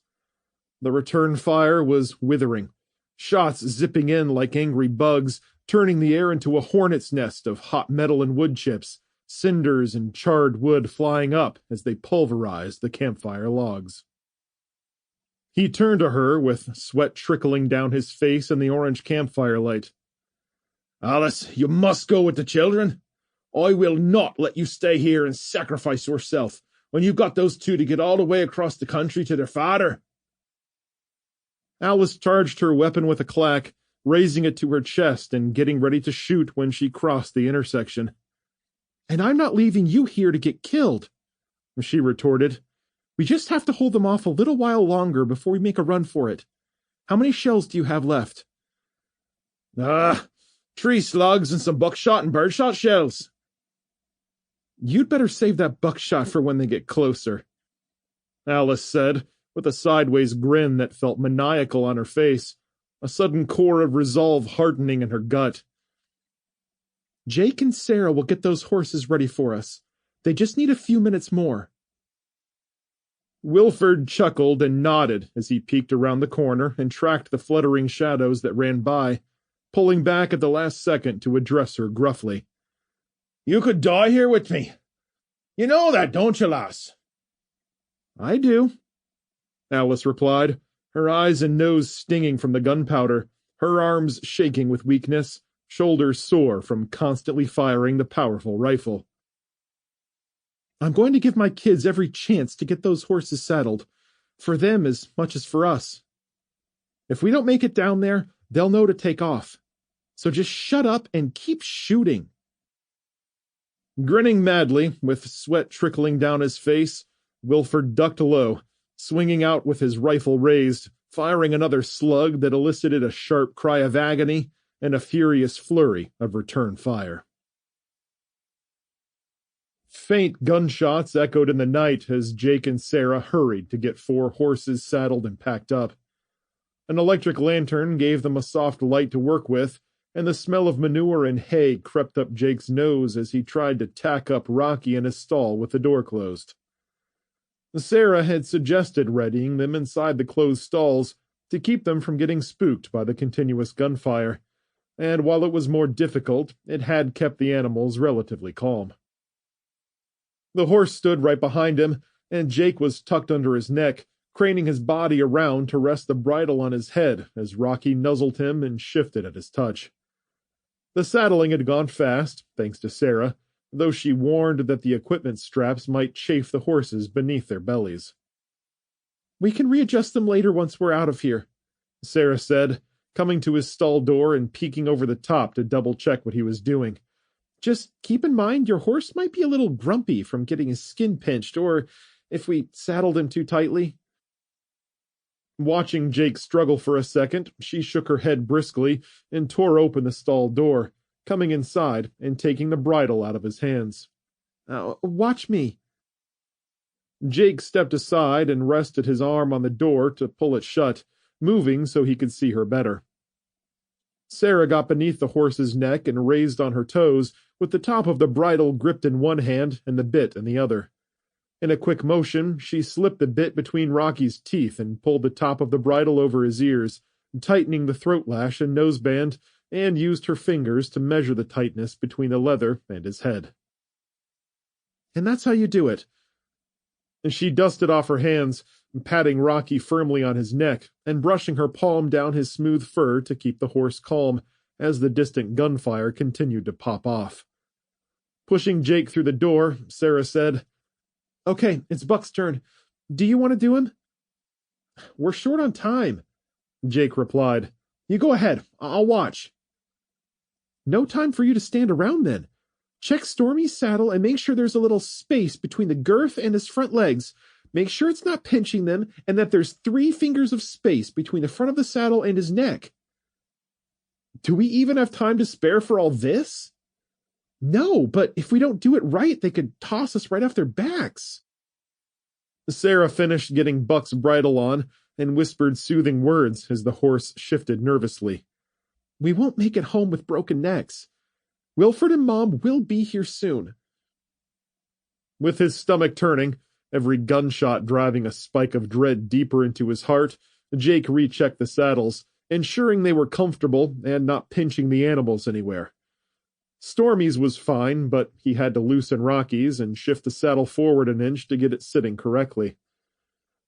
The return fire was withering, shots zipping in like angry bugs, turning the air into a hornet's nest of hot metal and wood chips, cinders and charred wood flying up as they pulverized the campfire logs. He turned to her with sweat trickling down his face in the orange campfire light. Alice, you must go with the children. I will not let you stay here and sacrifice yourself when you've got those 2 to get all the way across the country to their father. Alice charged her weapon with a clack, raising it to her chest and getting ready to shoot when she crossed the intersection. And I'm not leaving you here to get killed, she retorted. We just have to hold them off a little while longer before we make a run for it. How many shells do you have left? 3 slugs and some buckshot and birdshot shells. You'd better save that buckshot for when they get closer, Alice said, with a sideways grin that felt maniacal on her face, a sudden core of resolve hardening in her gut. Jake and Sarah will get those horses ready for us. They just need a few minutes more. Wilford chuckled and nodded as he peeked around the corner and tracked the fluttering shadows that ran by, pulling back at the last second to address her gruffly. You could die here with me. You know that, don't you, lass? I do, Alice replied, her eyes and nose stinging from the gunpowder, her arms shaking with weakness, shoulders sore from constantly firing the powerful rifle. I'm going to give my kids every chance to get those horses saddled, for them as much as for us. If we don't make it down there, they'll know to take off. So just shut up and keep shooting. Grinning madly, with sweat trickling down his face, Wilford ducked low, swinging out with his rifle raised, firing another slug that elicited a sharp cry of agony and a furious flurry of return fire. Faint gunshots echoed in the night as Jake and Sarah hurried to get 4 horses saddled and packed up. An electric lantern gave them a soft light to work with, and the smell of manure and hay crept up Jake's nose as he tried to tack up Rocky in his stall with the door closed. Sarah had suggested readying them inside the closed stalls to keep them from getting spooked by the continuous gunfire, and while it was more difficult, it had kept the animals relatively calm. The horse stood right behind him, and Jake was tucked under his neck, craning his body around to rest the bridle on his head as Rocky nuzzled him and shifted at his touch. The saddling had gone fast, thanks to Sarah, though she warned that the equipment straps might chafe the horses beneath their bellies. We can readjust them later once we're out of here, Sarah said, coming to his stall door and peeking over the top to double-check what he was doing, Just keep in mind your horse might be a little grumpy from getting his skin pinched, or if we saddled him too tightly. Watching Jake struggle for a second, she shook her head briskly and tore open the stall door, coming inside and taking the bridle out of his hands. Watch me. Jake stepped aside and rested his arm on the door to pull it shut, moving so he could see her better. Sarah got beneath the horse's neck and raised on her toes, with the top of the bridle gripped in one hand and the bit in the other. In a quick motion, she slipped the bit between Rocky's teeth and pulled the top of the bridle over his ears, tightening the throat lash and noseband, and used her fingers to measure the tightness between the leather and his head. And that's how you do it. And she dusted off her hands, patting Rocky firmly on his neck and brushing her palm down his smooth fur to keep the horse calm as the distant gunfire continued to pop off. Pushing Jake through the door, Sarah said, "Okay, it's Buck's turn. Do you want to do him?" "We're short on time," Jake replied. "You go ahead. I'll watch." "No time for you to stand around then. Check Stormy's saddle and make sure there's a little space between the girth and his front legs. Make sure it's not pinching them and that there's 3 fingers of space between the front of the saddle and his neck." "Do we even have time to spare for all this?" "No, but if we don't do it right, they could toss us right off their backs." Sarah finished getting Buck's bridle on and whispered soothing words as the horse shifted nervously. "We won't make it home with broken necks. Wilford and Mom will be here soon." With his stomach turning, every gunshot driving a spike of dread deeper into his heart, Jake rechecked the saddles, ensuring they were comfortable and not pinching the animals anywhere. Stormy's was fine, but he had to loosen Rocky's and shift the saddle forward an inch to get it sitting correctly.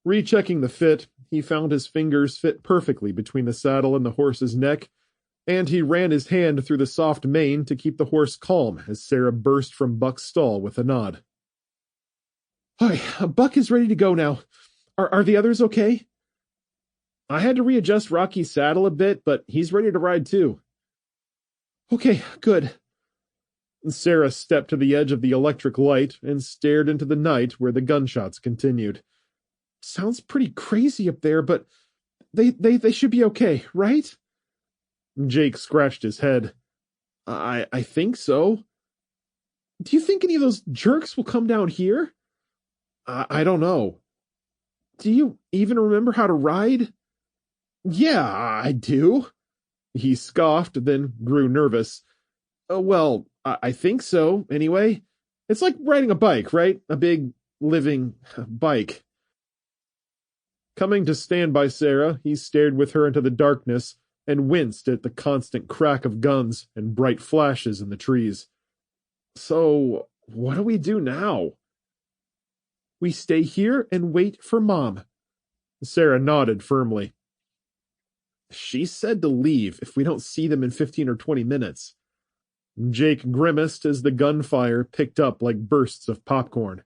Rechecking the fit, he found his fingers fit perfectly between the saddle and the horse's neck, and he ran his hand through the soft mane to keep the horse calm as Sarah burst from Buck's stall with a nod. "All right, Buck is ready to go now. Are the others okay?" "I had to readjust Rocky's saddle a bit, but he's ready to ride too." "Okay, good." Sarah stepped to the edge of the electric light and stared into the night where the gunshots continued. "Sounds pretty crazy up there, but they should be okay, right?" Jake scratched his head. I think so." "Do you think any of those jerks will come down here?" I don't know." "Do you even remember how to ride?" "Yeah, I do." He scoffed, then grew nervous. Well, I think so, anyway. It's like riding a bike, right? A big, living bike." Coming to stand by Sarah, he stared with her into the darkness and winced at the constant crack of guns and bright flashes in the trees. "So, what do we do now?" "We stay here and wait for Mom." Sarah nodded firmly. "She said to leave if we don't see them in 15 or 20 minutes. Jake grimaced as the gunfire picked up like bursts of popcorn.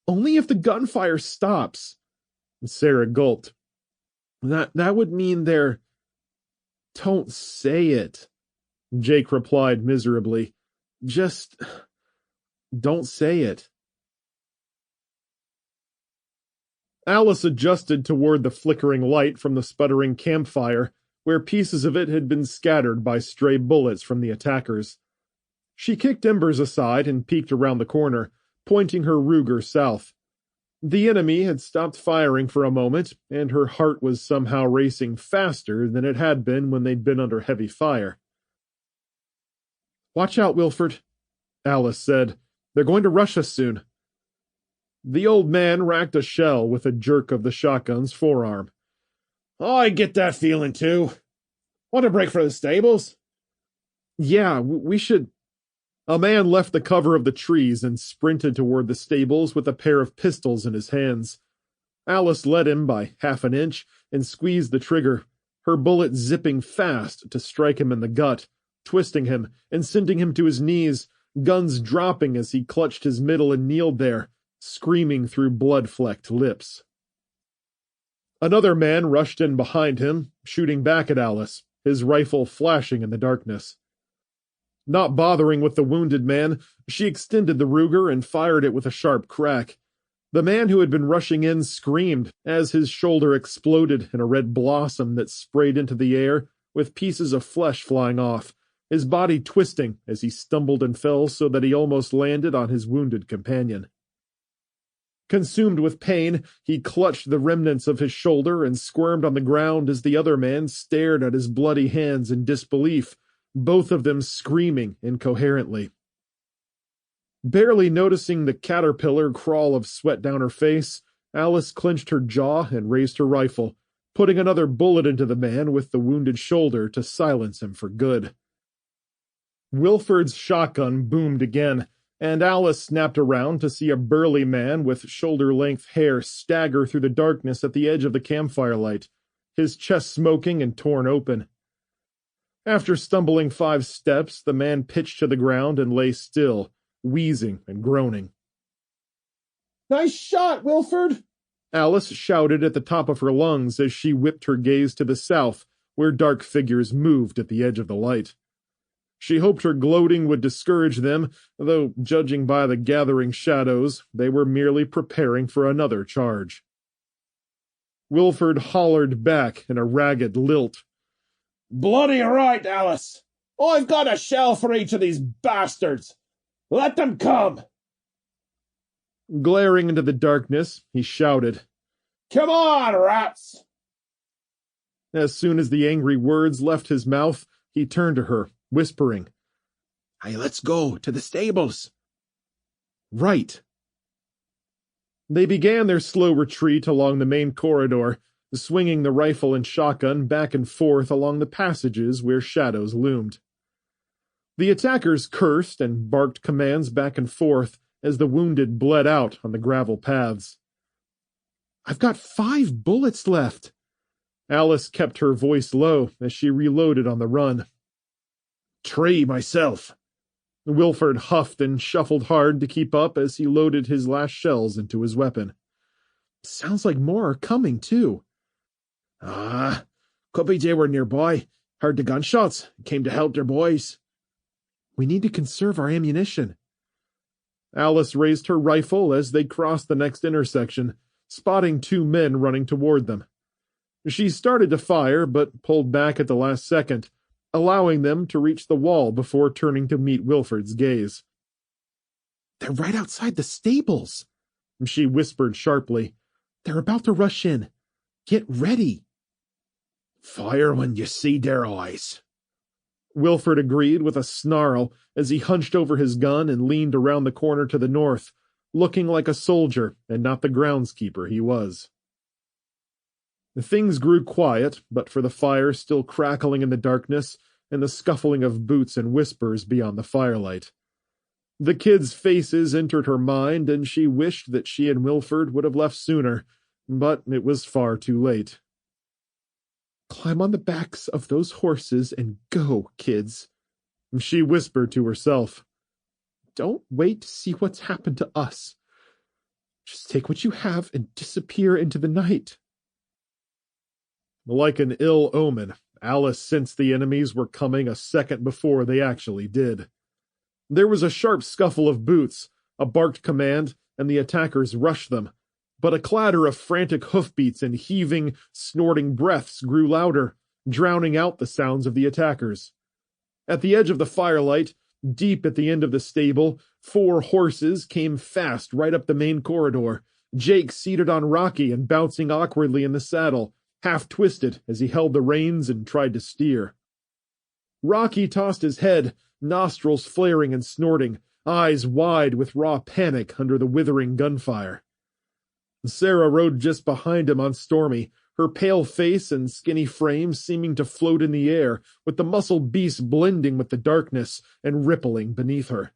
"Only if the gunfire stops." Sarah gulped. That would mean they're... "Don't say it," Jake replied miserably. "Just don't say it." Alice adjusted toward the flickering light from the sputtering campfire, where pieces of it had been scattered by stray bullets from the attackers. She kicked Embers aside and peeked around the corner, pointing her Ruger south. The enemy had stopped firing for a moment, and her heart was somehow racing faster than it had been when they'd been under heavy fire. "Watch out, Wilford," Alice said. "They're going to rush us soon." The old man racked a shell with a jerk of the shotgun's forearm. "Oh, I get that feeling, too. Want a break for the stables?" "Yeah, we should—" A man left the cover of the trees and sprinted toward the stables with a pair of pistols in his hands. Alice led him by half an inch and squeezed the trigger, her bullet zipping fast to strike him in the gut, twisting him and sending him to his knees, guns dropping as he clutched his middle and kneeled there, screaming through blood-flecked lips. Another man rushed in behind him, shooting back at Alice, his rifle flashing in the darkness. Not bothering with the wounded man, she extended the Ruger and fired it with a sharp crack. The man who had been rushing in screamed as his shoulder exploded in a red blossom that sprayed into the air, with pieces of flesh flying off, his body twisting as he stumbled and fell so that he almost landed on his wounded companion. Consumed with pain, he clutched the remnants of his shoulder and squirmed on the ground as the other man stared at his bloody hands in disbelief, both of them screaming incoherently. Barely noticing the caterpillar crawl of sweat down her face, Alice clenched her jaw and raised her rifle, putting another bullet into the man with the wounded shoulder to silence him for good. Wilford's shotgun boomed again, and Alice snapped around to see a burly man with shoulder-length hair stagger through the darkness at the edge of the campfire light, his chest smoking and torn open. After stumbling 5 steps, the man pitched to the ground and lay still, wheezing and groaning. "Nice shot, Wilford!" Alice shouted at the top of her lungs as she whipped her gaze to the south, where dark figures moved at the edge of the light. She hoped her gloating would discourage them, though, judging by the gathering shadows, they were merely preparing for another charge. Wilford hollered back in a ragged lilt. "Bloody right, Alice! I've got a shell for each of these bastards! Let them come!" Glaring into the darkness, he shouted, "Come on, rats!" As soon as the angry words left his mouth, he turned to her, whispering, "Hey, let's go to the stables." "Right." They began their slow retreat along the main corridor, swinging the rifle and shotgun back and forth along the passages where shadows loomed. The attackers cursed and barked commands back and forth as the wounded bled out on the gravel paths. "I've got 5 bullets left." Alice kept her voice low as she reloaded on the run. "3 myself." Wilford huffed and shuffled hard to keep up as he loaded his last shells into his weapon. "Sounds like more are coming, too." Could be they were nearby. Heard the gunshots. Came to help their boys." "We need to conserve our ammunition." Alice raised her rifle as they crossed the next intersection, spotting 2 men running toward them. She started to fire, but pulled back at the last second, allowing them to reach the wall before turning to meet Wilford's gaze. "They're right outside the stables," she whispered sharply. "They're about to rush in. Get ready." "Fire when you see their eyes." Wilford agreed with a snarl as he hunched over his gun and leaned around the corner to the north, looking like a soldier and not the groundskeeper he was. Things grew quiet, but for the fire still crackling in the darkness and the scuffling of boots and whispers beyond the firelight. The kids' faces entered her mind, and she wished that she and Wilford would have left sooner, but it was far too late. "Climb on the backs of those horses and go, kids," she whispered to herself. "Don't wait to see what's happened to us. Just take what you have and disappear into the night." Like an ill omen, Alice sensed the enemies were coming a second before they actually did. There was a sharp scuffle of boots, a barked command, and the attackers rushed them. But a clatter of frantic hoofbeats and heaving, snorting breaths grew louder, drowning out the sounds of the attackers. At the edge of the firelight, deep at the end of the stable, 4 horses came fast right up the main corridor, Jake seated on Rocky and bouncing awkwardly in the saddle, half twisted as he held the reins and tried to steer. Rocky tossed his head, nostrils flaring and snorting, eyes wide with raw panic under the withering gunfire. Sarah rode just behind him on Stormy, her pale face and skinny frame seeming to float in the air, with the muscled beast blending with the darkness and rippling beneath her.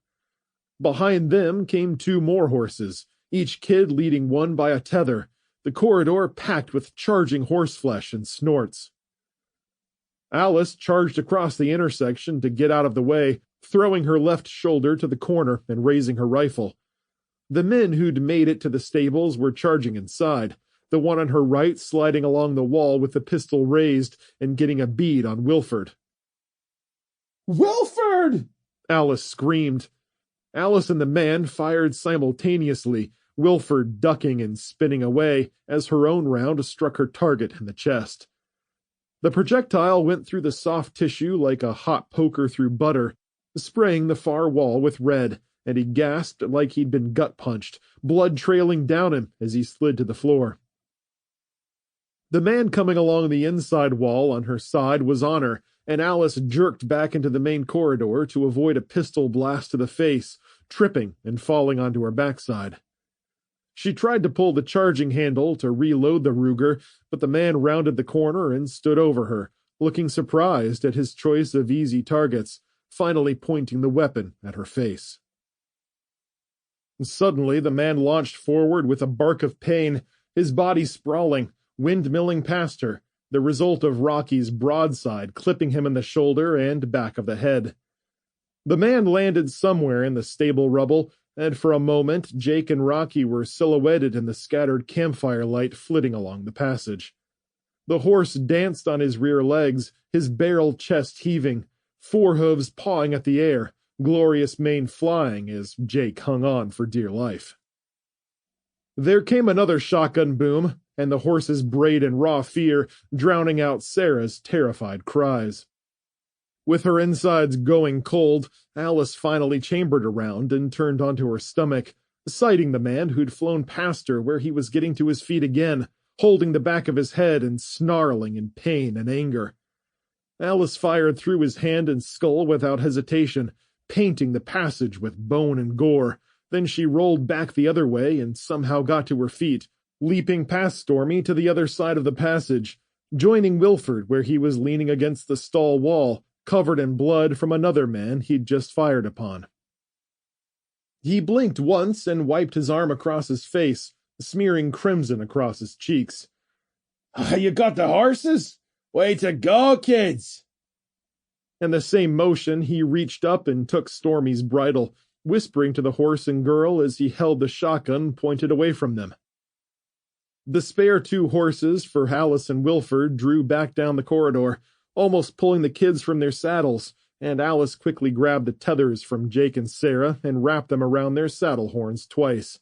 Behind them came 2 more horses, each kid leading one by a tether, the corridor packed with charging horseflesh and snorts. Alice charged across the intersection to get out of the way, throwing her left shoulder to the corner and raising her rifle. The men who'd made it to the stables were charging inside, the one on her right sliding along the wall with the pistol raised and getting a bead on Wilford. "Wilford!" Alice screamed. Alice and the man fired simultaneously, Wilford ducking and spinning away as her own round struck her target in the chest. The projectile went through the soft tissue like a hot poker through butter, spraying the far wall with red, and he gasped like he'd been gut-punched, blood trailing down him as he slid to the floor. The man coming along the inside wall on her side was on her, and Alice jerked back into the main corridor to avoid a pistol blast to the face, tripping and falling onto her backside. She tried to pull the charging handle to reload the Ruger, but the man rounded the corner and stood over her, looking surprised at his choice of easy targets, finally pointing the weapon at her face. Suddenly, the man launched forward with a bark of pain, his body sprawling, windmilling past her, the result of Rocky's broadside clipping him in the shoulder and back of the head. The man landed somewhere in the stable rubble, and for a moment Jake and Rocky were silhouetted in the scattered campfire light flitting along the passage. The horse danced on his rear legs, his barrel chest heaving, forehooves pawing at the air, glorious mane flying as Jake hung on for dear life. There came another shotgun boom, and the horses brayed in raw fear, drowning out Sarah's terrified cries. With her insides going cold, Alice finally chambered around and turned onto her stomach, sighting the man who'd flown past her where he was getting to his feet again, holding the back of his head and snarling in pain and anger. Alice fired through his hand and skull without hesitation, painting the passage with bone and gore. Then she rolled back the other way and somehow got to her feet, leaping past Stormy to the other side of the passage, joining Wilford where he was leaning against the stall wall, covered in blood from another man he'd just fired upon. He blinked once and wiped his arm across his face, smearing crimson across his cheeks. You got the horses? Way to go, kids! In the same motion, he reached up and took Stormy's bridle, whispering to the horse and girl as he held the shotgun pointed away from them. The spare two horses for Alice and Wilford drew back down the corridor, almost pulling the kids from their saddles, and Alice quickly grabbed the tethers from Jake and Sarah and wrapped them around their saddle horns twice.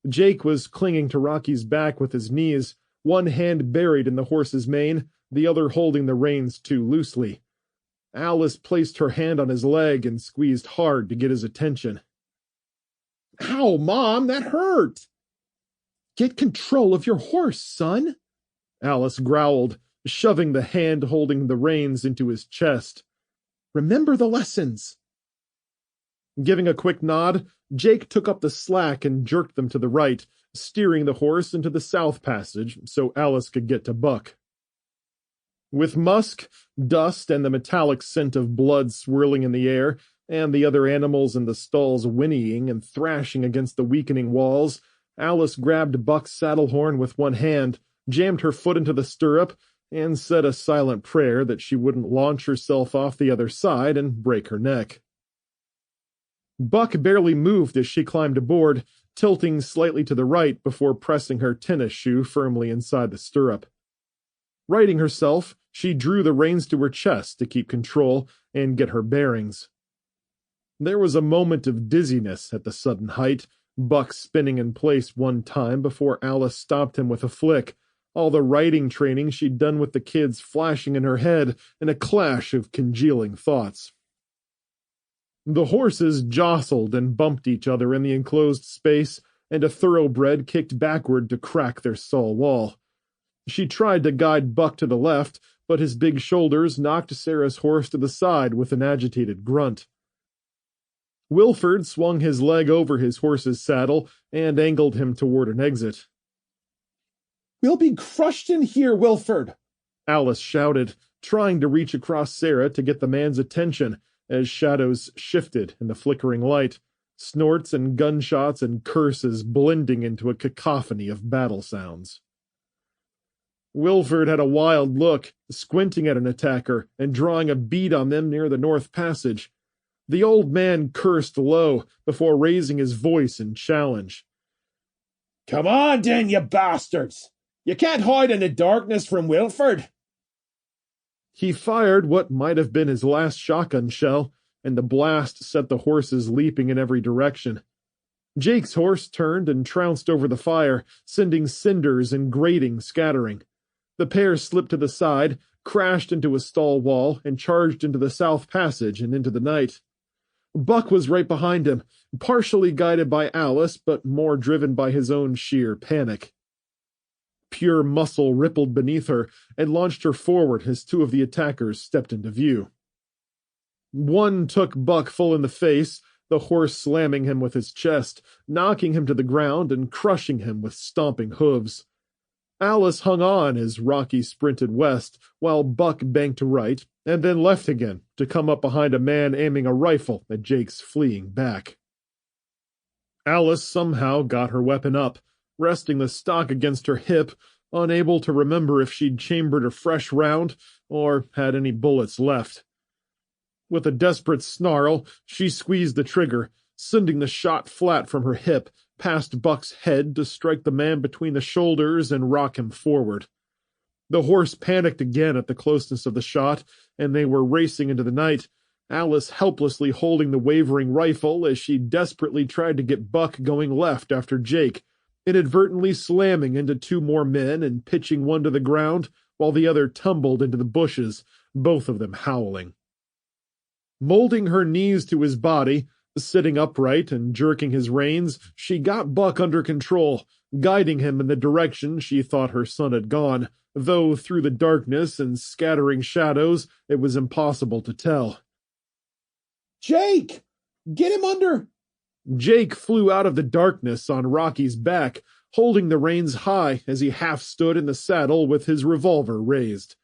Jake was clinging to Rocky's back with his knees, one hand buried in the horse's mane, the other holding the reins too loosely. Alice placed her hand on his leg and squeezed hard to get his attention. Ow, Mom, that hurt! Get control of your horse, son, Alice growled, shoving the hand holding the reins into his chest. Remember the lessons. Giving a quick nod, Jake took up the slack and jerked them to the right, steering the horse into the south passage so Alice could get to Buck. With musk, dust, and the metallic scent of blood swirling in the air, and the other animals in the stalls whinnying and thrashing against the weakening walls, Alice grabbed Buck's saddle horn with one hand, jammed her foot into the stirrup, and said a silent prayer that she wouldn't launch herself off the other side and break her neck. Buck barely moved as she climbed aboard, tilting slightly to the right before pressing her tennis shoe firmly inside the stirrup. Righting herself, she drew the reins to her chest to keep control and get her bearings. There was a moment of dizziness at the sudden height, Buck spinning in place one time before Alice stopped him with a flick, all the riding training she'd done with the kids flashing in her head in a clash of congealing thoughts. The horses jostled and bumped each other in the enclosed space, and a thoroughbred kicked backward to crack their stall wall. She tried to guide Buck to the left, but his big shoulders knocked Sarah's horse to the side with an agitated grunt. Wilford swung his leg over his horse's saddle and angled him toward an exit. We'll be crushed in here, Wilford, Alice shouted, trying to reach across Sarah to get the man's attention as shadows shifted in the flickering light, snorts and gunshots and curses blending into a cacophony of battle sounds. Wilford had a wild look, squinting at an attacker and drawing a bead on them near the north passage. The old man cursed low before raising his voice in challenge. Come on, then, you bastards! You can't hide in the darkness from Wilford! He fired what might have been his last shotgun shell, and the blast set the horses leaping in every direction. Jake's horse turned and trounced over the fire, sending cinders and grating scattering. The pair slipped to the side, crashed into a stall wall, and charged into the south passage and into the night. Buck was right behind him, partially guided by Alice, but more driven by his own sheer panic. Pure muscle rippled beneath her and launched her forward as two of the attackers stepped into view. One took Buck full in the face, the horse slamming him with his chest, knocking him to the ground and crushing him with stomping hooves. Alice hung on as Rocky sprinted west, while Buck banked right, and then left again to come up behind a man aiming a rifle at Jake's fleeing back. Alice somehow got her weapon up, resting the stock against her hip, unable to remember if she'd chambered a fresh round or had any bullets left. With a desperate snarl, she squeezed the trigger, sending the shot flat from her hip, past Buck's head to strike the man between the shoulders and rock him forward. The horse panicked again at the closeness of the shot, and they were racing into the night, Alice helplessly holding the wavering rifle as she desperately tried to get Buck going left after Jake, inadvertently slamming into two more men and pitching one to the ground while the other tumbled into the bushes, both of them howling. Molding her knees to his body, sitting upright and jerking his reins, she got Buck under control, guiding him in the direction she thought her son had gone, though through the darkness and scattering shadows it was impossible to tell. Jake! Get him under! Jake flew out of the darkness on Rocky's back, holding the reins high as he half stood in the saddle with his revolver raised.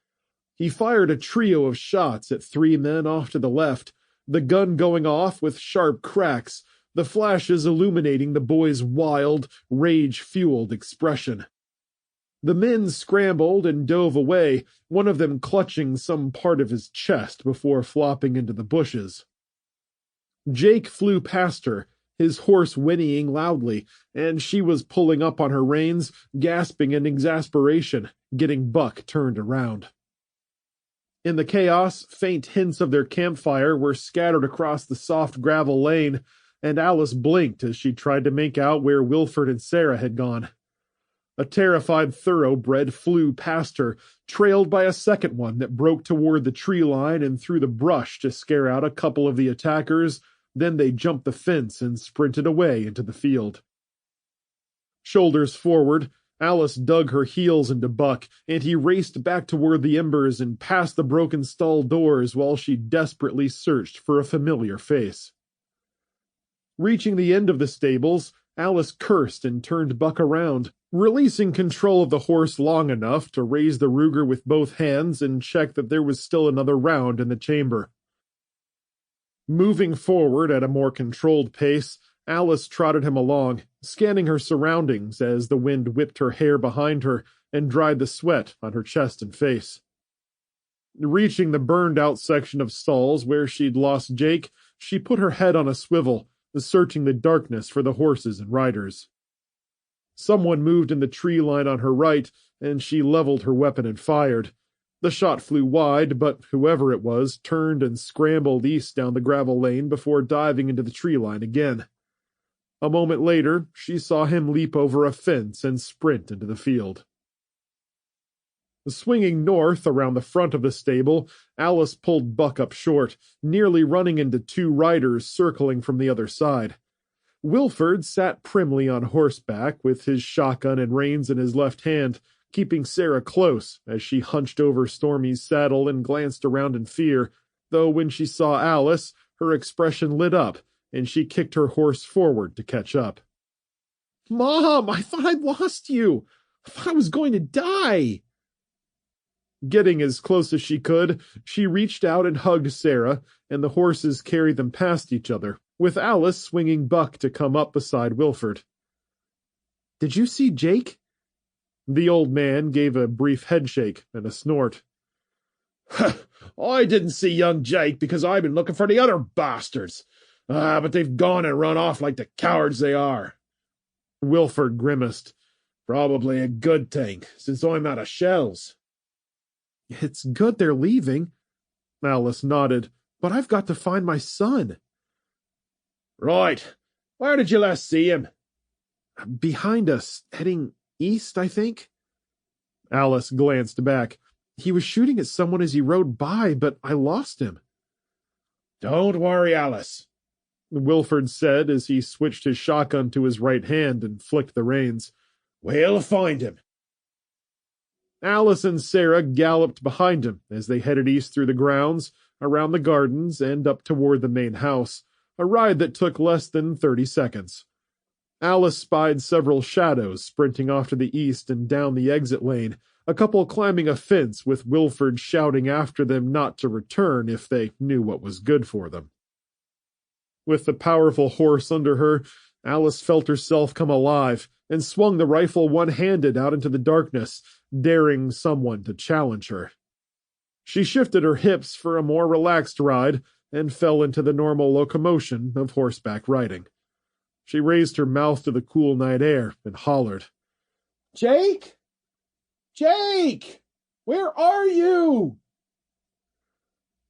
He fired a trio of shots at three men off to the left, the gun going off with sharp cracks, the flashes illuminating the boy's wild, rage-fueled expression. The men scrambled and dove away, one of them clutching some part of his chest before flopping into the bushes. Jake flew past her, his horse whinnying loudly, and she was pulling up on her reins, gasping in exasperation, getting Buck turned around. In the chaos, faint hints of their campfire were scattered across the soft gravel lane, and Alice blinked as she tried to make out where Wilford and Sarah had gone. A terrified thoroughbred flew past her, trailed by a second one that broke toward the tree line and through the brush to scare out a couple of the attackers. Then they jumped the fence and sprinted away into the field. Shoulders forward, Alice dug her heels into Buck, and he raced back toward the Embers and past the broken stall doors while she desperately searched for a familiar face. Reaching the end of the stables, Alice cursed and turned Buck around, releasing control of the horse long enough to raise the Ruger with both hands and check that there was still another round in the chamber. Moving forward at a more controlled pace, Alice trotted him along, scanning her surroundings as the wind whipped her hair behind her and dried the sweat on her chest and face. Reaching the burned-out section of stalls where she'd lost Jake, she put her head on a swivel, searching the darkness for the horses and riders. Someone moved in the tree line on her right, and she leveled her weapon and fired. The shot flew wide, but whoever it was turned and scrambled east down the gravel lane before diving into the tree line again. A moment later, she saw him leap over a fence and sprint into the field. Swinging north around the front of the stable, Alice pulled Buck up short, nearly running into two riders circling from the other side. Wilford sat primly on horseback with his shotgun and reins in his left hand, keeping Sarah close as she hunched over Stormy's saddle and glanced around in fear, though when she saw Alice, her expression lit up, and she kicked her horse forward to catch up. "Mom, I thought I'd lost you. I thought I was going to die." Getting as close as she could, she reached out and hugged Sarah, and the horses carried them past each other, with Alice swinging Buck to come up beside Wilford. "Did you see Jake?" The old man gave a brief headshake and a snort. I didn't see young Jake because I've been looking for the other bastards. But they've gone and run off like the cowards they are. Wilford grimaced. Probably a good thing, since I'm out of shells. "It's good they're leaving." Alice nodded, but I've got to find my son. Right. Where did you last see him? Behind us, heading east, I think. Alice glanced back. He was shooting at someone as he rode by, but I lost him. Don't worry, Alice, Wilford said as he switched his shotgun to his right hand and flicked the reins. We'll find him. Alice and Sarah galloped behind him as they headed east through the grounds, around the gardens, and up toward the main house, a ride that took less than 30 seconds. Alice spied several shadows sprinting off to the east and down the exit lane, a couple climbing a fence with Wilford shouting after them not to return if they knew what was good for them. With the powerful horse under her, Alice felt herself come alive and swung the rifle one-handed out into the darkness, daring someone to challenge her. She shifted her hips for a more relaxed ride and fell into the normal locomotion of horseback riding. She raised her mouth to the cool night air and hollered, Jake? Jake! Where are you?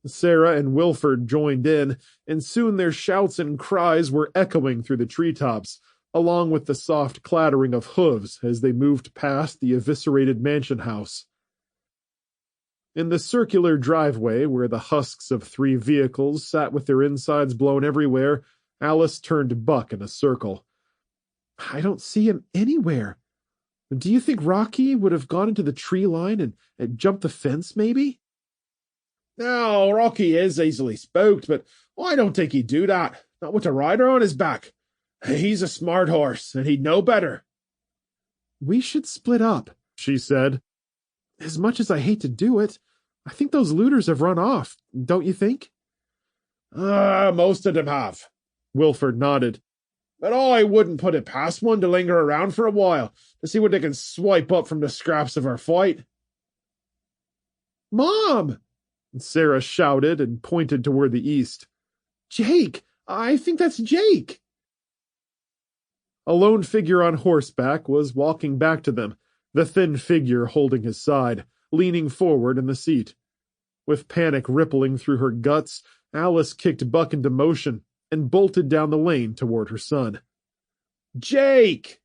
Sarah and Wilford joined in, and soon their shouts and cries were echoing through the treetops, along with the soft clattering of hooves as they moved past the eviscerated mansion house. In the circular driveway where the husks of 3 vehicles sat with their insides blown everywhere, Alice turned Buck in a circle. I don't see him anywhere. Do you think Rocky would have gone into the tree line and jumped the fence, maybe? No, Rocky is easily spooked, but I don't think he'd do that. Not with a rider on his back. He's a smart horse, and he'd know better. We should split up, she said. As much as I hate to do it, I think those looters have run off, don't you think? Most of them have. Wilford nodded. But I wouldn't put it past one to linger around for a while to see what they can swipe up from the scraps of our fight. Mom! Sarah shouted and pointed toward the east. Jake! I think that's Jake! A lone figure on horseback was walking back to them, the thin figure holding his side, leaning forward in the seat. With panic rippling through her guts, Alice kicked Buck into motion and bolted down the lane toward her son. Jake!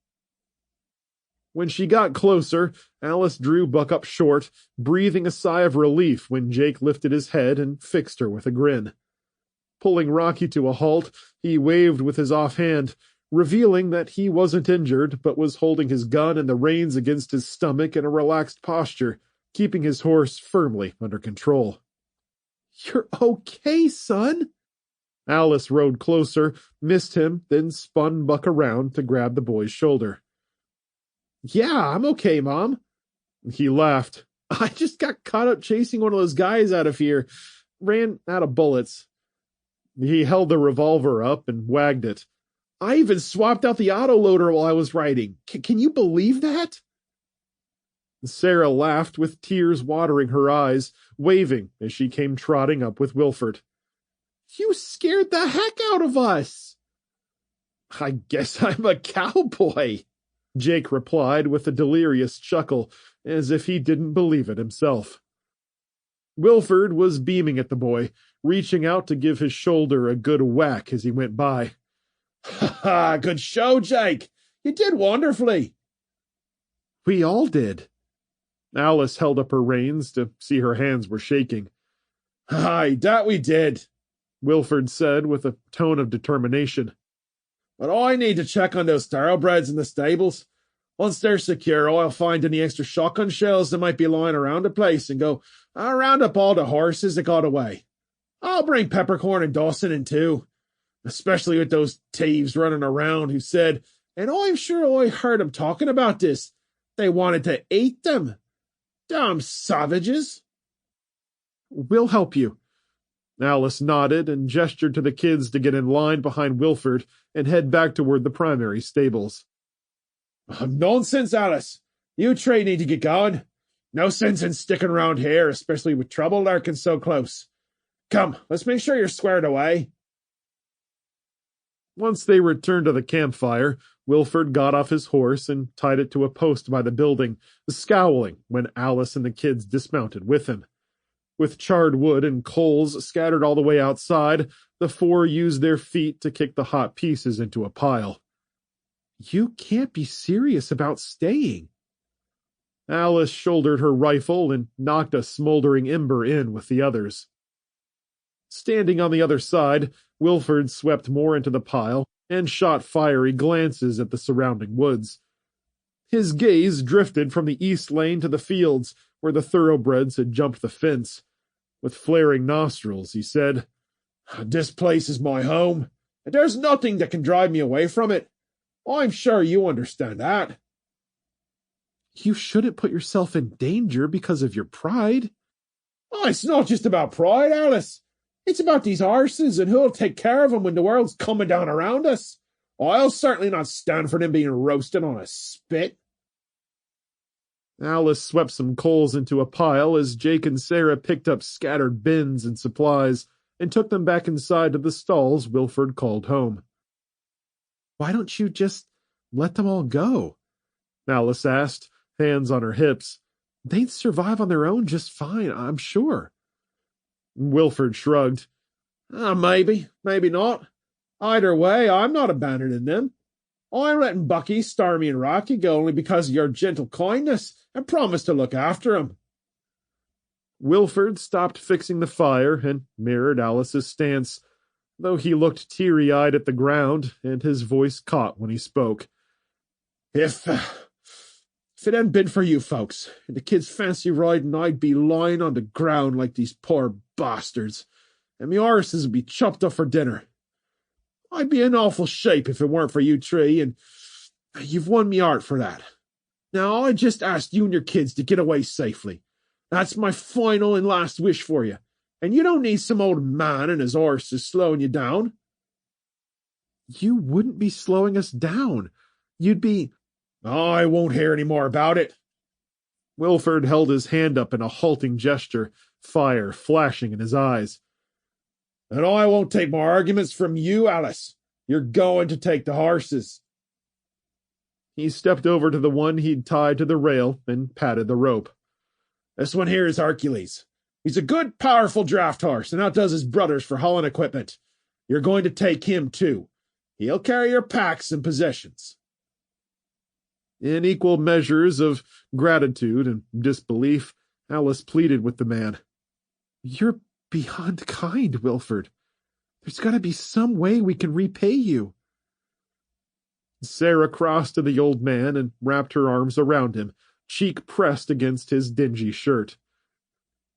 When she got closer, Alice drew Buck up short, breathing a sigh of relief when Jake lifted his head and fixed her with a grin. Pulling Rocky to a halt, he waved with his offhand, revealing that he wasn't injured but was holding his gun and the reins against his stomach in a relaxed posture, keeping his horse firmly under control. You're okay, son? Alice rode closer, missed him, then spun Buck around to grab the boy's shoulder. Yeah, I'm okay, Mom. He laughed. I just got caught up chasing one of those guys out of here. Ran out of bullets. He held the revolver up and wagged it. I even swapped out the autoloader while I was riding. Can you believe that? Sarah laughed with tears watering her eyes, waving as she came trotting up with Wilford. You scared the heck out of us. I guess I'm a cowboy, Jake replied with a delirious chuckle, as if he didn't believe it himself. Wilford was beaming at the boy, reaching out to give his shoulder a good whack as he went by. Ha ha! Good show, Jake! You did wonderfully! We all did. Alice held up her reins to see her hands were shaking. Aye, that we did, Wilford said with a tone of determination. But I need to check on those thoroughbreds in the stables. Once they're secure, I'll find any extra shotgun shells that might be lying around the place and go round up all the horses that got away. I'll bring Peppercorn and Dawson in too, especially with those thieves running around who said, and I'm sure I heard them talking about this, they wanted to eat them. Damn savages. We'll help you. Alice nodded and gestured to the kids to get in line behind Wilford and head back toward the primary stables. Nonsense, Alice. You three need to get going. No sense in sticking around here, especially with trouble lurking so close. Come, let's make sure you're squared away. Once they returned to the campfire, Wilford got off his horse and tied it to a post by the building, scowling when Alice and the kids dismounted with him. With charred wood and coals scattered all the way outside, the four used their feet to kick the hot pieces into a pile. You can't be serious about staying. Alice shouldered her rifle and knocked a smoldering ember in with the others. Standing on the other side, Wilford swept more into the pile and shot fiery glances at the surrounding woods. His gaze drifted from the east lane to the fields, where the thoroughbreds had jumped the fence. With flaring nostrils, he said, "This place is my home, and there's nothing that can drive me away from it. I'm sure you understand that." You shouldn't put yourself in danger because of your pride. Oh, it's not just about pride, Alice. It's about these horses and who'll take care of them when the world's coming down around us. I'll certainly not stand for them being roasted on a spit. Alice swept some coals into a pile as Jake and Sarah picked up scattered bins and supplies and took them back inside to the stalls Wilford called home. Why don't you just let them all go? Alice asked, hands on her hips. They'd survive on their own just fine, I'm sure. Wilford shrugged. Maybe, maybe not. Either way, I'm not abandoning them. I'm letting Bucky, Stormy, and Rocky go only because of your gentle kindness and promise to look after 'em. Wilford stopped fixing the fire and mirrored Alice's stance, though he looked teary-eyed at the ground, and his voice caught when he spoke. If it hadn't been for you folks and the kids fancy riding, I'd be lying on the ground like these poor bastards, and me horses would be chopped up for dinner. I'd be in awful shape if it weren't for you three, and you've won me heart for that. Now, I just asked you and your kids to get away safely. That's my final and last wish for you, and you don't need some old man and his horses slowing you down. You wouldn't be slowing us down. You'd be... I won't hear any more about it. Wilford held his hand up in a halting gesture, fire flashing in his eyes. And I won't take more arguments from you, Alice. You're going to take the horses. He stepped over to the one he'd tied to the rail and patted the rope. This one here is Hercules. He's a good, powerful draft horse, and outdoes his brothers for hauling equipment. You're going to take him, too. He'll carry your packs and possessions. In equal measures of gratitude and disbelief, Alice pleaded with the man. You're beyond kind, Wilford. There's got to be some way we can repay you. Sarah crossed to the old man and wrapped her arms around him, cheek pressed against his dingy shirt.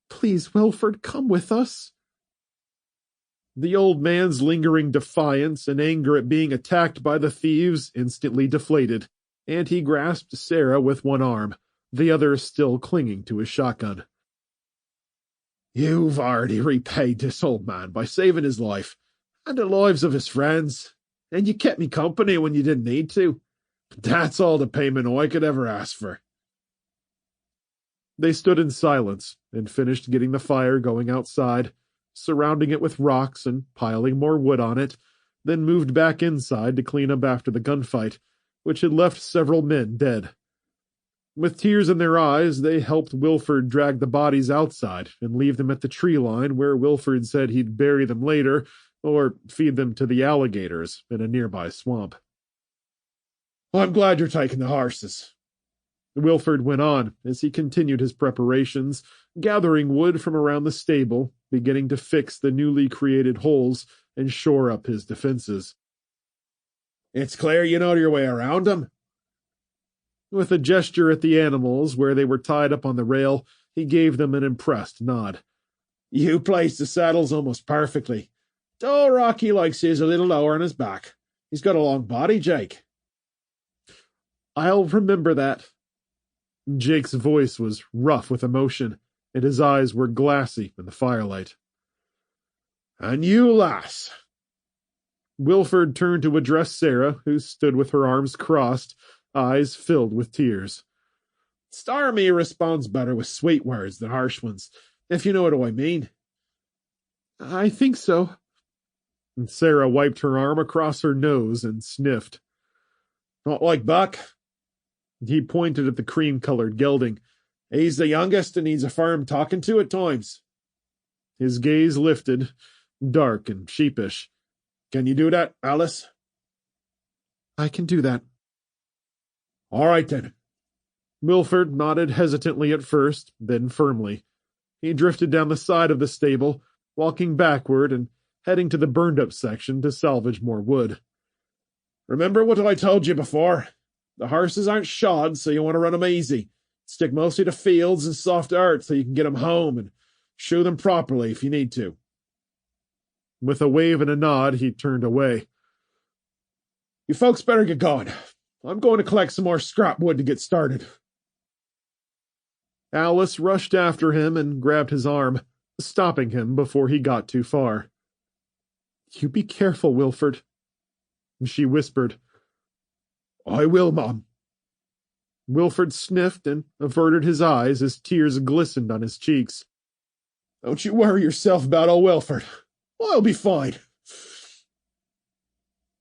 Please, Wilford, come with us. The old man's lingering defiance and anger at being attacked by the thieves instantly deflated, and he grasped Sarah with one arm, the other still clinging to his shotgun. You've already repaid this old man by saving his life and the lives of his friends, and you kept me company when you didn't need to. That's all the payment I could ever ask for. They stood in silence and finished getting the fire going outside, surrounding it with rocks and piling more wood on it, then moved back inside to clean up after the gunfight, which had left several men dead. With tears in their eyes, they helped Wilford drag the bodies outside and leave them at the tree line where Wilford said he'd bury them later or feed them to the alligators in a nearby swamp. I'm glad you're taking the horses. Wilford went on as he continued his preparations, gathering wood from around the stable, beginning to fix the newly created holes and shore up his defenses. It's clear you know your way around them. With a gesture at the animals where they were tied up on the rail, he gave them an impressed nod. You placed the saddles almost perfectly. Though Rocky likes his a little lower on his back. He's got a long body, Jake. I'll remember that. Jake's voice was rough with emotion, and his eyes were glassy in the firelight. And you, lass. Wilford turned to address Sarah, who stood with her arms crossed, eyes filled with tears. Stormy responds better with sweet words than harsh ones, if you know what I mean. I think so. And Sarah wiped her arm across her nose and sniffed. Not like Buck. He pointed at the cream-colored gelding. He's the youngest and needs a firm talking to at times. his gaze lifted, dark and sheepish. Can you do that, Alice? I can do that. All right, then. Wilford nodded hesitantly at first, then firmly. He drifted down the side of the stable, walking backward and heading to the burned-up section to salvage more wood. Remember what I told you before? The horses aren't shod, so you want to run 'em easy. Stick mostly to fields and soft earth so you can get 'em home and shoe them properly if you need to. With a wave and a nod, he turned away. You folks better get going. I'm going to collect some more scrap wood to get started. Alice rushed after him and grabbed his arm, stopping him before he got too far. "You be careful, Wilford," she whispered. I will, Mom. Wilford sniffed and averted his eyes as tears glistened on his cheeks. Don't you worry yourself about old Wilford. I'll be fine.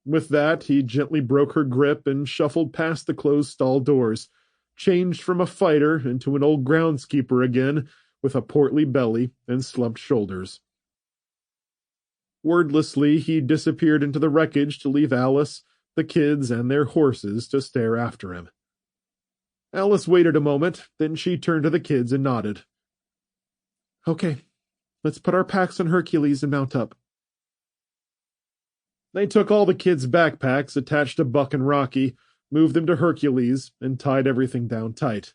With that, he gently broke her grip and shuffled past the closed stall doors, changed from a fighter into an old groundskeeper again, with a portly belly and slumped shoulders. Wordlessly, he disappeared into the wreckage to leave Alice, the kids, and their horses to stare after him. Alice waited a moment, then she turned to the kids and nodded. "Okay, let's put our packs on Hercules and mount up." They took all the kids' backpacks attached to Buck and Rocky, moved them to Hercules, and tied everything down tight.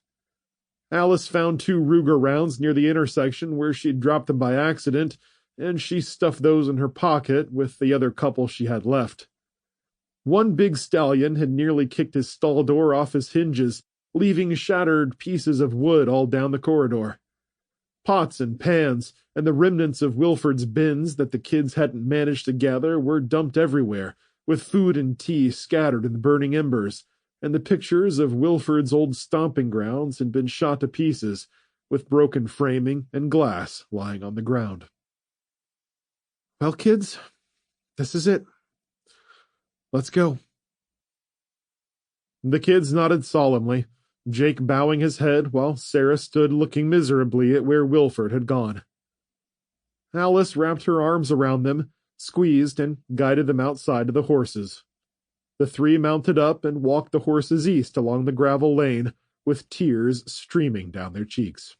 Alice found 2 Ruger rounds near the intersection where she'd dropped them by accident, and she stuffed those in her pocket with the other couple she had left. One big stallion had nearly kicked his stall door off his hinges, leaving shattered pieces of wood all down the corridor. Pots and pans, and the remnants of Wilford's bins that the kids hadn't managed to gather were dumped everywhere, with food and tea scattered in the burning embers, and the pictures of Wilford's old stomping grounds had been shot to pieces, with broken framing and glass lying on the ground. "Well, kids, this is it. Let's go." The kids nodded solemnly, Jake bowing his head while Sarah stood looking miserably at where Wilford had gone. Alice wrapped her arms around them, squeezed, and guided them outside to the horses. The 3 mounted up and walked the horses east along the gravel lane, with tears streaming down their cheeks.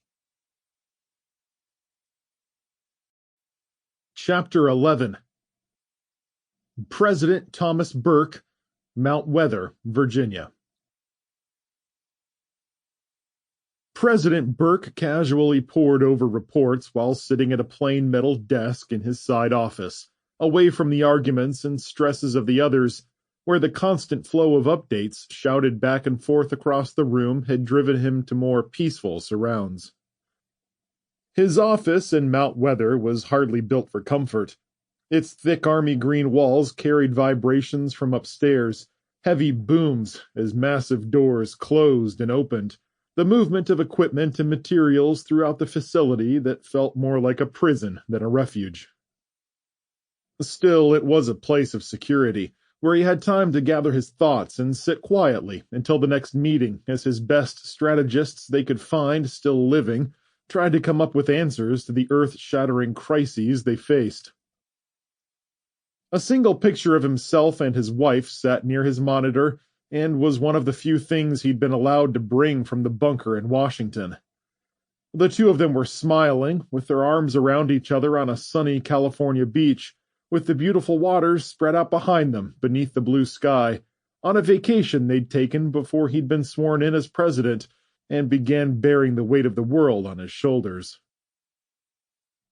Chapter 11. President Thomas Burke, Mount Weather, Virginia. President Burke casually pored over reports while sitting at a plain metal desk in his side office, away from the arguments and stresses of the others, where the constant flow of updates shouted back and forth across the room had driven him to more peaceful surrounds. His office in Mount Weather was hardly built for comfort. Its thick army green walls carried vibrations from upstairs, heavy booms as massive doors closed and opened, the movement of equipment and materials throughout the facility that felt more like a prison than a refuge. Still, it was a place of security, where he had time to gather his thoughts and sit quietly until the next meeting as his best strategists they could find still living tried to come up with answers to the earth-shattering crises they faced. A single picture of himself and his wife sat near his monitor and was one of the few things he'd been allowed to bring from the bunker in Washington. The 2 of them were smiling, with their arms around each other on a sunny California beach, with the beautiful waters spread out behind them beneath the blue sky, on a vacation they'd taken before he'd been sworn in as president and began bearing the weight of the world on his shoulders.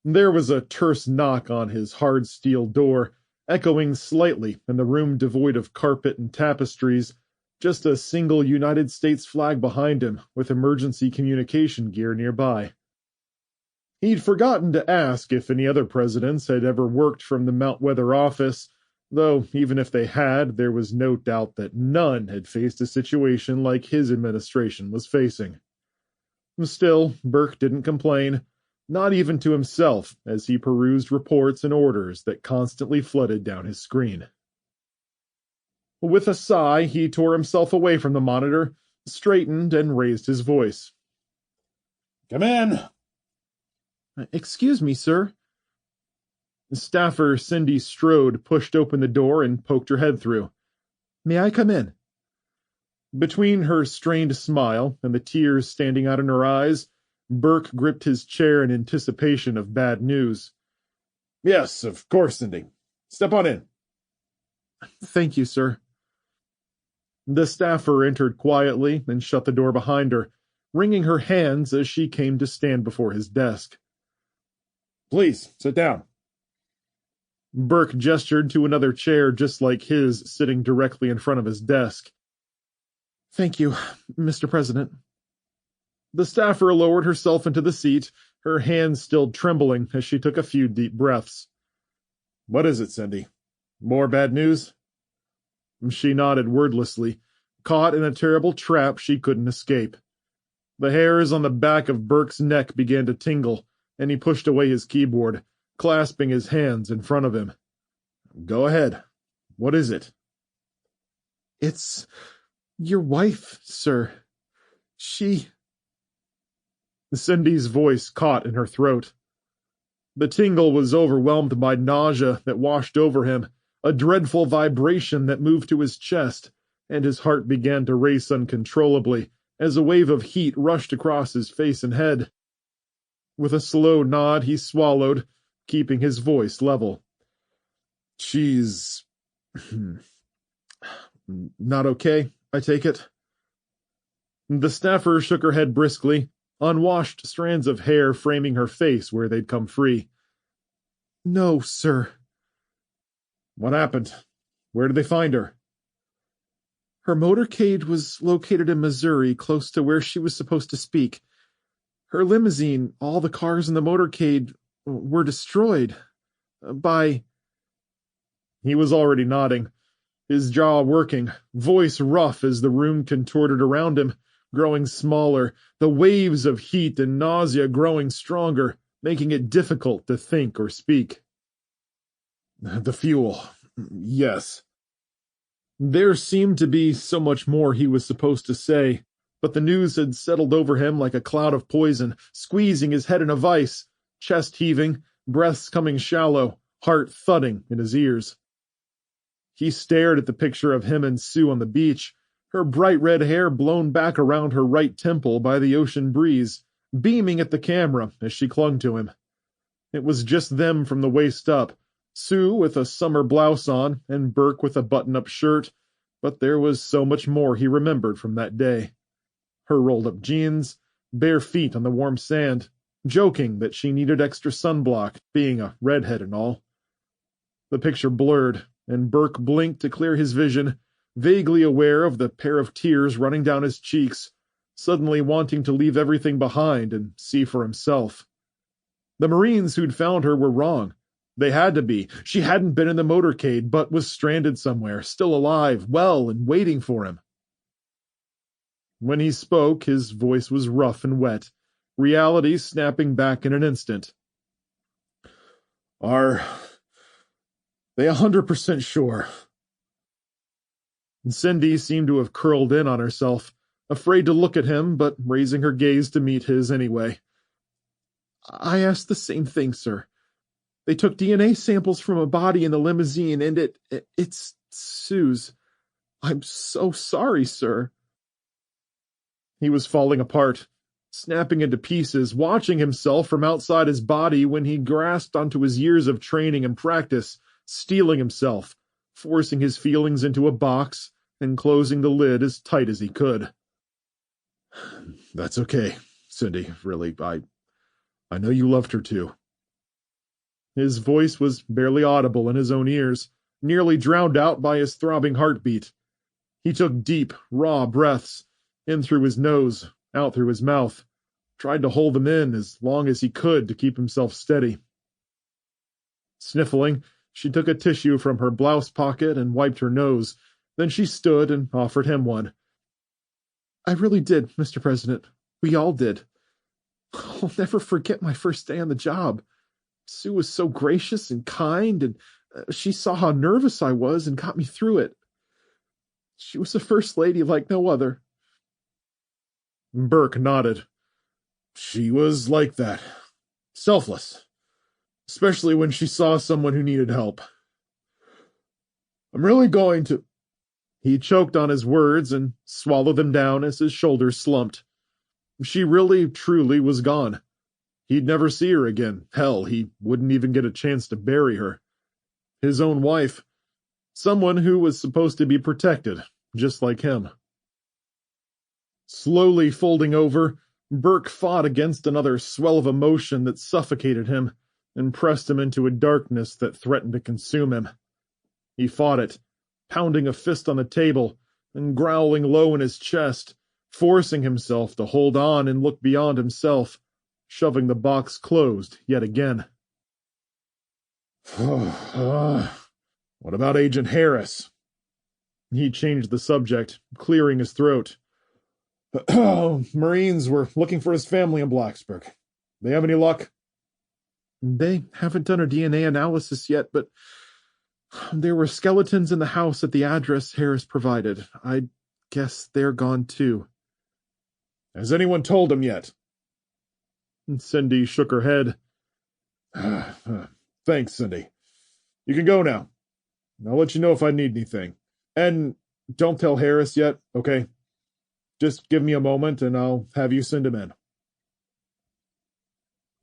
There was a terse knock on his hard steel door, echoing slightly in the room devoid of carpet and tapestries, just a single United States flag behind him with emergency communication gear nearby. He'd forgotten to ask if any other presidents had ever worked from the Mount Weather office, though even if they had, there was no doubt that none had faced a situation like his administration was facing. Still, Burke didn't complain, not even to himself, as he perused reports and orders that constantly flooded down his screen. With a sigh, he tore himself away from the monitor, straightened, and raised his voice. Come in. "Excuse me, sir. Staffer Cindy Strode pushed open the door and poked her head through. "May I come in?" Between her strained smile and the tears standing out in her eyes, Burke gripped his chair in anticipation of bad news. "Yes, of course, Cindy. Step on in." "Thank you, sir." The staffer entered quietly and shut the door behind her, wringing her hands as she came to stand before his desk. "Please, sit down." Burke gestured to another chair just like his sitting directly in front of his desk. "Thank you, Mr. President." The staffer lowered herself into the seat, her hands still trembling as she took a few deep breaths. "What is it, Cindy? More bad news?" She nodded wordlessly, caught in a terrible trap she couldn't escape. The hairs on the back of Burke's neck began to tingle, and he pushed away his keyboard, clasping his hands in front of him. "Go ahead. What is it?" "It's your wife, sir. She—" Cindy's voice caught in her throat. The tingle was overwhelmed by nausea that washed over him, a dreadful vibration that moved to his chest, and his heart began to race uncontrollably as a wave of heat rushed across his face and head. With a slow nod, he swallowed, keeping his voice level. "She's not okay, I take it?" The staffer shook her head briskly, unwashed strands of hair framing her face where they'd come free. "No, sir." "What happened? Where did they find her?" "Her motorcade was located in Missouri, close to where she was supposed to speak. Her limousine, all the cars in the motorcade, were destroyed by—" He was already nodding, his jaw working, voice rough as the room contorted around him, growing smaller, the waves of heat and nausea growing stronger, making it difficult to think or speak. "The fuel. Yes." There seemed to be so much more he was supposed to say, but the news had settled over him like a cloud of poison, squeezing his head in a vice, chest heaving, breaths coming shallow, heart thudding in his ears. He stared at the picture of him and Sue on the beach, her bright red hair blown back around her right temple by the ocean breeze, beaming at the camera as she clung to him. It was just them from the waist up, Sue with a summer blouse on, and Burke with a button-up shirt, but there was so much more he remembered from that day. Her rolled-up jeans, bare feet on the warm sand, joking that she needed extra sunblock, being a redhead and all. The picture blurred, and Burke blinked to clear his vision, vaguely aware of the pair of tears running down his cheeks, suddenly wanting to leave everything behind and see for himself. The Marines who'd found her were wrong. They had to be. She hadn't been in the motorcade, but was stranded somewhere, still alive, well, and waiting for him. When he spoke, his voice was rough and wet, reality snapping back in an instant. "Are they 100% sure?" Cindy seemed to have curled in on herself, afraid to look at him, but raising her gaze to meet his anyway. "I asked the same thing, sir. They took DNA samples from a body in the limousine, and it's Sue's. I'm so sorry, sir." He was falling apart, snapping into pieces, watching himself from outside his body when he grasped onto his years of training and practice, steeling himself, forcing his feelings into a box and closing the lid as tight as he could. "That's okay, Cindy, really. I know you loved her too." His voice was barely audible in his own ears, nearly drowned out by his throbbing heartbeat. He took deep, raw breaths, in through his nose, out through his mouth, tried to hold them in as long as he could to keep himself steady. Sniffling, she took a tissue from her blouse pocket and wiped her nose. Then she stood and offered him one. "I really did, Mr. President. We all did. I'll never forget my first day on the job. Sue was so gracious and kind, and she saw how nervous I was and got me through it. She was a first lady like no other." Burke nodded. "She was like that. Selfless. especially when she saw someone who needed help. I'm really going to... He choked on his words and swallowed them down as his shoulders slumped. She really, truly was gone. He'd never see her again. Hell, he wouldn't even get a chance to bury her. His own wife. Someone who was supposed to be protected, just like him. Slowly folding over, Burke fought against another swell of emotion that suffocated him and pressed him into a darkness that threatened to consume him. He fought it, pounding a fist on the table and growling low in his chest, forcing himself to hold on and look beyond himself, shoving the box closed yet again. What about Agent Harris? He changed the subject, clearing his throat. Marines were looking for his family in Blacksburg. They have any luck? They haven't done a DNA analysis yet, but there were skeletons in the house at the address Harris provided. I guess they're gone too. Has anyone told him yet? Cindy shook her head. Thanks, Cindy. You can go now. I'll let you know if I need anything. And don't tell Harris yet, okay? Just give me a moment and I'll have you send him in.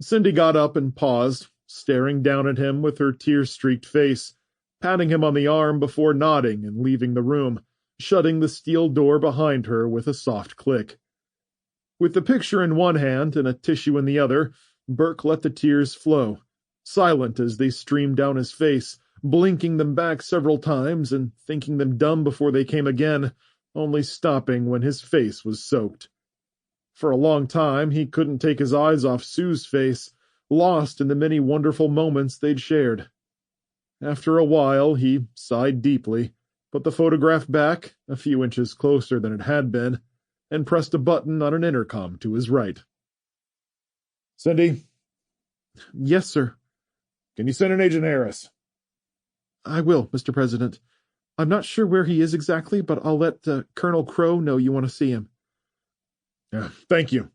Cindy got up and paused, staring down at him with her tear-streaked face, patting him on the arm before nodding and leaving the room, shutting the steel door behind her with a soft click. With the picture in one hand and a tissue in the other, Burke let the tears flow, silent as they streamed down his face, blinking them back several times and thinking them dumb before they came again, only stopping when his face was soaked. For a long time, he couldn't take his eyes off Sue's face, lost in the many wonderful moments they'd shared. After a while, he sighed deeply, put the photograph back, a few inches closer than it had been, and pressed a button on an intercom to his right. Cindy? Yes, sir. Can you send in Agent Harris? I will, Mr. President. I'm not sure where he is exactly, but I'll let Colonel Crow know you want to see him. Thank you.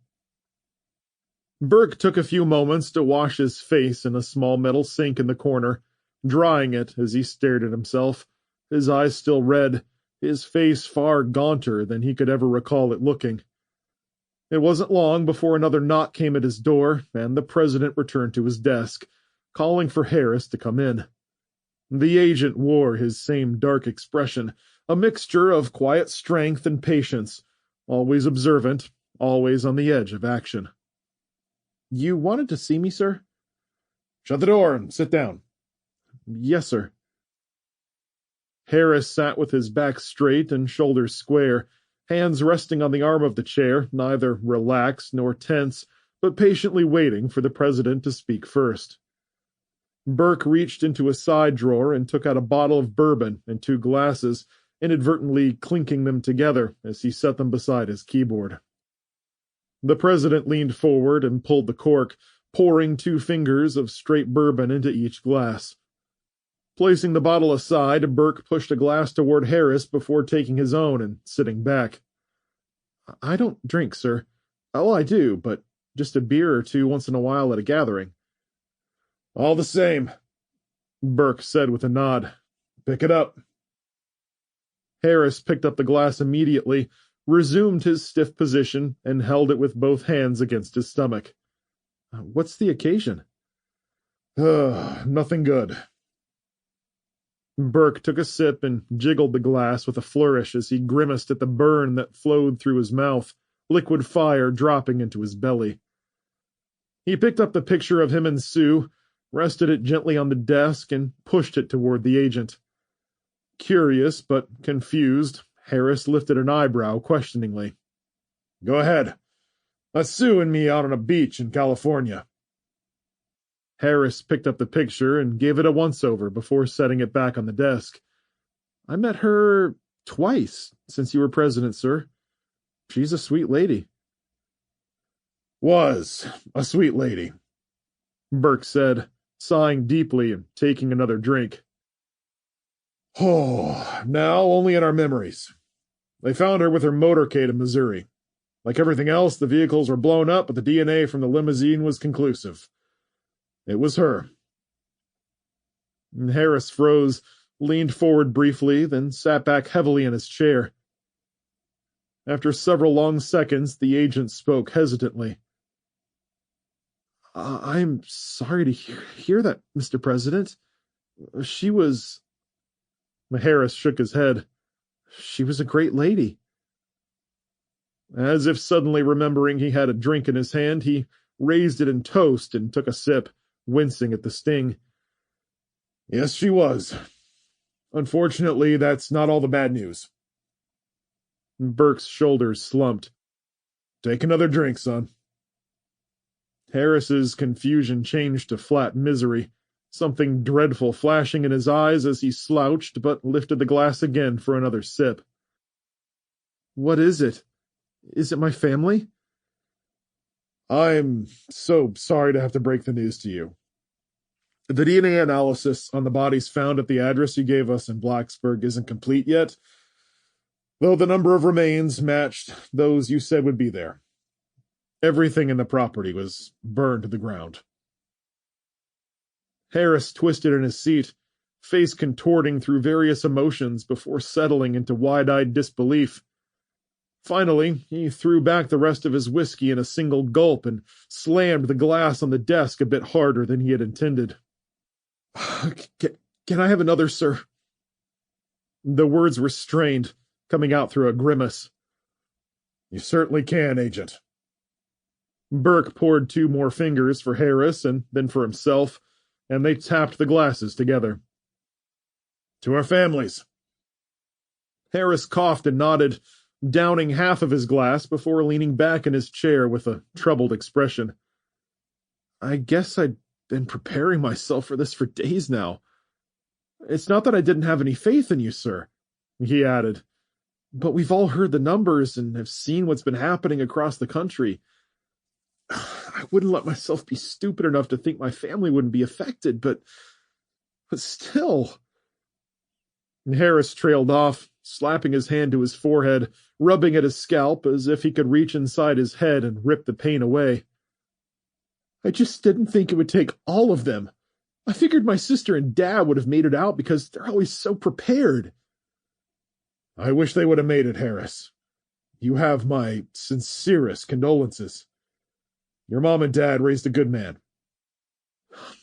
Burke took a few moments to wash his face in a small metal sink in the corner, drying it as he stared at himself, his eyes still red, his face far gaunter than he could ever recall it looking. It wasn't long before another knock came at his door, and the president returned to his desk, calling for Harris to come in. The agent wore his same dark expression, a mixture of quiet strength and patience, always observant, always on the edge of action. You wanted to see me, sir? Shut the door and sit down. Yes, sir. Harris sat with his back straight and shoulders square, hands resting on the arm of the chair, neither relaxed nor tense, but patiently waiting for the president to speak first. Burke reached into a side drawer and took out a bottle of bourbon and 2 glasses, inadvertently clinking them together as he set them beside his keyboard. The president leaned forward and pulled the cork, pouring 2 fingers of straight bourbon into each glass. Placing the bottle aside, Burke pushed a glass toward Harris before taking his own and sitting back. I don't drink, sir. Oh, I do, but just a beer or 2 once in a while at a gathering. All the same, Burke said with a nod. Pick it up. Harris picked up the glass immediately, resumed his stiff position, and held it with both hands against his stomach. What's the occasion? Nothing good. Burke took a sip and jiggled the glass with a flourish as he grimaced at the burn that flowed through his mouth, liquid fire dropping into his belly. He picked up the picture of him and Sue, rested it gently on the desk, and pushed it toward the agent. Curious but confused, Harris lifted an eyebrow questioningly. Go ahead. That's Sue and me out on a beach in California. Harris picked up the picture and gave it a once-over before setting it back on the desk. I met her twice since you were president, sir. She's a sweet lady. Was a sweet lady, Burke said, sighing deeply and taking another drink. Oh, now only in our memories. They found her with her motorcade in Missouri. Like everything else, the vehicles were blown up, but the DNA from the limousine was conclusive. It was her. Harris froze, leaned forward briefly, then sat back heavily in his chair. After several long seconds, the agent spoke hesitantly. I'm sorry to hear that, Mr. President. She was... Harris shook his head. She was a great lady. As if suddenly remembering he had a drink in his hand, he raised it in toast and took a sip, wincing at the sting. Yes, she was. Unfortunately, that's not all the bad news. Burke's shoulders slumped. Take another drink, son. Harris's confusion changed to flat misery, something dreadful flashing in his eyes as he slouched but lifted the glass again for another sip. What is it? Is it my family? I'm so sorry to have to break the news to you. The DNA analysis on the bodies found at the address you gave us in Blacksburg isn't complete yet, though the number of remains matched those you said would be there. Everything in the property was burned to the ground. Harris twisted in his seat, face contorting through various emotions before settling into wide-eyed disbelief. Finally, he threw back the rest of his whiskey in a single gulp and slammed the glass on the desk a bit harder than he had intended. Can I have another, sir? The words were strained, coming out through a grimace. You certainly can, Agent. Burke poured 2 more fingers for Harris and then for himself, and they tapped the glasses together. To our families. Harris coughed and nodded, downing half of his glass before leaning back in his chair with a troubled expression. I guess I'd been preparing myself for this for days now. It's not that I didn't have any faith in you, sir, he added, but we've all heard the numbers and have seen what's been happening across the country. I wouldn't let myself be stupid enough to think my family wouldn't be affected, but still. Harris trailed off, slapping his hand to his forehead, rubbing at his scalp as if he could reach inside his head and rip the pain away. I just didn't think it would take all of them. I figured my sister and dad would have made it out because they're always so prepared. I wish they would have made it, Harris. You have my sincerest condolences. Your mom and dad raised a good man.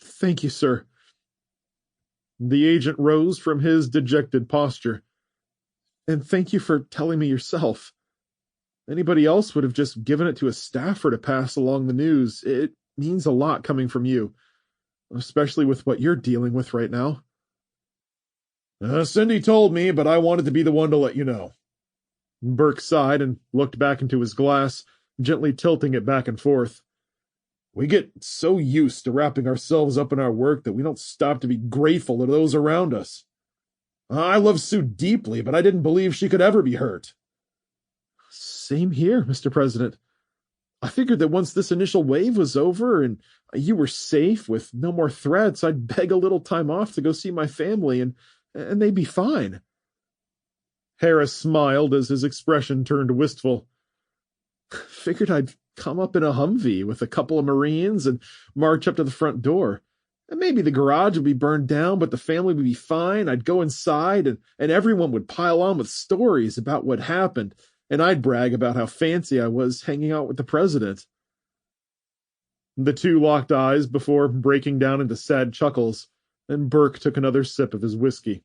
Thank you, sir. The agent rose from his dejected posture. And thank you for telling me yourself. Anybody else would have just given it to a staffer to pass along the news. It means a lot coming from you, especially with what you're dealing with right now. Cindy told me, but I wanted to be the one to let you know. Burke sighed and looked back into his glass, gently tilting it back and forth. We get so used to wrapping ourselves up in our work that we don't stop to be grateful to those around us. I love Sue deeply, but I didn't believe she could ever be hurt. Same here, Mr. President. I figured that once this initial wave was over and you were safe with no more threats, I'd beg a little time off to go see my family and they'd be fine. Harris smiled as his expression turned wistful. Figured I'd come up in a Humvee with a couple of Marines and march up to the front door. And maybe the garage would be burned down, but the family would be fine. I'd go inside and everyone would pile on with stories about what happened, and I'd brag about how fancy I was hanging out with the president. The two locked eyes before breaking down into sad chuckles, and Burke took another sip of his whiskey.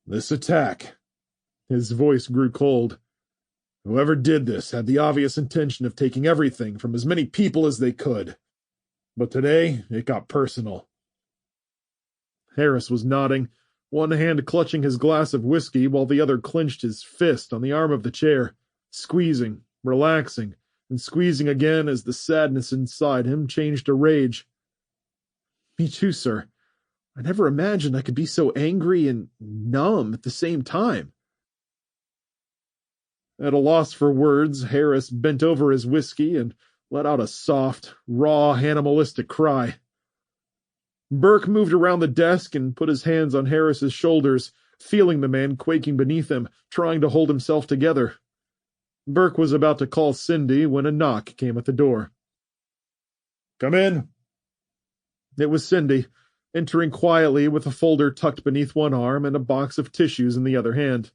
This attack. His voice grew cold. Whoever did this had the obvious intention of taking everything from as many people as they could. But today, it got personal. Harris was nodding, one hand clutching his glass of whiskey while the other clenched his fist on the arm of the chair, squeezing, relaxing, and squeezing again as the sadness inside him changed to rage. Me too, sir. I never imagined I could be so angry and numb at the same time. At a loss for words, Harris bent over his whiskey and let out a soft, raw, animalistic cry. Burke moved around the desk and put his hands on Harris's shoulders, feeling the man quaking beneath him, trying to hold himself together. Burke was about to call Cindy when a knock came at the door. Come in. It was Cindy, entering quietly with a folder tucked beneath one arm and a box of tissues in the other hand.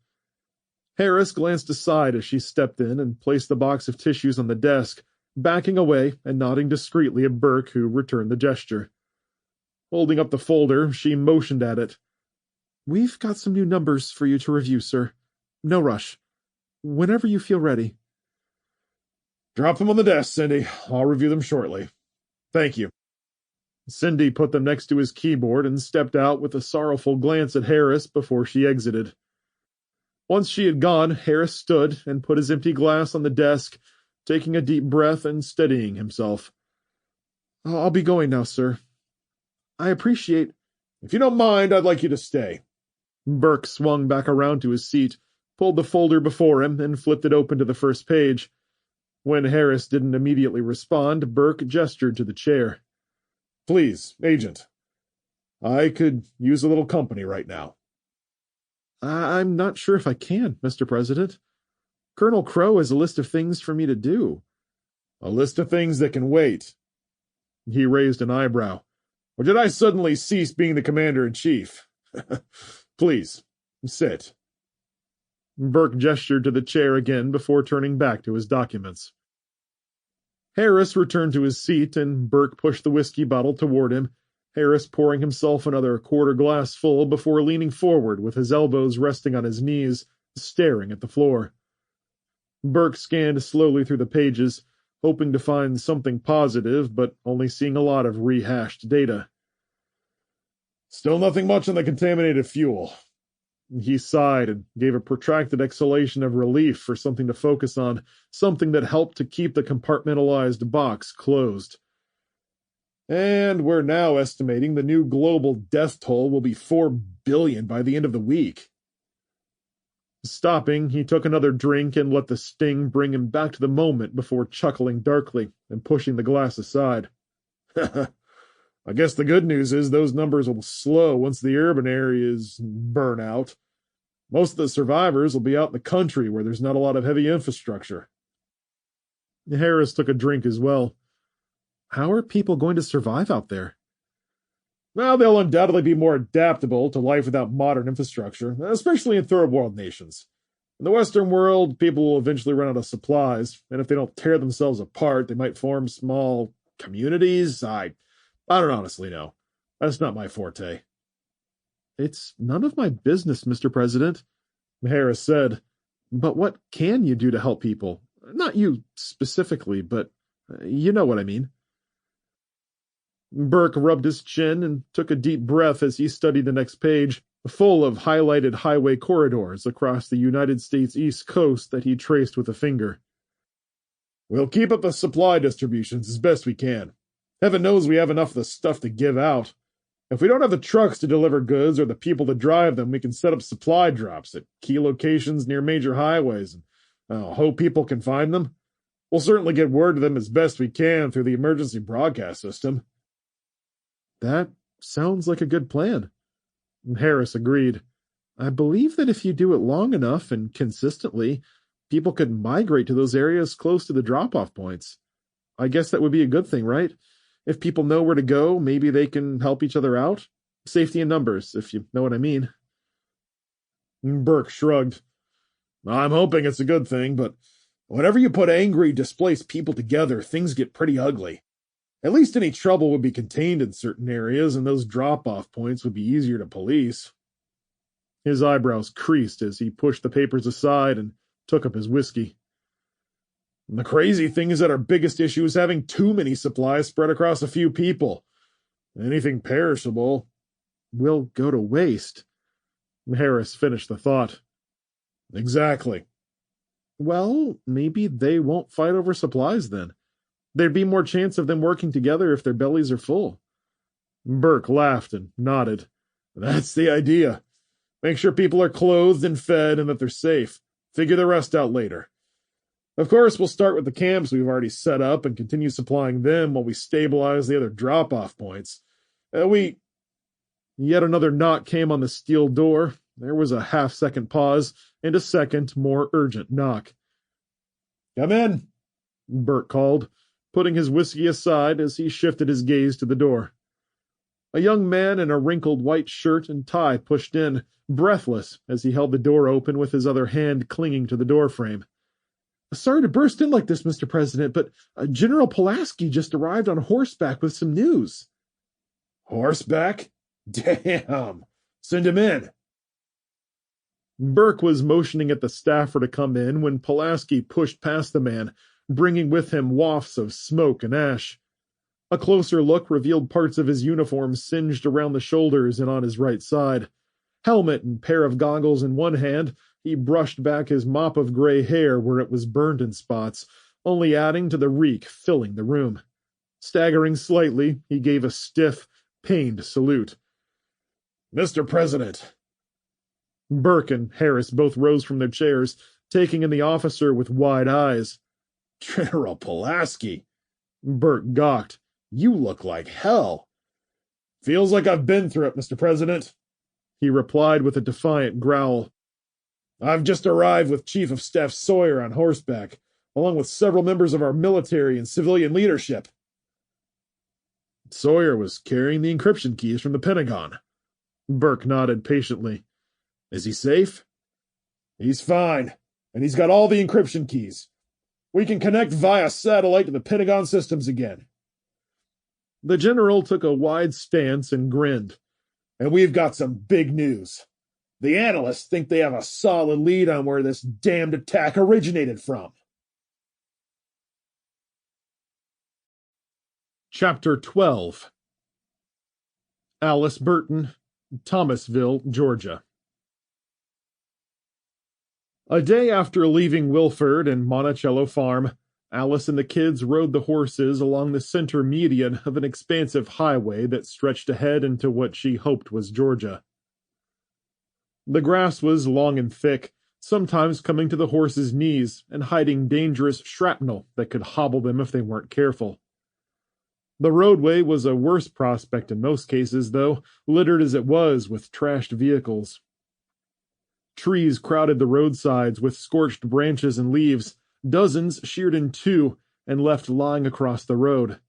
Harris glanced aside as she stepped in and placed the box of tissues on the desk, backing away and nodding discreetly at Burke, who returned the gesture. Holding up the folder, she motioned at it. "We've got some new numbers for you to review, sir. No rush. Whenever you feel ready." Drop them on the desk, Cindy. I'll review them shortly. Thank you. Cindy put them next to his keyboard and stepped out with a sorrowful glance at Harris before she exited. Once she had gone, Harris stood and put his empty glass on the desk, taking a deep breath and steadying himself. "I'll be going now, sir. I appreciate—" "If you don't mind, I'd like you to stay." Burke swung back around to his seat, pulled the folder before him, and flipped it open to the first page. When Harris didn't immediately respond, Burke gestured to the chair. "Please, Agent. I could use a little company right now." "I'm not sure if I can, Mr. President. Colonel Crow has a list of things for me to do." "A list of things that can wait." He raised an eyebrow. "Or did I suddenly cease being the Commander-in-Chief? Please, sit." Burke gestured to the chair again before turning back to his documents. Harris returned to his seat, and Burke pushed the whiskey bottle toward him, Harris pouring himself another quarter glass full before leaning forward with his elbows resting on his knees, staring at the floor. Burke scanned slowly through the pages, hoping to find something positive, but only seeing a lot of rehashed data. "Still nothing much on the contaminated fuel." He sighed and gave a protracted exhalation of relief for something to focus on, something that helped to keep the compartmentalized box closed. "And we're now estimating the new global death toll will be 4 billion by the end of the week." Stopping, he took another drink and let the sting bring him back to the moment before chuckling darkly and pushing the glass aside. "I guess the good news is those numbers will slow once the urban areas burn out. Most of the survivors will be out in the country where there's not a lot of heavy infrastructure." Harris took a drink as well. How are people going to survive out there? "Well, they'll undoubtedly be more adaptable to life without modern infrastructure, especially in third world nations. In the Western world, people will eventually run out of supplies, and if they don't tear themselves apart, they might form small communities. I don't honestly know. That's not my forte." "It's none of my business, Mr. President," Harris said. "But what can you do to help people? Not you specifically, but you know what I mean." Burke rubbed his chin and took a deep breath as he studied the next page, full of highlighted highway corridors across the United States East Coast that he traced with a finger. "We'll keep up the supply distributions as best we can. Heaven knows we have enough of the stuff to give out. If we don't have the trucks to deliver goods or the people to drive them, we can set up supply drops at key locations near major highways and hope people can find them. We'll certainly get word to them as best we can through the emergency broadcast system." "That sounds like a good plan." Harris agreed. "I believe that if you do it long enough and consistently, people could migrate to those areas close to the drop-off points. I guess that would be a good thing, right? If people know where to go, maybe they can help each other out. Safety in numbers, if you know what I mean." Burke shrugged. "I'm hoping it's a good thing, but whenever you put angry, displaced people together, things get pretty ugly. At least any trouble would be contained in certain areas, and those drop-off points would be easier to police." His eyebrows creased as he pushed the papers aside and took up his whiskey. "The crazy thing is that our biggest issue is having too many supplies spread across a few people. Anything perishable will go to waste." Harris finished the thought. "Exactly." "Well, maybe they won't fight over supplies then. There'd be more chance of them working together if their bellies are full." Burke laughed and nodded. "That's the idea. Make sure people are clothed and fed and that they're safe. Figure the rest out later. Of course, we'll start with the camps we've already set up and continue supplying them while we stabilize the other drop-off points. Yet another knock came on the steel door. There was a half-second pause and a second, more urgent knock. "Come in," Burke called, putting his whiskey aside as he shifted his gaze to the door. A young man in a wrinkled white shirt and tie pushed in, breathless as he held the door open with his other hand clinging to the doorframe. "Sorry to burst in like this, Mr. President, but General Pulaski just arrived on horseback with some news." "Horseback? Damn! Send him in." Burke was motioning at the staffer to come in when Pulaski pushed past the man, bringing with him wafts of smoke and ash. A closer look revealed parts of his uniform singed around the shoulders and on his right side. Helmet and pair of goggles in one hand, he brushed back his mop of gray hair where it was burned in spots, only adding to the reek filling the room. Staggering slightly, he gave a stiff, pained salute. "Mr. President." Burke and Harris both rose from their chairs, taking in the officer with wide eyes. "General Pulaski," Burke gawked. "you look like hell." "Feels like I've been through it, Mr. President," he replied with a defiant growl. "I've just arrived with Chief of Staff Sawyer on horseback, along with several members of our military and civilian leadership." Sawyer was carrying the encryption keys from the Pentagon. Burke nodded patiently. "Is he safe?" "He's fine, and he's got all the encryption keys. We can connect via satellite to the Pentagon systems again." The general took a wide stance and grinned. "And we've got some big news. The analysts think they have a solid lead on where this damned attack originated from." Chapter 12. Alice Burton, Thomasville, Georgia. A day after leaving Wilford and Monticello Farm, Alice and the kids rode the horses along the center median of an expansive highway that stretched ahead into what she hoped was Georgia. The grass was long and thick, sometimes coming to the horses' knees and hiding dangerous shrapnel that could hobble them if they weren't careful. The roadway was a worse prospect in most cases, though, littered as it was with trashed vehicles. Trees crowded the roadsides with scorched branches and leaves, dozens sheared in two and left lying across the road.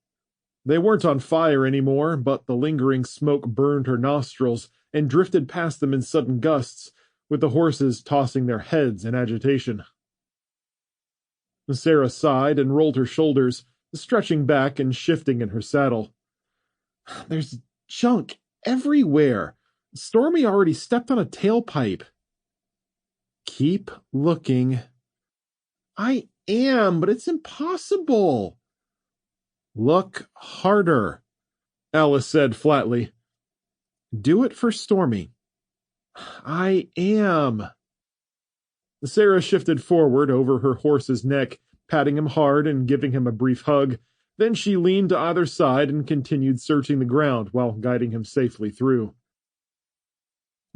They weren't on fire anymore, but the lingering smoke burned her nostrils and drifted past them in sudden gusts, with the horses tossing their heads in agitation. Sarah sighed and rolled her shoulders, stretching back and shifting in her saddle. "There's junk everywhere. Stormy already stepped on a tailpipe." "Keep looking." "I am, but it's impossible." "Look harder," Alice said flatly. "Do it for Stormy." "I am." Sarah shifted forward over her horse's neck, patting him hard and giving him a brief hug. Then she leaned to either side and continued searching the ground while guiding him safely through.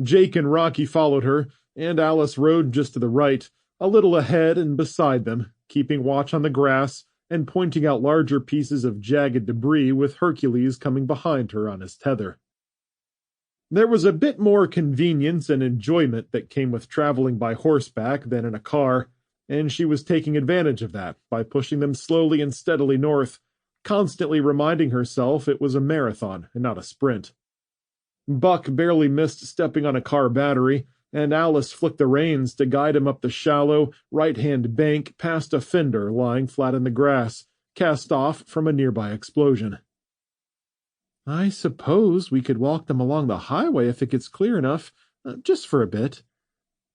Jake and Rocky followed her, and Alice rode just to the right, a little ahead and beside them, keeping watch on the grass and pointing out larger pieces of jagged debris with Hercules coming behind her on his tether. There was a bit more convenience and enjoyment that came with traveling by horseback than in a car, and she was taking advantage of that by pushing them slowly and steadily north, constantly reminding herself it was a marathon and not a sprint. Buck barely missed stepping on a car battery, and Alice flicked the reins to guide him up the shallow, right-hand bank past a fender lying flat in the grass, cast off from a nearby explosion. "I suppose we could walk them along the highway if it gets clear enough, just for a bit,"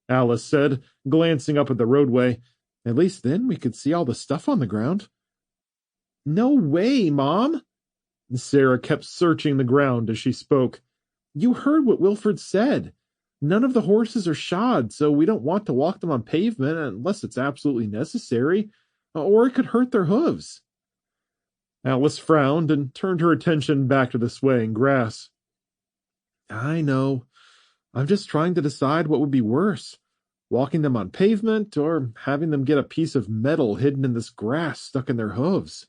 Alice said, glancing up at the roadway. "At least then we could see all the stuff on the ground." "No way, Mom!" Sarah kept searching the ground as she spoke. "You heard what Wilford said. None of the horses are shod, so we don't want to walk them on pavement unless it's absolutely necessary, or it could hurt their hooves." Alice frowned and turned her attention back to the swaying grass. "I know. I'm just trying to decide what would be worse, walking them on pavement or having them get a piece of metal hidden in this grass stuck in their hooves."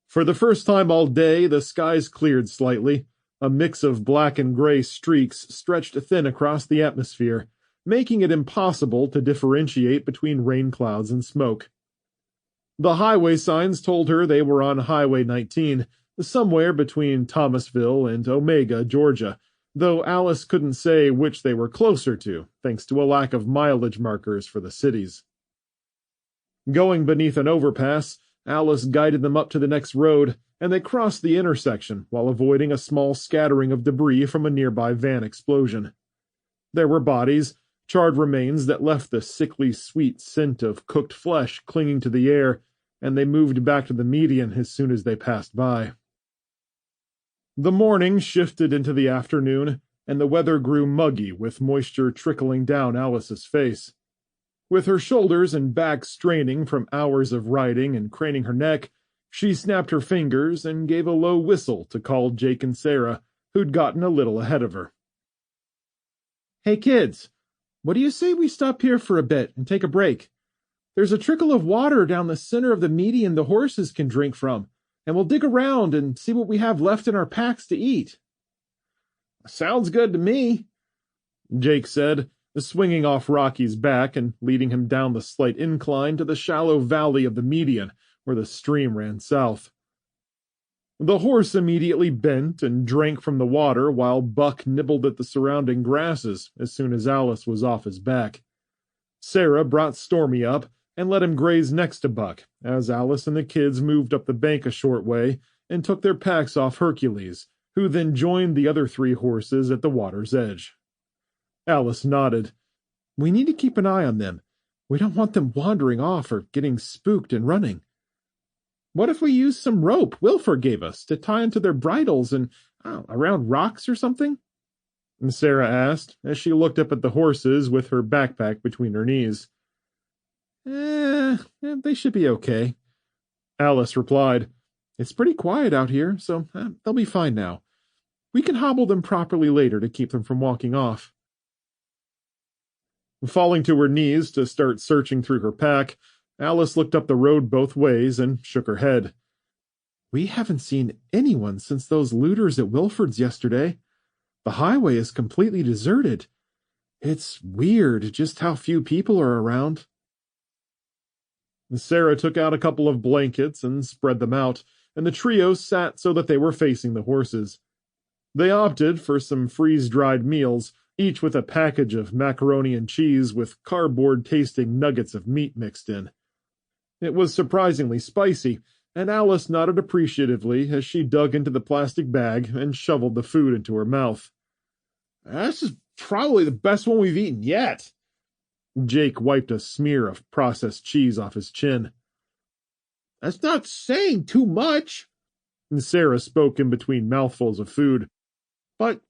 For the first time all day, the skies cleared slightly. A mix of black and gray streaks stretched thin across the atmosphere, making it impossible to differentiate between rain clouds and smoke. The highway signs told her they were on Highway 19, somewhere between Thomasville and Omega, Georgia, though Alice couldn't say which they were closer to, thanks to a lack of mileage markers for the cities. Going beneath an overpass, Alice guided them up to the next road, and they crossed the intersection while avoiding a small scattering of debris from a nearby van explosion. There were bodies, charred remains that left the sickly sweet scent of cooked flesh clinging to the air, and they moved back to the median as soon as they passed by. The morning shifted into the afternoon, and the weather grew muggy with moisture trickling down Alice's face. With her shoulders and back straining from hours of riding and craning her neck, she snapped her fingers and gave a low whistle to call Jake and Sarah, who'd gotten a little ahead of her. "Hey kids, what do you say we stop here for a bit and take a break? There's a trickle of water down the center of the median the horses can drink from, and we'll dig around and see what we have left in our packs to eat." "Sounds good to me," Jake said, swinging off Rocky's back and leading him down the slight incline to the shallow valley of the median where the stream ran south. The horse immediately bent and drank from the water while Buck nibbled at the surrounding grasses as soon as Alice was off his back. Sarah brought Stormy up and let him graze next to Buck as Alice and the kids moved up the bank a short way and took their packs off Hercules, who then joined the other 3 horses at the water's edge. Alice nodded. "We need to keep an eye on them. We don't want them wandering off or getting spooked and running. What if we use some rope Wilford gave us to tie into their bridles and around rocks or something?" Sarah asked as she looked up at the horses with her backpack between her knees. They should be okay," Alice replied. "It's pretty quiet out here, so they'll be fine now. We can hobble them properly later to keep them from walking off." Falling to her knees to start searching through her pack, Alice looked up the road both ways and shook her head. "We haven't seen anyone since those looters at Wilford's yesterday. The highway is completely deserted. It's weird just how few people are around." Sarah took out a couple of blankets and spread them out, and the trio sat so that they were facing the horses. They opted for some freeze-dried meals, each with a package of macaroni and cheese with cardboard-tasting nuggets of meat mixed in. It was surprisingly spicy, and Alice nodded appreciatively as she dug into the plastic bag and shoveled the food into her mouth. "This is probably the best one we've eaten yet." Jake wiped a smear of processed cheese off his chin. "That's not saying too much," Sarah spoke in between mouthfuls of food. But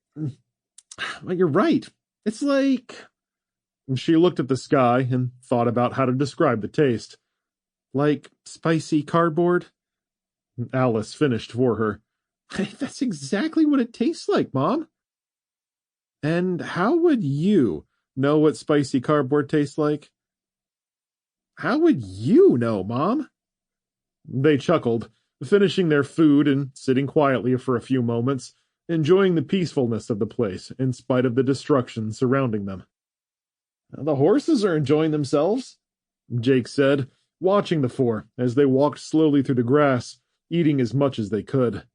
you're right. It's like..." She looked at the sky and thought about how to describe the taste. "Like spicy cardboard?" Alice finished for her. "That's exactly what it tastes like, Mom." "And how would you know what spicy cardboard tastes like?" "How would you know, Mom?" They chuckled, finishing their food and sitting quietly for a few moments, enjoying the peacefulness of the place in spite of the destruction surrounding them. "The horses are enjoying themselves," Jake said, watching the 4 as they walked slowly through the grass, eating as much as they could.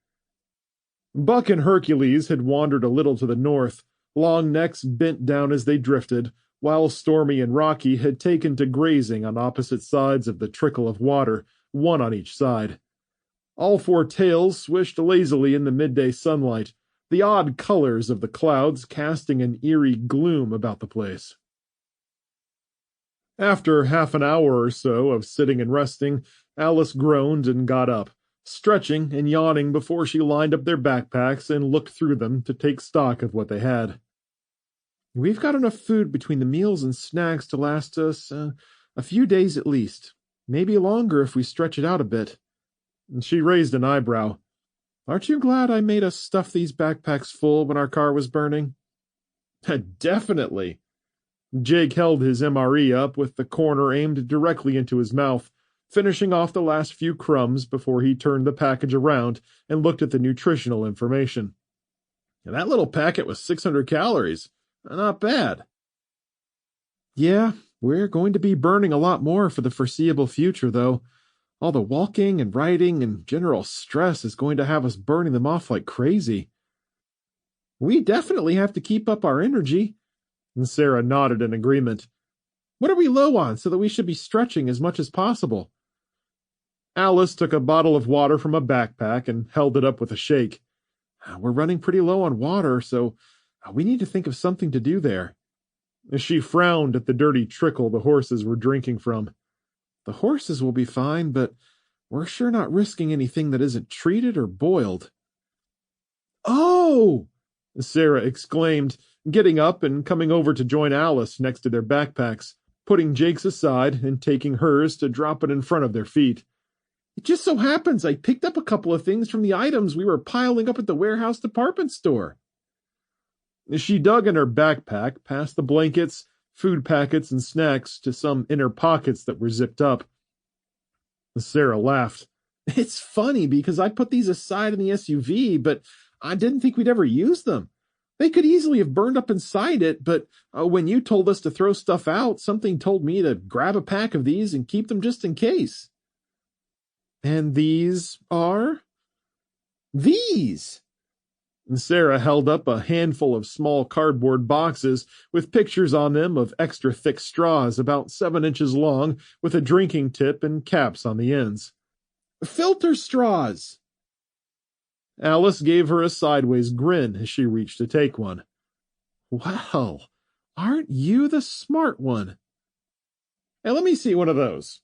Buck and Hercules had wandered a little to the north, long necks bent down as they drifted, while Stormy and Rocky had taken to grazing on opposite sides of the trickle of water, one on each side. All 4 tails swished lazily in the midday sunlight, the odd colors of the clouds casting an eerie gloom about the place. After half an hour or so of sitting and resting, Alice groaned and got up, stretching and yawning before she lined up their backpacks and looked through them to take stock of what they had. "We've got enough food between the meals and snacks to last us a few days at least, maybe longer if we stretch it out a bit." She raised an eyebrow. "Aren't you glad I made us stuff these backpacks full when our car was burning?" "Definitely." Jake held his MRE up with the corner aimed directly into his mouth, finishing off the last few crumbs before he turned the package around and looked at the nutritional information. "That little packet was 600 calories. Not bad." "Yeah, we're going to be burning a lot more for the foreseeable future, though. All the walking and riding and general stress is going to have us burning them off like crazy. We definitely have to keep up our energy. And Sarah nodded in agreement. What are we low on so that we should be stretching as much as possible? Alice took a bottle of water from a backpack and held it up with a shake. We're running pretty low on water, so we need to think of something to do there. She frowned at the dirty trickle the horses were drinking from. The horses will be fine, but we're sure not risking anything that isn't treated or boiled. Oh! Sarah exclaimed, getting up and coming over to join Alice next to their backpacks, putting Jake's aside and taking hers to drop it in front of their feet. It just so happens I picked up a couple of things from the items we were piling up at the warehouse department store. She dug in her backpack, past the blankets, food packets, and snacks to some inner pockets that were zipped up. Sarah laughed. It's funny because I put these aside in the SUV, but I didn't think we'd ever use them. They could easily have burned up inside it, but when you told us to throw stuff out, something told me to grab a pack of these and keep them just in case. And these are? These! And Sarah held up a handful of small cardboard boxes with pictures on them of extra thick straws about 7 inches long with a drinking tip and caps on the ends. Filter straws! Alice gave her a sideways grin as she reached to take one. Well, aren't you the smart one? Hey, let me see one of those.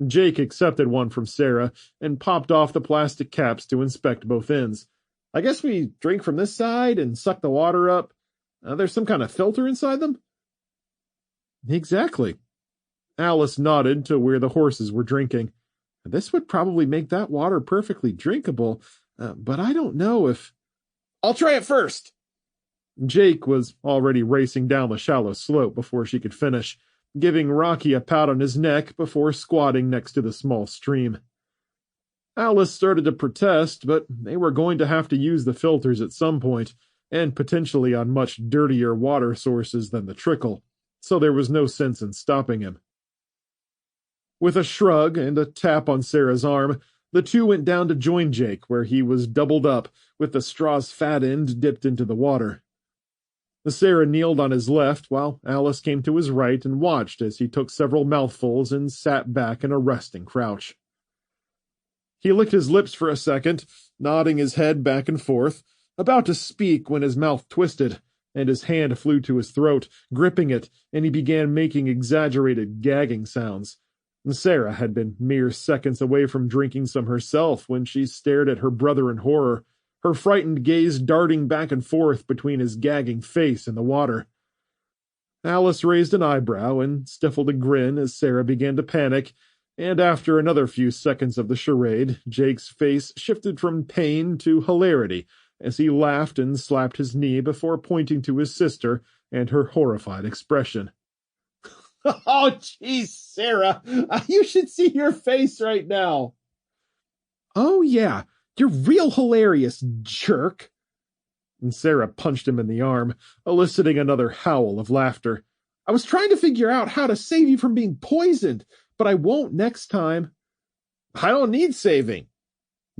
Jake accepted one from Sarah and popped off the plastic caps to inspect both ends. I guess we drink from this side and suck the water up. There's some kind of filter inside them? Exactly. Alice nodded to where the horses were drinking. This would probably make that water perfectly drinkable, but I don't know if... I'll try it first! Jake was already racing down the shallow slope before she could finish, giving Rocky a pat on his neck before squatting next to the small stream. Alice started to protest, but they were going to have to use the filters at some point, and potentially on much dirtier water sources than the trickle, so there was no sense in stopping him. With a shrug and a tap on Sarah's arm, the two went down to join Jake, where he was doubled up, with the straw's fat end dipped into the water. Sarah kneeled on his left, while Alice came to his right and watched as he took several mouthfuls and sat back in a resting crouch. He licked his lips for a second, nodding his head back and forth, about to speak when his mouth twisted, and his hand flew to his throat, gripping it, and he began making exaggerated gagging sounds. Sarah had been mere seconds away from drinking some herself when she stared at her brother in horror, her frightened gaze darting back and forth between his gagging face and the water. Alice raised an eyebrow and stifled a grin as Sarah began to panic, and after another few seconds of the charade, Jake's face shifted from pain to hilarity as he laughed and slapped his knee before pointing to his sister and her horrified expression. Oh, geez, Sarah, you should see your face right now. Oh, yeah, you're real hilarious, jerk. And Sarah punched him in the arm, eliciting another howl of laughter. I was trying to figure out how to save you from being poisoned, but I won't next time. I don't need saving,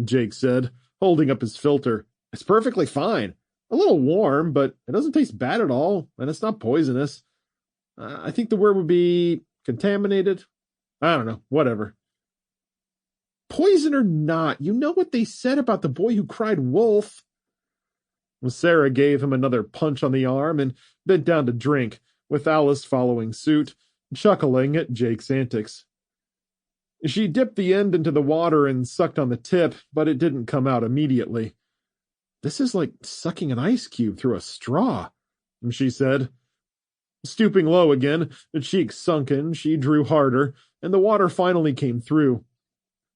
Jake said, holding up his filter. It's perfectly fine. A little warm, but it doesn't taste bad at all, and it's not poisonous. I think the word would be contaminated. I don't know, whatever. Poison or not, you know what they said about the boy who cried wolf. Sarah gave him another punch on the arm and bent down to drink, with Alice following suit, chuckling at Jake's antics. She dipped the end into the water and sucked on the tip, but it didn't come out immediately. This is like sucking an ice cube through a straw, she said. Stooping low again, the cheeks sunken, she drew harder, and the water finally came through.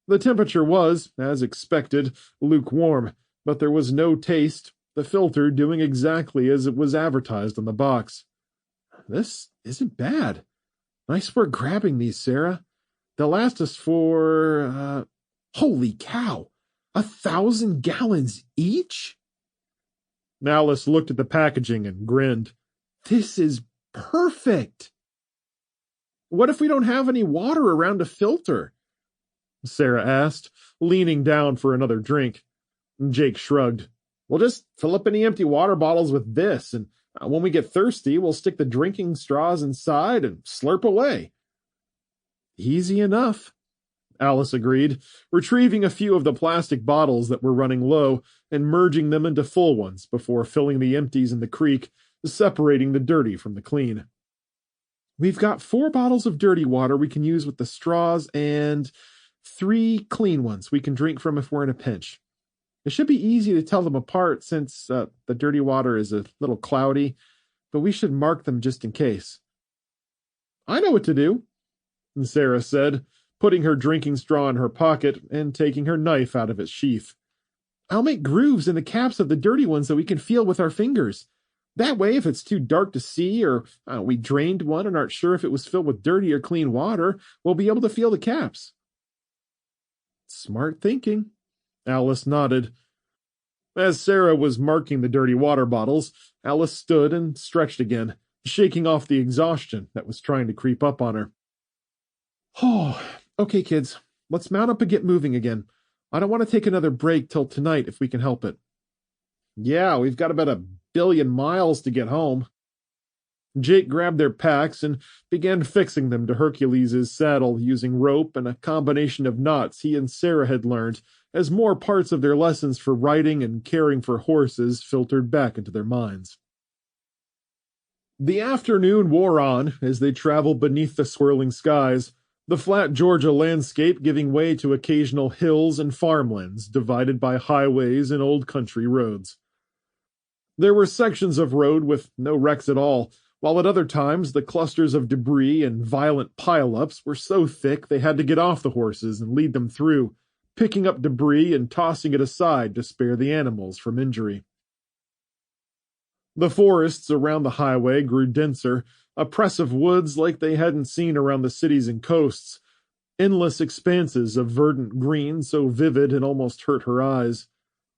The temperature was, as expected, lukewarm, but there was no taste, the filter doing exactly as it was advertised on the box. This isn't bad. Nice work grabbing these, Sarah. They'll last us for, holy cow, 1,000 gallons each? Alice looked at the packaging and grinned. This is perfect. What if we don't have any water around to filter? Sarah asked, leaning down for another drink. Jake shrugged. We'll just fill up any empty water bottles with this, and when we get thirsty, we'll stick the drinking straws inside and slurp away. Easy enough, Alice agreed, retrieving a few of the plastic bottles that were running low and merging them into full ones before filling the empties in the creek, separating the dirty from the clean. We've got 4 bottles of dirty water we can use with the straws and 3 clean ones we can drink from if we're in a pinch. It should be easy to tell them apart since the dirty water is a little cloudy, but we should mark them just in case. I know what to do, Sarah said, putting her drinking straw in her pocket and taking her knife out of its sheath. I'll make grooves in the caps of the dirty ones that we can feel with our fingers. That way, if it's too dark to see or we drained one and aren't sure if it was filled with dirty or clean water, we'll be able to feel the caps. Smart thinking, Alice nodded. As Sarah was marking the dirty water bottles, Alice stood and stretched again, shaking off the exhaustion that was trying to creep up on her. Oh, okay, kids, let's mount up and get moving again. I don't want to take another break till tonight if we can help it. Yeah, we've got about 1 billion miles to get home. Jake grabbed their packs and began fixing them to Hercules' saddle using rope and a combination of knots he and Sarah had learned as more parts of their lessons for riding and caring for horses filtered back into their minds. The afternoon wore on as they traveled beneath the swirling skies, the flat Georgia landscape giving way to occasional hills and farmlands divided by highways and old country roads. There were sections of road with no wrecks at all, while at other times the clusters of debris and violent pile-ups were so thick they had to get off the horses and lead them through, picking up debris and tossing it aside to spare the animals from injury. The forests around the highway grew denser, oppressive woods like they hadn't seen around the cities and coasts, endless expanses of verdant green so vivid it almost hurt her eyes.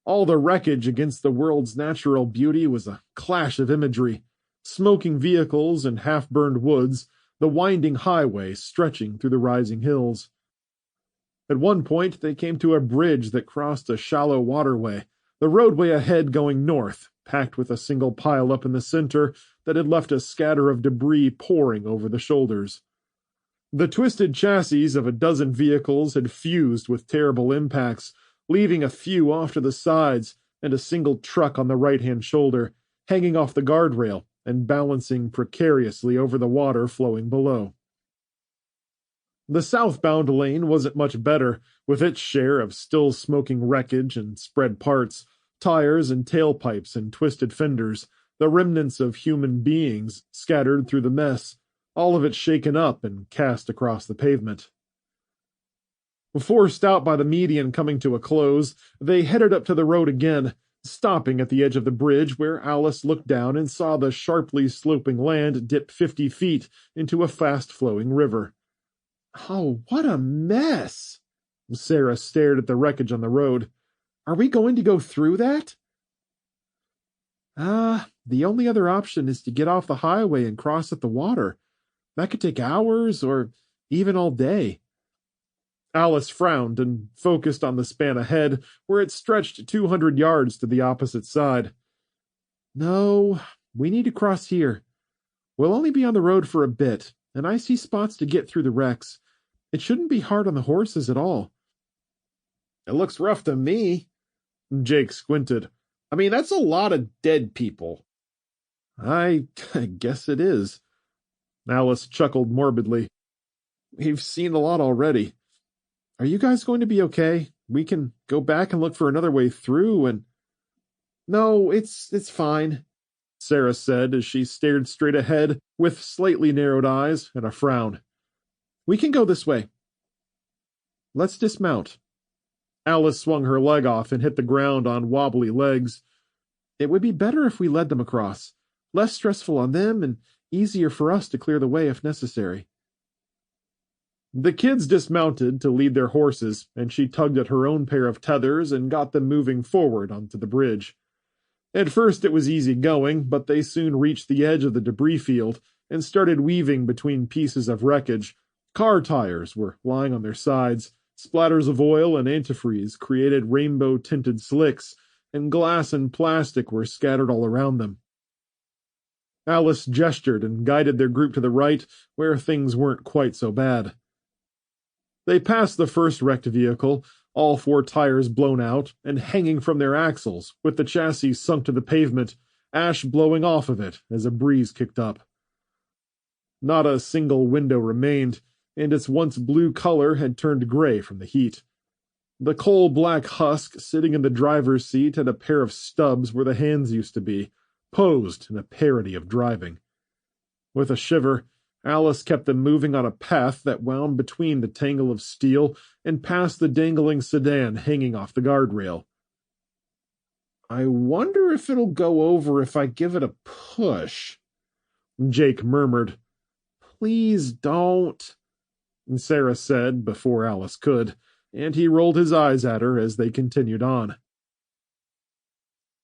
All the wreckage against the world's natural beauty was a clash of imagery. Smoking vehicles and half-burned woods, the winding highway stretching through the rising hills. At one point, they came to a bridge that crossed a shallow waterway, the roadway ahead going north, packed with a single pile-up in the center that had left a scatter of debris pouring over the shoulders. The twisted chassis of a dozen vehicles had fused with terrible impacts, leaving a few off to the sides and a single truck on the right-hand shoulder, hanging off the guardrail and balancing precariously over the water flowing below. The southbound lane wasn't much better, with its share of still smoking wreckage and spread parts, tires and tailpipes and twisted fenders, the remnants of human beings scattered through the mess, all of it shaken up and cast across the pavement. Forced out by the median coming to a close, they headed up to the road again, stopping at the edge of the bridge where Alice looked down and saw the sharply sloping land dip 50 feet into a fast-flowing river. Oh, what a mess! Sarah stared at the wreckage on the road. Are we going to go through that? The only other option is to get off the highway and cross at the water. That could take hours or even all day. Alice frowned and focused on the span ahead, where it stretched 200 yards to the opposite side. No, we need to cross here. We'll only be on the road for a bit, and I see spots to get through the wrecks. It shouldn't be hard on the horses at all. It looks rough to me. Jake squinted. I mean, that's a lot of dead people. I guess it is. Alice chuckled morbidly. We've seen a lot already. Are you guys going to be okay? We can go back and look for another way through and... No, it's fine, Sarah said as she stared straight ahead with slightly narrowed eyes and a frown. We can go this way. Let's dismount. Alice swung her leg off and hit the ground on wobbly legs. It would be better if we led them across. Less stressful on them and easier for us to clear the way if necessary. The kids dismounted to lead their horses, and she tugged at her own pair of tethers and got them moving forward onto the bridge. At first it was easy going, but they soon reached the edge of the debris field and started weaving between pieces of wreckage. Car tires were lying on their sides, Splatters of oil and antifreeze created rainbow-tinted slicks, and glass and plastic were scattered all around them. Alice gestured and guided their group to the right, where things weren't quite so bad. They passed the first wrecked vehicle, all 4 tires blown out and hanging from their axles, with the chassis sunk to the pavement, ash blowing off of it as a breeze kicked up. Not a single window remained, and its once blue color had turned gray from the heat. The coal-black husk sitting in the driver's seat had a pair of stubs where the hands used to be, posed in a parody of driving. With a shiver, Alice kept them moving on a path that wound between the tangle of steel and past the dangling sedan hanging off the guardrail. "I wonder if it'll go over if I give it a push," Jake murmured. "Please don't," Sarah said before Alice could, and he rolled his eyes at her as they continued on.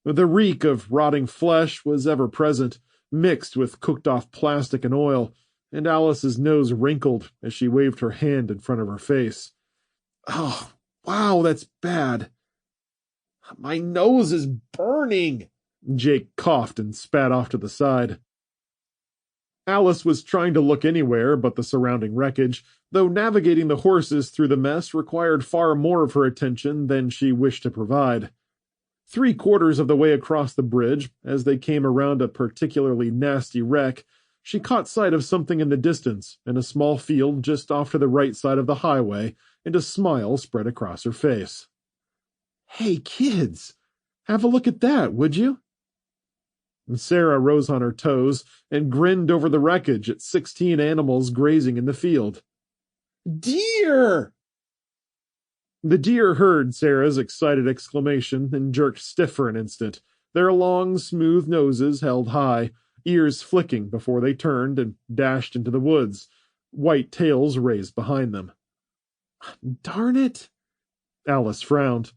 The reek of rotting flesh was ever present, mixed with cooked-off plastic and oil, and Alice's nose wrinkled as she waved her hand in front of her face. "Oh, wow, that's bad." "My nose is burning," Jake coughed and spat off to the side. Alice was trying to look anywhere but the surrounding wreckage, though navigating the horses through the mess required far more of her attention than she wished to provide. 3/4 of the way across the bridge, as they came around a particularly nasty wreck, she caught sight of something in the distance, in a small field just off to the right side of the highway, and a smile spread across her face. "Hey, kids, have a look at that, would you?" Sarah rose on her toes and grinned over the wreckage at 16 animals grazing in the field. "Deer!" The deer heard Sarah's excited exclamation and jerked stiff for an instant, their long, smooth noses held high, ears flicking before they turned and dashed into the woods, white tails raised behind them. "Darn it!" Alice frowned.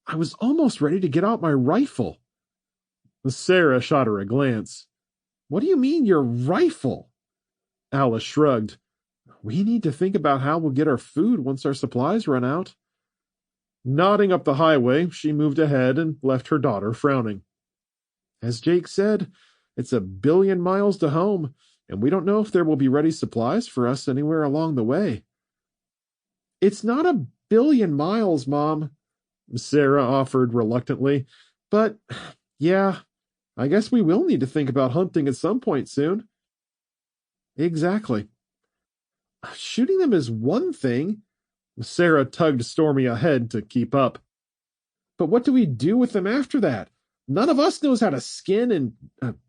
"I was almost ready to get out my rifle." Sarah shot her a glance. "What do you mean, your rifle?" Alice shrugged. "We need to think about how we'll get our food once our supplies run out." Nodding up the highway, she moved ahead and left her daughter frowning. "As Jake said, it's 1,000,000,000 miles to home, and we don't know if there will be ready supplies for us anywhere along the way." "It's not 1,000,000,000 miles, Mom," Sarah offered reluctantly. "But, yeah, I guess we will need to think about hunting at some point soon." "Exactly. Shooting them is one thing." Sarah tugged Stormy ahead to keep up. "But what do we do with them after that? None of us knows how to skin and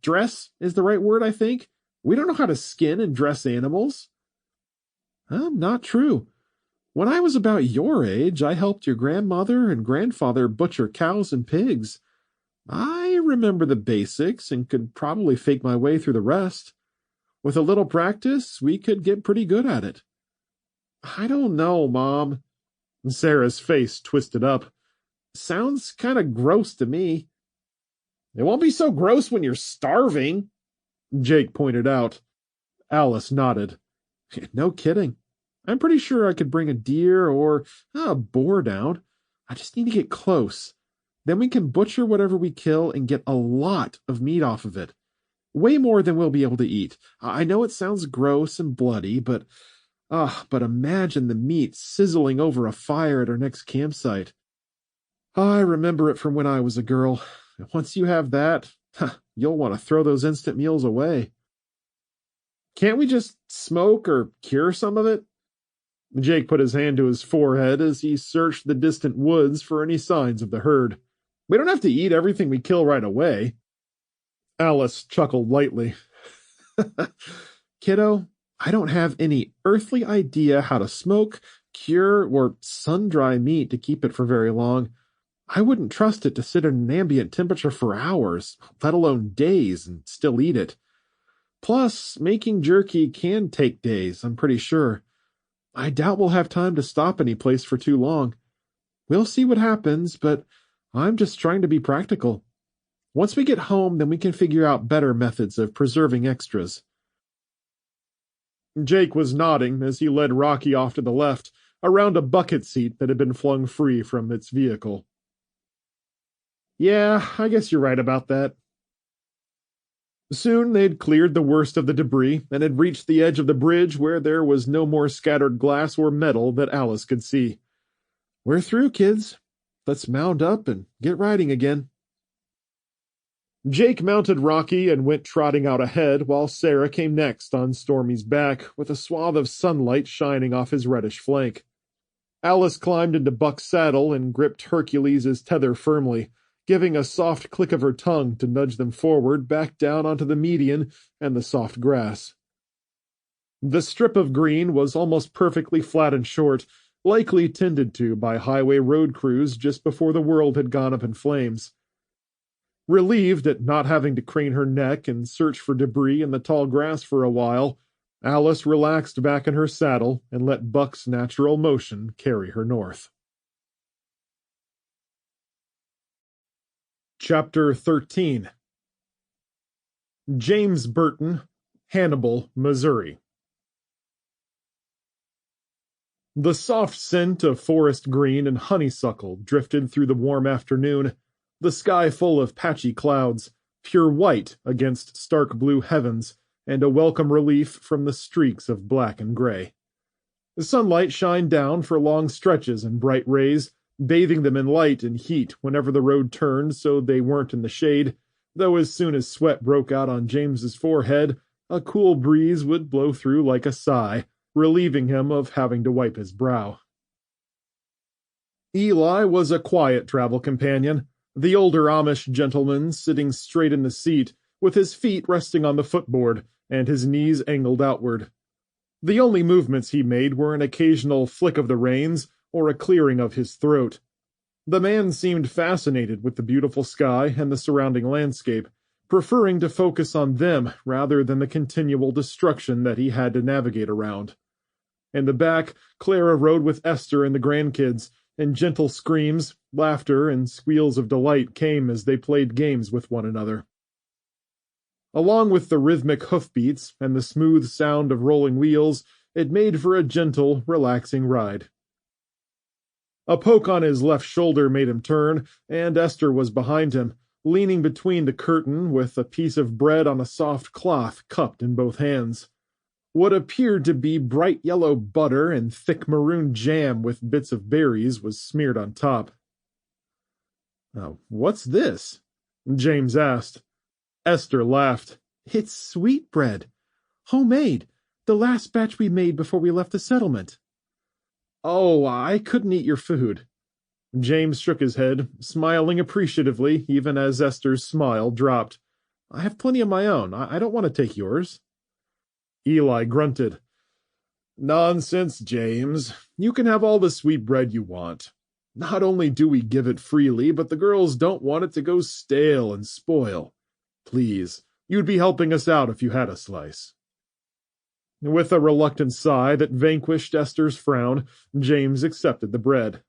dress is the right word, I think. We don't know how to skin and dress animals." "Not true. When I was about your age, I helped your grandmother and grandfather butcher cows and pigs. I remember the basics and could probably fake my way through the rest. With a little practice, we could get pretty good at it." "I don't know, Mom." Sarah's face twisted up. "Sounds kind of gross to me." "It won't be so gross when you're starving," Jake pointed out. Alice nodded. "No kidding. I'm pretty sure I could bring a deer or a boar down. I just need to get close. Then we can butcher whatever we kill and get a lot of meat off of it. Way more than we'll be able to eat. I know it sounds gross and bloody, but imagine the meat sizzling over a fire at our next campsite. I remember it from when I was a girl. Once you have that, you'll want to throw those instant meals away." "Can't we just smoke or cure some of it?" Jake put his hand to his forehead as he searched the distant woods for any signs of the herd. "We don't have to eat everything we kill right away." Alice chuckled lightly. "Kiddo, I don't have any earthly idea how to smoke, cure, or sun-dry meat to keep it for very long. I wouldn't trust it to sit at an ambient temperature for hours, let alone days, and still eat it. Plus, making jerky can take days, I'm pretty sure. I doubt we'll have time to stop any place for too long. We'll see what happens, but I'm just trying to be practical. Once we get home, then we can figure out better methods of preserving extras." Jake was nodding as he led Rocky off to the left, around a bucket seat that had been flung free from its vehicle. Yeah, I guess you're right about that. Soon they'd cleared the worst of the debris and had reached the edge of the bridge where there was no more scattered glass or metal that Alice could see. We're through, kids. Let's mount up and get riding again. Jake mounted Rocky and went trotting out ahead while Sarah came next on Stormy's back with a swath of sunlight shining off his reddish flank. Alice climbed into Buck's saddle and gripped Hercules' tether firmly, giving a soft click of her tongue to nudge them forward back down onto the median and the soft grass. The strip of green was almost perfectly flat and short, likely tended to by highway road crews just before the world had gone up in flames. Relieved at not having to crane her neck and search for debris in the tall grass for a while, Alice relaxed back in her saddle and let Buck's natural motion carry her north. Chapter 13. James Burton, Hannibal, Missouri. The soft scent of forest green and honeysuckle drifted through the warm afternoon, the sky full of patchy clouds, pure white against stark blue heavens, and a welcome relief from the streaks of black and gray. The sunlight shined down for long stretches in bright rays, bathing them in light and heat whenever the road turned so they weren't in the shade, though as soon as sweat broke out on James's forehead, a cool breeze would blow through like a sigh, relieving him of having to wipe his brow. Eli was a quiet travel companion, the older Amish gentleman sitting straight in the seat, with his feet resting on the footboard and his knees angled outward. The only movements he made were an occasional flick of the reins or a clearing of his throat. The man seemed fascinated with the beautiful sky and the surrounding landscape, preferring to focus on them rather than the continual destruction that he had to navigate around. In the back, Clara rode with Esther and the grandkids, and gentle screams, laughter, and squeals of delight came as they played games with one another. Along with the rhythmic hoofbeats and the smooth sound of rolling wheels, it made for a gentle, relaxing ride. A poke on his left shoulder made him turn, and Esther was behind him, leaning between the curtain with a piece of bread on a soft cloth cupped in both hands. What appeared to be bright yellow butter and thick maroon jam with bits of berries was smeared on top. What's this? James asked. Esther laughed. It's sweetbread. Homemade. The last batch we made before we left the settlement. Oh, I couldn't eat your food. James shook his head, smiling appreciatively even as Esther's smile dropped. I have plenty of my own. I don't want to take yours. Eli grunted. Nonsense, James. You can have all the sweetbread you want. Not only do we give it freely, but the girls don't want it to go stale and spoil. Please, you'd be helping us out if you had a slice. With a reluctant sigh that vanquished Esther's frown, James accepted the bread.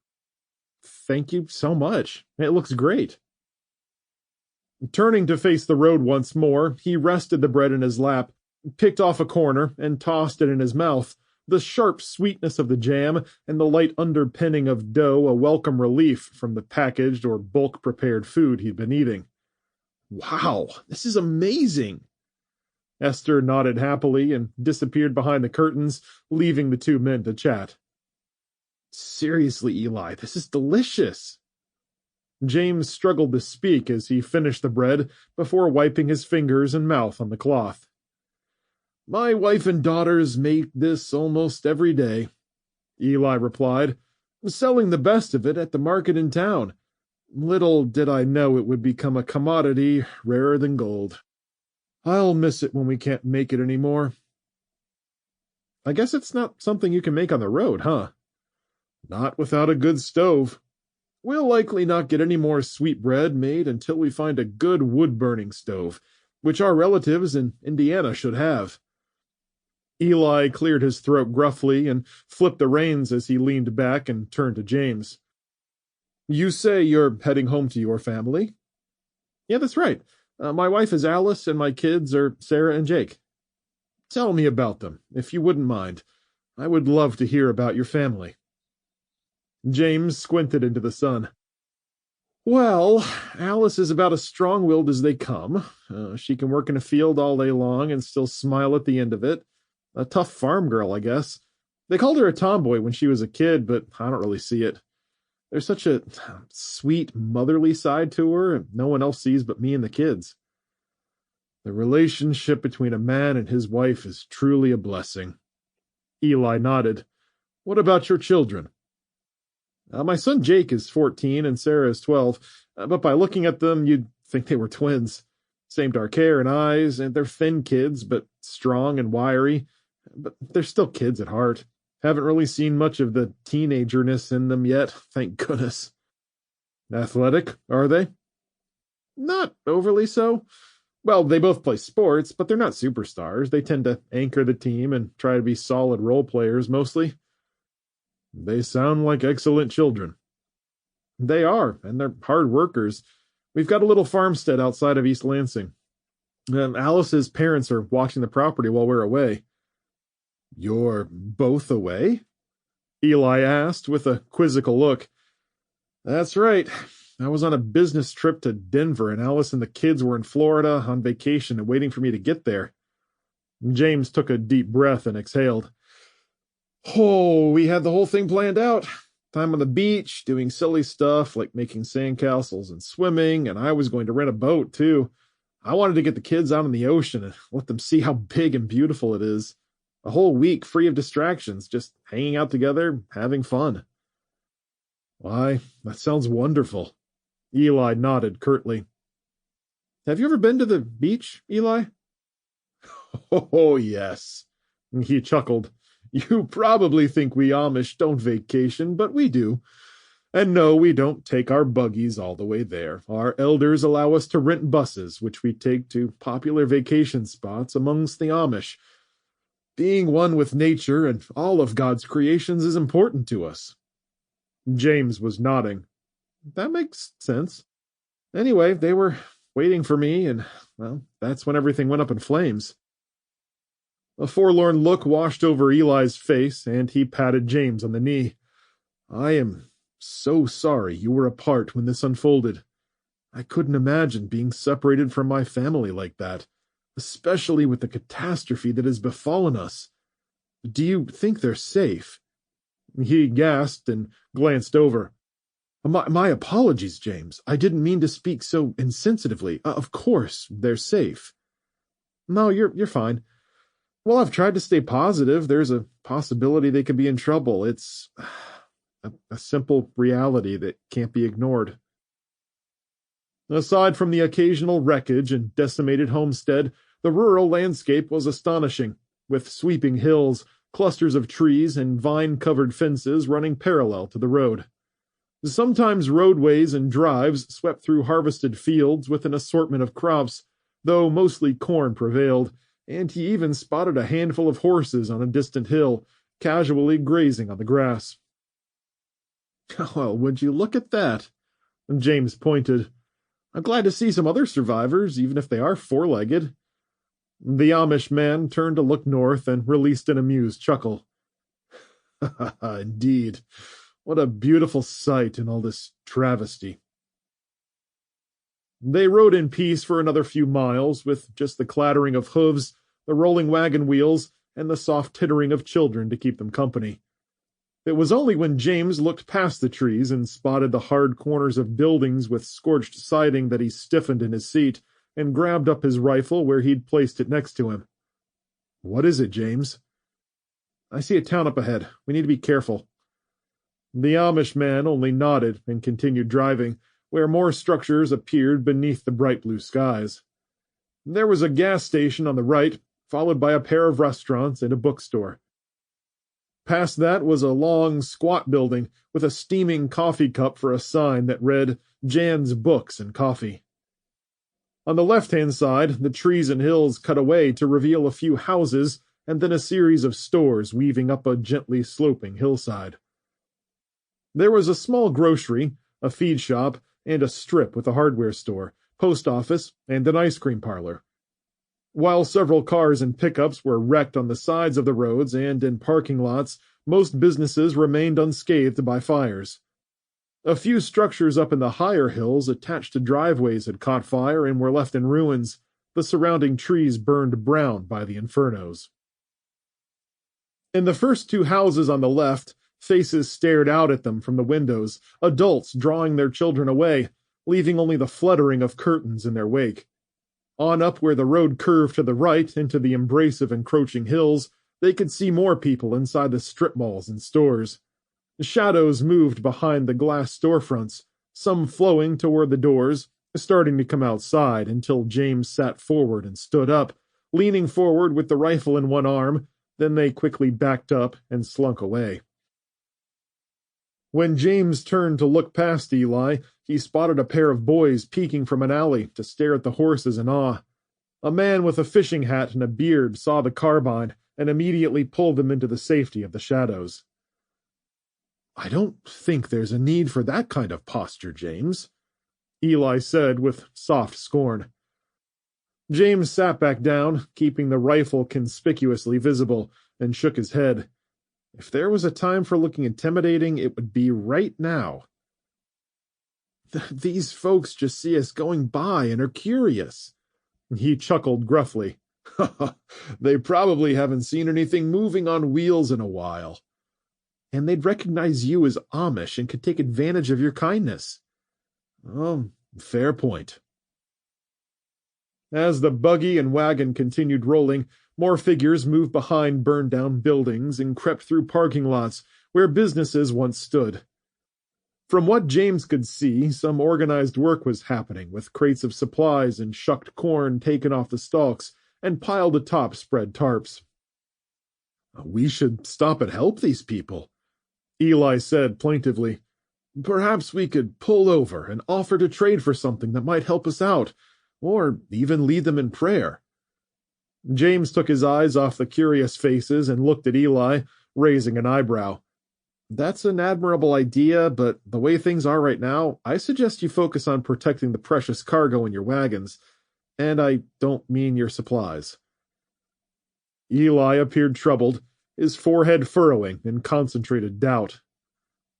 Thank you so much. It looks great. Turning to face the road once more, he rested the bread in his lap, picked off a corner, and tossed it in his mouth, the sharp sweetness of the jam and the light underpinning of dough a welcome relief from the packaged or bulk-prepared food he'd been eating. Wow, this is amazing! Esther nodded happily and disappeared behind the curtains, leaving the two men to chat. Seriously, Eli, this is delicious. James struggled to speak as he finished the bread before wiping his fingers and mouth on the cloth. My wife and daughters make this almost every day, Eli replied, selling the best of it at the market in town. Little did I know it would become a commodity rarer than gold. I'll miss it when we can't make it anymore. I guess it's not something you can make on the road, huh? Not without a good stove. We'll likely not get any more sweetbread made until we find a good wood-burning stove, which our relatives in Indiana should have. Eli cleared his throat gruffly and flipped the reins as he leaned back and turned to James. You say you're heading home to your family? Yeah, that's right. My wife is Alice, and my kids are Sarah and Jake. Tell me about them, if you wouldn't mind. I would love to hear about your family. James squinted into the sun. Well, Alice is about as strong-willed as they come. She can work in a field all day long and still smile at the end of it. A tough farm girl, I guess. They called her a tomboy when she was a kid, but I don't really see it. There's such a sweet, motherly side to her, and no one else sees but me and the kids. The relationship between a man and his wife is truly a blessing. Eli nodded. What about your children? My son Jake is 14 and Sarah is 12, but by looking at them, you'd think they were twins. Same dark hair and eyes, and they're thin kids, but strong and wiry. But they're still kids at heart. Haven't really seen much of the teenagerness in them yet, thank goodness. Athletic, are they? Not overly so. Well, they both play sports, but they're not superstars. They tend to anchor the team and try to be solid role players mostly. They sound like excellent children. They are, and they're hard workers. We've got a little farmstead outside of East Lansing. Alice's parents are watching the property while we're away. You're both away? Eli asked with a quizzical look. That's right. I was on a business trip to Denver, and Alice and the kids were in Florida on vacation and waiting for me to get there. James took a deep breath and exhaled. Oh, we had the whole thing planned out. Time on the beach, doing silly stuff like making sandcastles and swimming, and I was going to rent a boat, too. I wanted to get the kids out in the ocean and let them see how big and beautiful it is. A whole week free of distractions, just hanging out together, having fun. Why, that sounds wonderful. Eli nodded curtly. Have you ever been to the beach, Eli? Oh, yes. He chuckled. You probably think we Amish don't vacation, but we do. And no, we don't take our buggies all the way there. Our elders allow us to rent buses, which we take to popular vacation spots amongst the Amish. Being one with nature and all of God's creations is important to us. James was nodding. That makes sense. Anyway, they were waiting for me, and, well, that's when everything went up in flames. A forlorn look washed over Eli's face, and he patted James on the knee. I am so sorry you were apart when this unfolded. I couldn't imagine being separated from my family like that, especially with the catastrophe that has befallen us. Do you think they're safe? He gasped and glanced over. My apologies, James. I didn't mean to speak so insensitively. Of course, they're safe. No, you're fine. Well, I've tried to stay positive. There's a possibility they could be in trouble. It's a simple reality that can't be ignored. Aside from the occasional wreckage and decimated homestead, the rural landscape was astonishing, with sweeping hills, clusters of trees, and vine-covered fences running parallel to the road. Sometimes roadways and drives swept through harvested fields with an assortment of crops, though mostly corn prevailed, and he even spotted a handful of horses on a distant hill, casually grazing on the grass. Well, would you look at that? James pointed. I'm glad to see some other survivors, even if they are four-legged. The Amish man turned to look north and released an amused chuckle. Indeed. What a beautiful sight in all this travesty. They rode in peace for another few miles, with just the clattering of hooves, the rolling wagon wheels, and the soft tittering of children to keep them company. It was only when James looked past the trees and spotted the hard corners of buildings with scorched siding that he stiffened in his seat and grabbed up his rifle where he'd placed it next to him. What is it, James? I see a town up ahead. We need to be careful. The Amish man only nodded and continued driving, where more structures appeared beneath the bright blue skies. There was a gas station on the right, followed by a pair of restaurants and a bookstore. Past that was a long, squat building with a steaming coffee cup for a sign that read, Jan's Books and Coffee. On the left-hand side, the trees and hills cut away to reveal a few houses and then a series of stores weaving up a gently sloping hillside. There was a small grocery, a feed shop, and a strip with a hardware store, post office, and an ice cream parlor. While several cars and pickups were wrecked on the sides of the roads and in parking lots, Most businesses remained unscathed by fires. A few structures up in the higher hills attached to driveways had caught fire and were left in ruins, the surrounding trees burned brown by the infernos. In the first two houses on the left, faces stared out at them from the windows, adults drawing their children away, leaving only the fluttering of curtains in their wake. On up where the road curved to the right into the embrace of encroaching hills, they could see more people inside the strip malls and stores. The shadows moved behind the glass storefronts, some flowing toward the doors, starting to come outside until James sat forward and stood up, leaning forward with the rifle in one arm. Then they quickly backed up and slunk away. When James turned to look past Eli, he spotted a pair of boys peeking from an alley to stare at the horses in awe. A man with a fishing hat and a beard saw the carbine and immediately pulled them into the safety of the shadows. "I don't think there's a need for that kind of posture, James," Eli said with soft scorn. James sat back down, keeping the rifle conspicuously visible, and shook his head. If there was a time for looking intimidating, it would be right now. "These folks just see us going by and are curious." He chuckled gruffly. "They probably haven't seen anything moving on wheels in a while. And they'd recognize you as Amish and could take advantage of your kindness." "Oh, fair point." As the buggy and wagon continued rolling, more figures moved behind burned-down buildings and crept through parking lots where businesses once stood. From what James could see, some organized work was happening, with crates of supplies and shucked corn taken off the stalks and piled atop spread tarps. "We should stop and help these people," Eli said plaintively. "Perhaps we could pull over and offer to trade for something that might help us out, or even lead them in prayer." James took his eyes off the curious faces and looked at Eli, raising an eyebrow. "That's an admirable idea, but the way things are right now, I suggest you focus on protecting the precious cargo in your wagons, and I don't mean your supplies." Eli appeared troubled, his forehead furrowing in concentrated doubt.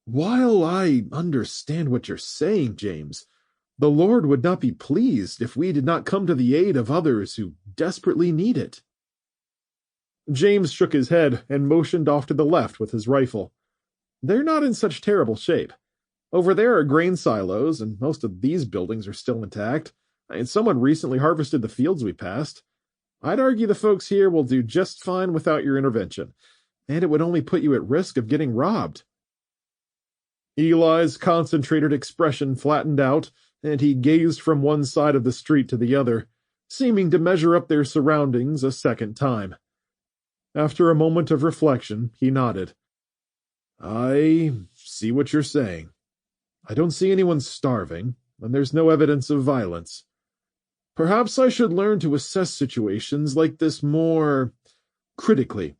"While I understand what you're saying, James, the Lord would not be pleased if we did not come to the aid of others who desperately need it." James shook his head and motioned off to the left with his rifle. "They're not in such terrible shape. Over there are grain silos, and most of these buildings are still intact, and someone recently harvested the fields we passed. I'd argue the folks here will do just fine without your intervention, and it would only put you at risk of getting robbed." Eli's concentrated expression flattened out, and he gazed from one side of the street to the other, seeming to measure up their surroundings a second time. After a moment of reflection, he nodded. "I see what you're saying. I don't see anyone starving, and there's no evidence of violence. Perhaps I should learn to assess situations like this more critically,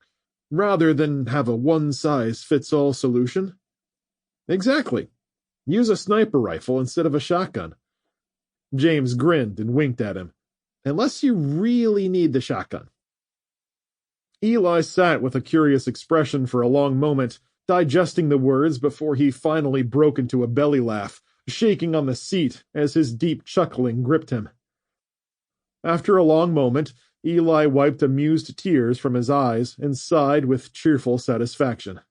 rather than have a one-size-fits-all solution." "Exactly. Use a sniper rifle instead of a shotgun." James grinned and winked at him. "Unless you really need the shotgun." Eli sat with a curious expression for a long moment, digesting the words before he finally broke into a belly laugh, shaking on the seat as his deep chuckling gripped him. After a long moment, Eli wiped amused tears from his eyes and sighed with cheerful satisfaction.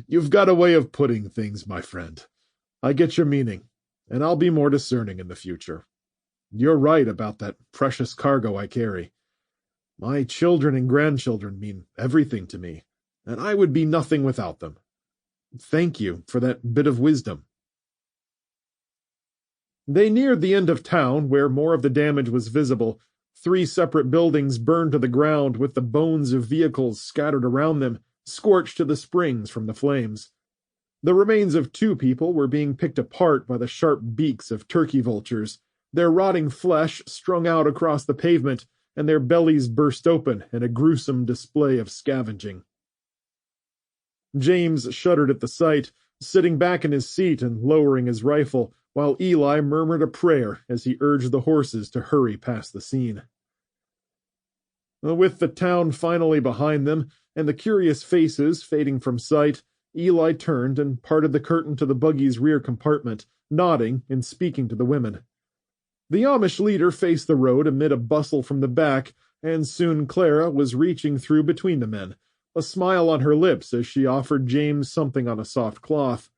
"You've got a way of putting things, my friend. I get your meaning, and I'll be more discerning in the future. You're right about that precious cargo I carry. My children and grandchildren mean everything to me, and I would be nothing without them. Thank you for that bit of wisdom." They neared the end of town, where more of the damage was visible. 3 separate buildings burned to the ground, with the bones of vehicles scattered around them, scorched to the springs from the flames. The remains of 2 people were being picked apart by the sharp beaks of turkey vultures, their rotting flesh strung out across the pavement, and their bellies burst open in a gruesome display of scavenging. James shuddered at the sight, sitting back in his seat and lowering his rifle, while Eli murmured a prayer as he urged the horses to hurry past the scene. With the town finally behind them, and the curious faces fading from sight, Eli turned and parted the curtain to the buggy's rear compartment, nodding and speaking to the women. The Amish leader faced the road amid a bustle from the back, and soon Clara was reaching through between the men, a smile on her lips as she offered James something on a soft cloth.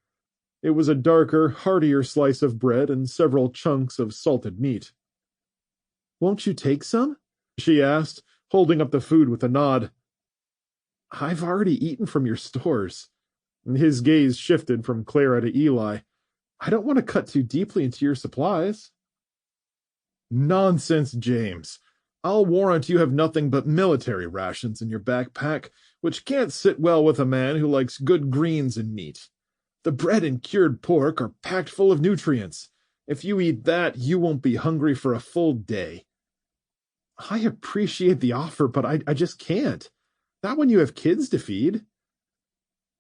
It was a darker, heartier slice of bread and several chunks of salted meat. "Won't you take some?" she asked, holding up the food with a nod. "I've already eaten from your stores." His gaze shifted from Clara to Eli. "I don't want to cut too deeply into your supplies." "Nonsense, James. I'll warrant you have nothing but military rations in your backpack, which can't sit well with a man who likes good greens and meat. The bread and cured pork are packed full of nutrients. If you eat that, you won't be hungry for a full day." "I appreciate the offer, but I just can't. Not when you have kids to feed."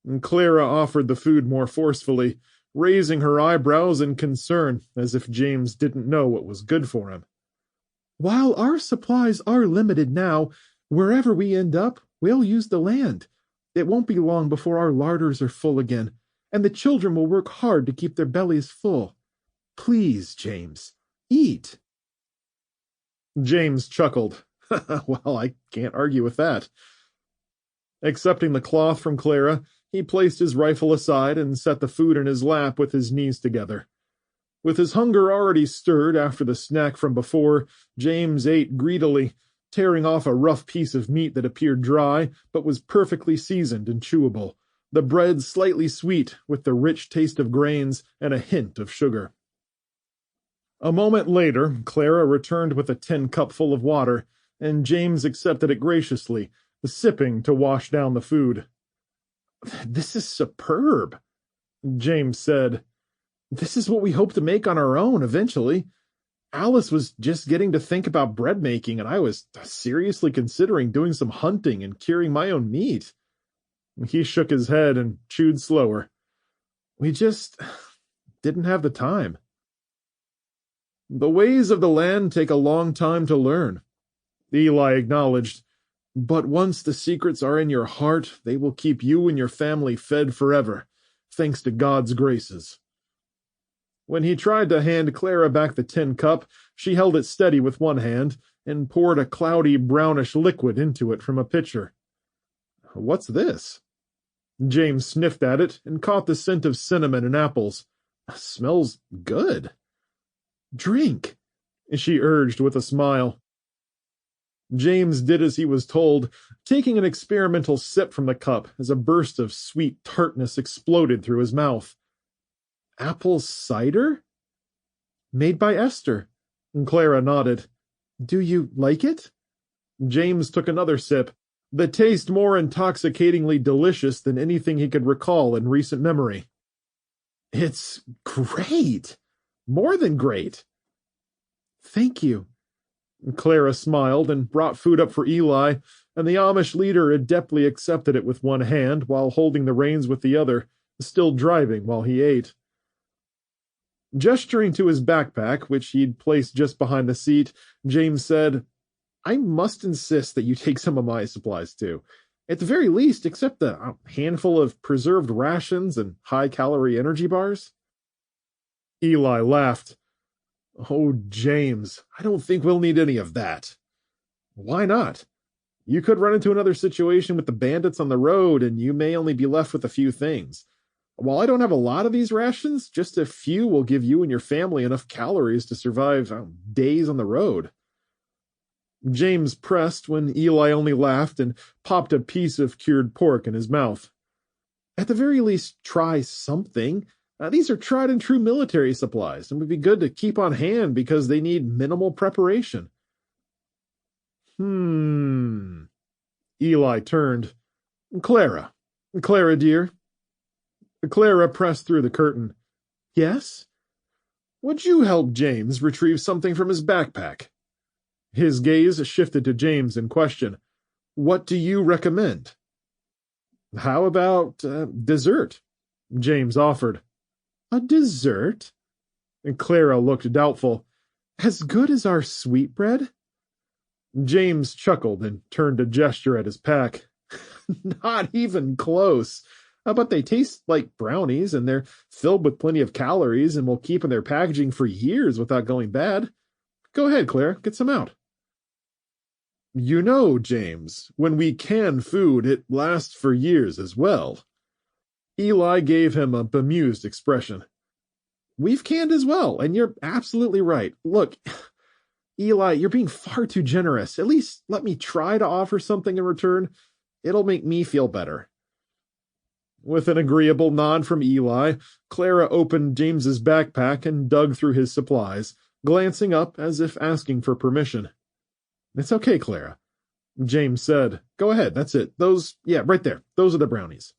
And Clara offered the food more forcefully, raising her eyebrows in concern, as if James didn't know what was good for him. "While our supplies are limited now, wherever we end up, we'll use the land. It won't be long before our larders are full again, and the children will work hard to keep their bellies full. Please, James, eat." James chuckled. "Well, I can't argue with that." Accepting the cloth from Clara, he placed his rifle aside and set the food in his lap with his knees together. With his hunger already stirred after the snack from before, James ate greedily, tearing off a rough piece of meat that appeared dry but was perfectly seasoned and chewable, the bread slightly sweet with the rich taste of grains and a hint of sugar. A moment later, Clara returned with a tin cup full of water, and James accepted it graciously, sipping to wash down the food. "This is superb," James said. "This is what we hope to make on our own eventually. Alice was just getting to think about bread making, and I was seriously considering doing some hunting and curing my own meat." He shook his head and chewed slower. "We just didn't have the time." "The ways of the land take a long time to learn," Eli acknowledged. "But once the secrets are in your heart, they will keep you and your family fed forever, thanks to God's graces." When he tried to hand Clara back the tin cup, she held it steady with one hand and poured a cloudy brownish liquid into it from a pitcher. "What's this?" James sniffed at it and caught the scent of cinnamon and apples. "Smells good." "Drink," she urged with a smile. James did as he was told, taking an experimental sip from the cup as a burst of sweet tartness exploded through his mouth. "Apple cider?" "Made by Esther." Clara nodded. "Do you like it?" James took another sip, the taste more intoxicatingly delicious than anything he could recall in recent memory. "It's great. More than great." "Thank you." Clara smiled and brought food up for Eli, and the Amish leader adeptly accepted it with one hand while holding the reins with the other, still driving while he ate. Gesturing to his backpack, which he'd placed just behind the seat, James said, "I must insist that you take some of my supplies too. At the very least, accept a handful of preserved rations and high-calorie energy bars." Eli laughed. "Oh, James, I don't think we'll need any of that." "Why not? You could run into another situation with the bandits on the road, and you may only be left with a few things. While I don't have a lot of these rations, just a few will give you and your family enough calories to survive days on the road." James pressed when Eli only laughed and popped a piece of cured pork in his mouth. "At the very least, try something. These are tried-and-true military supplies and would be good to keep on hand because they need minimal preparation." Eli turned. Clara dear." Clara pressed through the curtain. "Yes?" "Would you help James retrieve something from his backpack?" His gaze shifted to James in question. "What do you recommend?" "How about dessert?" James offered. "A dessert?" Clara looked doubtful. "As good as our sweetbread?" James chuckled and turned a gesture at his pack. Not even close. But they taste like brownies, and they're filled with plenty of calories and will keep in their packaging for years without going bad. Go ahead, Claire, get some out. You know, James, when we can food, it lasts for years as well. Eli gave him a bemused expression. We've canned as well, and you're absolutely right. Look, Eli, you're being far too generous. At least let me try to offer something in return. It'll make me feel better. With an agreeable nod from Eli, Clara opened James's backpack and dug through his supplies, glancing up as if asking for permission. It's okay, Clara, James said. Go ahead, that's it. Right there. Those are the brownies.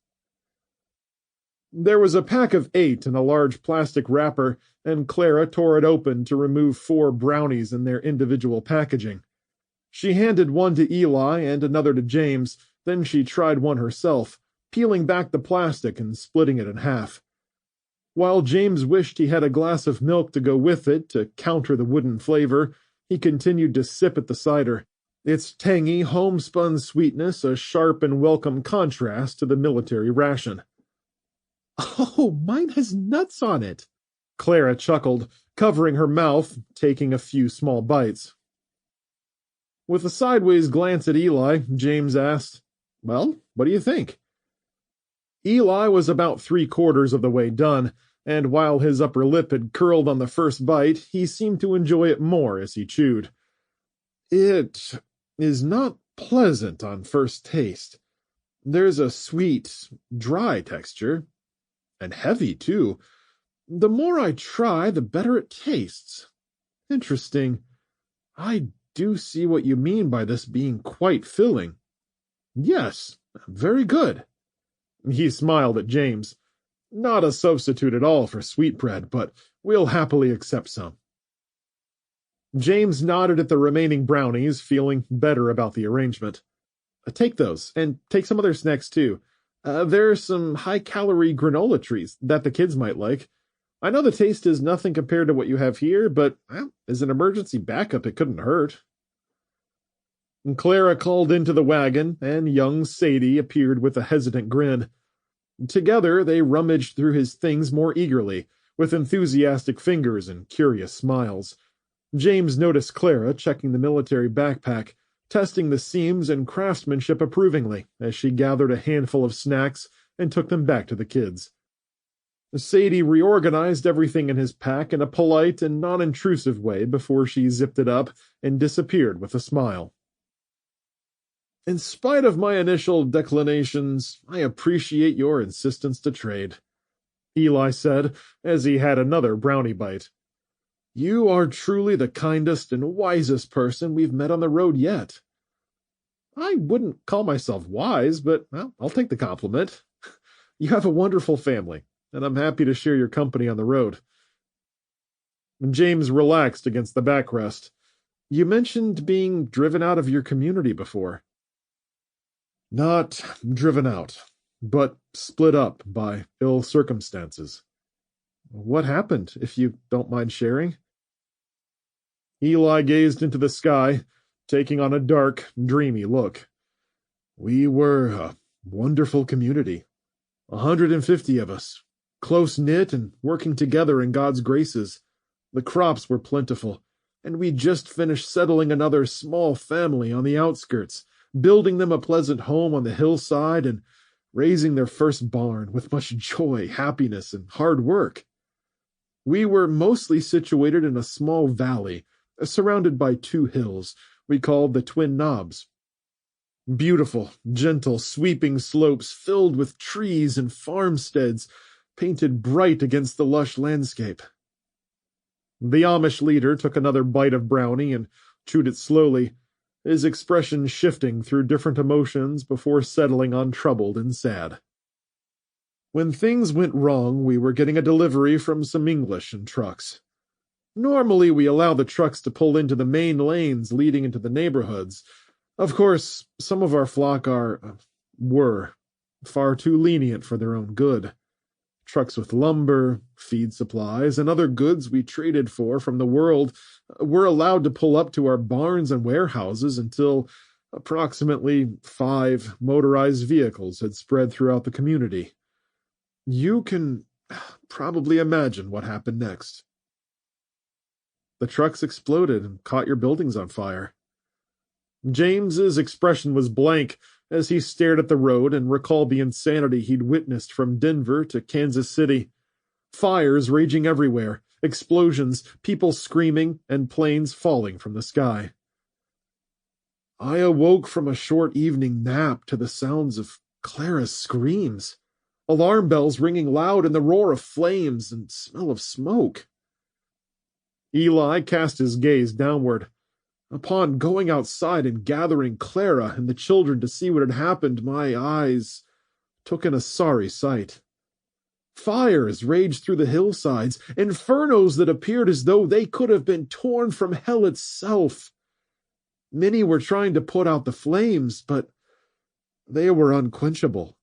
There was a pack of 8 in a large plastic wrapper, and Clara tore it open to remove 4 brownies in their individual packaging. She handed one to Eli and another to James, then she tried one herself, peeling back the plastic and splitting it in half. While James wished he had a glass of milk to go with it to counter the wooden flavor, he continued to sip at the cider, its tangy, homespun sweetness a sharp and welcome contrast to the military ration. Oh, mine has nuts on it, Clara chuckled, covering her mouth, taking a few small bites. With a sideways glance at Eli, James asked, Well, what do you think? Eli was about 3/4 of the way done, and while his upper lip had curled on the first bite, he seemed to enjoy it more as he chewed. It is not pleasant on first taste. There's a sweet, dry texture, and heavy, too. The more I try, the better it tastes. Interesting. I do see what you mean by this being quite filling. Yes, very good. He smiled at James. Not a substitute at all for sweetbread, but we'll happily accept some. James nodded at the remaining brownies, feeling better about the arrangement. Take those, and take some other snacks too. There are some high-calorie granola treats that the kids might like. I know the taste is nothing compared to what you have here, but as an emergency backup, it couldn't hurt. And Clara called into the wagon, and young Sadie appeared with a hesitant grin. Together, they rummaged through his things more eagerly, with enthusiastic fingers and curious smiles. James noticed Clara checking the military backpack, testing the seams and craftsmanship approvingly as she gathered a handful of snacks and took them back to the kids. Sadie reorganized everything in his pack in a polite and non-intrusive way before she zipped it up and disappeared with a smile. In spite of my initial declinations, I appreciate your insistence to trade, Eli said as he had another brownie bite. You are truly the kindest and wisest person we've met on the road yet. I wouldn't call myself wise, but, I'll take the compliment. You have a wonderful family, and I'm happy to share your company on the road. James relaxed against the backrest. You mentioned being driven out of your community before. Not driven out, but split up by ill circumstances. What happened, if you don't mind sharing? Eli gazed into the sky, taking on a dark, dreamy look. We were a wonderful community. 150 of us, close-knit and working together in God's graces. The crops were plentiful, and we just finished settling another small family on the outskirts, building them a pleasant home on the hillside and raising their first barn with much joy, happiness, and hard work. We were mostly situated in a small valley, surrounded by 2 hills we called the Twin Knobs. Beautiful, gentle, sweeping slopes filled with trees and farmsteads painted bright against the lush landscape. The Amish leader took another bite of brownie and chewed it slowly, his expression shifting through different emotions before settling on troubled and sad. When things went wrong, we were getting a delivery from some English in trucks. Normally, we allow the trucks to pull into the main lanes leading into the neighborhoods. Of course, some of our flock were far too lenient for their own good. Trucks with lumber, feed supplies, and other goods we traded for from the world were allowed to pull up to our barns and warehouses until approximately 5 motorized vehicles had spread throughout the community. You can probably imagine what happened next. The trucks exploded and caught your buildings on fire. James's expression was blank as he stared at the road and recalled the insanity he'd witnessed from Denver to Kansas City. Fires raging everywhere, explosions, people screaming, and planes falling from the sky. I awoke from a short evening nap to the sounds of Clara's screams, alarm bells ringing loud and the roar of flames and smell of smoke. Eli cast his gaze downward. Upon going outside and gathering Clara and the children to see what had happened, my eyes took in a sorry sight. Fires raged through the hillsides, infernos that appeared as though they could have been torn from hell itself. Many were trying to put out the flames, but they were unquenchable.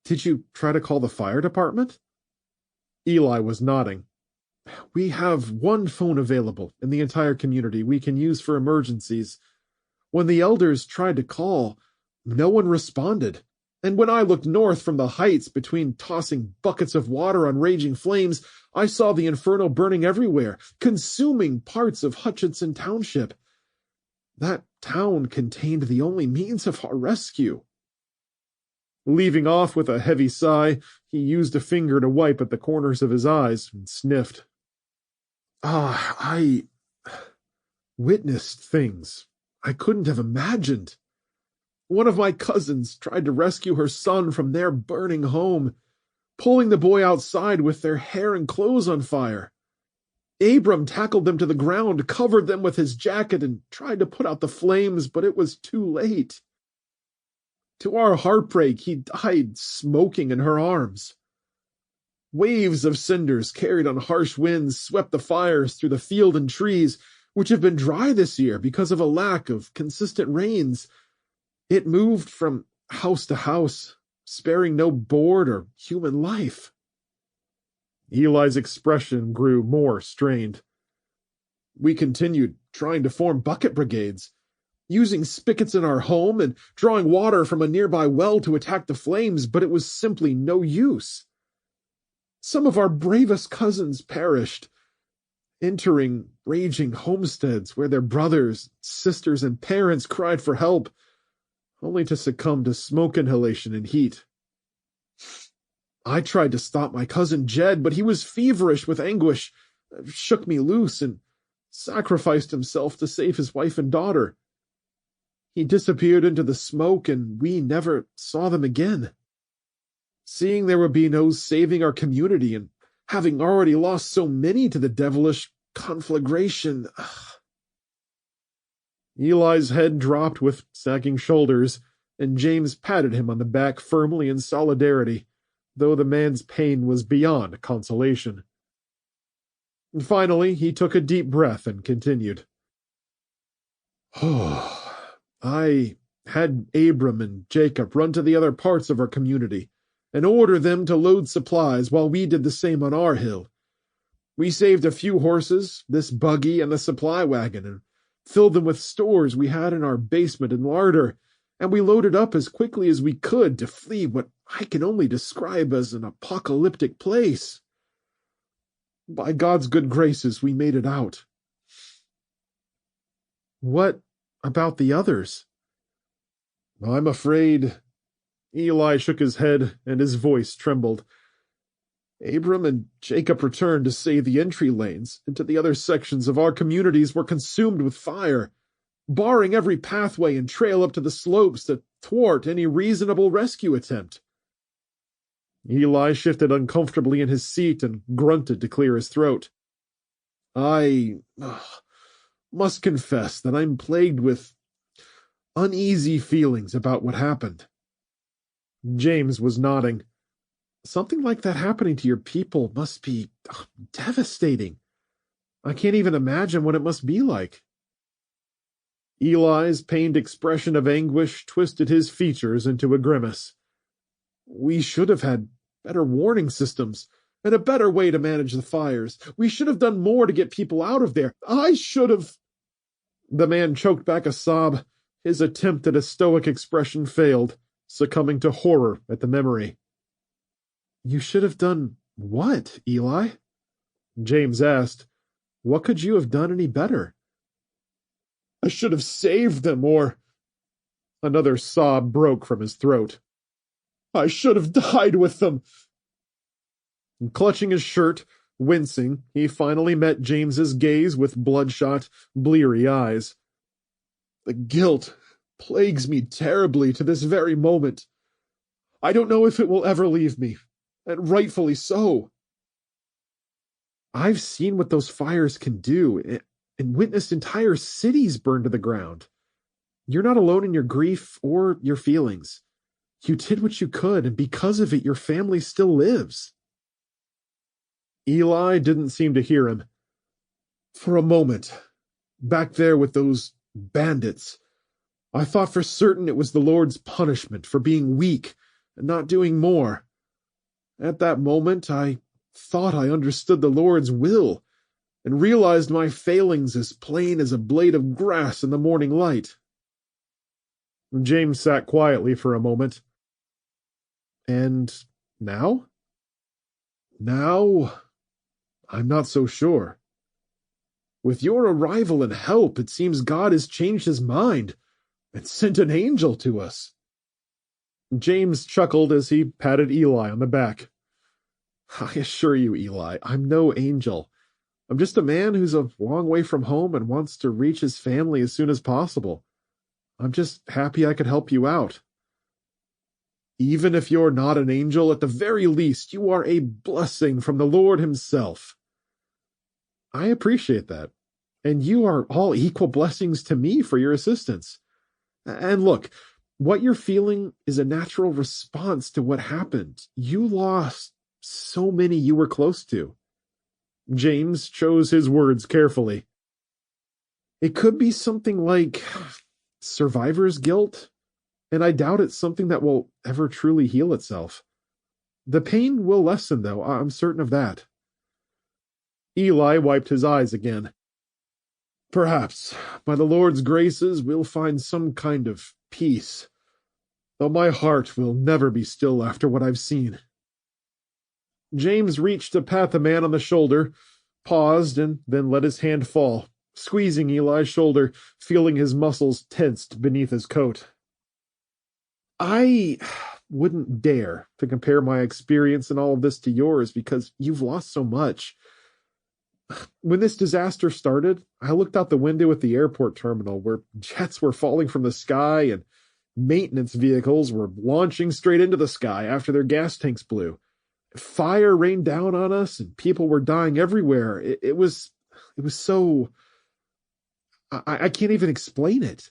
Did you try to call the fire department? Eli was nodding. We have one phone available in the entire community we can use for emergencies. When the elders tried to call, no one responded. And when I looked north from the heights between tossing buckets of water on raging flames, I saw the inferno burning everywhere, consuming parts of Hutchinson Township. That town contained the only means of our rescue. Leaving off with a heavy sigh, he used a finger to wipe at the corners of his eyes and sniffed. I witnessed things I couldn't have imagined. One of my cousins tried to rescue her son from their burning home, pulling the boy outside with their hair and clothes on fire. Abram tackled them to the ground, covered them with his jacket, and tried to put out the flames, but it was too late. To our heartbreak, he died smoking in her arms. Waves of cinders carried on harsh winds swept the fires through the field and trees, which have been dry this year because of a lack of consistent rains. It moved from house to house, sparing no board or human life. Eli's expression grew more strained. We continued trying to form bucket brigades, using spigots in our home and drawing water from a nearby well to attack the flames, but it was simply no use. Some of our bravest cousins perished, entering raging homesteads where their brothers, sisters, and parents cried for help, only to succumb to smoke inhalation and heat. I tried to stop my cousin Jed, but he was feverish with anguish, shook me loose, and sacrificed himself to save his wife and daughter. He disappeared into the smoke, and we never saw them again. Seeing there would be no saving our community, and having already lost so many to the devilish conflagration. Eli's head dropped with sagging shoulders, and James patted him on the back firmly in solidarity, though the man's pain was beyond consolation. And finally, he took a deep breath and continued. I had Abram and Jacob run to the other parts of our community and order them to load supplies while we did the same on our hill. We saved a few horses, this buggy, and the supply wagon, and filled them with stores we had in our basement and larder, and we loaded up as quickly as we could to flee what I can only describe as an apocalyptic place. By God's good graces, we made it out. What about the others? I'm afraid... Eli shook his head, and his voice trembled. Abram and Jacob returned to say the entry lanes into the other sections of our communities were consumed with fire, barring every pathway and trail up to the slopes to thwart any reasonable rescue attempt. Eli shifted uncomfortably in his seat and grunted to clear his throat. I must confess that I'm plagued with uneasy feelings about what happened. James was nodding. Something like that happening to your people must be devastating. I can't even imagine what it must be like. Eli's pained expression of anguish twisted his features into a grimace. We should have had better warning systems, and a better way to manage the fires. We should have done more to get people out of there. I should have. The man choked back a sob. His attempt at a stoic expression failed, succumbing to horror at the memory. You should have done what, Eli? James asked. What could you have done any better? I should have saved them, or... Another sob broke from his throat. I should have died with them. And clutching his shirt, wincing, he finally met James's gaze with bloodshot, bleary eyes. The guilt plagues me terribly to this very moment. I don't know if it will ever leave me, and rightfully so. I've seen what those fires can do, and witnessed entire cities burn to the ground. You're not alone in your grief or your feelings. You did what you could, and because of it, your family still lives. Eli didn't seem to hear him. For a moment, back there with those bandits, I thought for certain it was the Lord's punishment for being weak and not doing more. At that moment, I thought I understood the Lord's will and realized my failings as plain as a blade of grass in the morning light. James sat quietly for a moment. And now? Now, I'm not so sure. With your arrival and help, it seems God has changed his mind and sent an angel to us. James chuckled as he patted Eli on the back. I assure you, Eli, I'm no angel. I'm just a man who's a long way from home and wants to reach his family as soon as possible. I'm just happy I could help you out. Even if you're not an angel, at the very least, you are a blessing from the Lord himself. I appreciate that, and you are all equal blessings to me for your assistance. And look, what you're feeling is a natural response to what happened. You lost so many you were close to. James chose his words carefully. It could be something like survivor's guilt, and I doubt it's something that will ever truly heal itself. The pain will lessen, though, I'm certain of that. Eli wiped his eyes again. Perhaps, by the Lord's graces, we'll find some kind of peace, though my heart will never be still after what I've seen. James reached to pat the man on the shoulder, paused, and then let his hand fall, squeezing Eli's shoulder, feeling his muscles tensed beneath his coat. I wouldn't dare to compare my experience in all of this to yours because you've lost so much. When this disaster started, I looked out the window at the airport terminal where jets were falling from the sky and maintenance vehicles were launching straight into the sky after their gas tanks blew. Fire rained down on us and people were dying everywhere. It was so... I can't even explain it.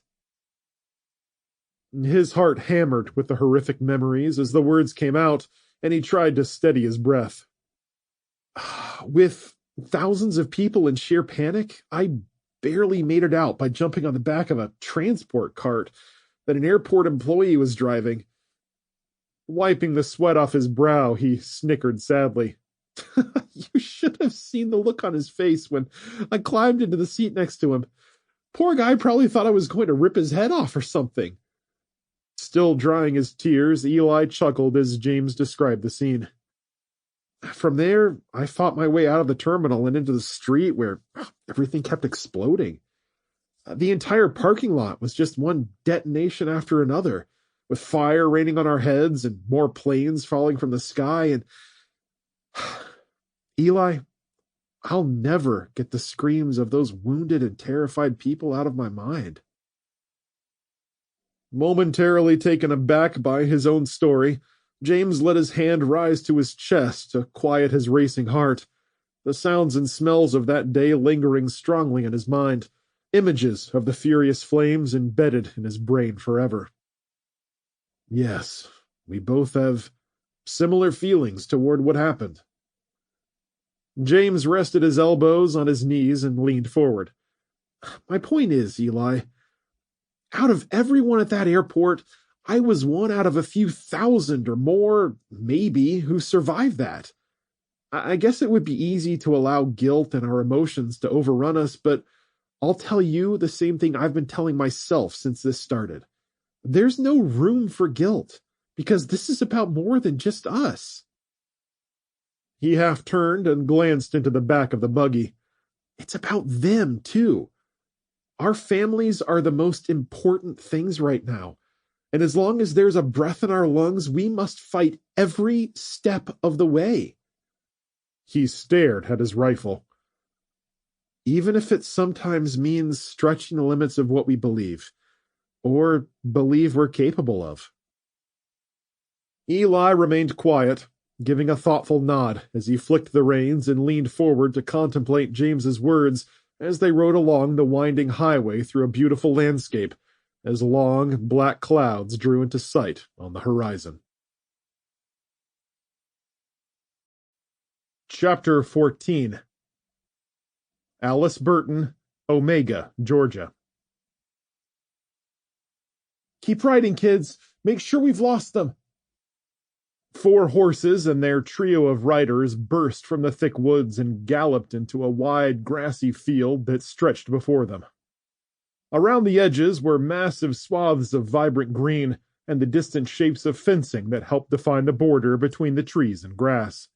His heart hammered with the horrific memories as the words came out, and he tried to steady his breath. With thousands of people in sheer panic, I barely made it out by jumping on the back of a transport cart that an airport employee was driving. Wiping the sweat off his brow, he snickered sadly. You should have seen the look on his face when I climbed into the seat next to him. Poor guy probably thought I was going to rip his head off or something. Still drying his tears, Eli chuckled as James described the scene. From there, I fought my way out of the terminal and into the street where everything kept exploding. The entire parking lot was just one detonation after another, with fire raining on our heads and more planes falling from the sky. And Eli, I'll never get the screams of those wounded and terrified people out of my mind. Momentarily taken aback by his own story, James let his hand rise to his chest to quiet his racing heart, the sounds and smells of that day lingering strongly in his mind, images of the furious flames embedded in his brain forever. Yes, we both have similar feelings toward what happened. James rested his elbows on his knees and leaned forward. My point is, Eli, out of everyone at that airport, I was one out of a few thousand or more, maybe, who survived that. I guess it would be easy to allow guilt and our emotions to overrun us, but I'll tell you the same thing I've been telling myself since this started. There's no room for guilt, because this is about more than just us. He half turned and glanced into the back of the buggy. It's about them, too. Our families are the most important things right now, and as long as there's a breath in our lungs, we must fight every step of the way. He stared at his rifle. Even if it sometimes means stretching the limits of what we believe, or believe we're capable of. Eli remained quiet, giving a thoughtful nod as he flicked the reins and leaned forward to contemplate James's words as they rode along the winding highway through a beautiful landscape, as long, black clouds drew into sight on the horizon. Chapter 14. Alice Burton, Omega, Georgia. Keep riding, kids. Make sure we've lost them. 4 horses and their trio of riders burst from the thick woods and galloped into a wide, grassy field that stretched before them. Around the edges were massive swaths of vibrant green and the distant shapes of fencing that helped define the border between the trees and grass.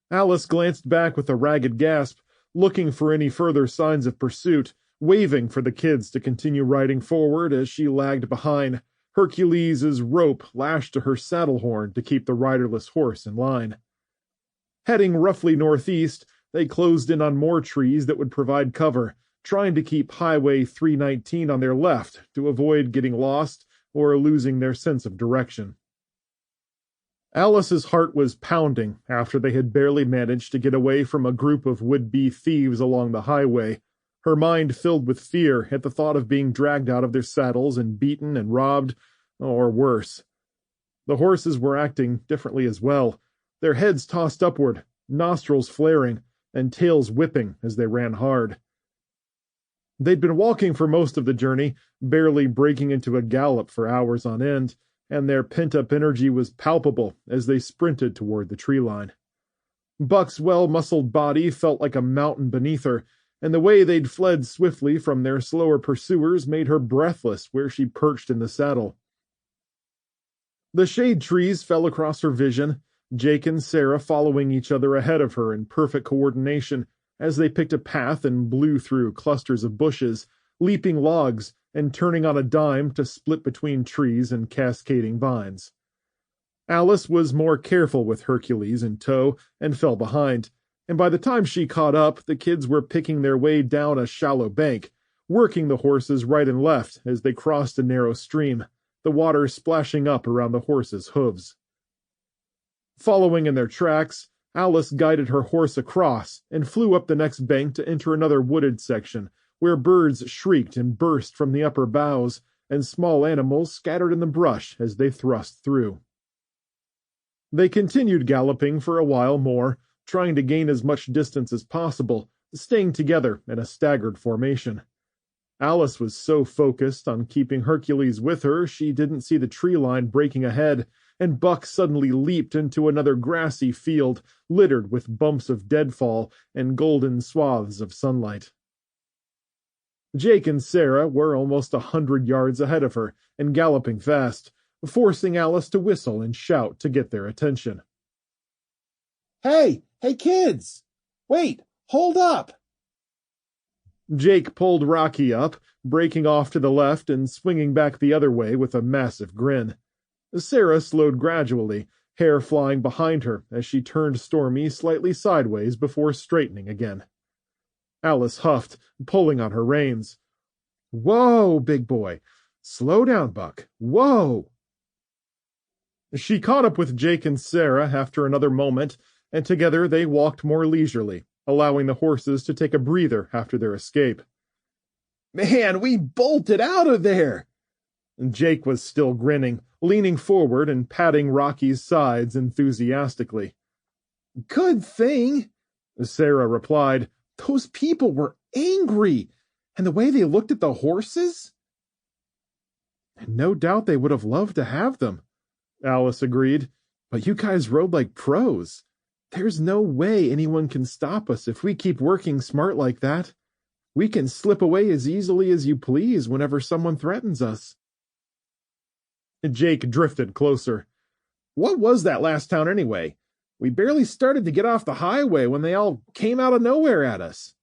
Alice glanced back with a ragged gasp, looking for any further signs of pursuit, waving for the kids to continue riding forward as she lagged behind, Hercules' rope lashed to her saddle horn to keep the riderless horse in line. Heading roughly northeast, they closed in on more trees that would provide cover, trying to keep Highway 319 on their left to avoid getting lost or losing their sense of direction. Alice's heart was pounding after they had barely managed to get away from a group of would-be thieves along the highway, her mind filled with fear at the thought of being dragged out of their saddles and beaten and robbed, or worse. The horses were acting differently as well, their heads tossed upward, nostrils flaring, and tails whipping as they ran hard. They'd been walking for most of the journey, barely breaking into a gallop for hours on end, and their pent-up energy was palpable as they sprinted toward the tree line. Buck's well-muscled body felt like a mountain beneath her, and the way they'd fled swiftly from their slower pursuers made her breathless where she perched in the saddle. The shade trees fell across her vision, Jake and Sarah following each other ahead of her in perfect coordination as they picked a path and blew through clusters of bushes, leaping logs, and turning on a dime to split between trees and cascading vines. Alice was more careful with Hercules in tow and fell behind, and by the time she caught up, the kids were picking their way down a shallow bank, working the horses right and left as they crossed a narrow stream, the water splashing up around the horses' hooves. Following in their tracks, Alice guided her horse across and flew up the next bank to enter another wooded section, where birds shrieked and burst from the upper boughs, and small animals scattered in the brush as they thrust through. They continued galloping for a while more, trying to gain as much distance as possible, staying together in a staggered formation. Alice was so focused on keeping Hercules with her she didn't see the tree line breaking ahead, and Buck suddenly leaped into another grassy field littered with bumps of deadfall and golden swaths of sunlight. Jake and Sarah were almost 100 yards ahead of her and galloping fast, forcing Alice to whistle and shout to get their attention. Hey, kids! Wait, hold up! Jake pulled Rocky up, breaking off to the left and swinging back the other way with a massive grin. Sarah slowed gradually, hair flying behind her as she turned Stormy slightly sideways before straightening again. Alice huffed, pulling on her reins. Whoa, big boy. Slow down, Buck. Whoa. She caught up with Jake and Sarah after another moment, and together they walked more leisurely, allowing the horses to take a breather after their escape. Man, we bolted out of there! Jake was still grinning, leaning forward and patting Rocky's sides enthusiastically. Good thing, Sarah replied. Those people were angry, and the way they looked at the horses? And no doubt they would have loved to have them, Alice agreed. But you guys rode like pros. There's no way anyone can stop us if we keep working smart like that. We can slip away as easily as you please whenever someone threatens us. Jake drifted closer. What was that last town anyway? We barely started to get off the highway when they all came out of nowhere at us.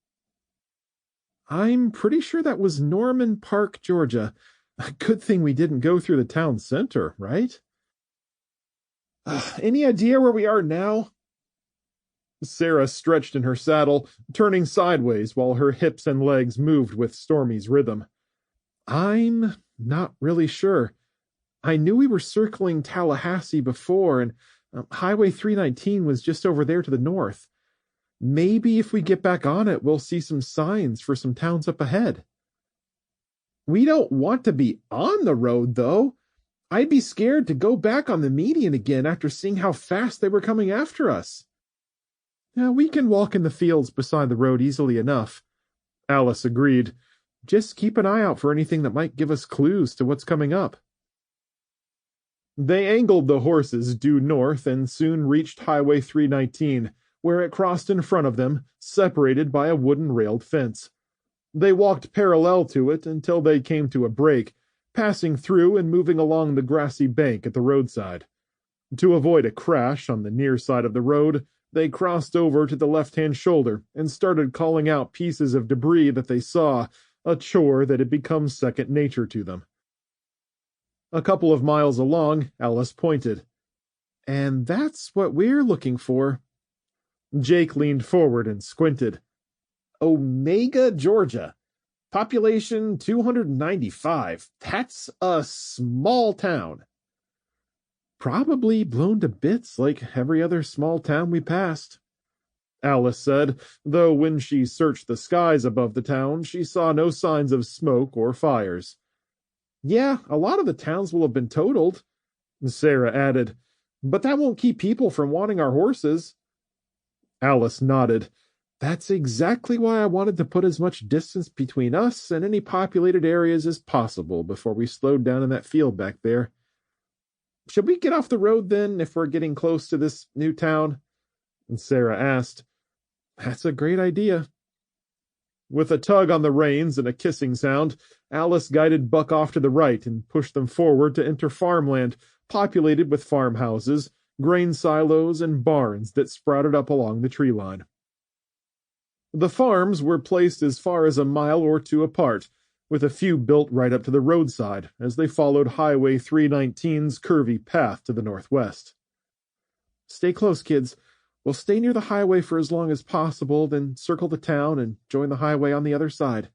I'm pretty sure that was Norman Park, Georgia. A good thing we didn't go through the town center, right? Any idea where we are now? Sarah stretched in her saddle, turning sideways while her hips and legs moved with Stormy's rhythm. I'm not really sure. I knew we were circling Tallahassee before, and Highway 319 was just over there to the north. Maybe if we get back on it, we'll see some signs for some towns up ahead. We don't want to be on the road, though. I'd be scared to go back on the median again after seeing how fast they were coming after us. Yeah, we can walk in the fields beside the road easily enough, Alice agreed. Just keep an eye out for anything that might give us clues to what's coming up. They angled the horses due north and soon reached Highway 319, where it crossed in front of them, separated by a wooden railed fence. They walked parallel to it until they came to a break, passing through and moving along the grassy bank at the roadside. To avoid a crash on the near side of the road, they crossed over to the left-hand shoulder and started calling out pieces of debris that they saw, a chore that had become second nature to them. A couple of miles along, Alice pointed. And that's what we're looking for. Jake leaned forward and squinted. Omega, Georgia. Population 295. That's a small town. Probably blown to bits like every other small town we passed, Alice said, though when she searched the skies above the town, she saw no signs of smoke or fires. Yeah, a lot of the towns will have been totaled, Sarah added, but that won't keep people from wanting our horses. Alice nodded. That's exactly why I wanted to put as much distance between us and any populated areas as possible before we slowed down in that field back there. Should we get off the road then if we're getting close to this new town? Sarah asked. That's a great idea. With a tug on the reins and a kissing sound, Alice guided Buck off to the right and pushed them forward to enter farmland, populated with farmhouses, grain silos, and barns that sprouted up along the tree line. The farms were placed as far as a mile or two apart, with a few built right up to the roadside as they followed Highway 319's curvy path to the northwest. Stay close, kids. We'll stay near the highway for as long as possible, then circle the town and join the highway on the other side.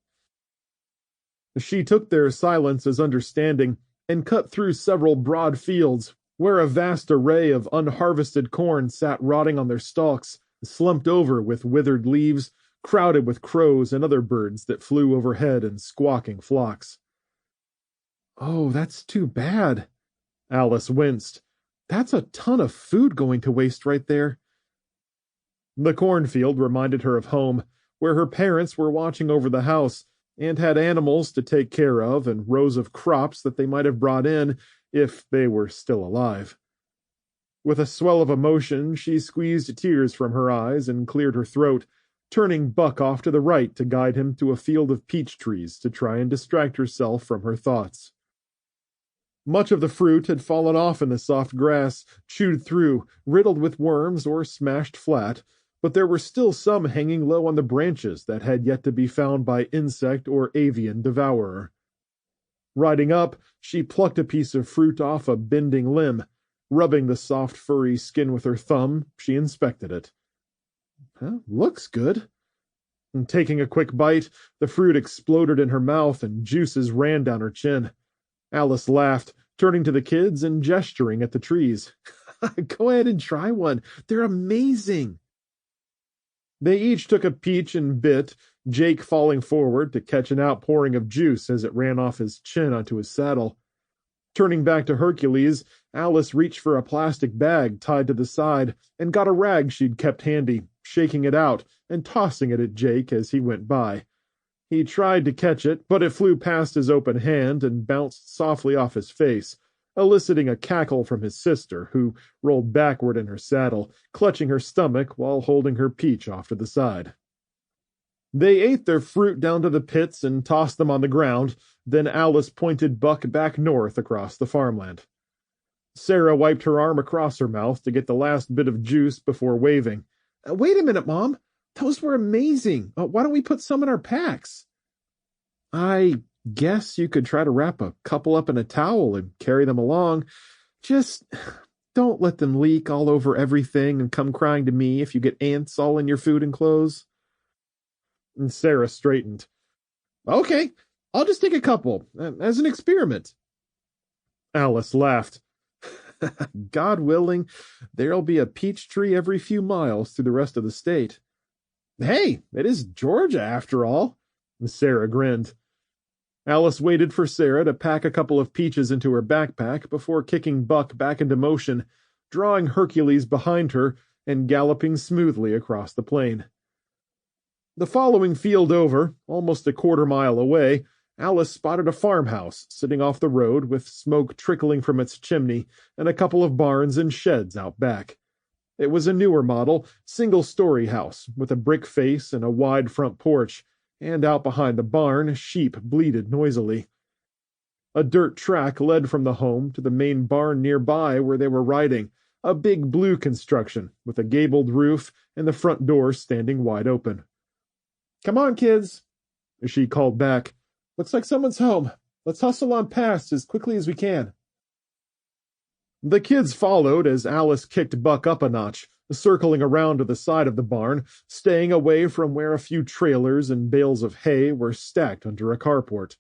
She took their silence as understanding and cut through several broad fields where a vast array of unharvested corn sat rotting on their stalks, slumped over with withered leaves, crowded with crows and other birds that flew overhead in squawking flocks. Oh, that's too bad. Alice winced. That's a ton of food going to waste right there. The cornfield reminded her of home, where her parents were watching over the house and had animals to take care of and rows of crops that they might have brought in if they were still alive. With a swell of emotion, she squeezed tears from her eyes and cleared her throat, turning Buck off to the right to guide him to a field of peach trees to try and distract herself from her thoughts. Much of the fruit had fallen off in the soft grass, chewed through, riddled with worms or smashed flat, but there were still some hanging low on the branches that had yet to be found by insect or avian devourer. Riding up, she plucked a piece of fruit off a bending limb. Rubbing the soft, furry skin with her thumb, she inspected it. Looks good. And taking a quick bite, the fruit exploded in her mouth and juices ran down her chin. Alice laughed, turning to the kids and gesturing at the trees. Go ahead and try one. They're amazing. They each took a peach and bit, Jake falling forward to catch an outpouring of juice as it ran off his chin onto his saddle. Turning back to Hercules, Alice reached for a plastic bag tied to the side and got a rag she'd kept handy, shaking it out and tossing it at Jake as he went by. He tried to catch it, but it flew past his open hand and bounced softly off his face, eliciting a cackle from his sister, who rolled backward in her saddle, clutching her stomach while holding her peach off to the side. They ate their fruit down to the pits and tossed them on the ground, then Alice pointed Buck back north across the farmland. Sarah wiped her arm across her mouth to get the last bit of juice before waving. Wait a minute, Mom. Those were amazing. Why don't we put some in our packs? I guess you could try to wrap a couple up in a towel and carry them along. Just don't let them leak all over everything and come crying to me if you get ants all in your food and clothes. And Sarah straightened. Okay, I'll just take a couple, as an experiment. Alice laughed. God willing, there'll be a peach tree every few miles through the rest of the state. Hey, it is Georgia after all. And Sarah grinned. Alice waited for Sarah to pack a couple of peaches into her backpack before kicking Buck back into motion, drawing Hercules behind her and galloping smoothly across the plain. The following field over, almost a quarter-mile away, Alice spotted a farmhouse sitting off the road with smoke trickling from its chimney and a couple of barns and sheds out back. It was a newer model, single-story house with a brick face and a wide front porch, and out behind the barn, sheep bleated noisily. A dirt track led from the home to the main barn nearby where they were riding, a big blue construction with a gabled roof and the front door standing wide open. Come on, kids, she called back. Looks like someone's home. Let's hustle on past as quickly as we can. The kids followed as Alice kicked Buck up a notch, circling around to the side of the barn, staying away from where a few trailers and bales of hay were stacked under a carport.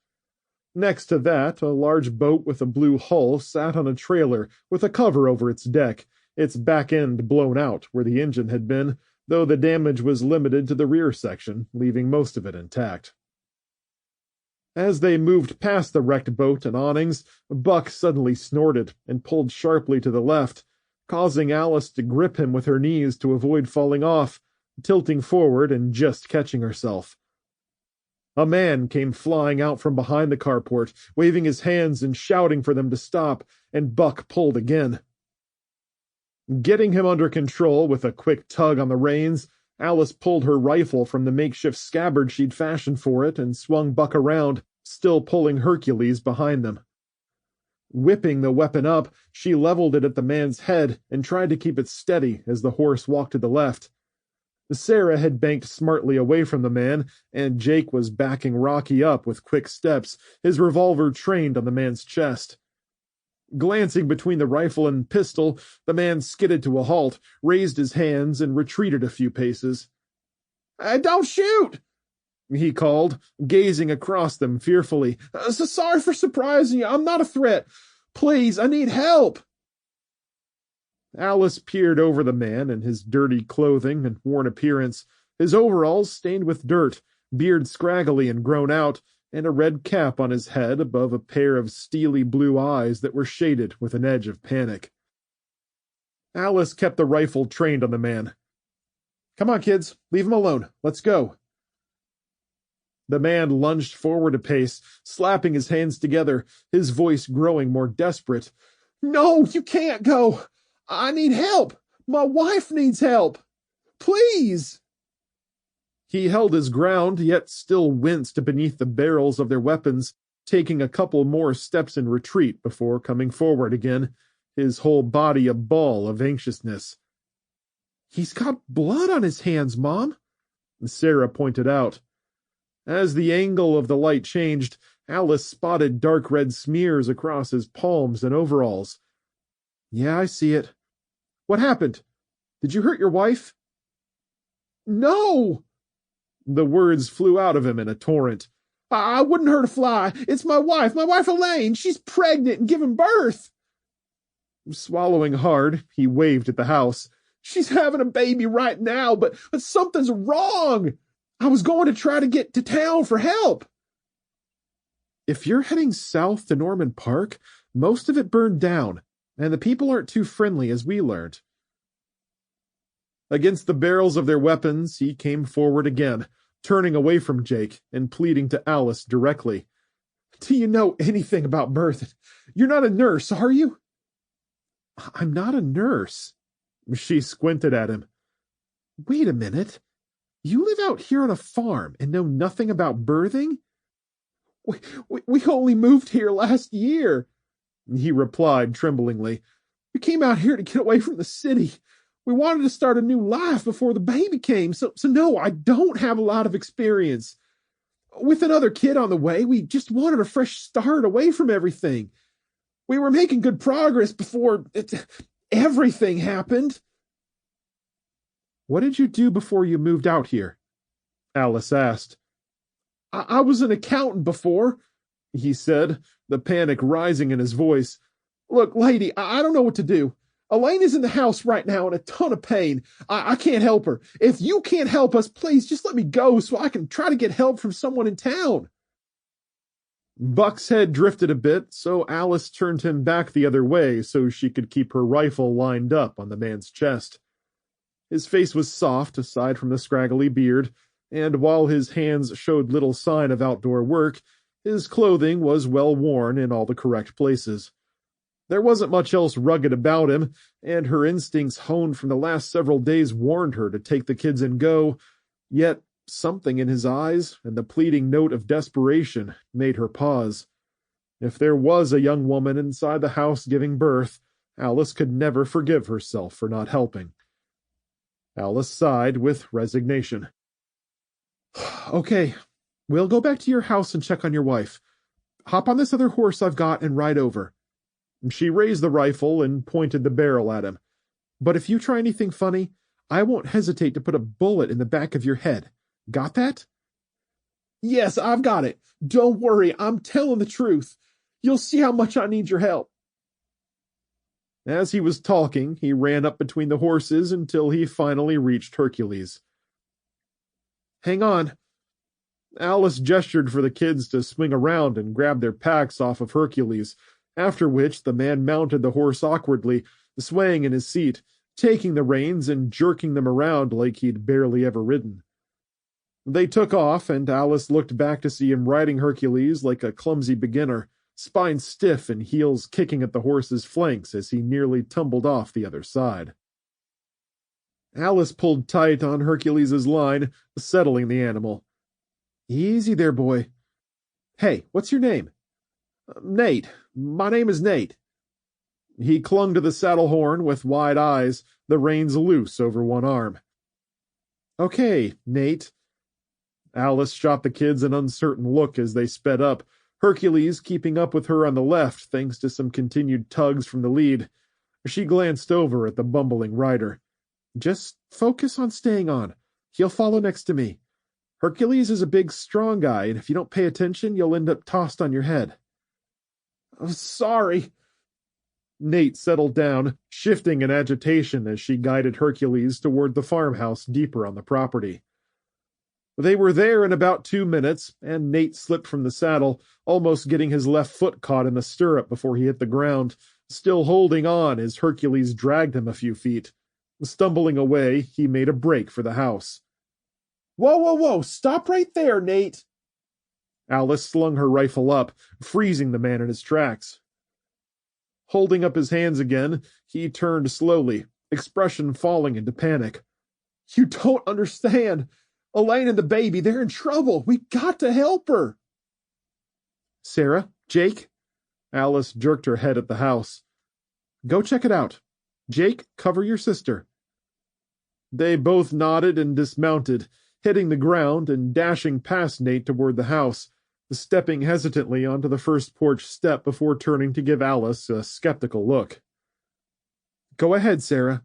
Next to that, a large boat with a blue hull sat on a trailer with a cover over its deck, its back end blown out where the engine had been, though the damage was limited to the rear section, leaving most of it intact. As they moved past the wrecked boat and awnings, Buck suddenly snorted and pulled sharply to the left, causing Alice to grip him with her knees to avoid falling off, tilting forward and just catching herself. A man came flying out from behind the carport, waving his hands and shouting for them to stop, and Buck pulled again. Getting him under control with a quick tug on the reins, Alice pulled her rifle from the makeshift scabbard she'd fashioned for it and swung Buck around, still pulling Hercules behind them. Whipping the weapon up, she leveled it at the man's head and tried to keep it steady as the horse walked to the left. Sarah had banked smartly away from the man, and Jake was backing Rocky up with quick steps, his revolver trained on the man's chest. Glancing between the rifle and pistol, the man skidded to a halt, raised his hands, and retreated a few paces. Don't shoot! He called, gazing across them fearfully. So sorry for surprising you. I'm not a threat. Please, I need help. Alice peered over the man in his dirty clothing and worn appearance, his overalls stained with dirt, beard scraggly and grown out, and a red cap on his head above a pair of steely blue eyes that were shaded with an edge of panic. Alice kept the rifle trained on the man. Come on, kids, leave him alone. Let's go. The man lunged forward a pace, slapping his hands together, his voice growing more desperate. No, you can't go. I need help. My wife needs help. Please. He held his ground, yet still winced beneath the barrels of their weapons, taking a couple more steps in retreat before coming forward again, his whole body a ball of anxiousness. He's got blood on his hands, Mom, Sarah pointed out. As the angle of the light changed, Alice spotted dark red smears across his palms and overalls. Yeah, I see it. What happened? Did you hurt your wife? No! The words flew out of him in a torrent. I wouldn't hurt a fly. It's my wife Elaine. She's pregnant and giving birth. Swallowing hard, he waved at the house. She's having a baby right now, but something's wrong. I was going to try to get to town for help. If you're heading south to Norman Park, most of it burned down, and the people aren't too friendly, as we learned. Against the barrels of their weapons, he came forward again, turning away from Jake and pleading to Alice directly. Do you know anything about birth? You're not a nurse, are you? I'm not a nurse. She squinted at him. Wait a minute. You live out here on a farm and know nothing about birthing? We only moved here last year, he replied tremblingly. We came out here to get away from the city. We wanted to start a new life before the baby came, so no, I don't have a lot of experience. With another kid on the way, we just wanted a fresh start away from everything. We were making good progress before everything happened. What did you do before you moved out here? Alice asked. I was an accountant before, he said, the panic rising in his voice. Look, lady, I don't know what to do. Elaine is in the house right now in a ton of pain. I can't help her. If you can't help us, please just let me go so I can try to get help from someone in town. Buck's head drifted a bit, so Alice turned him back the other way so she could keep her rifle lined up on the man's chest. His face was soft, aside from the scraggly beard, and while his hands showed little sign of outdoor work, his clothing was well worn in all the correct places. There wasn't much else rugged about him, and her instincts honed from the last several days warned her to take the kids and go, yet something in his eyes and the pleading note of desperation made her pause. If there was a young woman inside the house giving birth, Alice could never forgive herself for not helping. Alice sighed with resignation. Okay, we'll go back to your house and check on your wife. Hop on this other horse I've got and ride over. She raised the rifle and pointed the barrel at him. But if you try anything funny, I won't hesitate to put a bullet in the back of your head. Got that? Yes, I've got it. Don't worry, I'm telling the truth. You'll see how much I need your help. As he was talking, he ran up between the horses until he finally reached Hercules. Hang on. Alice gestured for the kids to swing around and grab their packs off of Hercules, after which the man mounted the horse awkwardly, swaying in his seat, taking the reins and jerking them around like he'd barely ever ridden. They took off, and Alice looked back to see him riding Hercules like a clumsy beginner, spine stiff and heels kicking at the horse's flanks as he nearly tumbled off the other side. Alice pulled tight on Hercules's line, settling the animal. Easy there, boy. Hey, what's your name? Nate. My name is Nate. He clung to the saddle horn with wide eyes, the reins loose over one arm. Okay, Nate. Alice shot the kids an uncertain look as they sped up, Hercules keeping up with her on the left thanks to some continued tugs from the lead. She glanced over at the bumbling rider. Just focus on staying on. He'll follow next to me. Hercules is a big, strong guy, and if you don't pay attention, you'll end up tossed on your head. Oh, sorry. Nate settled down, shifting in agitation as she guided Hercules toward the farmhouse deeper on the property. They were there in about 2 minutes, and Nate slipped from the saddle, almost getting his left foot caught in the stirrup before he hit the ground, still holding on as Hercules dragged him a few feet. Stumbling away, he made a break for the house. Whoa, stop right there, Nate! Alice slung her rifle up, freezing the man in his tracks. Holding up his hands again, he turned slowly, expression falling into panic. You don't understand. Elaine and the baby, they're in trouble. We got to help her. Sarah? Jake? Alice jerked her head at the house. Go check it out. Jake, cover your sister. They both nodded and dismounted, hitting the ground and dashing past Nate toward the house, stepping hesitantly onto the first porch step before turning to give Alice a skeptical look. Go ahead, Sarah.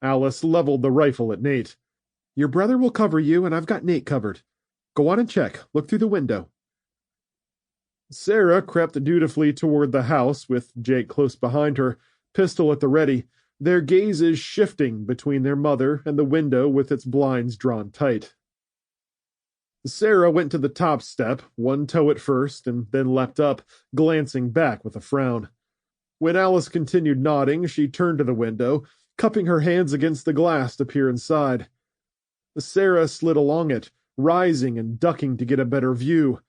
Alice leveled the rifle at Nate. Your brother will cover you, and I've got Nate covered. Go on and check. Look through the window. Sarah crept dutifully toward the house, with Jake close behind her, pistol at the ready, their gazes shifting between their mother and the window with its blinds drawn tight. Sarah went to the top step, one toe at first, and then leapt up, glancing back with a frown. When Alice continued nodding, she turned to the window, cupping her hands against the glass to peer inside. Sarah slid along it, rising and ducking to get a better view.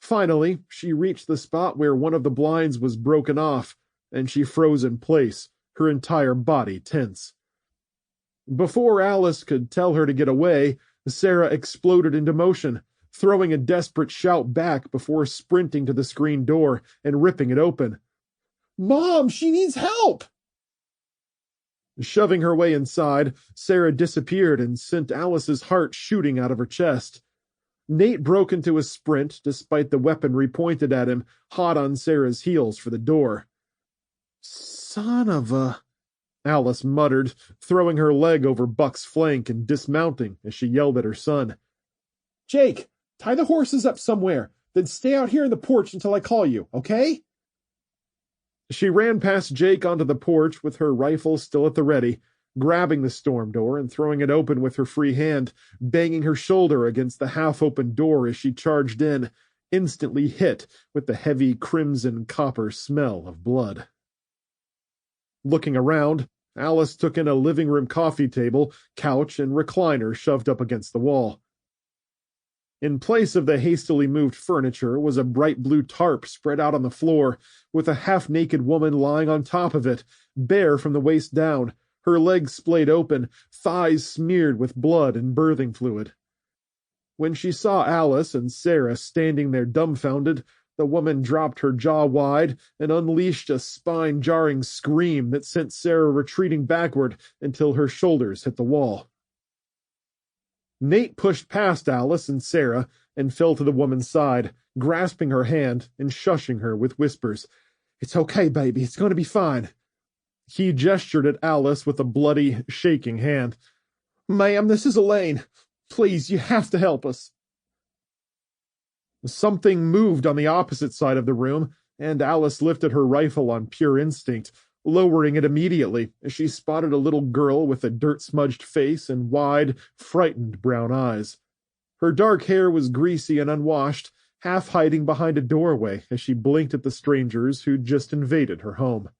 Finally, she reached the spot where one of the blinds was broken off, and she froze in place, her entire body tense. Before Alice could tell her to get away, Sarah exploded into motion, throwing a desperate shout back before sprinting to the screen door and ripping it open. "Mom, she needs help!" Shoving her way inside, Sarah disappeared and sent Alice's heart shooting out of her chest. Nate broke into a sprint despite the weaponry pointed at him, hot on Sarah's heels for the door. Son of a... Alice muttered, throwing her leg over Buck's flank and dismounting as she yelled at her son. "Jake, tie the horses up somewhere, then stay out here in the porch until I call you, okay?" She ran past Jake onto the porch with her rifle still at the ready, grabbing the storm door and throwing it open with her free hand, banging her shoulder against the half-open door as she charged in, instantly hit with the heavy crimson copper smell of blood. Looking around, Alice took in a living room coffee table, couch, and recliner shoved up against the wall. In place of the hastily moved furniture was a bright blue tarp spread out on the floor, with a half-naked woman lying on top of it, bare from the waist down, her legs splayed open, thighs smeared with blood and birthing fluid. When she saw Alice and Sarah standing there dumbfounded, the woman dropped her jaw wide and unleashed a spine-jarring scream that sent Sarah retreating backward until her shoulders hit the wall. Nate pushed past Alice and Sarah and fell to the woman's side, grasping her hand and shushing her with whispers. "It's okay, baby. It's going to be fine." He gestured at Alice with a bloody, shaking hand. "Ma'am, this is Elaine. Please, you have to help us." Something moved on the opposite side of the room, and Alice lifted her rifle on pure instinct, lowering it immediately as she spotted a little girl with a dirt-smudged face and wide, frightened brown eyes. Her dark hair was greasy and unwashed, half hiding behind a doorway as she blinked at the strangers who'd just invaded her home.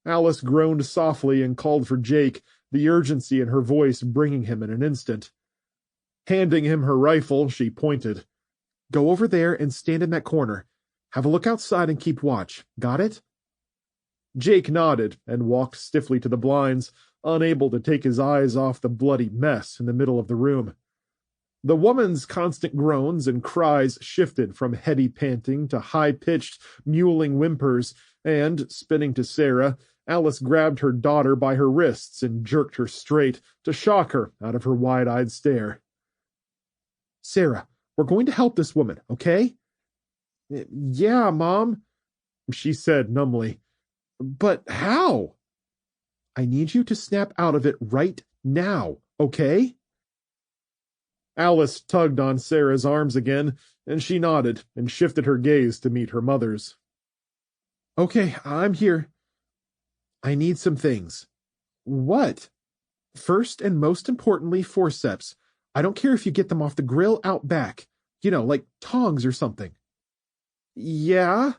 Alice groaned softly and called for Jake, the urgency in her voice bringing him in an instant. Handing him her rifle, she pointed. "Go over there and stand in that corner. Have a look outside and keep watch. Got it?" Jake nodded and walked stiffly to the blinds, unable to take his eyes off the bloody mess in the middle of the room. The woman's constant groans and cries shifted from heady panting to high-pitched, mewling whimpers, and, spinning to Sarah, Alice grabbed her daughter by her wrists and jerked her straight to shock her out of her wide-eyed stare. "Sarah, we're going to help this woman, okay?" "Yeah, Mom," she said numbly. "But how?" "I need you to snap out of it right now, okay?" Alice tugged on Sarah's arms again, and she nodded and shifted her gaze to meet her mother's. "Okay, I'm here. I need some things." "What?" "First and most importantly, forceps. I don't care if you get them off the grill out back. You know, like tongs or something." "Yeah?"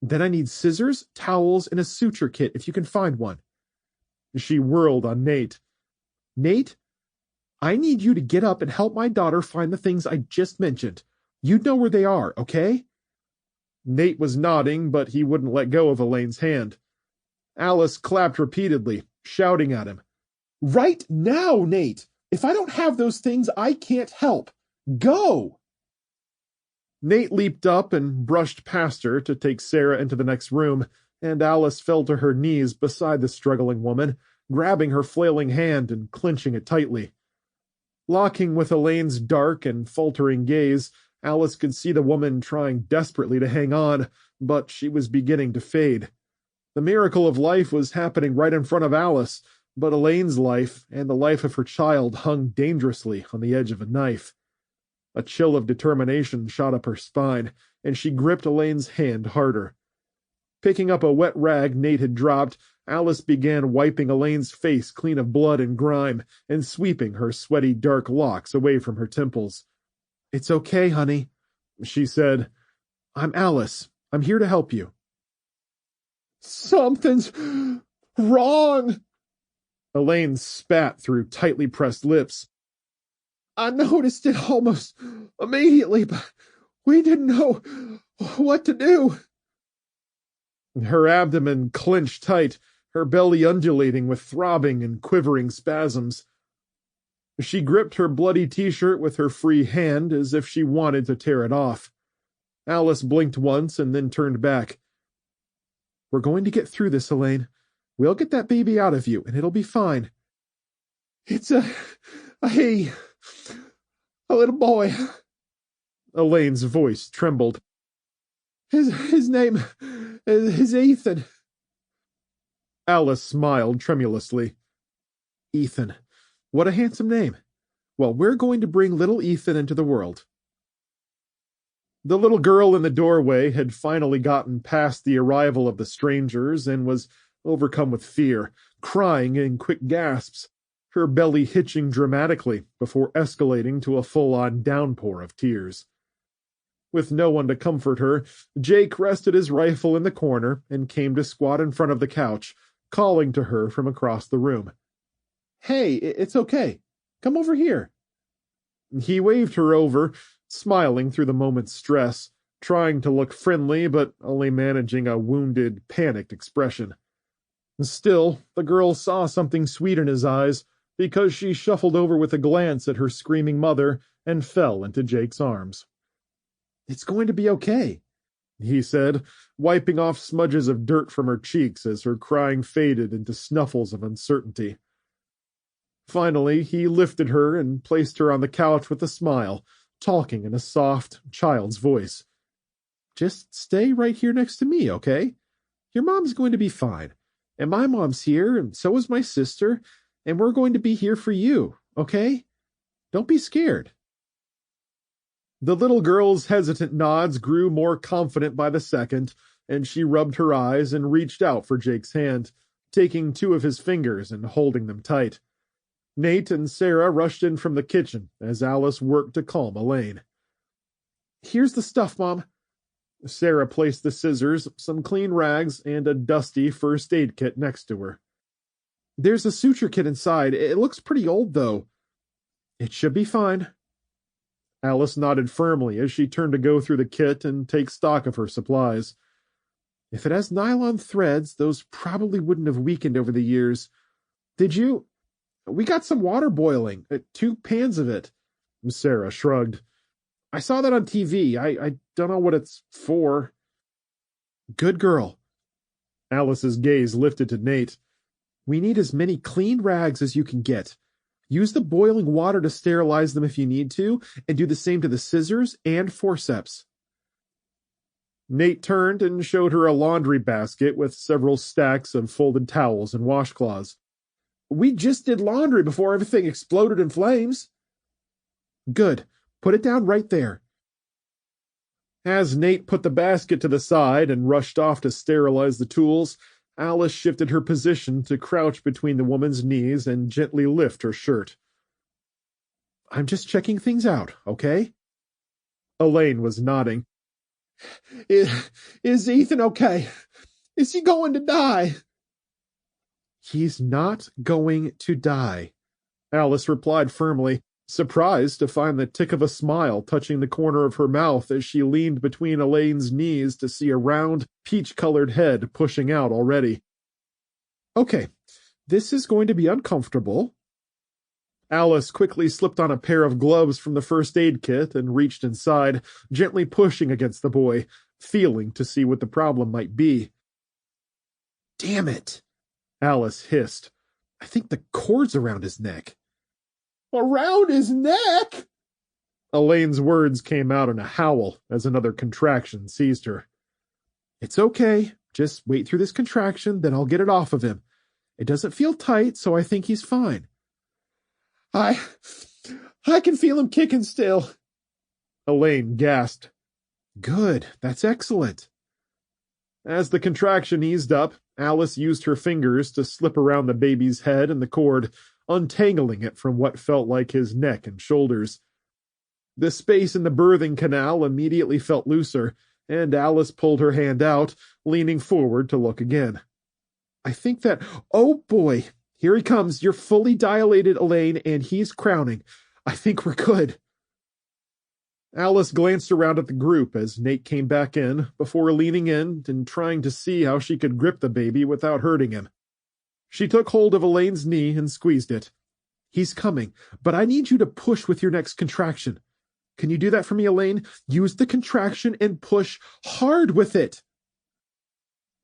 "Then I need scissors, towels, and a suture kit if you can find one." She whirled on Nate. "Nate, I need you to get up and help my daughter find the things I just mentioned. You know where they are, okay?" Nate was nodding, but he wouldn't let go of Elaine's hand. Alice clapped repeatedly, shouting at him. "Right now, Nate! If I don't have those things, I can't help. Go!" Nate leaped up and brushed past her to take Sarah into the next room, and Alice fell to her knees beside the struggling woman, grabbing her flailing hand and clenching it tightly. Locking with Elaine's dark and faltering gaze, Alice could see the woman trying desperately to hang on, but she was beginning to fade. The miracle of life was happening right in front of Alice, but Elaine's life and the life of her child hung dangerously on the edge of a knife. A chill of determination shot up her spine, and she gripped Elaine's hand harder. Picking up a wet rag Nate had dropped, Alice began wiping Elaine's face clean of blood and grime and sweeping her sweaty dark locks away from her temples. "It's okay, honey," she said. "I'm Alice. I'm here to help you." "Something's wrong," Elaine spat through tightly pressed lips. I noticed it almost immediately, but we didn't know what to do. Her abdomen clenched tight, her belly undulating with throbbing and quivering spasms. She gripped her bloody t-shirt with her free hand as if she wanted to tear it off. Alice blinked once and then turned back. We're going to get through this, Elaine. We'll get that baby out of you, and it'll be fine. It's a little boy. Elaine's voice trembled. His name is Ethan. Alice smiled tremulously. Ethan. What a handsome name. Well, we're going to bring little Ethan into the world. The little girl in the doorway had finally gotten past the arrival of the strangers and was overcome with fear, crying in quick gasps, her belly hitching dramatically before escalating to a full-on downpour of tears. With no one to comfort her, Jake rested his rifle in the corner and came to squat in front of the couch, calling to her from across the room. Hey, it's okay. Come over here. He waved her over, smiling through the moment's stress, trying to look friendly but only managing a wounded, panicked expression. Still, the girl saw something sweet in his eyes because she shuffled over with a glance at her screaming mother and fell into Jake's arms. It's going to be okay, he said, wiping off smudges of dirt from her cheeks as her crying faded into snuffles of uncertainty. Finally, he lifted her and placed her on the couch with a smile, talking in a soft, child's voice. Just stay right here next to me, okay? Your mom's going to be fine, and my mom's here, and so is my sister, and we're going to be here for you, okay? Don't be scared. The little girl's hesitant nods grew more confident by the second, and she rubbed her eyes and reached out for Jake's hand, taking two of his fingers and holding them tight. Nate and Sarah rushed in from the kitchen as Alice worked to calm Elaine. Here's the stuff, Mom. Sarah placed the scissors, some clean rags, and a dusty first aid kit next to her. There's a suture kit inside. It looks pretty old, though. It should be fine. Alice nodded firmly as she turned to go through the kit and take stock of her supplies. If it has nylon threads, those probably wouldn't have weakened over the years. Did you? We got some water boiling, 2 pans of it. Sarah shrugged. I saw that on TV. I don't know what it's for. Good girl. Alice's gaze lifted to Nate. We need as many clean rags as you can get. Use the boiling water to sterilize them if you need to, and do the same to the scissors and forceps. Nate turned and showed her a laundry basket with several stacks of folded towels and washcloths. We just did laundry before everything exploded in flames. Good. Put it down right there. As Nate put the basket to the side and rushed off to sterilize the tools, Alice shifted her position to crouch between the woman's knees and gently lift her shirt. I'm just checking things out, okay? Elaine was nodding. Is Ethan okay? Is he going to die? He's not going to die, Alice replied firmly, surprised to find the tick of a smile touching the corner of her mouth as she leaned between Elaine's knees to see a round, peach-colored head pushing out already. Okay, this is going to be uncomfortable. Alice quickly slipped on a pair of gloves from the first aid kit and reached inside, gently pushing against the boy, feeling to see what the problem might be. Damn it, Alice hissed. I think the cord's around his neck. Around his neck? Elaine's words came out in a howl as another contraction seized her. It's okay. Just wait through this contraction, then I'll get it off of him. It doesn't feel tight, so I think he's fine. I can feel him kicking still. Elaine gasped. Good. That's excellent. As the contraction eased up, Alice used her fingers to slip around the baby's head and the cord, untangling it from what felt like his neck and shoulders. The space in the birthing canal immediately felt looser, and Alice pulled her hand out, leaning forward to look again. I think that... Oh, boy. Here he comes. You're fully dilated, Elaine, and he's crowning. I think we're good. Alice glanced around at the group as Nate came back in, before leaning in and trying to see how she could grip the baby without hurting him. She took hold of Elaine's knee and squeezed it. He's coming, but I need you to push with your next contraction. Can you do that for me, Elaine? Use the contraction and push hard with it.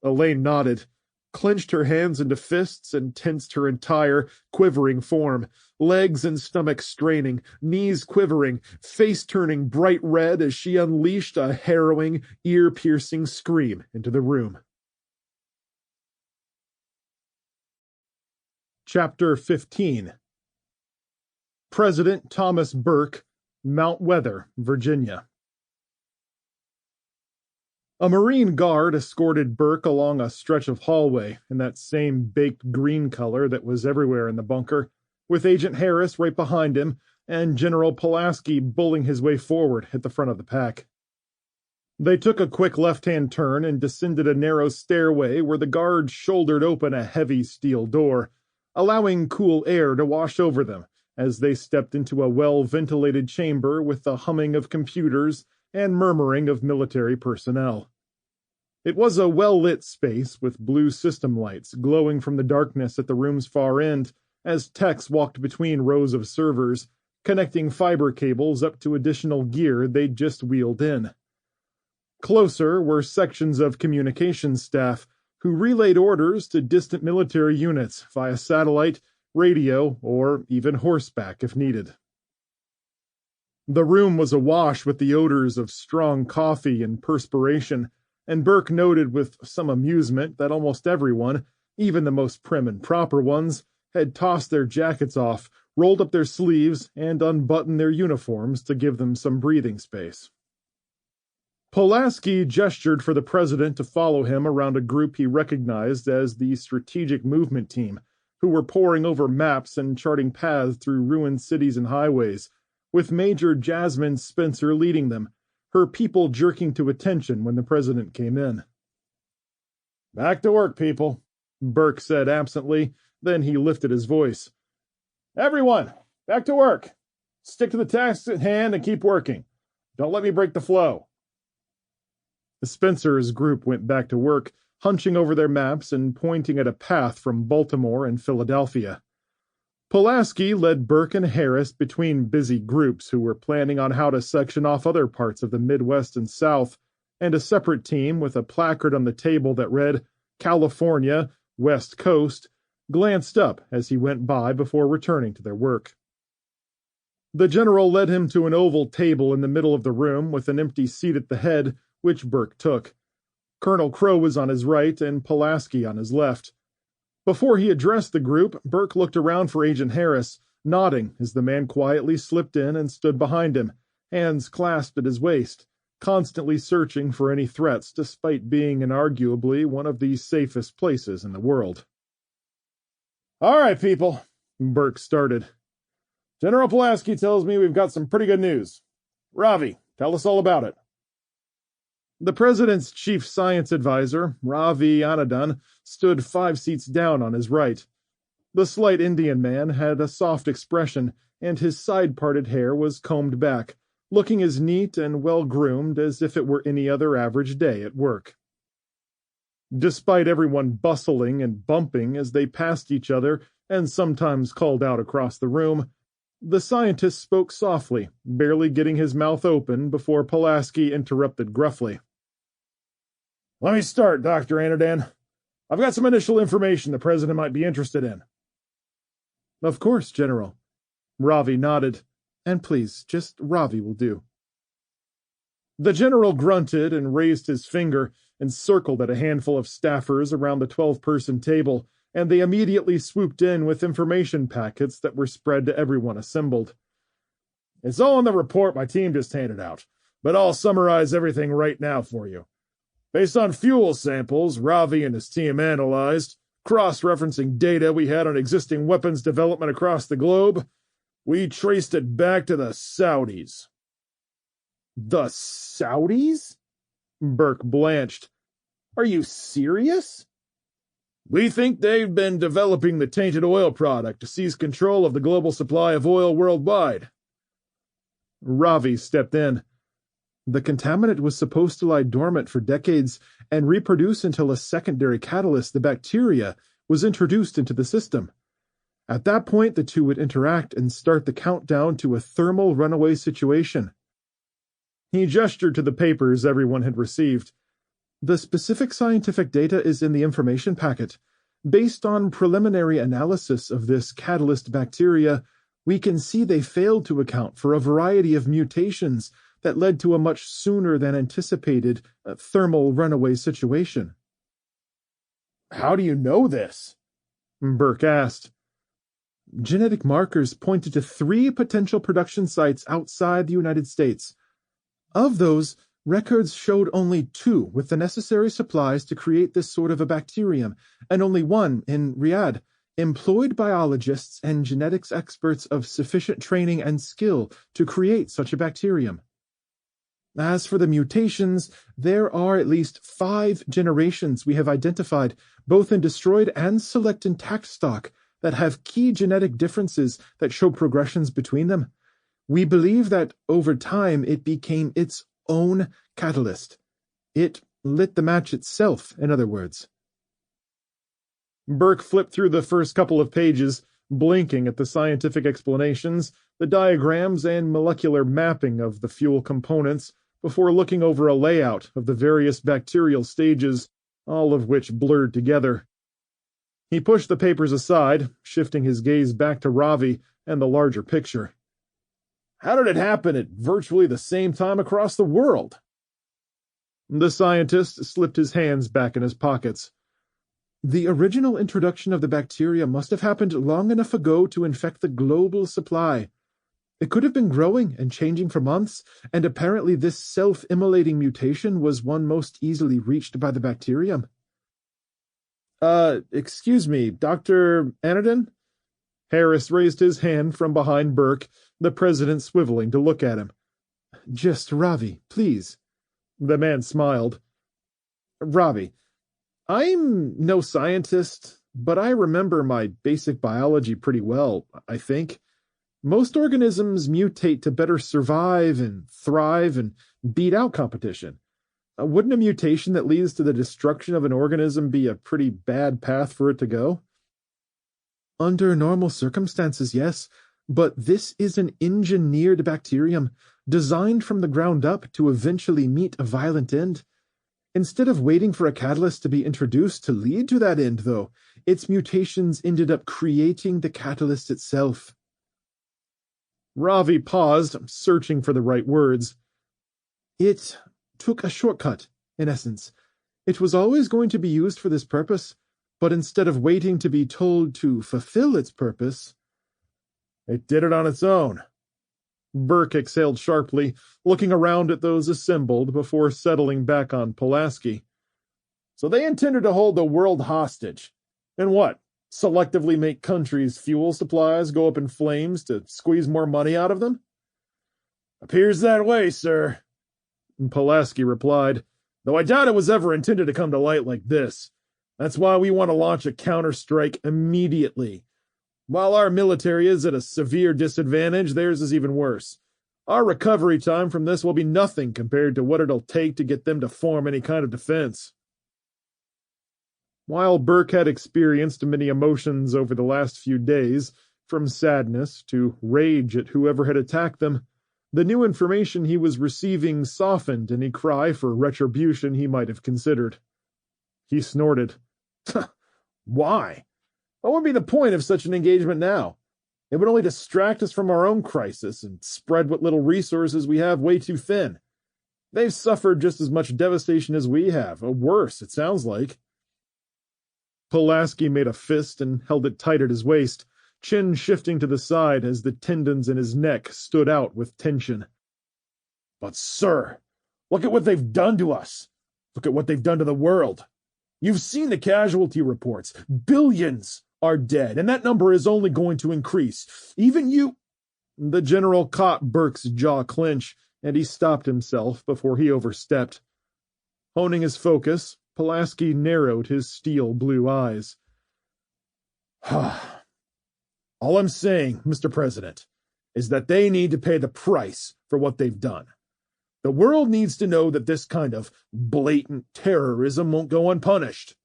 Elaine nodded, clenched her hands into fists and tensed her entire quivering form, legs and stomach straining, knees quivering, face turning bright red as she unleashed a harrowing, ear-piercing scream into the room. Chapter 15. President Thomas Burke, Mount Weather, Virginia. A Marine guard escorted Burke along a stretch of hallway in that same baked green color that was everywhere in the bunker, with Agent Harris right behind him and General Pulaski bulling his way forward at the front of the pack. They took a quick left-hand turn and descended a narrow stairway where the guard shouldered open a heavy steel door, allowing cool air to wash over them as they stepped into a well-ventilated chamber with the humming of computers and murmuring of military personnel. It was a well-lit space with blue system lights glowing from the darkness at the room's far end as techs walked between rows of servers, connecting fiber cables up to additional gear they'd just wheeled in. Closer were sections of communications staff who relayed orders to distant military units via satellite, radio, or even horseback if needed. The room was awash with the odors of strong coffee and perspiration, and Burke noted with some amusement that almost everyone, even the most prim and proper ones, had tossed their jackets off, rolled up their sleeves, and unbuttoned their uniforms to give them some breathing space. Pulaski gestured for the president to follow him around a group he recognized as the Strategic Movement Team, who were poring over maps and charting paths through ruined cities and highways, with Major Jasmine Spencer leading them, her people jerking to attention when the president came in. "Back to work, people," Burke said absently, then he lifted his voice. "Everyone, back to work. Stick to the tasks at hand and keep working. Don't let me break the flow." Spencer's group went back to work, hunching over their maps and pointing at a path from Baltimore and Philadelphia. Pulaski led Burke and Harris between busy groups who were planning on how to section off other parts of the Midwest and South, and a separate team with a placard on the table that read, "California, West Coast," glanced up as he went by before returning to their work. The general led him to an oval table in the middle of the room with an empty seat at the head, which Burke took. Colonel Crow was on his right and Pulaski on his left. Before he addressed the group, Burke looked around for Agent Harris, nodding as the man quietly slipped in and stood behind him, hands clasped at his waist, constantly searching for any threats despite being inarguably one of the safest places in the world. "All right, people," Burke started. "General Pulaski tells me we've got some pretty good news. Ravi, tell us all about it." The president's chief science advisor, Ravi Anandon, stood 5 seats down on his right. The slight Indian man had a soft expression, and his side-parted hair was combed back, looking as neat and well-groomed as if it were any other average day at work. Despite everyone bustling and bumping as they passed each other and sometimes called out across the room, the scientist spoke softly, barely getting his mouth open before Pulaski interrupted gruffly. "Let me start, Dr. Anandon. I've got some initial information the president might be interested in." "Of course, General." Ravi nodded. "And please, just Ravi will do." The general grunted and raised his finger and circled at a handful of staffers around the 12-person table, and they immediately swooped in with information packets that were spread to everyone assembled. "It's all in the report my team just handed out, but I'll summarize everything right now for you. Based on fuel samples Ravi and his team analyzed, cross-referencing data we had on existing weapons development across the globe, we traced it back to the Saudis." "The Saudis?" Burke blanched. "Are you serious?" "We think they've been developing the tainted oil product to seize control of the global supply of oil worldwide. Ravi stepped in. The contaminant was supposed to lie dormant for decades and reproduce until a secondary catalyst, the bacteria, was introduced into the system. At that point, the two would interact and start the countdown to a thermal runaway situation. He gestured to the papers everyone had received. The specific scientific data is in the information packet. Based on preliminary analysis of this catalyst bacteria, we can see they failed to account for a variety of mutations that led to a much sooner than anticipated thermal runaway situation. How do you know this? Burke asked. Genetic markers pointed to 3 potential production sites outside the United States. Of those, records showed only 2 with the necessary supplies to create this sort of a bacterium, and only 1 in Riyadh, employed biologists and genetics experts of sufficient training and skill to create such a bacterium. As for the mutations, there are at least 5 generations we have identified, both in destroyed and select intact stock, that have key genetic differences that show progressions between them. We believe that over time it became its own catalyst. It lit the match itself, in other words. Burke flipped through the first couple of pages, blinking at the scientific explanations, the diagrams, and molecular mapping of the fuel components, before looking over a layout of the various bacterial stages, all of which blurred together. He pushed the papers aside, shifting his gaze back to Ravi and the larger picture. How did it happen at virtually the same time across the world? The scientist slipped his hands back in his pockets. The original introduction of the bacteria must have happened long enough ago to infect the global supply. It could have been growing and changing for months, and apparently this self-immolating mutation was one most easily reached by the bacterium. Excuse me, Dr. Anadin? Harris raised his hand from behind Burke, the president swiveling to look at him. Just Ravi, please. The man smiled. Ravi, I'm no scientist, but I remember my basic biology pretty well, I think. Most organisms mutate to better survive and thrive and beat out competition. Wouldn't a mutation that leads to the destruction of an organism be a pretty bad path for it to go? Under normal circumstances, yes, but this is an engineered bacterium, designed from the ground up to eventually meet a violent end. Instead of waiting for a catalyst to be introduced to lead to that end, though, its mutations ended up creating the catalyst itself. Ravi paused, searching for the right words. It took a shortcut, in essence. It was always going to be used for this purpose, but instead of waiting to be told to fulfill its purpose, it did it on its own. Burke exhaled sharply, looking around at those assembled before settling back on Pulaski. So they intended to hold the world hostage. And what? Selectively make countries' fuel supplies go up in flames to squeeze more money out of them? Appears that way, sir. Pulaski replied, though I doubt it was ever intended to come to light like this. That's why we want to launch a counterstrike immediately. While our military is at a severe disadvantage, theirs is even worse. Our recovery time from this will be nothing compared to what it'll take to get them to form any kind of defense. While Burke had experienced many emotions over the last few days, from sadness to rage at whoever had attacked them, the new information he was receiving softened any cry for retribution he might have considered. He snorted. Why? What would be the point of such an engagement now? It would only distract us from our own crisis and spread what little resources we have way too thin. They've suffered just as much devastation as we have, or worse, it sounds like. Pulaski made a fist and held it tight at his waist, chin shifting to the side as the tendons in his neck stood out with tension. But, sir, look at what they've done to us. Look at what they've done to the world. You've seen the casualty reports. Billions are dead, and that number is only going to increase. Even you... The general caught Burke's jaw clench, and he stopped himself before he overstepped. Honing his focus, Pulaski narrowed his steel blue eyes. All I'm saying, Mr. President, is that they need to pay the price for what they've done. The world needs to know that this kind of blatant terrorism won't go unpunished.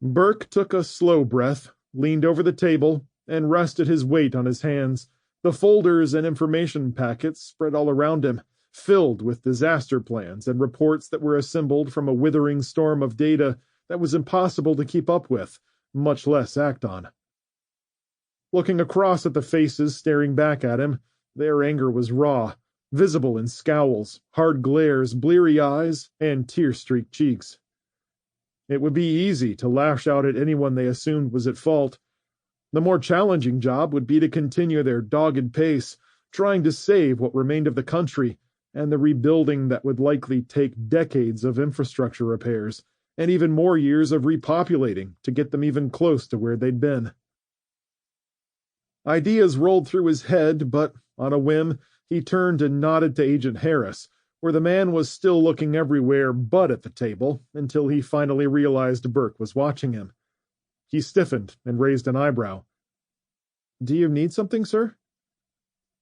Burke took a slow breath, leaned over the table, and rested his weight on his hands. The folders and information packets spread all around him, filled with disaster plans and reports that were assembled from a withering storm of data that was impossible to keep up with, much less act on. Looking across at the faces staring back at him, their anger was raw, visible in scowls, hard glares, bleary eyes, and tear-streaked cheeks. It would be easy to lash out at anyone they assumed was at fault. The more challenging job would be to continue their dogged pace, trying to save what remained of the country, and the rebuilding that would likely take decades of infrastructure repairs, and even more years of repopulating to get them even close to where they'd been. Ideas rolled through his head, but, on a whim, he turned and nodded to Agent Harris, where the man was still looking everywhere but at the table, until he finally realized Burke was watching him. He stiffened and raised an eyebrow. "Do you need something, sir?"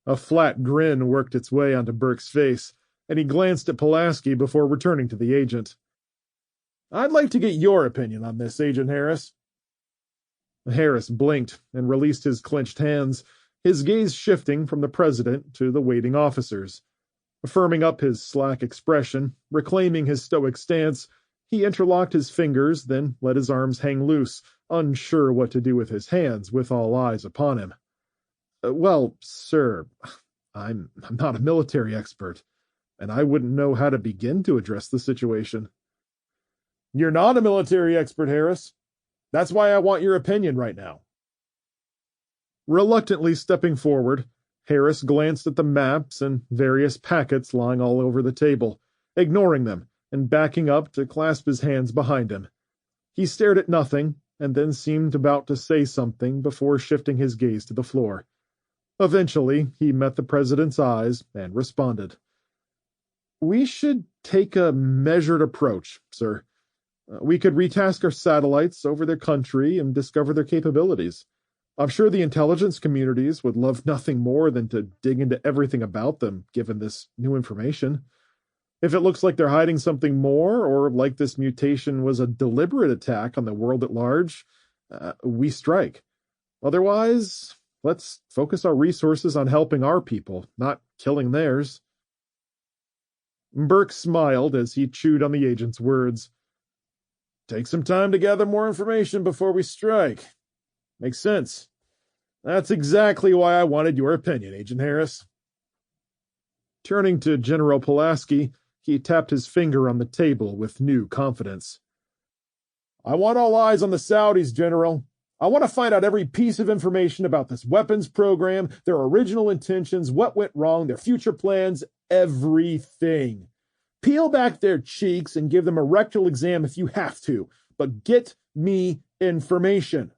A flat grin worked its way onto Burke's face, and he glanced at Pulaski before returning to the agent. "I'd like to get your opinion on this, Agent Harris." Harris blinked and released his clenched hands, his gaze shifting from the president to the waiting officers. Firming up his slack expression, reclaiming his stoic stance, he interlocked his fingers, then let his arms hang loose, unsure what to do with his hands, with all eyes upon him. "Well, sir, I'm not a military expert, and I wouldn't know how to begin to address the situation." "You're not a military expert, Harris. That's why I want your opinion right now." Reluctantly stepping forward, Harris glanced at the maps and various packets lying all over the table, ignoring them and backing up to clasp his hands behind him. He stared at nothing, and then seemed about to say something before shifting his gaze to the floor. Eventually, he met the president's eyes and responded. "We should take a measured approach, sir. We could retask our satellites over their country and discover their capabilities. I'm sure the intelligence communities would love nothing more than to dig into everything about them, given this new information. If it looks like they're hiding something more, or like this mutation was a deliberate attack on the world at large, we strike. Otherwise, let's focus our resources on helping our people, not killing theirs." Burke smiled as he chewed on the agent's words. "Take some time to gather more information before we strike. Makes sense. That's exactly why I wanted your opinion, Agent Harris." Turning to General Pulaski, he tapped his finger on the table with new confidence. "I want all eyes on the Saudis, General. I want to find out every piece of information about this weapons program, their original intentions, what went wrong, their future plans, everything. Peel back their cheeks and give them a rectal exam if you have to, but get me information."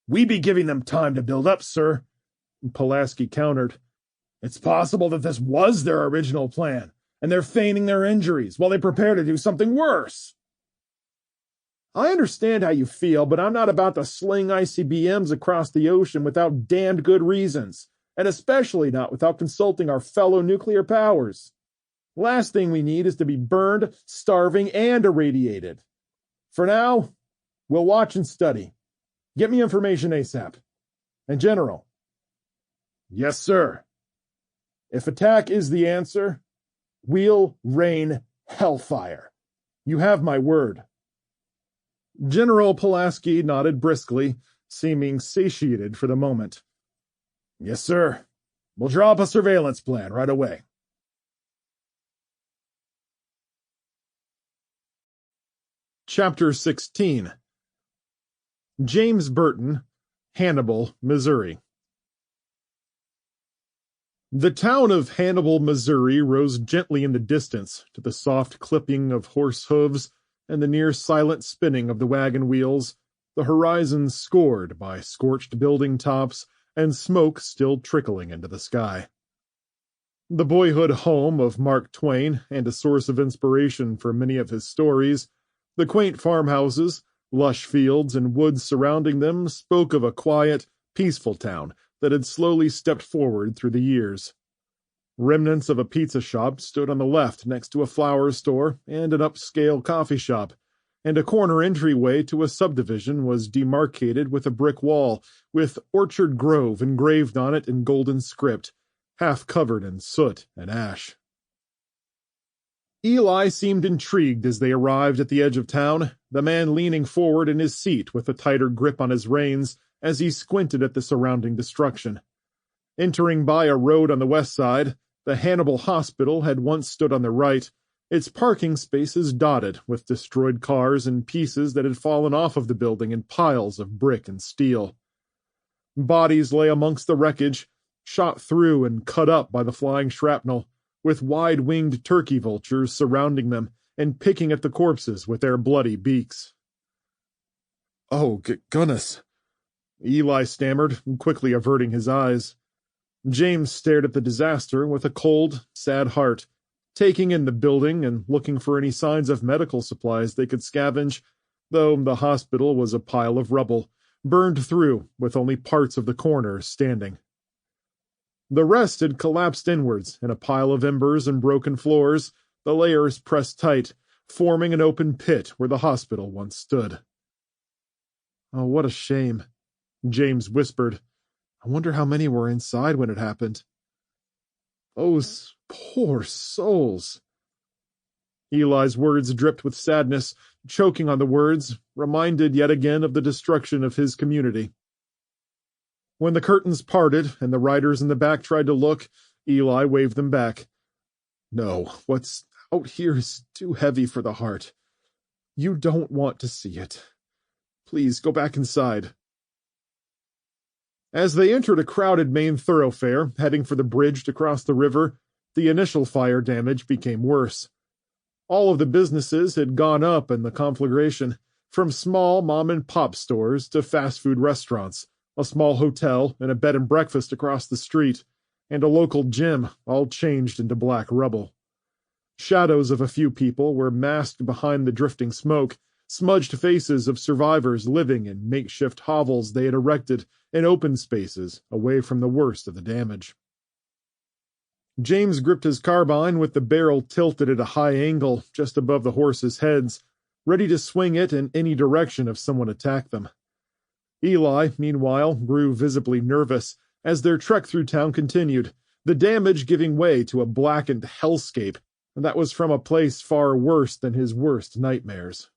"We be giving them time to build up, sir," Pulaski countered. "It's possible that this was their original plan, and they're feigning their injuries while they prepare to do something worse." "I understand how you feel, but I'm not about to sling ICBMs across the ocean without damned good reasons, and especially not without consulting our fellow nuclear powers. Last thing we need is to be burned, starving, and irradiated. For now, we'll watch and study. Get me information ASAP. And General." "Yes, sir. If attack is the answer, we'll rain hellfire. You have my word." General Pulaski nodded briskly, seeming satiated for the moment. "Yes, sir. We'll draw up a surveillance plan right away." Chapter 16. James Burton, Hannibal, Missouri. The town of Hannibal, Missouri rose gently in the distance to the soft clipping of horse hooves and the near-silent spinning of the wagon wheels, the horizon scored by scorched building tops and smoke still trickling into the sky. The boyhood home of Mark Twain and a source of inspiration for many of his stories, the quaint farmhouses, lush fields, and woods surrounding them spoke of a quiet, peaceful town that had slowly stepped forward through the years. Remnants of a pizza shop stood on the left next to a flower store and an upscale coffee shop, and a corner entryway to a subdivision was demarcated with a brick wall, with Orchard Grove engraved on it in golden script, half covered in soot and ash. Eli seemed intrigued as they arrived at the edge of town, the man leaning forward in his seat with a tighter grip on his reins as he squinted at the surrounding destruction. Entering by a road on the west side, the Hannibal Hospital had once stood on the right, its parking spaces dotted with destroyed cars and pieces that had fallen off of the building in piles of brick and steel. Bodies lay amongst the wreckage, shot through and cut up by the flying shrapnel, with wide-winged turkey vultures surrounding them and picking at the corpses with their bloody beaks. "Oh, goodness," Eli stammered, quickly averting his eyes. James stared at the disaster with a cold, sad heart, taking in the building and looking for any signs of medical supplies they could scavenge, though the hospital was a pile of rubble, burned through with only parts of the corners standing. The rest had collapsed inwards in a pile of embers and broken floors, the layers pressed tight, forming an open pit where the hospital once stood. "Oh, what a shame," James whispered. "I wonder how many were inside when it happened." "Those poor souls." Eli's words dripped with sadness, choking on the words, reminded yet again of the destruction of his community. When the curtains parted and the riders in the back tried to look, Eli waved them back. "No, what's out here is too heavy for the heart. You don't want to see it. Please go back inside." As they entered a crowded main thoroughfare, heading for the bridge to cross the river, the initial fire damage became worse. All of the businesses had gone up in the conflagration, from small mom-and-pop stores to fast food restaurants, a small hotel and a bed and breakfast across the street, and a local gym, all changed into black rubble. Shadows of a few people were masked behind the drifting smoke, smudged faces of survivors living in makeshift hovels they had erected in open spaces away from the worst of the damage. James gripped his carbine with the barrel tilted at a high angle just above the horses' heads, ready to swing it in any direction if someone attacked them. Eli, meanwhile, grew visibly nervous as their trek through town continued, the damage giving way to a blackened hellscape that was from a place far worse than his worst nightmares.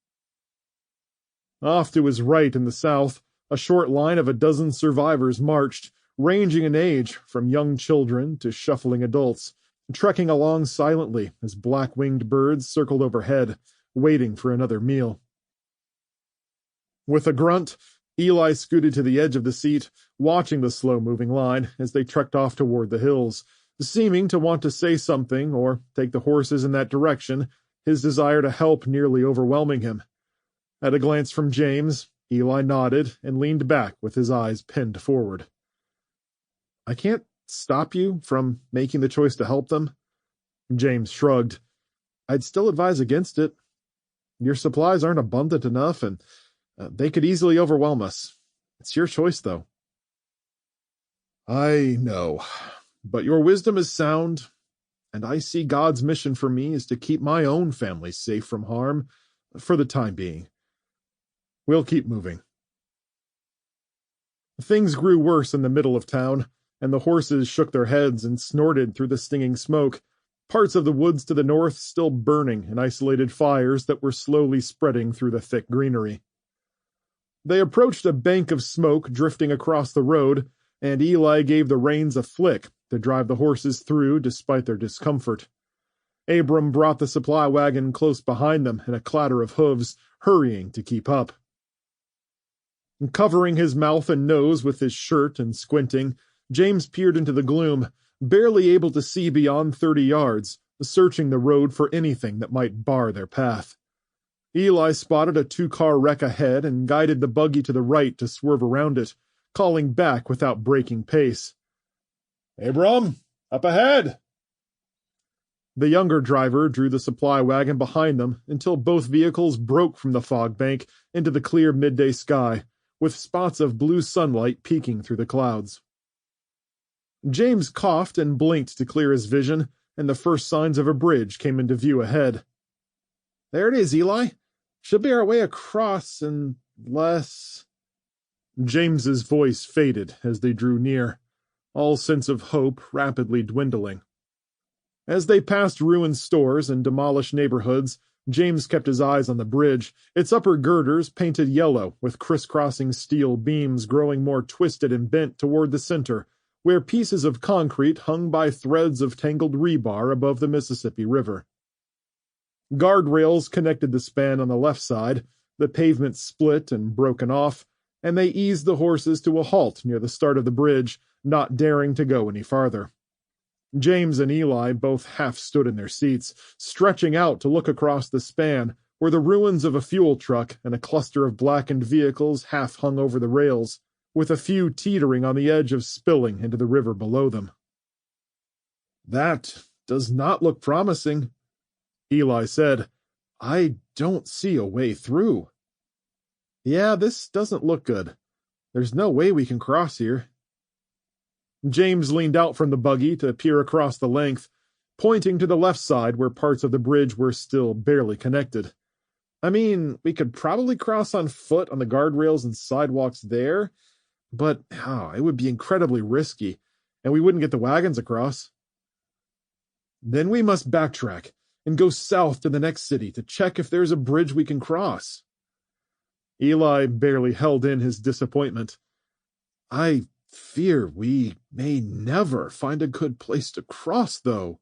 Off to his right in the south, a short line of a dozen survivors marched, ranging in age from young children to shuffling adults, trekking along silently as black-winged birds circled overhead, waiting for another meal. With a grunt, Eli scooted to the edge of the seat, watching the slow-moving line as they trekked off toward the hills, seeming to want to say something or take the horses in that direction, his desire to help nearly overwhelming him. At a glance from James, Eli nodded and leaned back with his eyes pinned forward. "I can't stop you from making the choice to help them?" James shrugged. "I'd still advise against it. Your supplies aren't abundant enough, and they could easily overwhelm us. It's your choice, though." "I know, but your wisdom is sound, and I see God's mission for me is to keep my own family safe from harm, for the time being. We'll keep moving." Things grew worse in the middle of town, and the horses shook their heads and snorted through the stinging smoke, parts of the woods to the north still burning in isolated fires that were slowly spreading through the thick greenery. They approached a bank of smoke drifting across the road, and Eli gave the reins a flick to drive the horses through despite their discomfort. Abram brought the supply wagon close behind them in a clatter of hooves, hurrying to keep up. Covering his mouth and nose with his shirt and squinting, James peered into the gloom, barely able to see beyond 30 yards, searching the road for anything that might bar their path. Eli spotted a 2-car wreck ahead and guided the buggy to the right to swerve around it, calling back without breaking pace. "Abram, up ahead!" The younger driver drew the supply wagon behind them until both vehicles broke from the fog bank into the clear midday sky, with spots of blue sunlight peeking through the clouds. James coughed and blinked to clear his vision, and the first signs of a bridge came into view ahead. "There it is, Eli. Should be our way across unless—" James's voice faded as they drew near, all sense of hope rapidly dwindling. As they passed ruined stores and demolished neighborhoods, James kept his eyes on the bridge, its upper girders painted yellow, with crisscrossing steel beams growing more twisted and bent toward the center, where pieces of concrete hung by threads of tangled rebar above the Mississippi River. Guardrails connected the span on the left side, the pavement split and broken off, and they eased the horses to a halt near the start of the bridge, not daring to go any farther. James and Eli both half stood in their seats, stretching out to look across the span, where the ruins of a fuel truck and a cluster of blackened vehicles half hung over the rails, with a few teetering on the edge of spilling into the river below them. "That does not look promising," Eli said. "I don't see a way through." "Yeah, this doesn't look good. There's no way we can cross here." James leaned out from the buggy to peer across the length, pointing to the left side where parts of the bridge were still barely connected. "I mean, we could probably cross on foot on the guardrails and sidewalks there, but it would be incredibly risky, and we wouldn't get the wagons across." "Then we must backtrack and go south to the next city to check if there's a bridge we can cross." Eli barely held in his disappointment. "I fear we may never find a good place to cross, though."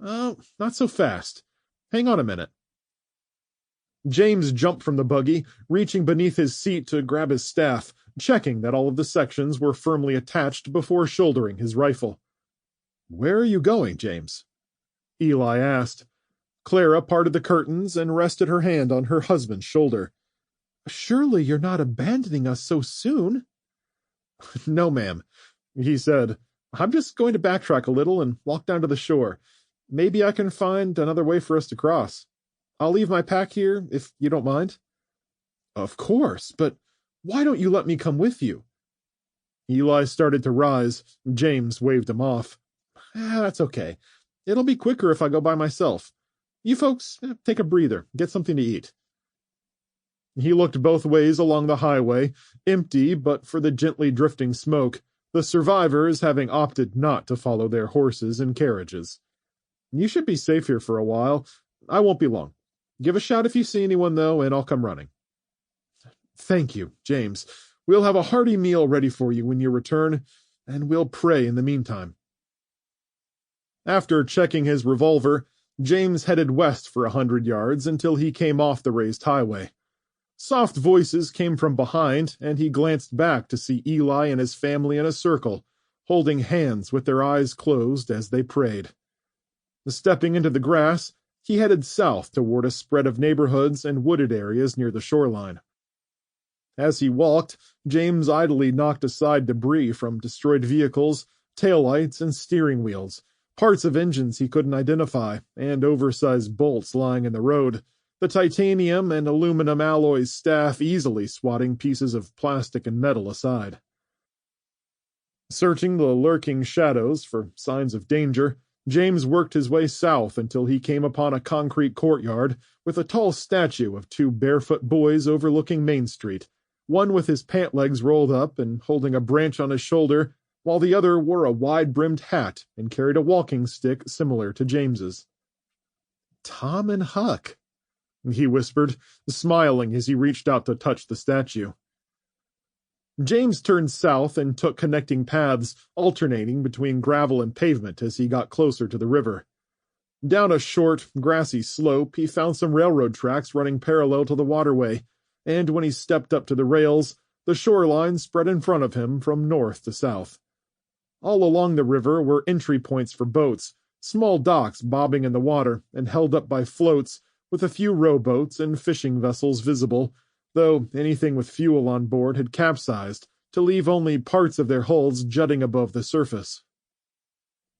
"Oh, not so fast. Hang on a minute." James jumped from the buggy, reaching beneath his seat to grab his staff, checking that all of the sections were firmly attached before shouldering his rifle. "Where are you going, James?" Eli asked. Clara parted the curtains and rested her hand on her husband's shoulder. "Surely you're not abandoning us so soon?" "No, ma'am," he said. "I'm just going to backtrack a little and walk down to the shore. Maybe I can find another way for us to cross. I'll leave my pack here, if you don't mind." "Of course, but why don't you let me come with you?" Eli started to rise. James waved him off. "That's okay. It'll be quicker if I go by myself. You folks, take a breather, get something to eat." He looked both ways along the highway, empty but for the gently drifting smoke, the survivors having opted not to follow their horses and carriages. "You should be safe here for a while. I won't be long. Give a shout if you see anyone, though, and I'll come running." "Thank you, James. We'll have a hearty meal ready for you when you return, and we'll pray in the meantime." After checking his revolver, James headed west for 100 yards until he came off the raised highway. Soft voices came from behind, and he glanced back to see Eli and his family in a circle, holding hands with their eyes closed as they prayed. Stepping into the grass, he headed south toward a spread of neighborhoods and wooded areas near the shoreline. As he walked, James idly knocked aside debris from destroyed vehicles, taillights, and steering wheels, parts of engines he couldn't identify, and oversized bolts lying in the road, the titanium and aluminum alloy staff easily swatting pieces of plastic and metal aside. Searching the lurking shadows for signs of danger, James worked his way south until he came upon a concrete courtyard with a tall statue of two barefoot boys overlooking Main Street, one with his pant legs rolled up and holding a branch on his shoulder, while the other wore a wide-brimmed hat and carried a walking stick similar to James's. "Tom and Huck," he whispered, smiling as he reached out to touch the statue. James turned south and took connecting paths, alternating between gravel and pavement as he got closer to the river. Down a short, grassy slope, he found some railroad tracks running parallel to the waterway, and when he stepped up to the rails, the shoreline spread in front of him from north to south. All along the river were entry points for boats, small docks bobbing in the water and held up by floats, with a few rowboats and fishing vessels visible, though anything with fuel on board had capsized, to leave only parts of their hulls jutting above the surface.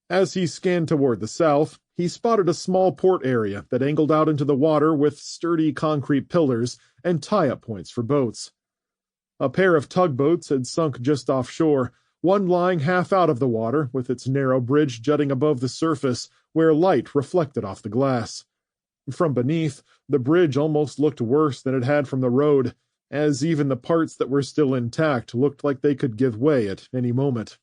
As he scanned toward the south, he spotted a small port area that angled out into the water with sturdy concrete pillars and tie-up points for boats. A pair of tugboats had sunk just offshore, one lying half out of the water, with its narrow bridge jutting above the surface, where light reflected off the glass. From beneath, the bridge almost looked worse than it had from the road, as even the parts that were still intact looked like they could give way at any moment.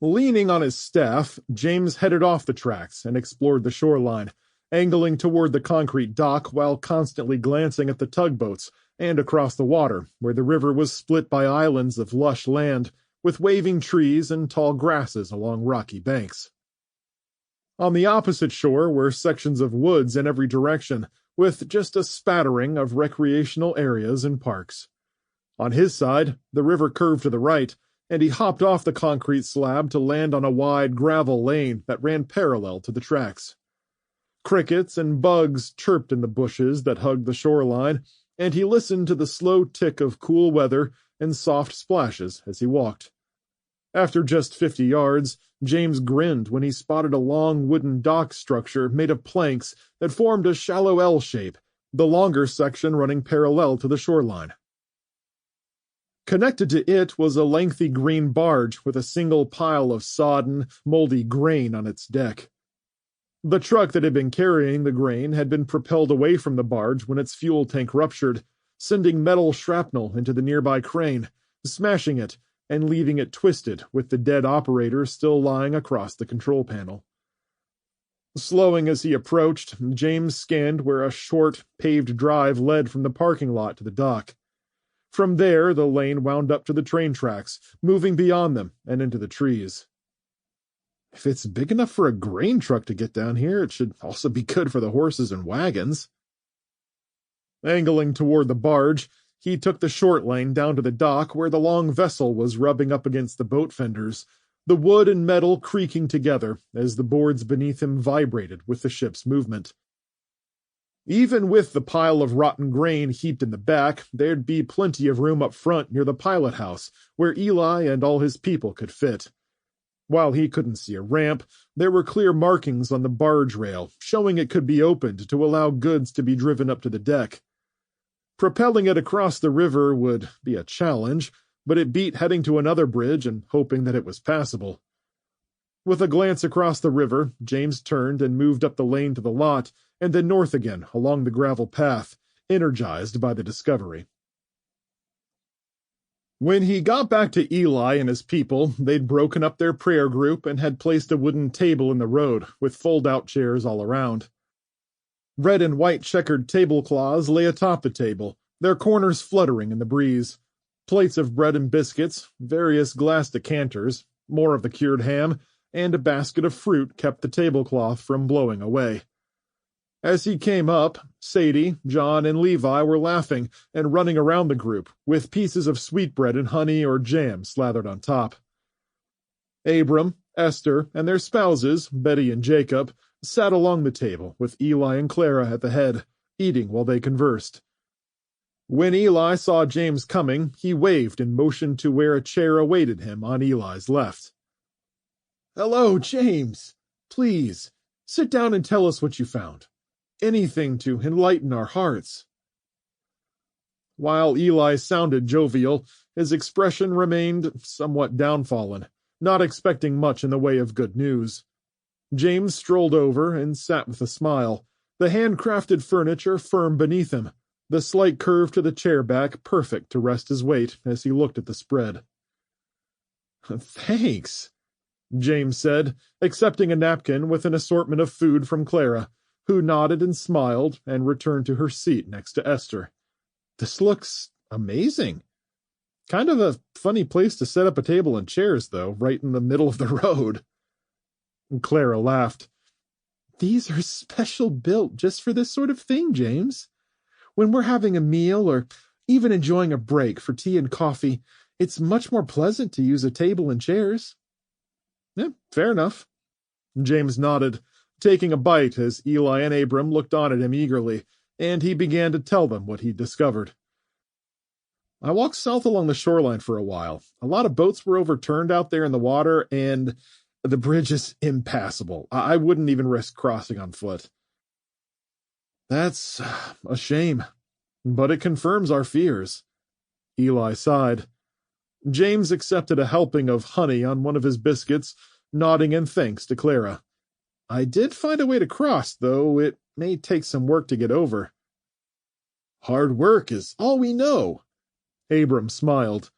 Leaning on his staff, James headed off the tracks and explored the shoreline, angling toward the concrete dock while constantly glancing at the tugboats and across the water, where the river was split by islands of lush land, with waving trees and tall grasses along rocky banks. On the opposite shore were sections of woods in every direction, with just a spattering of recreational areas and parks. On his side, the river curved to the right, and he hopped off the concrete slab to land on a wide gravel lane that ran parallel to the tracks. Crickets and bugs chirped in the bushes that hugged the shoreline, and he listened to the slow tick of cool weather and soft splashes as he walked. After just 50 yards, James grinned when he spotted a long wooden dock structure made of planks that formed a shallow L shape, the longer section running parallel to the shoreline. Connected to it was a lengthy green barge with a single pile of sodden, moldy grain on its deck. The truck that had been carrying the grain had been propelled away from the barge when its fuel tank ruptured, sending metal shrapnel into the nearby crane, smashing it and leaving it twisted with the dead operator still lying across the control panel. Slowing as he approached, James scanned where a short, paved drive led from the parking lot to the dock. From there, the lane wound up to the train tracks, moving beyond them and into the trees. If it's big enough for a grain truck to get down here, it should also be good for the horses and wagons. Angling toward the barge, he took the short lane down to the dock where the long vessel was rubbing up against the boat fenders, the wood and metal creaking together as the boards beneath him vibrated with the ship's movement. Even with the pile of rotten grain heaped in the back, there'd be plenty of room up front near the pilot house, where Eli and all his people could fit. While he couldn't see a ramp, there were clear markings on the barge rail, showing it could be opened to allow goods to be driven up to the deck. Propelling it across the river would be a challenge, but it beat heading to another bridge and hoping that it was passable. With a glance across the river, James turned and moved up the lane to the lot, and then north again along the gravel path, energized by the discovery. When he got back to Eli and his people, they'd broken up their prayer group and had placed a wooden table in the road, with fold-out chairs all around. Red and white checkered tablecloths lay atop the table, their corners fluttering in the breeze. Plates of bread and biscuits, various glass decanters, more of the cured ham, and a basket of fruit kept the tablecloth from blowing away. As he came up, Sadie, John, and Levi were laughing and running around the group, with pieces of sweetbread and honey or jam slathered on top. Abram, Esther, and their spouses, Betty and Jacob, sat along the table, with Eli and Clara at the head, eating while they conversed. When Eli saw James coming, he waved and motioned to where a chair awaited him on Eli's left. "Hello, James. Please, sit down and tell us what you found. Anything to enlighten our hearts." While Eli sounded jovial, his expression remained somewhat downfallen, not expecting much in the way of good news. James strolled over and sat with a smile, the handcrafted furniture firm beneath him, the slight curve to the chair back perfect to rest his weight as he looked at the spread. "Thanks," James said, accepting a napkin with an assortment of food from Clara, who nodded and smiled and returned to her seat next to Esther. "This looks amazing. Kind of a funny place to set up a table and chairs, though, right in the middle of the road." Clara laughed. "These are special built just for this sort of thing, James. When we're having a meal or even enjoying a break for tea and coffee, it's much more pleasant to use a table and chairs." Fair enough." James nodded, taking a bite as Eli and Abram looked on at him eagerly, and he began to tell them what he'd discovered. "I walked south along the shoreline for a while. A lot of boats were overturned out there in the water, and the bridge is impassable. I wouldn't even risk crossing on foot." "That's a shame, but it confirms our fears." Eli sighed. James accepted a helping of honey on one of his biscuits, nodding in thanks to Clara. I did find a way to cross, though it may take some work to get over. Hard work is all we know. Abram smiled.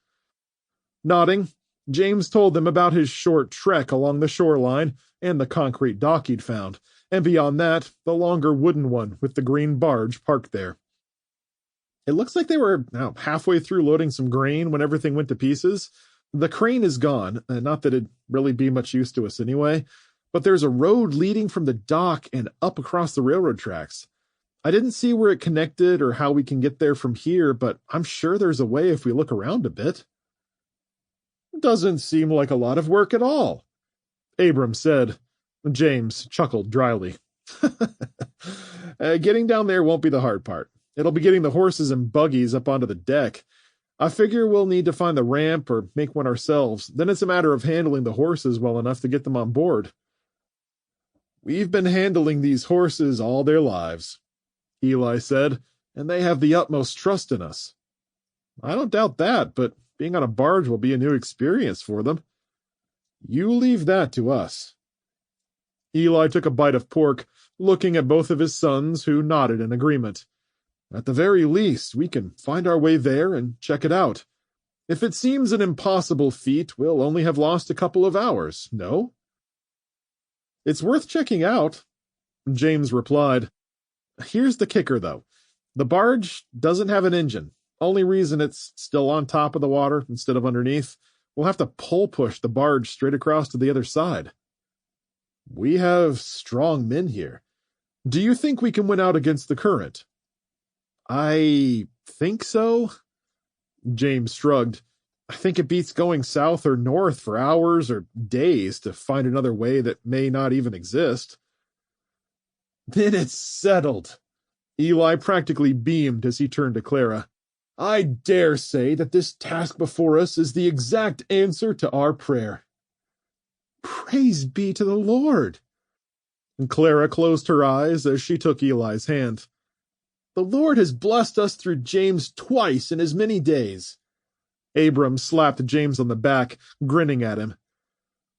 Nodding, James told them about his short trek along the shoreline and the concrete dock he'd found, and beyond that, the longer wooden one with the green barge parked there. It looks like they were halfway through loading some grain when everything went to pieces. The crane is gone, not that it'd really be much use to us anyway, but there's a road leading from the dock and up across the railroad tracks. I didn't see where it connected or how we can get there from here, but I'm sure there's a way if we look around a bit. Doesn't seem like a lot of work at all, Abram said. James chuckled dryly. Getting down there won't be the hard part. It'll be getting the horses and buggies up onto the deck. I figure we'll need to find the ramp or make one ourselves. Then it's a matter of handling the horses well enough to get them on board. We've been handling these horses all their lives, Eli said, and they have the utmost trust in us. I don't doubt that, but being on a barge will be a new experience for them. You leave that to us. Eli took a bite of pork, looking at both of his sons, who nodded in agreement. At the very least, we can find our way there and check it out. If it seems an impossible feat, we'll only have lost a couple of hours, no? It's worth checking out, James replied. Here's the kicker, though. The barge doesn't have an engine. Only reason it's still on top of the water instead of underneath. We'll have to push the barge straight across to the other side. We have strong men here. Do you think we can win out against the current? I think so. James shrugged. I think it beats going south or north for hours or days to find another way that may not even exist. Then it's settled. Eli practically beamed as he turned to Clara. I dare say that this task before us is the exact answer to our prayer. Praise be to the Lord. And Clara closed her eyes as she took Eli's hand. The Lord has blessed us through James twice in as many days. Abram slapped James on the back, grinning at him.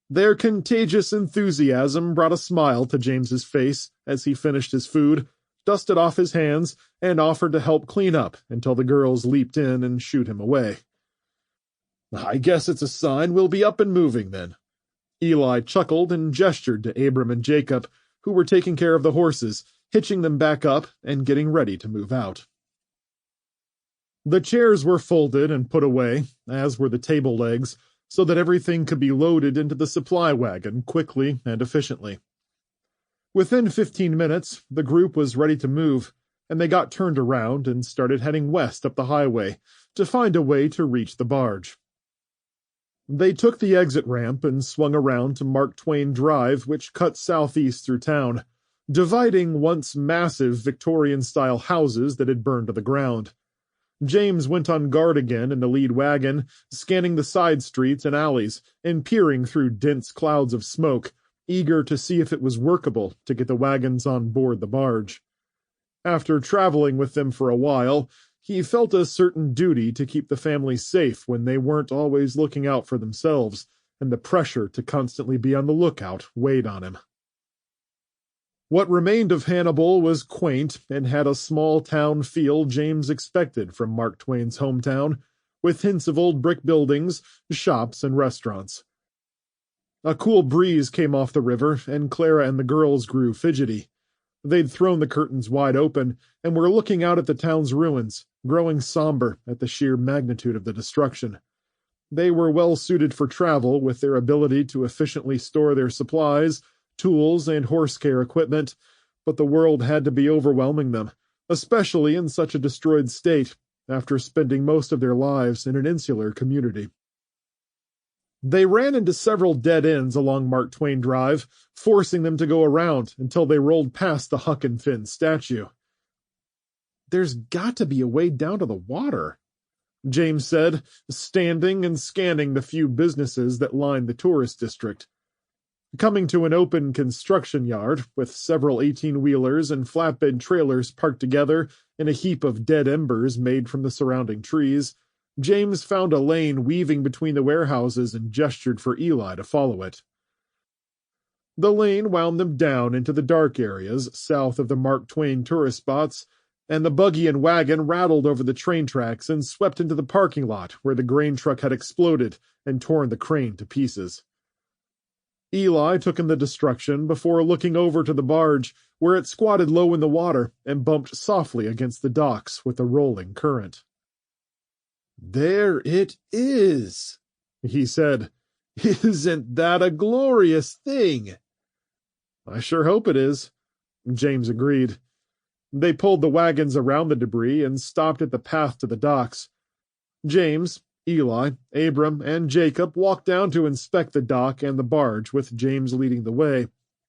Their contagious enthusiasm brought a smile to James's face as he finished his food, dusted off his hands, and offered to help clean up until the girls leaped in and shooed him away. I guess it's a sign we'll be up and moving then. Eli chuckled and gestured to Abram and Jacob, who were taking care of the horses, hitching them back up and getting ready to move out. The chairs were folded and put away, as were the table legs, so that everything could be loaded into the supply wagon quickly and efficiently. Within 15 minutes, the group was ready to move, and they got turned around and started heading west up the highway to find a way to reach the barge. They took the exit ramp and swung around to Mark Twain Drive, which cut southeast through town, dividing once massive Victorian-style houses that had burned to the ground. James went on guard again in the lead wagon, scanning the side streets and alleys, and peering through dense clouds of smoke, eager to see if it was workable to get the wagons on board the barge. After traveling with them for a while, he felt a certain duty to keep the family safe when they weren't always looking out for themselves, and the pressure to constantly be on the lookout weighed on him. What remained of Hannibal was quaint and had a small-town feel James expected from Mark Twain's hometown, with hints of old brick buildings, shops, and restaurants. A cool breeze came off the river, and Clara and the girls grew fidgety. They'd thrown the curtains wide open and were looking out at the town's ruins, growing somber at the sheer magnitude of the destruction. They were well suited for travel with their ability to efficiently store their supplies, tools, and horse care equipment, but the world had to be overwhelming them, especially in such a destroyed state, after spending most of their lives in an insular community. They ran into several dead ends along Mark Twain Drive, forcing them to go around until they rolled past the Huck and Finn statue. There's got to be a way down to the water, James said, standing and scanning the few businesses that lined the tourist district. Coming to an open construction yard, with several 18-wheelers and flatbed trailers parked together in a heap of dead embers made from the surrounding trees, James found a lane weaving between the warehouses and gestured for Eli to follow it. The lane wound them down into the dark areas south of the Mark Twain tourist spots, and the buggy and wagon rattled over the train tracks and swept into the parking lot where the grain truck had exploded and torn the crane to pieces. Eli took in the destruction before looking over to the barge, where it squatted low in the water and bumped softly against the docks with a rolling current. "There it is," he said. "Isn't that a glorious thing?" "I sure hope it is," James agreed. They pulled the wagons around the debris and stopped at the path to the docks. James, Eli, Abram, and Jacob walked down to inspect the dock and the barge, with James leading the way,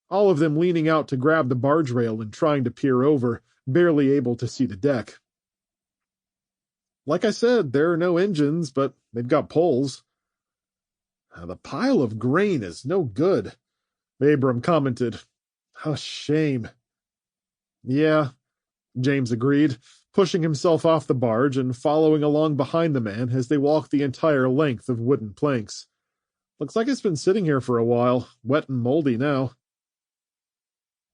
all of them leaning out to grab the barge rail and trying to peer over, barely able to see the deck. "Like I said, there are no engines, but they've got poles." "The pile of grain is no good," Abram commented. "A shame." "Yeah," James agreed, pushing himself off the barge and following along behind the man as they walked the entire length of wooden planks. "Looks like it's been sitting here for a while, wet and moldy now."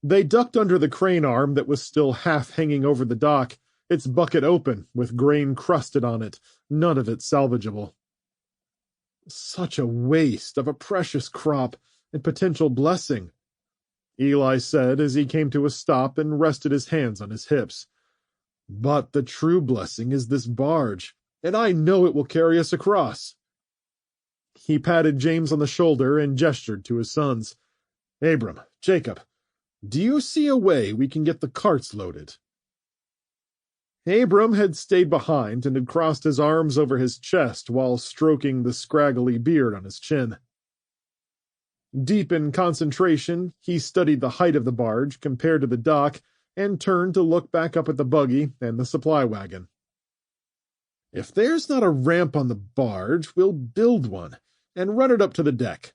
They ducked under the crane arm that was still half hanging over the dock, its bucket open, with grain crusted on it, none of it salvageable. "Such a waste of a precious crop and potential blessing," Eli said as he came to a stop and rested his hands on his hips. "But the true blessing is this barge, and I know it will carry us across." He patted James on the shoulder and gestured to his sons. "Abram, Jacob, do you see a way we can get the carts loaded?" Abram had stayed behind and had crossed his arms over his chest while stroking the scraggly beard on his chin. Deep in concentration, he studied the height of the barge compared to the dock and turned to look back up at the buggy and the supply wagon. "If there's not a ramp on the barge, we'll build one and run it up to the deck.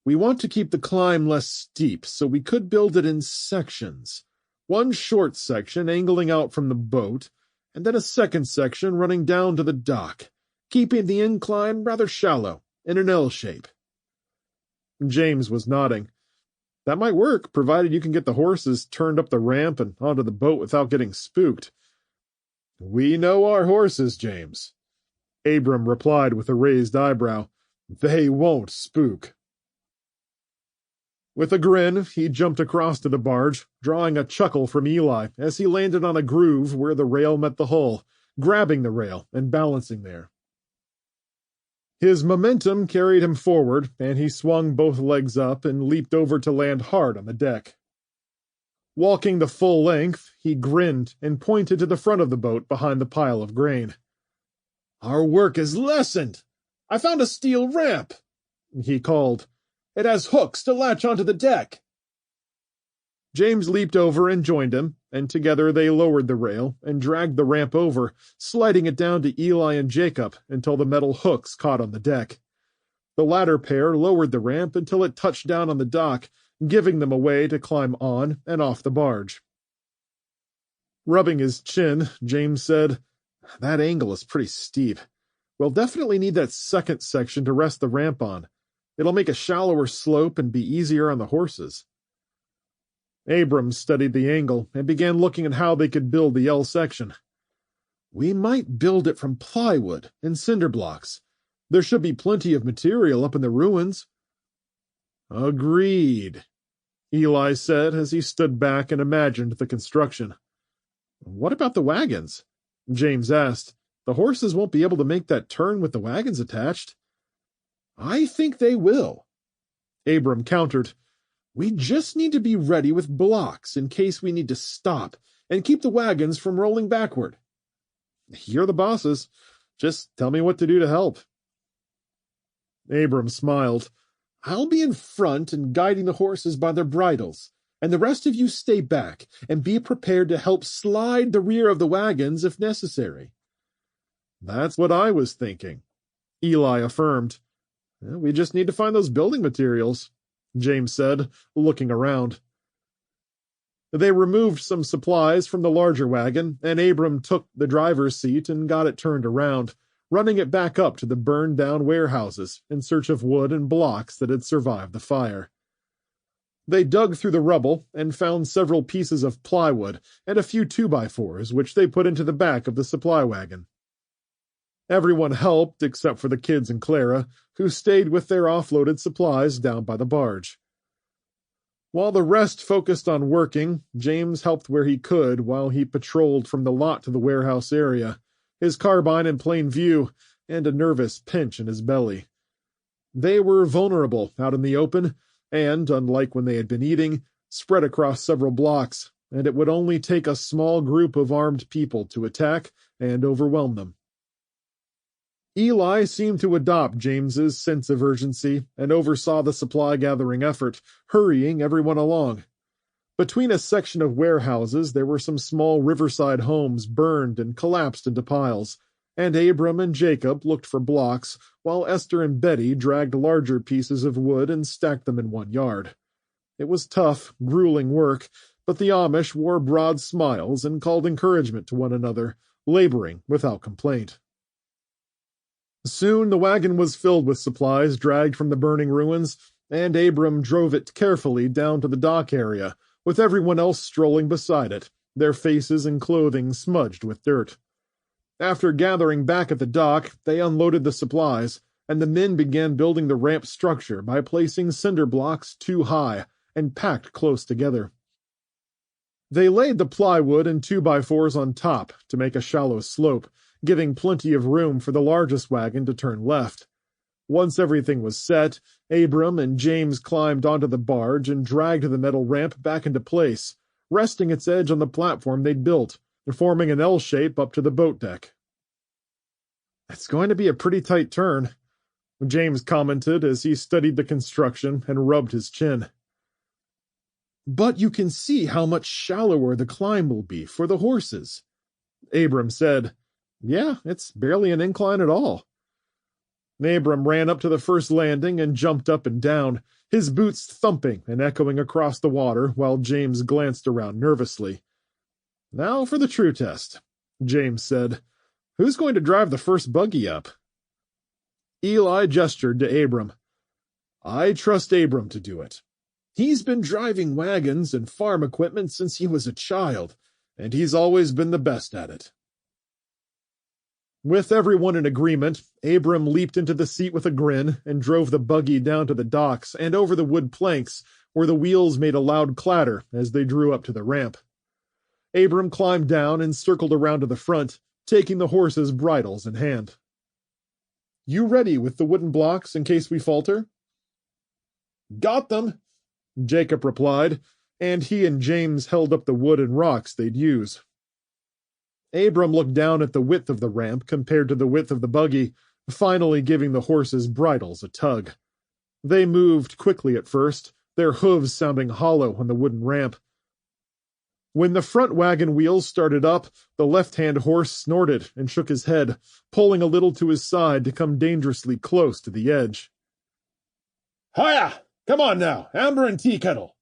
We want to keep the climb less steep, so we could build it in sections. One short section angling out from the boat, and then a second section running down to the dock, keeping the incline rather shallow, in an L shape." James was nodding. "That might work, provided you can get the horses turned up the ramp and onto the boat without getting spooked." "We know our horses, James," Abram replied with a raised eyebrow. "They won't spook." With a grin, he jumped across to the barge, drawing a chuckle from Eli as he landed on a groove where the rail met the hull, grabbing the rail and balancing there. His momentum carried him forward, and he swung both legs up and leaped over to land hard on the deck. Walking the full length, he grinned and pointed to the front of the boat behind the pile of grain. "Our work is lessened! I found a steel ramp!" he called. "It has hooks to latch onto the deck." James leaped over and joined him, and together they lowered the rail and dragged the ramp over, sliding it down to Eli and Jacob until the metal hooks caught on the deck. The latter pair lowered the ramp until it touched down on the dock, giving them a way to climb on and off the barge. Rubbing his chin, James said, "That angle is pretty steep. We'll definitely need that second section to rest the ramp on. It'll make a shallower slope and be easier on the horses." Abram studied the angle and began looking at how they could build the L section. "We might build it from plywood and cinder blocks. There should be plenty of material up in the ruins." "Agreed," Eli said as he stood back and imagined the construction. "What about the wagons?" James asked. "The horses won't be able to make that turn with the wagons attached." "I think they will," Abram countered. "We just need to be ready with blocks in case we need to stop and keep the wagons from rolling backward." "You're the bosses. Just tell me what to do to help." Abram smiled. "I'll be in front and guiding the horses by their bridles, and the rest of you stay back and be prepared to help slide the rear of the wagons if necessary." "That's what I was thinking," Eli affirmed. "We just need to find those building materials," James said, looking around. They removed some supplies from the larger wagon, and Abram took the driver's seat and got it turned around, running it back up to the burned-down warehouses in search of wood and blocks that had survived the fire. They dug through the rubble and found several pieces of plywood and a few 2x4s, which they put into the back of the supply wagon. Everyone helped except for the kids and Clara, who stayed with their offloaded supplies down by the barge. While the rest focused on working, James helped where he could while he patrolled from the lot to the warehouse area, his carbine in plain view and a nervous pinch in his belly. They were vulnerable out in the open, and, unlike when they had been eating, spread across several blocks, and it would only take a small group of armed people to attack and overwhelm them. Eli seemed to adopt James's sense of urgency and oversaw the supply-gathering effort, hurrying everyone along. Between a section of warehouses there were some small riverside homes burned and collapsed into piles, and Abram and Jacob looked for blocks, while Esther and Betty dragged larger pieces of wood and stacked them in one yard. It was tough, grueling work, but the Amish wore broad smiles and called encouragement to one another, laboring without complaint. Soon the wagon was filled with supplies dragged from the burning ruins, and Abram drove it carefully down to the dock area, with everyone else strolling beside it, their faces and clothing smudged with dirt. After gathering back at the dock, they unloaded the supplies, and the men began building the ramp structure by placing cinder blocks 2 high and packed close together. They laid the plywood and 2x4s on top to make a shallow slope, giving plenty of room for the largest wagon to turn left. Once everything was set, Abram and James climbed onto the barge and dragged the metal ramp back into place, resting its edge on the platform they'd built, forming an L shape up to the boat deck. "It's going to be a pretty tight turn," James commented as he studied the construction and rubbed his chin. "But you can see how much shallower the climb will be for the horses," Abram said. "Yeah, it's barely an incline at all." Abram ran up to the first landing and jumped up and down, his boots thumping and echoing across the water while James glanced around nervously. "Now for the true test," James said. "Who's going to drive the first buggy up?" Eli gestured to Abram. "I trust Abram to do it. He's been driving wagons and farm equipment since he was a child, and he's always been the best at it." With everyone in agreement, Abram leaped into the seat with a grin and drove the buggy down to the docks and over the wood planks, where the wheels made a loud clatter as they drew up to the ramp. Abram climbed down and circled around to the front, taking the horses' bridles in hand. "You ready with the wooden blocks in case we falter?" "Got them," Jacob replied, and he and James held up the wood and rocks they'd use. Abram looked down at the width of the ramp compared to the width of the buggy, finally giving the horses' bridles a tug. They moved quickly at first, their hooves sounding hollow on the wooden ramp. When the front wagon wheels started up, the left-hand horse snorted and shook his head, pulling a little to his side to come dangerously close to the edge. "Hiya! Come on now, Amber and Tea Kettle!"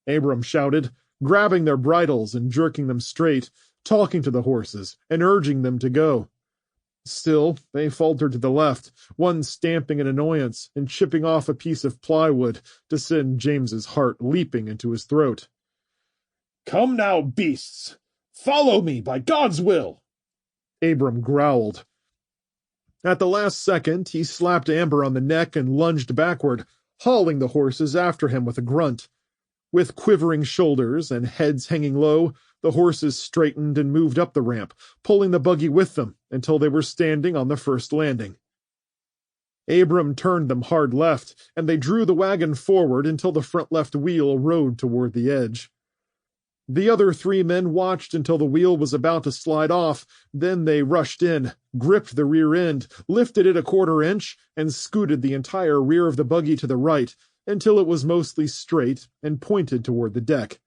Abram shouted, grabbing their bridles and jerking them straight, talking to the horses and urging them to go. Still, they faltered to the left, one stamping in annoyance and chipping off a piece of plywood to send James's heart leaping into his throat. "Come now, beasts! Follow me, by God's will!" Abram growled. At the last second, he slapped Amber on the neck and lunged backward, hauling the horses after him with a grunt. With quivering shoulders and heads hanging low, the horses straightened and moved up the ramp, pulling the buggy with them until they were standing on the first landing. Abram turned them hard left, and they drew the wagon forward until the front left wheel rode toward the edge. The other 3 men watched until the wheel was about to slide off, then they rushed in, gripped the rear end, lifted it a 1/4 inch, and scooted the entire rear of the buggy to the right until it was mostly straight and pointed toward the deck.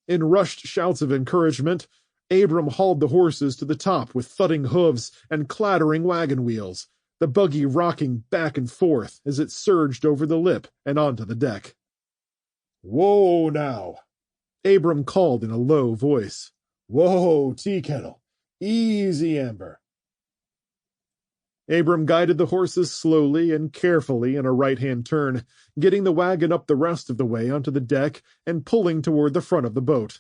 In rushed shouts of encouragement, Abram hauled the horses to the top with thudding hooves and clattering wagon wheels, the buggy rocking back and forth as it surged over the lip and onto the deck. "Whoa now," Abram called in a low voice. "Whoa, Tea Kettle! Easy, Amber!" Abram guided the horses slowly and carefully in a right-hand turn, getting the wagon up the rest of the way onto the deck and pulling toward the front of the boat.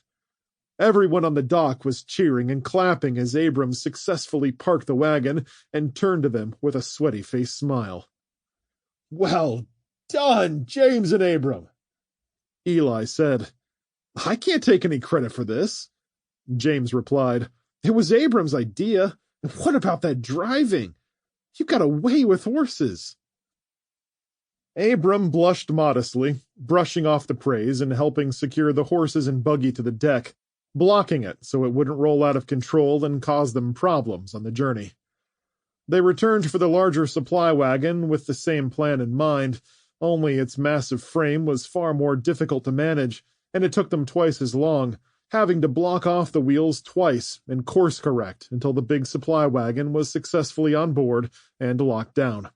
Everyone on the dock was cheering and clapping as Abram successfully parked the wagon and turned to them with a sweaty-faced smile. "Well done, James and Abram," Eli said. "I can't take any credit for this," James replied. "It was Abram's idea. And what about that driving? You got away with horses." Abram blushed modestly, brushing off the praise and helping secure the horses and buggy to the deck, blocking it so it wouldn't roll out of control and cause them problems on the journey. They returned for the larger supply wagon with the same plan in mind, only its massive frame was far more difficult to manage, and it took them twice as long, having to block off the wheels twice and course correct until the big supply wagon was successfully on board and locked down.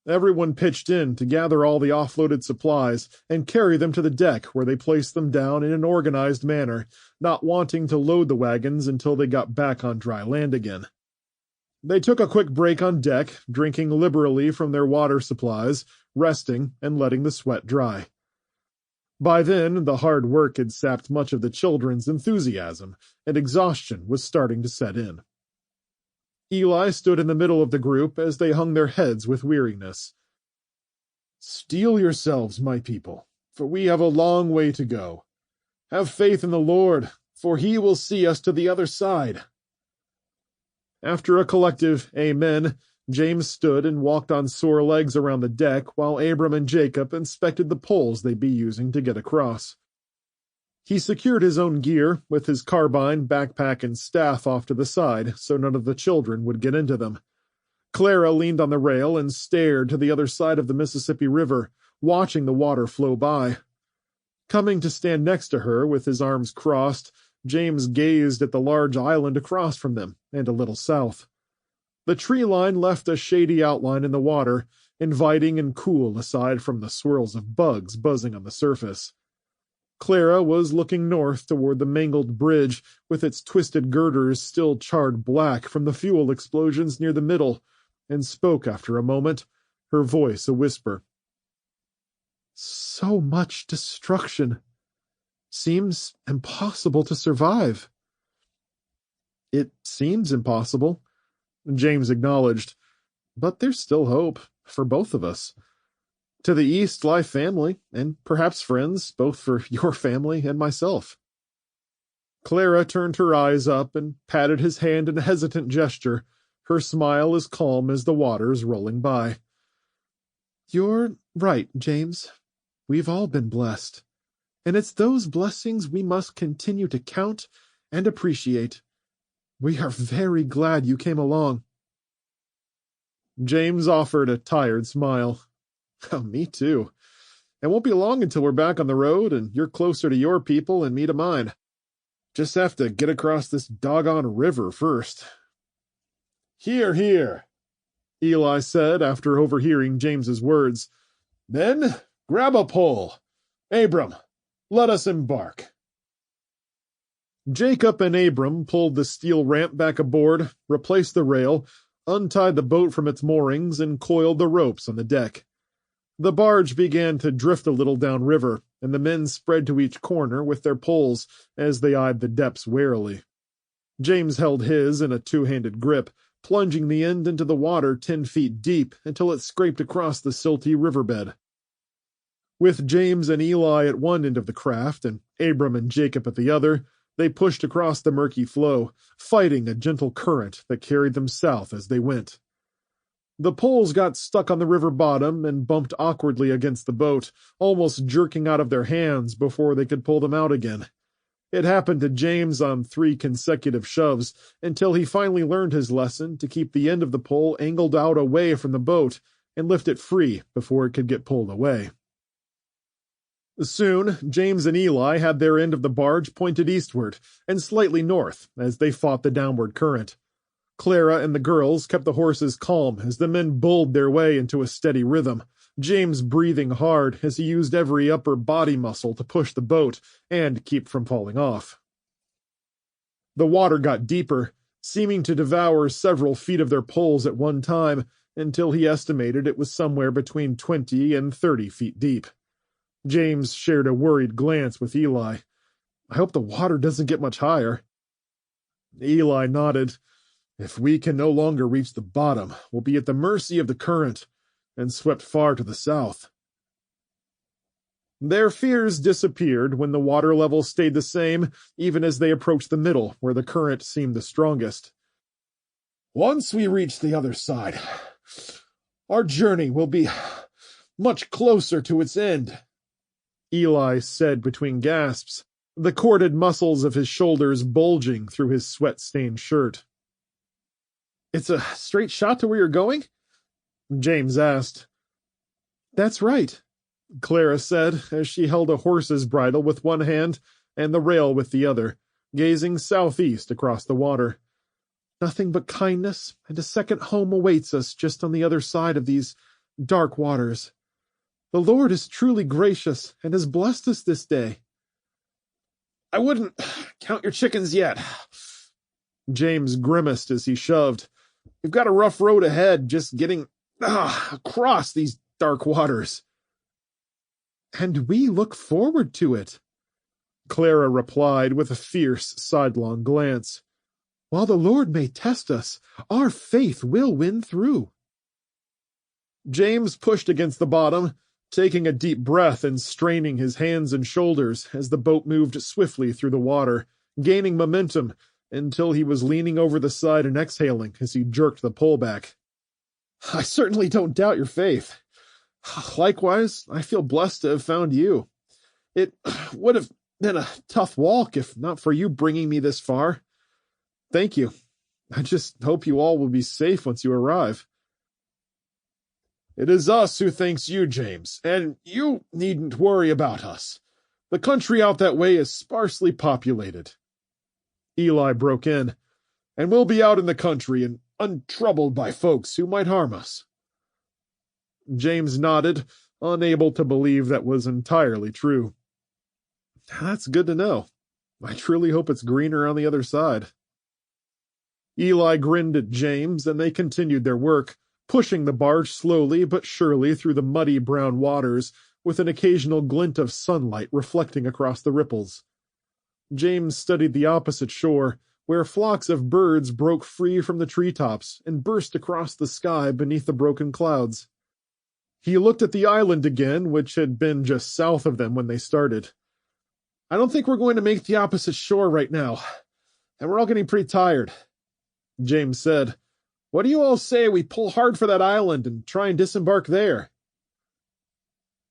Everyone pitched in to gather all the offloaded supplies and carry them to the deck where they placed them down in an organized manner, not wanting to load the wagons until they got back on dry land again. They took a quick break on deck, drinking liberally from their water supplies, resting and letting the sweat dry. By then, the hard work had sapped much of the children's enthusiasm, and exhaustion was starting to set in. Eli stood in the middle of the group as they hung their heads with weariness. "Steel yourselves, my people, for we have a long way to go. Have faith in the Lord, for he will see us to the other side." After a collective amen, James stood and walked on sore legs around the deck while Abram and Jacob inspected the poles they'd be using to get across. He secured his own gear, with his carbine, backpack, and staff off to the side so none of the children would get into them. Clara leaned on the rail and stared to the other side of the Mississippi River, watching the water flow by. Coming to stand next to her with his arms crossed, James gazed at the large island across from them and a little south. The tree line left a shady outline in the water, inviting and cool aside from the swirls of bugs buzzing on the surface. Clara was looking north toward the mangled bridge, with its twisted girders still charred black from the fuel explosions near the middle, and spoke after a moment, her voice a whisper. "So much destruction. Seems impossible to survive." "It seems impossible," James acknowledged, "but there's still hope, for both of us. To the east lie family, and perhaps friends, both for your family and myself." Clara turned her eyes up and patted his hand in a hesitant gesture, her smile as calm as the waters rolling by. "You're right, James. We've all been blessed. And it's those blessings we must continue to count and appreciate. We are very glad you came along." James offered a tired smile. "Oh, me too. It won't be long until we're back on the road and you're closer to your people and me to mine. Just have to get across this doggone river first." "Hear, hear," Eli said after overhearing James's words. "Then grab a pole. Abram, let us embark." Jacob and Abram pulled the steel ramp back aboard, replaced the rail, untied the boat from its moorings, and coiled the ropes on the deck. The barge began to drift a little downriver, and the men spread to each corner with their poles as they eyed the depths warily. James held his in a two-handed grip, plunging the end into the water 10 feet deep until it scraped across the silty riverbed. With James and Eli at one end of the craft and Abram and Jacob at the other, they pushed across the murky flow, fighting a gentle current that carried them south as they went. The poles got stuck on the river bottom and bumped awkwardly against the boat, almost jerking out of their hands before they could pull them out again. It happened to James on 3 consecutive shoves, until he finally learned his lesson to keep the end of the pole angled out away from the boat and lift it free before it could get pulled away. Soon, James and Eli had their end of the barge pointed eastward and slightly north as they fought the downward current. Clara and the girls kept the horses calm as the men bulled their way into a steady rhythm, James breathing hard as he used every upper body muscle to push the boat and keep from falling off. The water got deeper, seeming to devour several feet of their poles at one time, until he estimated it was somewhere between 20 and 30 feet deep. James shared a worried glance with Eli. I hope the water doesn't get much higher. Eli nodded. If we can no longer reach the bottom, we'll be at the mercy of the current, and swept far to the south. Their fears disappeared when the water level stayed the same, even as they approached the middle, where the current seemed the strongest. Once we reach the other side, our journey will be much closer to its end, Eli said between gasps, the corded muscles of his shoulders bulging through his sweat-stained shirt. It's a straight shot to where you're going? James asked. That's right, Clara said, as she held a horse's bridle with one hand and the rail with the other, gazing southeast across the water. Nothing but kindness and a second home awaits us just on the other side of these dark waters. The Lord is truly gracious and has blessed us this day. I wouldn't count your chickens yet. James grimaced as he shoved. We've got a rough road ahead just getting across these dark waters. And we look forward to it, Clara replied with a fierce, sidelong glance. While the Lord may test us, our faith will win through. James pushed against the bottom, taking a deep breath and straining his hands and shoulders as the boat moved swiftly through the water, gaining momentum until he was leaning over the side and exhaling as he jerked the pole back. I certainly don't doubt your faith. Likewise, I feel blessed to have found you. It would have been a tough walk if not for you bringing me this far. Thank you. I just hope you all will be safe once you arrive. It is us who thanks you, James, and you needn't worry about us. The country out that way is sparsely populated. Eli broke in, and we'll be out in the country and untroubled by folks who might harm us. James nodded, unable to believe that was entirely true. That's good to know. I truly hope it's greener on the other side. Eli grinned at James, and they continued their work, pushing the barge slowly but surely through the muddy brown waters, with an occasional glint of sunlight reflecting across the ripples. James studied the opposite shore, where flocks of birds broke free from the treetops and burst across the sky beneath the broken clouds. He looked at the island again, which had been just south of them when they started. I don't think we're going to make the opposite shore right now, and we're all getting pretty tired, James said. What do you all say we pull hard for that island and try and disembark there?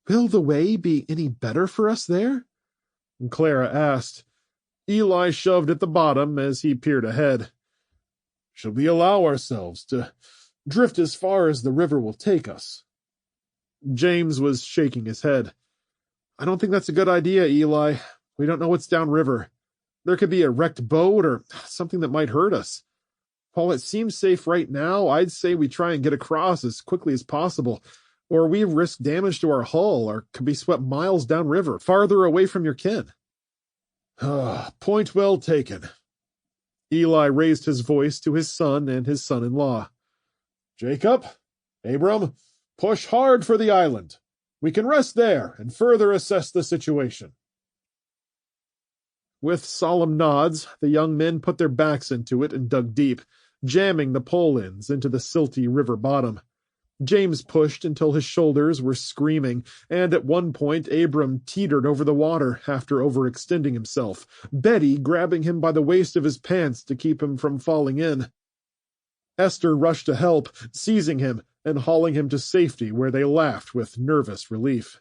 Will the way be any better for us there? Clara asked. Eli shoved at the bottom as he peered ahead. Should we allow ourselves to drift as far as the river will take us? James was shaking his head. I don't think that's a good idea, Eli. We don't know what's downriver. There could be a wrecked boat or something that might hurt us. While it seems safe right now, I'd say we try and get across as quickly as possible, or we risk damage to our hull or could be swept miles downriver, farther away from your kin. Point well taken. Eli raised his voice to his son and his son-in-law. Jacob, Abram, push hard for the island. We can rest there and further assess the situation. With solemn nods, the young men put their backs into it and dug deep, jamming the pole ends into the silty river bottom. James pushed until his shoulders were screaming, and at one point Abram teetered over the water after overextending himself, Betty grabbing him by the waist of his pants to keep him from falling in. Esther rushed to help, seizing him and hauling him to safety, where they laughed with nervous relief.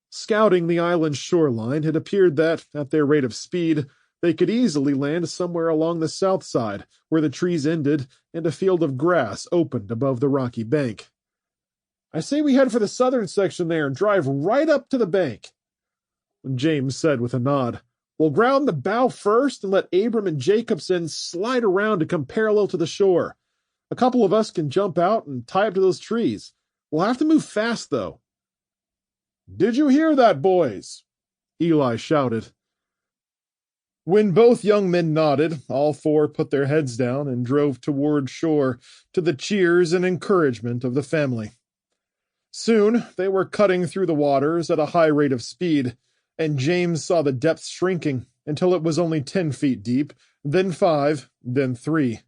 Scouting the island's shoreline, it appeared that, at their rate of speed, they could easily land somewhere along the south side, where the trees ended and a field of grass opened above the rocky bank. I say we head for the southern section there and drive right up to the bank, James said with a nod. We'll ground the bow first and let Abram and Jacobson slide around to come parallel to the shore. A couple of us can jump out and tie up to those trees. We'll have to move fast, though. Did you hear that, boys? Eli shouted. When both young men nodded, all four put their heads down and drove toward shore to the cheers and encouragement of the family. Soon they were cutting through the waters at a high rate of speed, and James saw the depths shrinking until it was only 10 feet deep, then 5, then 3.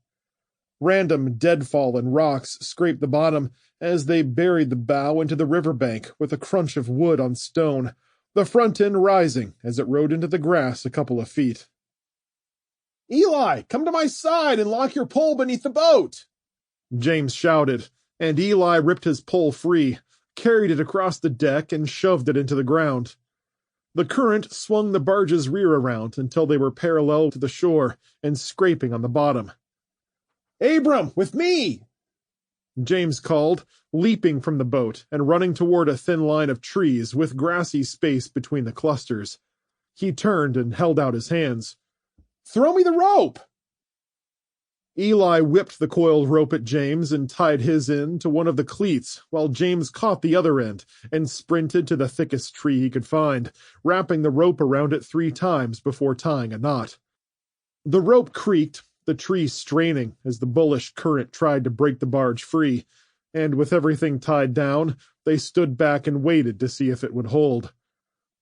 Random deadfall and rocks scraped the bottom as they buried the bow into the riverbank with a crunch of wood on stone, the front end rising as it rode into the grass a couple of feet. "Eli, come to my side and lock your pole beneath the boat!" James shouted, and Eli ripped his pole free, carried it across the deck, and shoved it into the ground. The current swung the barge's rear around until they were parallel to the shore and scraping on the bottom. "Abram, with me!" James called, leaping from the boat and running toward a thin line of trees with grassy space between the clusters. He turned and held out his hands. "Throw me the rope!" Eli whipped the coiled rope at James and tied his end to one of the cleats, while James caught the other end and sprinted to the thickest tree he could find, wrapping the rope around it 3 times before tying a knot. The rope creaked, the tree straining as the bullish current tried to break the barge free, and with everything tied down, they stood back and waited to see if it would hold.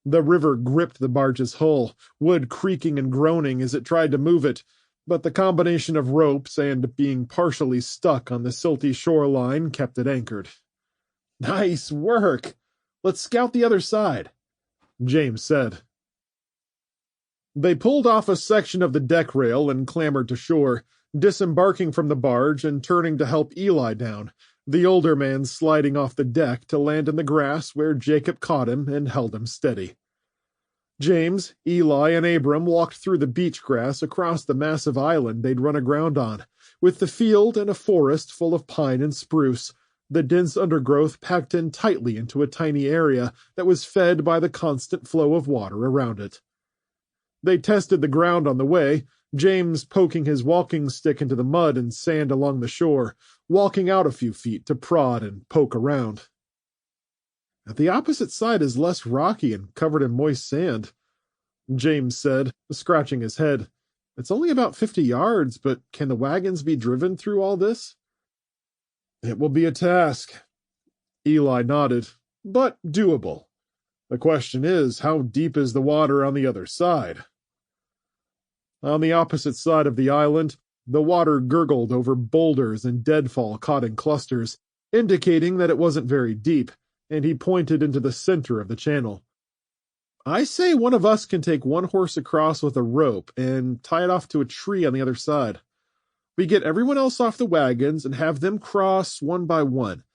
The river gripped the barge's hull, wood creaking and groaning as it tried to move it, but the combination of ropes and being partially stuck on the silty shoreline kept it anchored. "Nice work! Let's scout the other side," James said. They pulled off a section of the deck rail and clambered to shore, disembarking from the barge and turning to help Eli down, the older man sliding off the deck to land in the grass where Jacob caught him and held him steady. James, Eli, and Abram walked through the beach grass across the massive island they'd run aground on, with the field and a forest full of pine and spruce, the dense undergrowth packed in tightly into a tiny area that was fed by the constant flow of water around it. They tested the ground on the way, James poking his walking stick into the mud and sand along the shore, walking out a few feet to prod and poke around. "The opposite side is less rocky and covered in moist sand," James said, scratching his head. "It's only about 50 yards, but can the wagons be driven through all this?" "It will be a task," Eli nodded, "but doable. The question is, how deep is the water on the other side?" On the opposite side of the island, the water gurgled over boulders and deadfall caught in clusters, indicating that it wasn't very deep, and he pointed into the center of the channel. "I say one of us can take one horse across with a rope and tie it off to a tree on the other side. We get everyone else off the wagons and have them cross one by one.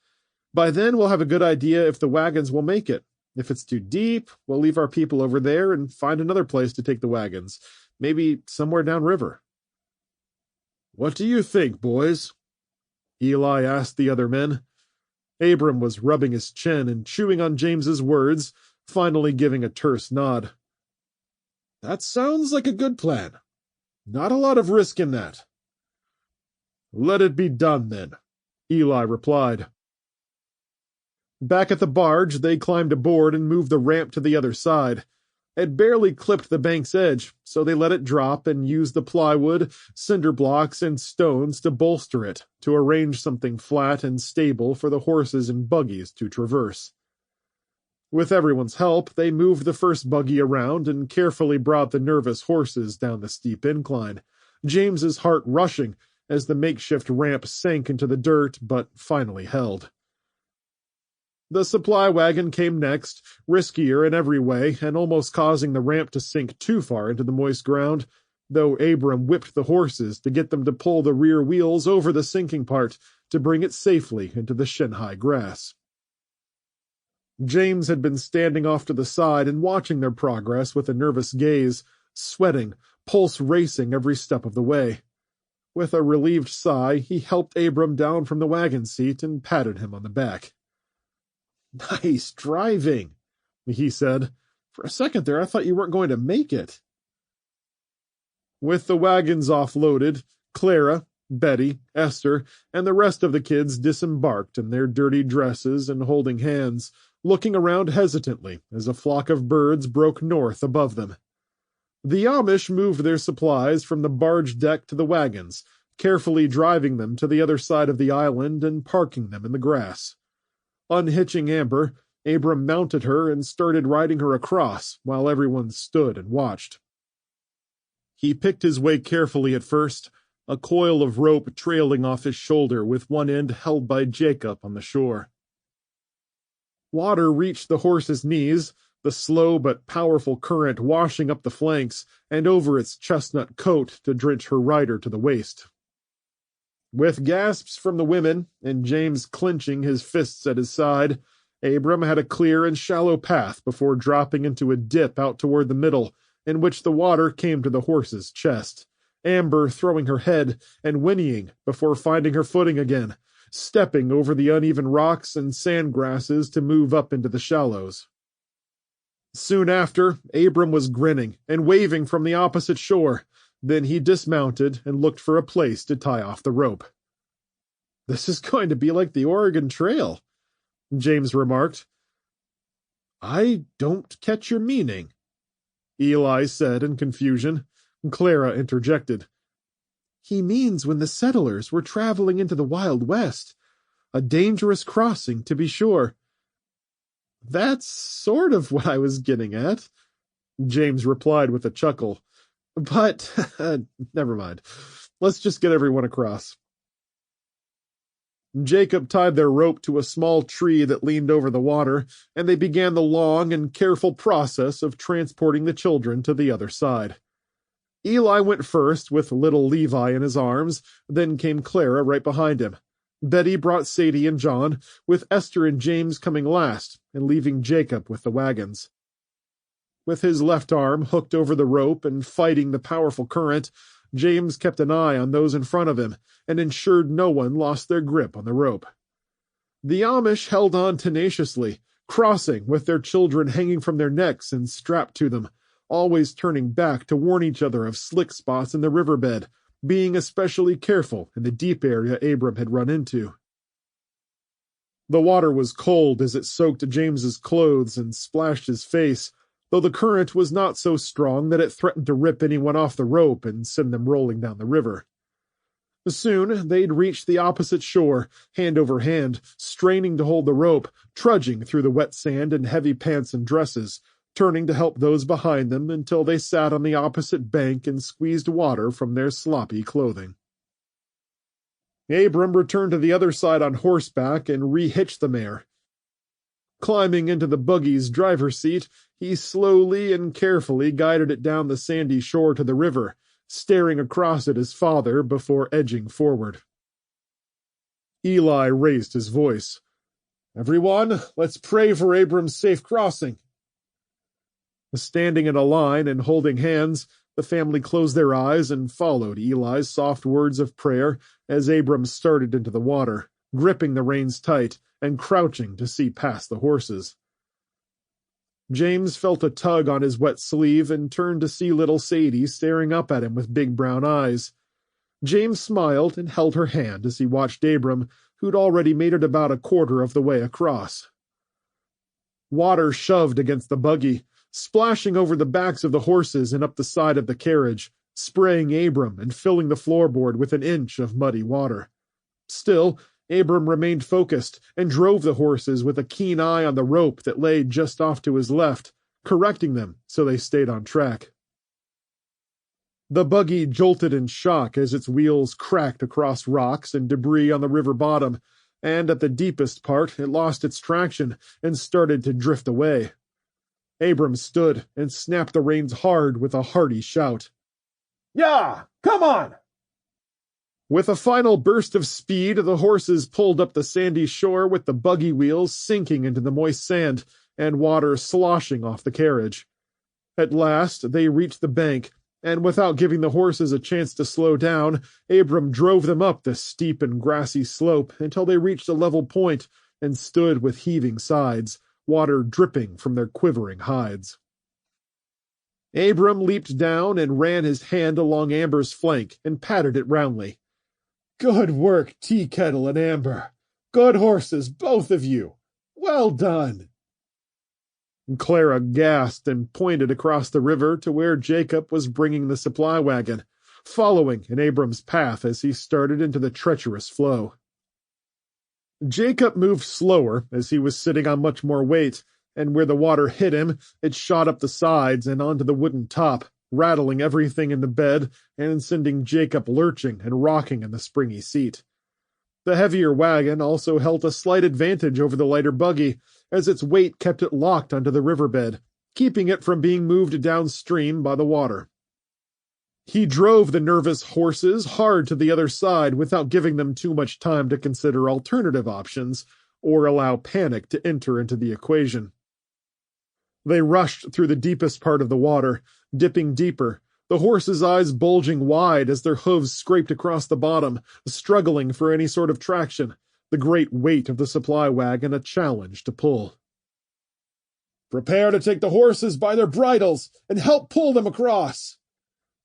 By then we'll have a good idea if the wagons will make it. If it's too deep, we'll leave our people over there and find another place to take the wagons, maybe somewhere downriver." "What do you think, boys?" Eli asked the other men. Abram was rubbing his chin and chewing on James's words, finally giving a terse nod. "That sounds like a good plan. Not a lot of risk in that." "Let it be done, then," Eli replied. Back at the barge, they climbed aboard and moved the ramp to the other side. It barely clipped the bank's edge, so they let it drop and used the plywood, cinder blocks, and stones to bolster it, to arrange something flat and stable for the horses and buggies to traverse. With everyone's help, they moved the first buggy around and carefully brought the nervous horses down the steep incline, James's heart rushing as the makeshift ramp sank into the dirt but finally held. The supply wagon came next, riskier in every way and almost causing the ramp to sink too far into the moist ground, though Abram whipped the horses to get them to pull the rear wheels over the sinking part to bring it safely into the shin-high grass. James had been standing off to the side and watching their progress with a nervous gaze, sweating, pulse racing every step of the way. With a relieved sigh, he helped Abram down from the wagon seat and patted him on the back. "Nice driving," he said. "For a second there, I thought you weren't going to make it." With the wagons offloaded, Clara, Betty, Esther, and the rest of the kids disembarked in their dirty dresses and holding hands, looking around hesitantly as a flock of birds broke north above them. The Amish moved their supplies from the barge deck to the wagons, carefully driving them to the other side of the island and parking them in the grass. Unhitching Amber, Abram mounted her and started riding her across, while everyone stood and watched. He picked his way carefully at first, a coil of rope trailing off his shoulder with one end held by Jacob on the shore. Water reached the horse's knees, the slow but powerful current washing up the flanks and over its chestnut coat to drench her rider to the waist. With gasps from the women, and James clenching his fists at his side, Abram had a clear and shallow path before dropping into a dip out toward the middle, in which the water came to the horse's chest, Amber throwing her head and whinnying before finding her footing again, stepping over the uneven rocks and sand grasses to move up into the shallows. Soon after, Abram was grinning and waving from the opposite shore. Then he dismounted and looked for a place to tie off the rope. "This is going to be like the Oregon Trail," James remarked. "I don't catch your meaning," Eli said in confusion. Clara interjected. "He means when the settlers were traveling into the Wild West. A dangerous crossing, to be sure." "That's sort of what I was getting at," James replied with a chuckle. "But, never mind. Let's just get everyone across." Jacob tied their rope to a small tree that leaned over the water, and they began the long and careful process of transporting the children to the other side. Eli went first with little Levi in his arms, then came Clara right behind him. Betty brought Sadie and John, with Esther and James coming last, and leaving Jacob with the wagons. With his left arm hooked over the rope and fighting the powerful current, James kept an eye on those in front of him and ensured no one lost their grip on the rope. The Amish held on tenaciously, crossing with their children hanging from their necks and strapped to them, always turning back to warn each other of slick spots in the riverbed, being especially careful in the deep area Abram had run into. The water was cold as it soaked James's clothes and splashed his face, though the current was not so strong that it threatened to rip anyone off the rope and send them rolling down the river. Soon they'd reached the opposite shore, hand over hand, straining to hold the rope, trudging through the wet sand in heavy pants and dresses, turning to help those behind them until they sat on the opposite bank and squeezed water from their sloppy clothing. Abram returned to the other side on horseback and rehitched the mare. Climbing into the buggy's driver's seat, he slowly and carefully guided it down the sandy shore to the river, staring across at his father before edging forward. Eli raised his voice. "Everyone, let's pray for Abram's safe crossing." Standing in a line and holding hands, the family closed their eyes and followed Eli's soft words of prayer as Abram started into the water, gripping the reins tight and crouching to see past the horses. James felt a tug on his wet sleeve and turned to see little Sadie staring up at him with big brown eyes. James smiled and held her hand as he watched Abram, who'd already made it about a quarter of the way across. Water shoved against the buggy, splashing over the backs of the horses and up the side of the carriage, spraying Abram and filling the floorboard with an inch of muddy water. Still, Abram remained focused and drove the horses with a keen eye on the rope that lay just off to his left, correcting them so they stayed on track. The buggy jolted in shock as its wheels cracked across rocks and debris on the river bottom, and at the deepest part it lost its traction and started to drift away. Abram stood and snapped the reins hard with a hearty shout. "Yeah, come on!" With a final burst of speed, the horses pulled up the sandy shore with the buggy wheels sinking into the moist sand and water sloshing off the carriage. At last, they reached the bank, and without giving the horses a chance to slow down, Abram drove them up the steep and grassy slope until they reached a level point and stood with heaving sides, water dripping from their quivering hides. Abram leaped down and ran his hand along Amber's flank and patted it roundly. "Good work, Tea Kettle and Amber. Good horses, both of you. Well done." Clara gasped and pointed across the river to where Jacob was bringing the supply wagon, following in Abram's path as he started into the treacherous flow. Jacob moved slower as he was sitting on much more weight, and where the water hit him, it shot up the sides and onto the wooden top, rattling everything in the bed and sending Jacob lurching and rocking in the springy seat. The heavier wagon also held a slight advantage over the lighter buggy, as its weight kept it locked onto the riverbed, keeping it from being moved downstream by the water. He drove the nervous horses hard to the other side without giving them too much time to consider alternative options or allow panic to enter into the equation. They rushed through the deepest part of the water, dipping deeper, the horses' eyes bulging wide as their hooves scraped across the bottom, struggling for any sort of traction, the great weight of the supply wagon a challenge to pull. "Prepare to take the horses by their bridles and help pull them across,"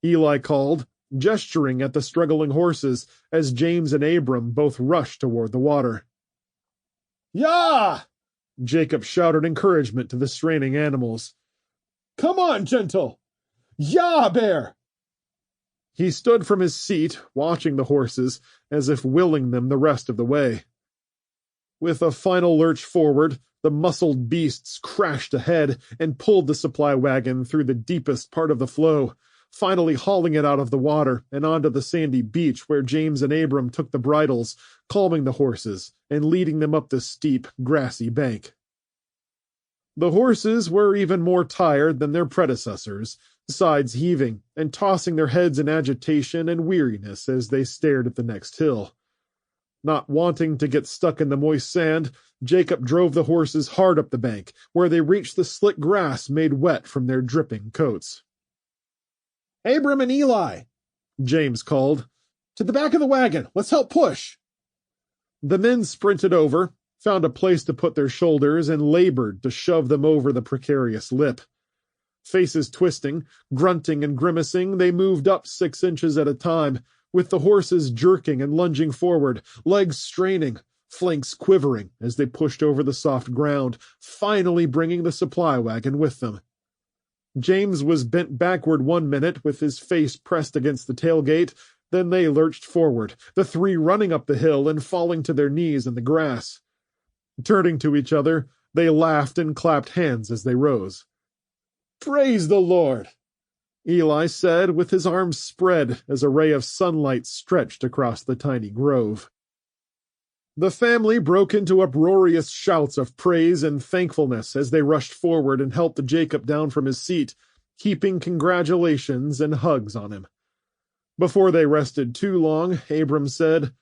Eli called, gesturing at the struggling horses as James and Abram both rushed toward the water. "Yah!" Jacob shouted encouragement to the straining animals. "Come on, gentle! Yah, bear!" He stood from his seat, watching the horses, as if willing them the rest of the way. With a final lurch forward, the muscled beasts crashed ahead and pulled the supply wagon through the deepest part of the flow, finally hauling it out of the water and onto the sandy beach where James and Abram took the bridles, calming the horses and leading them up the steep, grassy bank. The horses were even more tired than their predecessors, sides heaving and tossing their heads in agitation and weariness as they stared at the next hill. Not wanting to get stuck in the moist sand, Jacob drove the horses hard up the bank, where they reached the slick grass made wet from their dripping coats. "Abram and Eli," James called. "To the back of the wagon. Let's help push." The men sprinted over, found a place to put their shoulders, and labored to shove them over the precarious lip. Faces twisting, grunting and grimacing, they moved up 6 inches at a time, with the horses jerking and lunging forward, legs straining, flanks quivering as they pushed over the soft ground, finally bringing the supply wagon with them. James was bent backward 1 minute with his face pressed against the tailgate, then they lurched forward, the three running up the hill and falling to their knees in the grass. Turning to each other, they laughed and clapped hands as they rose. "Praise the Lord," Eli said with his arms spread as a ray of sunlight stretched across the tiny grove. The family broke into uproarious shouts of praise and thankfulness as they rushed forward and helped Jacob down from his seat, heaping congratulations and hugs on him. Before they rested too long, Abram said,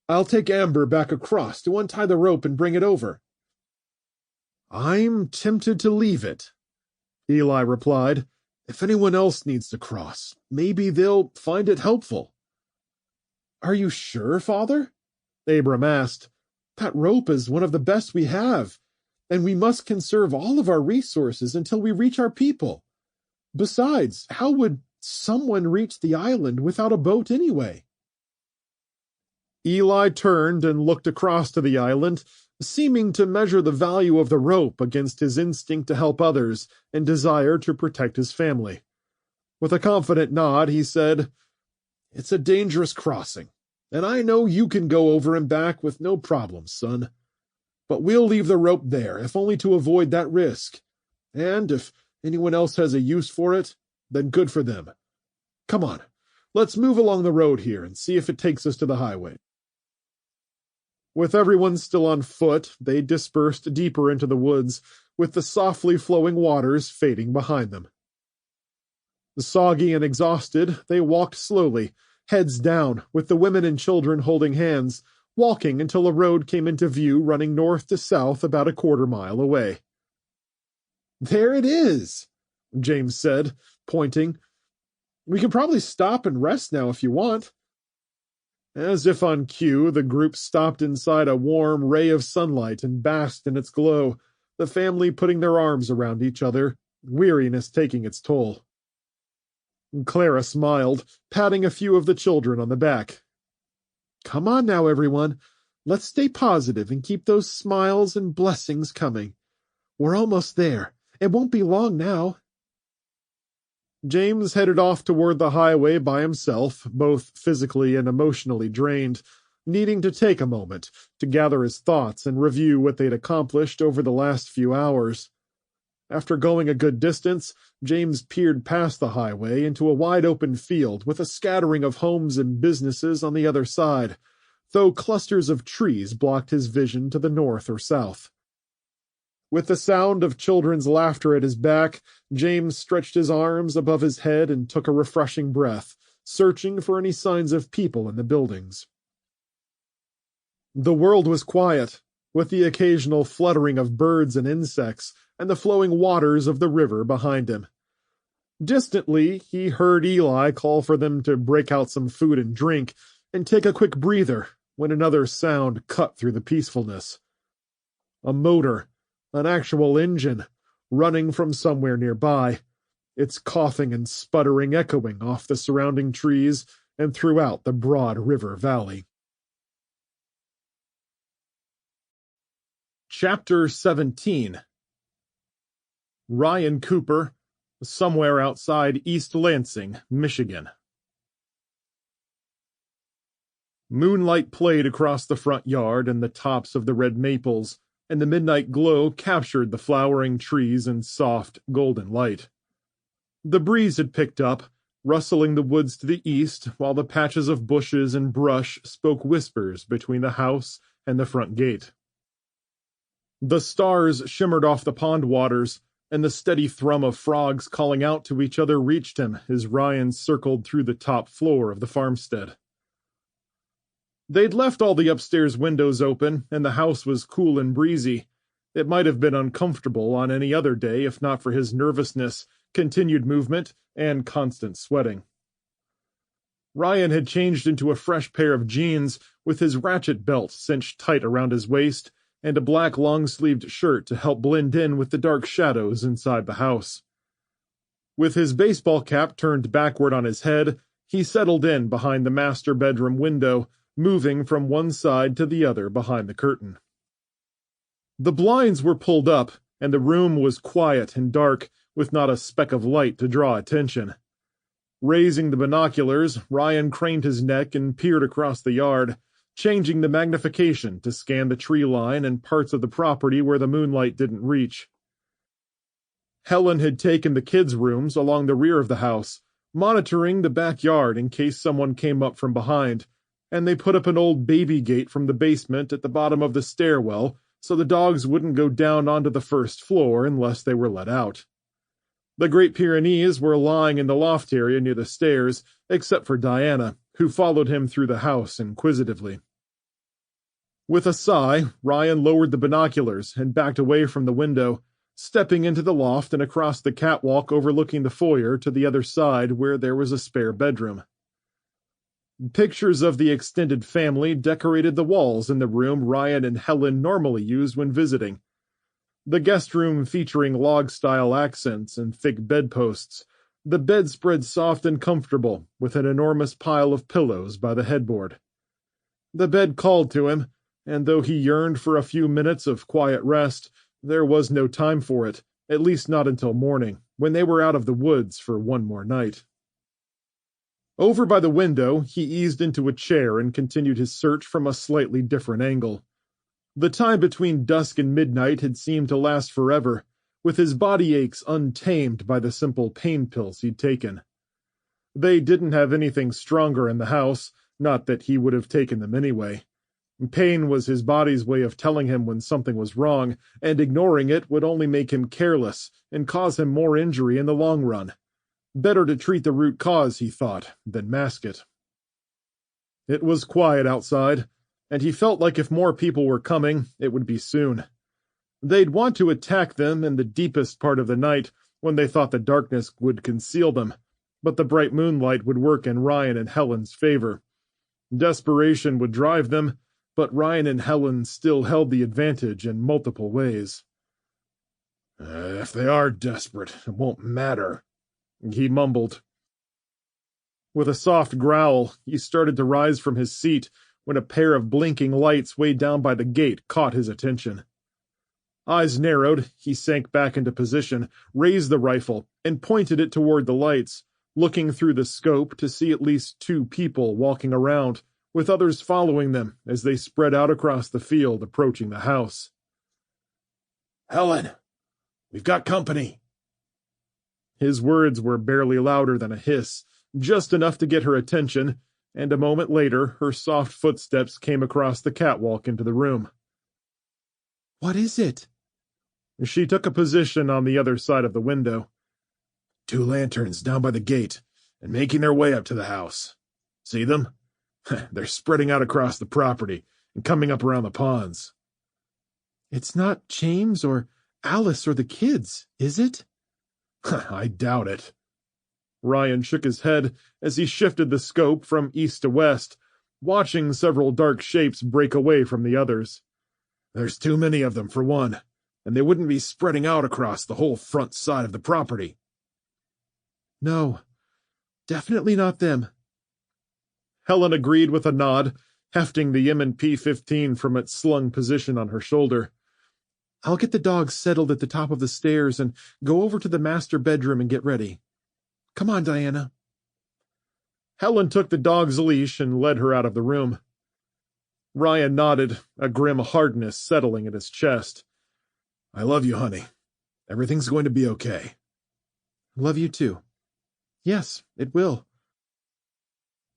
"I'll take Amber back across to untie the rope and bring it over." "I'm tempted to leave it," Eli replied. "If anyone else needs to cross, maybe they'll find it helpful." "Are you sure, Father?" Abram asked. "That rope is one of the best we have, and we must conserve all of our resources until we reach our people. Besides, how would someone reach the island without a boat anyway?" Eli turned and looked across to the island, seeming to measure the value of the rope against his instinct to help others and desire to protect his family. With a confident nod, he said, "It's a dangerous crossing, and I know you can go over and back with no problem, son. But we'll leave the rope there, if only to avoid that risk. And if anyone else has a use for it, then good for them. Come on, let's move along the road here and see if it takes us to the highway." With everyone still on foot, they dispersed deeper into the woods, with the softly flowing waters fading behind them. Soggy and exhausted, they walked slowly, heads down, with the women and children holding hands, walking until a road came into view running north to south about a 1/4 mile away. "There it is," James said, pointing. "We can probably stop and rest now if you want." As if on cue, the group stopped inside a warm ray of sunlight and basked in its glow, the family putting their arms around each other, weariness taking its toll. Clara smiled, patting a few of the children on the back. "Come on now, everyone. Let's stay positive and keep those smiles and blessings coming. We're almost there, It won't be long now. James headed off toward the highway by himself, both physically and emotionally drained, needing to take a moment to gather his thoughts and review what they'd accomplished over the last few hours. After going a good distance, James peered past the highway into a wide-open field with a scattering of homes and businesses on the other side, though clusters of trees blocked his vision to the north or south. With the sound of children's laughter at his back, James stretched his arms above his head and took a refreshing breath, searching for any signs of people in the buildings. The world was quiet, with the occasional fluttering of birds and insects, and the flowing waters of the river behind him. Distantly, he heard Eli call for them to break out some food and drink, and take a quick breather, when another sound cut through the peacefulness. A motor, an actual engine, running from somewhere nearby, its coughing and sputtering echoing off the surrounding trees and throughout the broad river valley. Chapter 17. Ryan Cooper, somewhere outside East Lansing, Michigan. Moonlight played across the front yard and the tops of the red maples, and the midnight glow captured the flowering trees in soft, golden light. The breeze had picked up, rustling the woods to the east, while the patches of bushes and brush spoke whispers between the house and the front gate. The stars shimmered off the pond waters, and the steady thrum of frogs calling out to each other reached him as Ryan circled through the top floor of the farmstead. They'd left all the upstairs windows open, and the house was cool and breezy. It might have been uncomfortable on any other day if not for his nervousness, continued movement, and constant sweating. Ryan had changed into a fresh pair of jeans with his ratchet belt cinched tight around his waist, and a black long-sleeved shirt to help blend in with the dark shadows inside the house. With his baseball cap turned backward on his head, he settled in behind the master bedroom window, moving from one side to the other behind the curtain. The blinds were pulled up, and the room was quiet and dark, with not a speck of light to draw attention. Raising the binoculars, Ryan craned his neck and peered across the yard, changing the magnification to scan the tree line and parts of the property where the moonlight didn't reach. Helen had taken the kids' rooms along the rear of the house, monitoring the backyard in case someone came up from behind, and they put up an old baby gate from the basement at the bottom of the stairwell so the dogs wouldn't go down onto the first floor unless they were let out. The Great Pyrenees were lying in the loft area near the stairs, except for Diana, who followed him through the house inquisitively. With a sigh, Ryan lowered the binoculars and backed away from the window, stepping into the loft and across the catwalk overlooking the foyer to the other side where there was a spare bedroom. Pictures of the extended family decorated the walls in the room Ryan and Helen normally used when visiting. The guest room featuring log-style accents and thick bedposts, the bedspread soft and comfortable, with an enormous pile of pillows by the headboard. The bed called to him, and though he yearned for a few minutes of quiet rest, there was no time for it, at least not until morning, when they were out of the woods for one more night. Over by the window, he eased into a chair and continued his search from a slightly different angle. The time between dusk and midnight had seemed to last forever, with his body aches untamed by the simple pain pills he'd taken. They didn't have anything stronger in the house, not that he would have taken them anyway. Pain was his body's way of telling him when something was wrong, and ignoring it would only make him careless and cause him more injury in the long run. Better to treat the root cause, he thought, than mask it. It was quiet outside, and he felt like if more people were coming, it would be soon. They'd want to attack them in the deepest part of the night, when they thought the darkness would conceal them, but the bright moonlight would work in Ryan and Helen's favor. Desperation would drive them, but Ryan and Helen still held the advantage in multiple ways. If they are desperate, it won't matter," he mumbled. With a soft growl, he started to rise from his seat when a pair of blinking lights way down by the gate caught his attention. Eyes narrowed, he sank back into position, raised the rifle, and pointed it toward the lights, looking through the scope to see at least 2 people walking around, with others following them as they spread out across the field approaching the house. Helen, we've got company. His words were barely louder than a hiss, just enough to get her attention, and a moment later her soft footsteps came across the catwalk into the room. What is it? She took a position on the other side of the window. 2 lanterns down by the gate and making their way up to the house. See them? They're spreading out across the property and coming up around the ponds. It's not James or Alice or the kids, is it? I doubt it. Ryan shook his head as he shifted the scope from east to west, watching several dark shapes break away from the others. There's too many of them, for one, and they wouldn't be spreading out across the whole front side of the property. No, definitely not them. Helen agreed with a nod, hefting the M&P-15 from its slung position on her shoulder. I'll get the dogs settled at the top of the stairs and go over to the master bedroom and get ready. Come on, Diana. Helen took the dog's leash and led her out of the room. Ryan nodded, a grim hardness settling at his chest. I love you, honey. Everything's going to be okay. Love you too. Yes, it will.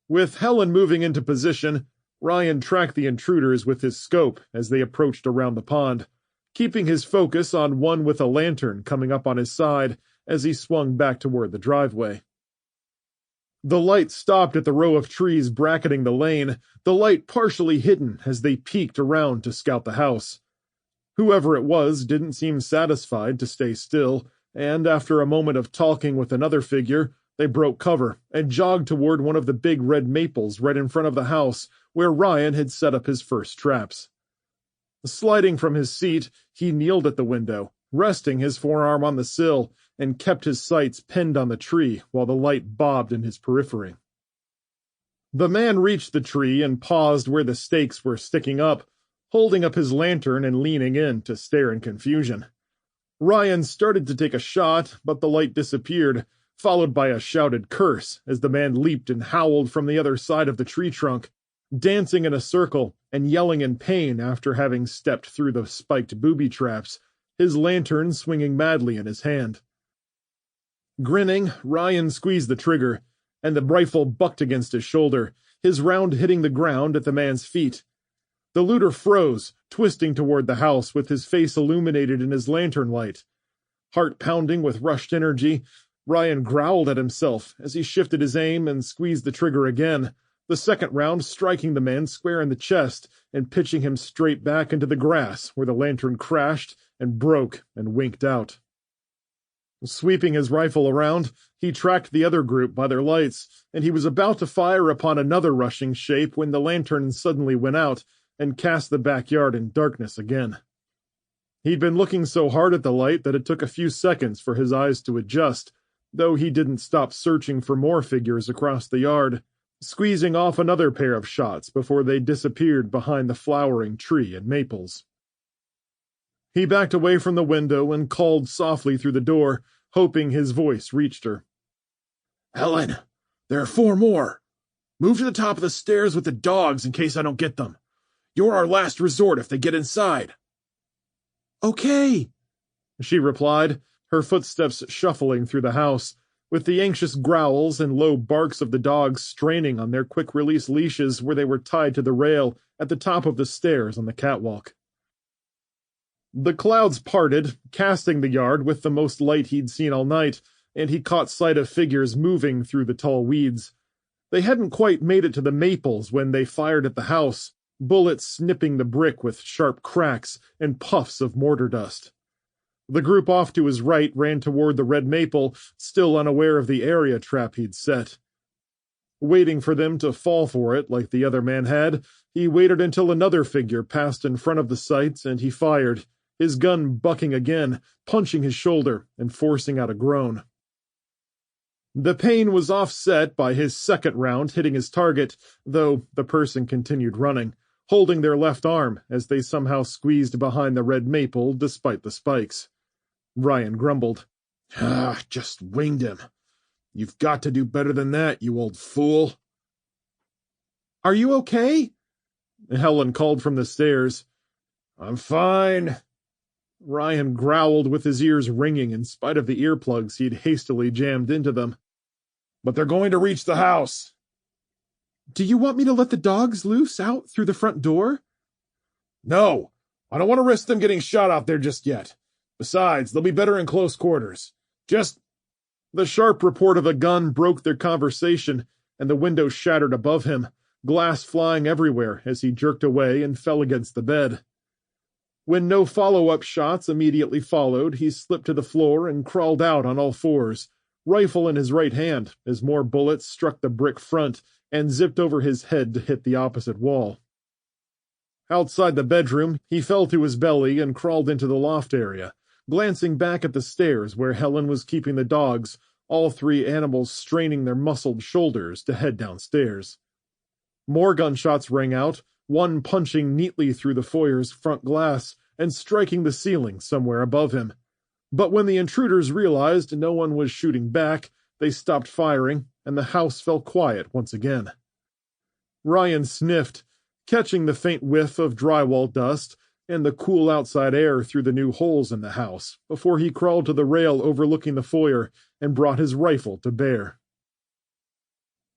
With Helen moving into position, Ryan tracked the intruders with his scope as they approached around the pond, keeping his focus on one with a lantern coming up on his side as he swung back toward the driveway. The light stopped at the row of trees bracketing the lane, the light partially hidden as they peeked around to scout the house. Whoever it was didn't seem satisfied to stay still, and after a moment of talking with another figure, they broke cover and jogged toward one of the big red maples right in front of the house where Ryan had set up his first traps. Sliding from his seat, he kneeled at the window, resting his forearm on the sill, and kept his sights pinned on the tree while the light bobbed in his periphery. The man reached the tree and paused where the stakes were sticking up, holding up his lantern and leaning in to stare in confusion. Ryan started to take a shot, but the light disappeared, followed by a shouted curse as the man leaped and howled from the other side of the tree trunk, dancing in a circle and yelling in pain after having stepped through the spiked booby traps, his lantern swinging madly in his hand. Grinning, Ryan squeezed the trigger, and the rifle bucked against his shoulder, his round hitting the ground at the man's feet. The looter froze, twisting toward the house with his face illuminated in his lantern light. Heart pounding with rushed energy, Ryan growled at himself as he shifted his aim and squeezed the trigger again, the second round striking the man square in the chest and pitching him straight back into the grass where the lantern crashed and broke and winked out. Sweeping his rifle around, he tracked the other group by their lights, and he was about to fire upon another rushing shape when the lantern suddenly went out and cast the backyard in darkness again. He'd been looking so hard at the light that it took a few seconds for his eyes to adjust, though he didn't stop searching for more figures across the yard, squeezing off another pair of shots before they disappeared behind the flowering tree and maples. He backed away from the window and called softly through the door, hoping his voice reached her. Helen, there are 4 more. Move to the top of the stairs with the dogs in case I don't get them. You're our last resort if they get inside. Okay, she replied, her footsteps shuffling through the house, with the anxious growls and low barks of the dogs straining on their quick-release leashes where they were tied to the rail at the top of the stairs on the catwalk. The clouds parted, casting the yard with the most light he'd seen all night, and he caught sight of figures moving through the tall weeds. They hadn't quite made it to the maples when they fired at the house, bullets snipping the brick with sharp cracks and puffs of mortar dust. The group off to his right ran toward the red maple, still unaware of the area trap he'd set. Waiting for them to fall for it like the other man had, he waited until another figure passed in front of the sights and he fired, his gun bucking again, punching his shoulder and forcing out a groan. The pain was offset by his second round hitting his target, though the person continued running, holding their left arm as they somehow squeezed behind the red maple despite the spikes. Ryan grumbled. Just winged him. You've got to do better than that, you old fool. Are you okay? Helen called from the stairs. I'm fine. Ryan growled with his ears ringing in spite of the earplugs he'd hastily jammed into them. But they're going to reach the house. Do you want me to let the dogs loose out through the front door? No, I don't want to risk them getting shot out there just yet. Besides, they'll be better in close quarters. The sharp report of a gun broke their conversation, and the window shattered above him, glass flying everywhere as he jerked away and fell against the bed. When no follow-up shots immediately followed, he slipped to the floor and crawled out on all fours, rifle in his right hand, as more bullets struck the brick front and zipped over his head to hit the opposite wall. Outside the bedroom, he fell to his belly and crawled into the loft area, glancing back at the stairs where Helen was keeping the dogs, all three animals straining their muscled shoulders to head downstairs. More gunshots rang out, one punching neatly through the foyer's front glass and striking the ceiling somewhere above him. But when the intruders realized no one was shooting back, they stopped firing, and the house fell quiet once again. Ryan sniffed, catching the faint whiff of drywall dust and the cool outside air through the new holes in the house, before he crawled to the rail overlooking the foyer and brought his rifle to bear.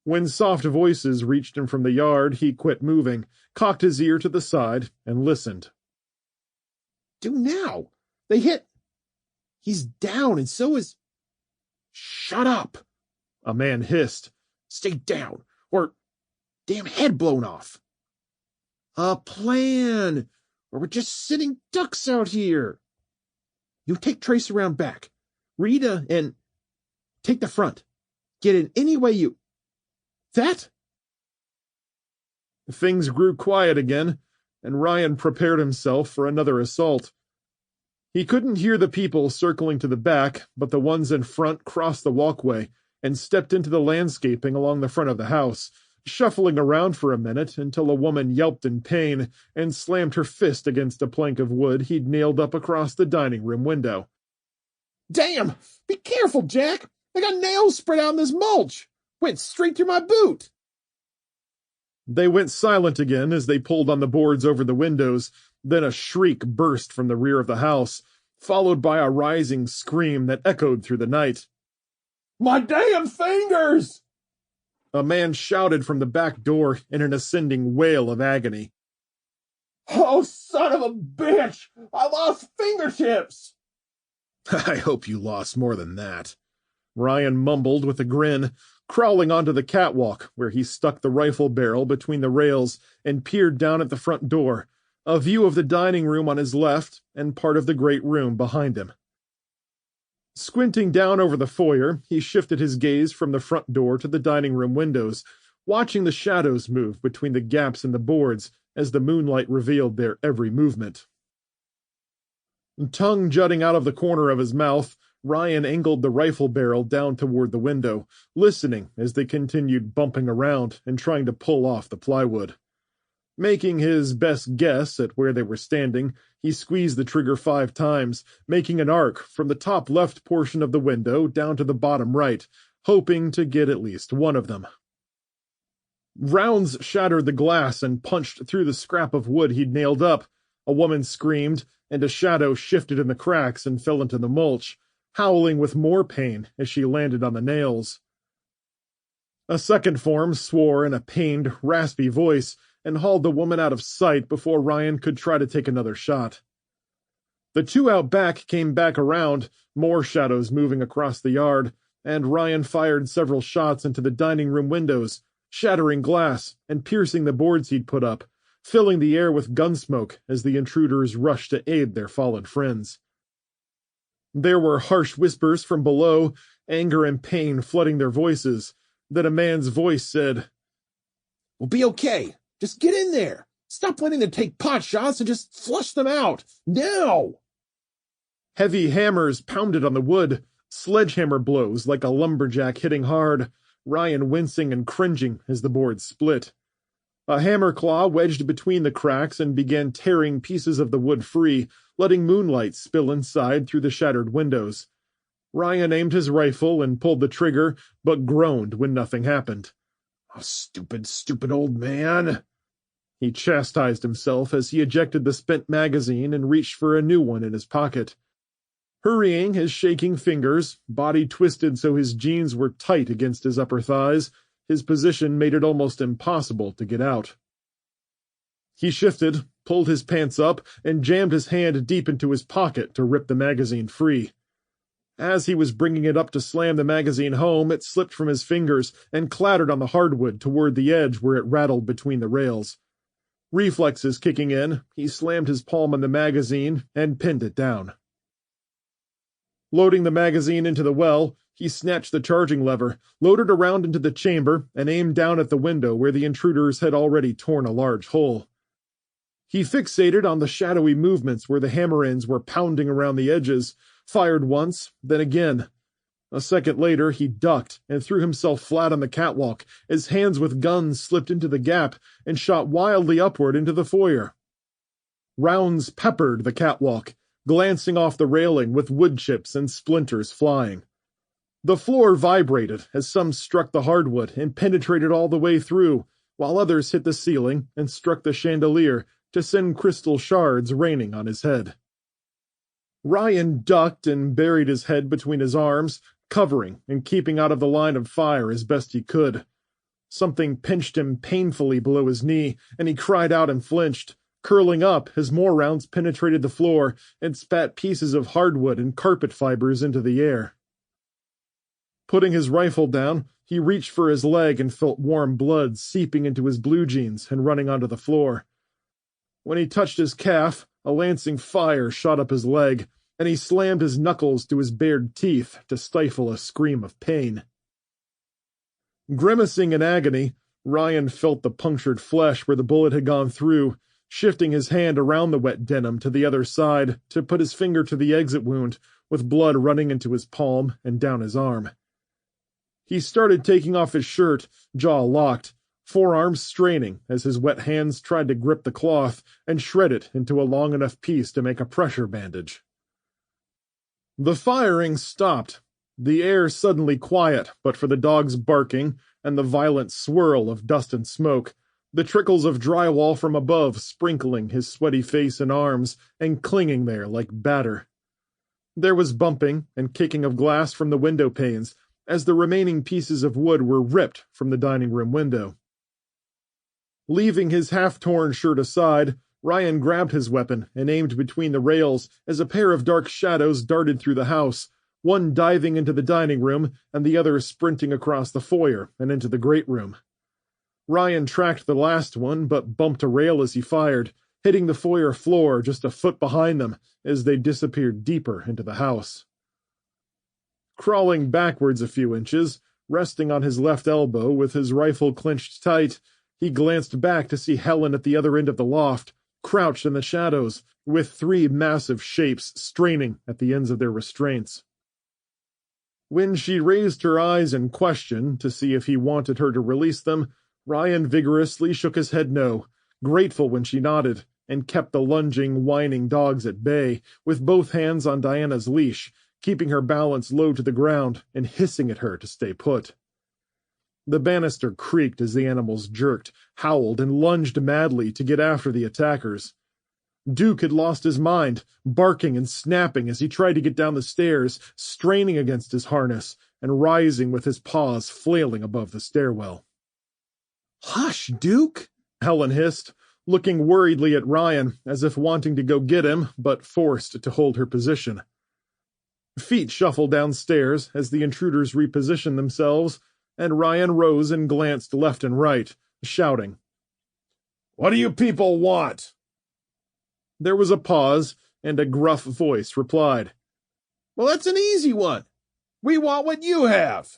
When soft voices reached him from the yard, he quit moving, cocked his ear to the side, and listened. Do now! They hit! He's down, and so is... Shut up! A man hissed. Stay down, or damn head blown off. A plan, or we're just sitting ducks out here. You take Trace around back. Rita and take the front. Get in any way you... That? Things grew quiet again, and Ryan prepared himself for another assault. He couldn't hear the people circling to the back, but the ones in front crossed the walkway and stepped into the landscaping along the front of the house, shuffling around for a minute until a woman yelped in pain and slammed her fist against a plank of wood he'd nailed up across the dining room window. Damn! Be careful, Jack! I got nails spread out in this mulch! Went straight through my boot! They went silent again as they pulled on the boards over the windows. Then a shriek burst from the rear of the house, followed by a rising scream that echoed through the night. My damn fingers! A man shouted from the back door in an ascending wail of agony. Oh, son of a bitch! I lost fingertips! I hope you lost more than that. Ryan mumbled with a grin, crawling onto the catwalk where he stuck the rifle barrel between the rails and peered down at the front door, a view of the dining room on his left and part of the great room behind him. Squinting down over the foyer, he shifted his gaze from the front door to the dining room windows, watching the shadows move between the gaps in the boards as the moonlight revealed their every movement. Tongue jutting out of the corner of his mouth, Ryan angled the rifle barrel down toward the window, listening as they continued bumping around and trying to pull off the plywood. Making his best guess at where they were standing, he squeezed the trigger 5 times, making an arc from the top left portion of the window down to the bottom right, hoping to get at least one of them. Rounds shattered the glass and punched through the scrap of wood he'd nailed up. A woman screamed, and a shadow shifted in the cracks and fell into the mulch, howling with more pain as she landed on the nails. A second form swore in a pained, raspy voice and hauled the woman out of sight before Ryan could try to take another shot. The two out back came back around, more shadows moving across the yard, and Ryan fired several shots into the dining room windows, shattering glass and piercing the boards he'd put up, filling the air with gunsmoke as the intruders rushed to aid their fallen friends. There were harsh whispers from below, anger and pain flooding their voices. Then a man's voice said, "We'll be okay. Just get in there. Stop letting them take pot shots and just flush them out. Now!" Heavy hammers pounded on the wood, sledgehammer blows like a lumberjack hitting hard, Ryan wincing and cringing as the boards split. A hammer claw wedged between the cracks and began tearing pieces of the wood free, letting moonlight spill inside through the shattered windows. Ryan aimed his rifle and pulled the trigger, but groaned when nothing happened. "Oh, stupid, stupid old man!" He chastised himself as he ejected the spent magazine and reached for a new one in his pocket. Hurrying his shaking fingers, body twisted so his jeans were tight against his upper thighs, his position made it almost impossible to get out. He shifted, pulled his pants up, and jammed his hand deep into his pocket to rip the magazine free. As he was bringing it up to slam the magazine home, it slipped from his fingers and clattered on the hardwood toward the edge where it rattled between the rails. Reflexes kicking in, he slammed his palm on the magazine and pinned it down. Loading the magazine into the well, he snatched the charging lever, loaded around into the chamber, and aimed down at the window where the intruders had already torn a large hole. He fixated on the shadowy movements where the hammer ends were pounding around the edges, fired once, then again. A second later, he ducked and threw himself flat on the catwalk as hands with guns slipped into the gap and shot wildly upward into the foyer. Rounds peppered the catwalk, glancing off the railing with wood chips and splinters flying. The floor vibrated as some struck the hardwood and penetrated all the way through, while others hit the ceiling and struck the chandelier to send crystal shards raining on his head. Ryan ducked and buried his head between his arms, covering and keeping out of the line of fire as best he could. Something pinched him painfully below his knee, and he cried out and flinched, curling up as more rounds penetrated the floor and spat pieces of hardwood and carpet fibers into the air. Putting his rifle down, he reached for his leg and felt warm blood seeping into his blue jeans and running onto the floor. When he touched his calf, a lancing fire shot up his leg, and he slammed his knuckles to his bared teeth to stifle a scream of pain. Grimacing in agony, Ryan felt the punctured flesh where the bullet had gone through, shifting his hand around the wet denim to the other side to put his finger to the exit wound, with blood running into his palm and down his arm. He started taking off his shirt, jaw locked, forearms straining as his wet hands tried to grip the cloth and shred it into a long enough piece to make a pressure bandage. The firing stopped, the air suddenly quiet but for the dogs barking and the violent swirl of dust and smoke, the trickles of drywall from above sprinkling his sweaty face and arms and clinging there like batter. There was bumping and kicking of glass from the window panes as the remaining pieces of wood were ripped from the dining room window. Leaving his half-torn shirt aside, Ryan grabbed his weapon and aimed between the rails as a pair of dark shadows darted through the house, one diving into the dining room and the other sprinting across the foyer and into the great room. Ryan tracked the last one but bumped a rail as he fired, hitting the foyer floor just a foot behind them as they disappeared deeper into the house. Crawling backwards a few inches, resting on his left elbow with his rifle clenched tight, he glanced back to see Helen at the other end of the loft, crouched in the shadows, with three massive shapes straining at the ends of their restraints. When she raised her eyes in question to see if he wanted her to release them, Ryan vigorously shook his head no, grateful when she nodded, and kept the lunging, whining dogs at bay, with both hands on Diana's leash, keeping her balance low to the ground and hissing at her to stay put. The banister creaked as the animals jerked, howled, and lunged madly to get after the attackers. Duke had lost his mind, barking and snapping as he tried to get down the stairs, straining against his harness, and rising with his paws flailing above the stairwell. "Hush, Duke!" Helen hissed, looking worriedly at Ryan, as if wanting to go get him, but forced to hold her position. Feet shuffled downstairs as the intruders repositioned themselves, and Ryan rose and glanced left and right, shouting, "What do you people want?" There was a pause, and a gruff voice replied, "Well, that's an easy one. We want what you have."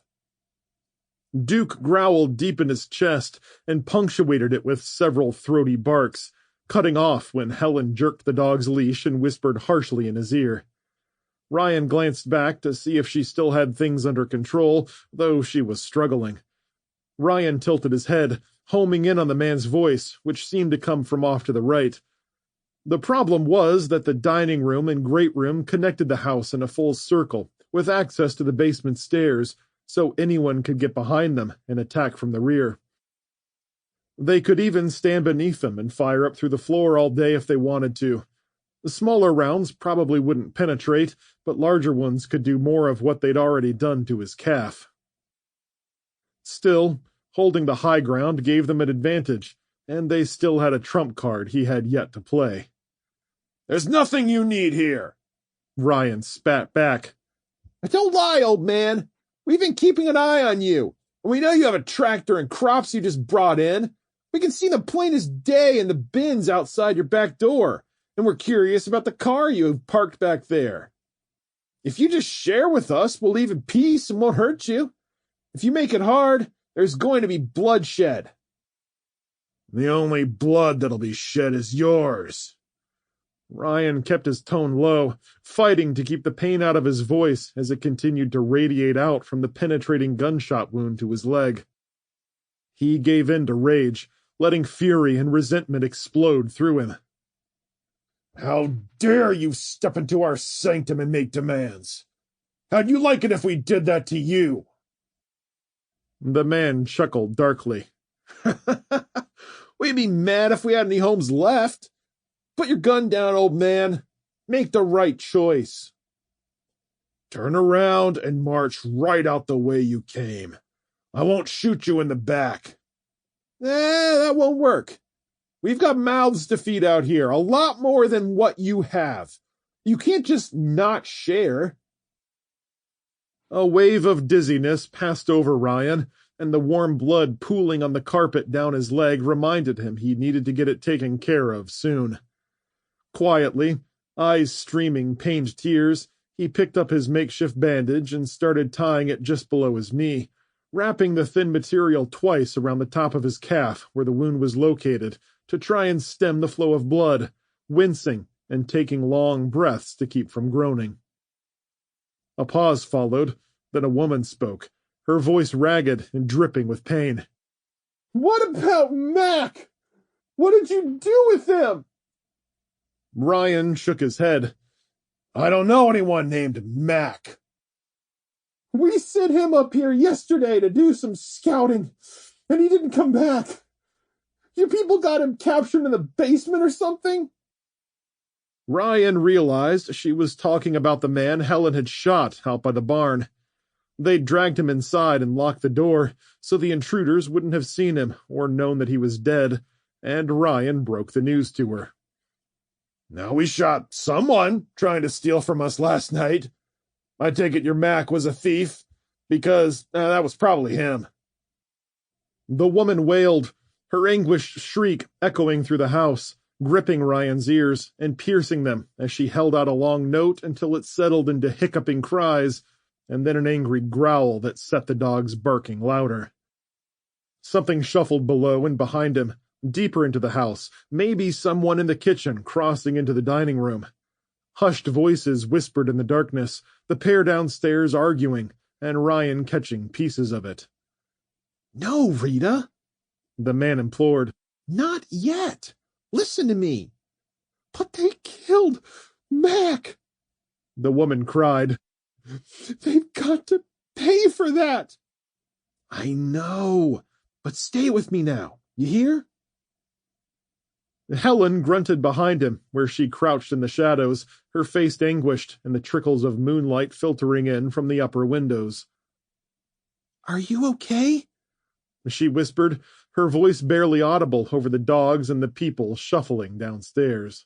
Duke growled deep in his chest and punctuated it with several throaty barks, cutting off when Helen jerked the dog's leash and whispered harshly in his ear. Ryan glanced back to see if she still had things under control, though she was struggling. Ryan tilted his head, homing in on the man's voice, which seemed to come from off to the right. The problem was that the dining room and great room connected the house in a full circle, with access to the basement stairs, so anyone could get behind them and attack from the rear. They could even stand beneath them and fire up through the floor all day if they wanted to. The smaller rounds probably wouldn't penetrate, but larger ones could do more of what they'd already done to his calf. Still, holding the high ground gave them an advantage, and they still had a trump card he had yet to play. "There's nothing you need here," Ryan spat back. "Don't lie, old man. We've been keeping an eye on you, and we know you have a tractor and crops you just brought in. We can see the plain as day in the bins outside your back door, and we're curious about the car you have parked back there. If you just share with us, we'll leave in peace and won't hurt you. If you make it hard, there's going to be bloodshed." "The only blood that'll be shed is yours." Ryan kept his tone low, fighting to keep the pain out of his voice as it continued to radiate out from the penetrating gunshot wound to his leg. He gave in to rage, letting fury and resentment explode through him. "How dare you step into our sanctum and make demands? How'd you like it if we did that to you?" The man chuckled darkly. "We'd be mad if we had any homes left. Put your gun down, old man. Make the right choice. Turn around and march right out the way you came. I won't shoot you in the back." That won't work. We've got mouths to feed out here, a lot more than what you have. You can't just not share." A wave of dizziness passed over Ryan, and the warm blood pooling on the carpet down his leg reminded him he needed to get it taken care of soon. Quietly, eyes streaming pained tears, he picked up his makeshift bandage and started tying it just below his knee, wrapping the thin material twice around the top of his calf where the wound was located to try and stem the flow of blood, wincing and taking long breaths to keep from groaning. A pause followed, then a woman spoke, her voice ragged and dripping with pain. "What about Mac? What did you do with him?" Ryan shook his head. "I don't know anyone named Mac." "We sent him up here yesterday to do some scouting, and he didn't come back. You people got him captured in the basement or something?" Ryan realized she was talking about the man Helen had shot out by the barn. They'd dragged him inside and locked the door, so the intruders wouldn't have seen him or known that he was dead, and Ryan broke the news to her. "Now we shot someone trying to steal from us last night. I take it your Mac was a thief, because that was probably him." The woman wailed, her anguished shriek echoing through the house, gripping Ryan's ears and piercing them as she held out a long note until it settled into hiccuping cries, and then an angry growl that set the dogs barking louder. Something shuffled below and behind him, deeper into the house, maybe someone in the kitchen crossing into the dining room. Hushed voices whispered in the darkness, the pair downstairs arguing, and Ryan catching pieces of it. "No, Rita," the man implored. "Not yet. Listen to me." "But they killed Mac," the woman cried. "They've got to pay for that." "I know, but stay with me now, you hear?" Helen grunted behind him, where she crouched in the shadows, her face anguished and the trickles of moonlight filtering in from the upper windows. "Are you okay?" she whispered, her voice barely audible over the dogs and the people shuffling downstairs.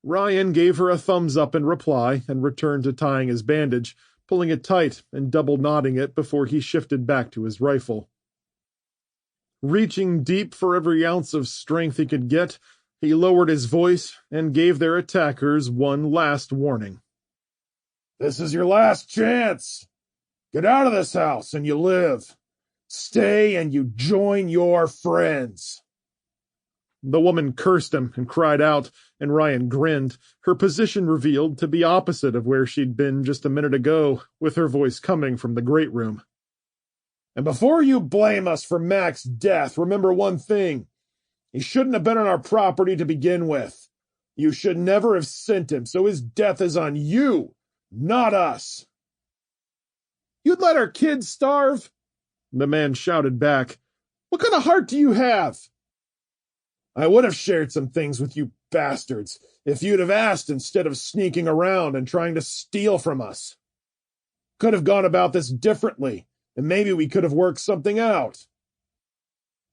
Ryan gave her a thumbs up in reply and returned to tying his bandage, pulling it tight and double knotting it before he shifted back to his rifle. Reaching deep for every ounce of strength he could get, he lowered his voice and gave their attackers one last warning. "This is your last chance. Get out of this house and you live. Stay and you join your friends." The woman cursed him and cried out, and Ryan grinned, her position revealed to be opposite of where she'd been just a minute ago, with her voice coming from the great room. And before you blame us for Mac's death, remember one thing. He shouldn't have been on our property to begin with. You should never have sent him, so his death is on you, not us. You'd let our kids starve? The man shouted back. What kind of heart do you have? I would have shared some things with you bastards if you'd have asked instead of sneaking around and trying to steal from us. Could have gone about this differently, and maybe we could have worked something out.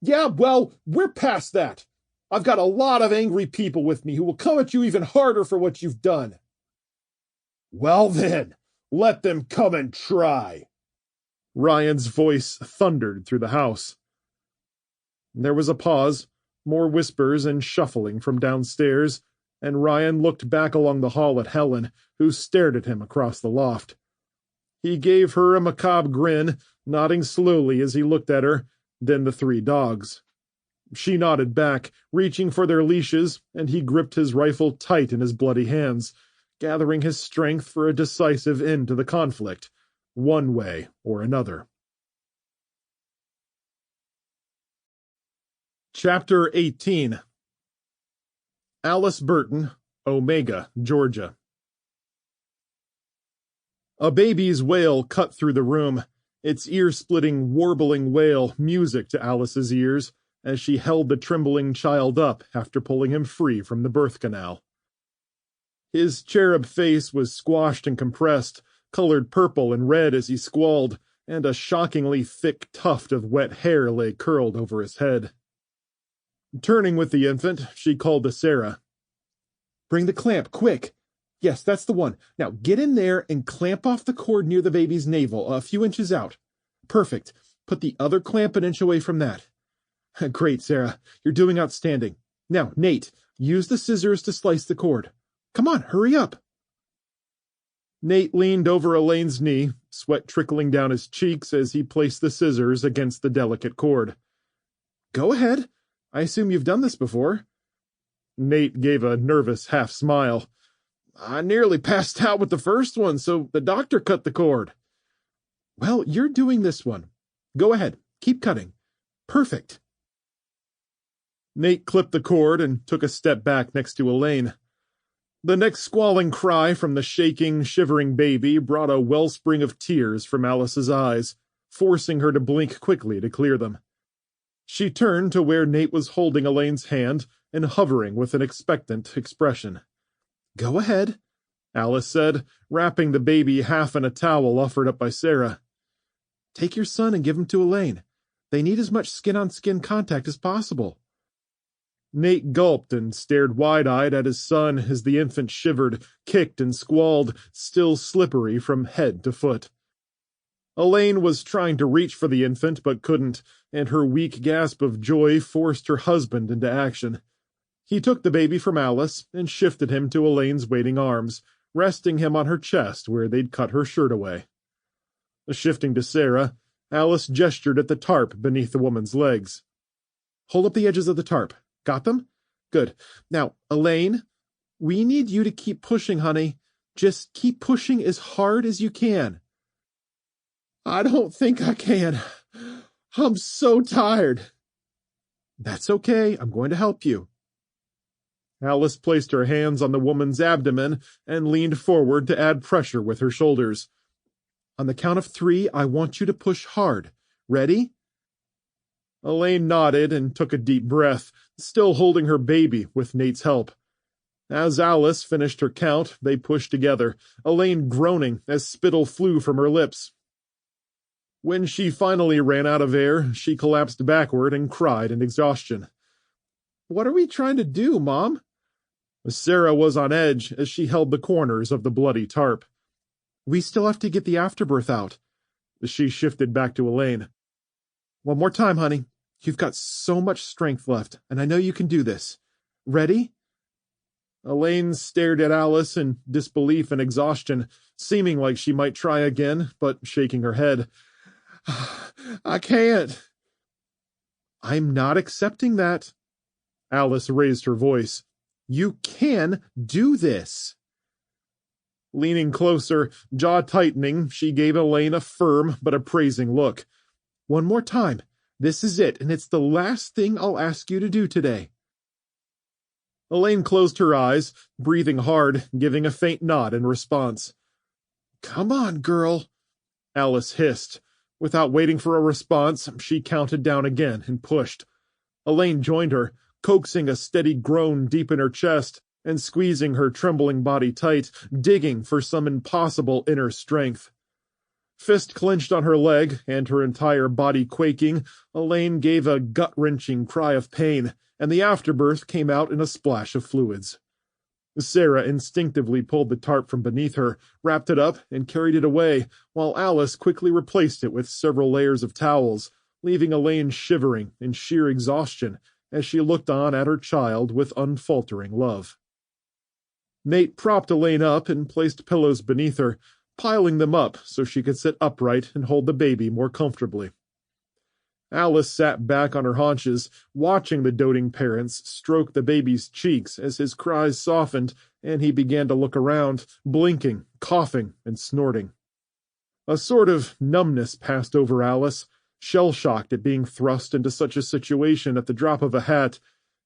Yeah, well, we're past that. I've got a lot of angry people with me who will come at you even harder for what you've done. Well then, let them come and try. Ryan's voice thundered through the house. There was a pause, more whispers and shuffling from downstairs, and Ryan looked back along the hall at Helen, who stared at him across the loft. He gave her a macabre grin, nodding slowly as he looked at her, then the three dogs. She nodded back, reaching for their leashes, and he gripped his rifle tight in his bloody hands, gathering his strength for a decisive end to the conflict, one way or another. Chapter 18. Alice Burton, Omega, Georgia. A baby's wail cut through the room, its ear-splitting, warbling wail music to Alice's ears as she held the trembling child up after pulling him free from the birth canal. His cherub face was squashed and compressed, colored purple and red as he squalled, and a shockingly thick tuft of wet hair lay curled over his head. Turning with the infant, she called to Sarah. "Bring the clamp, quick! Yes, that's the one. Now get in there and clamp off the cord near the baby's navel, a few inches out. Perfect. Put the other clamp an inch away from that. Great, Sarah. You're doing outstanding. Now, Nate, use the scissors to slice the cord. Come on, hurry up." Nate leaned over Elaine's knee, sweat trickling down his cheeks as he placed the scissors against the delicate cord. "Go ahead. I assume you've done this before." Nate gave a nervous half-smile. "I nearly passed out with the first one, so the doctor cut the cord." "Well, you're doing this one. Go ahead. Keep cutting. Perfect." Nate clipped the cord and took a step back next to Elaine. The next squalling cry from the shaking, shivering baby brought a wellspring of tears from Alice's eyes, forcing her to blink quickly to clear them. She turned to where Nate was holding Elaine's hand and hovering with an expectant expression. "Go ahead," Alice said, wrapping the baby half in a towel offered up by Sarah. "Take your son and give him to Elaine. They need as much skin-on-skin contact as possible." Nate gulped and stared wide-eyed at his son as the infant shivered, kicked, and squalled, still slippery from head to foot. Elaine was trying to reach for the infant but couldn't, and her weak gasp of joy forced her husband into action. He took the baby from Alice and shifted him to Elaine's waiting arms, resting him on her chest where they'd cut her shirt away. Shifting to Sarah, Alice gestured at the tarp beneath the woman's legs. "Hold up the edges of the tarp. Got them? Good. Now, Elaine, we need you to keep pushing, honey. Just keep pushing as hard as you can." "I don't think I can. I'm so tired." "That's okay. I'm going to help you." Alice placed her hands on the woman's abdomen and leaned forward to add pressure with her shoulders. "On the count of 3, I want you to push hard. Ready?" Elaine nodded and took a deep breath, still holding her baby with Nate's help. As Alice finished her count, they pushed together, Elaine groaning as spittle flew from her lips. When she finally ran out of air, she collapsed backward and cried in exhaustion. "What are we trying to do, Mom?" Sarah was on edge as she held the corners of the bloody tarp. "We still have to get the afterbirth out." She shifted back to Elaine. "One more time, honey. You've got so much strength left, and I know you can do this. Ready?" Elaine stared at Alice in disbelief and exhaustion, seeming like she might try again, but shaking her head. "I can't." "I'm not accepting that." Alice raised her voice. "You can do this." Leaning closer, jaw tightening, she gave Elaine a firm but appraising look. One more time. This is it, and it's the last thing I'll ask you to do today. Elaine closed her eyes, breathing hard, giving a faint nod in response. Come on, girl, Alice hissed. Without waiting for a response, she counted down again and pushed. Elaine joined her, coaxing a steady groan deep in her chest and squeezing her trembling body tight, digging for some impossible inner strength. Fist clenched on her leg and her entire body quaking, Elaine gave a gut-wrenching cry of pain, and the afterbirth came out in a splash of fluids. Sarah instinctively pulled the tarp from beneath her, wrapped it up, and carried it away, while Alice quickly replaced it with several layers of towels, leaving Elaine shivering in sheer exhaustion as she looked on at her child with unfaltering love. Nate propped Elaine up and placed pillows beneath her, piling them up so she could sit upright and hold the baby more comfortably. Alice sat back on her haunches, watching the doting parents stroke the baby's cheeks as his cries softened and he began to look around, blinking, coughing, and snorting. A sort of numbness passed over Alice, shell-shocked at being thrust into such a situation at the drop of a hat,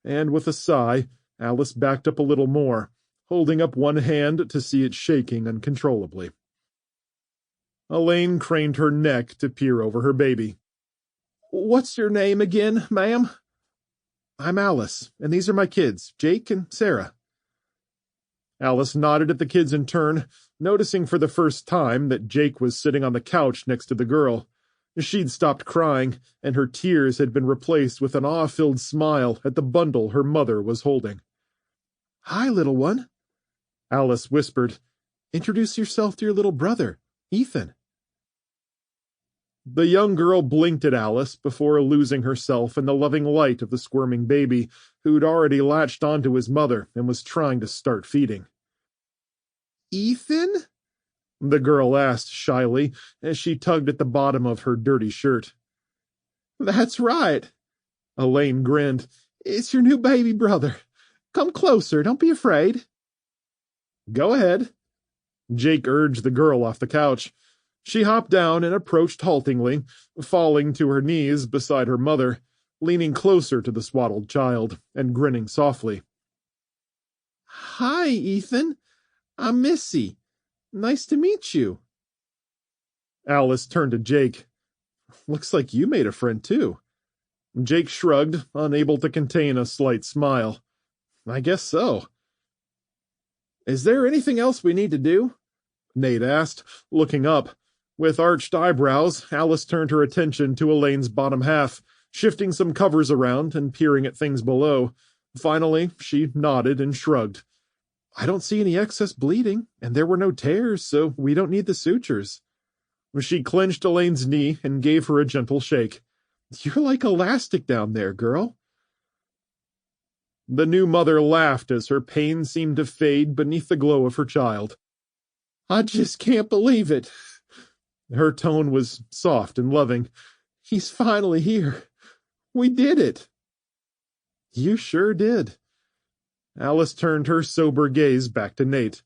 and with a sigh, Alice backed up a little more, holding up one hand to see it shaking uncontrollably. Elaine craned her neck to peer over her baby. What's your name again, ma'am? I'm Alice, and these are my kids, Jake and Sarah. Alice nodded at the kids in turn, noticing for the first time that Jake was sitting on the couch next to the girl. She'd stopped crying, and her tears had been replaced with an awe-filled smile at the bundle her mother was holding. Hi, little one, Alice whispered. Introduce yourself to your little brother, Ethan. The young girl blinked at Alice before losing herself in the loving light of the squirming baby, who'd already latched onto his mother and was trying to start feeding. Ethan? The girl asked shyly as she tugged at the bottom of her dirty shirt. That's right. Elaine grinned. It's your new baby brother. Come closer, don't be afraid. Go ahead. Jake urged the girl off the couch. She hopped down and approached haltingly, falling to her knees beside her mother, leaning closer to the swaddled child and grinning softly. Hi, Ethan. I'm Missy. Nice to meet you. Alice turned to Jake. Looks like you made a friend, too. Jake shrugged, unable to contain a slight smile. I guess so. Is there anything else we need to do? Nate asked, looking up. With arched eyebrows, Alice turned her attention to Elaine's bottom half, shifting some covers around and peering at things below. Finally, she nodded and shrugged. I don't see any excess bleeding, and there were no tears, so we don't need the sutures. She clenched Elaine's knee and gave her a gentle shake. You're like elastic down there, girl. The new mother laughed as her pain seemed to fade beneath the glow of her child. I just can't believe it. Her tone was soft and loving. He's finally here. We did it. You sure did. Alice turned her sober gaze back to Nate.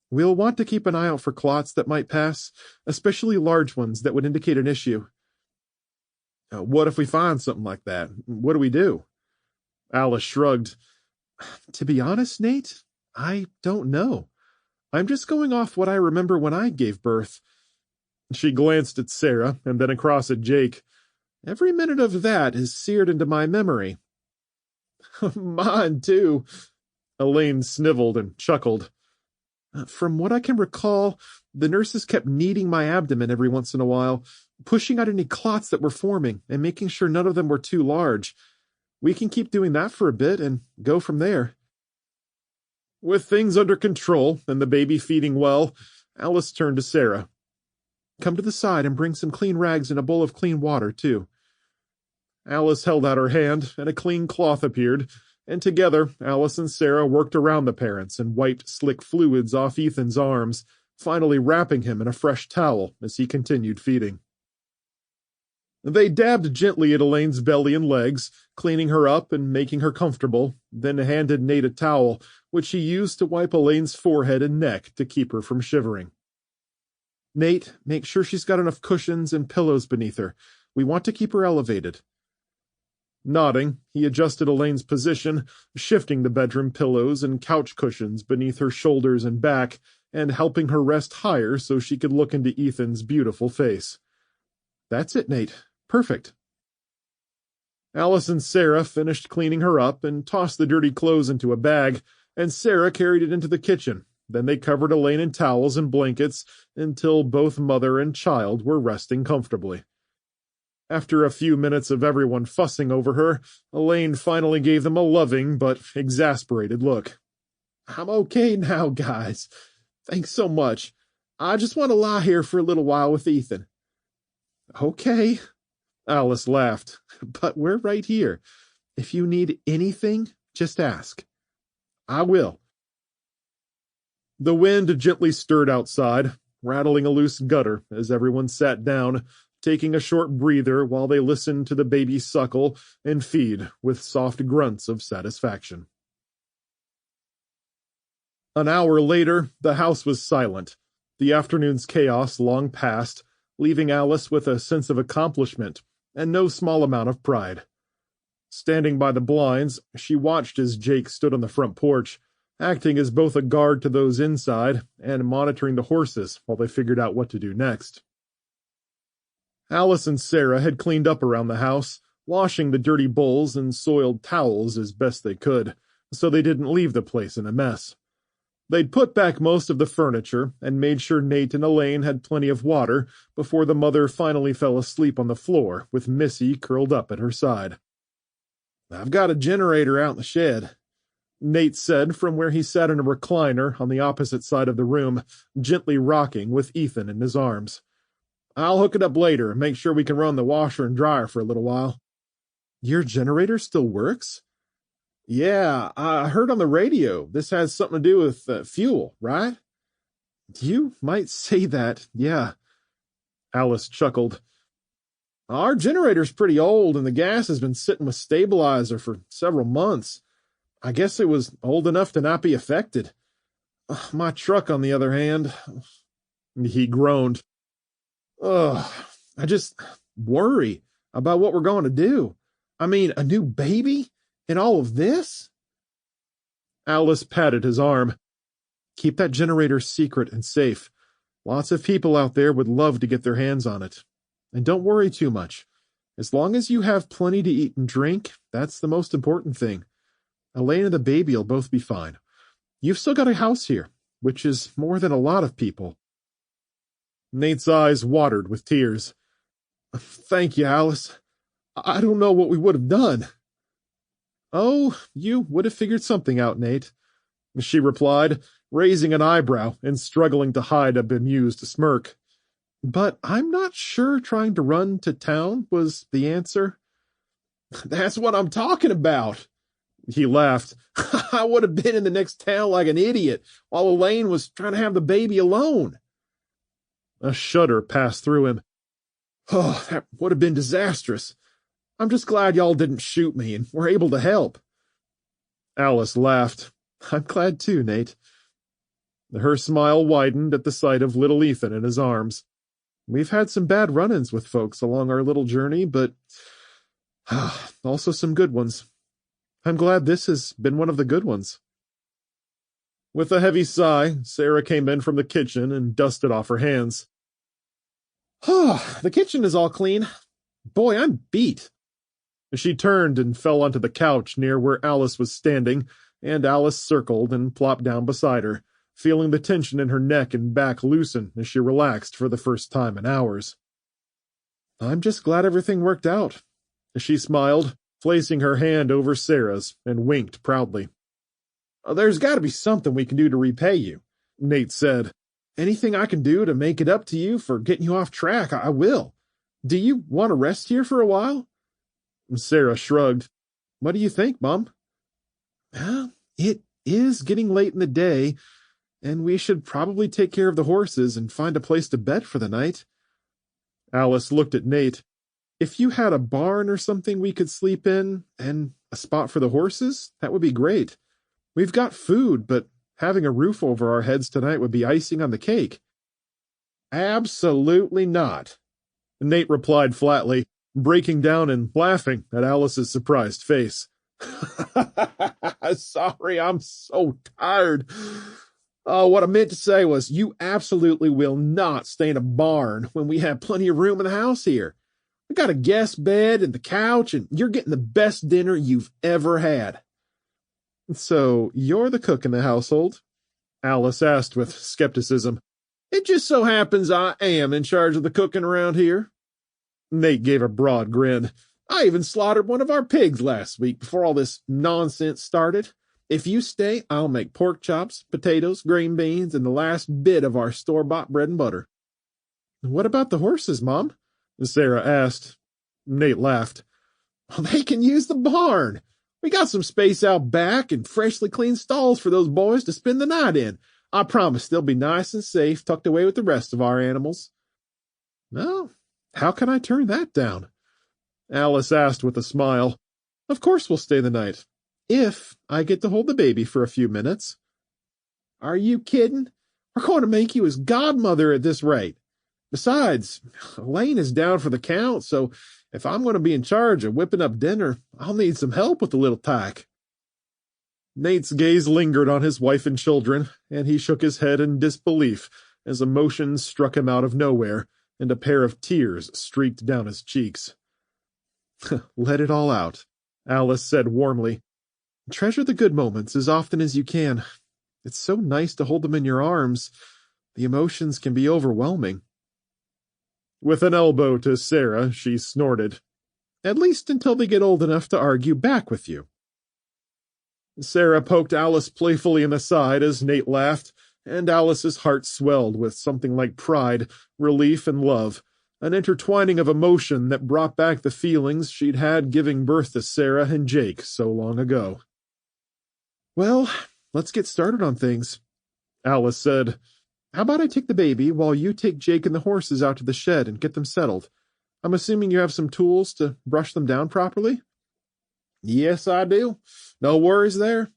We'll want to keep an eye out for clots that might pass, especially large ones that would indicate an issue. What if we find something like that? What do we do? Alice shrugged. To be honest, Nate, I don't know. I'm just going off what I remember when I gave birth. She glanced at Sarah and then across at Jake. Every minute of that is seared into my memory. Mine, too. Elaine sniveled and chuckled. From what I can recall, the nurses kept kneading my abdomen every once in a while, pushing out any clots that were forming and making sure none of them were too large. We can keep doing that for a bit and go from there. With things under control and the baby feeding well, Alice turned to Sarah. Come to the side and bring some clean rags and a bowl of clean water, too. Alice held out her hand, and a clean cloth appeared, and together Alice and Sarah worked around the parents and wiped slick fluids off Ethan's arms, finally wrapping him in a fresh towel as he continued feeding. They dabbed gently at Elaine's belly and legs, cleaning her up and making her comfortable, then handed Nate a towel, which he used to wipe Elaine's forehead and neck to keep her from shivering. Nate, make sure she's got enough cushions and pillows beneath her. We want to keep her elevated. Nodding, he adjusted Elaine's position, shifting the bedroom pillows and couch cushions beneath her shoulders and back, and helping her rest higher so she could look into Ethan's beautiful face. That's it, Nate. Perfect. Alice and Sarah finished cleaning her up and tossed the dirty clothes into a bag, and Sarah carried it into the kitchen. Then they covered Elaine in towels and blankets until both mother and child were resting comfortably. After a few minutes of everyone fussing over her, Elaine finally gave them a loving but exasperated look. I'm okay now, guys. Thanks so much. I just want to lie here for a little while with Ethan. Okay, Alice laughed. But we're right here. If you need anything, just ask. I will. The wind gently stirred outside, rattling a loose gutter as everyone sat down, taking a short breather while they listened to the baby suckle and feed with soft grunts of satisfaction. An hour later, the house was silent, the afternoon's chaos long past, leaving Alice with a sense of accomplishment and no small amount of pride. Standing by the blinds, she watched as Jake stood on the front porch, acting as both a guard to those inside and monitoring the horses while they figured out what to do next. Alice and Sarah had cleaned up around the house, washing the dirty bowls and soiled towels as best they could, so they didn't leave the place in a mess. They'd put back most of the furniture and made sure Nate and Elaine had plenty of water before the mother finally fell asleep on the floor with Missy curled up at her side. I've got a generator out in the shed, Nate said from where he sat in a recliner on the opposite side of the room, gently rocking with Ethan in his arms. I'll hook it up later and make sure we can run the washer and dryer for a little while. Your generator still works? Yeah, I heard on the radio this has something to do with fuel, right? You might say that, yeah. Alice chuckled. Our generator's pretty old, and the gas has been sitting with stabilizer for several months. I guess it was old enough to not be affected. My truck, on the other hand, he groaned. I just worry about what we're going to do. I mean, a new baby and all of this? Alice patted his arm. Keep that generator secret and safe. Lots of people out there would love to get their hands on it. And don't worry too much. As long as you have plenty to eat and drink, that's the most important thing. Elaine and the baby will both be fine. You've still got a house here, which is more than a lot of people. Nate's eyes watered with tears. Thank you, Alice. I don't know what we would have done. Oh, you would have figured something out, Nate, she replied, raising an eyebrow and struggling to hide a bemused smirk. But I'm not sure trying to run to town was the answer. That's what I'm talking about. He laughed. I would have been in the next town like an idiot while Elaine was trying to have the baby alone. A shudder passed through him. Oh, that would have been disastrous. I'm just glad y'all didn't shoot me and were able to help. Alice laughed. I'm glad too, Nate. Her smile widened at the sight of little Ethan in his arms. We've had some bad run-ins with folks along our little journey, but also some good ones. I'm glad this has been one of the good ones. With a heavy sigh, Sarah came in from the kitchen and dusted off her hands. The kitchen is all clean. Boy, I'm beat. She turned and fell onto the couch near where Alice was standing, and Alice circled and plopped down beside her, feeling the tension in her neck and back loosen as she relaxed for the first time in hours. I'm just glad everything worked out. She smiled, placing her hand over Sarah's, and winked proudly. There's got to be something we can do to repay you, Nate said. Anything I can do to make it up to you for getting you off track, I will. Do you want to rest here for a while? Sarah shrugged. What do you think, Mom? Well, it is getting late in the day, and we should probably take care of the horses and find a place to bed for the night. Alice looked at Nate. If you had a barn or something we could sleep in, and a spot for the horses, that would be great. We've got food, but having a roof over our heads tonight would be icing on the cake. Absolutely not, Nate replied flatly, breaking down and laughing at Alice's surprised face. Sorry, I'm so tired. What I meant to say was, you absolutely will not stay in a barn when we have plenty of room in the house here. We got a guest bed and the couch, and you're getting the best dinner you've ever had. So, you're the cook in the household? Alice asked with skepticism. It just so happens I am in charge of the cooking around here. Nate gave a broad grin. I even slaughtered one of our pigs last week before all this nonsense started. If you stay, I'll make pork chops, potatoes, green beans, and the last bit of our store-bought bread and butter. What about the horses, Mom? Sarah asked. Nate laughed. Well, they can use the barn. We got some space out back and freshly cleaned stalls for those boys to spend the night in. I promise they'll be nice and safe, tucked away with the rest of our animals. Well, how can I turn that down? Alice asked with a smile. Of course we'll stay the night, if I get to hold the baby for a few minutes. Are you kidding? We're going to make you his godmother at this rate. Besides, Elaine is down for the count, so if I'm going to be in charge of whipping up dinner, I'll need some help with the little tyke. Nate's gaze lingered on his wife and children, and he shook his head in disbelief as emotion struck him out of nowhere, and a pair of tears streaked down his cheeks. Let it all out, Alice said warmly. Treasure the good moments as often as you can. It's so nice to hold them in your arms. The emotions can be overwhelming. With an elbow to Sarah, she snorted. At least until they get old enough to argue back with you. Sarah poked Alice playfully in the side as Nate laughed, and Alice's heart swelled with something like pride, relief, and love, an intertwining of emotion that brought back the feelings she'd had giving birth to Sarah and Jake so long ago. Well, let's get started on things, Alice said. How about I take the baby while you take Jake and the horses out to the shed and get them settled? I'm assuming you have some tools to brush them down properly? Yes, I do. No worries there.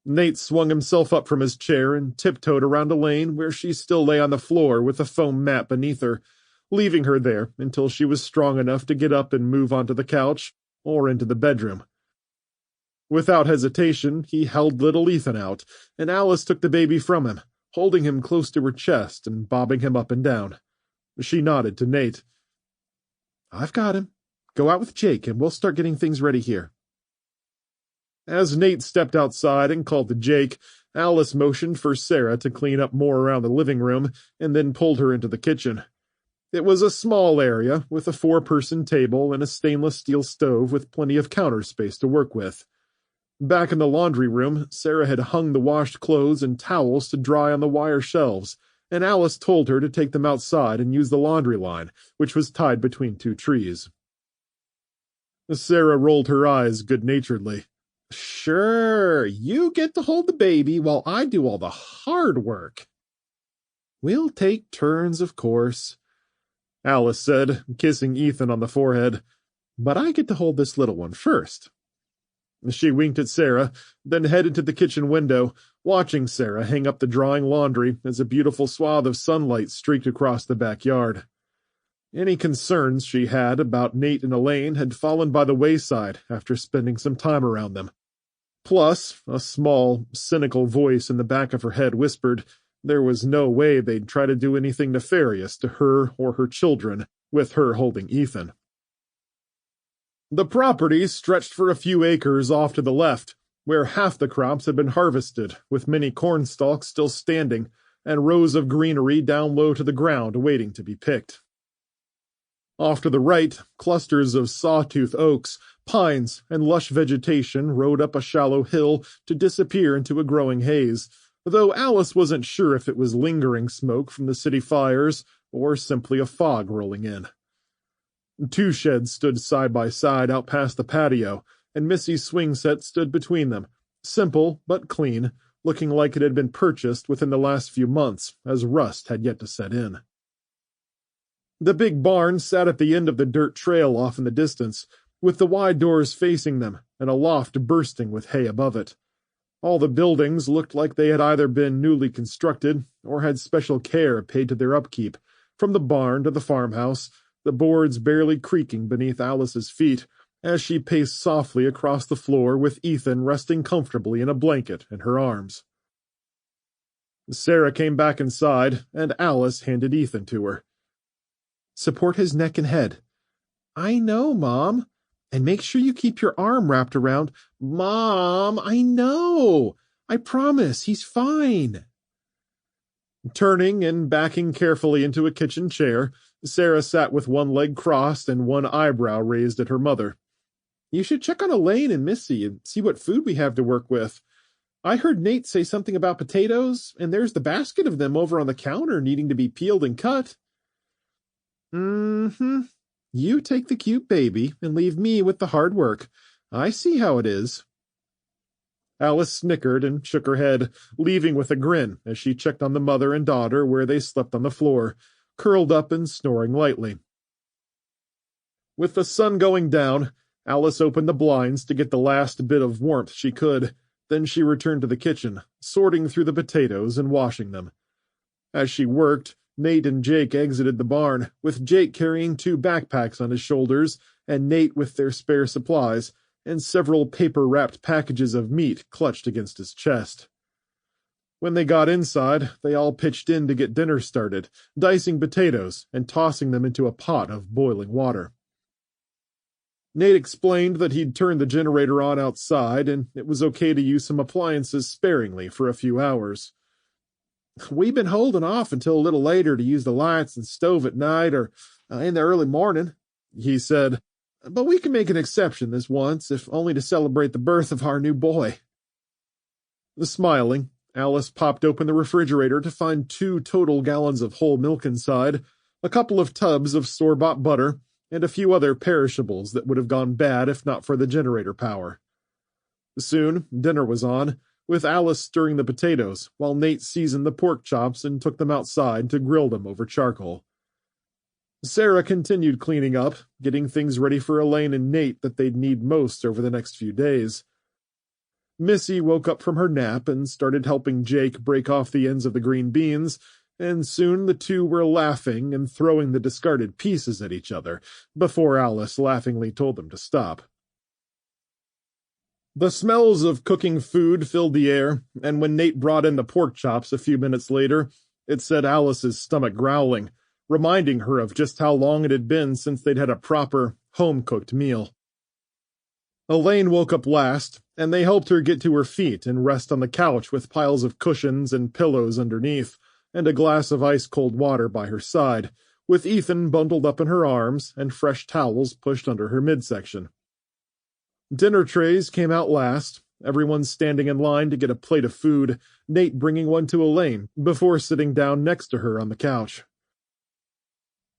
Nate swung himself up from his chair and tiptoed around Elaine where she still lay on the floor with a foam mat beneath her, leaving her there until she was strong enough to get up and move onto the couch or into the bedroom. Without hesitation, he held little Ethan out, and Alice took the baby from him, holding him close to her chest and bobbing him up and down. She nodded to Nate. I've got him. Go out with Jake, and we'll start getting things ready here. As Nate stepped outside and called to Jake, Alice motioned for Sarah to clean up more around the living room and then pulled her into the kitchen. It was a small area with a 4-person table and a stainless steel stove with plenty of counter space to work with. Back in the laundry room, Sarah had hung the washed clothes and towels to dry on the wire shelves, and Alice told her to take them outside and use the laundry line, which was tied between 2 trees. Sarah rolled her eyes good-naturedly. Sure, you get to hold the baby while I do all the hard work. We'll take turns, of course, Alice said, kissing Ethan on the forehead. But I get to hold this little one first. She winked at Sarah, then headed to the kitchen window, watching Sarah hang up the drying laundry as a beautiful swath of sunlight streaked across the backyard. Any concerns she had about Nate and Elaine had fallen by the wayside after spending some time around them. Plus, a small, cynical voice in the back of her head whispered there was no way they'd try to do anything nefarious to her or her children, with her holding Ethan. The property stretched for a few acres off to the left, where half the crops had been harvested, with many corn stalks still standing, and rows of greenery down low to the ground waiting to be picked. Off to the right, clusters of sawtooth oaks, pines, and lush vegetation rode up a shallow hill to disappear into a growing haze, though Alice wasn't sure if it was lingering smoke from the city fires or simply a fog rolling in. 2 sheds stood side by side out past the patio, and Missy's swing set stood between them, simple but clean, looking like it had been purchased within the last few months, as rust had yet to set in. The big barn sat at the end of the dirt trail off in the distance, with the wide doors facing them and a loft bursting with hay above it. All the buildings looked like they had either been newly constructed or had special care paid to their upkeep, from the barn to the farmhouse, the boards barely creaking beneath Alice's feet as she paced softly across the floor with Ethan resting comfortably in a blanket in her arms. Sarah came back inside, and Alice handed Ethan to her. Support his neck and head. I know, Mom. And make sure you keep your arm wrapped around. Mom, I know. I promise, he's fine. Turning and backing carefully into a kitchen chair, Sarah sat with one leg crossed and one eyebrow raised at her mother. You should check on Elaine and Missy and see what food we have to work with. I heard Nate say something about potatoes, and there's the basket of them over on the counter needing to be peeled and cut. Mm-hmm. You take the cute baby and leave me with the hard work. I see how it is. Alice snickered and shook her head, leaving with a grin as she checked on the mother and daughter where they slept on the floor, curled up and snoring lightly. With the sun going down, Alice opened the blinds to get the last bit of warmth she could. Then she returned to the kitchen, sorting through the potatoes and washing them. As she worked, Nate and Jake exited the barn, with Jake carrying 2 backpacks on his shoulders and Nate with their spare supplies, and several paper-wrapped packages of meat clutched against his chest. When they got inside, they all pitched in to get dinner started, dicing potatoes and tossing them into a pot of boiling water. Nate explained that he'd turned the generator on outside and it was okay to use some appliances sparingly for a few hours. We've been holding off until a little later to use the lights and stove at night or in the early morning, he said, but we can make an exception this once, if only to celebrate the birth of our new boy. Smiling, Alice popped open the refrigerator to find 2 total gallons of whole milk inside, a couple of tubs of store-bought butter, and a few other perishables that would have gone bad if not for the generator power. Soon, dinner was on, with Alice stirring the potatoes, while Nate seasoned the pork chops and took them outside to grill them over charcoal. Sarah continued cleaning up, getting things ready for Elaine and Nate that they'd need most over the next few days. Missy woke up from her nap and started helping Jake break off the ends of the green beans, and soon the two were laughing and throwing the discarded pieces at each other, before Alice laughingly told them to stop. The smells of cooking food filled the air, and when Nate brought in the pork chops a few minutes later, it set Alice's stomach growling, reminding her of just how long it had been since they'd had a proper, home-cooked meal. Elaine woke up last, and they helped her get to her feet and rest on the couch with piles of cushions and pillows underneath, and a glass of ice-cold water by her side, with Ethan bundled up in her arms and fresh towels pushed under her midsection. Dinner trays came out last, everyone standing in line to get a plate of food, Nate bringing one to Elaine before sitting down next to her on the couch.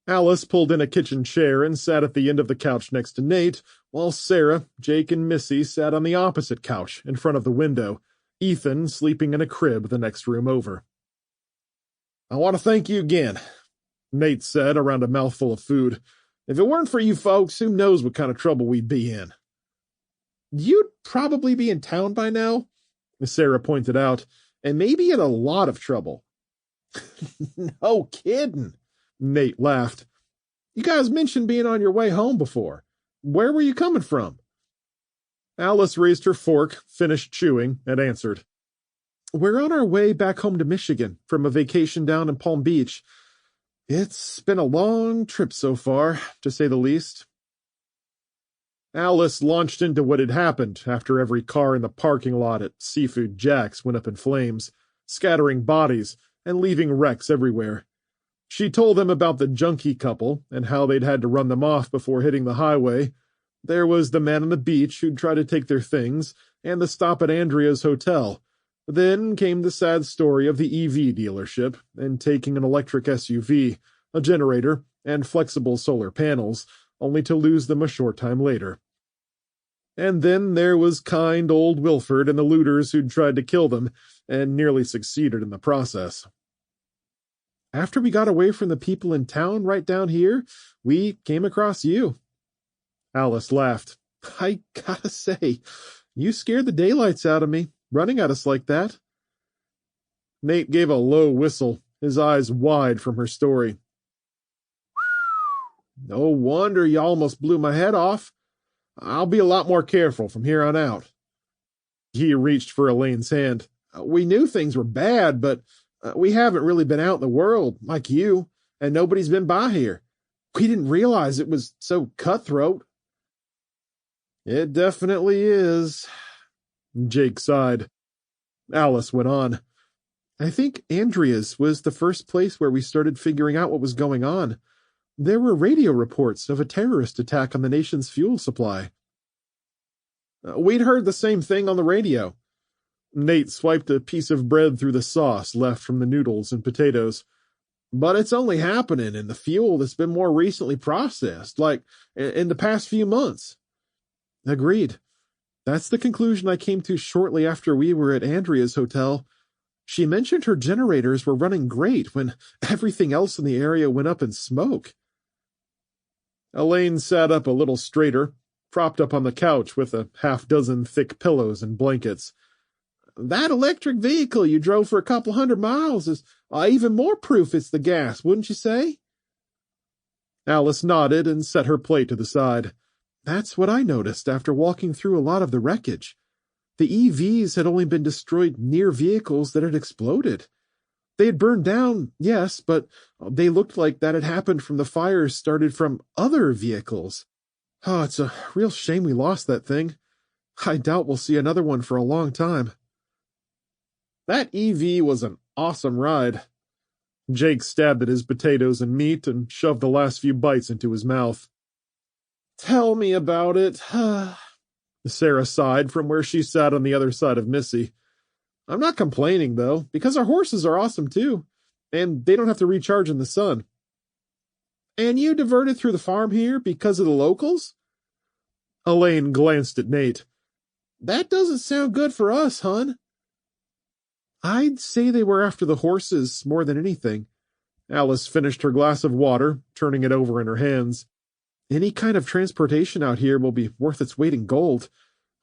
Alice pulled in a kitchen chair and sat at the end of the couch next to Nate, while Sarah, Jake, and Missy sat on the opposite couch in front of the window, Ethan sleeping in a crib the next room over. "I want to thank you again," Nate said around a mouthful of food. "If it weren't for you folks, who knows what kind of trouble we'd be in." "You'd probably be in town by now," Sarah pointed out, "and maybe in a lot of trouble." "No kidding," Nate laughed. "You guys mentioned being on your way home before. Where were you coming from?" Alice raised her fork, finished chewing, and answered. "We're on our way back home to Michigan from a vacation down in Palm Beach. It's been a long trip so far, to say the least." Alice launched into what had happened after every car in the parking lot at Seafood Jack's went up in flames, scattering bodies and leaving wrecks everywhere. She told them about the junkie couple and how they'd had to run them off before hitting the highway. There was the man on the beach who'd tried to take their things, and the stop at Andrea's hotel. Then came the sad story of the EV dealership and taking an electric SUV, a generator, and flexible solar panels, only to lose them a short time later. And then there was kind old Wilford and the looters who'd tried to kill them, and nearly succeeded in the process. "After we got away from the people in town right down here, we came across you." Alice laughed. "I gotta say, you scared the daylights out of me, running at us like that." Nate gave a low whistle, his eyes wide from her story. No wonder you almost blew my head off. I'll be a lot more careful from here on out. He reached for Elaine's hand. We knew things were bad, but we haven't really been out in the world like you, and nobody's been by here. We didn't realize it was so cutthroat. It definitely is. Jake sighed. Alice went on. I think Andrea's was the first place where we started figuring out what was going on. There were radio reports of a terrorist attack on the nation's fuel supply. We'd heard the same thing on the radio. Nate swiped a piece of bread through the sauce left from the noodles and potatoes. But it's only happening in the fuel that's been more recently processed, like in the past few months. Agreed. That's the conclusion I came to shortly after we were at Andrea's hotel. She mentioned her generators were running great when everything else in the area went up in smoke. Elaine sat up a little straighter, propped up on the couch with a half-dozen thick pillows and blankets. That electric vehicle you drove for a couple 100 miles is even more proof it's the gas, wouldn't you say? Alice nodded and set her plate to the side. That's what I noticed after walking through a lot of the wreckage. The EVs had only been destroyed near vehicles that had exploded. They had burned down, yes, but they looked like that had happened from the fires started from other vehicles. Oh, it's a real shame we lost that thing. I doubt we'll see another one for a long time. That EV was an awesome ride. Jake stabbed at his potatoes and meat and shoved the last few bites into his mouth. Tell me about it. Sarah sighed from where she sat on the other side of Missy. I'm not complaining, though, because our horses are awesome, too, and they don't have to recharge in the sun. And you diverted through the farm here because of the locals? Elaine glanced at Nate. That doesn't sound good for us, hon. I'd say they were after the horses more than anything. Alice finished her glass of water, turning it over in her hands. Any kind of transportation out here will be worth its weight in gold.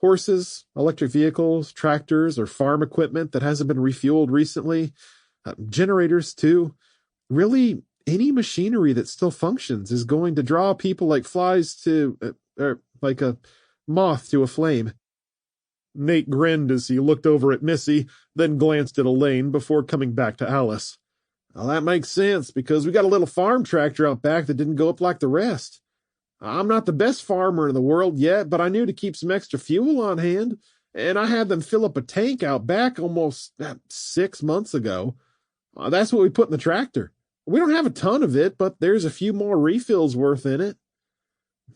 Horses, electric vehicles, tractors, or farm equipment that hasn't been refueled recently. Generators, too. Really, any machinery that still functions is going to draw people like flies to, like a moth to a flame. Nate grinned as he looked over at Missy, then glanced at Elaine before coming back to Alice. Well, that makes sense, because we got a little farm tractor out back that didn't go up like the rest. I'm not the best farmer in the world yet, but I knew to keep some extra fuel on hand, and I had them fill up a tank out back almost 6 months ago. That's what we put in the tractor. We don't have a ton of it, but there's a few more refills worth in it.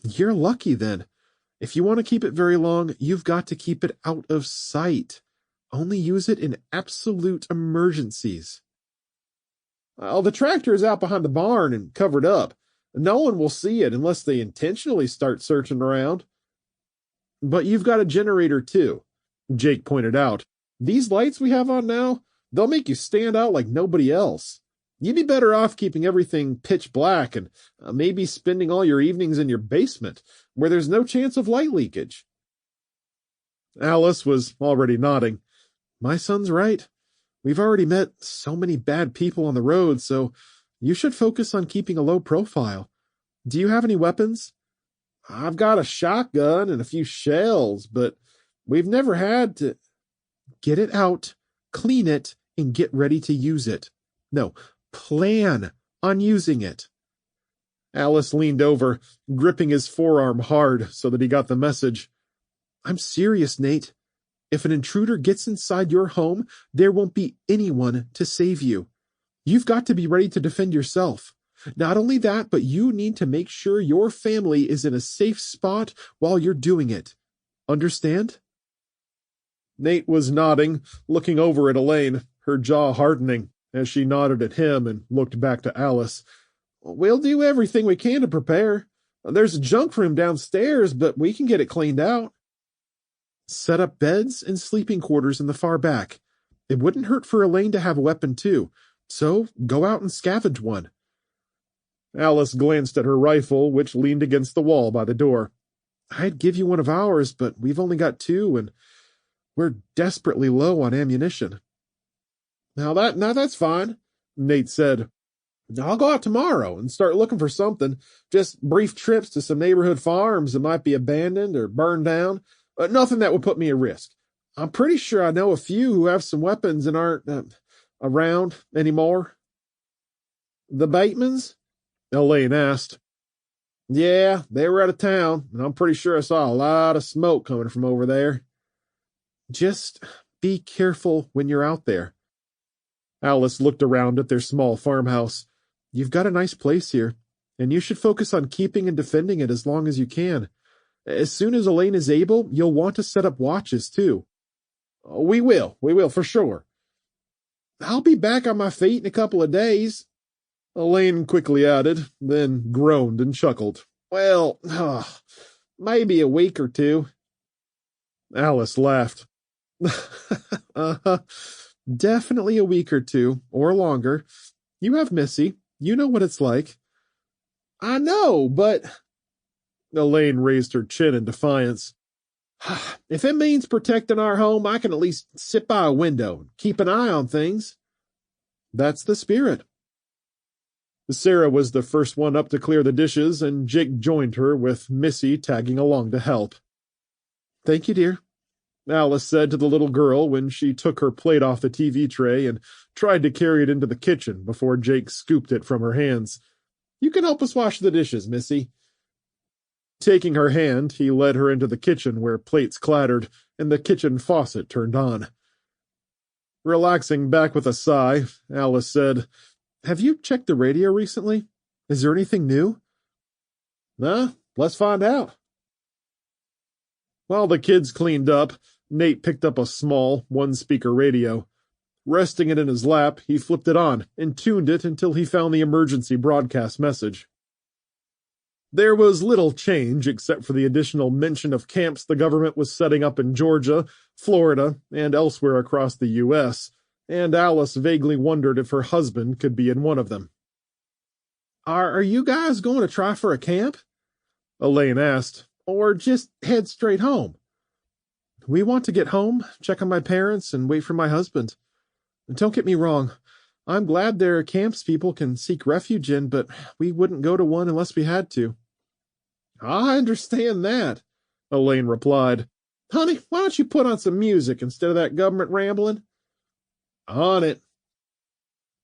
You're lucky, then. If you want to keep it very long, you've got to keep it out of sight. Only use it in absolute emergencies. Well, the tractor is out behind the barn and covered up. No one will see it unless they intentionally start searching around. But you've got a generator, too, Jake pointed out. These lights we have on now, they'll make you stand out like nobody else. You'd be better off keeping everything pitch black and maybe spending all your evenings in your basement, where there's no chance of light leakage. Alice was already nodding. My son's right. We've already met so many bad people on the road, so you should focus on keeping a low profile. Do you have any weapons? I've got a shotgun and a few shells, but we've never had to... Get it out, clean it, and get ready to use it. No, plan on using it. Alice leaned over, gripping his forearm hard so that he got the message. I'm serious, Nate. If an intruder gets inside your home, there won't be anyone to save you. You've got to be ready to defend yourself. Not only that, but you need to make sure your family is in a safe spot while you're doing it. Understand? Nate was nodding, looking over at Elaine, her jaw hardening, as she nodded at him and looked back to Alice. We'll do everything we can to prepare. There's a junk room downstairs, but we can get it cleaned out. Set up beds and sleeping quarters in the far back. It wouldn't hurt for Elaine to have a weapon, too, so go out and scavenge one. Alice glanced at her rifle, which leaned against the wall by the door. I'd give you one of ours, but we've only got 2, and we're desperately low on ammunition. Now that's fine, Nate said. I'll go out tomorrow and start looking for something. Just brief trips to some neighborhood farms that might be abandoned or burned down. Nothing that would put me at risk. I'm pretty sure I know a few who have some weapons and aren't around anymore. The Batemans? Elaine asked. Yeah, they were out of town, and I'm pretty sure I saw a lot of smoke coming from over there. Just be careful when you're out there. Alice looked around at their small farmhouse. You've got a nice place here, and you should focus on keeping and defending it as long as you can. As soon as Elaine is able, you'll want to set up watches, too. We will, for sure. I'll be back on my feet in a couple of days. Elaine quickly added, then groaned and chuckled. Well, maybe a week or two. Alice laughed. Definitely a week or two, or longer. You have Missy. You know what it's like. I know, but... Elaine raised her chin in defiance. If it means protecting our home, I can at least sit by a window and keep an eye on things. That's the spirit. Sarah was the first one up to clear the dishes, and Jake joined her, with Missy tagging along to help. Thank you, dear, Alice said to the little girl when she took her plate off the TV tray and tried to carry it into the kitchen before Jake scooped it from her hands. You can help us wash the dishes, Missy. Taking her hand, he led her into the kitchen where plates clattered and the kitchen faucet turned on. Relaxing back with a sigh, Alice said, Have you checked the radio recently? Is there anything new? Nah, let's find out. While the kids cleaned up, Nate picked up a small, one-speaker radio. Resting it in his lap, he flipped it on and tuned it until he found the emergency broadcast message. There was little change except for the additional mention of camps the government was setting up in Georgia, Florida, and elsewhere across the U.S., and Alice vaguely wondered if her husband could be in one of them. Are you guys going to try for a camp? Elaine asked, or just head straight home? We want to get home, check on my parents, and wait for my husband. Don't get me wrong. I'm glad there are camps people can seek refuge in, but we wouldn't go to one unless we had to. I understand that, Elaine replied. Honey, why don't you put on some music instead of that government rambling? On it.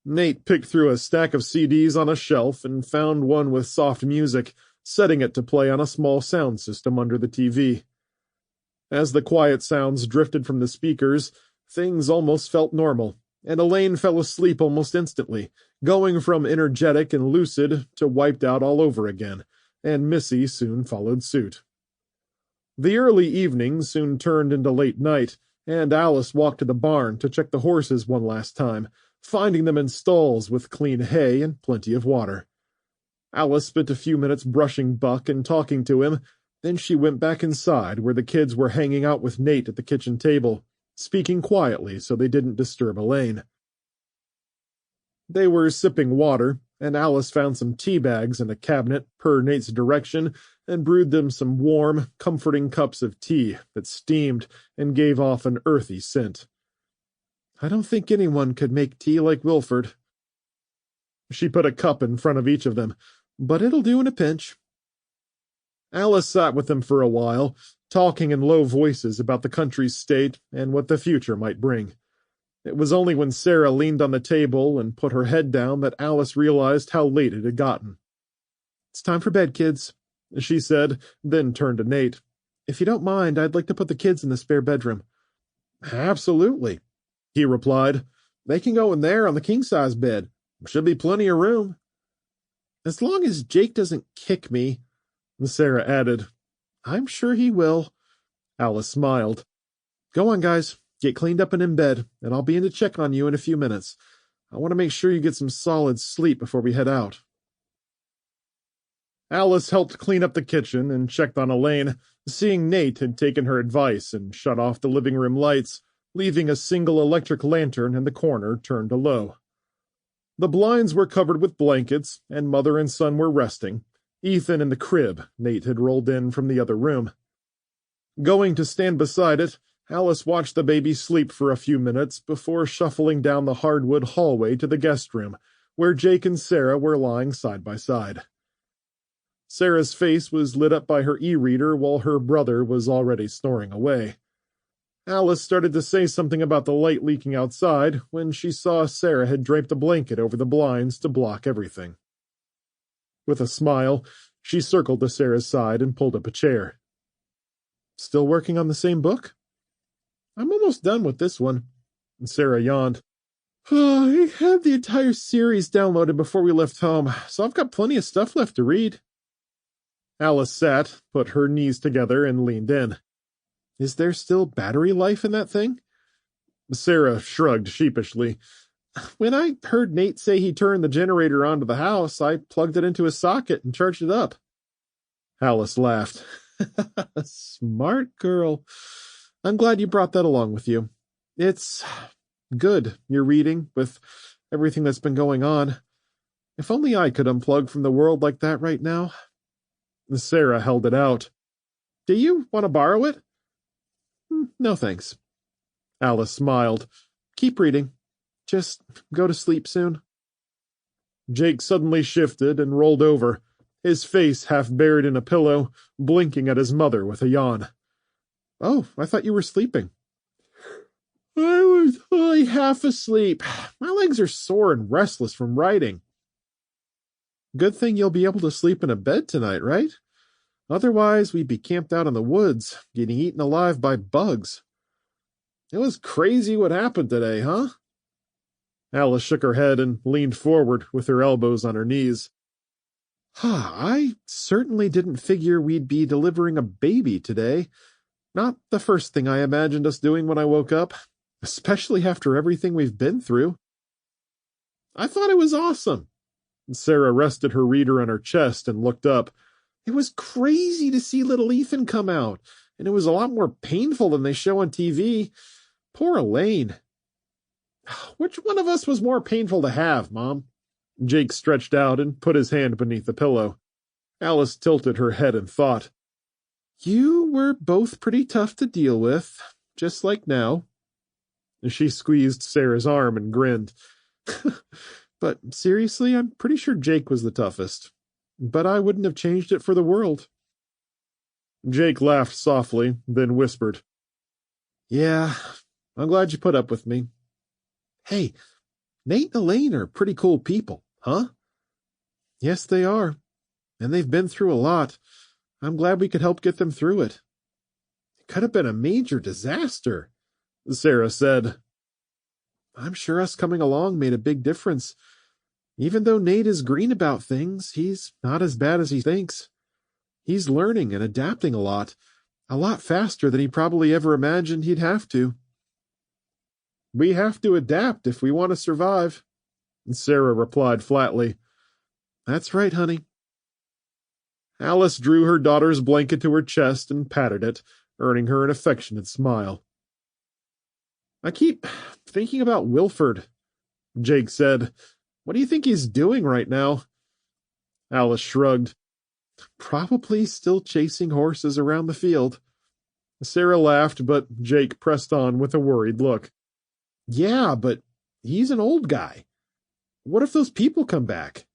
Nate picked through a stack of CDs on a shelf and found one with soft music, setting it to play on a small sound system under the TV. As the quiet sounds drifted from the speakers, things almost felt normal, and Elaine fell asleep almost instantly, going from energetic and lucid to wiped out all over again, and Missy soon followed suit. The early evening soon turned into late night, and Alice walked to the barn to check the horses one last time, finding them in stalls with clean hay and plenty of water. Alice spent a few minutes brushing Buck and talking to him, then she went back inside where the kids were hanging out with Nate at the kitchen table, speaking quietly so they didn't disturb Elaine. They were sipping water, and Alice found some tea bags in a cabinet per Nate's direction and brewed them some warm, comforting cups of tea that steamed and gave off an earthy scent. I don't think anyone could make tea like Wilford. She put a cup in front of each of them, but it'll do in a pinch. Alice sat with them for a while, talking in low voices about the country's state and what the future might bring. It was only when Sarah leaned on the table and put her head down that Alice realized how late it had gotten. It's time for bed, kids, she said, then turned to Nate. If you don't mind, I'd like to put the kids in the spare bedroom. Absolutely, he replied. They can go in there on the king-size bed. Should be plenty of room. As long as Jake doesn't kick me, Sarah added. I'm sure he will. Alice smiled. Go on, guys. Get cleaned up and in bed, and I'll be in to check on you in a few minutes. I want to make sure you get some solid sleep before we head out. Alice helped clean up the kitchen and checked on Elaine, seeing Nate had taken her advice and shut off the living room lights, leaving a single electric lantern in the corner turned to low. The blinds were covered with blankets, and mother and son were resting, Ethan in the crib Nate had rolled in from the other room. Going to stand beside it, Alice watched the baby sleep for a few minutes before shuffling down the hardwood hallway to the guest room, where Jake and Sarah were lying side by side. Sarah's face was lit up by her e-reader while her brother was already snoring away. Alice started to say something about the light leaking outside when she saw Sarah had draped a blanket over the blinds to block everything. With a smile, she circled to Sarah's side and pulled up a chair. "Still working on the same book?" "I'm almost done with this one." And Sarah yawned. "I had the entire series downloaded before we left home, so I've got plenty of stuff left to read." Alice sat, put her knees together, and leaned in. "Is there still battery life in that thing?" Sarah shrugged sheepishly. "When I heard Nate say he turned the generator onto the house, I plugged it into a socket and charged it up." Alice laughed. "Smart girl. I'm glad you brought that along with you. It's good you're reading with everything that's been going on. If only I could unplug from the world like that right now." Sarah held it out. "Do you want to borrow it?" "No, thanks." Alice smiled. "Keep reading. Just go to sleep soon." Jake suddenly shifted and rolled over, his face half buried in a pillow, blinking at his mother with a yawn. "Oh, I thought you were sleeping." "I was only half asleep. My legs are sore and restless from writing." "Good thing you'll be able to sleep in a bed tonight, right? Otherwise, we'd be camped out in the woods, getting eaten alive by bugs." "It was crazy what happened today, huh?" Alice shook her head and leaned forward with her elbows on her knees. "I certainly didn't figure we'd be delivering a baby today. Not the first thing I imagined us doing when I woke up, especially after everything we've been through." "I thought it was awesome." Sarah rested her reader on her chest and looked up. "It was crazy to see little Ethan come out, and it was a lot more painful than they show on TV. Poor Elaine." "Which one of us was more painful to have, Mom?" Jake stretched out and put his hand beneath the pillow. Alice tilted her head in thought. "You were both pretty tough to deal with, just like now." She squeezed Sarah's arm and grinned. "But seriously, I'm pretty sure Jake was the toughest. But I wouldn't have changed it for the world." Jake laughed softly, then whispered, "Yeah, I'm glad you put up with me. Hey, Nate and Elaine are pretty cool people, huh?" "Yes, they are. And they've been through a lot. I'm glad we could help get them through it." "It could have been a major disaster," Sarah said. "I'm sure us coming along made a big difference. Even though Nate is green about things, he's not as bad as he thinks. He's learning and adapting a lot faster than he probably ever imagined he'd have to." "We have to adapt if we want to survive," Sarah replied flatly. "That's right, honey." Alice drew her daughter's blanket to her chest and patted it, earning her an affectionate smile. "I keep thinking about Wilford," Jake said. "What do you think he's doing right now?" Alice shrugged. "Probably still chasing horses around the field." Sarah laughed, but Jake pressed on with a worried look. "Yeah, but he's an old guy. What if those people come back?"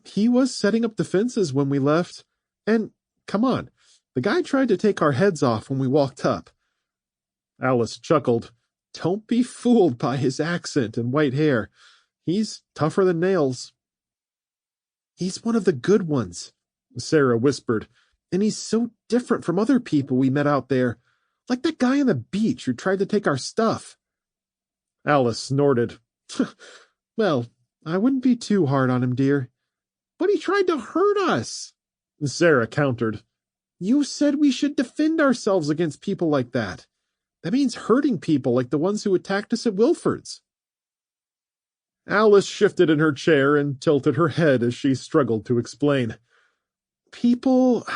"He was setting up defenses when we left. And, come on, the guy tried to take our heads off when we walked up." Alice chuckled. "Don't be fooled by his accent and white hair. He's tougher than nails." "He's one of the good ones," Sarah whispered. "And he's so different from other people we met out there. Like that guy on the beach who tried to take our stuff." Alice snorted. "Well, I wouldn't be too hard on him, dear." "But he tried to hurt us," Sarah countered. "You said we should defend ourselves against people like that. That means hurting people like the ones who attacked us at Wilford's." Alice shifted in her chair and tilted her head as she struggled to explain. "People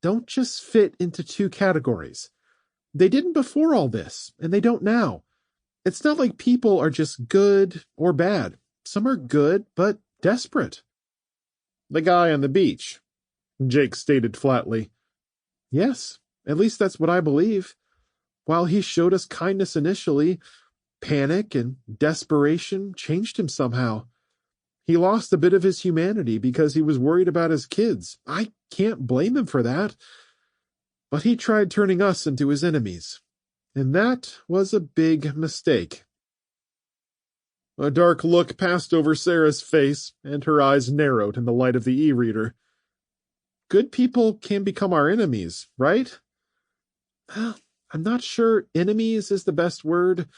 don't just fit into two categories. They didn't before all this, and they don't now. It's not like people are just good or bad. Some are good, but desperate." "The guy on the beach," Jake stated flatly. "Yes, at least that's what I believe. While he showed us kindness initially, panic and desperation changed him somehow. He lost a bit of his humanity because he was worried about his kids. I can't blame him for that. But he tried turning us into his enemies. And that was a big mistake. A dark look passed over Sarah's face, and her eyes narrowed in the light of the e-reader. Good people can become our enemies, right? I'm not sure enemies is the best word,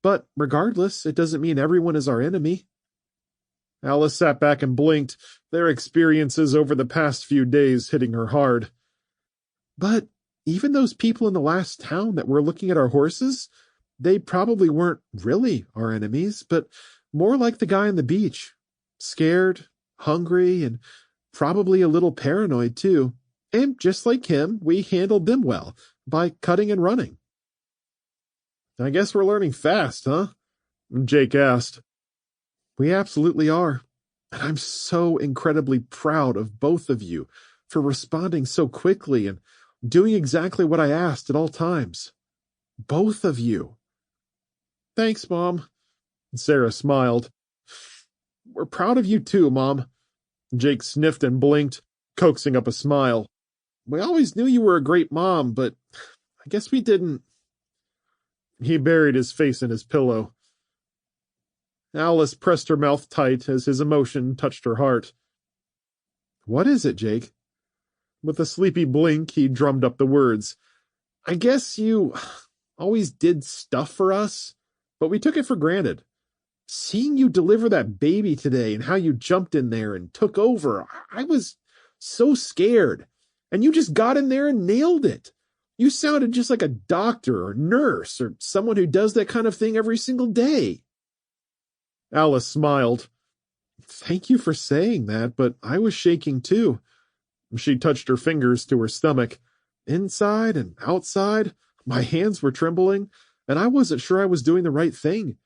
but regardless, it doesn't mean everyone is our enemy. Alice sat back and blinked, their experiences over the past few days hitting her hard. But even those people in the last town that were looking at our horses, they probably weren't really our enemies, but more like the guy on the beach. Scared, hungry, and probably a little paranoid too. And just like him, we handled them well, by cutting and running. I guess we're learning fast, huh? Jake asked. We absolutely are. And I'm so incredibly proud of both of you for responding so quickly and doing exactly what I asked at all times. Both of you. Thanks, Mom. Sarah smiled. We're proud of you too, Mom. Jake sniffed and blinked, coaxing up a smile. We always knew you were a great mom, but I guess we didn't. He buried his face in his pillow. Alice pressed her mouth tight as his emotion touched her heart. What is it, Jake? With a sleepy blink, he drummed up the words. I guess you always did stuff for us, but we took it for granted. Seeing you deliver that baby today and how you jumped in there and took over, I was so scared. And you just got in there and nailed it. You sounded just like a doctor or nurse or someone who does that kind of thing every single day. Alice smiled. Thank you for saying that, but I was shaking too. She touched her fingers to her stomach. Inside and outside, my hands were trembling, and I wasn't sure I was doing the right thing.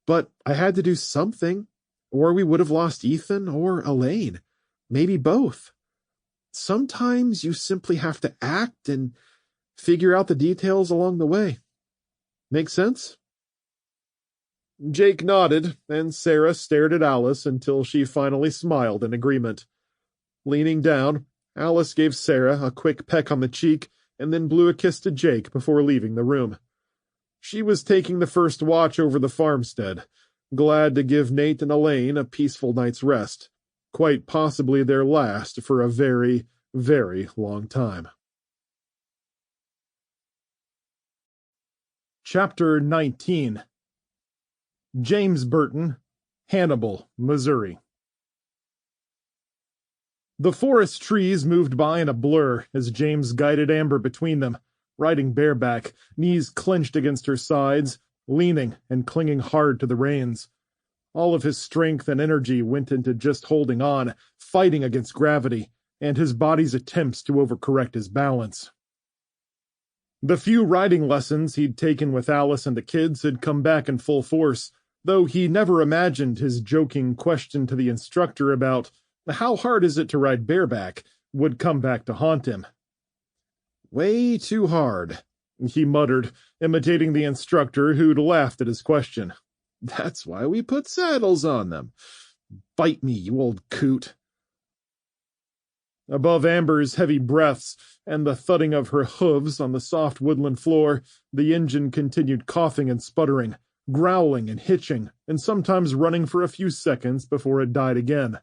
But I had to do something, or we would have lost Ethan or Elaine. Maybe both. Sometimes you simply have to act and figure out the details along the way. Make sense? Jake nodded, and Sarah stared at Alice until she finally smiled in agreement. Leaning down, Alice gave Sarah a quick peck on the cheek and then blew a kiss to Jake before leaving the room. She was taking the first watch over the farmstead, glad to give Nate and Elaine a peaceful night's rest, quite possibly their last for a very, very long time. Chapter 19. James Burton, Hannibal, Missouri. The forest trees moved by in a blur as James guided Amber between them, riding bareback, knees clenched against her sides, leaning and clinging hard to the reins. All of his strength and energy went into just holding on, fighting against gravity, and his body's attempts to overcorrect his balance. The few riding lessons he'd taken with Alice and the kids had come back in full force, though he never imagined his joking question to the instructor about how hard is it to ride bareback would come back to haunt him. Way too hard, he muttered, imitating the instructor who'd laughed at his question. That's why we put saddles on them. Bite me, you old coot. Above Amber's heavy breaths and the thudding of her hooves on the soft woodland floor, the engine continued coughing and sputtering, growling and hitching, and sometimes running for a few seconds before it died again.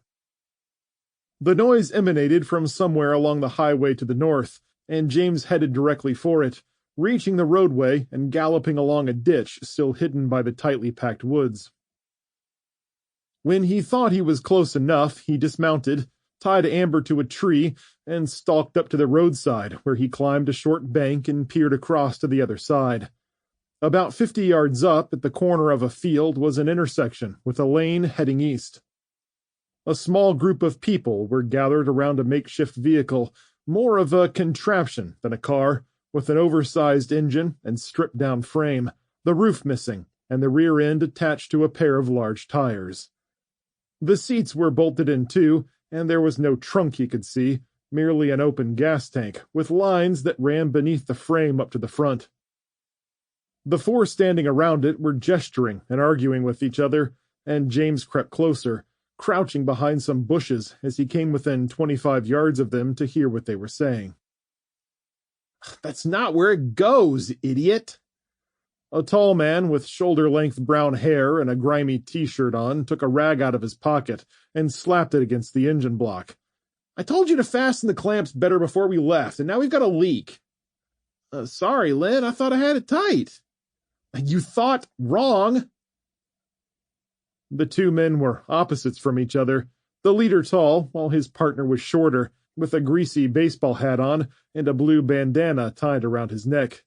The noise emanated from somewhere along the highway to the north, and James headed directly for it, reaching the roadway and galloping along a ditch still hidden by the tightly packed woods. When he thought he was close enough, he dismounted, tied Amber to a tree, and stalked up to the roadside, where he climbed a short bank and peered across to the other side. About 50 yards up, at the corner of a field, was an intersection with a lane heading east. A small group of people were gathered around a makeshift vehicle, more of a contraption than a car, with an oversized engine and stripped-down frame, the roof missing, and the rear end attached to a pair of large tires. The seats were bolted in too, and there was no trunk he could see, merely an open gas tank, with lines that ran beneath the frame up to the front. The four standing around it were gesturing and arguing with each other, and James crept closer, crouching behind some bushes as he came within 25 yards of them to hear what they were saying. "That's not where it goes, idiot." A tall man with shoulder-length brown hair and a grimy t-shirt on took a rag out of his pocket and slapped it against the engine block. "I told you to fasten the clamps better before we left, and now we've got a leak." Sorry, Lynn, I thought I had it tight." "You thought wrong." The two men were opposites from each other, the leader tall, while his partner was shorter, with a greasy baseball hat on and a blue bandana tied around his neck.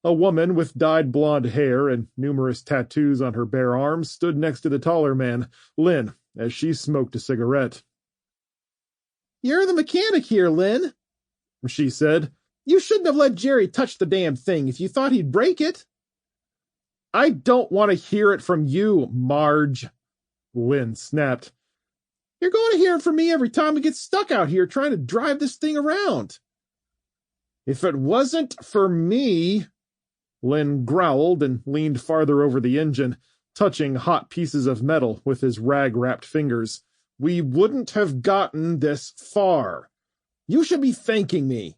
A woman with dyed blonde hair and numerous tattoos on her bare arms stood next to the taller man, Lynn, as she smoked a cigarette. "You're the mechanic here, Lynn," she said. "You shouldn't have let Jerry touch the damn thing if you thought he'd break it." "I don't want to hear it from you, Marge," Lynn snapped. "You're going to hear it from me every time we get stuck out here trying to drive this thing around." "If it wasn't for me," Lynn growled and leaned farther over the engine, touching hot pieces of metal with his rag-wrapped fingers, "we wouldn't have gotten this far. You should be thanking me."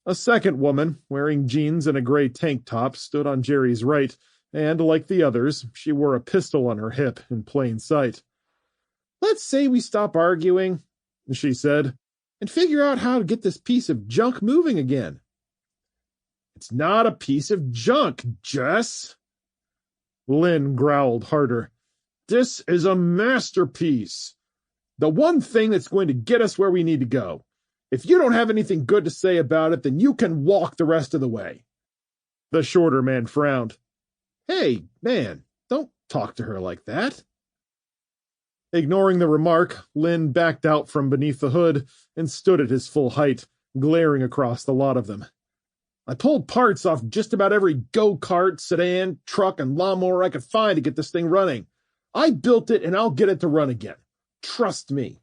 A second woman, wearing jeans and a gray tank top, stood on Jerry's right, and, like the others, she wore a pistol on her hip in plain sight. "Let's say we stop arguing," she said, "and figure out how to get this piece of junk moving again." "It's not a piece of junk, Jess." Lynn growled harder. "This is a masterpiece. The one thing that's going to get us where we need to go. If you don't have anything good to say about it, then you can walk the rest of the way." The shorter man frowned. "Hey, man, don't talk to her like that." Ignoring the remark, Lynn backed out from beneath the hood and stood at his full height, glaring across the lot of them. "I pulled parts off just about every go-kart, sedan, truck, and lawnmower I could find to get this thing running. I built it, and I'll get it to run again. Trust me."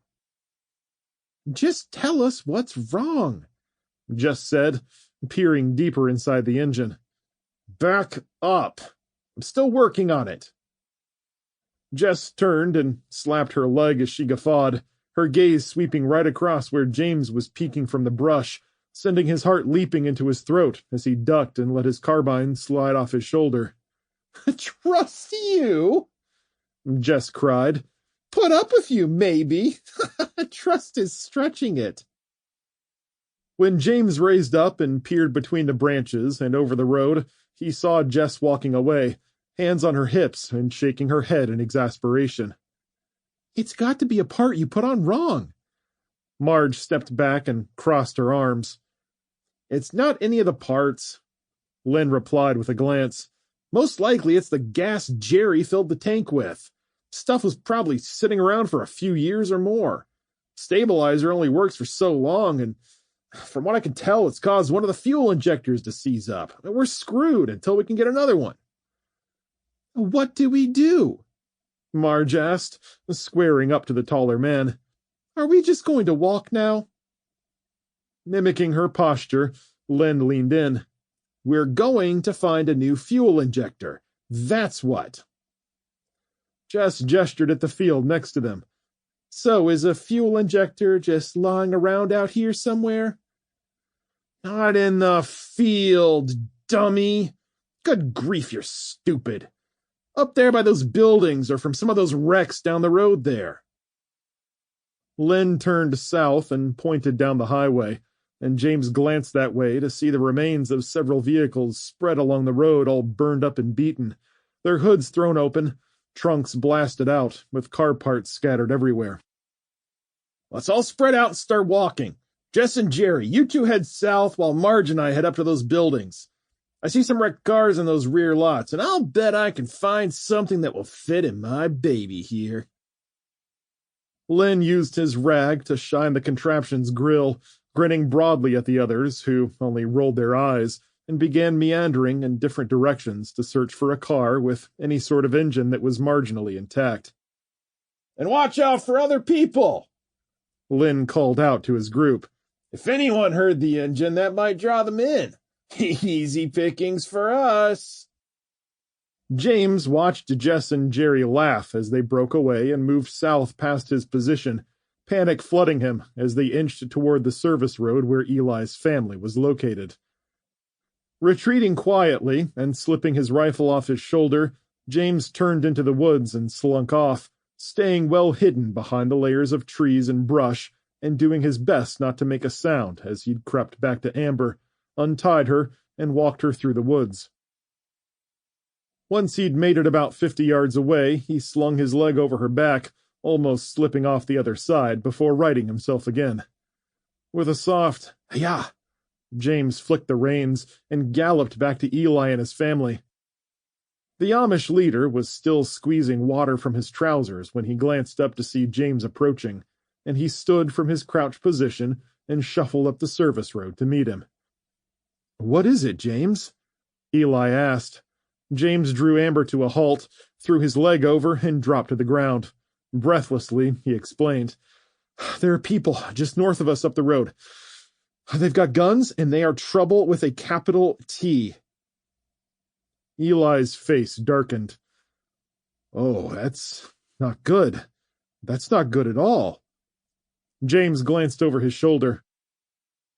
"Just tell us what's wrong," Jess said, peering deeper inside the engine. "Back up. I'm still working on it." Jess turned and slapped her leg as she guffawed, her gaze sweeping right across where James was peeking from the brush, sending his heart leaping into his throat as he ducked and let his carbine slide off his shoulder. "Trust you?" Jess cried. "Put up with you, maybe." Trust is stretching it. When James raised up and peered between the branches and over the road, he saw Jess walking away, hands on her hips and shaking her head in exasperation. "It's got to be a part you put on wrong." Marge stepped back and crossed her arms. "It's not any of the parts," Lynn replied with a glance. "Most likely it's the gas Jerry filled the tank with. Stuff was probably sitting around for a few years or more. Stabilizer only works for so long, and from what I can tell, it's caused one of the fuel injectors to seize up. We're screwed until we can get another one." "What do we do?" Marge asked, squaring up to the taller man. "Are we just going to walk now?" Mimicking her posture, Lynn leaned in. "We're going to find a new fuel injector. That's what." Jess gestured at the field next to them. "So is a fuel injector just lying around out here somewhere?" "Not in the field, dummy." "Good grief, you're stupid. Up there by those buildings or from some of those wrecks down the road there." Lynn turned south and pointed down the highway, and James glanced that way to see the remains of several vehicles spread along the road, all burned up and beaten, their hoods thrown open, trunks blasted out, with car parts scattered everywhere. "Let's all spread out and start walking. Jess and Jerry, you two head south while Marge and I head up to those buildings. I see some wrecked cars in those rear lots, and I'll bet I can find something that will fit in my baby here." Lynn used his rag to shine the contraption's grill, grinning broadly at the others, who only rolled their eyes, and began meandering in different directions to search for a car with any sort of engine that was marginally intact. "And watch out for other people," Lynn called out to his group. "If anyone heard the engine, that might draw them in. Easy pickings for us." James watched Jess and Jerry laugh as they broke away and moved south past his position, panic flooding him as they inched toward the service road where Eli's family was located. Retreating quietly and slipping his rifle off his shoulder, James turned into the woods and slunk off, staying well hidden behind the layers of trees and brush and doing his best not to make a sound as he'd crept back to Amber, untied her, and walked her through the woods. Once he'd made it about 50 yards away, he slung his leg over her back, almost slipping off the other side before righting himself again. With a soft "Hi-yah!" James flicked the reins and galloped back to Eli and his family. The Amish leader was still squeezing water from his trousers when he glanced up to see James approaching, and he stood from his crouched position and shuffled up the service road to meet him. "What is it, James?" Eli asked. James drew Amber to a halt, threw his leg over, and dropped to the ground. Breathlessly, he explained, "There are people just north of us up the road. They've got guns, and they are trouble with a capital T." Eli's face darkened. "Oh, that's not good. That's not good at all." James glanced over his shoulder.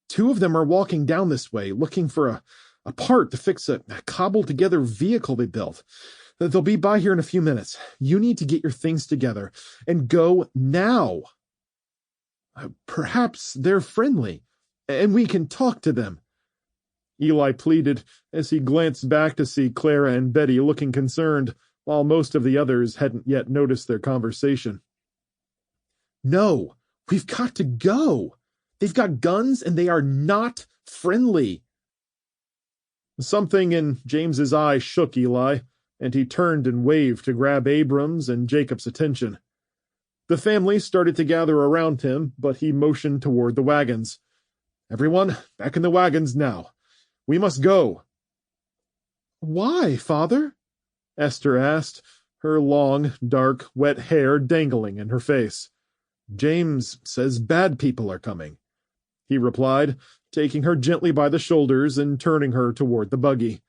"Two of them are walking down this way, looking for a part to fix a cobbled-together vehicle they built. They'll be by here in a few minutes. You need to get your things together, and go now." "Perhaps they're friendly, and we can talk to them," Eli pleaded as he glanced back to see Clara and Betty looking concerned, while most of the others hadn't yet noticed their conversation. "No, we've got to go. They've got guns, and they are not friendly." Something in James's eye shook Eli, and he turned and waved to grab Abrams and Jacob's attention. The family started to gather around him, but he motioned toward the wagons. "Everyone, back in the wagons now. We must go." "Why, Father?" Esther asked, her long, dark, wet hair dangling in her face. "James says bad people are coming," he replied, taking her gently by the shoulders and turning her toward the buggy.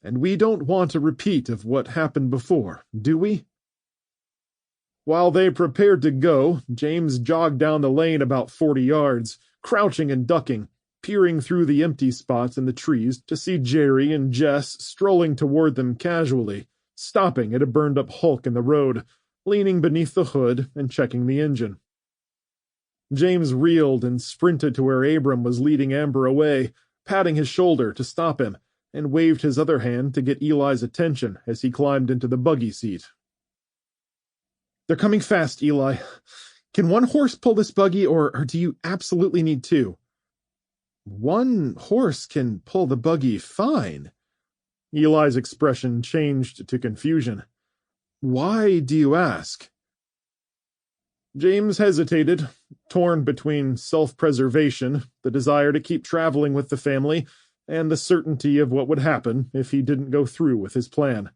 "And we don't want a repeat of what happened before, do we?" While they prepared to go, James jogged down the lane about 40 yards, crouching and ducking, peering through the empty spots in the trees to see Jerry and Jess strolling toward them casually, stopping at a burned-up hulk in the road, leaning beneath the hood and checking the engine. James reeled and sprinted to where Abram was leading Amber away, patting his shoulder to stop him, and waved his other hand to get Eli's attention as he climbed into the buggy seat. "They're coming fast, Eli. Can one horse pull this buggy, or do you absolutely need two?" "One horse can pull the buggy fine." Eli's expression changed to confusion. "Why do you ask?" James hesitated, torn between self-preservation, the desire to keep traveling with the family, and the certainty of what would happen if he didn't go through with his plan.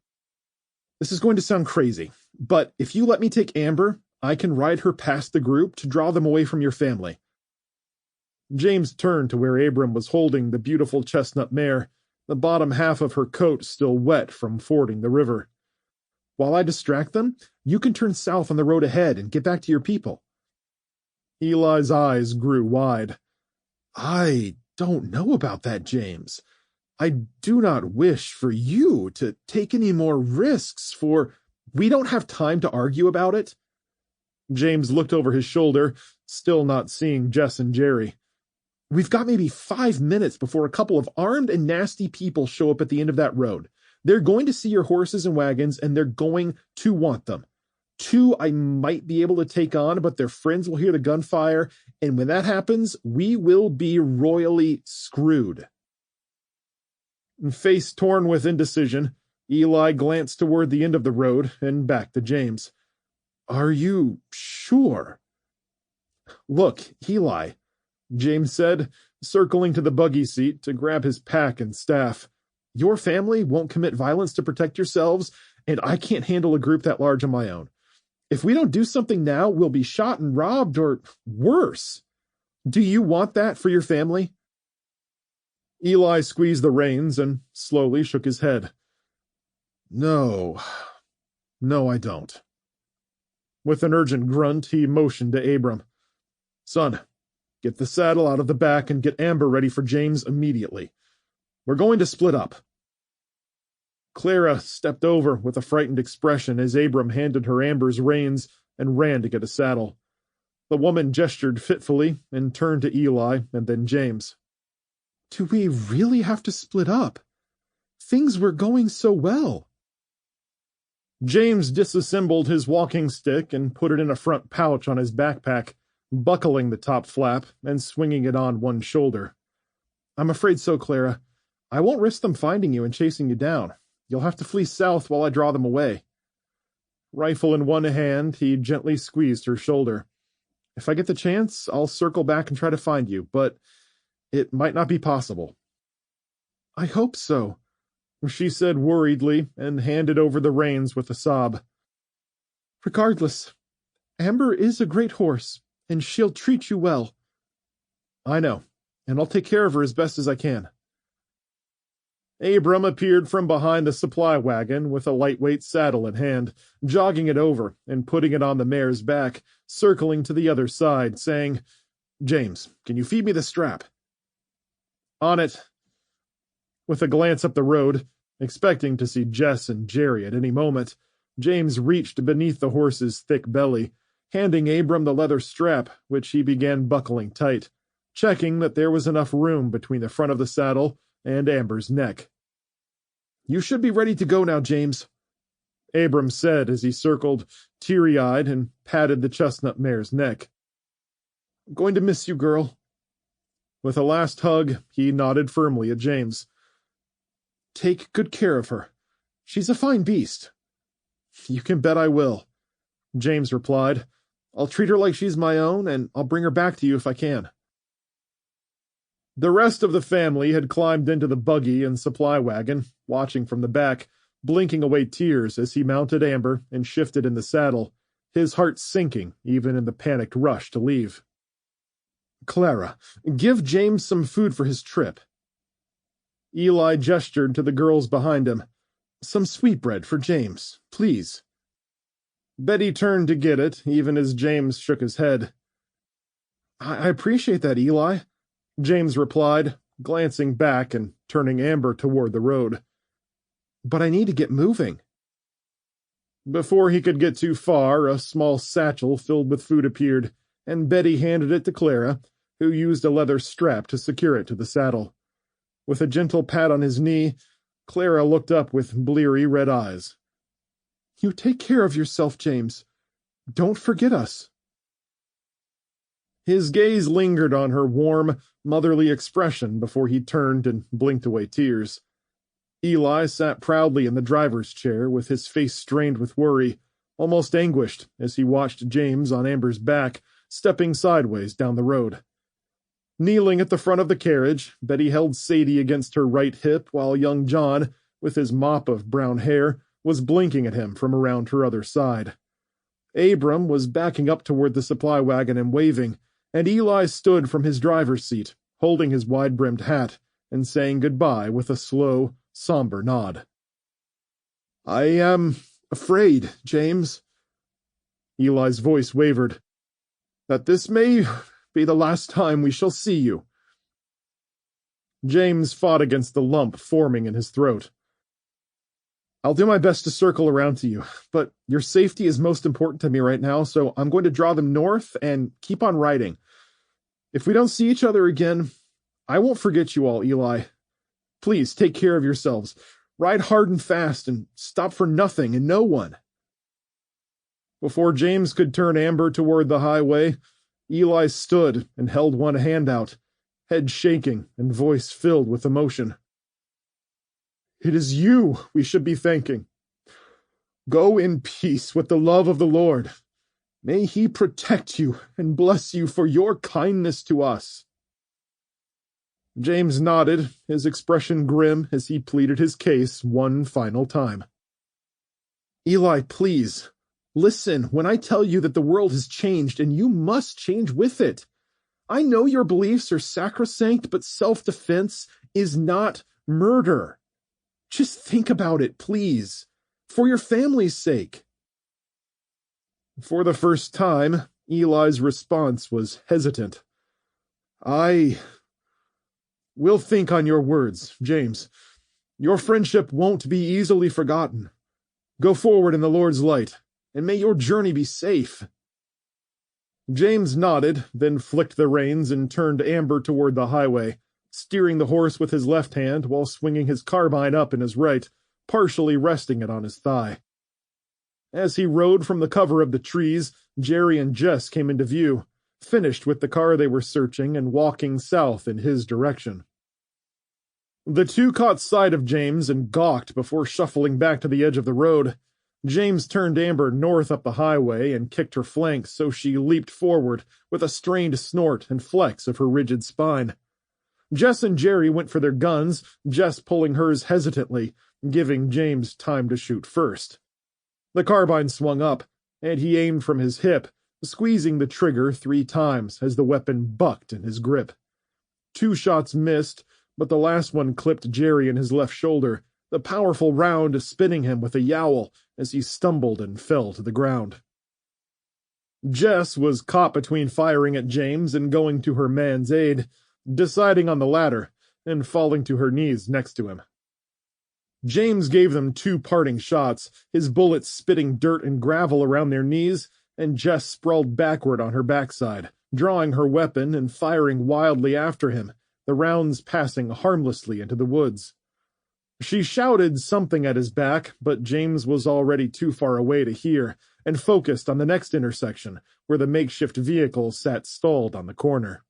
"This is going to sound crazy, but if you let me take Amber, I can ride her past the group to draw them away from your family." James turned to where Abram was holding the beautiful chestnut mare, the bottom half of her coat still wet from fording the river. "While I distract them, you can turn south on the road ahead and get back to your people." Eli's eyes grew wide. "I don't know about that, James. I do not wish for you to take any more risks for—" "We don't have time to argue about it." James looked over his shoulder, still not seeing Jess and Jerry. "We've got maybe 5 minutes before a couple of armed and nasty people show up at the end of that road. They're going to see your horses and wagons, and they're going to want them. Two I might be able to take on, but their friends will hear the gunfire, and when that happens, we will be royally screwed." Face torn with indecision, Eli glanced toward the end of the road and back to James. "Are you sure?" "Look, Eli," James said, circling to the buggy seat to grab his pack and staff. "Your family won't commit violence to protect yourselves, and I can't handle a group that large on my own. If we don't do something now, we'll be shot and robbed, or worse. Do you want that for your family?" Eli squeezed the reins and slowly shook his head. No. No, I don't. With an urgent grunt, he motioned to Abram. Son, get the saddle out of the back and get Amber ready for James immediately. We're going to split up. Clara stepped over with a frightened expression as Abram handed her Amber's reins and ran to get a saddle. The woman gestured fitfully and turned to Eli and then James. Do we really have to split up? Things were going so well. James disassembled his walking stick and put it in a front pouch on his backpack, buckling the top flap and swinging it on one shoulder. I'm afraid so, Clara. I won't risk them finding you and chasing you down. You'll have to flee south while I draw them away. Rifle in one hand, he gently squeezed her shoulder. If I get the chance, I'll circle back and try to find you, but it might not be possible. I hope so, she said worriedly and handed over the reins with a sob. Regardless, Amber is a great horse, and she'll treat you well. I know, and I'll take care of her as best as I can. Abram appeared from behind the supply wagon with a lightweight saddle in hand, jogging it over and putting it on the mare's back, circling to the other side, saying, James, can you feed me the strap? On it. With a glance up the road, expecting to see Jess and Jerry at any moment, James reached beneath the horse's thick belly, handing Abram the leather strap, which he began buckling tight, checking that there was enough room between the front of the saddle and Amber's neck. You should be ready to go now, James, Abram said as he circled, teary-eyed, and patted the chestnut mare's neck. I'm going to miss you, girl. With a last hug, he nodded firmly at James. Take good care of her. She's a fine beast. You can bet I will, James replied. I'll treat her like she's my own, and I'll bring her back to you if I can. The rest of the family had climbed into the buggy and supply wagon, watching from the back, blinking away tears as he mounted Amber and shifted in the saddle, his heart sinking even in the panicked rush to leave. Clara, give James some food for his trip. Eli gestured to the girls behind him. Some sweetbread for James, please. Betty turned to get it, even as James shook his head. I appreciate that, Eli, James replied, glancing back and turning Amber toward the road. But I need to get moving. Before he could get too far, a small satchel filled with food appeared, and Betty handed it to Clara, who used a leather strap to secure it to the saddle. With a gentle pat on his knee, Clara looked up with bleary red eyes. You take care of yourself, James. Don't forget us. His gaze lingered on her warm, motherly expression before he turned and blinked away tears. Eli sat proudly in the driver's chair with his face strained with worry, almost anguished as he watched James on Amber's back, stepping sideways down the road. Kneeling at the front of the carriage, Betty held Sadie against her right hip while young John, with his mop of brown hair, was blinking at him from around her other side. Abram was backing up toward the supply wagon and waving, and Eli stood from his driver's seat, holding his wide-brimmed hat and saying goodbye with a slow, somber nod. I am afraid, James, Eli's voice wavered, that this may be the last time we shall see you. James fought against the lump forming in his throat. I'll do my best to circle around to you, but your safety is most important to me right now, so I'm going to draw them north and keep on riding. If we don't see each other again, I won't forget you all, Eli. Please take care of yourselves. Ride hard and fast and stop for nothing and no one. Before James could turn Amber toward the highway, Eli stood and held one hand out, head shaking and voice filled with emotion. It is you we should be thanking. Go in peace with the love of the Lord. May he protect you and bless you for your kindness to us. James nodded, his expression grim as he pleaded his case one final time. Eli, please, listen when I tell you that the world has changed and you must change with it. I know your beliefs are sacrosanct, but self-defense is not murder. Just think about it, please. For your family's sake." For the first time, Eli's response was hesitant. "I will think on your words, James. Your friendship won't be easily forgotten. Go forward in the Lord's light, and may your journey be safe." James nodded, then flicked the reins and turned Amber toward the highway, steering the horse with his left hand while swinging his carbine up in his right, partially resting it on his thigh. As he rode from the cover of the trees, Jerry and Jess came into view, finished with the car they were searching and walking south in his direction. The two caught sight of James and gawked before shuffling back to the edge of the road. James turned Amber north up the highway and kicked her flank so she leaped forward with a strained snort and flex of her rigid spine. Jess and Jerry went for their guns, Jess pulling hers hesitantly, giving James time to shoot first. The carbine swung up, and he aimed from his hip, squeezing the trigger 3 times as the weapon bucked in his grip. 2 shots missed, but the last one clipped Jerry in his left shoulder, the powerful round spinning him with a yowl as he stumbled and fell to the ground. Jess was caught between firing at James and going to her man's aid, deciding on the latter and falling to her knees next to him. James gave them 2 parting shots, his bullets spitting dirt and gravel around their knees, and Jess sprawled backward on her backside, drawing her weapon and firing wildly after him, the rounds passing harmlessly into the woods. She shouted something at his back, but James was already too far away to hear, and focused on the next intersection, where the makeshift vehicle sat stalled on the corner.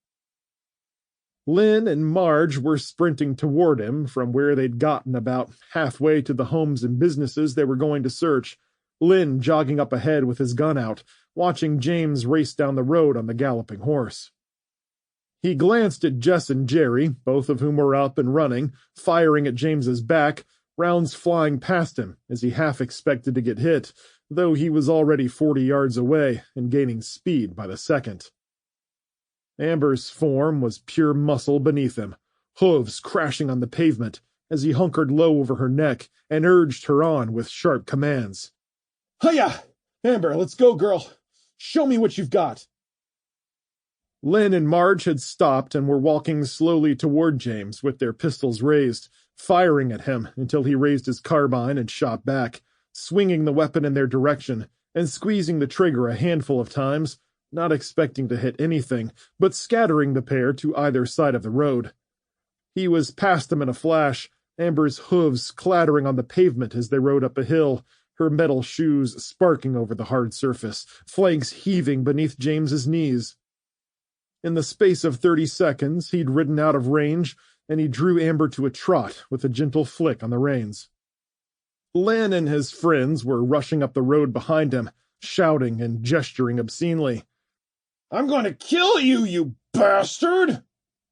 Lynn and Marge were sprinting toward him from where they'd gotten about halfway to the homes and businesses they were going to search, Lynn jogging up ahead with his gun out, watching James race down the road on the galloping horse. He glanced at Jess and Jerry, both of whom were up and running, firing at James's back, rounds flying past him as he half expected to get hit, though he was already 40 yards away and gaining speed by the second. Amber's form was pure muscle beneath him, hooves crashing on the pavement as he hunkered low over her neck and urged her on with sharp commands. "Hiya! Amber, let's go, girl. Show me what you've got." Lynn and Marge had stopped and were walking slowly toward James with their pistols raised, firing at him until he raised his carbine and shot back, swinging the weapon in their direction and squeezing the trigger a handful of times, not expecting to hit anything, but scattering the pair to either side of the road. He was past them in a flash, Amber's hooves clattering on the pavement as they rode up a hill, her metal shoes sparking over the hard surface, flanks heaving beneath James's knees. In the space of 30 seconds, he'd ridden out of range, and he drew Amber to a trot with a gentle flick on the reins. Lynn and his friends were rushing up the road behind him, shouting and gesturing obscenely. "I'm going to kill you, you bastard!"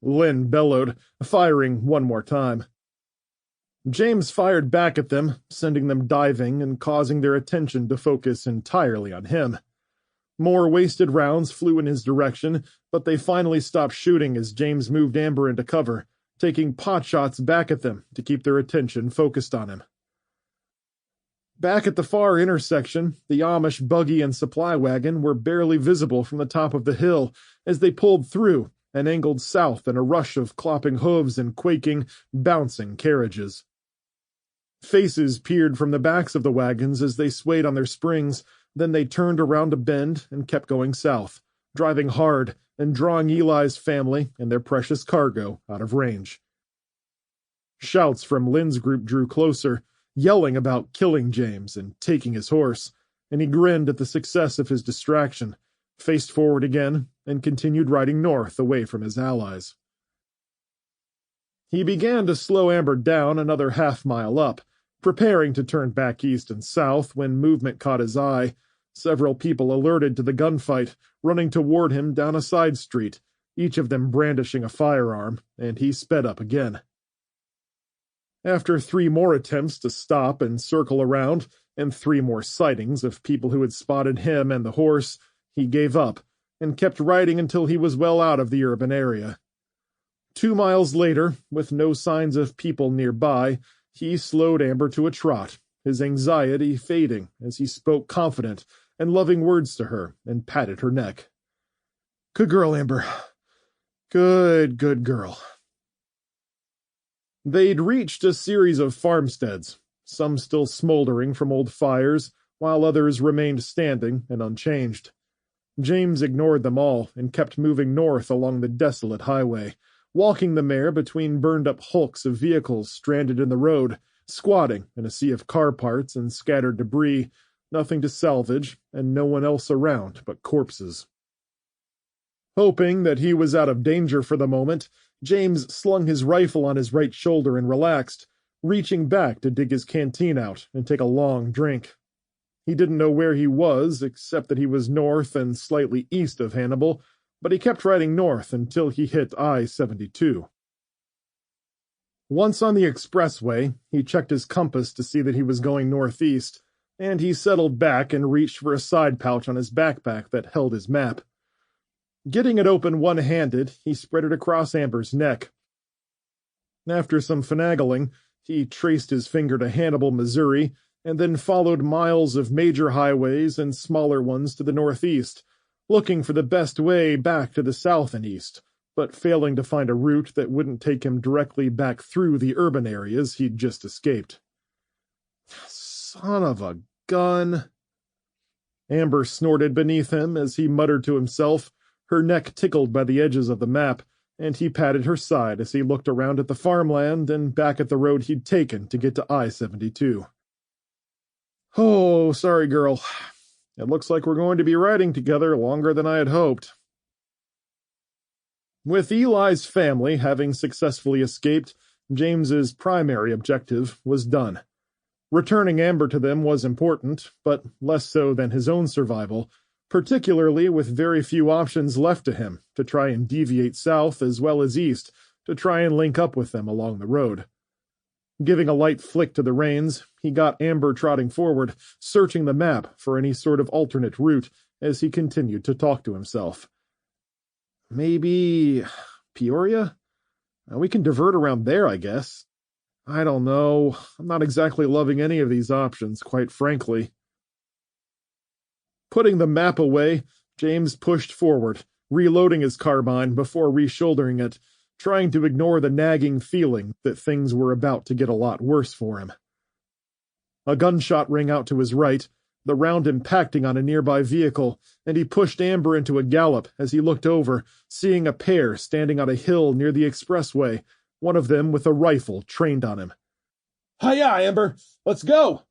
Lynn bellowed, firing one more time. James fired back at them, sending them diving and causing their attention to focus entirely on him. More wasted rounds flew in his direction, but they finally stopped shooting as James moved Amber into cover, taking potshots back at them to keep their attention focused on him. Back at the far intersection, the Amish buggy and supply wagon were barely visible from the top of the hill as they pulled through and angled south in a rush of clopping hooves and quaking, bouncing carriages. Faces peered from the backs of the wagons as they swayed on their springs. Then they turned around a bend and kept going south, driving hard and drawing Eli's family and their precious cargo out of range. Shouts from Lynn's group drew closer, yelling about killing James and taking his horse, and he grinned at the success of his distraction, faced forward again, and continued riding north away from his allies. He began to slow Amber down another half-mile up, preparing to turn back east and south when movement caught his eye. Several people alerted to the gunfight, running toward him down a side street, each of them brandishing a firearm, and he sped up again. After 3 more attempts to stop and circle around, and 3 more sightings of people who had spotted him and the horse, he gave up, and kept riding until he was well out of the urban area. 2 miles later, with no signs of people nearby, he slowed Amber to a trot, his anxiety fading as he spoke confident and loving words to her and patted her neck. "Good girl, Amber. Good girl." They'd reached a series of farmsteads, some still smoldering from old fires, while others remained standing and unchanged. James ignored them all and kept moving north along the desolate highway, walking the mare between burned-up hulks of vehicles stranded in the road, squatting in a sea of car parts and scattered debris, nothing to salvage, and no one else around but corpses. Hoping that he was out of danger for the moment, James slung his rifle on his right shoulder and relaxed, reaching back to dig his canteen out and take a long drink. He didn't know where he was, except that he was north and slightly east of Hannibal, but he kept riding north until he hit I-72. Once on the expressway, he checked his compass to see that he was going northeast, and he settled back and reached for a side pouch on his backpack that held his map. Getting it open one-handed, he spread it across Amber's neck. After some finagling, he traced his finger to Hannibal, Missouri, and then followed miles of major highways and smaller ones to the northeast, looking for the best way back to the south and east, but failing to find a route that wouldn't take him directly back through the urban areas he'd just escaped. Son of a gun! Amber snorted beneath him as he muttered to himself, her neck tickled by the edges of the map, and he patted her side as he looked around at the farmland and back at the road he'd taken to get to I-72. "Oh, sorry, girl. It looks like we're going to be riding together longer than I had hoped." With Eli's family having successfully escaped, James's primary objective was done. Returning Amber to them was important, but less so than his own survival, particularly with very few options left to him to try and deviate south as well as east to try and link up with them along the road. Giving a light flick to the reins, he got Amber trotting forward, searching the map for any sort of alternate route as he continued to talk to himself. "Maybe Peoria? We can divert around there, I guess. I don't know. I'm not exactly loving any of these options, quite frankly." Putting the map away, James pushed forward, reloading his carbine before reshouldering it, trying to ignore the nagging feeling that things were about to get a lot worse for him. A gunshot rang out to his right, the round impacting on a nearby vehicle, and he pushed Amber into a gallop as he looked over, seeing a pair standing on a hill near the expressway, one of them with a rifle trained on him. "Hi-ya, Amber! Let's go!"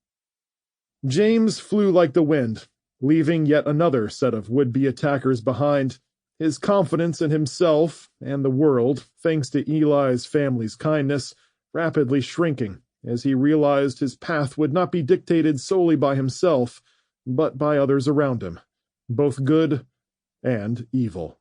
James flew like the wind, leaving yet another set of would-be attackers behind, his confidence in himself and the world, thanks to Eli's family's kindness, rapidly shrinking as he realized his path would not be dictated solely by himself, but by others around him, both good and evil.